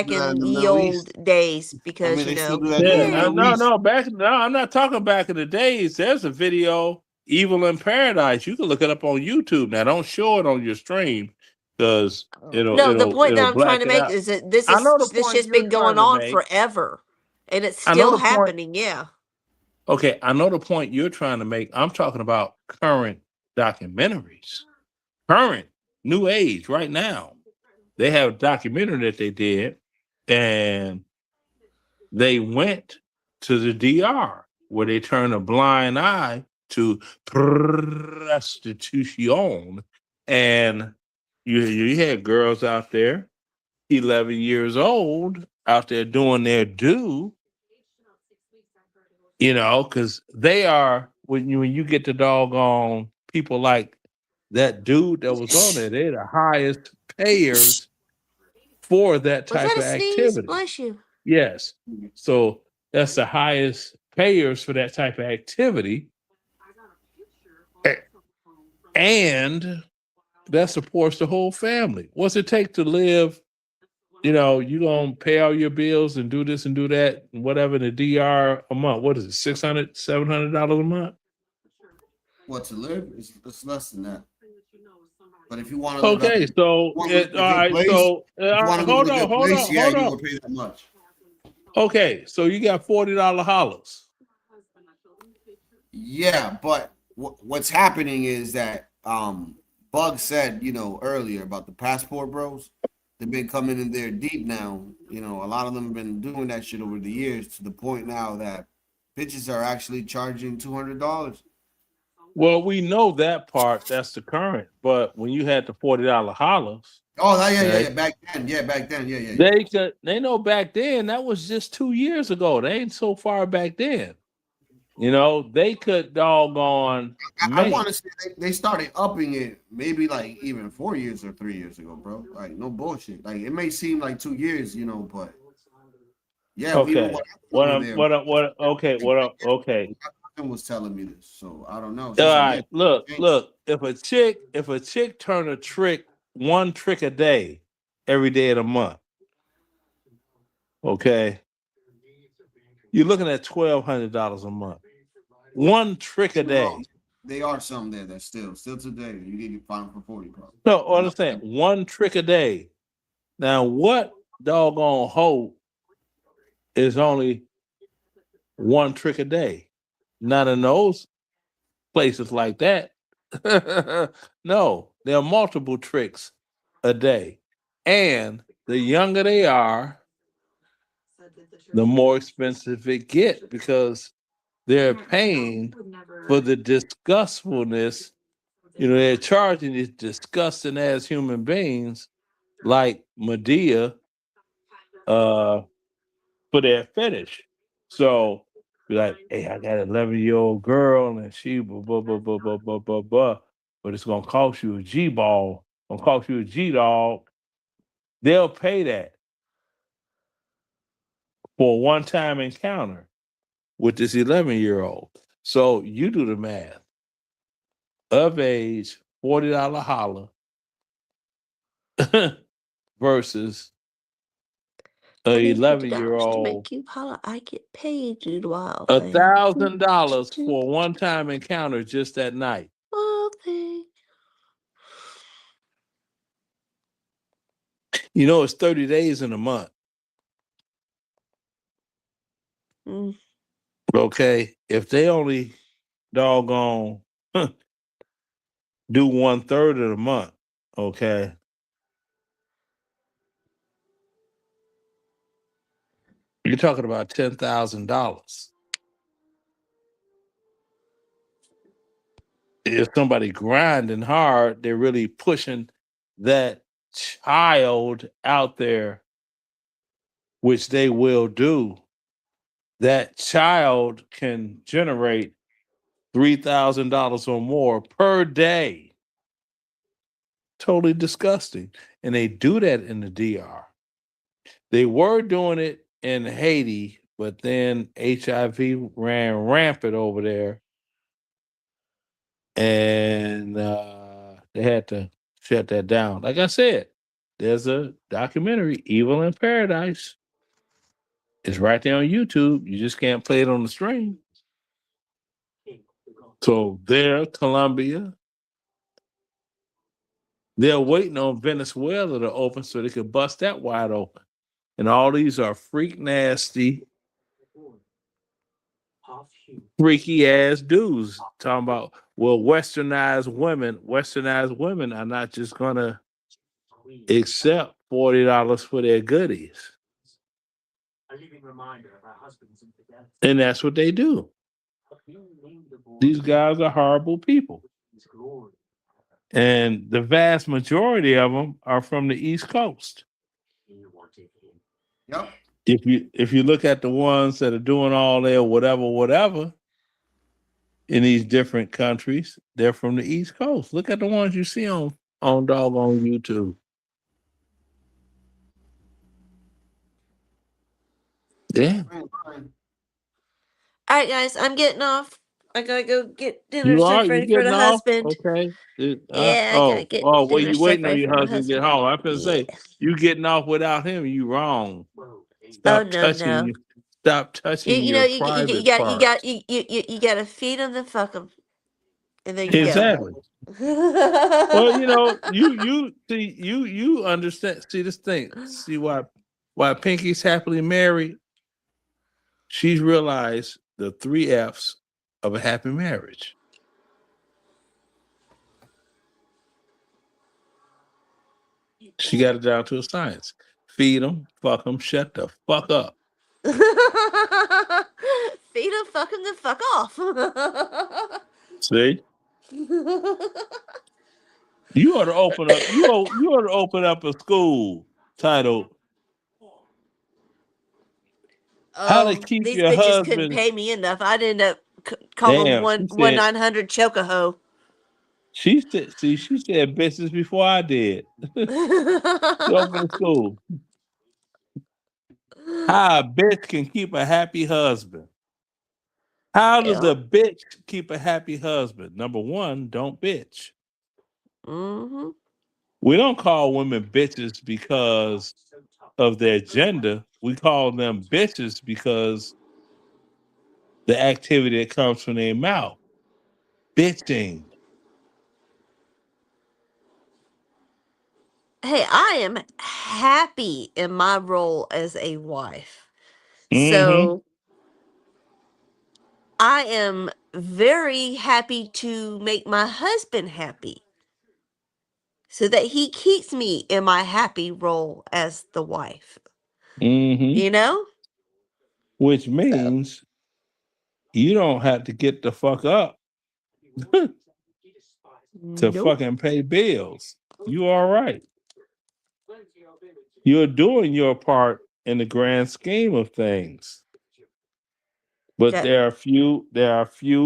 ye Middle old East. days, because I mean, you they still know. do that in the Yeah, Middle East. I'm not talking back in the days. There's a video, Evil in Paradise. You can look it up on YouTube. Now, don't show it on your stream because No, the point that I'm trying to make out. is that this I know the this point shit's you're been going trying to on make. forever, and it's I know still the point- happening. Yeah. Okay, I know the point you're trying to make. I'm talking about current documentaries, current new age right now. They have a documentary that they did, and they went to the DR where they turned a blind eye to prostitution And you had girls out there, 11 years old, out there doing their due, because they are, when you get the doggone people like that dude that was on there, they're the highest payers for that Was type that of a sneeze? activity. Bless you. Yes. So that's the highest payers for that type of activity. And that supports the whole family. What's it take to live? You're going to pay all your bills and do this and do that, and whatever in the DR a month. What is it, $600, $700 a month? What, to live? It's less than that. But if you want to live Okay, at so hold on. Yeah, you will pay that much. Okay, so you got $40 hollers. Yeah, but what's happening is that Bug said, earlier about the passport bros. They've been coming in there deep now. A lot of them have been doing that shit over the years to the point now that bitches are actually charging $200. Well, we know that part. That's the current. But when you had the $40 hollers. Oh, yeah. Back then. Yeah. They know back then, that was just 2 years ago. They ain't so far back then. They could doggone. I want to say they started upping it maybe like even 4 years or 3 years ago, bro. Like, no bullshit. Like, it may seem like 2 years, but yeah. Okay. Okay. Was telling me this, so I don't know. All right, look. If a chick turn a trick, one trick a day, every day of the month, okay, you're looking at $1,200 a month. One trick a day. They are some there that still today you can find for 40, bro. No, understand. One trick a day. Now, what doggone hoe is only one trick a day? Not in those places like that. No, there are multiple tricks a day. And the younger they are, the more expensive it gets because they're paying for the disgustfulness. They're charging these disgusting ass human beings like Medea for their fetish. So be like, hey, I got an 11-year-old girl and she blah, but it's gonna cost you a G-ball, gonna cost you a G-dog. They'll pay that for a one-time encounter with this 11-year-old. So you do the math. Of age, $40 holler versus a 11-year-old. Make you holler, I get paid, you wild. $1,000 for a one-time encounter just that night. Okay. It's 30 days in a month. Okay, if they only doggone do 1/3 of the month, okay. You're talking about $10,000. If somebody grinding hard, they're really pushing that child out there, which they will do. That child can generate $3,000 or more per day. Totally disgusting. And they do that in the DR. They were doing it in Haiti, but then HIV ran rampant over there. And they had to shut that down. Like I said, there's a documentary, Evil in Paradise. It's right there on YouTube. You just can't play it on the stream. So there, Colombia, they're waiting on Venezuela to open so they could bust that wide open. And all these are freak nasty, freaky ass dudes talking about, well, westernized women are not just gonna accept $40 for their goodies. And that's what they do. These guys are horrible people. And the vast majority of them are from the East Coast. Yep. If you look at the ones that are doing all their whatever in these different countries, they're from the East Coast. Look at the ones you see on doggone YouTube. Yeah. All right, guys, I'm getting off. I gotta go get dinner You stuff are? ready You for the getting off? husband. Okay. Yeah, I gotta get well, dinner you stuff waiting on ready your for my husband to get home. I'm gonna say you getting off without him. You wrong. Stop touching. No. Stop touching You know, your you private got parts. you gotta feed them, then fuck them, and there you Exactly. go. Well, you know, you see, you understand. See this thing. See why Pinky's happily married. She's realized the 3 F's of a happy marriage. She got it down to a science. Feed them, fuck them, shut the fuck up. Feed them, fuck them, then fuck off. See? You ought to open up. You ought to open up a school titled "How to Keep These Your bitches couldn't Husband." pay me enough. I'd end up calling Damn, one she said- 900 chokeho. She said, "See, she said business before I did." She opened a school. How a bitch can keep a happy husband. How does a bitch keep a happy husband? Number 1, don't bitch. Mm-hmm. We don't call women bitches because of their gender. We call them bitches because the activity that comes from their mouth. Bitching. Hey, I am happy in my role as a wife. Mm-hmm. So I am very happy to make my husband happy so that he keeps me in my happy role as the wife. Mm-hmm. You know? Which means you don't have to get the fuck up to fucking pay bills. You all right. You're doing your part in the grand scheme of things. But there are few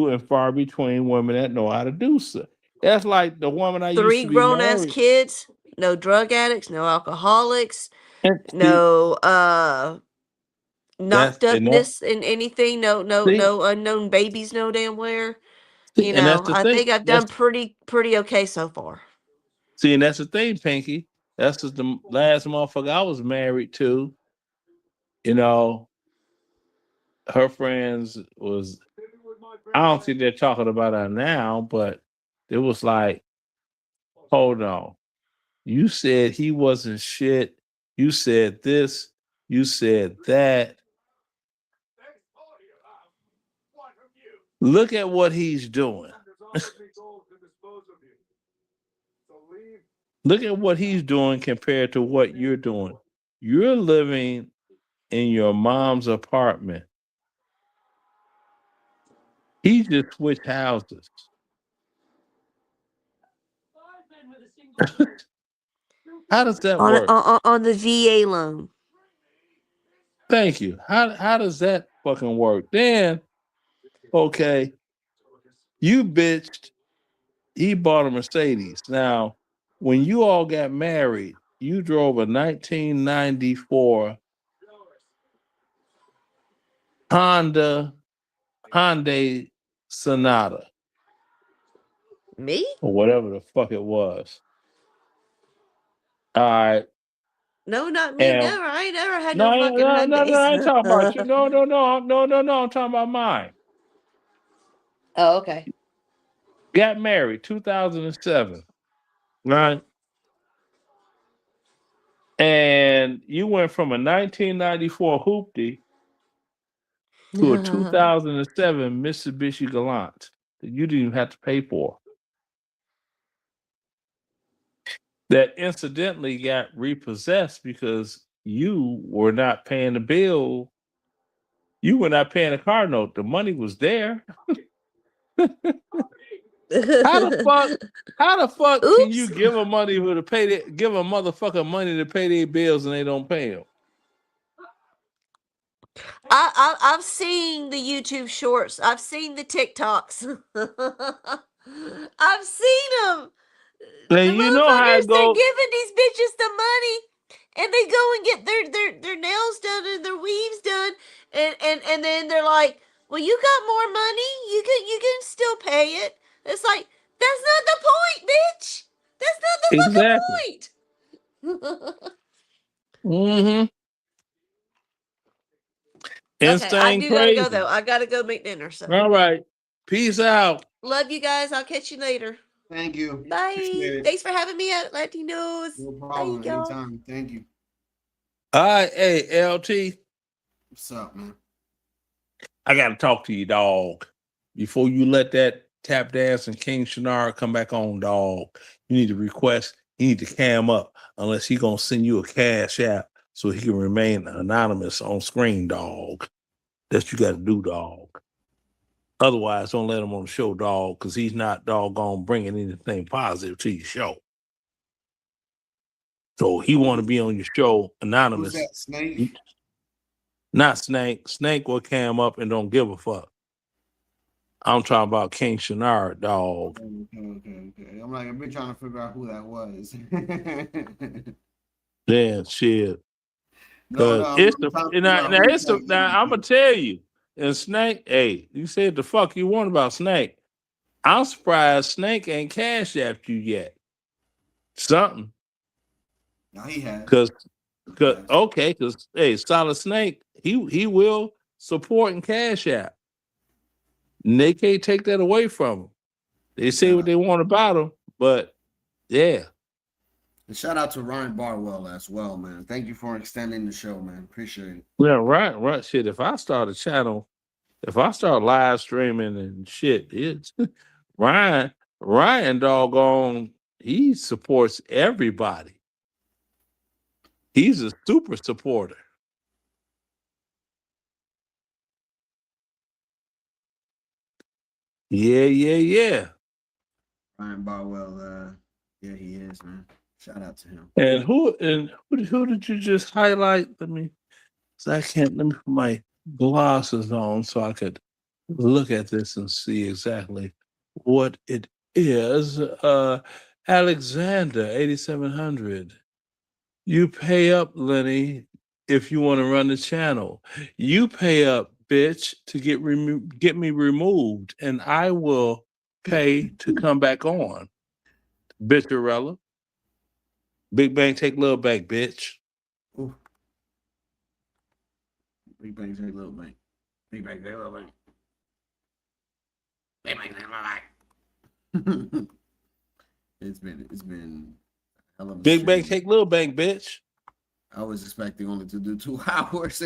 and far between women that know how to do so. That's like the woman I 3 used to be grown-ass married. kids, no drug addicts, no alcoholics, no knocked upness in anything, no unknown babies no damn where. You And that's know, the I thing. think I've done pretty okay so far. See, and that's the thing, Pinky. That's just the last motherfucker I was married to. You know, her friends was, I don't think they're talking about her now, but it was like, hold on. You said he wasn't shit. You said this. You said that. Look at what he's doing. Look at what he's doing compared to what you're doing. You're living in your mom's apartment. He just switched houses. How does that work? On the VA loan. Thank you. How does that fucking work? Then, okay, you bitched. He bought a Mercedes. Now, when you all got married, you drove a 1994 Hyundai Sonata. Me? Or whatever the fuck it was. All right. No, not me. Never. I ain't never had no fucking No, Hyundais. I ain't talking about you. No. I'm talking about mine. Oh, okay. Got married 2007. Right? And you went from a 1994 Hoopty to a 2007 Mitsubishi Galant that you didn't even have to pay for. That incidentally got repossessed because you were not paying the bill. You were not paying a car note. The money was there. How the fuck can Oops. you give them money to pay give a motherfucker money to pay their bills and they don't pay them? I've seen the YouTube shorts. I've seen the TikToks. I've seen them. And you know how it They're goes. giving these bitches the money, and they go and get their nails done and their weaves done, and then they're like, "Well, you got more money. You can still pay it." It's like that's not the point, bitch. That's not the Exactly. fucking point. Mm-hmm. Okay, I Insane do gotta go crazy. though. I gotta go make dinner. So All right. Peace out. love you guys. I'll catch you later. Thank you. Bye. Appreciate it. Thanks for having me at Latinos. No problem. Bye, y'all. Anytime. Thank you. All right, hey, LT. What's up, man? I gotta talk to you, dog. Before you let that tap dance and King Shannara come back on, dog. You need to request, you need to cam up unless he gonna send you a cash app so he can remain anonymous on screen, dog. That's what you gotta do, dog. Otherwise, don't let him on the show, dog, because he's not doggone bringing anything positive to your show. So he want to be on your show anonymous. Who's that, Snake? Not Snake. Snake will cam up and don't give a fuck. I'm talking about King Shannara, dog. Okay. I'm like, I've been trying to figure out who that was. Then shit. No, It's the now I'm gonna tell you. And Snake, hey, you said the fuck you want about Snake. I'm surprised Snake ain't cash apped you yet. Something. No, he has. Cause hey, Solid Snake, he will support and cash app. And they can't take that away from him. They say what they want about him, but yeah. And shout out to Ryan Barwell as well, man. Thank you for extending the show, man. Appreciate it. Yeah, right. Shit, if I start a channel, if I start live streaming and shit, it's Ryan doggone, he supports everybody. He's a super supporter. Yeah. Ryan Barwell, yeah, he is, man. Shout out to him. And who did you just highlight? Let me put my glasses on so I could look at this and see exactly what it is. Alexander, 8700. You pay up, Lenny, if you want to run the channel. You pay up, bitch, to get me removed, and I will pay to come back on. Bitcherella. Big Bang take Little Bang, bitch. Ooh. Big Bang take Little Bang. Big Bang take Little Bang. Big Bang take Little Bang. It's been a hell of a Big Bang stream. take Little Bang, bitch. I was expecting only to do 2 hours.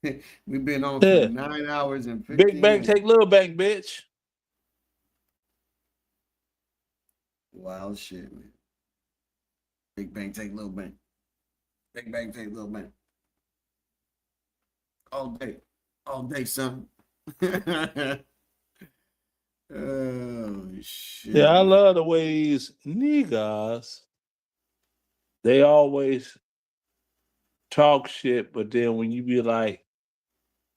We've been on for 9 hours and 15 Big Bang minutes. take Little Bang, bitch. Wild shit, man. Big Bang take Little Bang. Big Bang take Little Bang. All day, son. Oh shit. Yeah, I love the way these niggas, they always talk shit, but then when you be like,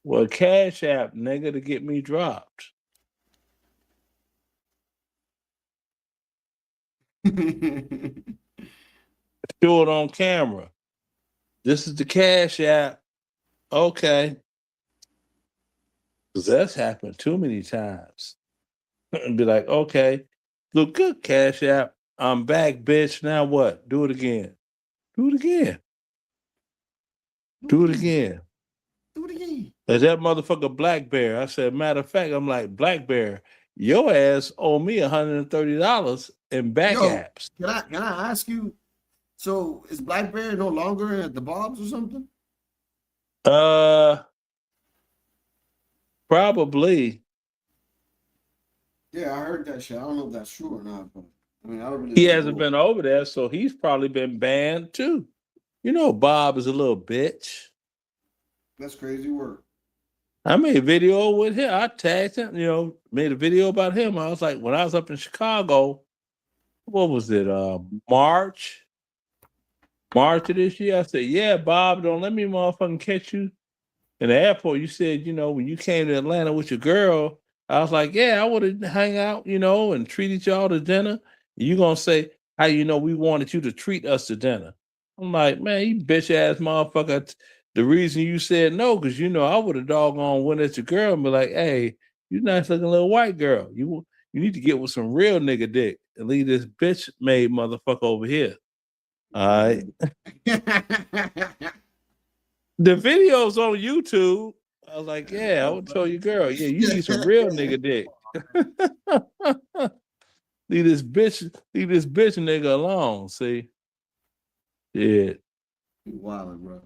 well, Cash App, nigga, to get me dropped. Show it on camera. This is the Cash App. Okay. Because that's happened too many times. And be like, okay, look good, Cash App. I'm back, bitch. Now what? Do it again. Do it again. Do it again. Do it again. As that motherfucker Black Bear. I said, matter of fact, I'm like, Black Bear, your ass owe me $130 in back apps. Can I ask you? So is Blackberry no longer at the Bob's or something? Probably. Yeah, I heard that shit. I don't know if that's true or not, but I mean, I don't really. He hasn't been over there, so he's probably been banned too. You know, Bob is a little bitch. That's crazy work. I made a video with him. I tagged him, made a video about him. I was like, when I was up in Chicago, what was it? March of this year. I said, yeah, Bob, don't let me motherfucking catch you in the airport. You said, when you came to Atlanta with your girl, I was like, yeah, I would have hung out, and treated y'all to dinner. You gonna say, how we wanted you to treat us to dinner? I'm like, man, you bitch ass motherfucker. The reason you said no, because I would have doggone went at your girl and be like, hey, you nice looking little white girl. You need to get with some real nigga dick and leave this bitch made motherfucker over here. All right. The video's on YouTube. I was like, yeah, I would tell your girl, yeah, you need some real nigga dick. leave this bitch nigga alone. See? Yeah. Wild, bro.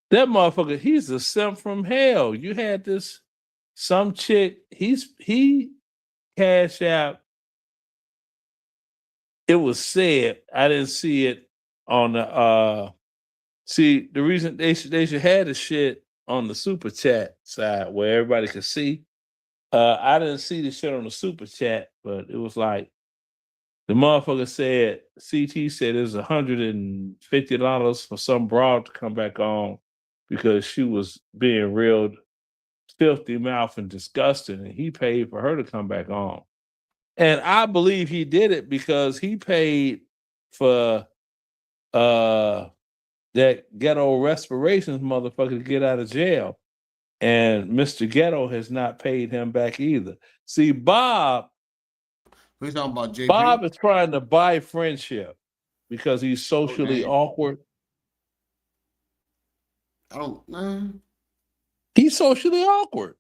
That motherfucker, he's a simp from hell. You had some chick, he cashed out. It was said, I didn't see it on the see, the reason they should have the shit on the super chat side where everybody could see. I didn't see the shit on the super chat, but it was like the motherfucker said, CT said it was $150 for some broad to come back on because she was being real filthy mouth and disgusting, and he paid for her to come back on. And I believe he did it because he paid for that Ghetto Respirations motherfucker to get out of jail. And Mr. Ghetto has not paid him back either. See, Bob, we're talking about JP. Bob is trying to buy friendship because he's socially awkward. I don't know. He's socially awkward.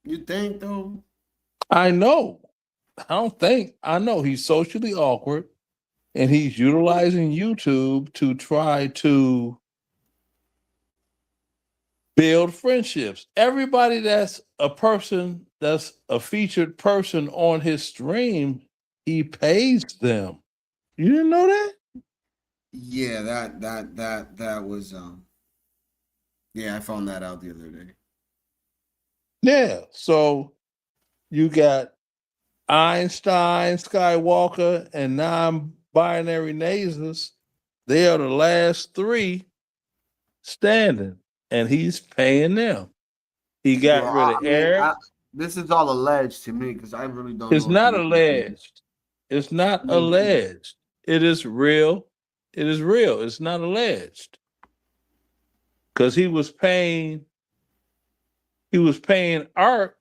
You think though? I know. I know he's socially awkward and he's utilizing YouTube to try to build friendships. Everybody that's a person, that's a featured person on his stream, he pays them. You didn't know that? Yeah, that was yeah, I found that out the other day. Yeah, so you got Einstein, Skywalker, and non-binary nasers. They are the last three standing, and he's paying them. He got rid of Eric. This is all alleged to me because I really don't It's know. not alleged. It's not alleged. It is real. It is real. It's not alleged. Because he was paying Art.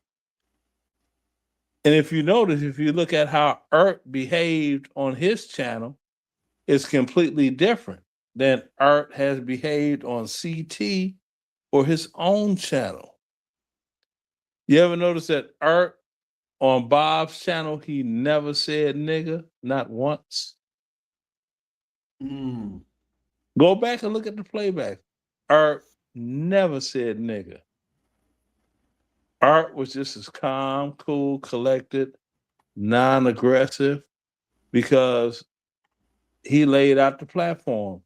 And if you notice, if you look at how Art behaved on his channel, it's completely different than Art has behaved on CT or his own channel. You ever notice that Art on Bob's channel, he never said nigga, not once? Go back and look at the playback. Art never said nigga. Art was just as calm, cool, collected, non-aggressive, because he laid out the platform.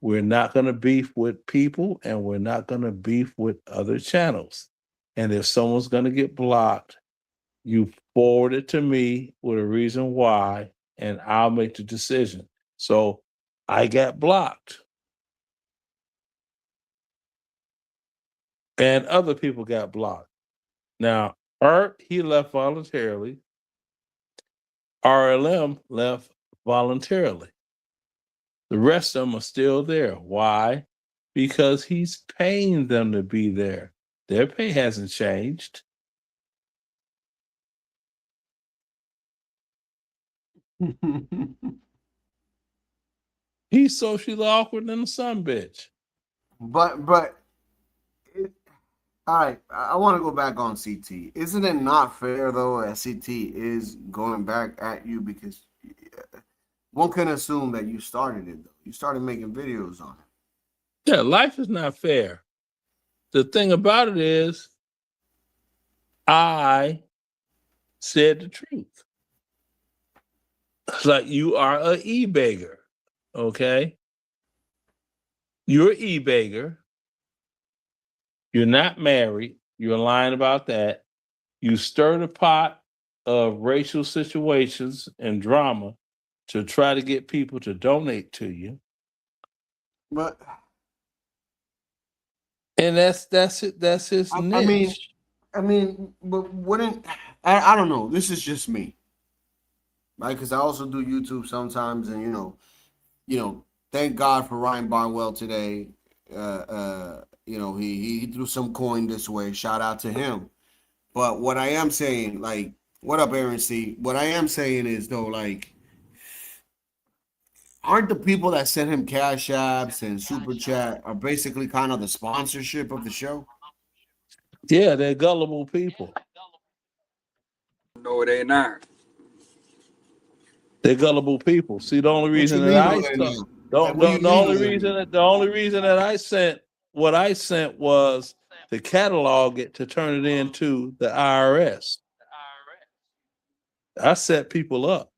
We're not going to beef with people, and we're not going to beef with other channels. And if someone's going to get blocked, you forward it to me with a reason why, and I'll make the decision. So I got blocked. And other people got blocked. Now, Art, he left voluntarily. RLM left voluntarily. The rest of them are still there. Why? Because he's paying them to be there. Their pay hasn't changed. He's socially awkward than a son bitch. But all right, I want to go back on CT. Isn't it not fair though that CT is going back at you because one can assume that you started it though. You started making videos on it. Yeah, life is not fair. The thing about it is, I said the truth. It's like you are an e-bagger, okay? You're an e-bagger. You're not married. You're lying about that. You stir the pot of racial situations and drama to try to get people to donate to you. But And that's it. That's his niche. I mean, but wouldn't I don't know. This is just me, right? Because I also do YouTube sometimes, and thank God for Ryan Barnwell today. He threw some coin this way. Shout out to him. But what I am saying, like, what up, Aaron C? What I am saying is though, like, aren't the people that send him cash apps and super chat are basically kind of the sponsorship of the show? Yeah, they're gullible people. No, they not. They're gullible people. See, the only reason you that mean I by sent, that? the only reason that I sent what I sent was to catalog it to turn it into the IRS. I set people up.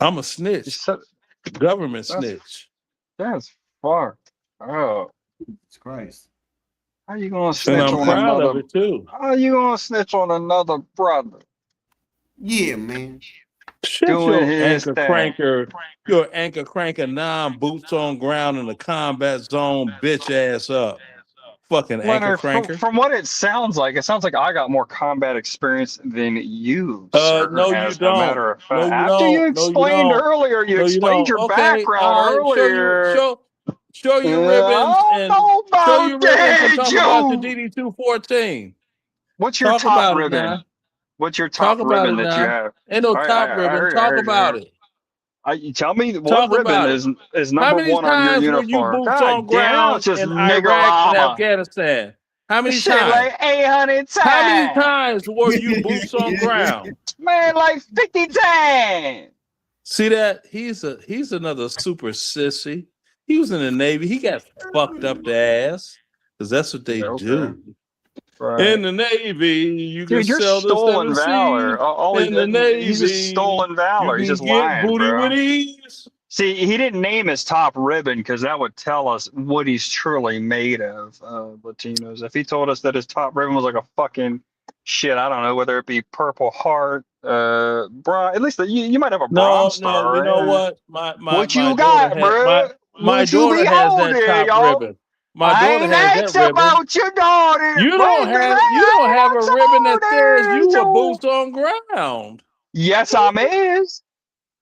I'm a snitch. Government snitch. That's fucked up. Jesus Christ. How you gonna And snitch I'm on proud another? of it too. How you gonna snitch on another brother? Yeah, man. Shut Doing your his anchor thing. cranker, your anchor cranker, boots on ground in the combat zone, bitch ass up. Fucking anchor Leonard, cranker. from what it sounds like I got more combat experience than you, sir. No, you as a don't. matter of No, fact, you after you don't. No, you explained don't. earlier, you No, you explained don't. your Okay, background all right. earlier. Show your I ribbons don't and know show your about ribbons and that, talk about the Joe. DD-214. What's your Talk top about it ribbon? now. What's your top Talk about ribbon it that you now. have? Ain't no I top I ribbon. heard, Talk about it. You tell me what Talk ribbon about it. is How number many one on your times were you uniform. boots God on damn, now it's ground just in Iraq and niggerama. Afghanistan? How many Shit, times? like 800 times. How many times were you boots on ground? Man, like 50 times. See that? He's another super sissy. He was in the Navy. He got fucked up the ass because that's what they do. Right. In the Navy, you can Dude, you're sell this stolen in the valor. sea. In the Navy, He's just stolen valor. you He's can just get lying, booty bro. with ease. See, he didn't name his top ribbon because that would tell us what he's truly made of, Latinos. If he told us that his top ribbon was like a fucking shit, I don't know, whether it be Purple Heart, bronze, at least you might have a bronze star. You know right? what? What you got, bro? My What you daughter be has holding, that top y'all? ribbon. My I daughter ain't has asked that ribbon. about your daughter. You don't have a ribbon that says you were boots. boots on ground. Yes, I'm is.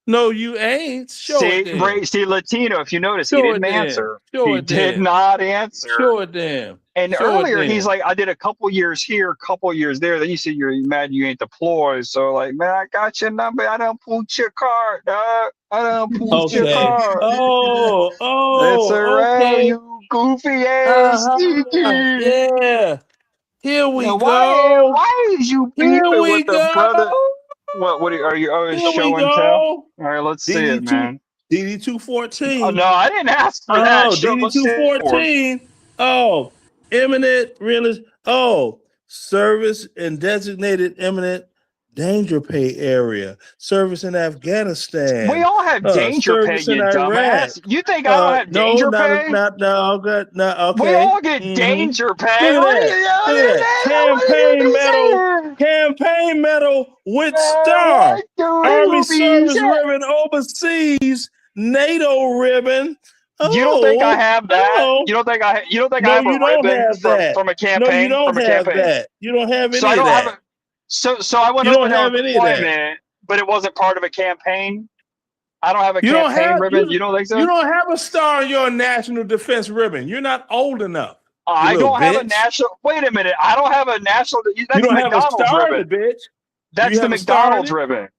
No, you ain't. Show it then. See, Latino, if you notice, he Show didn't it then. answer. Show He it did then. not answer. Show it then. And Show it earlier, then. he's like, I did a couple years here, couple years there. Then you said you're mad you ain't deployed. So, like, man, I got your number. I done pulled your card, dog. I done pulled your card. Oh, It's a okay. you goofy ass sneaky. Yeah. Here we Now, go. Why is you Here beefing we with the go. brother? What are you always Here show we and tell? go. All right, let's see it, man. DD-214. Oh, no, I didn't ask for that. Oh, Show us it. DD-214. Oh, eminent realist. Oh, service in designated imminent danger pay area. Service in Afghanistan. We all have danger pay, service in you Iraq. dumbass. You think I don't have danger pay? Okay. We all get danger pay. Look What at are you that. Look at that. Campaign medal. Campaign medal with star. what do Army you service say? ribbon overseas. NATO ribbon. You don't think I Oh, have that? oh. You don't think I No, have a you don't ribbon have that. from a No, campaign? you don't From a have campaign. that. You don't have any So I of don't have that. a. So I went You over don't there on have any of that. deployment, but it wasn't part of a campaign. I don't have a You don't campaign have ribbon. You don't think so? You don't have a star on your national defense ribbon. You're not old enough. I you little don't have a bitch. national. Wait a minute. I don't have a national. That's You the don't have a McDonald's star ribbon. in it, bitch. That's you the have a star in McDonald's it? ribbon.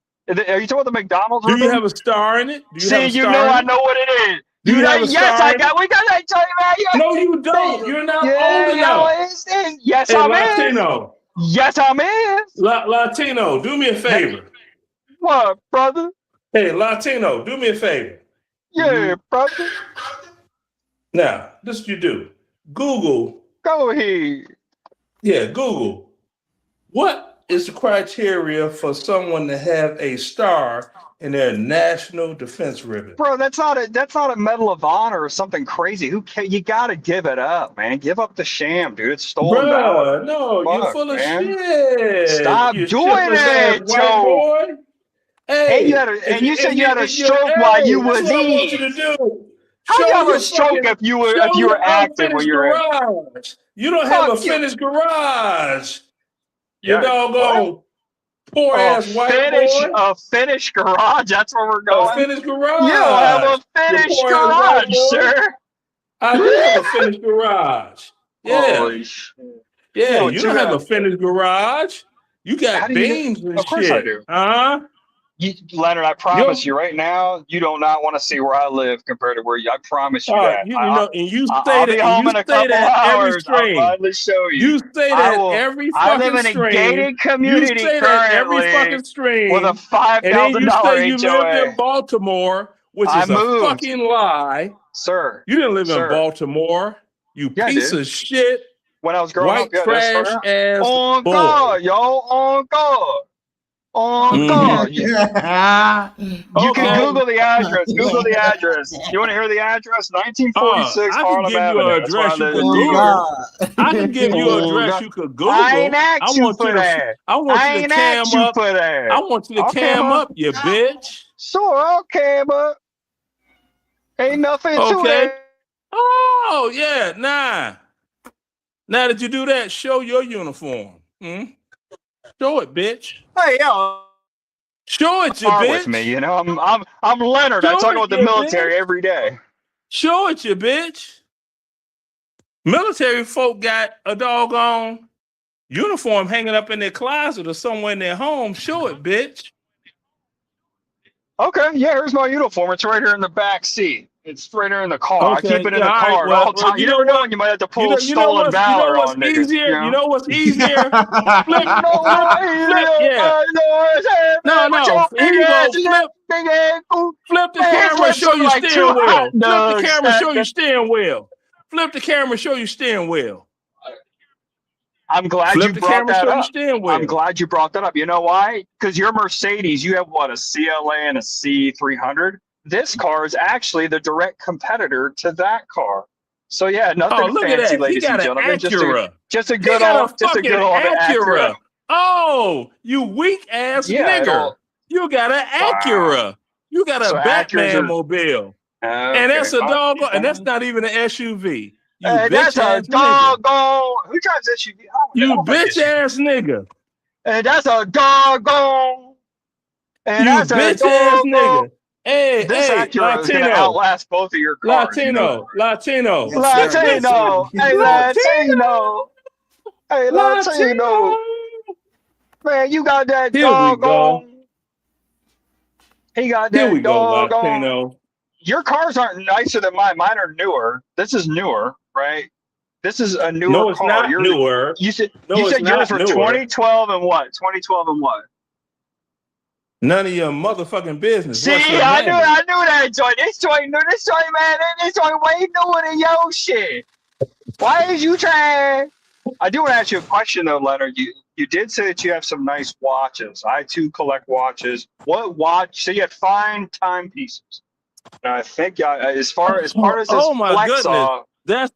Are you talking about the McDonald's Do ribbon? you have a star in it? Do you See, have a you star know in I it? know what it is. Do you have a Yes, star I in got. We got that. Tell you, man. No, you don't. You're not old Yeah, enough. yes, Hey, I'm Latino. Yes, I'm in. Latino, do me a favor. What, brother? Hey, Latino, do me a favor. Yeah, brother. Now, this is what you do. Google. Go ahead. Yeah, Google. What is the criteria for someone to have a star in their National Defense Ribbon? Bro, that's not a Medal of Honor or something crazy. You gotta give it up, man. Give up the sham, dude. It's stolen valor. Bruh, no, you're Fuck, full of man. shit. Stop You doing shitless ass it, white Joe. boy. Hey, And you said you had a stroke while you was that's what I want you eating. to do. How Show you have your a stroke fucking- if you were show your active when unfinished you were in? garage. You don't have a Fuck you. finished garage. You Yeah, doggone poor ass white boy. A finished garage. That's where we're A going. finished garage. You don't have a You finished poor ass white garage, boy. sir. I do have a finished garage. Yeah. Holy shit. Yeah, No, you don't have a finished garage. You How got do you- beams and Of course shit. I do. Huh? Leonard, I promise you right now, you do not want to see where I live compared to where you. I promise you that. You know, and you say I'll that, be home in a couple hours. I'll stream. gladly show you. You say that every I fucking live in a stream. gated community You say that every currently fucking stream. with a And then $5,000 you say you HOA. lived in Baltimore, which I is a moved. fucking lie. Sir. You didn't live Sir. in Baltimore. You Yeah, I piece did. of shit. When I was growing White up, yeah, trash that's ass on boy. God, yo, on God. On God. You can Google the address. Google the address. You want to hear the address? 1946 I can Harlem give you Avenue. an That's where I address you live. could Google. I can give you an address you could Google. I ain't asked you want for you to, that. I want I you to ain't cam asked you up. for that. I want you to I'll cam up, you bitch. Sure, I'll cam up. Ain't nothing to Okay. it. Oh yeah, nah. Now that you do that, show your uniform. Show it, bitch. Hey, yo. Show it, you Start bitch. with me, you know. I'm Leonard. I Show talk it, about the you military bitch. every day. Show it, you bitch. Military folk got a doggone uniform hanging up in their closet or somewhere in their home. Show it, bitch. Okay, yeah, here's my uniform. It's right here in the back seat. It's right here in the car. Okay, I keep it in yeah, the all right, car at well, all times. You never know when you might have to pull stolen valor on niggas. easier? You know? You know what's easier? flip, yeah. No. Here you go. Flip the camera, show you steering wheel. Flip the camera, show you steering wheel. Flip the camera, show you steering wheel. I'm glad Flip you the brought camera, that show you up. steering wheel. I'm glad you brought that up. You know why? Because your Mercedes, you have what, a CLA and a C300? This car is actually the direct competitor to that car. So yeah, nothing look at fancy, that. He ladies got and an gentlemen. Acura. Just a He good got old, a just a fucking good old Acura. Acura. Oh, you weak ass Yeah, nigger. well- You got an Acura. You got a So Acuras Batman are- mobile. Okay, And that's a fine. doggone, and that's not even an SUV. You Hey, that's bitch a ass nigga. doggone. Who drives SUV? You bitch ass nigga. And that's a doggone. And You that's a bitch ass doggone. nigga. Hey, This hey, Acura is gonna Latino. outlast both of your cars. you know Latino. that. Latino. Hey, Latino. Hey, Latino. Man, you got that Here we go. doggone. He got Here that we go, doggone. Latino. Your cars aren't nicer than mine. Mine are newer. This is newer, right? This is a newer No, it's car. not newer. You said No, you it's said yours not were newer. 2012 and what? 2012 and what? None of your motherfucking business. See, What's your I name? knew that joint. This joint, man, this joint way newer than your shit. Why is you trying? I do want to ask you a question though, Leonard. You did say that you have some nice watches. I too collect watches. What watch? So you had fine timepieces. And I think as part of this Oh my flex goodness. off, That's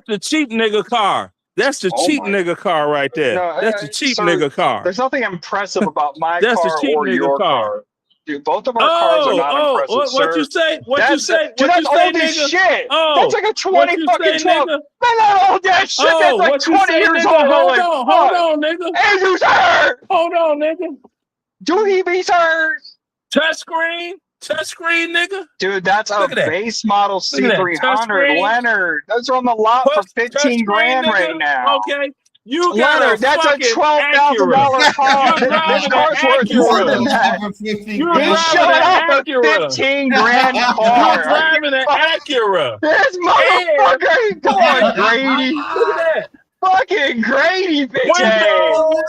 the cheap nigga car. That's the Oh cheap my- nigga car right there. No, That's the cheap sir, nigga car. There's nothing impressive about my That's the car cheap or nigga your car. car. Dude, both of our cars are not impressive, what sir. you say? What you That's- say? Dude, What you that's say, old as nigga? shit. Oh, That's like a what 20 you fucking say, 12. nigga? Man, that old that shit. Oh, That's like what you 20 say, years nigga? old. Hold Like, on, fuck. hold on, nigga. Andrew, sir. Hold on, nigga. Do he be, sir? Touchscreen, nigga. Dude, that's a Look at that. base model Look at that. C300, Touchscreen. Leonard. Those are on the lot for 15 grand right now. Okay. You got Leonard, a that's a fucking $12,000 Acura. car. You're This driving car's an worth more Acura. than that. You're He driving showed an up a Acura. 15 grand You're car. driving an Acura. This motherfucker, come on, Grady. Look at that. Fucking Grady, bitch. Windows.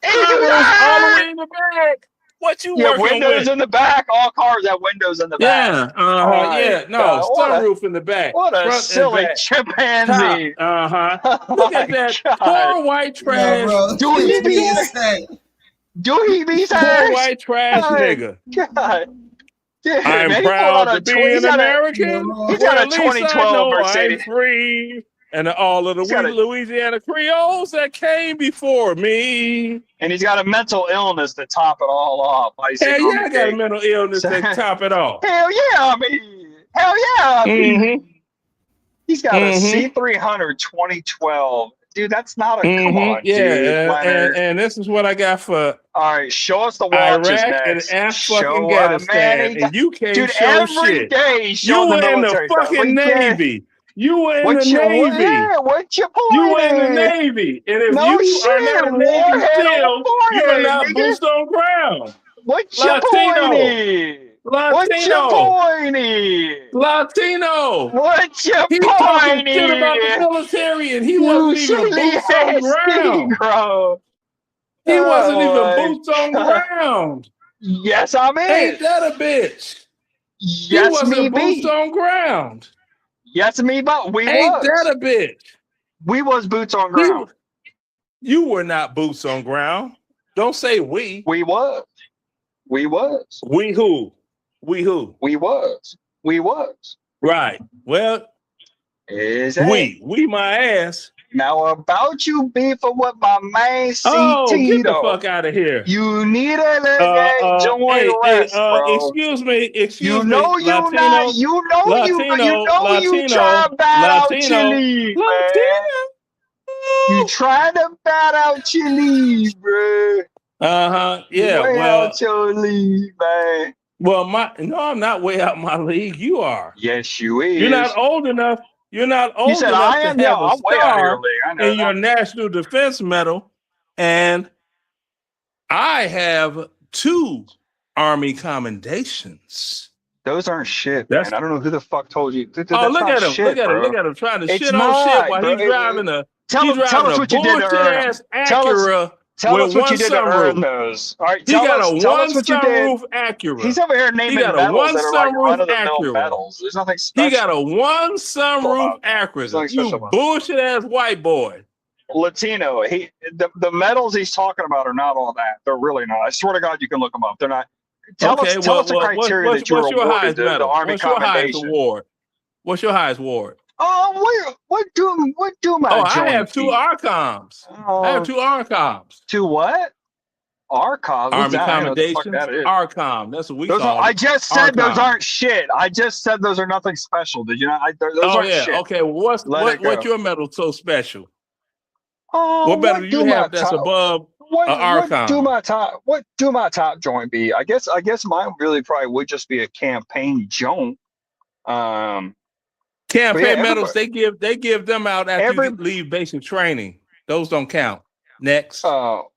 Andrew, Windows all the way in the back. What you Yeah, working windows with? in the back. All cars have windows in the back. Yeah, no, sunroof in the back. What a front and silly back. chimpanzee. Top. Look at that poor white trash. Do he be Poor white trash nigga. God. Dude, I'm man, he pulled proud out to a be twen- an he's got a- American. He's got Well, a at least I 2012 know Mercedes. I'm free. And all of the Louisiana Creoles that came before me. And he's got a mental illness to top it all off. Hell yeah, I got a mental illness to top it off. Hell yeah, I mean. He's got a C300 2012. Dude, that's not a come on, dude. And this is what I got for all right, show us the watches Iraq next. and Show Afghanistan, and you can't dude, show every shit. day You show were the in the military stuff. fucking We can't- Navy. You were in What the you- Navy. yeah, what you You were in the pointing? Navy, and if No you are shit, not a Navy warhead on SEAL, the you are forehead, not nigga. boots on ground. What you Latino. pointing? What you pointing? Latino. What you He talking pointing? shit about the military, and he You wasn't even silly boots on ass ground. Negro. He wasn't Oh my even boots on God. ground. Yes, I'm in. Ain't that a bitch? Yes, he wasn't me boots be. on ground. Yes, me, but we Ain't was. that a bitch? We was boots on ground. You were not boots on ground. Don't say we. We was. We was. We who? We who? We was. We was. Right. Well, Is we my ass. Now about you beefing with my man CT, Oh, get the though. fuck out of here. You need to let that joint rest, bro. Excuse me. You know me. you Latino, not. You know Latino, you try to bat out your Latino, league, man. You try to bat out your league, bro. Yeah. Way Well, out your league, man. well, no, I'm not way out my league. You are. Yes, you is. You're not old enough. You're not old You said enough I am. to Yeah, have a I'm way out of your star league. I know in your National Defense Medal, and I have 2 Army commendations. Those aren't shit, man. I don't know who the fuck told you. That's Oh, look not at him! shit, look at bro. him! Look at him trying to It's shit on not, shit while bro. he's driving a Tell us what you did to earn them. bullshit ass Tell us- Acura Tell with us what one you did to earn sunroof. those. All right, He tell got us, a tell one us what you did. sunroof Acura. He's over here naming He got a medals one that are like sunroof run-of-the-mill Acura. medals. There's nothing special. He got a one sunroof Acura. nothing You special about it. bullshit ass white boy. Latino. The medals he's talking about are not all that. They're really not. I swear to God, you can look them up. They're not. Tell us the criteria that you were what's your awarded highest the medal? Army What's your highest commendation. award? What's your highest award? What do my Oh, I joint have 2 be? ARCOMs. I have 2 ARCOMs. 2 what? ARCOM. Army commendations. ARCOM. That's what we Those call are, I it. just said those ARCOM. aren't shit. I just said those are nothing special. Did you not? Those Oh aren't yeah. shit. Okay. Well, what's Let your medal so special? Oh, What medal do you have that's above What ARCOM? What do my top joint be? I guess mine really probably would just be a campaign joint. Campaign yeah, medals, they give them out after you leave basic training. Those don't count. Next. No,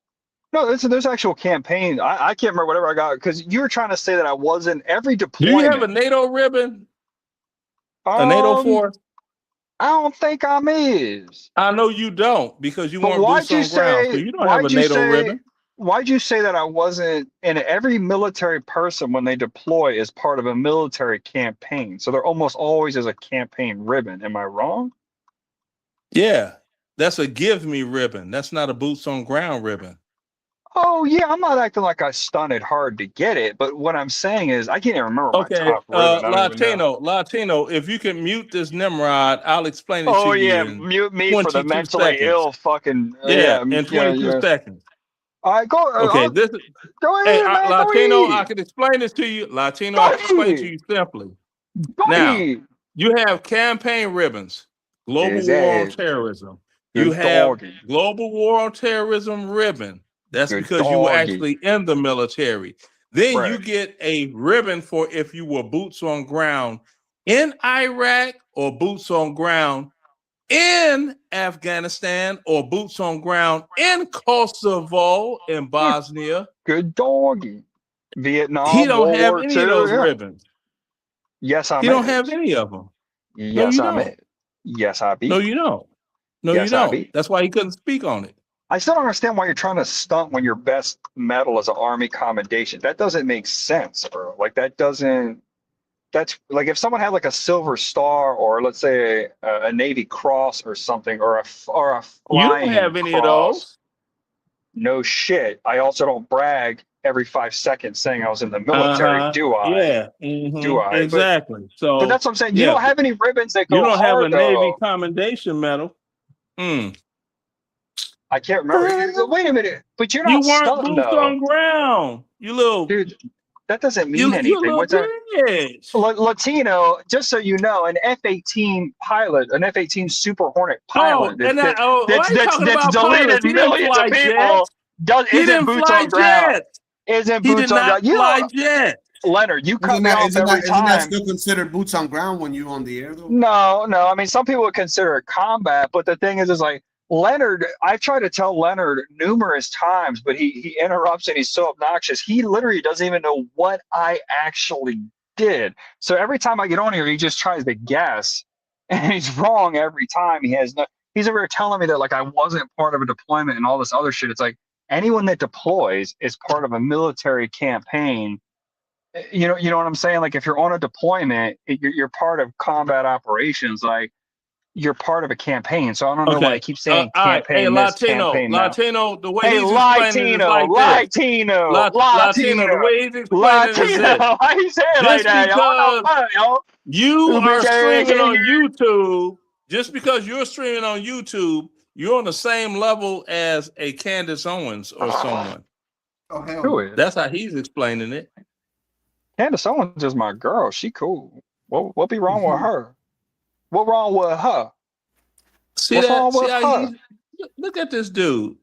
there's actual campaign. I can't remember whatever I got because you were trying to say that I wasn't every Do deployment. you have a NATO ribbon? A NATO force? I don't think I'm is. I know you don't because you But weren't why'd boots you on ground. say? So you don't have a Why'd you NATO say? ribbon. Why'd you say that I wasn't? And every military person, when they deploy, is part of a military campaign. So they're almost always as a campaign ribbon. Am I wrong? Yeah. That's a give me ribbon. That's not a boots on ground ribbon. Oh yeah, I'm not acting like I stunted hard to get it, but what I'm saying is I can't even remember my Okay, top ribbon. I don't even know. Latino, if you can mute this Nimrod, I'll explain it Oh to you. yeah, in mute me for the 22 mentally seconds. ill fucking In 22 seconds. All right, go. Okay, this is go hey, ahead, man. Latino, go I ahead. can explain this to you. Latino, I can explain it to you simply. Now, ahead. you have campaign ribbons, global Yes, war on yes. terrorism. Good You have doggy. global war on terrorism ribbon. That's Good because you were doggy. actually in the military. Then you Right. get a ribbon for if you were boots on ground in Iraq or boots on ground in Afghanistan or boots on ground in Kosovo in Bosnia. Good doggy. Vietnam. He don't World have War any II, of those yeah. ribbons. Yes, I'm He don't in. have any of them. Yes, you I'm don't. in. Yes, I be. No, you don't. No, Yes, you I don't. be. That's why he couldn't speak on it. I still don't understand why you're trying to stunt when your best medal is an Army commendation. That doesn't make sense, bro. Like that doesn't. That's like if someone had like a Silver Star or let's say a Navy Cross or something or a You don't flying have any of cross. those. No shit. I also don't brag every 5 seconds saying I was in the military. Do I? Yeah. Do I? Exactly. So, But that's what I'm saying. You yeah. don't have any ribbons that go You don't have hard, a Navy though. commendation medal. I can't remember. Wait a minute. But you're not You weren't stunting, boots though. on ground. You little dude. That doesn't mean you anything. little What's that? bitch. Latino, just so you know, an F-18 pilot, an F-18 Super Hornet pilot and that's why you talking about deleted pilots? He didn't millions fly of people jets. He isn't didn't boots fly on ground. jets. Isn't He boots did on not ground. You fly know, jets. Leonard, you cut me off Isn't every that time. still considered boots on ground when you on the air though? No. I mean, some people would consider it combat, but the thing is like Leonard. I've tried to tell Leonard numerous times, but he interrupts and he's so obnoxious. He literally doesn't even know what I actually did. So every time I get on here, he just tries to guess, and he's wrong every time. He's over here telling me that like I wasn't part of a deployment and all this other shit. It's like anyone that deploys is part of a military campaign. You know what I'm saying? Like if you're on a deployment, you're part of combat operations. Like you're part of a campaign. So I don't know why I keep saying all right. campaign. Hey, Latino, The way he's explaining it is like Latino, Latino, the way he's explaining it is this. Why you saying Just like that, because you are Bitch, streaming on YouTube, just because you're streaming on YouTube, you're on the same level as a Candace Owens or someone. Oh hell. Who is? That's how he's explaining it. Candace Owens is my girl. She cool. What be wrong with her? What wrong with her? What's wrong with her? Look at this dude.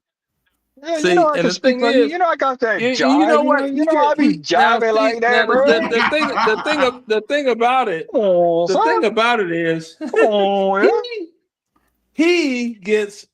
Yeah, See, you know I and can the speak thing like is, you know I got that you jive. know what? You know I be jiving like that, bro. The thing about it, the thing about it is, he gets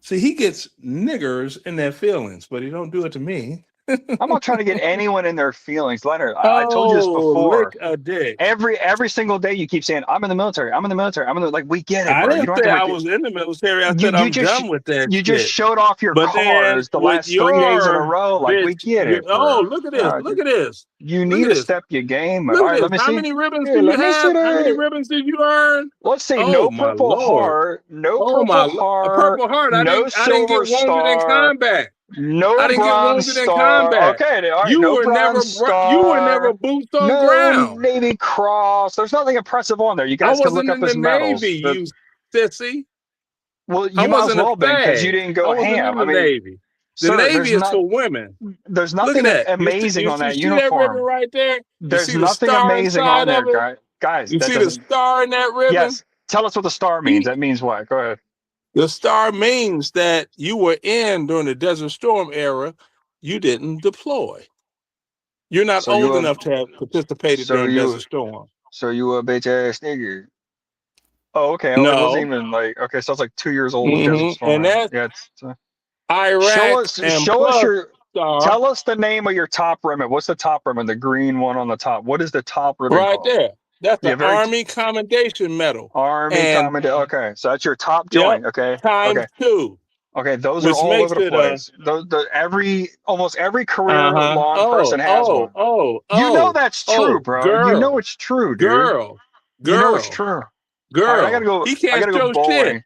niggers in their feelings, but he don't do it to me. I'm not trying to get anyone in their feelings, Leonard. I told you this before. Lick a dick. Every single day you keep saying, I'm in the military. I'm in the military. Like, we get it, I bro. didn't say I was in the military. I said I'm done with that You just showed off your cars the last 3 days in a row. Like, we get it, bro. Oh, look at this. Look at this. You need to step your game. Look All right, at let me this. see. How many ribbons do you have? How many ribbons did you earn? Let's see. No purple heart. No purple heart. A purple heart. I didn't get wounded in combat. No, I didn't get wounded in combat. Okay, all right, you no were never boots on ground. Navy Cross. There's nothing impressive on there. You guys can look up his medals. Navy, you sissy. Well, you might as well be because you didn't go ham. I mean, Navy. The Navy is for women. There's nothing amazing on that uniform. You see that ribbon right there? There's nothing amazing on there, guys. You see the star in that ribbon? Yes. Tell us what the star means. That means what? Go ahead. The star means that you were in during the Desert Storm era. You didn't deploy. You're not old enough to have participated during Desert Storm. So you were a bitch ass nigga. Oh, okay. No. It wasn't even like, okay, so it's like 2 years old. Desert Storm. And that's Iraq. Tell us the name of your top ribbon. What's the top ribbon? The green one on the top. What is the top ribbon right called? There. That's the Army Commendation Medal. Army Commendation. Okay, so that's your top joint. Okay, times 2. Okay, those are all over the place. Almost every career-long person has one. You know that's true, bro. Girl, you know it's true, dude. Girl, you know it's true. Girl, right, I gotta go. He can't I gotta go bowling. Shit.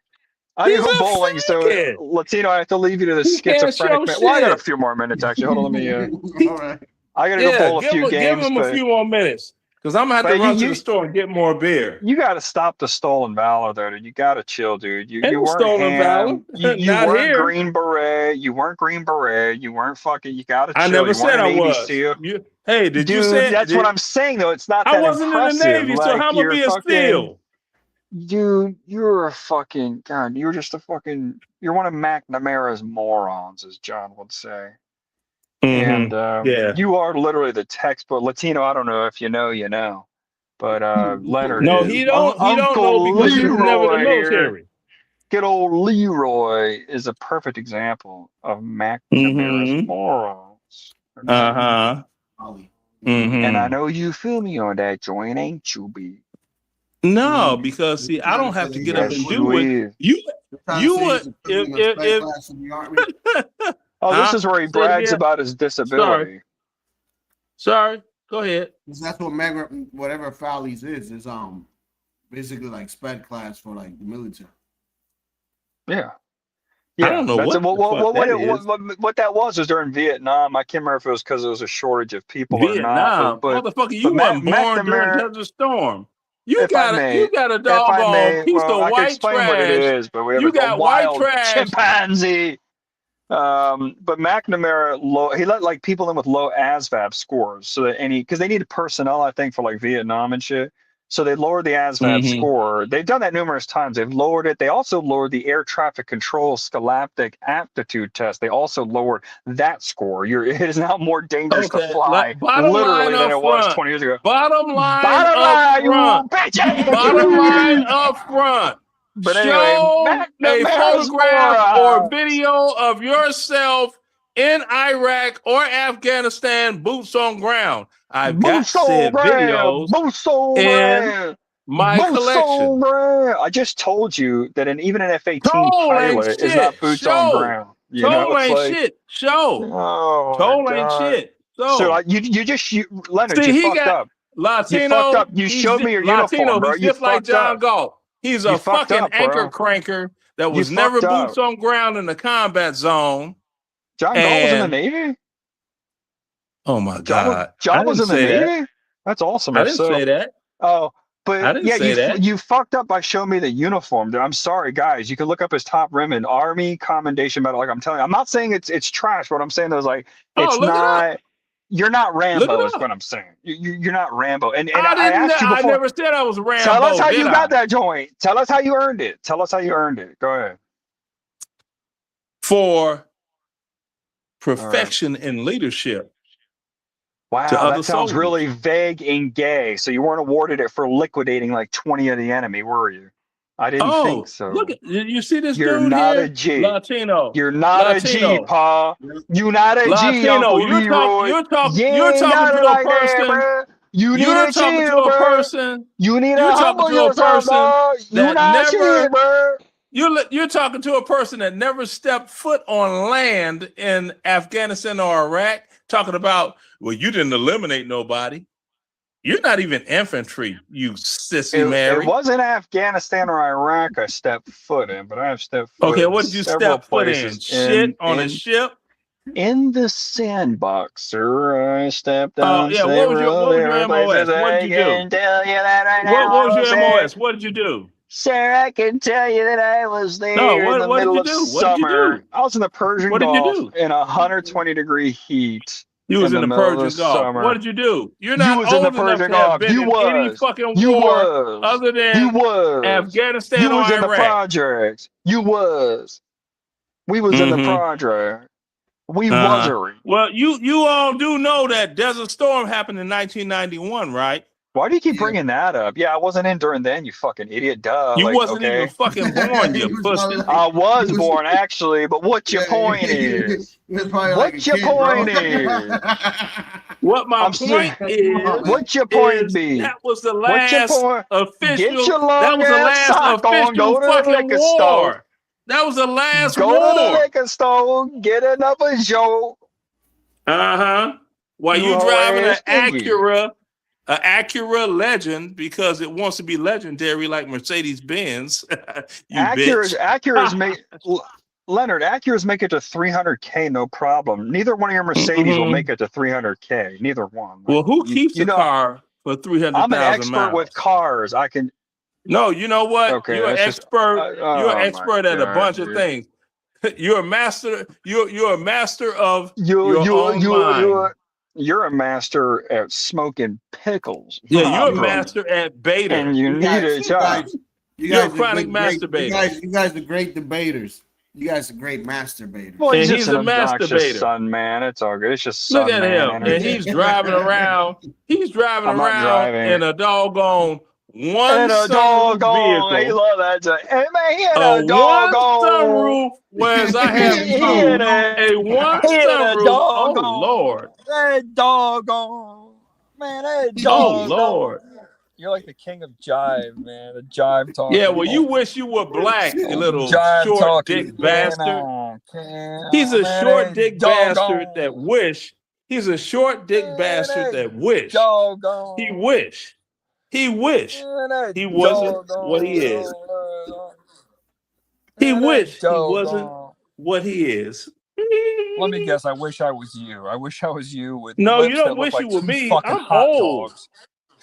I gotta go bowling. So Latino, I have to leave you to the schizophrenic man. Well, I got a few more minutes actually. Hold on, let me. All right. I gotta go bowl a few games. Give him a few more minutes. Because I'm going to have to run to the store and get more beer. You got to stop the stolen valor, though, dude. You got to chill, dude. You weren't stolen valor. You weren't Green Beret. You weren't Green Beret. You weren't fucking. You got to chill. I never said I was. Hey, did you say? That's what I'm saying, though. It's not that I wasn't impressive. In the Navy, so how am I be a steal? Dude, you're a fucking God. You're just a fucking. You're one of McNamara's morons, as John would say. And you are literally the textbook Latino. I don't know if you know, but Leonard. No, he don't know because he's never the military. Good old Leroy is a perfect example of McNamara's morals. And I know you feel me on that joint, ain't you, B? No, because see, I don't have to get up and do it. You would if Oh, this is where he brags about his disability. Sorry. Go ahead. That's what whatever Fowley's is basically like sped class for like the military. Yeah. I don't know what that was during Vietnam. I can't remember if it was because it was a shortage of people or not. But motherfucker, you weren't born during Desert Storm. You got a doggone piece of white trash. What it is, but we have you got white trash chimpanzee. But McNamara, he let like people in with low ASVAB scores, so that because they needed personnel, I think, for like Vietnam and shit. So they lowered the ASVAB score. They've done that numerous times. They've lowered it. They also lowered the air traffic control scholastic aptitude test. They also lowered that score. It is now more dangerous to fly, literally, than it was 20 years ago. Bottom line up front. But show anyway, a photograph or video of yourself in Iraq or Afghanistan, boots on ground. I've got said videos in my collection. I just told you that even an F-18 pilot is not boots on ground. Toll ain't shit. Toll ain't shit. So Leonard, you fucked up. Latino, you fucked up. You showed me your uniform, bro. He's just like John Galt. He's a fucking anchor cranker that was never boots on ground in the combat zone. John Galt was in the Navy? Oh my God. John was in the Navy? That's awesome. I didn't say that. Oh, but I didn't say that. You fucked up by showing me the uniform. I'm sorry, guys. You can look up his top ribbon, Army Commendation Medal. Like I'm telling you, I'm not saying it's trash. What I'm saying though is like it's not. You're not Rambo, is what I'm saying. You're not Rambo. And I asked you before. I never said I was Rambo. Tell us how you got that joint. Tell us how you earned it. Tell us how you earned it. Go ahead. For perfection in leadership. Wow, that sounds really vague and gay. So you weren't awarded it for liquidating like 20 of the enemy, were you? I didn't think so. Look, you see this You're dude not here? a G. Latino. You're not a G, Pa. You're not a G, Latino. Uncle Leroy. You're talking to a person. You need you're a talking chill, to a bro. person. You need you're to talking humble to a yourself, person bro. You're not chill, bro. You're talking to a person that never stepped foot on land in Afghanistan or Iraq, talking about, well, you didn't eliminate nobody. You're not even infantry, you sissy Mary. It wasn't Afghanistan or Iraq I stepped foot in, but I have stepped foot Okay, in what did you several step foot in? places. Shit on a ship? In the sandbox, sir. I stepped on yeah, what was your MOS? What did you do? What was your MOS? What did you do? Sir, I can tell you that I was there in the middle of summer. I was in the Persian Gulf in 120-degree heat. You was in the Persian Gulf. What did you do? You're not old enough to have been in any fucking war other than Afghanistan or Iraq. You was in the projects. You was. We was in the project. We wasn't. Well, you all do know that Desert Storm happened in 1991, right? Why do you keep bringing that up? Yeah, I wasn't in during then, you fucking idiot. Duh. You wasn't even fucking born, you pussy. I was born, actually, but what your point is? What your point is? What my point is? What your point be? That was the last official. Get your that was the last official fucking war. That was the last war. Go to the liquor store, get another joke. While you driving an Acura Legend because it wants to be legendary like Mercedes-Benz. Acura's make Leonard, Acuras make it to 300K, no problem. Neither one of your Mercedes will make it to 300K. Neither one. Well, who keeps a car for 300,000 miles? I'm an expert with cars. I can. No, you know what? Okay, you're an expert. You're an expert at a bunch of things. You're a master. You're a master of your own mind. You're a master at smoking pickles. Yeah, you're a master at beta. And you need a job. You're a chronic masturbator. You guys are great debaters. You guys are great masturbators. Well, he's a masturbator. Son, man, it's all good. It's just look at him, and he's driving around. He's driving around in a doggone one-sunroof vehicle. I love that. Hey, man, he had a doggone sunroof. Whereas I have a one sunroof. Oh Lord! That doggone man, that doggone. Oh Lord! You're like the king of jive, man. The jive talk. Yeah, well, you wish you were black, you little Jive short talking. dick bastard. He's a short dick bastard that wish. He's a short dick bastard that wish. He wish. He wish he wasn't what he is. He wished he wasn't what he is. Let me guess. I wish I was you. I wish I was you with. No, lips you don't that wish look you like were two me. fucking I'm hot old. dogs.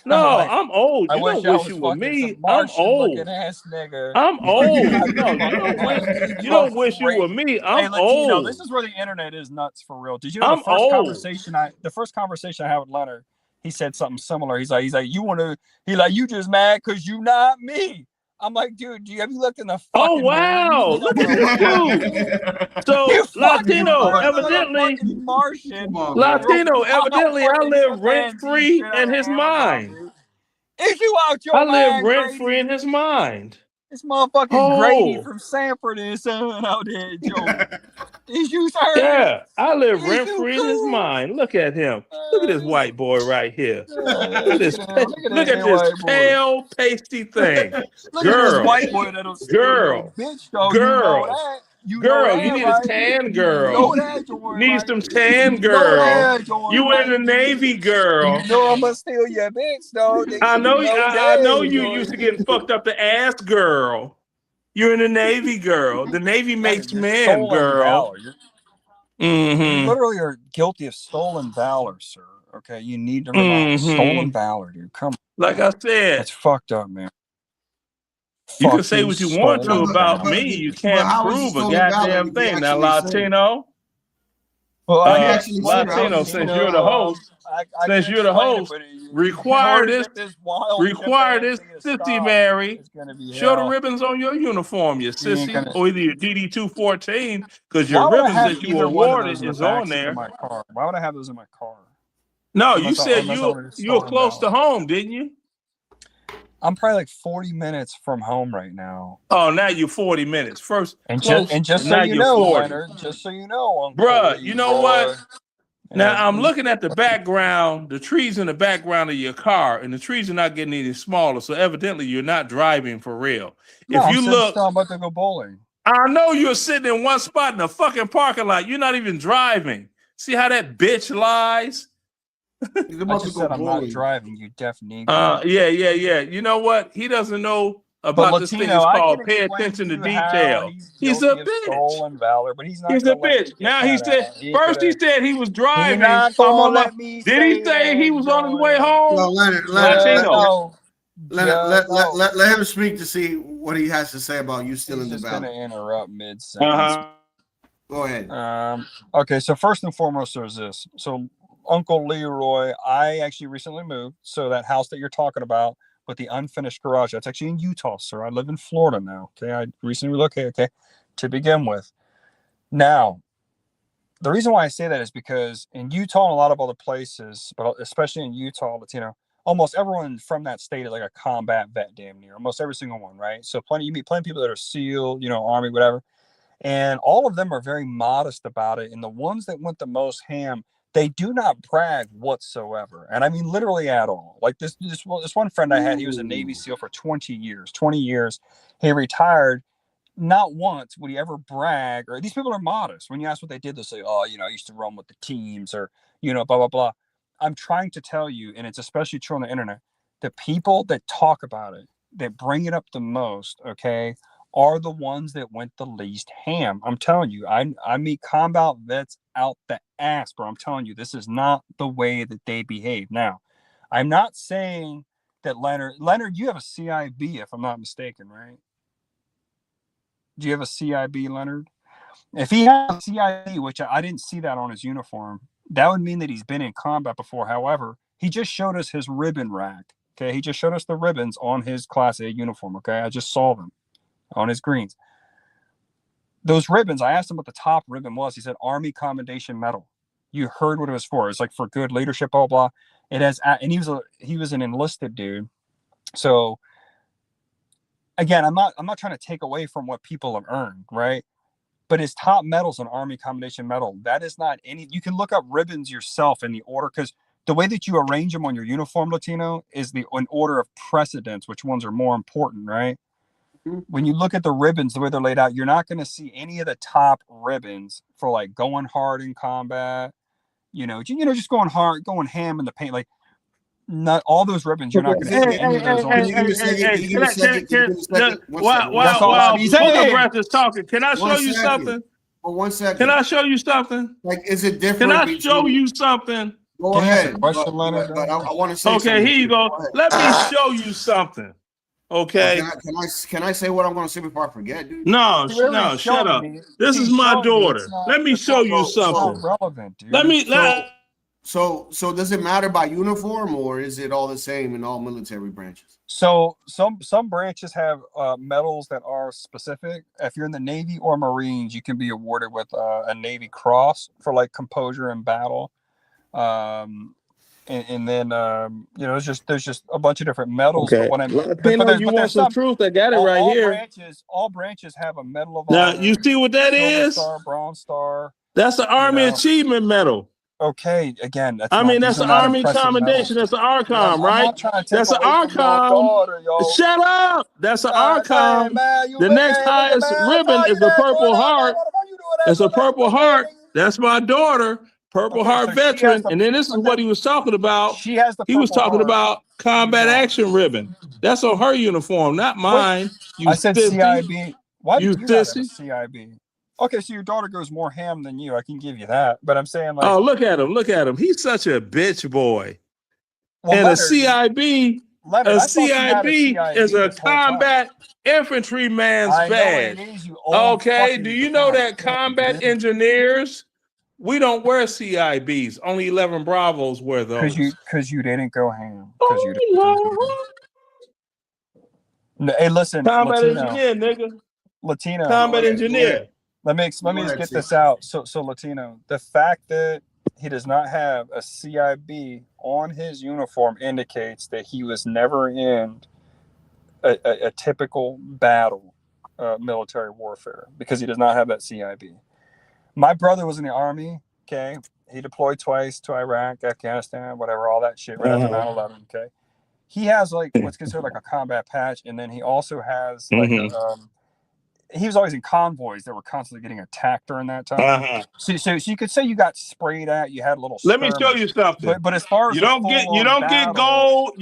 No, Like, I'm old. I You wish don't I wish was you were fucking me. some I'm Martian old. looking ass nigga. I'm old. No, you don't wish you were me. I'm Hey, Latino, old. this is where the internet is nuts for real. Did you know I'm the first old. conversation I had with Leonard, he said something similar. He's like, you just mad because you not me. I'm like, dude, have you looked in the fucking Oh wow! mirror? Look at this dude. So Latino, evidently, Latino, evidently, I live rent free in his mind. Is you out your I mind? live rent free in his mind. This motherfucking Grady from Sanford and Son out there, Joe. Is you, sir? Yeah, I live rent free in his mind. Look at him. Look at this white boy right here. Look at this. Look at this pale, pasty thing. Look at this white boy that'll steal your bitch, though. Girl. You need a tan girl. Need some tan girl. You in the Navy, girl. You know I'm gonna steal your bitch, though. I know you used to getting fucked up the ass, girl. You're in the Navy, girl. The Navy makes men, girl. You literally are guilty of stolen valor, sir. Okay, you need to relax. Stolen valor, dude. Come on. Like I said, it's fucked up, man. You can say what you want to about me. You can't prove a goddamn thing. Now, Latino. Latino, since you're the host, require this sissy Mary. Show the ribbons on your uniform, you sissy, or either your DD-214, because your ribbons that you awarded is on there. Why would I have those in my car? No, you said you were close to home, didn't you? I'm probably like 40 minutes from home right now. Oh, now you're 40 minutes. First, just so you know, Leonard, just so you know, bruh, you know what? Now I'm looking at the background, the trees in the background of your car, and the trees are not getting any smaller. So evidently, you're not driving for real. No, if you look, I'm about to go bowling. I know you're sitting in one spot in the fucking parking lot. You're not even driving. See how that bitch lies? I just said I'm not driving, you deaf nigga. Yeah. You know what? He doesn't know about this thing. It's called pay attention to detail. He's a bitch. Stolen valor, but he's not. He's a bitch. Now he said first he said he was driving. Did he say he was on his way home? No, Leonard, let him speak to see what he has to say about you stealing the valor. He's going to interrupt mid-sentence. Go ahead. Okay, so first and foremost, there's this. So Uncle Leroy, I actually recently moved. So that house that you're talking about with the unfinished garage, that's actually in Utah, sir. I live in Florida now. Okay, I recently relocated. Okay, to begin with. Now, the reason why I say that is because in Utah and a lot of other places, but especially in Utah, Latino, almost everyone from that state is like a combat vet, damn near. Almost every single one, right? So you meet plenty of people that are SEAL, Army, whatever, and all of them are very modest about it. And the ones that went the most ham, they do not brag whatsoever. And I mean, literally at all. Like this one friend I had, he was a Navy SEAL for 20 years. He retired. Not once would he ever brag, or these people are modest. When you ask what they did, they'll say, oh, I used to run with the teams, or, blah, blah, blah. I'm trying to tell you, and it's especially true on the internet, the people that talk about it, that bring it up the most, okay, are the ones that went the least ham. I'm telling you, I meet combat vets out the ass, bro. I'm telling you, this is not the way that they behave. Now, I'm not saying that Leonard, you have a CIB, if I'm not mistaken, right? Do you have a CIB, Leonard? If he has a CIB, which I didn't see that on his uniform, that would mean that he's been in combat before. However, he just showed us his ribbon rack. Okay, he just showed us the ribbons on his Class A uniform. Okay, I just saw them on his greens. Those ribbons, I asked him what the top ribbon was. He said Army Commendation Medal. You heard what it was for. It's like for good leadership, blah, blah. It has, and he was an enlisted dude. So again, I'm not trying to take away from what people have earned, right? But his top medal's an Army Commendation Medal. That is not any. You can look up ribbons yourself in the order, because the way that you arrange them on your uniform, Latino, is in order of precedence, which ones are more important, right? When you look at the ribbons, the way they're laid out, you're not going to see any of the top ribbons for like going hard in combat, just going hard, going ham in the paint. Like, not all those ribbons, you're not going to see any of those on. While Booger Breath is talking, can I show you something? For 1 second. Can I show you something? Like, is it different? Can I show you something? Go ahead. But I want to say okay, something. here you go. Let me show you something. Okay. Can I say what I'm going to say before I forget, dude? No, shut up. This is my daughter. Let me show you something. Relevant, dude. So does it matter by uniform, or is it all the same in all military branches? So some branches have medals that are specific. If you're in the Navy or Marines, you can be awarded with a Navy Cross for like composure in battle. And then there's just a bunch of different medals. Okay. But you want some truth? I got it right here. All branches have a medal of now, honor. you see what that is? Star, Bronze Star. That's the Army Achievement Medal. Okay, again, that's the Army Commendation. That's the ARCOM, right? That's the ARCOM. Shut up. That's the ARCOM. The next highest ribbon is the Purple Heart. It's a Purple Heart. That's my daughter. Purple Heart veteran, and then this is what he was talking about. He was talking about combat action ribbon. That's on her uniform, not mine. I said CIB. Why do you have a CIB? Okay, so your daughter goes more ham than you. I can give you that, but I'm saying like, oh, look at him. He's such a bitch boy. And a CIB is a combat infantryman's badge. Okay, do you know that combat engineers? We don't wear CIBs. Only 11 Bravos wear those. Because you didn't go ham. Hey, listen, combat engineer, nigga. Latino. Combat engineer. Let me just get this out. So Latino, the fact that he does not have a CIB on his uniform indicates that he was never in a typical battle, military warfare, because he does not have that CIB. My brother was in the Army, okay? He deployed twice to Iraq, Afghanistan, whatever, all that shit, right after 9/11, okay? He has, like, what's considered like a combat patch, and then he also has, like, he was always in convoys that were constantly getting attacked during that time. So you could say you got sprayed at, you had a little Let me show you something. But as far as you don't get gold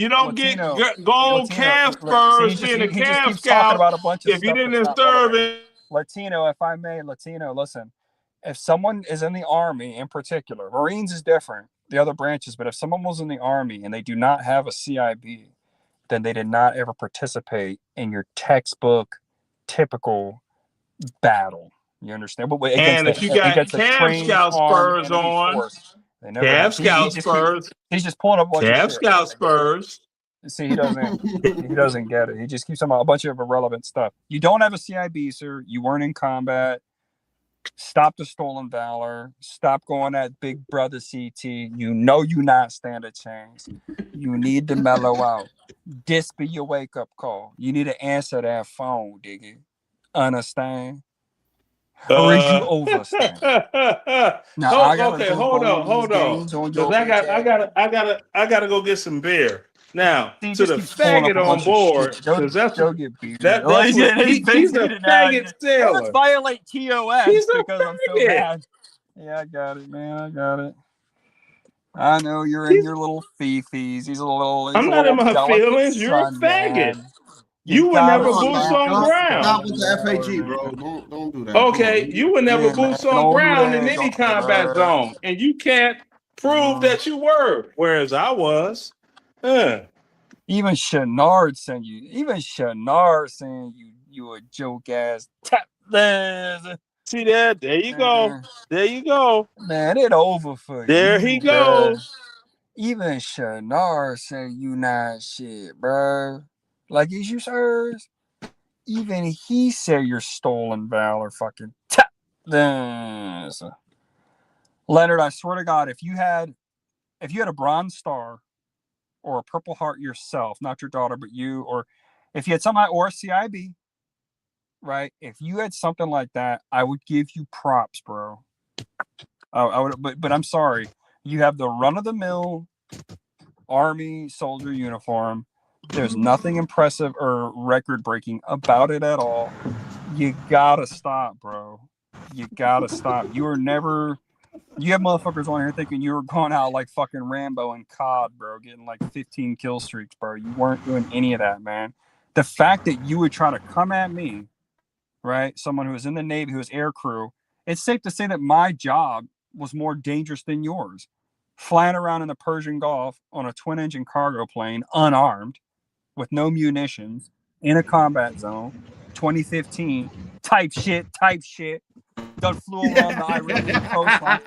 calf spurs being a calf scout if you didn't serve it. Latino, if I may, listen. If someone is in the Army in particular, Marines is different, the other branches, but if someone was in the Army and they do not have a CIB, then they did not ever participate in your textbook typical battle. You understand? But and if you got calf scout spurs on, calf scout spurs, he's just pulling up calf scout spurs. See, he doesn't get it. He just keeps talking about a bunch of irrelevant stuff. You don't have a CIB, sir. You weren't in combat. Stop the stolen valor. Stop going at Big Brother CT. You know you not stand a chance. You need to mellow out. This be your wake up call. You need to answer that phone, diggy. Understand? Or is you overstand? Hold on. I gotta go get some beer. Now, to the faggot on board, because he's a faggot sailor. Let's violate TOS. He's a because I'm so mad. Yeah, I got it, man. I got it. I know you're in your little fifis. He's a little. I'm not in my feelings. You're a faggot. You would never boots on ground. Stop with the FAG, bro. Don't do that. Okay, you would never boots on ground in any combat zone, and you can't prove that you were. Whereas I was. Even Shenard saying you a joke ass. See that? There you go. There you go. Man, it over for you. There he goes. Even Shenard saying you not shit, bro. Like, is you sirs? Even he said you're stolen valor. Fucking Leonard, I swear to God, if you had a Bronze Star or a Purple Heart yourself, not your daughter, but you, or if you had something or a CIB, right? If you had something like that, I would give you props, bro. I would, but I'm sorry, you have the run of the mill Army soldier uniform. There's nothing impressive or record-breaking about it at all. You gotta stop, bro. You gotta stop. You were never... You have motherfuckers on here thinking you were going out like fucking Rambo and COD, bro, getting like 15 kill streaks, bro. You weren't doing any of that, man. The fact that you would try to come at me, right, someone who was in the Navy, who was air crew, it's safe to say that my job was more dangerous than yours. Flying around in the Persian Gulf on a twin-engine cargo plane, unarmed, with no munitions, in a combat zone, 2015, type shit. Done flew along the Iranian coastline.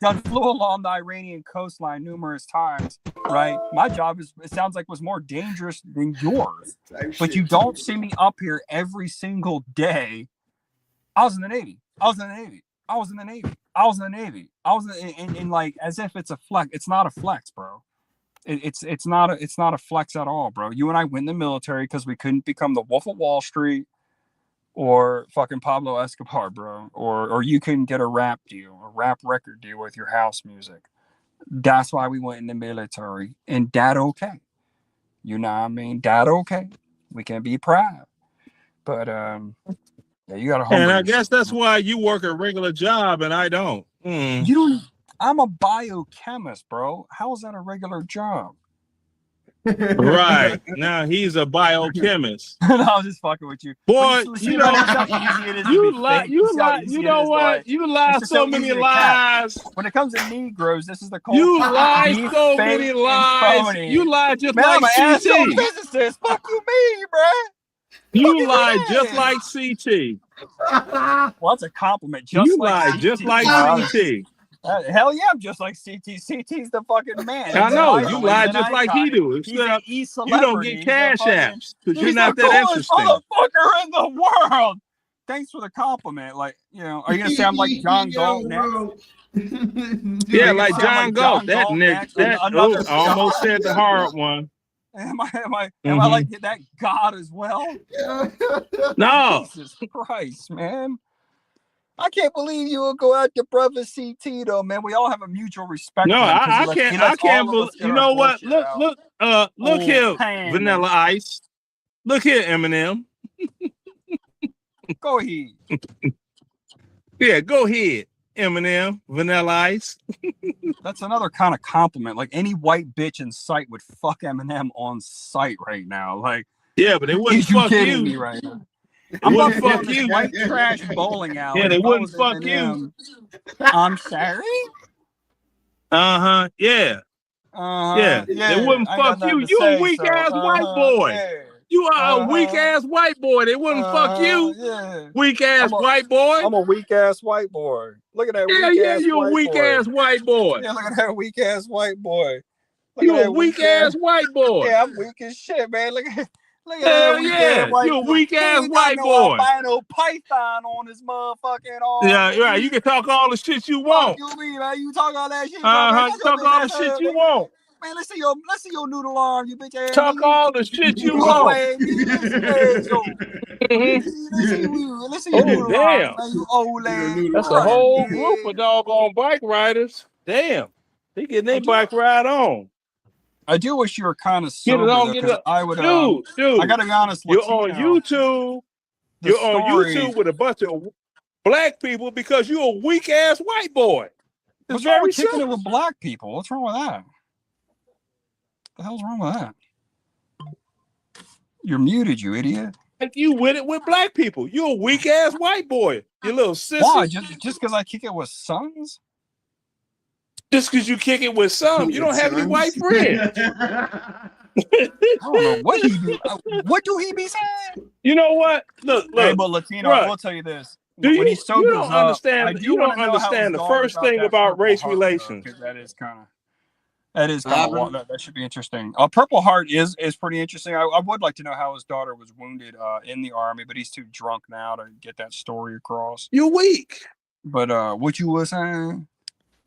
Done flew along the Iranian coastline numerous times, right? My job it sounds like was more dangerous than yours. But you don't see me up here every single day. I was in the Navy. And like as if it's a flex. It's not a flex, bro. It's not a flex at all, bro. You and I went in the military because we couldn't become the Wolf of Wall Street or fucking Pablo Escobar, bro. Or you couldn't get a rap record deal with your house music. That's why we went in the military. And that okay. You know what I mean? That okay. We can be proud. But yeah, you gotta And I guess that's why you work a regular job and I don't. You don't. I'm a biochemist, bro. How is that a regular job? Right. Now he's a biochemist. No, I was just fucking with you. Boy, you know how easy it is. You lie so many lies. When it comes to Negroes, this is the culture. You lie so many lies. You lie just like CT. Physicist. Fuck you, me, bro. You lie just like CT. Well, that's a compliment. You lie just like CT. Hell yeah, I'm just like CT. CT's the fucking man. I know. You lie just like he do. Except you don't get cash apps because you're not that interesting. Motherfucker in the world. Thanks for the compliment. Like, you know, are you gonna say I'm like John Galt next? Yeah, like John Galt. That Nick. That I almost said the hard one. Am I like that God as well? No. Jesus Christ, man. I can't believe you will go out to brother CT though, man. We all have a mutual respect. No, I can't believe. You know what? Look here, Vanilla Ice. Look here, Eminem. Go ahead. Yeah, go ahead, Eminem, Vanilla Ice. That's another kind of compliment. Like any white bitch in sight would fuck Eminem on sight right now. Like, yeah, but they wouldn't fuck you me right now. I'm gonna fuck you. White trash bowling alley. Yeah, they wouldn't fuck you. I'm sorry. Yeah. Yeah. They wouldn't fuck you. You a weak ass white boy. Yeah. You are a weak ass white boy. They wouldn't fuck you. Yeah. Weak ass white boy. I'm a weak ass white boy. Look at that. You a weak ass white boy. Yeah, look at that weak ass white boy. You a weak ass white boy. Yeah, I'm weak as shit, man. Look at hell yeah, you a weak ass white boy. Albino python on his motherfucking arm. Yeah, right. You can talk all the shit you want. You mean, man? You talk all that shit. Talk all the shit you want. Man, let's see your noodle arm, you bitch ass. Talk all the shit you want. Let's see your noodle arm, man, you old ass. That's a whole group of doggone bike riders. Damn, they getting their bike ride on. I do wish you were kind of sober. Get it on. I would, dude. I gotta be honest. You're on YouTube. You're on YouTube with a bunch of black people because you're a weak ass white boy. What's wrong with kicking it with black people? What's wrong with that? The hell's wrong with that? You're muted, you idiot. And you with it with black people. You're a weak ass white boy. You little sissy. Why? Just because I kick it with sons? Just because you kick it with some, you don't have any white friends. I don't know what he do. What do he be saying? You know what? Look. Hey, but Latino, I will tell you this. You don't understand the first thing about race relations. That is kind of that should be interesting. Purple Heart is pretty interesting. I would like to know how his daughter was wounded in the army, but he's too drunk now to get that story across. You're weak. But what you were saying?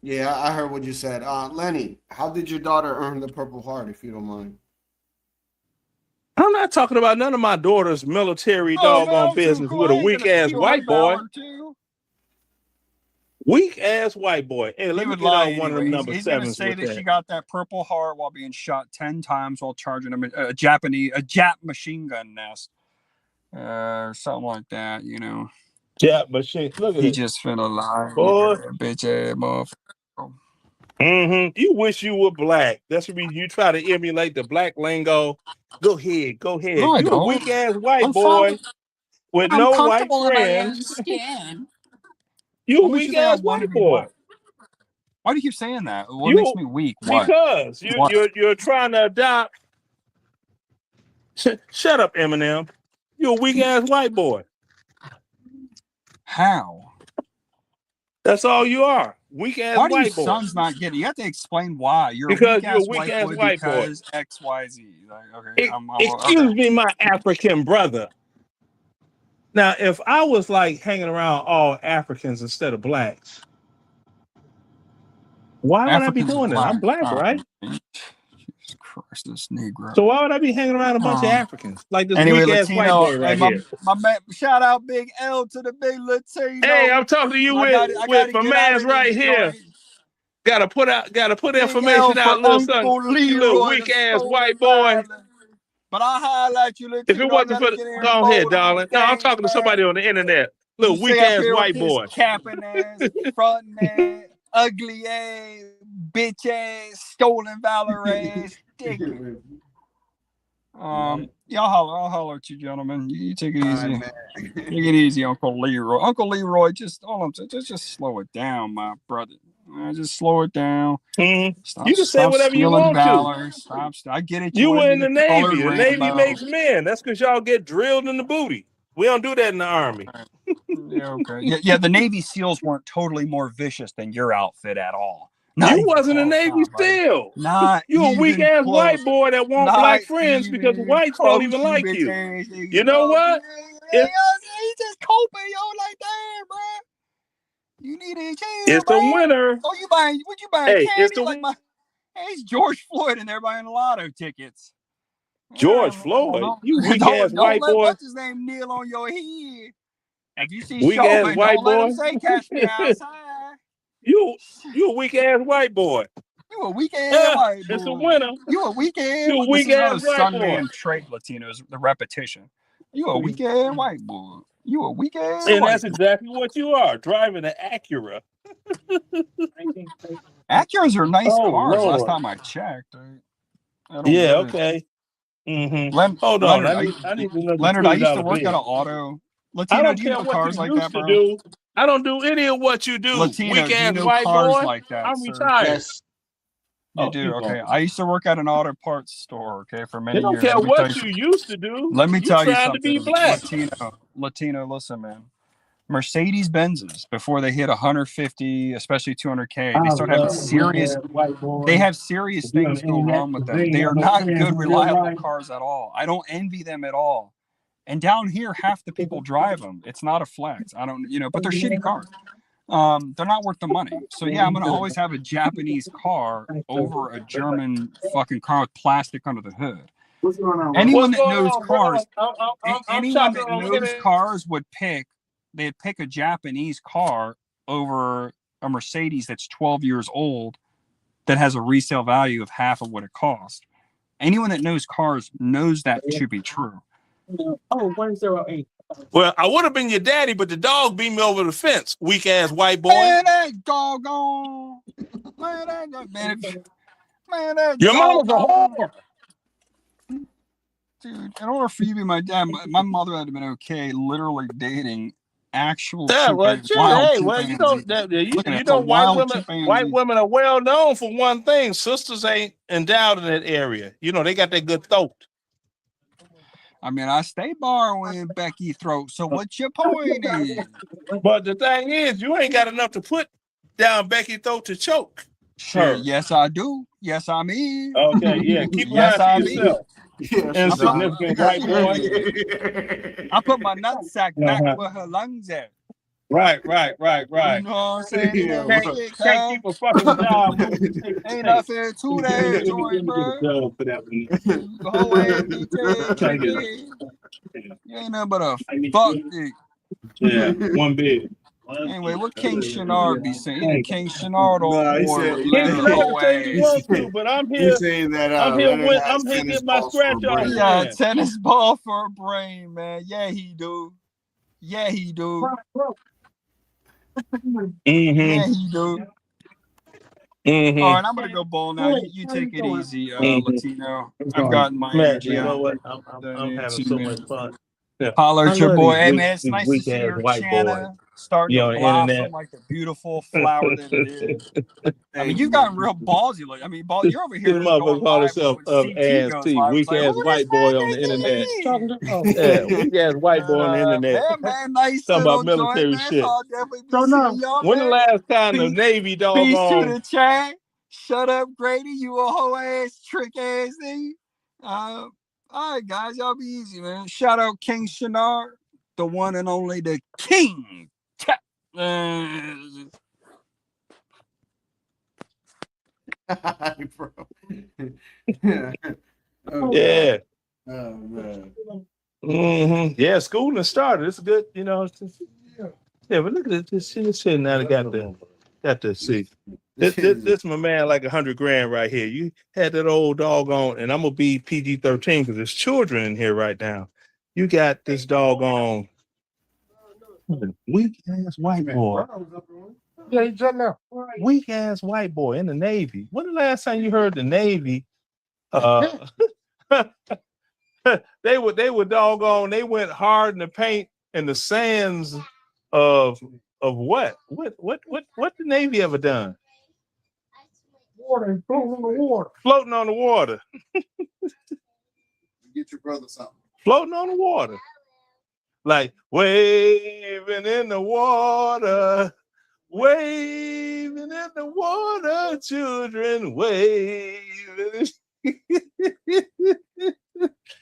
Yeah, I heard what you said. Lenny, how did your daughter earn the Purple Heart, if you don't mind? I'm not talking about none of my daughter's military doggone business with a weak ass white boy. Weak ass white boy. Hey, let He me would get lie out one of them anyway. number He's gonna sevens say with that that. she got that Purple Heart while being shot 10 times while charging a Jap machine gun nest. Or something like that, you know. Yeah, but shit, look at He it. just finna lie, Boy. bitch ass motherfucker. You wish you were black. That's the reason you try to emulate the black lingo. Go ahead. No, I You a don't. weak ass white I'm boy with I'm no white comfortable in my own friends. skin. You a What makes weak you think I ass want to white be boy. what? Why do you keep saying that? What makes me weak? What? Because What? you're trying to adopt. Shut up, Eminem. You a weak ass white boy. How? That's all you are. Weak ass Why do your white boy. son's not getting? You have to explain why. You're Because a you're a weak weak ass ass white boy white boy. because X, Y, Z. Like, okay, Excuse me, my African brother. Now, if I was like hanging around all Africans instead of blacks, why would I be Africans doing that? I'm black, right? Jesus Christ, this Negro. So why would I be hanging around a bunch of Africans like this Anyway, weak ass white Latino. boy right Hey, here? my man, shout out Big L to the big Latino. Hey, I'm talking to you with my man's right here. Gotta put Big information L out, for little son. Uncle You little Leroy, weak the ass Stolen white boy. Valley. But I highlight you, Latino. If it wasn't for go ahead, darling. No, I'm talking to somebody on the internet. Little You weak stay up ass here white with this boy. capping ass, fronting ass, ugly ass, bitch ass, stolen valor ass, dickhead. I'll holler at you, gentlemen. You take it easy. Take it easy, Uncle Leroy. Uncle Leroy, just slow it down, my brother. Just slow it down. Stop, You can say whatever you stealing want valor. to. Stop. I get it. You wanna were be in the colored Navy. The Navy Rambo. makes men. That's because y'all get drilled in the booty. We don't do that in the Army. Yeah, okay. Yeah, the Navy SEALs weren't totally more vicious than your outfit at all. You wasn't a Navy SEAL. Not you a weak ass white boy that want black friends because whites don't even like you. You know what? He's just coping, like that, bro. You need a chill, It's the winner. Oh, you buying Hey, candy? it's the Like it's George Floyd and they're buying lotto tickets. George Floyd. You weak ass Don't white let boy. what's his name kneel on your head. If you see Weak ass Chauvin, white don't let him boy. say catch me outside. You a weak ass white boy. You a weak ass white boy. It's a winner. You a weak ass. You a weak ass white Sun boy. man trait, Latinos. The repetition. You a weak ass white boy. You a weak ass. And white that's exactly what you are, driving an Acura. Acuras are nice cars. Lord. Last time I checked. Yeah. Okay. Hold on. I need another Leonard, I used to $20 work bill. at an auto. I Latino, don't do you care know what cars you like used that, to bro? do. I don't do any of what you do. Latino, Weak do you ass know white cars boy. like that, I'm sir? retired. Yes. You do? keep Okay. going. I used to work at an auto parts store, okay, for many They don't years. care Let me tell what you you used to do. Let me tell you trying to be something, black. Latino, listen, man. Mercedes Benzes, before they hit 150, especially 200K, they start having serious. They have serious things go wrong with them. They are not good, reliable cars at all. I don't envy them at all. And down here, half the people drive them. It's not a flex. I don't, but they're shitty cars. They're not worth the money. So yeah, I'm gonna always have a Japanese car over a German fucking car with plastic under the hood. Anyone that knows cars, anyone that knows cars would pick. They'd pick a Japanese car over a Mercedes that's 12 years old that has a resale value of half of what it cost. Anyone that knows cars knows that to be true. Oh, 108. Well, I would have been your daddy, but the dog beat me over the fence. Weak ass white boy. Man, that doggone. Man, that Your mama's a whore. Dude, in order for you to be my dad, my mother had to have been okay literally dating actual Yeah, well, chimpanzees, shit, wild hey, well, you know, chimpanzees. you know, white women are well known for one thing. Sisters ain't endowed in that area. You know, they got that good throat. I mean, I stay borrowing Becky throat. So what's your point is? But the thing is, you ain't got enough to put down Becky throat to choke her. Yes, I do. Yes, I mean. Okay, yeah, keep yes, lying to yourself. Insignificant white boy. I put my nutsack back where her lungs at. Right. You know what I'm saying? Can't keep a fucking job. Ain't nothing to that joint, bro. Go ahead and you ain't nothing but a fuck dick. Yeah, one big. Anyway, what King Shenard be saying? Either King Shenard or No, he said or he Leonard said- Leonard say you Hoaz. want to, but I'm here. He's saying that Leonard has I'm here tennis getting my balls for a scratch off. brain. Yeah, Man. tennis ball for a brain, man. Yeah, he do. Yeah, he do. Yeah, he do. All right, I'm gonna go ball now. You take it easy, Latino. I've gotten my Man, energy you know out. what? I'm having so much fun. Yeah. Holler I at your love boy. these Hey weak- man, it's these nice to weak see ass your white Chana boys. starting You to on the blossom internet. like the beautiful flower that it is. I mean, you got real ballsy. Like, I mean, you're over This here going motherfucker called live himself when CT goes AST, live. It's weak like, ass who white boy on the internet. Yeah, weak ass white boy on the internet. Yeah, man, nice Talking about little joint, military man. shit. So I'll definitely be seeing y'all, When the man. last time the Peace, Navy peace to doggone the chat. Shut up, Grady. You a hoe ass, trick ass thing. All right, guys, y'all be easy, man. Shout out King Shenard, the one and only the King. Bro. Yeah. Oh man. Yeah, school has started. It's good, you know. Yeah, but look at this shit now. They got to see. This my man like $100,000 right here. You had that old doggone, and I'm gonna be PG-13 because there's children in here right now. You got this doggone weak ass white boy. Yeah, he jumped out. Weak ass white boy in the Navy. When the last time you heard the Navy? They were doggone. They went hard in the paint and the sands of what? What the Navy ever done? Water, floating on the water. Floating on the water. Get your brother something. Floating on the water. Like waving in the water. Waving in the water, children, waving.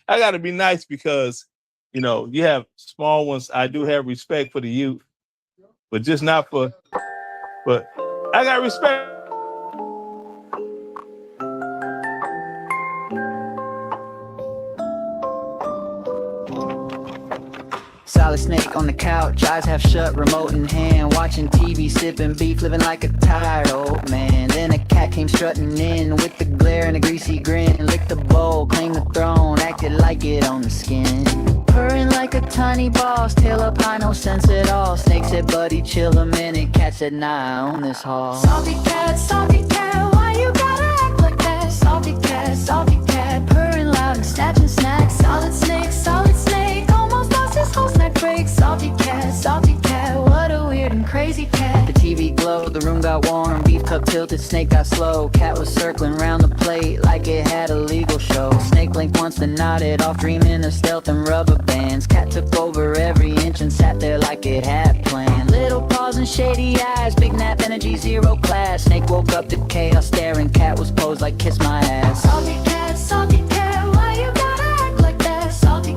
I got to be nice because, you know, you have small ones. I do have respect for the youth, but just not for, but I got respect. Solid snake on the couch, eyes half shut, remote in hand, watching TV, sipping beef, living like a tired old man. Then a cat came strutting in with the glare and a greasy grin, licked the bowl, claimed the throne, acted like it on the skin. Purring like a tiny boss, tail up high, no sense at all. Snake said, buddy, chill a minute. Cat said, nah, I own this hall. Salty cat, why you gotta act like that? Salty cat, purring loud and snatching snacks. Solid snake, almost lost his whole snack break. Salty cat, what a weird and crazy cat. The TV glowed, the room got warm, beef cup tilted, snake got slow. Cat was circling round the plate like it had a legal show. Snake blinked once, then nodded off, dreaming of stealth and rubber bands. Cat took over every inch and sat there like it had planned. Little paws and shady eyes, big nap energy, zero class. Snake woke up to chaos staring, cat was posed like kiss my ass. Salty cat, why you gotta act like that? Salty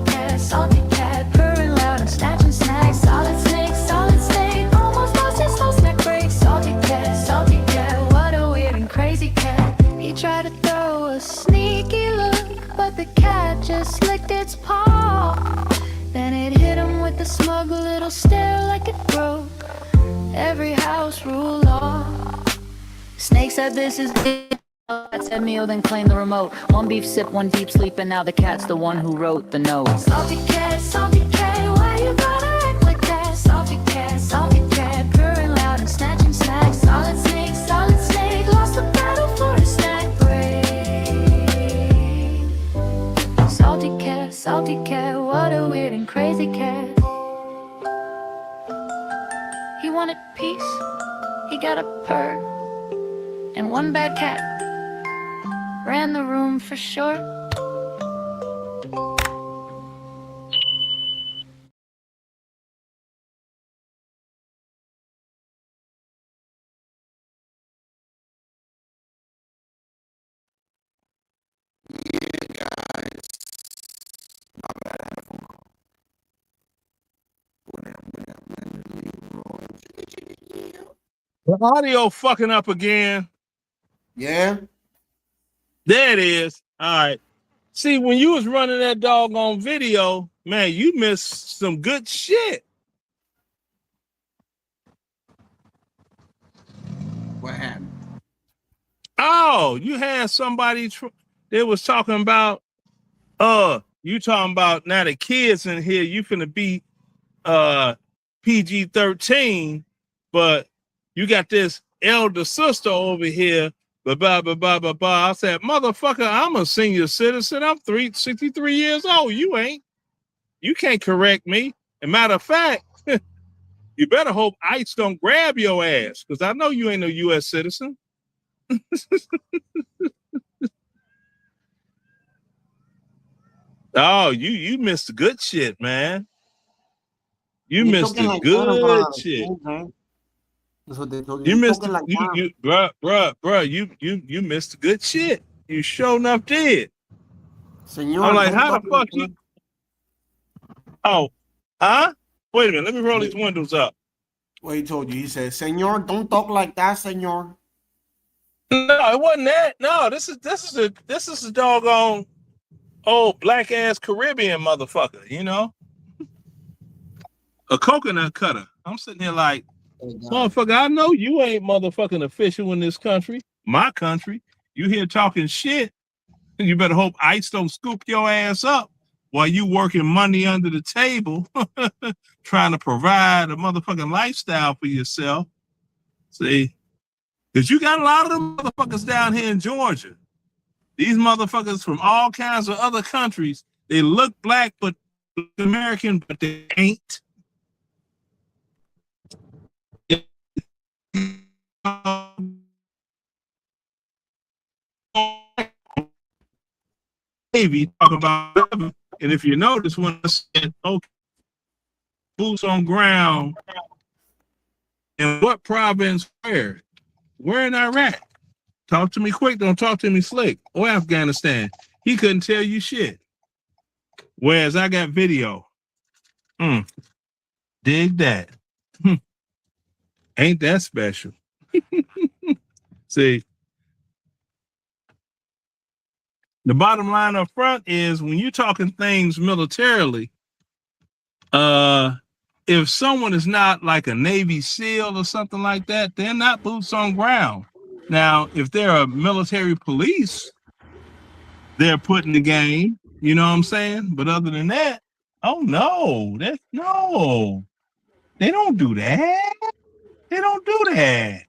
cat, purring loud and snatching snacks. Solid snake, almost lost his whole snack break. Salty cat, what a weird and crazy cat. He tried to throw a sneaky look, but the cat just licked its paw. Then it hit him with a smug little stare like it broke every house rule law. Snake said this is it. Cat said meal, then claimed the remote. One beef sip, one deep sleep, and now the cat's the one who wrote the note. Salty cat, why you gotta act like that? Salty cat, purring loud and snatching snacks. Solid snake, lost the battle for a snack break. Salty cat, what a weird and crazy cat. He wanted peace, he got a purr, and one bad cat ran the room for short. The audio fucking up again. Yeah. There it is. All right. See, when you was running that doggone video, man, you missed some good shit. Oh, you had somebody they was talking about, you talking about now the kids in here, you finna be PG-13, but you got this elder sister over here, blah, blah, blah, blah, blah, blah. I said, motherfucker, I'm a senior citizen. I'm 63 years old. You ain't. You can't correct me. As a matter of fact, you better hope ICE don't grab your ass, because I know you ain't no U.S. citizen. Oh, you missed the good shit, man. You missed the good shit. That's what they told You missed the, bruh, you missed the good shit. You sure enough did. Senor, I'm like, don't how the talk fuck like you? Oh, huh? Wait a minute. Let me roll these windows up. What he told you? He said, "Senor, don't talk like that, senor." No, it wasn't that. No, this is a doggone old black ass Caribbean motherfucker. You know, a coconut cutter. I'm sitting here like, motherfucker, I know you ain't motherfucking official in this country, my country. You here talking shit. You better hope ICE don't scoop your ass up while you working money under the table, trying to provide a motherfucking lifestyle for yourself. See, because you got a lot of them motherfuckers down here in Georgia. These motherfuckers from all kinds of other countries, they look black but American, but they ain't. Navy talk about, and if you notice when I said, okay, boots on ground, in what province? Where in Iraq? Talk to me quick, don't talk to me slick. Or Afghanistan. He couldn't tell you shit. Whereas I got video. Dig that. Ain't that special? See, the bottom line up front is when you're talking things militarily, if someone is not like a Navy SEAL or something like that, they're not boots on ground. Now, if they're a military police, they're put in the game, you know what I'm saying? But other than that, oh no, no, they don't do that. They don't do that.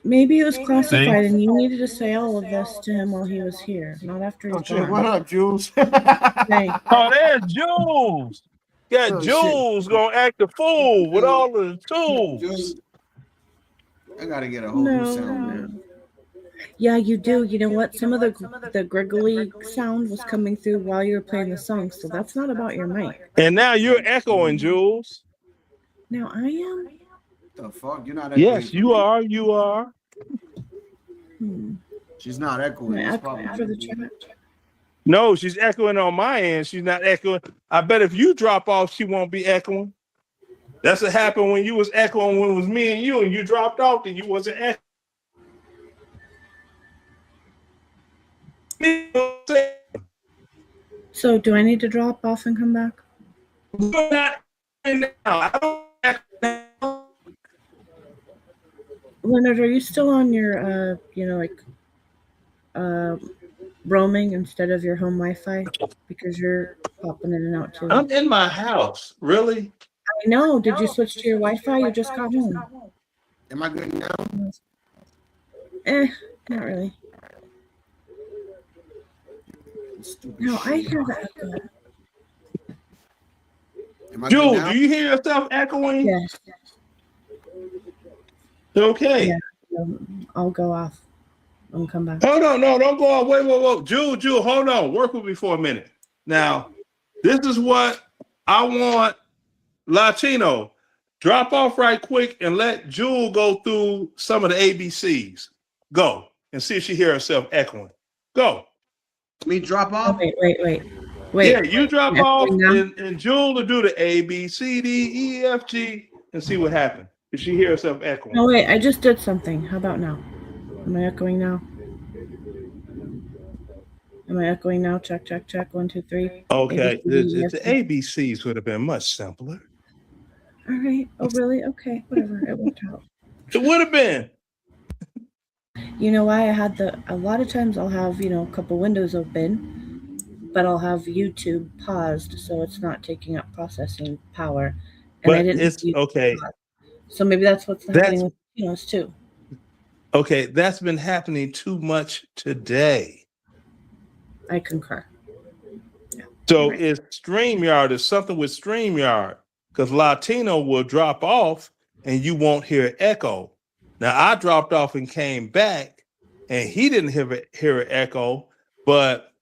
Maybe it was classified and you needed to say all of this to him while he was here, not after he's gone. What up, Jules? Oh, there's Jules. Yeah, Jules gonna act a fool with all of the tools. I gotta get a whole new sound, man. Yeah, you do. You know what? Some of the griggly sound was coming through while you were playing the song, so that's not about your mic. And now you're echoing, Jules. Now I am. The fuck? You're not. Yes, you are. You are. She's not echoing. For the chat. No, she's echoing on my end. She's not echoing. I bet if you drop off, she won't be echoing. That's what happened when you was echoing when it was me and you dropped off and you wasn't echoing. So do I need to drop off and come back? Leonard, are you still on your roaming instead of your home Wi-Fi? Because you're popping in and out too. I'm in my house. Really? I know. Did you switch to your Wi-Fi? You just got home. Am I good now? Not really. No, I hear that echo. Jules, do you hear yourself echoing? Yes. Okay. Yeah, I'll go off and come back. Hold on, no, don't go off. Wait. Jules, hold on. Work with me for a minute. Now, this is what I want. Latino, drop off right quick and let Jewel go through some of the ABCs. Go and see if she hear herself echoing. Go. Me drop off? Wait. Yeah, you drop off and Jewel will do the A, B, C, D, E, F, G and see what happens. If she hear herself echoing. No, wait, I just did something. How about now? Am I echoing now? Am I echoing now? Check. 1, 2, 3. Okay, the ABCs would have been much simpler. All right. Oh, really? Okay, whatever. It worked out. It would have been. You know why I had a lot of times I'll have, a couple windows open, but I'll have YouTube paused so it's not taking up processing power. And I But didn't it's have YouTube okay. paused. So maybe that's what's happening with Latinos too. Okay, that's been happening too much today. I concur. So it's StreamYard. It's something with StreamYard because Latino will drop off and you won't hear echo. Now I dropped off and came back and he didn't hear an echo, but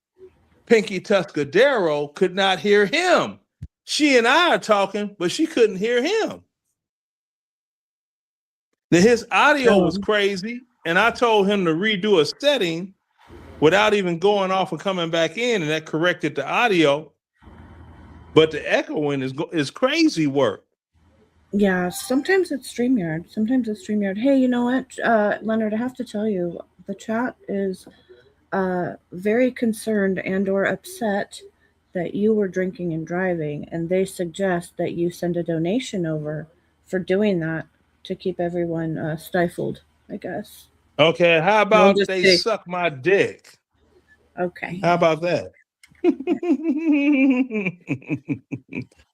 Pinky Tuscadero could not hear him. She and I are talking, but she couldn't hear him. Now his audio was crazy, and I told him to redo a setting without even going off and coming back in, and that corrected the audio. But the echoing is crazy work. Yeah, sometimes it's StreamYard. Sometimes it's StreamYard. Hey, you know what, Leonard, I have to tell you, the chat is very concerned and or upset that you were drinking and driving, and they suggest that you send a donation over for doing that to keep everyone stifled, I guess. Okay, how about they suck my dick? Okay. How about that?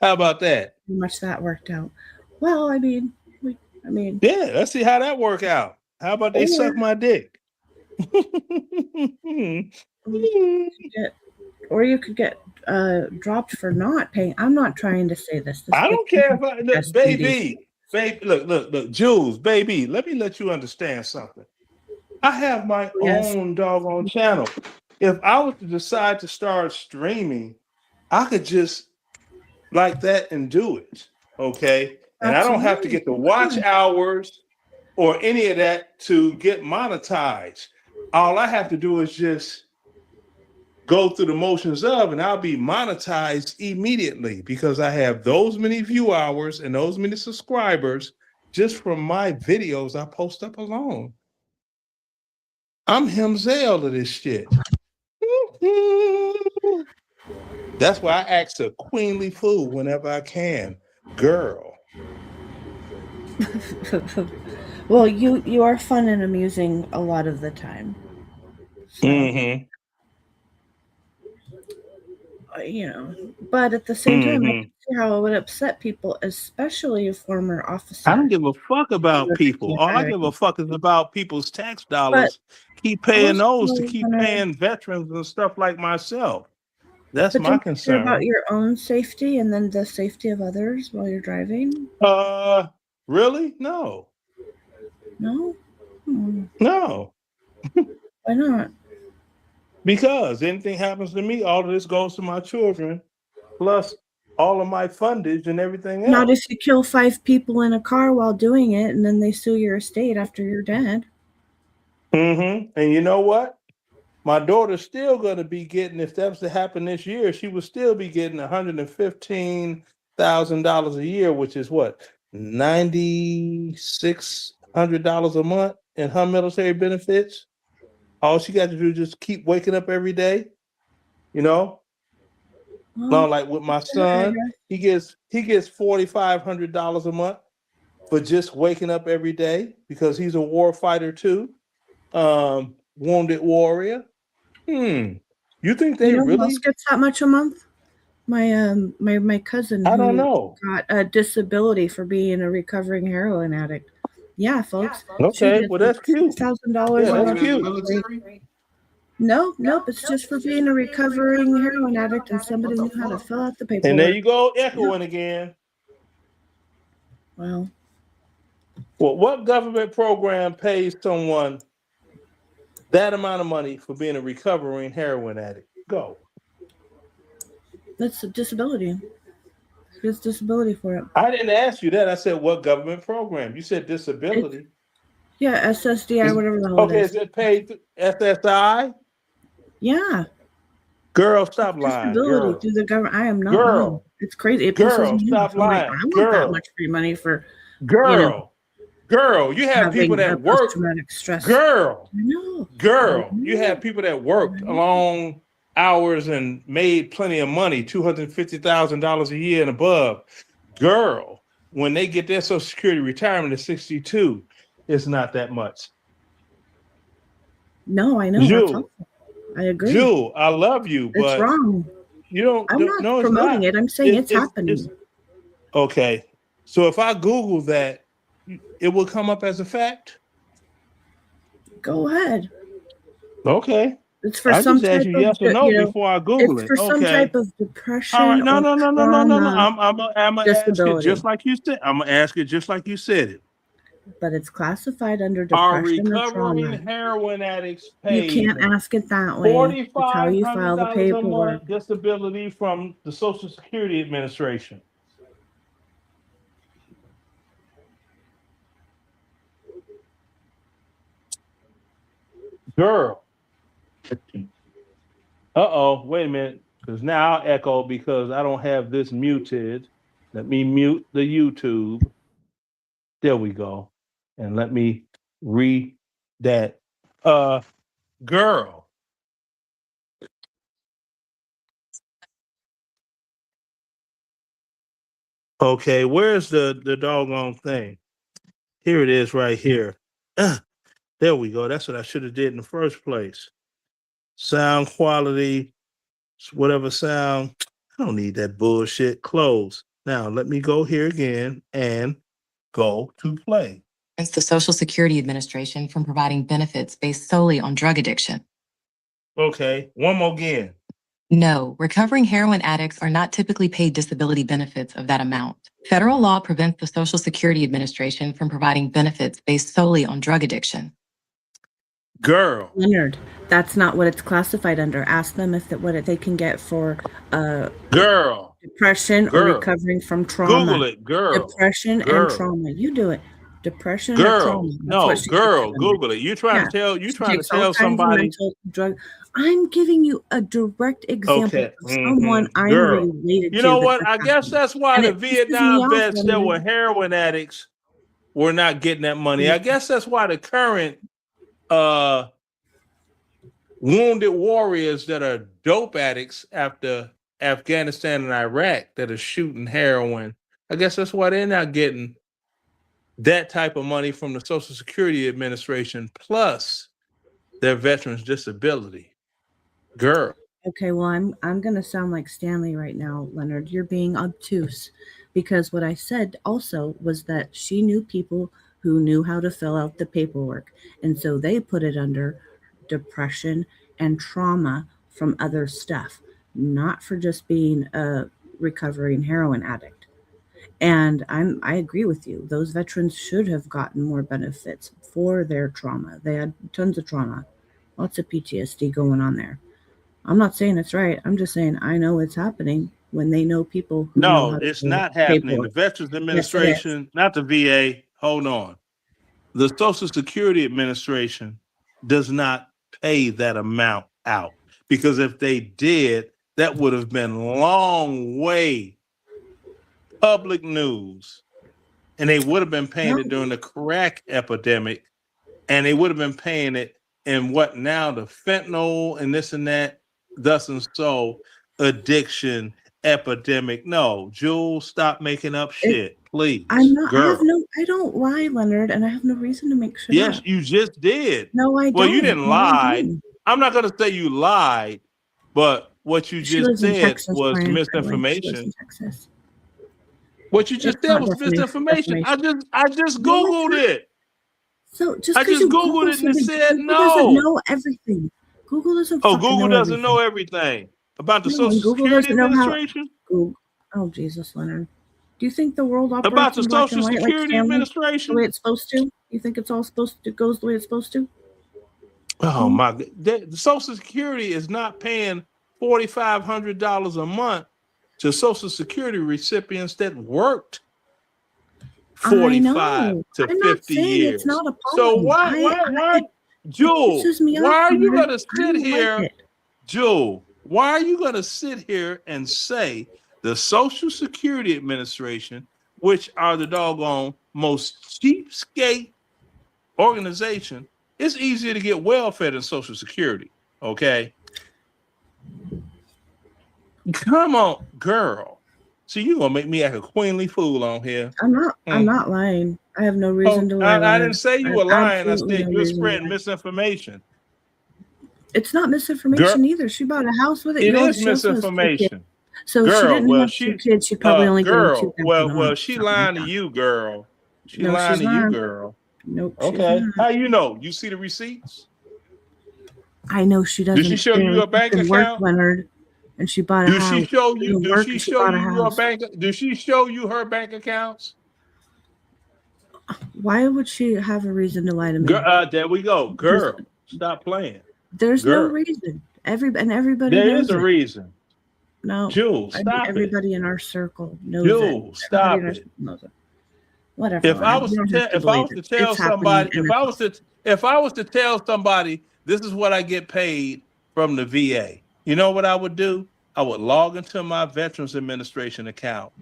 How about that? How much that worked out. Well, I mean, yeah, let's see how that work out. How about they suck my dick? Or you could get dropped for not paying. I'm not trying to say this. I don't care if baby, look, Jules, baby, let me let you understand something. I have my own doggone channel. If I was to decide to start streaming, I could just like that and do it. Okay. And I don't have to get the watch hours or any of that to get monetized. All I have to do is just go through the motions of, and I'll be monetized immediately because I have those many view hours and those many subscribers just from my videos I post up alone. I'm Himzel of this shit. That's why I ask a queenly fool whenever I can. Girl. Well, you are fun and amusing a lot of the time. So, but at the same time, I can see how it would upset people, especially a former officer. I don't give a fuck about people. All I give a fuck is about people's tax dollars. Keep paying those to keep paying veterans and stuff like myself. That's my concern. About your own safety and then the safety of others while you're driving? Really? No. No? No. Why not? Because anything happens to me, all of this goes to my children, plus all of my fundage and everything else. Not if you kill 5 people in a car while doing it and then they sue your estate after you're dead. And you know what? My daughter's still going to be getting, if that was to happen this year, she would still be getting $115,000 a year, which is what? $9,600 a month in her military benefits. All she got to do is just keep waking up every day, No, like with my son, he gets $4,500 a month for just waking up every day because he's a war fighter too, wounded warrior. You think they really else gets that much a month? My cousin. I don't know. Got a disability for being a recovering heroin addict. Yeah, folks. Okay, well that's cute. $6,000. Yeah, that's cute. Nope. It's just for being a recovering heroin addict and somebody knew how to fill out the paperwork. And there you go, echoing again. Well, what government program pays someone that amount of money for being a recovering heroin addict? Go. That's a disability. It's disability for it. I didn't ask you that. I said, what government program? You said disability. Yeah, SSDI, whatever the hell it is. Is it paid through SSI? Yeah. Girl, stop lying. Disability through the government. I am not. Girl. Lying. It's crazy. It Girl, stop lying. I want that much free money for. Girl, you have people that work. Stress. Girl, no. Girl, you have people that worked long hours and made plenty of money, $250,000 a year and above. Girl, when they get their Social Security retirement at 62, it's not that much. No, I know that's Jewel, awful. I agree. Jewel, I love you, It's but wrong. you don't. I'm not No, it's promoting not. it. I'm saying it's happening. Okay. So if I Google that, it will come up as a fact. Go ahead. Okay. It's for I some just asked type you yes of, or no before I Google it's it. for some Okay. type of depression. All right. No. or I'm trauma gonna ask it disability. just like you said. I'm gonna ask it just like you said it. But it's classified under Are depression or recovering trauma. heroin addicts You paid can't ask it that way. It's how you file the $4,500 a paperwork. month disability from the Social Security Administration? Girl. Wait a minute. Because now I'll echo because I don't have this muted. Let me mute the YouTube. There we go. And let me read that. Girl. Okay, where's the doggone thing? Here it is right here. There we go. That's what I should have did in the first place. Sound quality, whatever sound. I don't need that bullshit. Close. Now let me go here again and go to play. The Social Security Administration from providing benefits based solely on drug addiction. Okay, one more again. No, recovering heroin addicts are not typically paid disability benefits of that amount. Federal law prevents the Social Security Administration from providing benefits based solely on drug addiction. Girl. Leonard, that's not what it's classified under. Ask them if what they can get for girl, depression girl. or recovering from trauma. Google it, girl. Depression girl. and trauma. You do it. Depression girl. or trauma. That's No, what she girl. said. Google it. You trying to tell? You trying to Takes all tell kinds of somebody? mental drug. I'm giving you a direct example Okay. of someone I'm Girl. related to. You know that what? this I guess happened. that's why And the it pisses me Vietnam off, vets that Leonard. were heroin addicts were not getting that money. I guess that's why the current wounded warriors that are dope addicts after Afghanistan and Iraq that are shooting heroin, I guess that's why they're not getting that type of money from the Social Security Administration plus their veterans disability. Girl. Okay, well, I'm gonna sound like Stanley right now, Leonard. You're being obtuse, because what I said also was that she knew people who knew how to fill out the paperwork, and so they put it under depression and trauma from other stuff, not for just being a recovering heroin addict. And I agree with you. Those veterans should have gotten more benefits for their trauma. They had tons of trauma, lots of PTSD going on there. I'm not saying it's right. I'm just saying I know it's happening when they know people who know No, how to it's fill out not the happening. paperwork. The Veterans Yes, it is. Administration, not the VA, hold on. The Social Security Administration does not pay that amount out, because if they did, that would have been long way public news, and they would have been paying it during the crack epidemic, and they would have been paying it in what now, the fentanyl and this and that, thus and so, addiction epidemic. No, Jules, stop making up shit, please. I'm not. Girl. I don't lie, Leonard, and I have no reason to make shit Yes, up. you just did. No, I don't. Well, you didn't No, I lie. didn't. I'm not going to say you lied, but what you She just lives in said Texas, was Brian. She lives misinformation. in Texas. What you just It's said not was misinformation. I just No, it's Googled not. it. So just I 'cause just you Googled it and it something, said Google doesn't no. know everything. Google doesn't. Oh, fucking Google know doesn't everything. know everything about the No, Social and Google Security doesn't know how. Administration? Google. Oh Jesus, Leonard. Do you think the world About operates the in black and Social white like Security Stanley, the Administration? way it's supposed to? You think it's all supposed to goes the way it's supposed to? Oh my God. The Social Security is not paying $4,500 a month to Social Security recipients that worked 45 to I'm 50 not saying years. it's not a So policy. why, Jewel, pisses me why off, are you Leonard. going to I sit don't like here, it. Jewel, why are you going to sit here and say the Social Security Administration, which are the doggone most cheapskate organization, it's easier to get welfare than Social Security, okay? Come on, girl. See, you're going to make me act a queenly fool on here. I'm not lying. I have no reason to lie. I Leonard. didn't say you I were have lying. I absolutely said no you're reason to spreading lie. misinformation. It's not misinformation either. She bought a house with it. It is She also has 2 kids. misinformation. So she Girl, didn't well, have 2 kids. She probably only gave them 2 girl, kids. well, she lying to you, girl. She No, lying she's to you, not. girl. Nope. she's Okay. not. How you know? You see the receipts? I know she doesn't. Did she show you a bank fucking work, account? Leonard, and she bought a Do house. she show She you? doesn't Do work she and she show bought a you your house. bank? Do she show you her bank accounts? Why would she have a reason to lie to me? Girl, there we go. Girl, stop playing. There's no Girl. reason. Everybody There knows is a it. reason. No, Jules, I mean, stop it. everybody in our circle knows Jules, it. stop Everybody in our it. circle knows it. Whatever. If I Leonard, was you to don't tell, have to if I believe was to it. tell It's happening, somebody, and if I was to tell somebody this is what I get paid from the VA, you know what I would do? I would log into my Veterans Administration account,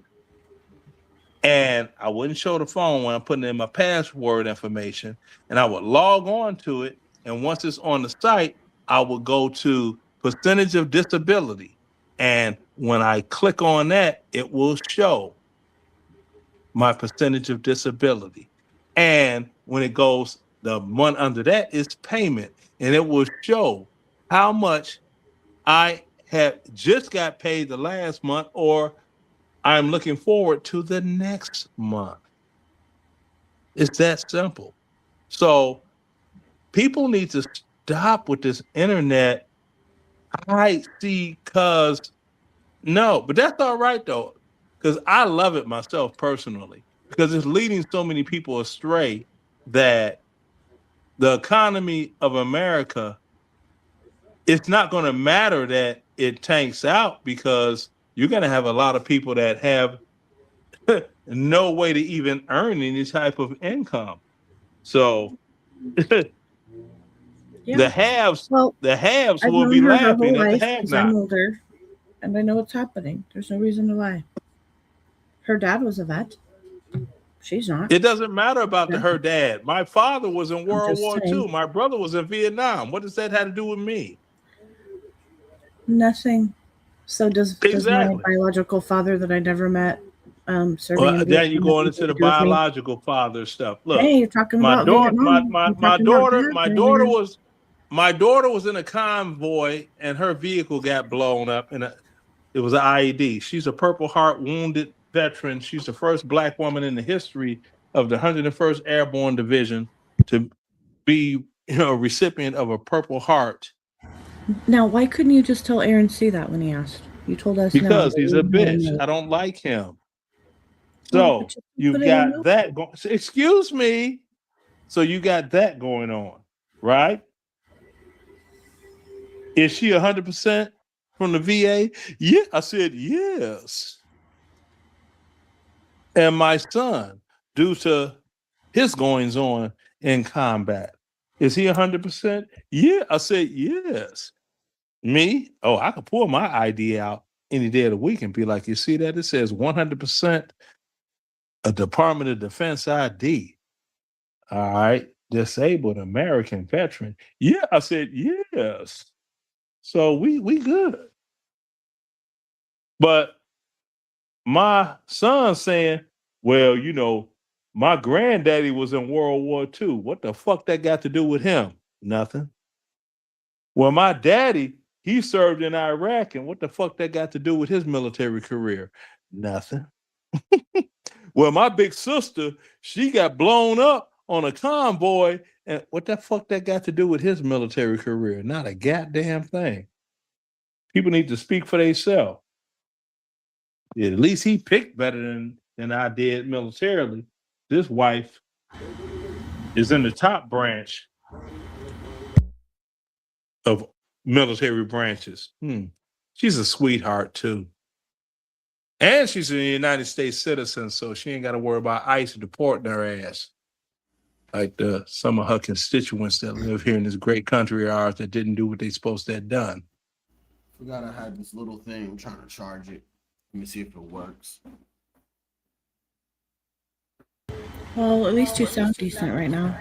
and I wouldn't show the phone when I'm putting in my password information, and I would log on to it, and once it's on the site, I would go to percentage of disability, and when I click on that, it will show my percentage of disability. And when it goes, the one under that is payment, and it will show how much I have just got paid the last month, or I'm looking forward to the next month. It's that simple. So people need to stop with this internet. I see, no, but that's all right though, because I love it myself personally, because it's leading so many people astray that the economy of America, it's not going to matter that it tanks out, because you're going to have a lot of people that have no way to even earn any type of income. So the haves will I've be known her her laughing whole at the life have 'cause I'm not. older, and I know what's happening. There's no reason to lie. Her dad was a vet. She's not. It doesn't matter about her dad. My father was in World just War saying. II. My brother was in Vietnam. What does that have to do with me? Nothing. So does Exactly. my biological father that I never met serving Well, in then you're Vietnam going have into the anything to do with me? biological father stuff. Look, Hey, you're talking my about daughter, Vietnam. my You're talking about dad my daughter was in a convoy, and her vehicle got blown up, and it was an IED. She's a Purple Heart wounded veteran. She's the first Black woman in the history of the 101st Airborne Division to be, a recipient of a Purple Heart. Now, why couldn't you just tell Aaron C that when he asked? You told us no, Because but he's we a didn't bitch. know. I don't like him. Well, So but you've put it in got that going. Excuse me. So you got that going on, right? Is she 100% from the VA? Yeah, I said yes. And my son, due to his goings on in combat, is he 100%? Yeah, I said yes. Me? Oh, I could pull my ID out any day of the week and be like, you see that? It says 100% a Department of Defense ID. All right. Disabled American veteran. Yeah, I said yes. So we good. But my son saying, well, my granddaddy was in World War II. What the fuck that got to do with him? Nothing. Well, my daddy, he served in Iraq, and what the fuck that got to do with his military career? Nothing. Well, my big sister, she got blown up on a convoy, and what the fuck that got to do with his military career? Not a goddamn thing. People need to speak for themselves. At least he picked better than I did militarily. This wife is in the top branch of military branches. She's a sweetheart too. And she's a United States citizen, so she ain't got to worry about ICE deporting her ass. Like some of her constituents that live here in this great country of ours that didn't do what they supposed to have done. Forgot I had this little thing. I'm trying to charge it. Let me see if it works. Well, at least you sound decent right now.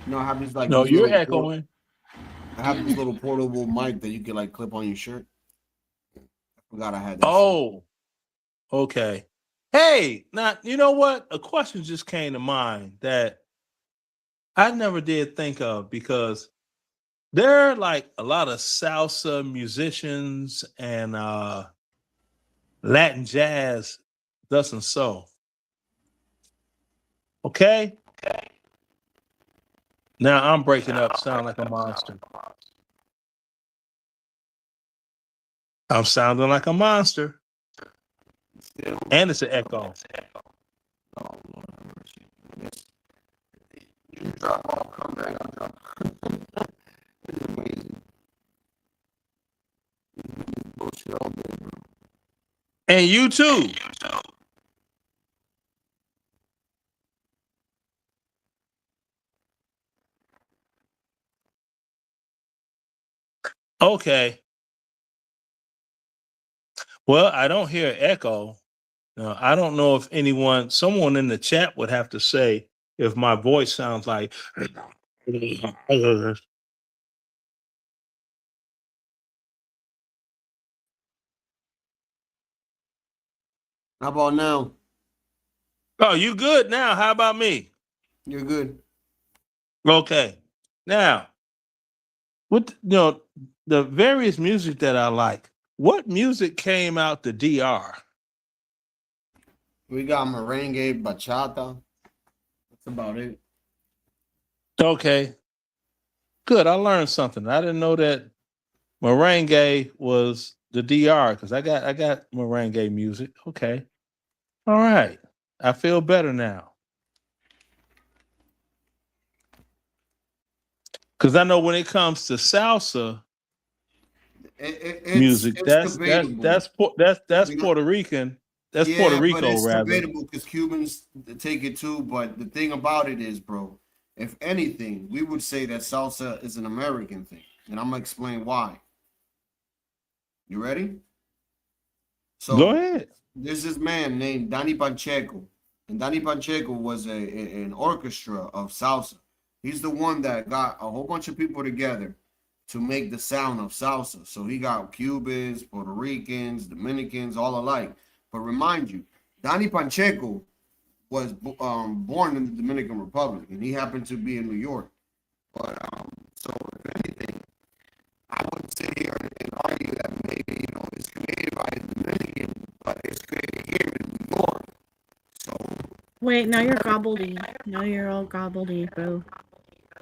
No, I have this like. No, this you're little echoing. I have this little portable mic that you can like clip on your shirt. I forgot I had that. Oh, okay. Hey, now, you know what? A question just came to mind that I never did think of, because There are like a lot of salsa musicians and Latin jazz doesn't so. Okay? Now I'm breaking up, sound like a monster. I'm sounding like a monster. And it's an echo. Come back. It's amazing. Bullshit all day, bro. And you too. Okay. Well, I don't hear echo. Now, I don't know if someone in the chat would have to say if my voice sounds like. How about now? Oh, you good now? How about me? You're good. Okay. Now, with the various music that I like, what music came out the DR? We got merengue, bachata. That's about it. Okay. Good. I learned something. I didn't know that merengue was the DR because I got merengue music. Okay. All right. I feel better now. Because I know when it comes to salsa music, that's Puerto Rican. That's Puerto Rico, but it's rather. debatable because Cubans take it too. But the thing about it is, bro, if anything, we would say that salsa is an American thing, and I'm gonna explain why. You ready? So go ahead. There's this man named Danny Pacheco, and Danny Pacheco was an orchestra of salsa. He's the one that got a whole bunch of people together to make the sound of salsa. So he got Cubans, Puerto Ricans, Dominicans, all alike. But remind you, Danny Pacheco was born in the Dominican Republic, and he happened to be in New York. But so if anything, I would sit here and argue that maybe it's created by the Dominican, but it's created here in New York. So Wait, now you're gobbledy. Now you're all gobbledy, bro.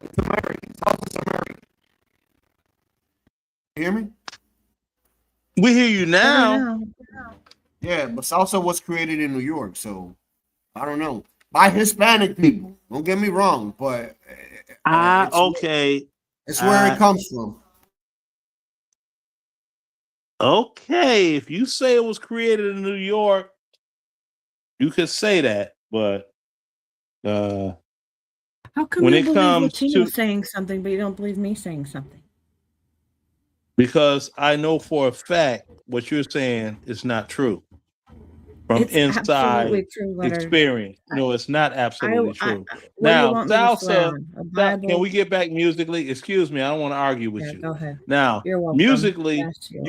it's American. Salsa's American. You hear me? We hear you now. Yeah, but salsa was created in New York, so I don't know. By Hispanic people. Don't get me wrong, but Okay. It's where it comes from. Okay, if you say it was created in New York, you could say that, but How come when you it believe comes Latino to saying something, but you don't believe me saying something? because I know for a fact what you're saying is not true from It's absolutely inside true, Leonard. experience. No, it's not absolutely true. What do you Now, want me to swear salsa. on? A Can Bible? we get back musically? Excuse me, I don't want to argue with Yeah, you. go ahead. Now, You're welcome. musically, Yes, you're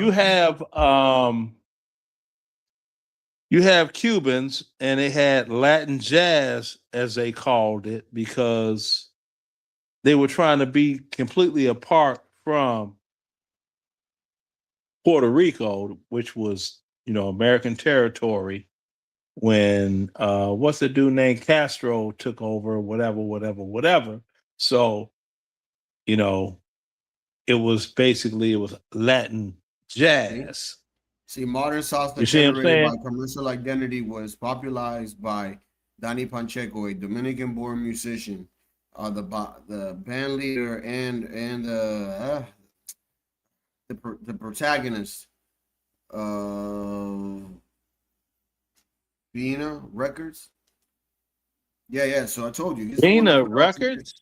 you have Cubans, and they had Latin jazz, as they called it, because they were trying to be completely apart from Puerto Rico, which was, American territory when what's the dude named Castro took over, whatever. So, it was Latin jazz. See, modern salsa You see what I'm generated by saying? commercial identity was popularized by Danny Pacheco, a Dominican-born musician, the band leader and the protagonist of Vina Records. Yeah. So I told you, he's the one that Vina put it all together. Records?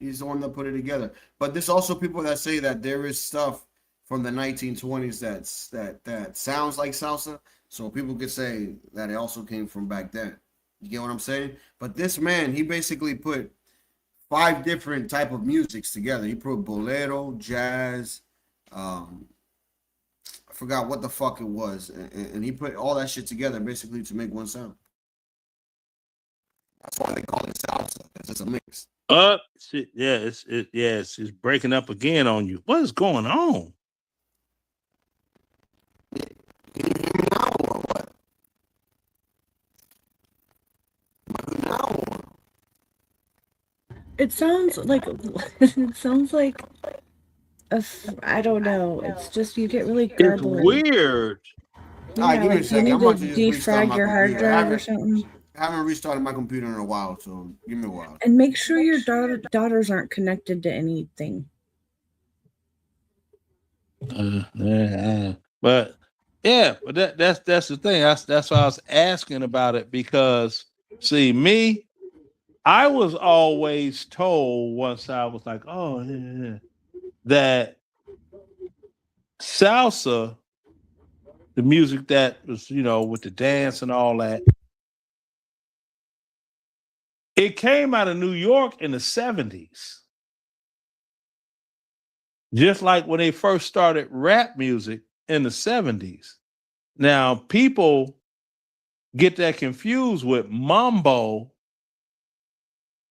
He's the one that put it together. But there's also people that say that there is stuff from the 1920s that sounds like salsa. So people could say that it also came from back then. You get what I'm saying? But this man, he basically put 5 different type of musics together. He put bolero, jazz, I forgot what the fuck it was, and he put all that shit together basically to make one sound. That's why they call it salsa. It's just a mix. Shit, yeah, it's breaking up again on you. What is going on? Can you hear me now or what? It sounds like I don't know. It's just you get really It's garbly. weird. All right, Yeah, give me a like you second. need I'm about to to just restart defrag my your hard computer. drive or something. I haven't restarted my computer in a while, so give me a while. And make sure your daughters aren't connected to anything. But yeah, but that's the thing. That's why I was asking about it, because see, me, I was always told once I was like, oh yeah, that salsa, the music that was, with the dance and all that, it came out of New York in the 70s. Just like when they first started rap music in the 70s. Now, people get that confused with mambo,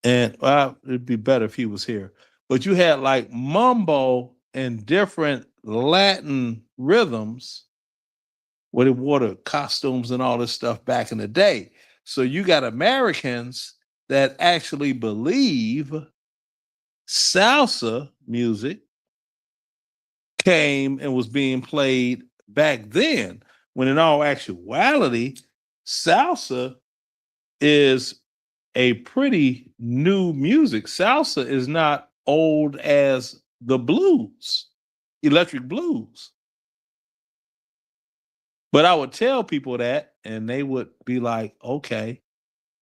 and it'd be better if he was here. But you had like mambo and different Latin rhythms where they wore the costumes and all this stuff back in the day. So you got Americans that actually believe salsa music came and was being played back then, when in all actuality, salsa is a pretty new music. Salsa is not old as the blues, electric blues. But I would tell people that, and they would be like, okay.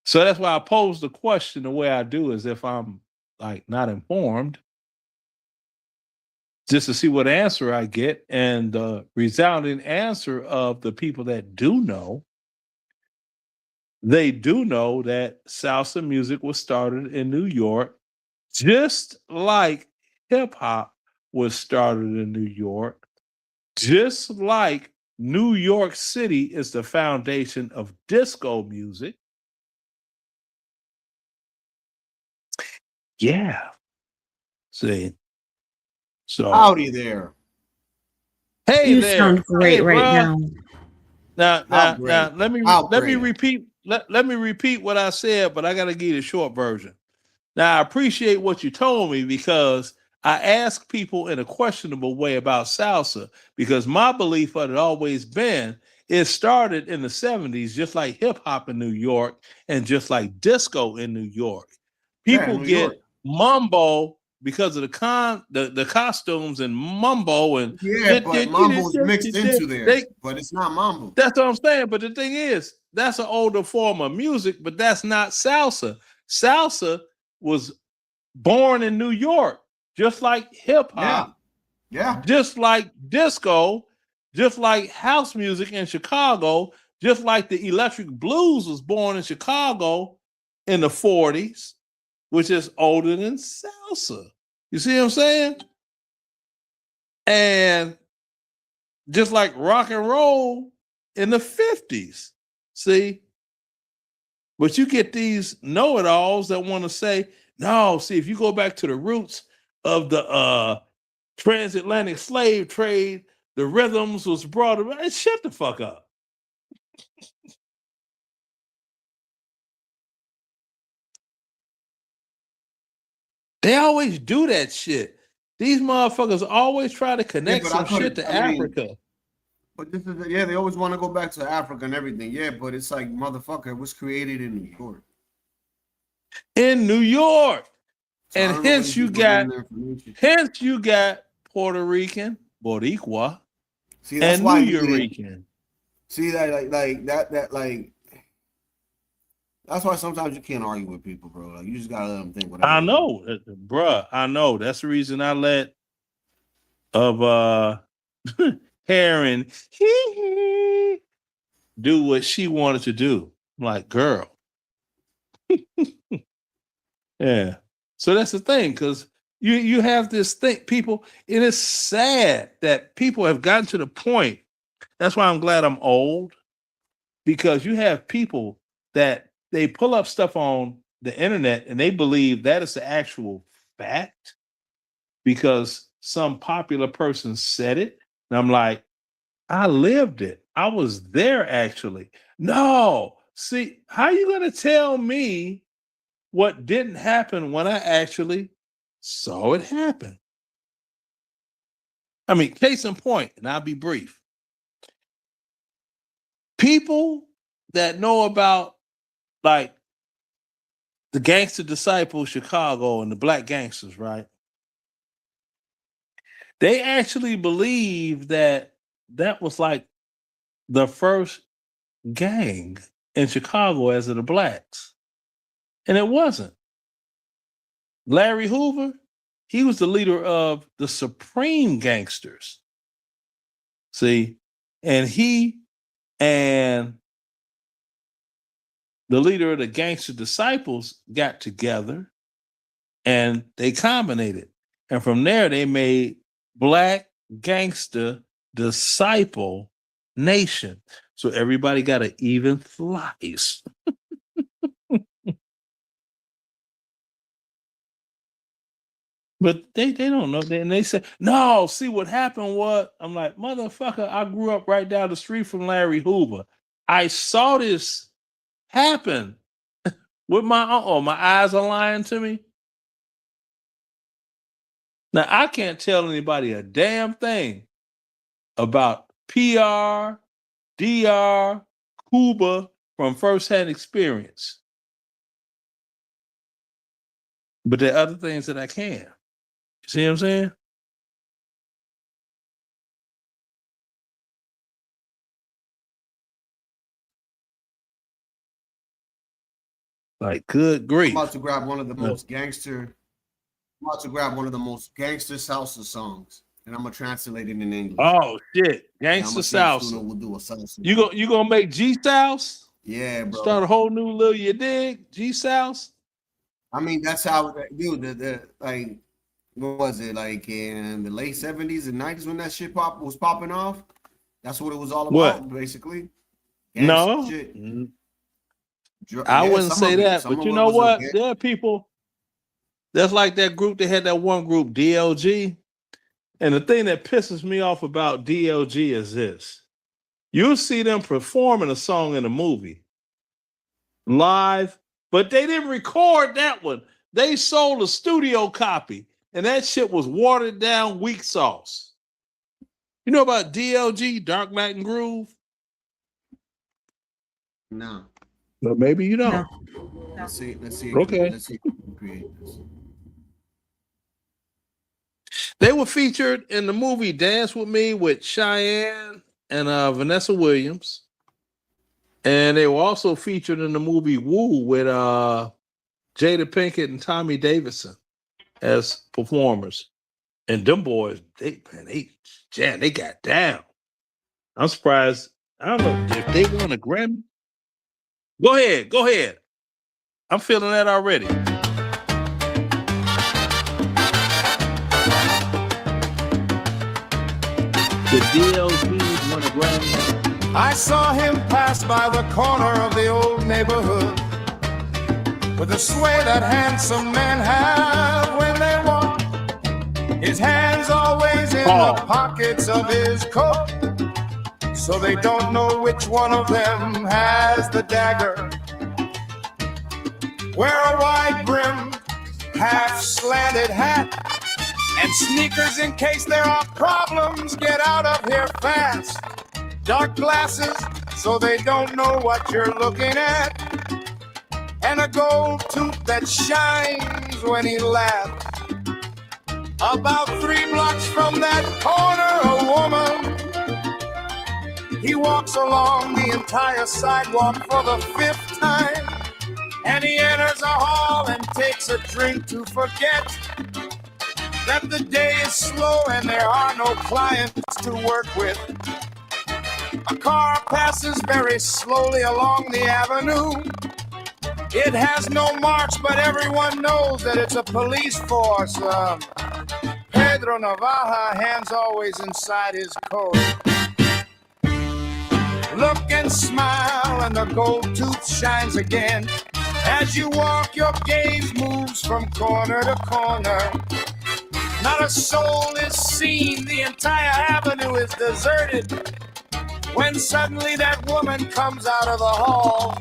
So that's why I pose the question the way I do, is if I'm like not informed, just to see what answer I get. And the resounding answer of the people that do know, they do know that salsa music was started in New York, just like hip hop was started in New York, just like New York City is the foundation of disco music. Yeah. See. So howdy there. Hey You there. sound great Hey, right bruh. now. Now let me repeat what I said, but I gotta give you the short version. Now I appreciate what you told me, because I ask people in a questionable way about salsa, because my belief had always been it started in the 70s, just like hip hop in New York and just like disco in New York. People New get York. mambo because of the costumes and mambo, and but mambo's mixed into there, but it's not mambo. That's what I'm saying. But the thing is, that's an older form of music, but that's not salsa. Salsa was born in New York, just like hip hop, yeah, just like disco, just like house music in Chicago, just like the electric blues was born in Chicago in the 40s, which is older than salsa. You see what I'm saying? And just like rock and roll in the 50s. See? But you get these know-it-alls that want to say, no, see, if you go back to the roots of the transatlantic slave trade, the rhythms was brought about. Shut the fuck up. They always do that shit. These motherfuckers always try to connect some shit to Africa. But this is they always want to go back to Africa and everything. Yeah, but it's like, motherfucker, it was created in New York. In New York. So and hence you got Puerto Rican, Boricua, see, that's and why New Yorican. See that like that's why sometimes you can't argue with people, bro. Like, you just gotta let them think whatever. I know, bruh. I know. That's the reason I let Karen do what she wanted to do. I'm like, girl. Yeah. So that's the thing, because you have this thing, people. It is sad that people have gotten to the point. That's why I'm glad I'm old, because you have people that they pull up stuff on the internet and they believe that is the actual fact because some popular person said it. And I'm like, I lived it. I was there actually. No, see, how you going to tell me what didn't happen when I actually saw it happen? I mean, case in point, and I'll be brief. People that know about like the Gangster Disciples Chicago and the Black Gangsters, right? They actually believe that that was like the first gang in Chicago as of the blacks. And it wasn't. Larry Hoover, he was the leader of the Supreme Gangsters. See, and he and the leader of the Gangster Disciples got together and they combinated. And from there, they made Black Gangster Disciple Nation. So everybody got an even slice. But they don't know. And they say, no, see what happened was, I'm like, motherfucker, I grew up right down the street from Larry Hoover. I saw this happen with my uncle. My eyes are lying to me. Now, I can't tell anybody a damn thing about PR, DR, Cuba from firsthand experience. But there are other things that I can. See what I'm saying? Like, good grief. I'm about to grab one of the most gangster. I'm about to grab one of the most gangster salsa songs, and I'm gonna translate it in English. Oh shit, gangster salsa. We'll do a salsa. You gonna make G Styles? Yeah, bro. Start a whole new little you dig G Styles. I mean, that's how, dude. The like, what was it like in the late 70s and 90s when that shit was popping off? That's what it was all about, basically. No, shit. I wouldn't say that, but you know what? There are people. That's like that group. They had that one group, DLG. And the thing that pisses me off about DLG is this. You'll see them performing a song in a movie live, but they didn't record that one. They sold a studio copy, and that shit was watered down weak sauce. You know about DLG, Dark Mountain Groove? No. Well, maybe you don't. No. Let's see. Okay. Let's see if we can create this. They were featured in the movie Dance With Me with Cheyenne and Vanessa Williams. And they were also featured in the movie Woo with Jada Pinkett and Tommy Davidson as performers. And them boys, they got down. I'm surprised. I don't know if they won a Grammy. Go ahead. I'm feeling that already. The DLG won a Grammy. I saw him pass by the corner of the old neighborhood with the sway that handsome men have when they walk. His hands always in the pockets of his coat, so they don't know which one of them has the dagger. Wear a wide brim, half slanted hat, and sneakers in case there are problems. Get out of here fast. Dark glasses so they don't know what you're looking at, and a gold tooth that shines when he laughs. About 3 blocks from that corner, a woman. He walks along the entire sidewalk for the 5th time, and he enters a hall and takes a drink to forget that the day is slow and there are no clients to work with. A car passes very slowly along the avenue. It has no marks, but everyone knows that it's a police force. Pedro Navaja, hands always inside his coat. Look and smile, and the gold tooth shines again. As you walk, your gaze moves from corner to corner. Not a soul is seen, the entire avenue is deserted. When suddenly that woman comes out of the hall,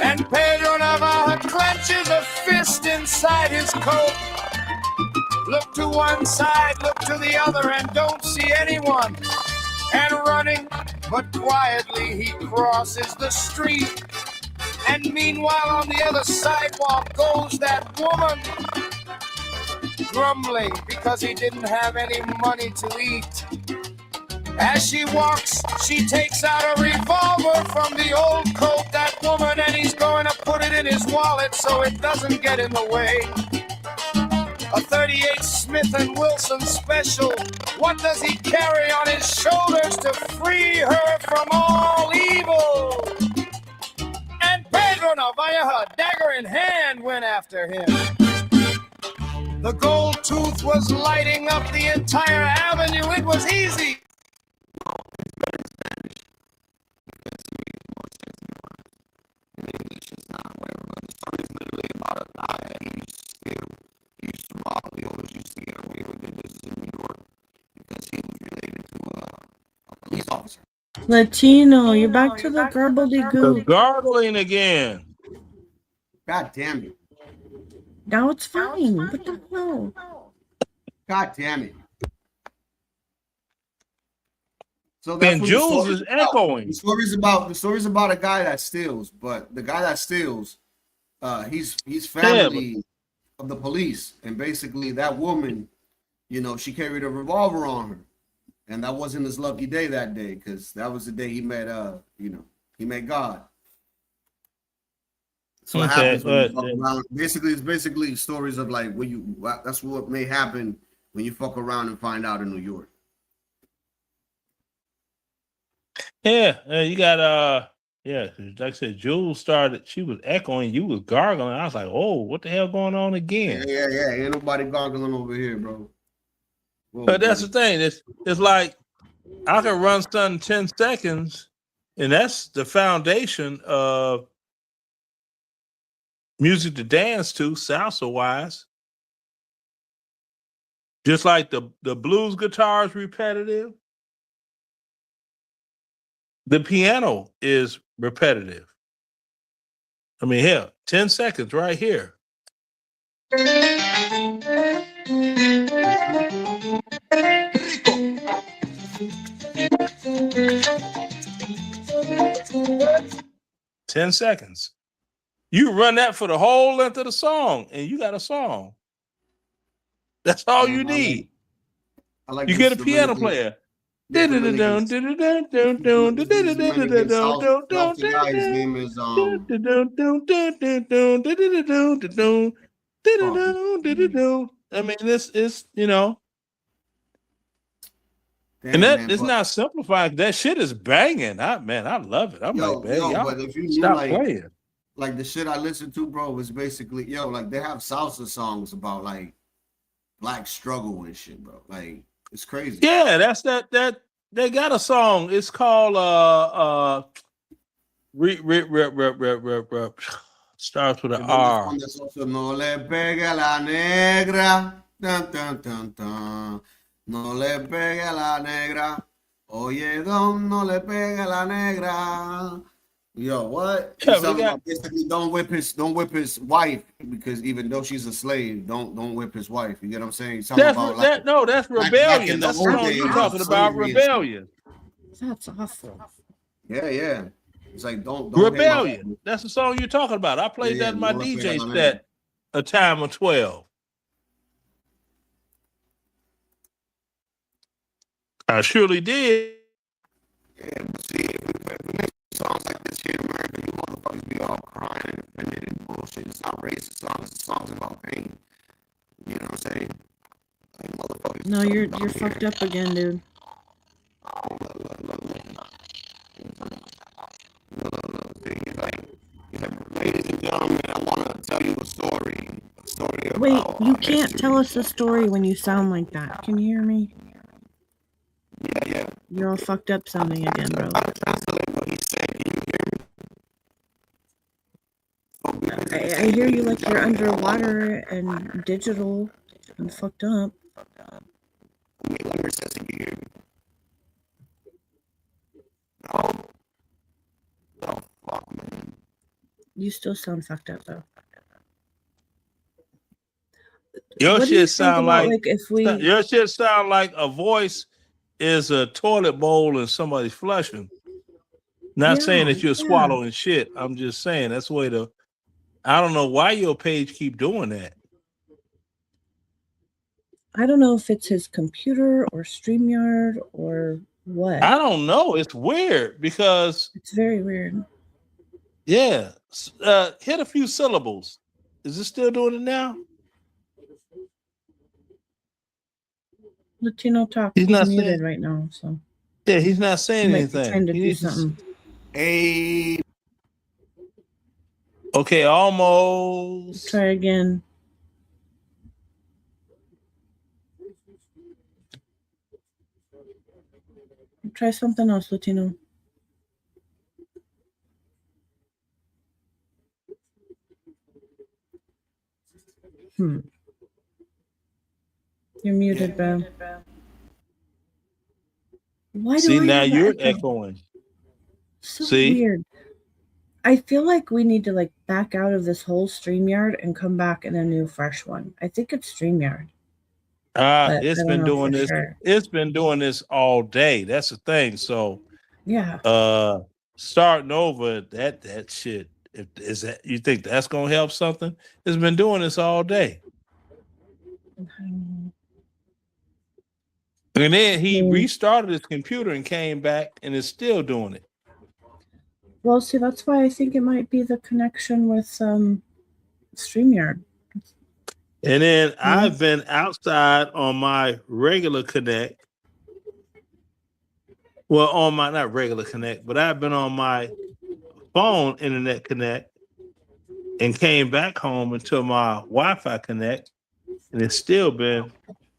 and Pedro Navaja clenches a fist inside his coat. Look to one side, look to the other, and don't see anyone. And running, but quietly, he crosses the street. And meanwhile, on the other sidewalk goes that woman, grumbling because he didn't have any money to eat. As she walks, she takes out a revolver from the old coat, that woman, and he's going to put it in his wallet so it doesn't get in the way. A 38 Smith & Wesson special. What does he carry on his shoulders to free her from all evil? And Pedro Navaja, dagger in hand, went after him. The gold tooth was lighting up the entire avenue. It was easy. Latino, you're back to the The gobbledygook. gargling again. God damn it. Now it's fine. What the hell? God damn it. So And what the Jules story's is about. echoing. The story's about a guy that steals, but the guy that steals, he's Yeah, family of the police, and basically that woman, she carried a revolver on her, and that wasn't his lucky day that day, because that was the day he met, he met God. So what Okay, happens when you fuck around? Basically, it's basically stories of like that's what may happen when you fuck around and find out in New York. yeah, you got yeah, like I said, Jules started. She was echoing. You was gargling. I was like, oh, what the hell going on again? Yeah. Ain't nobody gargling over here, bro. Whoa, But that's buddy. the thing. It's like I can run something in 10 seconds, and that's the foundation of music to dance to, salsa wise. Just like the blues guitar is repetitive, the piano is repetitive. I mean, hell, 10 seconds right here. 10 seconds. You run that for the whole length of the song, and you got a song. That's all you need. I like You this get a piano Dominican- player. Yeah, Dominican- South guy, his name is I mean, this is, and Damn, that man, it's but- not simplified. That shit is banging. I love it. I'm like, man, y'all but if you knew stop like playing. the shit I listened to, bro, was basically like they have salsa songs about like black struggle and shit, bro. Like it's crazy. Yeah, that's that they got a song. It's called starts with an And then there's R. one that's also No le pega la negra, dun, dun, dun, dun. No le pega la negra. Oye, don, no le pega la negra. Yo, what? Yeah, He's we talking got- about basically don't whip his wife, because even though she's a slave, don't whip his wife. You get what I'm saying? He's talking That's about that's back rebellion. in the That's old what days you're of talking about. slavery and shit. Rebellion. That's awful. Yeah. It's like don't hit my- Rebellion. That's the song you're talking about. I played Yeah, that in my no le DJ pega la set a time of 12. I surely did. Yeah, but see, if we make songs like this here in America, you motherfuckers be all crying and offended and bullshit. It's not racist songs. It's songs about pain. You know what I'm saying? Like motherfuckers. No, you're fucked up again, dude. Ladies and gentlemen, I want to tell you a story. A story about Wait, you can't tell us a story when you sound like that. Can you hear me? Yeah. You're all fucked up sounding again, bro. translate what he's saying. Can you hear me? I hear you like you're underwater and digital and fucked up. You still sound fucked up though. Your What do you shit think sound about, like if we? your shit sound like a voice is a toilet bowl and somebody's flushing. Not saying that you're swallowing shit. I'm just saying that's the way to. I don't know why your page keep doing that. I don't know if it's his computer or StreamYard or what. I don't know. It's weird because It's very weird. yeah. Hit a few syllables. Is it still doing it now? Latino Talk. He's He's not muted saying- right now, so Yeah, he's not saying he might be anything. trying to He do needs to- something. Hey, Okay, almost. Try again. Try something else, Latino. You're muted, bro. Why do See, I now have you're echo? echoing. So See? weird. I feel like we need to like back out of this whole StreamYard and come back in a new fresh one. I think it's StreamYard. But It's I don't been know doing for this. sure. It's been doing this all day. That's the thing. So Yeah. starting over, that shit. Is that you think that's gonna help something? It's been doing this all day. And then he restarted his computer and came back and is still doing it. Well, see, that's why I think it might be the connection with StreamYard. And then I've been outside on my regular connect. Well, on my not regular connect, but I've been on my phone internet connect and came back home into my Wi-Fi connect, and it's still been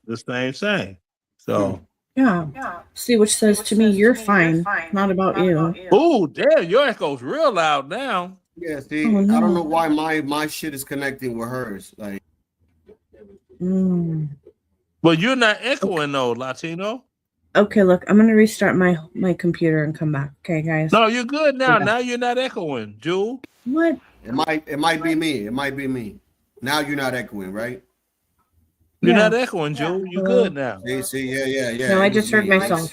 the same thing. So Yeah. See, which says to me, you're fine, not about you. oh damn, your echo's real loud now. yeah. See, Oh, no. I don't know why my shit is connecting with hers. Like, But you're not echoing though, Latino. Okay, look, I'm gonna restart my computer and come back. Okay, guys. No, you're good now. Okay. Now you're not echoing, Jewel. What? it might be me. It might be me. Now you're not echoing, right? You're Yeah. not echoing, Jewel. You're Hello? good now. See, yeah. No, it I was just heard me. myself.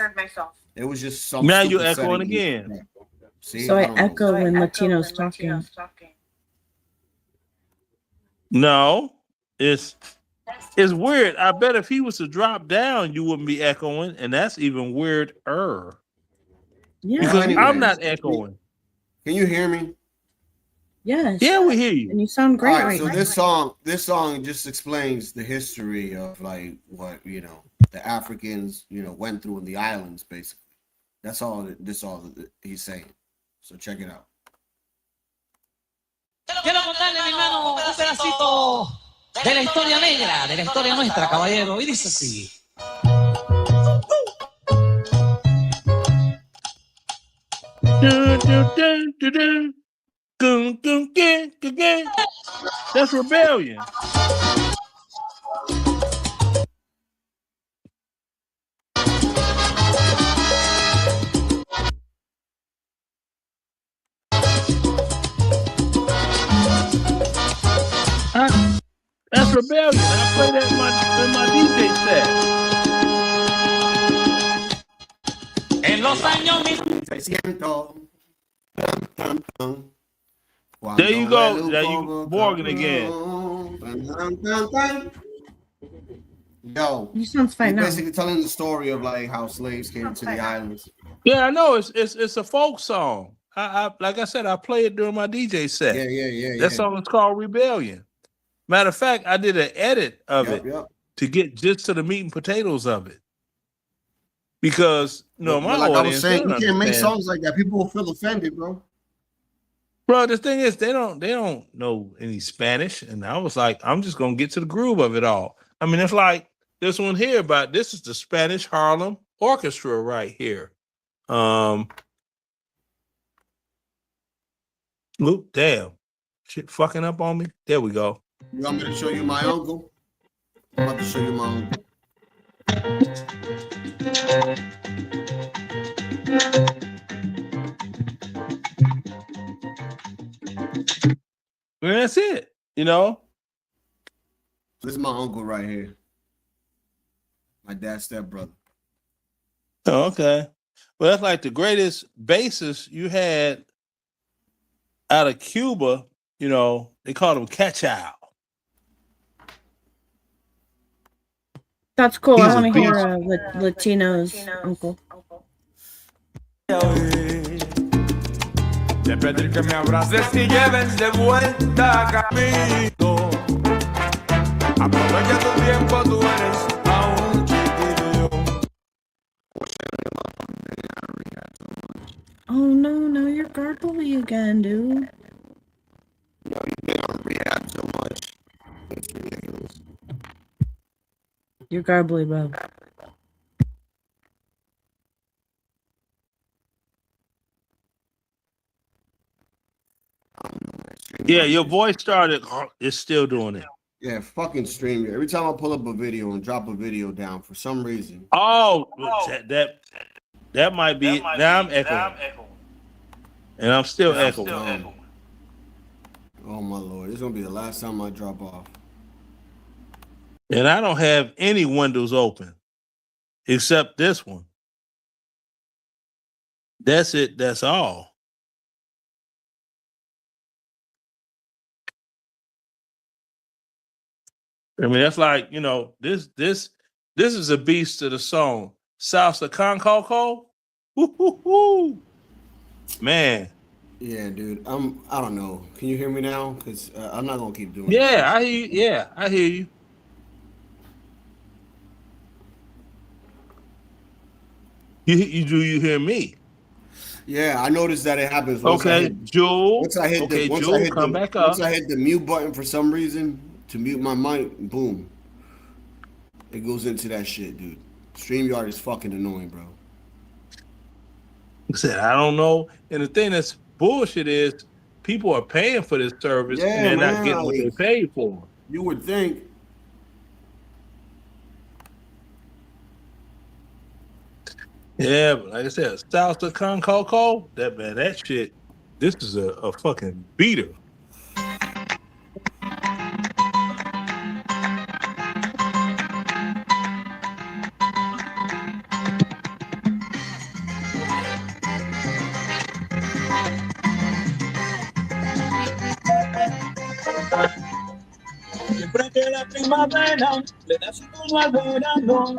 It was just some. Now you're stupid echoing setting. again. See, So I don't know. echo when Latino's talking. No, it's weird. I bet if he was to drop down, you wouldn't be echoing, and that's even weirder. Yeah. Because Anyway, I'm not echoing. Can you hear me? Yes. Yeah, we hear you. And you sound great All right, right so now. this song just explains the history of like what the Africans went through in the islands, basically. That's all. He's saying. So check it out. Quiero contarle, mi hermano, un pedacito de la historia negra, de la historia nuestra, caballero. Y dice así. That's rebellion. That's rebellion. I play that in my DJ set. En los años 600. There you go. There you Morgan again. Yo, You sounds fine he's now. basically telling the story of like how slaves came to the islands. Yeah, I know. It's a folk song. I like I said, I play it during my DJ set. Yeah. That song is called Rebellion. Matter of fact, I did an edit of it to get just to the meat and potatoes of it. Because my like I was audience, saying, they you don't can't make understand. songs like that. People will feel offended, bro. Bro, the thing is, they don't know any Spanish, and I was like, I'm just gonna get to the groove of it all. I mean, it's like this one here, but this is the Spanish Harlem Orchestra right here. Look, damn, Shit fucking up on me. There we go. You want me to show you my uncle? I'm about to show you my uncle. And that's it. You know. This is my uncle right here. My dad's stepbrother. Oh, okay. Well, that's like the greatest bassist you had out of Cuba. You know, they called him Cachao. That's cool. He's I a want to hear beast. Latino's uncle. De pedir que me abraces y lleves de vuelta camino. Aprovecha tu tiempo, tú eres aún chiquillo. Oh no, now you're garbly again, dude. Yo, you've been on rehab so much. It's ridiculous. You're garbly, bro. Yeah, your voice started. It's still doing it. Yeah, fucking stream. Every time I pull up a video and drop a video down for some reason. Oh, that might be it. Now I'm echoing. And I'm still echoing. Oh my lord, this is gonna be the last time I drop off. And I don't have any windows open except this one. That's it. That's all. I mean, that's like, you know, this is a beast of the song. Salsa con coco. Woo. Man. Yeah, dude. I don't know. Can you hear me now? Because I'm not gonna keep doing it. Yeah, I hear you. Yeah, I hear you. You hear me? Yeah, I noticed that it happens. Once Jewel. Once I hit the mute button for some reason to mute my mic, boom. It goes into that shit, dude. StreamYard is fucking annoying, bro. I said, I don't know. And the thing that's bullshit is people are paying for this service and they're not getting what they paid for. You would think. Yeah, but like I said, Salsa con coco, that shit, this is a fucking beater. Siempre que la primavera le da su tono al verano,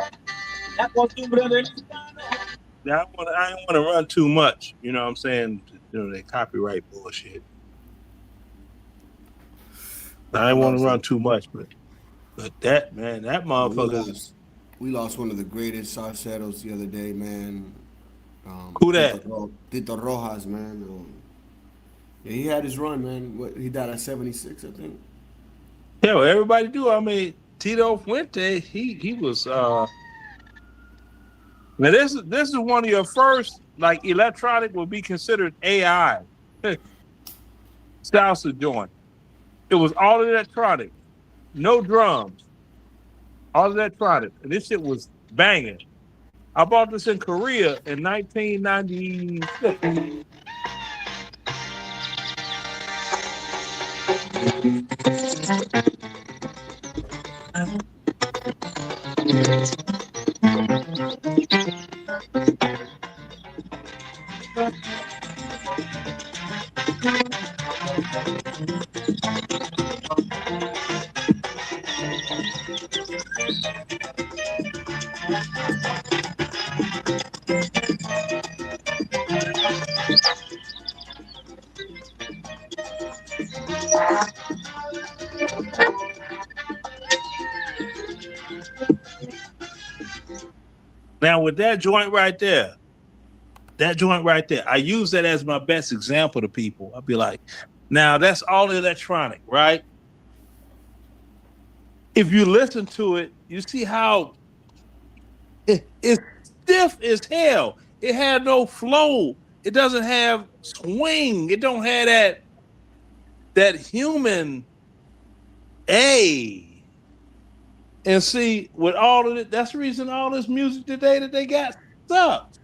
la costumbre del Now, I don't want to run too much. You know what I'm saying? You know, that copyright bullshit. I didn't want to run too much, but that, man, that motherfucker. We lost one of the greatest salseros the other day, man. Who that? Tito Rojas, man. Yeah, he had his run, man. He died at 76, I think. Yeah, well, everybody do. I mean, Tito Fuente, he was. Now this is one of your first, like, electronic will be considered AI salsa joint. It was all electronic, no drums, all electronic, and this shit was banging. I bought this in Korea in 1996. Now, with that joint right there, I use that as my best example to people. I'll be like, now that's all electronic, right? If you listen to it, you see how it's stiff as hell. It had no flow. It doesn't have swing. It don't have that human A. And see, with all of it, that's the reason all this music today that they got sucks.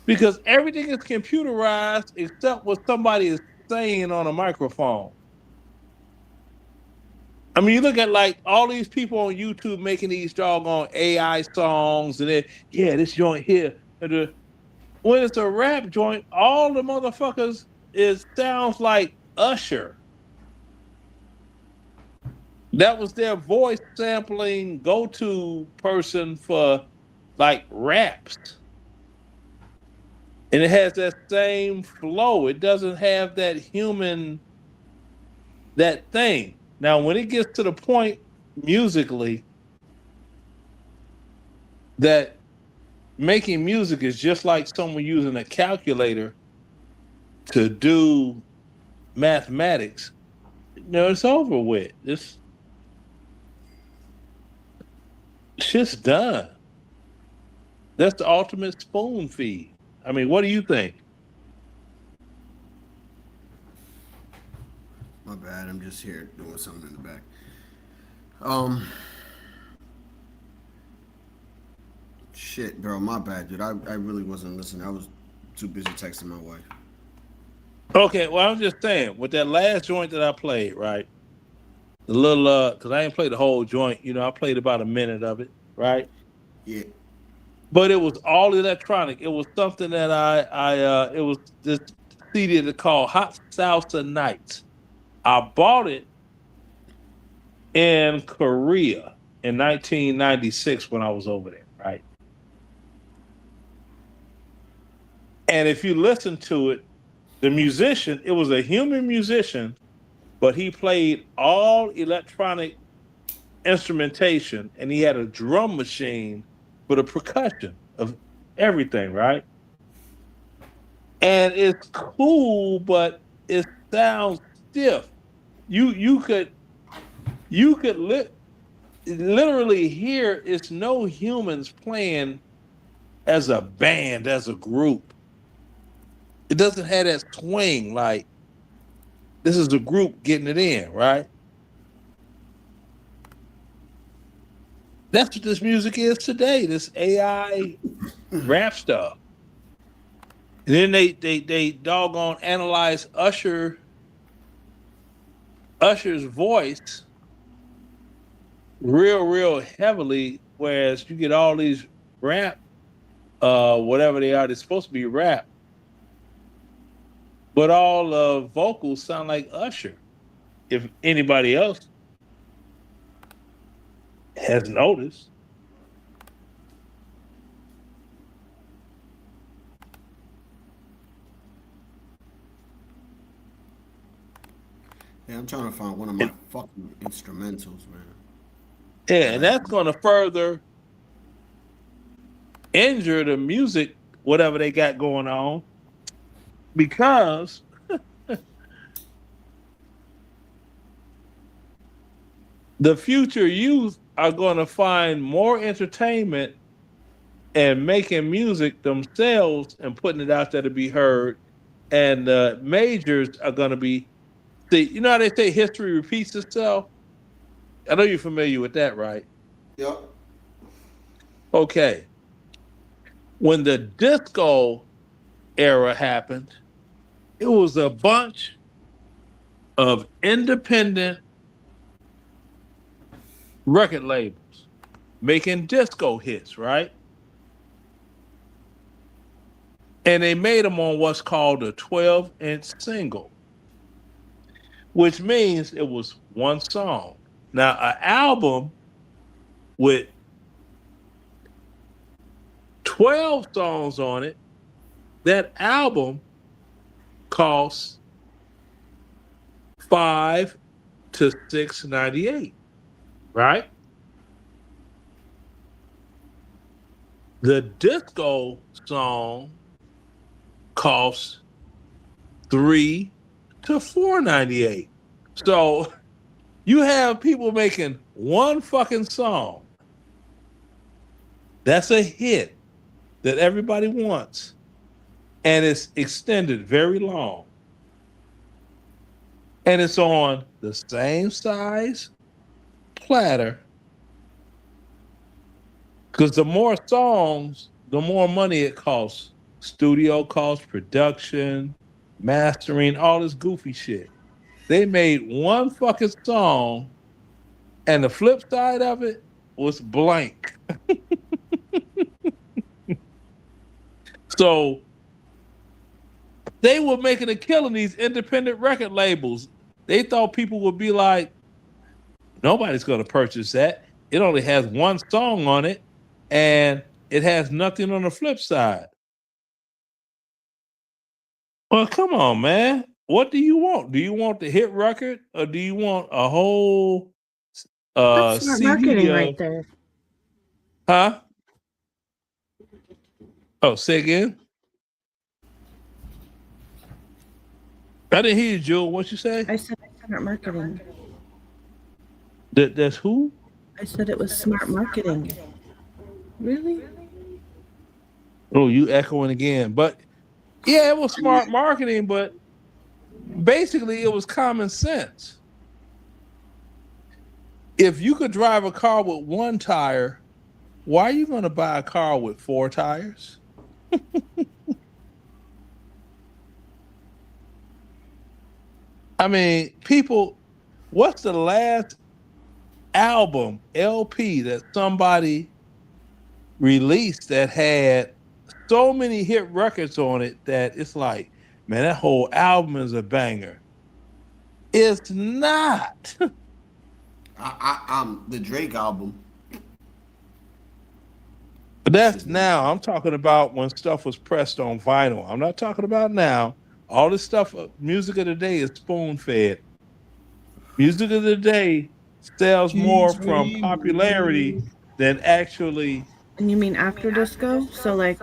Because everything is computerized except what somebody is saying on a microphone. I mean, you look at like all these people on YouTube making these doggone AI songs, and then, yeah, this joint here. When it's a rap joint, all the motherfuckers, it sounds like Usher. That was their voice sampling go-to person for like raps. And it has that same flow. It doesn't have that human, that thing. Now, when it gets to the point musically that making music is just like someone using a calculator to do mathematics, it's over with. It's just done. That's the ultimate spoon feed. I mean, what do you think? My bad. I'm just here doing something in the back. Shit, bro. My bad, dude. I really wasn't listening. I was too busy texting my wife. Okay, well, I'm just saying, with that last joint that I played, right? The little, because I didn't play the whole joint. I played about a minute of it, right? Yeah. But it was all electronic. It was something that it was this CD that called Hot Salsa Nights. I bought it in Korea in 1996 when I was over there, right? And if you listen to it, the musician, it was a human musician, but he played all electronic instrumentation, and he had a drum machine for the percussion of everything, right? And it's cool, but it sounds stiff. You could literally hear it's no humans playing as a band, as a group. It doesn't have that swing like this is a group getting it in, right? That's what this music is today, this AI rap stuff. And then they doggone analyze Usher's voice real heavily, whereas you get all these rap, whatever they are, they're supposed to be rap, but all vocals sound like Usher. If anybody else has noticed. Yeah, I'm trying to find one of my fucking instrumentals, man. Yeah, and that's going to further injure the music, whatever they got going on, because the future youth are going to find more entertainment and making music themselves and putting it out there to be heard. And majors are going to be, see, you know how they say history repeats itself? I know you're familiar with that, right? Yep. Okay. When the disco era happened, it was a bunch of independent record labels making disco hits, right? And they made them on what's called a 12-inch single, which means it was one song. Now, an album with 12 songs on it, that album costs $5 to $6.98, right? The disco song costs $3 to $4.98. So you have people making one fucking song. That's a hit that everybody wants. And it's extended very long. And it's on the same size platter. Because the more songs, the more money it costs. Studio costs, production, mastering, all this goofy shit. They made one fucking song, and the flip side of it was blank. So they were making a killing, these independent record labels. They thought people would be like, nobody's going to purchase that. It only has one song on it, and it has nothing on the flip side. Well, come on, man. What do you want? Do you want the hit record, or do you want a whole That's smart CD marketing of- right there. Huh? Oh, say again? I didn't hear you, Jewel. What you say? I said smart marketing. That's who? I said it was smart marketing. Really? Oh, you echoing again. But yeah, it was smart marketing, but basically it was common sense. If you could drive a car with one tire, why are you going to buy a car with 4 tires? I mean, people, what's the last album, LP, that somebody released that had so many hit records on it that it's like, man, that whole album is a banger? It's not. The Drake album. But that's now. I'm talking about when stuff was pressed on vinyl. I'm not talking about now. All this stuff, music of the day is spoon-fed. Music of the day sells more from popularity than actually. And you mean after disco? So like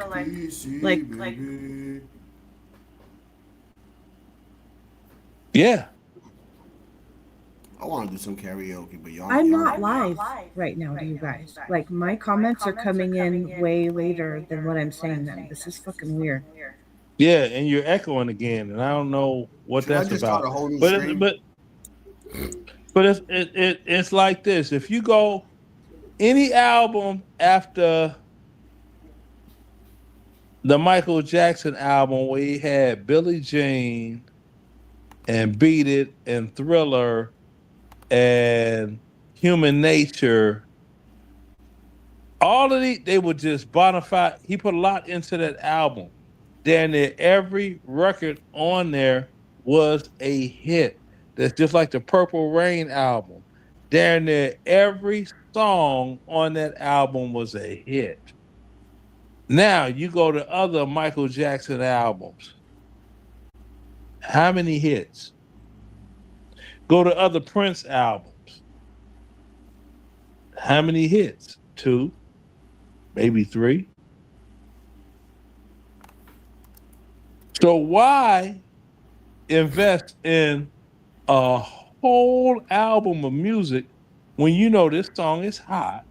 Yeah. I want to do some karaoke, but y'all. I'm not live right now to you guys. Like my comments are coming in way later than what I'm saying then. This is fucking weird. Yeah, and you're echoing again, and I don't know what Should I that's just about. start a whole new But stream? it's like this. If you go any album after the Michael Jackson album, where he had Billie Jean and Beat It and Thriller and Human Nature, all of these, they were just bona fide. He put a lot into that album. Damn near every record on there was a hit. That's just like the Purple Rain album. Damn near every song on that album was a hit. Now you go to other Michael Jackson albums. How many hits? Go to other Prince albums. How many hits? 2, maybe 3. So why invest in a whole album of music when you know this song is hot?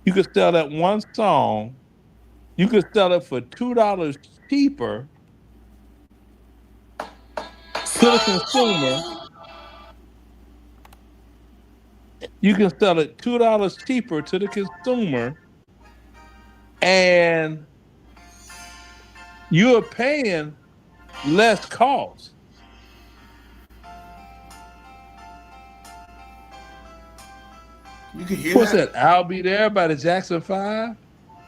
You could sell that one song. You could sell it for $2 cheaper to the consumer. You can sell it $2 cheaper to the consumer, and you're paying less cost. You can hear What's that? that? I'll Be There by the Jackson 5?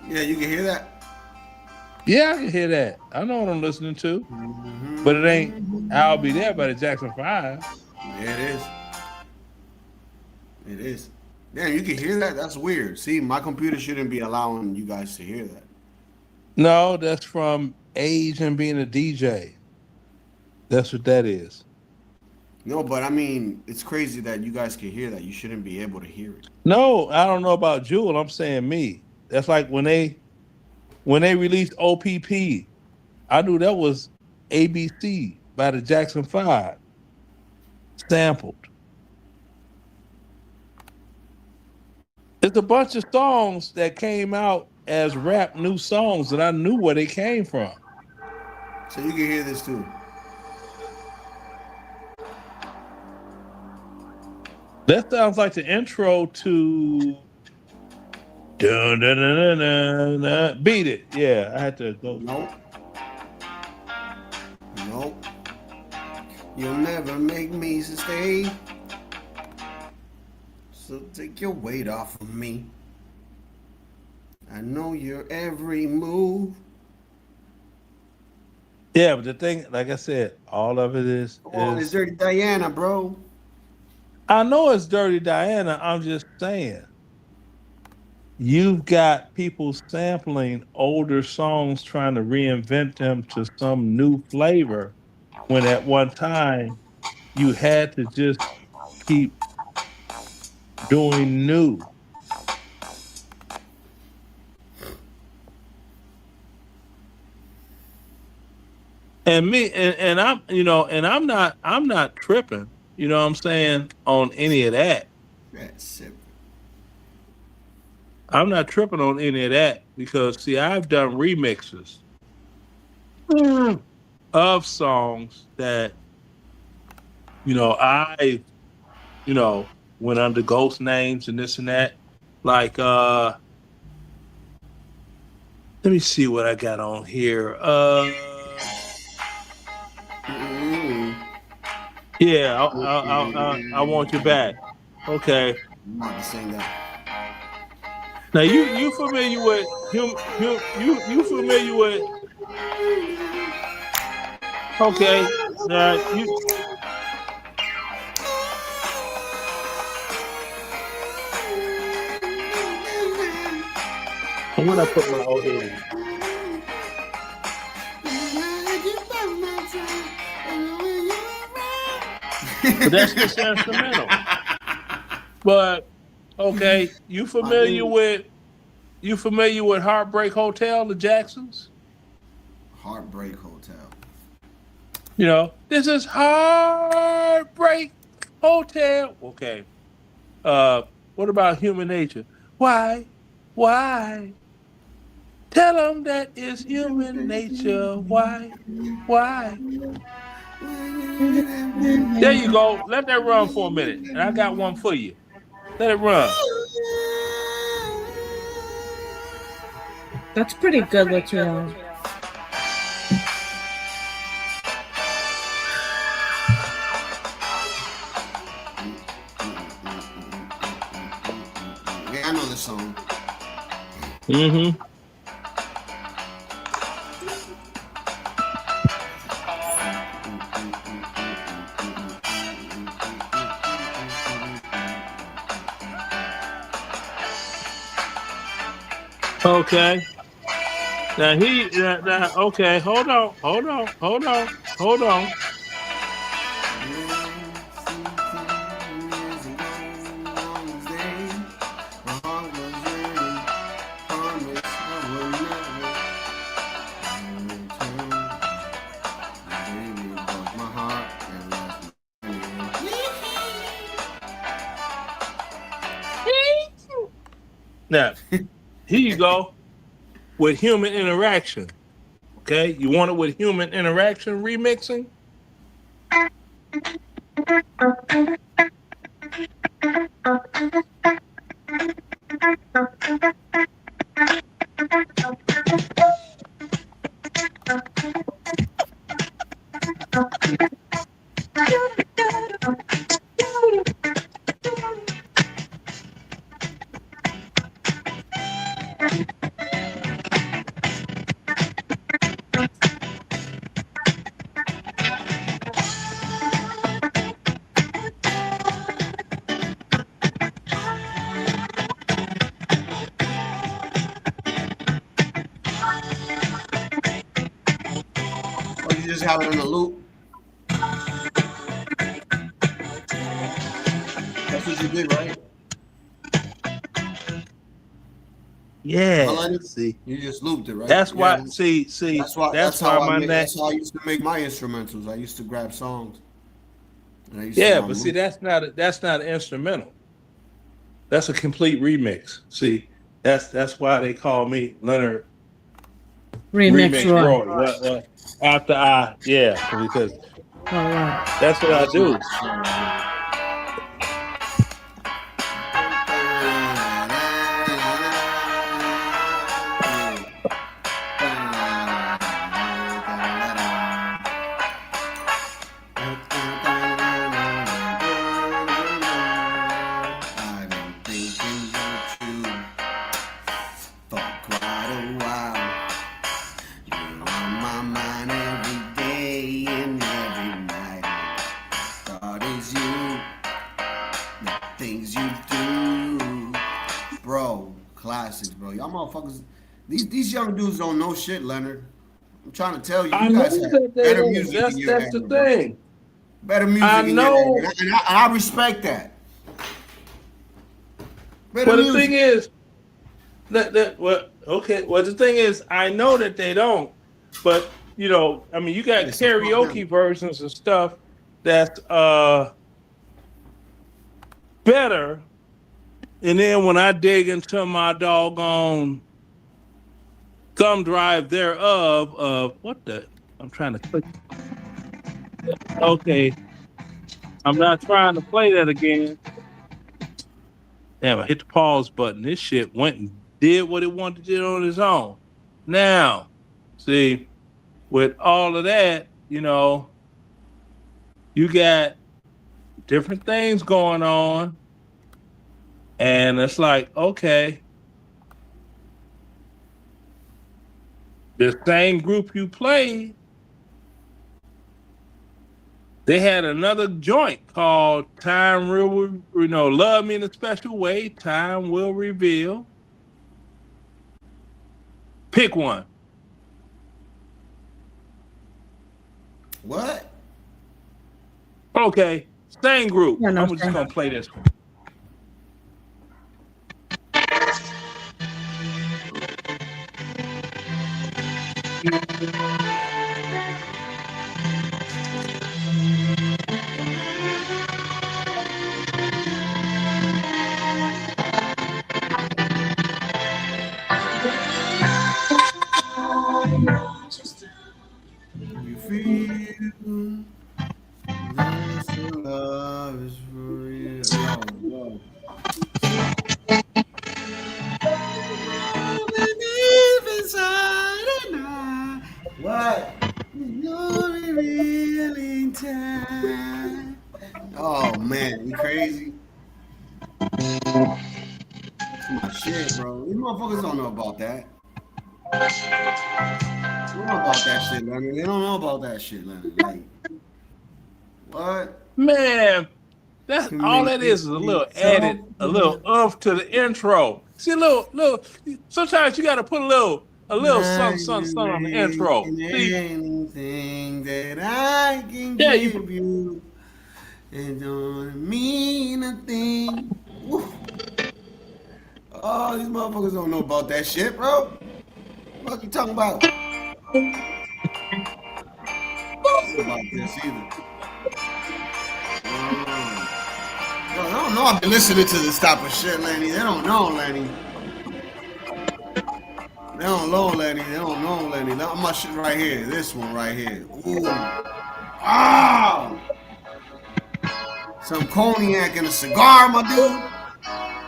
Yeah, you can hear that. Yeah, I can hear that. I know what I'm listening to. But it ain't I'll Be There by the Jackson 5. Yeah, it is. It is. Yeah, you can hear that. That's weird. See, my computer shouldn't be allowing you guys to hear that. No, that's from age and being a DJ. That's what that is. No, but I mean, it's crazy that you guys can hear that. You shouldn't be able to hear it. No, I don't know about Jewel. I'm saying me. That's like when they released OPP, I knew that was ABC by the Jackson 5. Sampled. It's a bunch of songs that came out as rap new songs that I knew where they came from. So you can hear this too. That sounds like the intro to dun, dun, dun, dun, dun, dun. Beat It. Yeah, I had to go. Nope. Nope. You'll never make me stay. So take your weight off of me. I know your every move. Yeah, but the thing, like I said, all of it is. It's Dirty Diana, bro. I know it's Dirty Diana. I'm just saying. You've got people sampling older songs trying to reinvent them to some new flavor when at one time you had to just keep doing new. And me and I'm, I'm not tripping, you know what I'm saying, on any of that. That's it. I'm not tripping on any of that because see, I've done remixes of songs that, I went under ghost names and this and that. Like let me see what I got on here. Yeah, I want you back. Okay. I'm about to sing that. Now you familiar with him? You familiar with? Okay. Now you. And when I put my old head. But that's just instrumental. But okay, you familiar with Heartbreak Hotel, the Jacksons? Heartbreak Hotel. This is Heartbreak Hotel. Okay. What about Human Nature? Why? Tell them that it's human nature. Why? There you go. Let that run for a minute. And I got one for you. Let it run. That's pretty good, Latino. Yeah, I know this song. Mm-hmm. Okay. Now okay, hold on. Now, here you go with human interaction. Okay, you want it with human interaction remixing? Just have it in a loop. That's what you did, right? Yeah. See, you just looped it, right? That's why. Yeah. See. That's why That's I used to make my instrumentals. I used to grab songs. But see, that's not an instrumental. That's a complete remix. See, that's why they call me Leonard Remix Roy. After because that's what I do. Y'all motherfuckers, these young dudes don't know shit, Leonard. I'm trying to tell you, I you know guys have that they better don't. music That's in your the era, bro. thing. Better music I in know. your era, and I respect that. Better But the music. thing is, well, the thing is, I know that they don't. But you know, I mean, you got karaoke versions of stuff that's better. And then when I dig into my doggone thumb drive thereof of what the I'm trying to click. Okay. I'm not trying to play that again. Damn, I hit the pause button. This shit went and did what it wanted to do on its own. Now, see, with all of that, you know, you got different things going on. And it's like, okay, the same group you played, they had another joint called Time Will, Love Me in a Special Way, Time Will Reveal. Pick one. What? Okay, same group. Yeah, no, I'm just going to play this one. You feel this love is for real. Yo. What? No revealing time. Oh man, you crazy? That's my shit, bro. These motherfuckers don't know about that. They don't know about that shit, Leonard. They don't know about that shit, Leonard. Like, what? Man, that's Can all make that is a little added, a little oomph to the intro. See, a little. Sometimes you got to put a little something on the intro. See, anything that I can yeah, give you, it don't mean a thing. Woo. Oh, these motherfuckers don't know about that shit, bro. What you talking about? About this either. Bro, I don't know. I've been listening to this type of shit, Lenny. They don't know, Lenny. They don't know, Lenny. They don't know, Lenny. My shit right here. This one right here. Ooh. Ah! Some cognac and a cigar, my dude.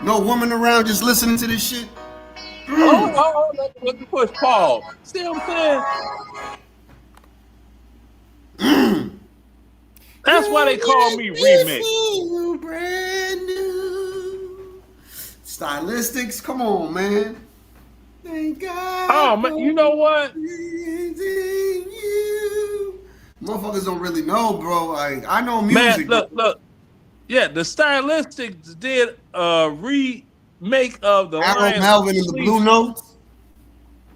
No woman around, just listening to this shit. Oh, let me push pause. See what I'm saying? That's why they call me remix. Brand new. Stylistics, come on, man. Thank God. Oh man, you know what? Motherfuckers don't really know, bro. Like, I know music. Man, look. Yeah, the Stylistics did a remake of the Harold Melvin and the Blue Notes.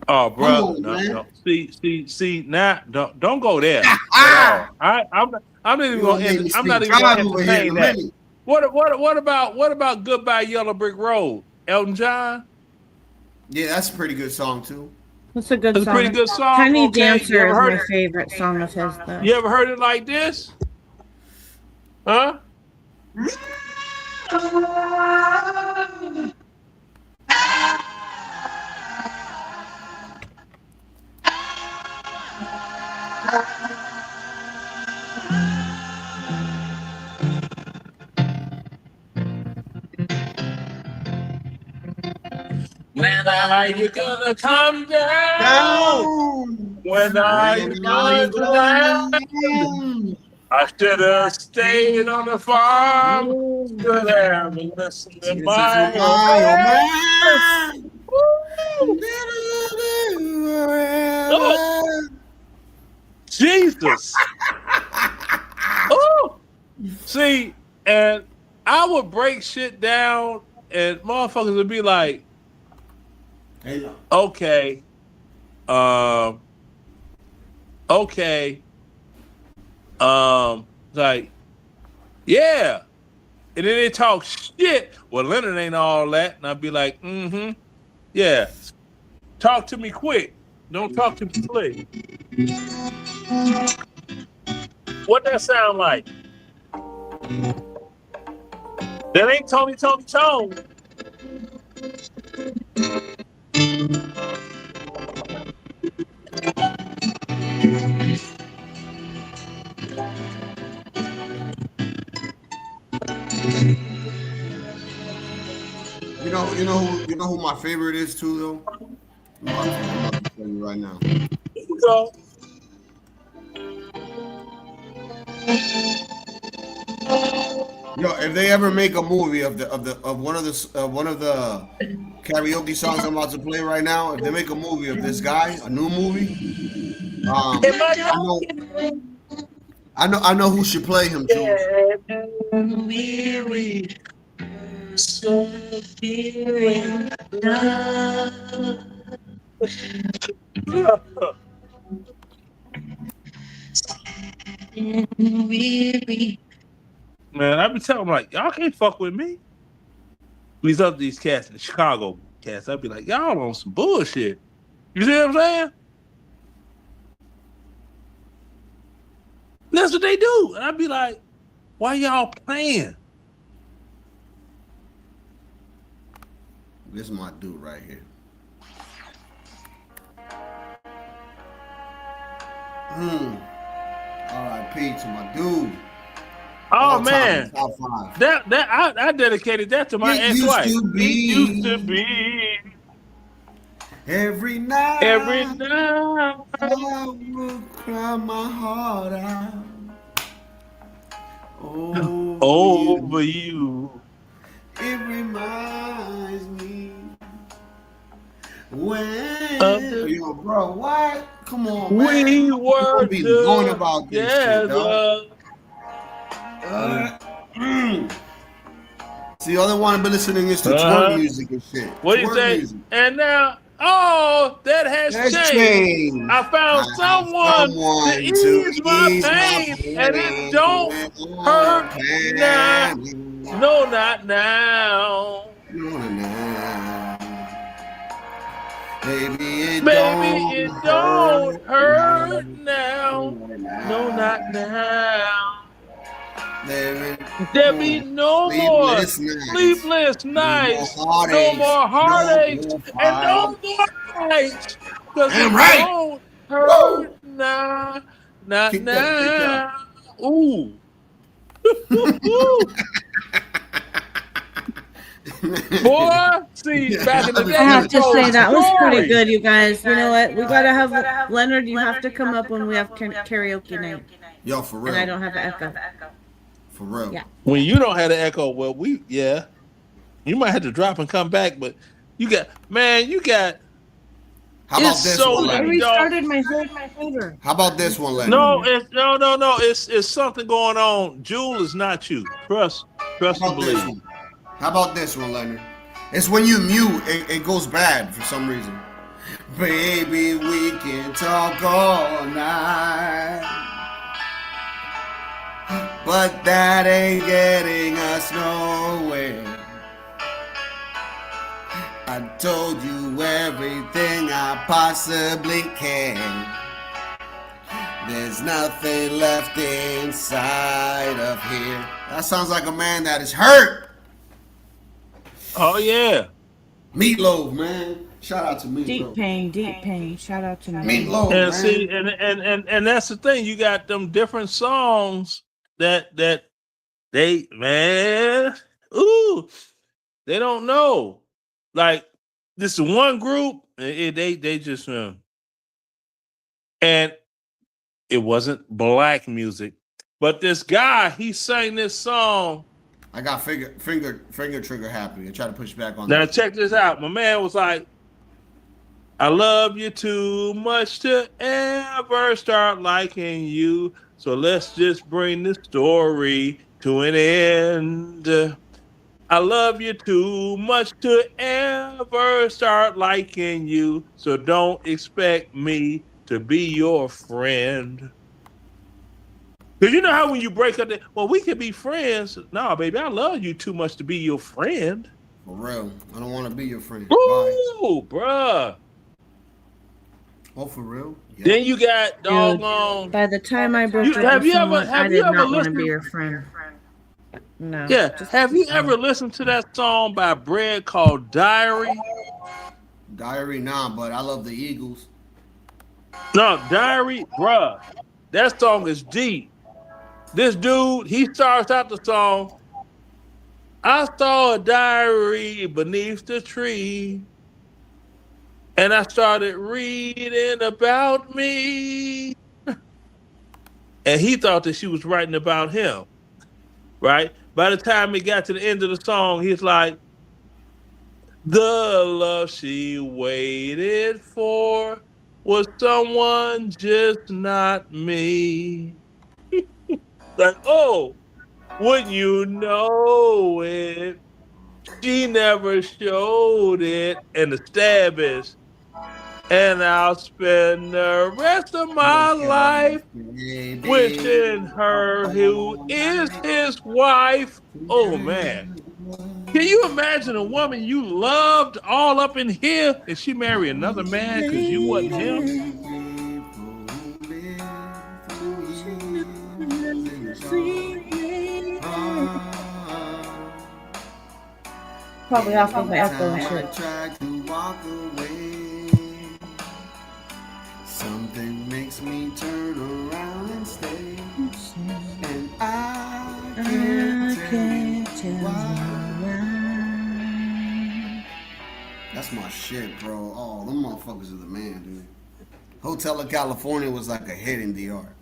Oh, brother, no. See, now don't go there at all. I'm not even going to entertain that. What about Goodbye Yellow Brick Road? Elton John? Yeah, that's a pretty good song too. That's a good It's song. a pretty good song. Tiny Okay, Dancer you is ever my heard favorite song of his, though. You ever heard it like this? Huh? When are you gonna come down? When are you gonna land? I should have stayed on the farm. Should have listened to my oh, Jesus. Oh, see, and I would break shit down, and motherfuckers would be like, Okay. Okay. Like, yeah. And then they talk shit. Well, Leonard ain't all that. And I'd be like, yeah. Talk to me quick. Don't talk to me slick. What that sound like? That ain't Tony. You know who my favorite is too, though. I'm about to tell you right now. So, yo, if they ever make a movie of one of the karaoke songs I'm about to play right now, if they make a movie of this guy, a new movie, I know who should play him too. Weary, so fearing love. Weary. Man, I be telling them, like, y'all can't fuck with me. These cats in the Chicago cats, I'd be like, y'all on some bullshit. You see what I'm saying? That's what they do. And I'd be like, why y'all playing? This is my dude right here. R.I.P. to my dude. Oh All man, time, top 5. that I dedicated that to my ex-wife. It used to be every night. I will cry my heart out over you. It reminds me when yo, bro, what? Come on, man. We were be going about this shit, dog. See, all they want to be listening is to twerk music and shit. What do you say? Music. And now, that has changed. I found someone to ease my pain, and it don't hurt now. No, not now. Baby, it don't hurt now. No, not now. There be no more sleepless nights, no more heartaches, and no more fights. Because it don't hurt now. Not now. Ooh. Boy, see, back in the day, I have to say that was pretty good, you guys. You know what? We gotta have Leonard. You have to come up when we have karaoke night. Yo, for real. And I don't have an echo. For real. Yeah. When you don't have an echo, well, you might have to drop and come back, but you got. How about this one? I restarted my folder. How about this one, Lenny? No, it's something going on. Jewel is not you. Trust and believe. How about this one, Leonard? It's when you mute, it goes bad for some reason. Baby, we can talk all night, but that ain't getting us nowhere. I told you everything I possibly can. There's nothing left inside of here. That sounds like a man that is hurt. Oh yeah, Meatloaf, man. Shout out to Meatloaf. Deep pain. Shout out to Meatloaf. And man. see, and that's the thing. You got them different songs that they they don't know. Like this is one group, they just and it wasn't black music, but this guy he sang this song. I got finger trigger happy. I try to push back on Now that. check this out. My man was like, I love you too much to ever start liking you. So let's just bring the story to an end. I love you too much to ever start liking you, so don't expect me to be your friend. Because you know how when you break up, well, we can be friends. No, baby, I love you too much to be your friend. For real. I don't want to be your friend. Ooh, bruh. Oh, for real? Yep. Then you got doggone. By the time I broke up with someone, I did not want to be your friend. No. Yeah. Have you ever listened to that song by Bread called Diary? Diary, nah, but I love the Eagles. No, Diary, bruh. That song is deep. This dude, he starts out the song. I saw a diary beneath the tree, and I started reading about me. And he thought that she was writing about him, right? By the time he got to the end of the song, he's like, the love she waited for was someone just not me. Like, oh, wouldn't you know it? She never showed it. And the stab is, and I'll spend the rest of my life wishing her who is his wife. Oh, man. Can you imagine a woman you loved all up in here and she marry another man because you wasn't him? Probably off of my echo and shit. Something makes me turn around and stay, and I can't tell why. That's my shit, bro. Oh, them motherfuckers are the man, dude. Hotel of California was like a hit in DR.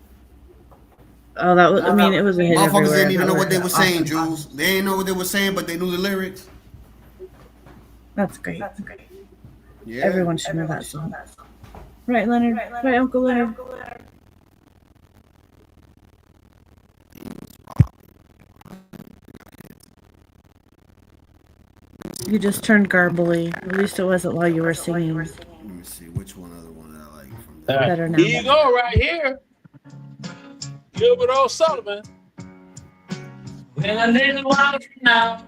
Oh, that was, I mean, it was a hit. Motherfuckers didn't even know what they were saying, Jules. They didn't know what they were saying, but they knew the lyrics. That's great. That's great. Yeah. Everyone should know that song. Right, Leonard? Right, Uncle Leonard? You just turned garbly. At least it wasn't while you were singing. Let me see which one other one that I like from Better now. Here you go, right here. Gilbert O'Sullivan. Well, a little while from now,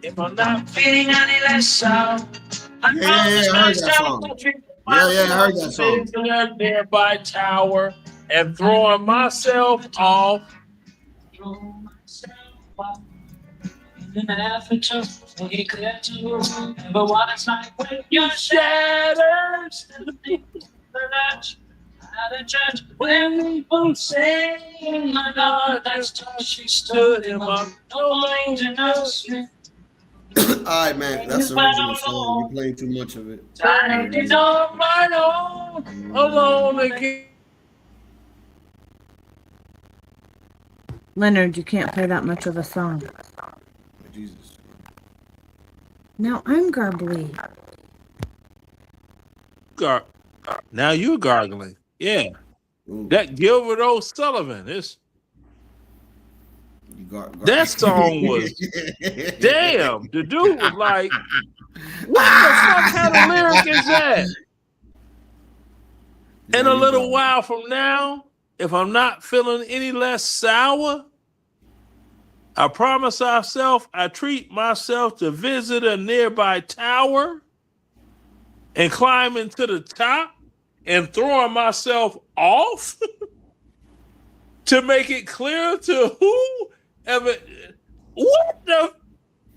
if I'm not feeling any less sound, I'm I heard that song. Yeah, I heard that song. Sitting in a nearby tower and throwing myself off. In an effort to make clear to you, remember what it's like when your shatters and the people at the church when people sing, my God, that's how she stood him up. No mind to nurse me. Alright, man, that's the original song. You're playing too much of it. Time is on my own, alone again. Leonard, you can't play that much of a song. Jesus. Now I'm garbly. Now you're gargling. Yeah. Ooh. That Gilbert O'Sullivan. That song was damn. The dude was like, what the fuck kind of lyric is that? And a little while from now, if I'm not feeling any less sour, I promise ourselves I treat myself to visit a nearby tower and climbing to the top and throwing myself off to make it clear to whoever. What the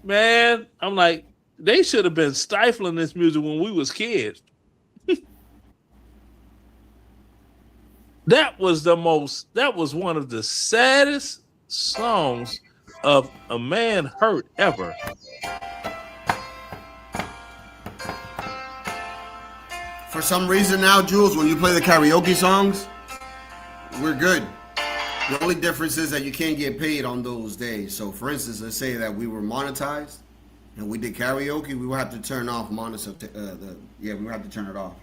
man? I'm like, they should have been stifling this music when we was kids. That was one of the saddest songs of a man hurt ever. For some reason now, Jules, when you play the karaoke songs, we're good. The only difference is that you can't get paid on those days. So, for instance, let's say that we were monetized and we did karaoke, we would have to turn off we would have to turn it off.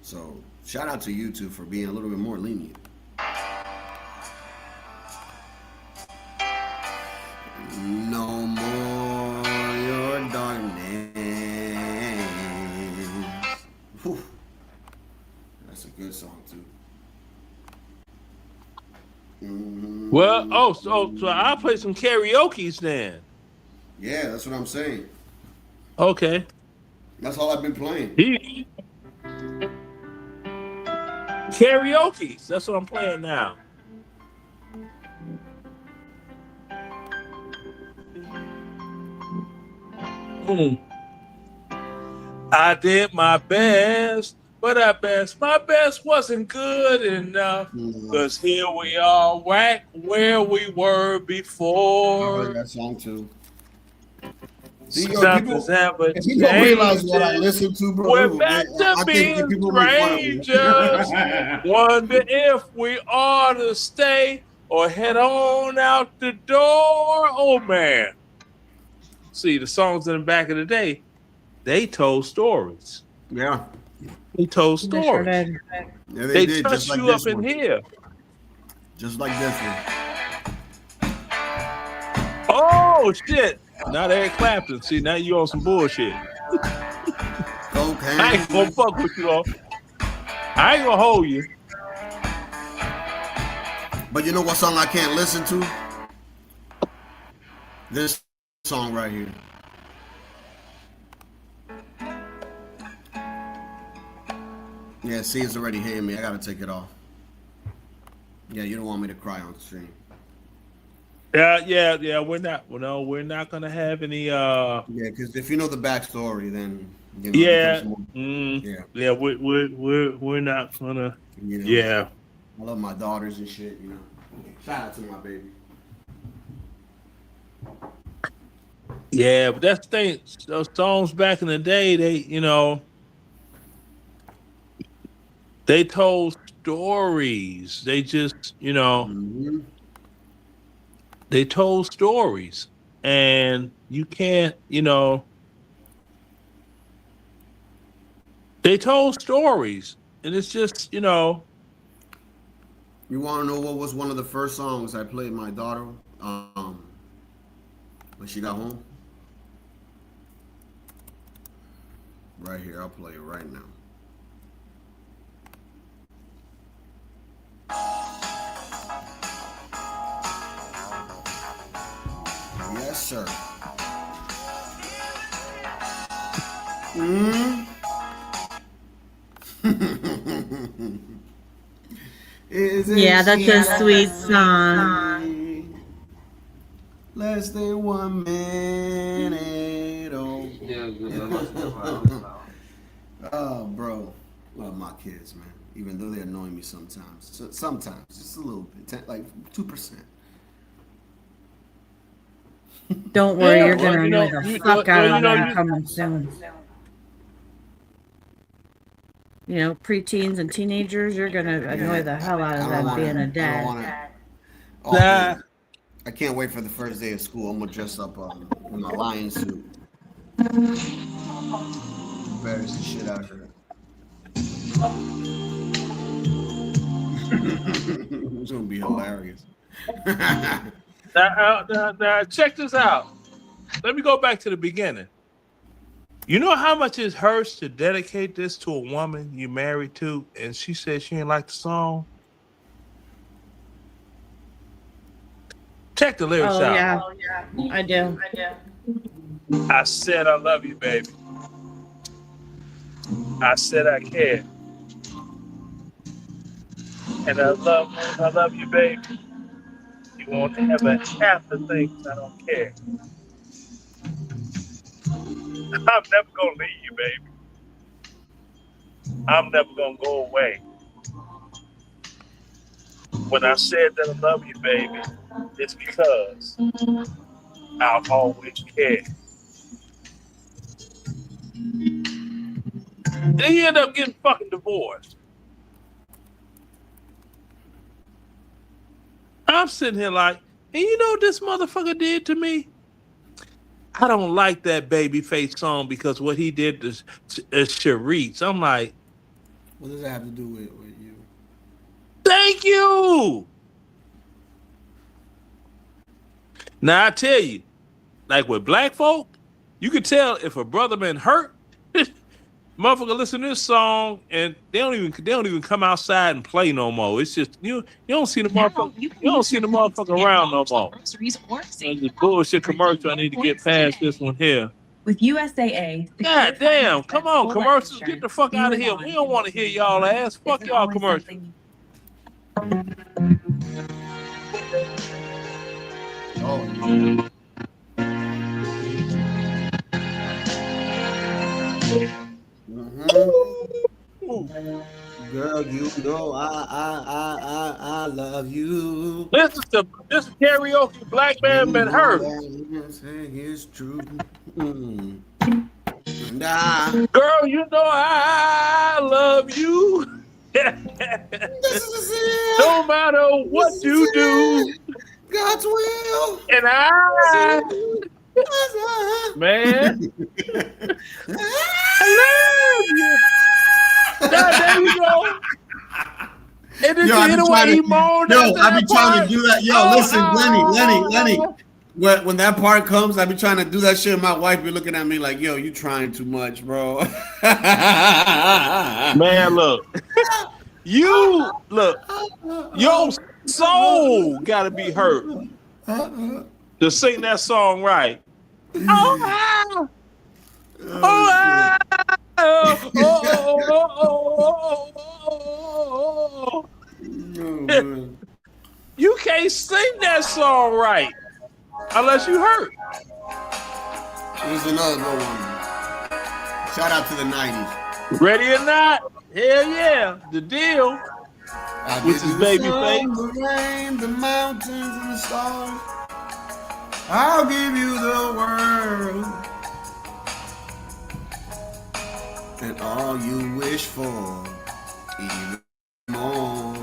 So, shout out to YouTube for being a little bit more lenient. No more your darkness. Whew. That's a good song too. Mhm. Well, so I'll play some karaoke's then. Yeah, that's what I'm saying. Okay. That's all I've been playing. Karaoke's. That's what I'm playing now. I did my best, but my best wasn't good enough. Cause here we are, right where we were I before. heard that song too. See, Something's ever if people realize what I changing. listen to, bro, We're back to I think being people make fun of me. strangers. Wonder if we ought to stay or head on out the door. Oh man. See, the songs in the back of the day, they told stories. Yeah. They told They sure stories. did. Yeah, They did, touched just like you this up in one. here. Just like this one. Oh shit! Now they're clapping. See, now you on some bullshit. Cocaine. I ain't gonna fuck with you though. I ain't gonna hold you. But you know what song I can't listen to? This song right here. Yeah, see, it's already hitting me. I gotta take it off. Yeah, you don't want me to cry on stream. Yeah. We're not gonna have any. Yeah, because if you know the backstory, then you know, it Yeah. becomes more- yeah. Yeah. We're not gonna. You know, Yeah. I love my daughters and shit. You know, shout out to my baby. Yeah, but that's the thing. Those songs back in the day, they told stories. They just, they told stories. And you can't, they told stories. And it's just, You want to know what was one of the first songs I played my daughter when she got home? Right here, I'll play it right now. Yes, sir. Yeah, that's a sweet song. Less than 1 minute. Oh, bro. Love my kids, man. Even though they annoy me sometimes. Sometimes, just a little bit, like 2%. Don't worry, you're well, gonna annoy the fuck out of them coming soon. Preteens and teenagers, you're gonna annoy the hell out of them being a dad. I can't wait for the first day of school. I'm gonna dress up in my lion suit. Embarrass the shit out of her. It's gonna be hilarious. Now, check this out. Let me go back to the beginning. You know how much it hurts to dedicate this to a woman you married to, and she said she didn't like the song? Check the lyrics out. Yeah, I do. I said I love you, baby. I said I care. And I love you, baby. You won't ever have to think I don't care. I'm never gonna leave you, baby. I'm never gonna go away. When I said that I love you, baby, it's because I'll always care. Then you end up getting fucking divorced. I'm sitting here like, and you know what this motherfucker did to me? I don't like that Babyface song because what he did to Sharice. I'm like, what does that have to do with you? Thank you. Now I tell you, like with black folk, you could tell if a brother been hurt. Motherfucker listen to this song and they don't even come outside and play no more. It's just you don't see the motherfucker around no more. Groceries or the bullshit commercial. I need to get past this one here. With USAA. God damn, come on, commercials, get the fuck out of here. We don't want to hear y'all ass. Fuck y'all commercials. Girl, you know I love you. This is karaoke. Black man been hurt. It's true. Girl, you know I love you. No matter what you do, God's will. And I, man, I love you. There you go. And then Yo, you hear the way he moaned. I be trying to do that. Yo, listen, Lenny. When that part comes, I be trying to do that shit. My wife be looking at me like, yo, you trying too much, bro. Man, look. Your soul gotta be hurt to sing that song right. You can't sing that song right unless you hurt. Here's another good one. Shout out to the 90s. Ready or not? Hell yeah, the deal. Which is Babyface. The rain, the mountains, and the stars. I'll give you the world and all you wish for, even more.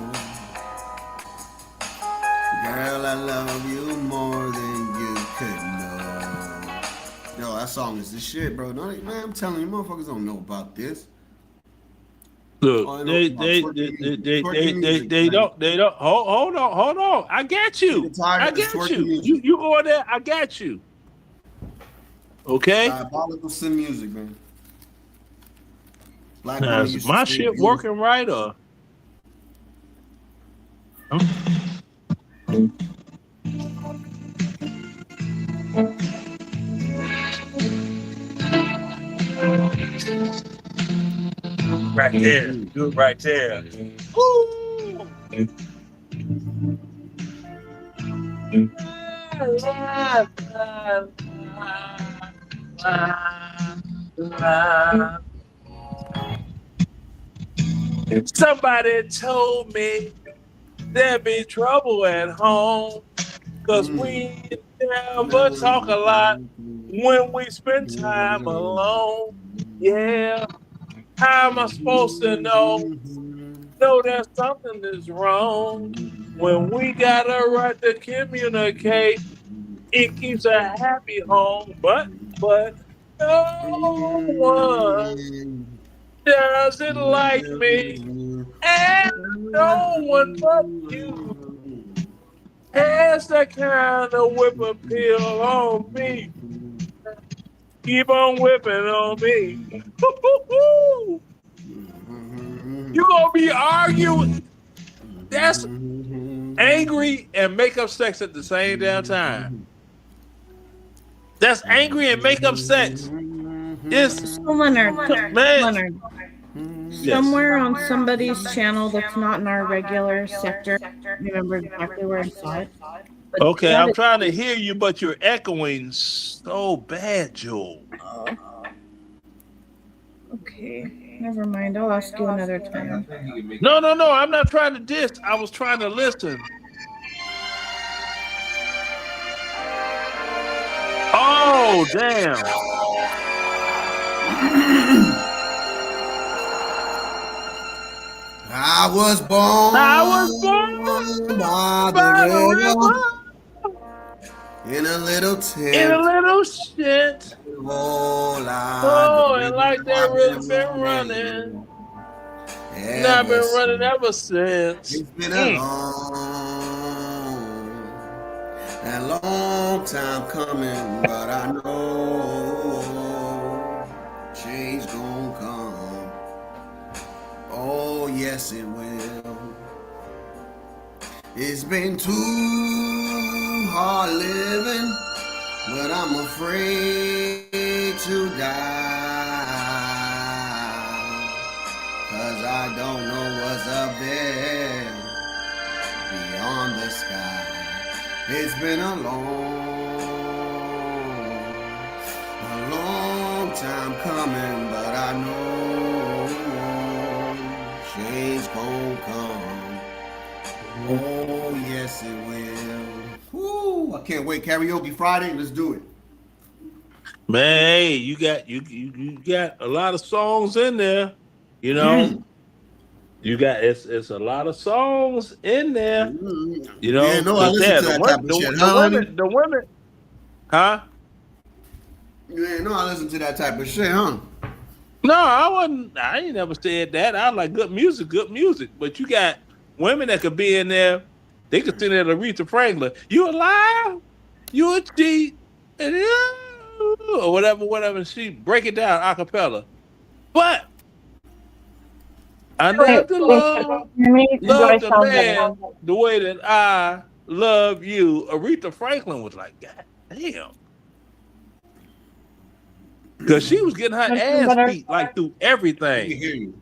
Girl, I love you more than you could know. Yo, that song is the shit, bro. No, man, I'm telling you, motherfuckers don't know about this. Look, they don't. Hold on. I got you. You go in there. I got you. Okay. Diabolical sin music, man. Black now, is my shit working right or? Right there. Do it right there. Woo! Somebody told me there'd be trouble at home, 'cause we never talk a lot when we spend time alone. Yeah. How am I supposed to know that something is wrong when we got a right to communicate? It keeps a happy home, but no one does it like me, and no one but you has that kind of whip appeal on me. Keep on whipping on me. You gonna be arguing? That's angry and make up sex at the same damn time. That's angry and make up sex. It's Leonard. man. Somewhere on somebody's channel that's not in our regular sector. Remember exactly where I saw it. But Okay, I'm trying to hear you, but you're echoing so bad, Joel. Okay, never mind. I'll ask you another time. No, I'm not trying to diss. I was trying to listen. Oh, damn. I was born by the river in a little tent. In a little shit. Oh, and like that river's been running. And I've been running ever since. It's been a A long time coming, but I know change gonna come. Oh, yes, it will. It's been too hard living, but I'm afraid to die. 'Cause I don't know what's up there beyond the sky. It's been a long time coming, but I know change gon' come. Oh, yes, it will. Woo, I can't wait. Karaoke Friday, let's do it. Man, hey, you got a lot of songs in there, you know. You got it's a lot of songs in there, you know. Yeah, no, I listen to that type of shit, huh, honey? The women, huh? You ain't know I listen to that type of shit, huh? No, I ain't never said that. I like good music. But you got women that could be in there. They could sing there to Aretha Franklin. You a liar, you a cheat, and or whatever. And she break it down a cappella. But I never love the man the way that I love you. Aretha Franklin was like, God damn. Because she was getting her ass beat like through everything. I hear you.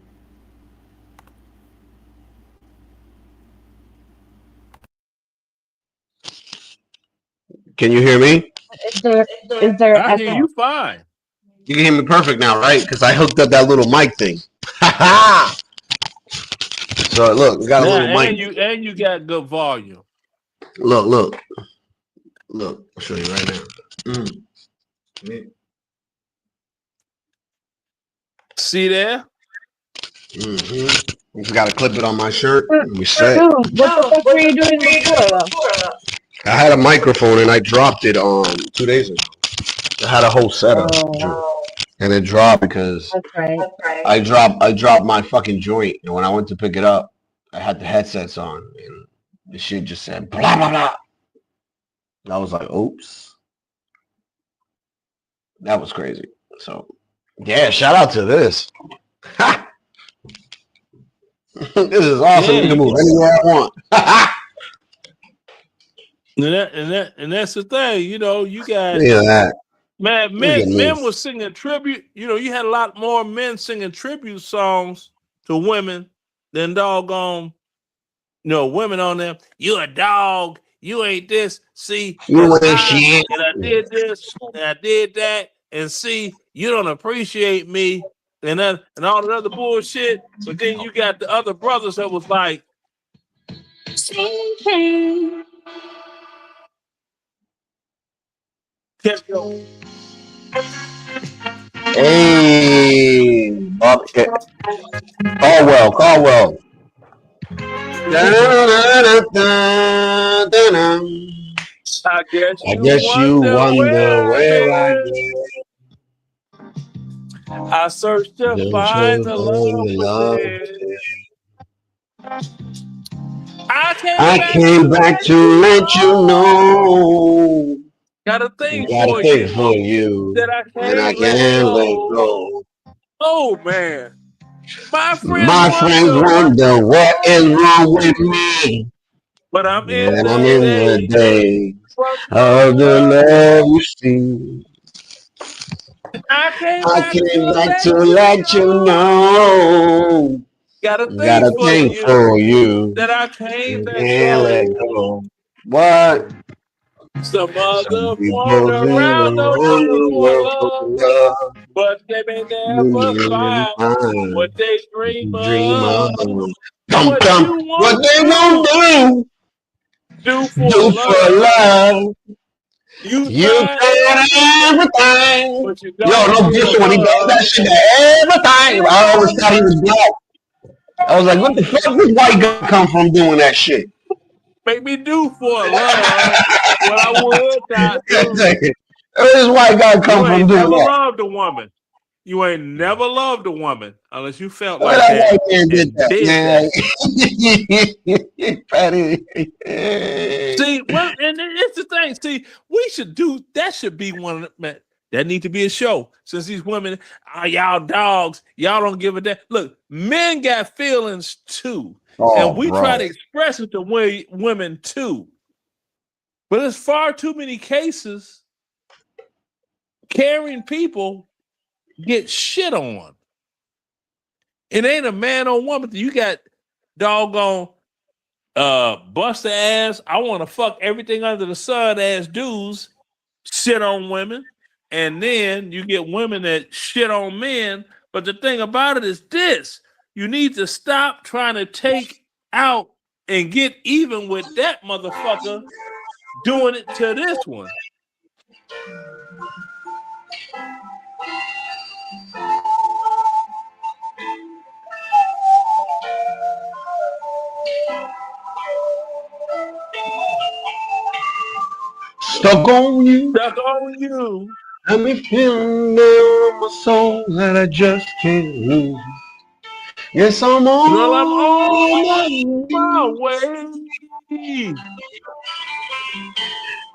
Can you hear me? Is there I hear you fine. You can hear me perfect now, right? Because I hooked up that little mic thing. So look, we got a little mic. And you got good volume. Look. I'll show you right now. See there? Mm-hmm. Just got to clip it on my shirt. We set. What the fuck were you doing before? I had a microphone and I dropped it 2 days ago. I had a whole setup, and it dropped because I dropped my fucking joint, and when I went to pick it up, I had the headsets on, and the shit just said blah blah blah. And I was like, oops, that was crazy. So, yeah, shout out to this. This is awesome. You can move anywhere I want. And that's the thing, you know. You got men were singing tribute. You know, you had a lot more men singing tribute songs to women than doggone, women on there. You a dog. You ain't this. See, you ain't shit. And I did this. And I did that. And see, you don't appreciate me. And all that other bullshit. But then you got the other brothers that was like, kept going. Hey, okay. Caldwell. I guess you wonder where I get. I searched to find the love. I came back to let you know. Got a thing for you that I can't let go. Oh man, my friends wonder what is wrong with me. But I'm in the day of the love you see. I came back to let you know. Got a thing for you that I can't let go. What? Some other one around the world, but they may never find what they dream of. What they gonna do for love. You got everything. No bullshit when he does that shit. Everything. I always thought he was black. I was like, what the fuck this white guy come from doing that shit? Make me do for love what I would not do. Where this white guy come from doing that? Loved a woman. You ain't never loved a woman unless you felt Well, like I that like and did that, did that. man. Patty. See, well, and it's the thing. See, we should do that. Should be one of man. That need to be a show. Since these women are y'all dogs, y'all don't give a damn. Look, men got feelings too, and we try to express it to women too. But there's far too many cases. Caring people get shit on. It ain't a man or woman. You got doggone bust the ass. I want to fuck everything under the sun ass dudes shit on women. And then you get women that shit on men. But the thing about it is this. You need to stop trying to take out and get even with that motherfucker doing it to this one. Stuck on you. Stuck on you. Let me feel down my soul that I just can't lose. Yes, I'm on, Girl, I'm on my way.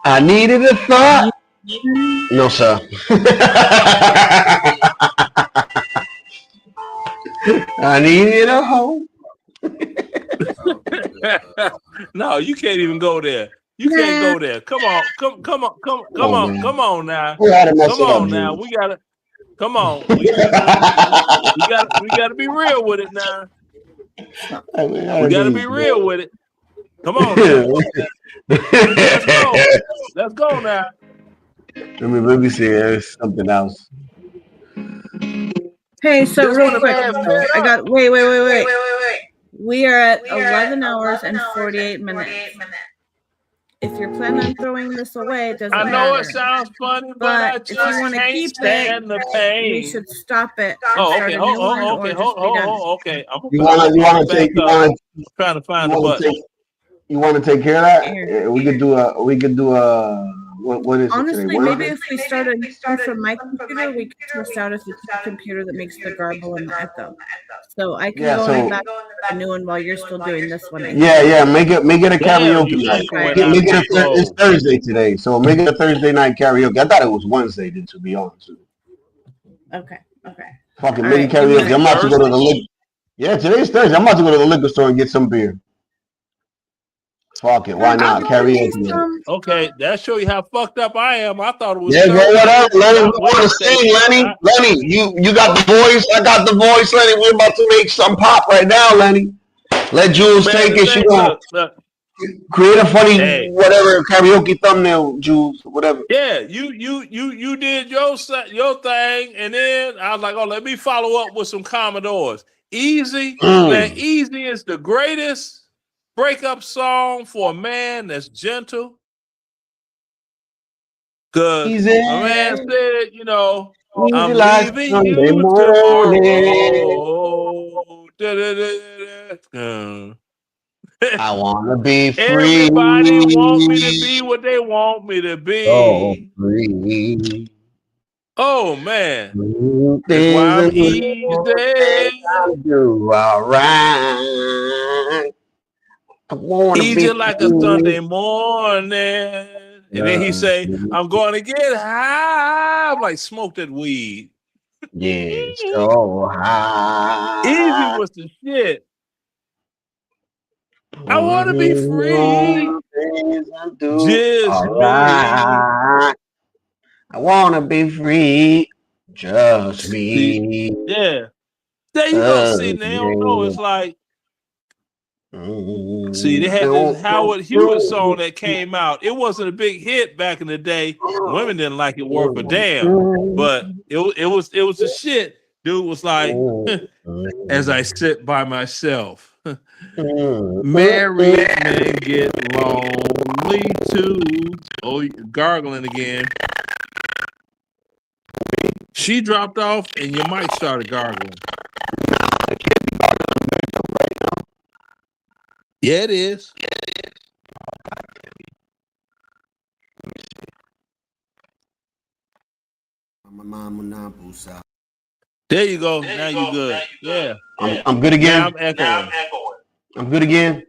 I needed a thought. No, sir. I needed a hope. No, you can't even go there. You can't go there. Come on now. We gotta mess Come it up, on now. Jules. We gotta come on. We gotta be real with it now. We gotta be real with it. Come on now. Let's go. Let's go now. Let me see. There's something else. Hey, so Just real wanna quick, laugh, though, I got wait. We are at 11 hours and 48 minutes. If you're planning on throwing this away, it doesn't I know matter. it sounds funny, but I But if just you want to can't keep stand it, the pain. we should stop it. Oh, and okay. start a new one, Okay. or just be done. Okay. You want to take? I'm trying to find the button. You want to take care of that? Yeah, we could do a. What is it today? Honestly, What is maybe it? if we started from my computer, we could test out if it's a computer that makes the garble and the echo. So I can go in the back to a new one while you're still doing this one. Yeah. Make it a Damn, karaoke you night. echoing out Make it slow. it's Thursday today, so make it a Thursday night karaoke. I thought it was Wednesday, to be honest. Okay. Fucking All mini right, give me karaoke. I'm about to go to the liquor. Yeah, today's Thursday. I'm about to go to the liquor store and get some beer. Fuck it, why not? Karaoke. Okay, that show you how fucked up I am. I thought it was Yeah, go Thursday, what up, Lenny? not We want to Wednesday. sing, Lenny. Lenny, you got the voice. I got the voice, Lenny. We're about to make some pop right now, Lenny. Let Jules Man, take the it. She thing- gonna look. create a funny Hey. whatever karaoke thumbnail, Jules, whatever. Yeah, you did your thing, and then I was like, oh, let me follow up with some Commodores. Easy, man. Easy is the greatest breakup song for a man that's gentle. Cause Easy. a man said, you know, Easy I'm like leaving Sunday you morning. tomorrow. I wanna be free. Everybody want me to be what they want me to be. So free. Oh man, that's why I'm easy. Do alright. I wanna Easy be like a free. Sunday morning. And then he say, I'm going to get high. I'm like, smoke that weed. Yeah, so high. Easy was the shit. I want to be free. Just me. I want to be free. Just me. Yeah. There you go. See, now no, it's like, see, they had this Howard Hewitt song that came out. It wasn't a big hit back in the day. Women didn't like it worth a damn, but it was the shit. Dude was like, as I sit by myself. Married men get lonely too. Oh, gargling again. She dropped off, and your mic started gargling. Yeah, it is. There you go. Now you good. Yeah. I'm good again. Now I'm echoing. I'm good again.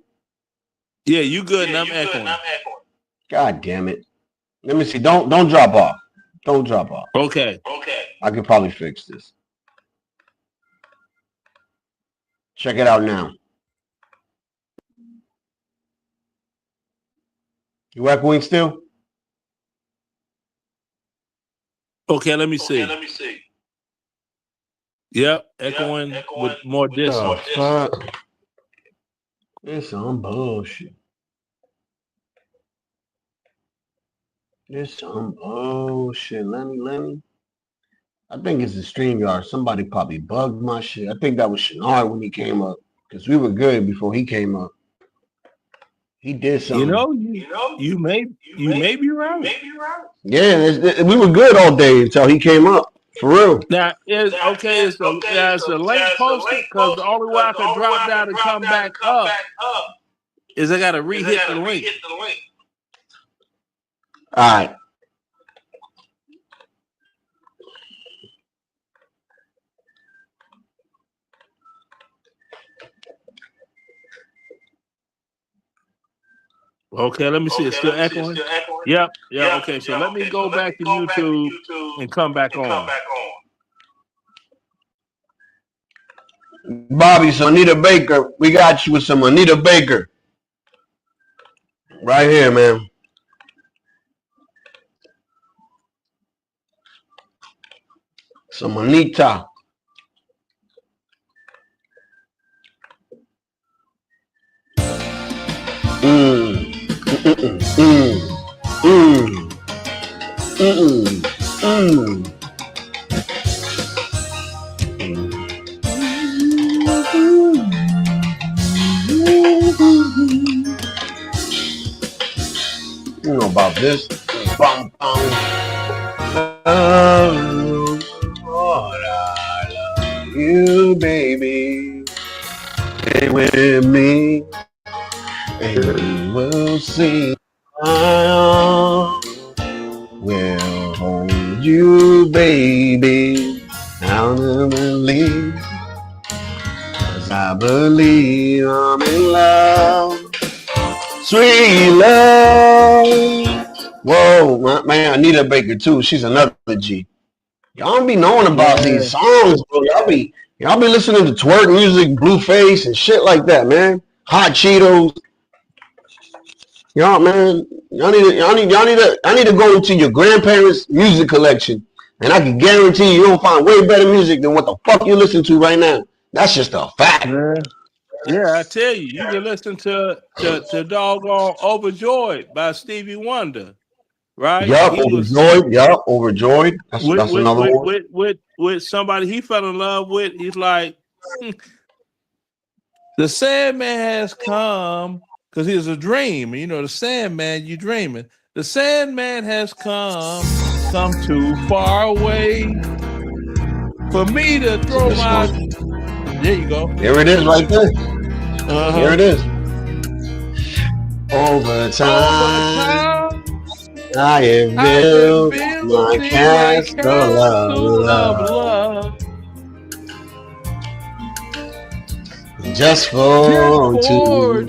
Yeah, you good. And I'm echoing. God damn it. Let me see. Don't drop off. Don't drop off. Okay. I could probably fix this. Check it out now. You echoing still? Okay, let me see. Yep, echoing with more distance. Fuck. It's some bullshit. It's some bullshit. Let me. I think it's the StreamYard. Somebody probably bugged my shit. I think that was Shenard when he came up. Because we were good before he came up. He did something. You may be right. Yeah, we were good all day until he came up. For real. Now is the link posted? Because the only way I can drop down and come back up is I gotta re-hit the link. All right. Okay, let me see. It's still echoing? Yep. Okay, so let me go back to YouTube and come back on. Bobby, so Anita Baker, we got you with some Anita Baker. Right here, man. Some Anita. You know about this. Bum, bum. Oh, Lord, I love you, baby. Stay with me, and we'll see. I will hold you, baby. I'll never leave, 'cause I believe I'm in love. Sweet love. Whoa, man, Anita Baker too. She's another G. Y'all don't be knowing about these songs, bro. Y'all be listening to twerk music, Blueface, and shit like that, man. Hot Cheetos. Y'all, man, I need to go into your grandparents' music collection, and I can guarantee you'll find way better music than what the fuck you listen to right now. That's just a fact. Yeah, I tell you, you can listen to doggone Overjoyed by Stevie Wonder, right? Yup, Overjoyed. That's another one. With somebody he fell in love with, he's like, the Sandman has come, because he was a dream. You know, the Sandman, you dreaming. The Sandman has come too far away for me to throw my... There you go. Here it is right there. Here it is. Over time, I have built my castle of love. Just for two.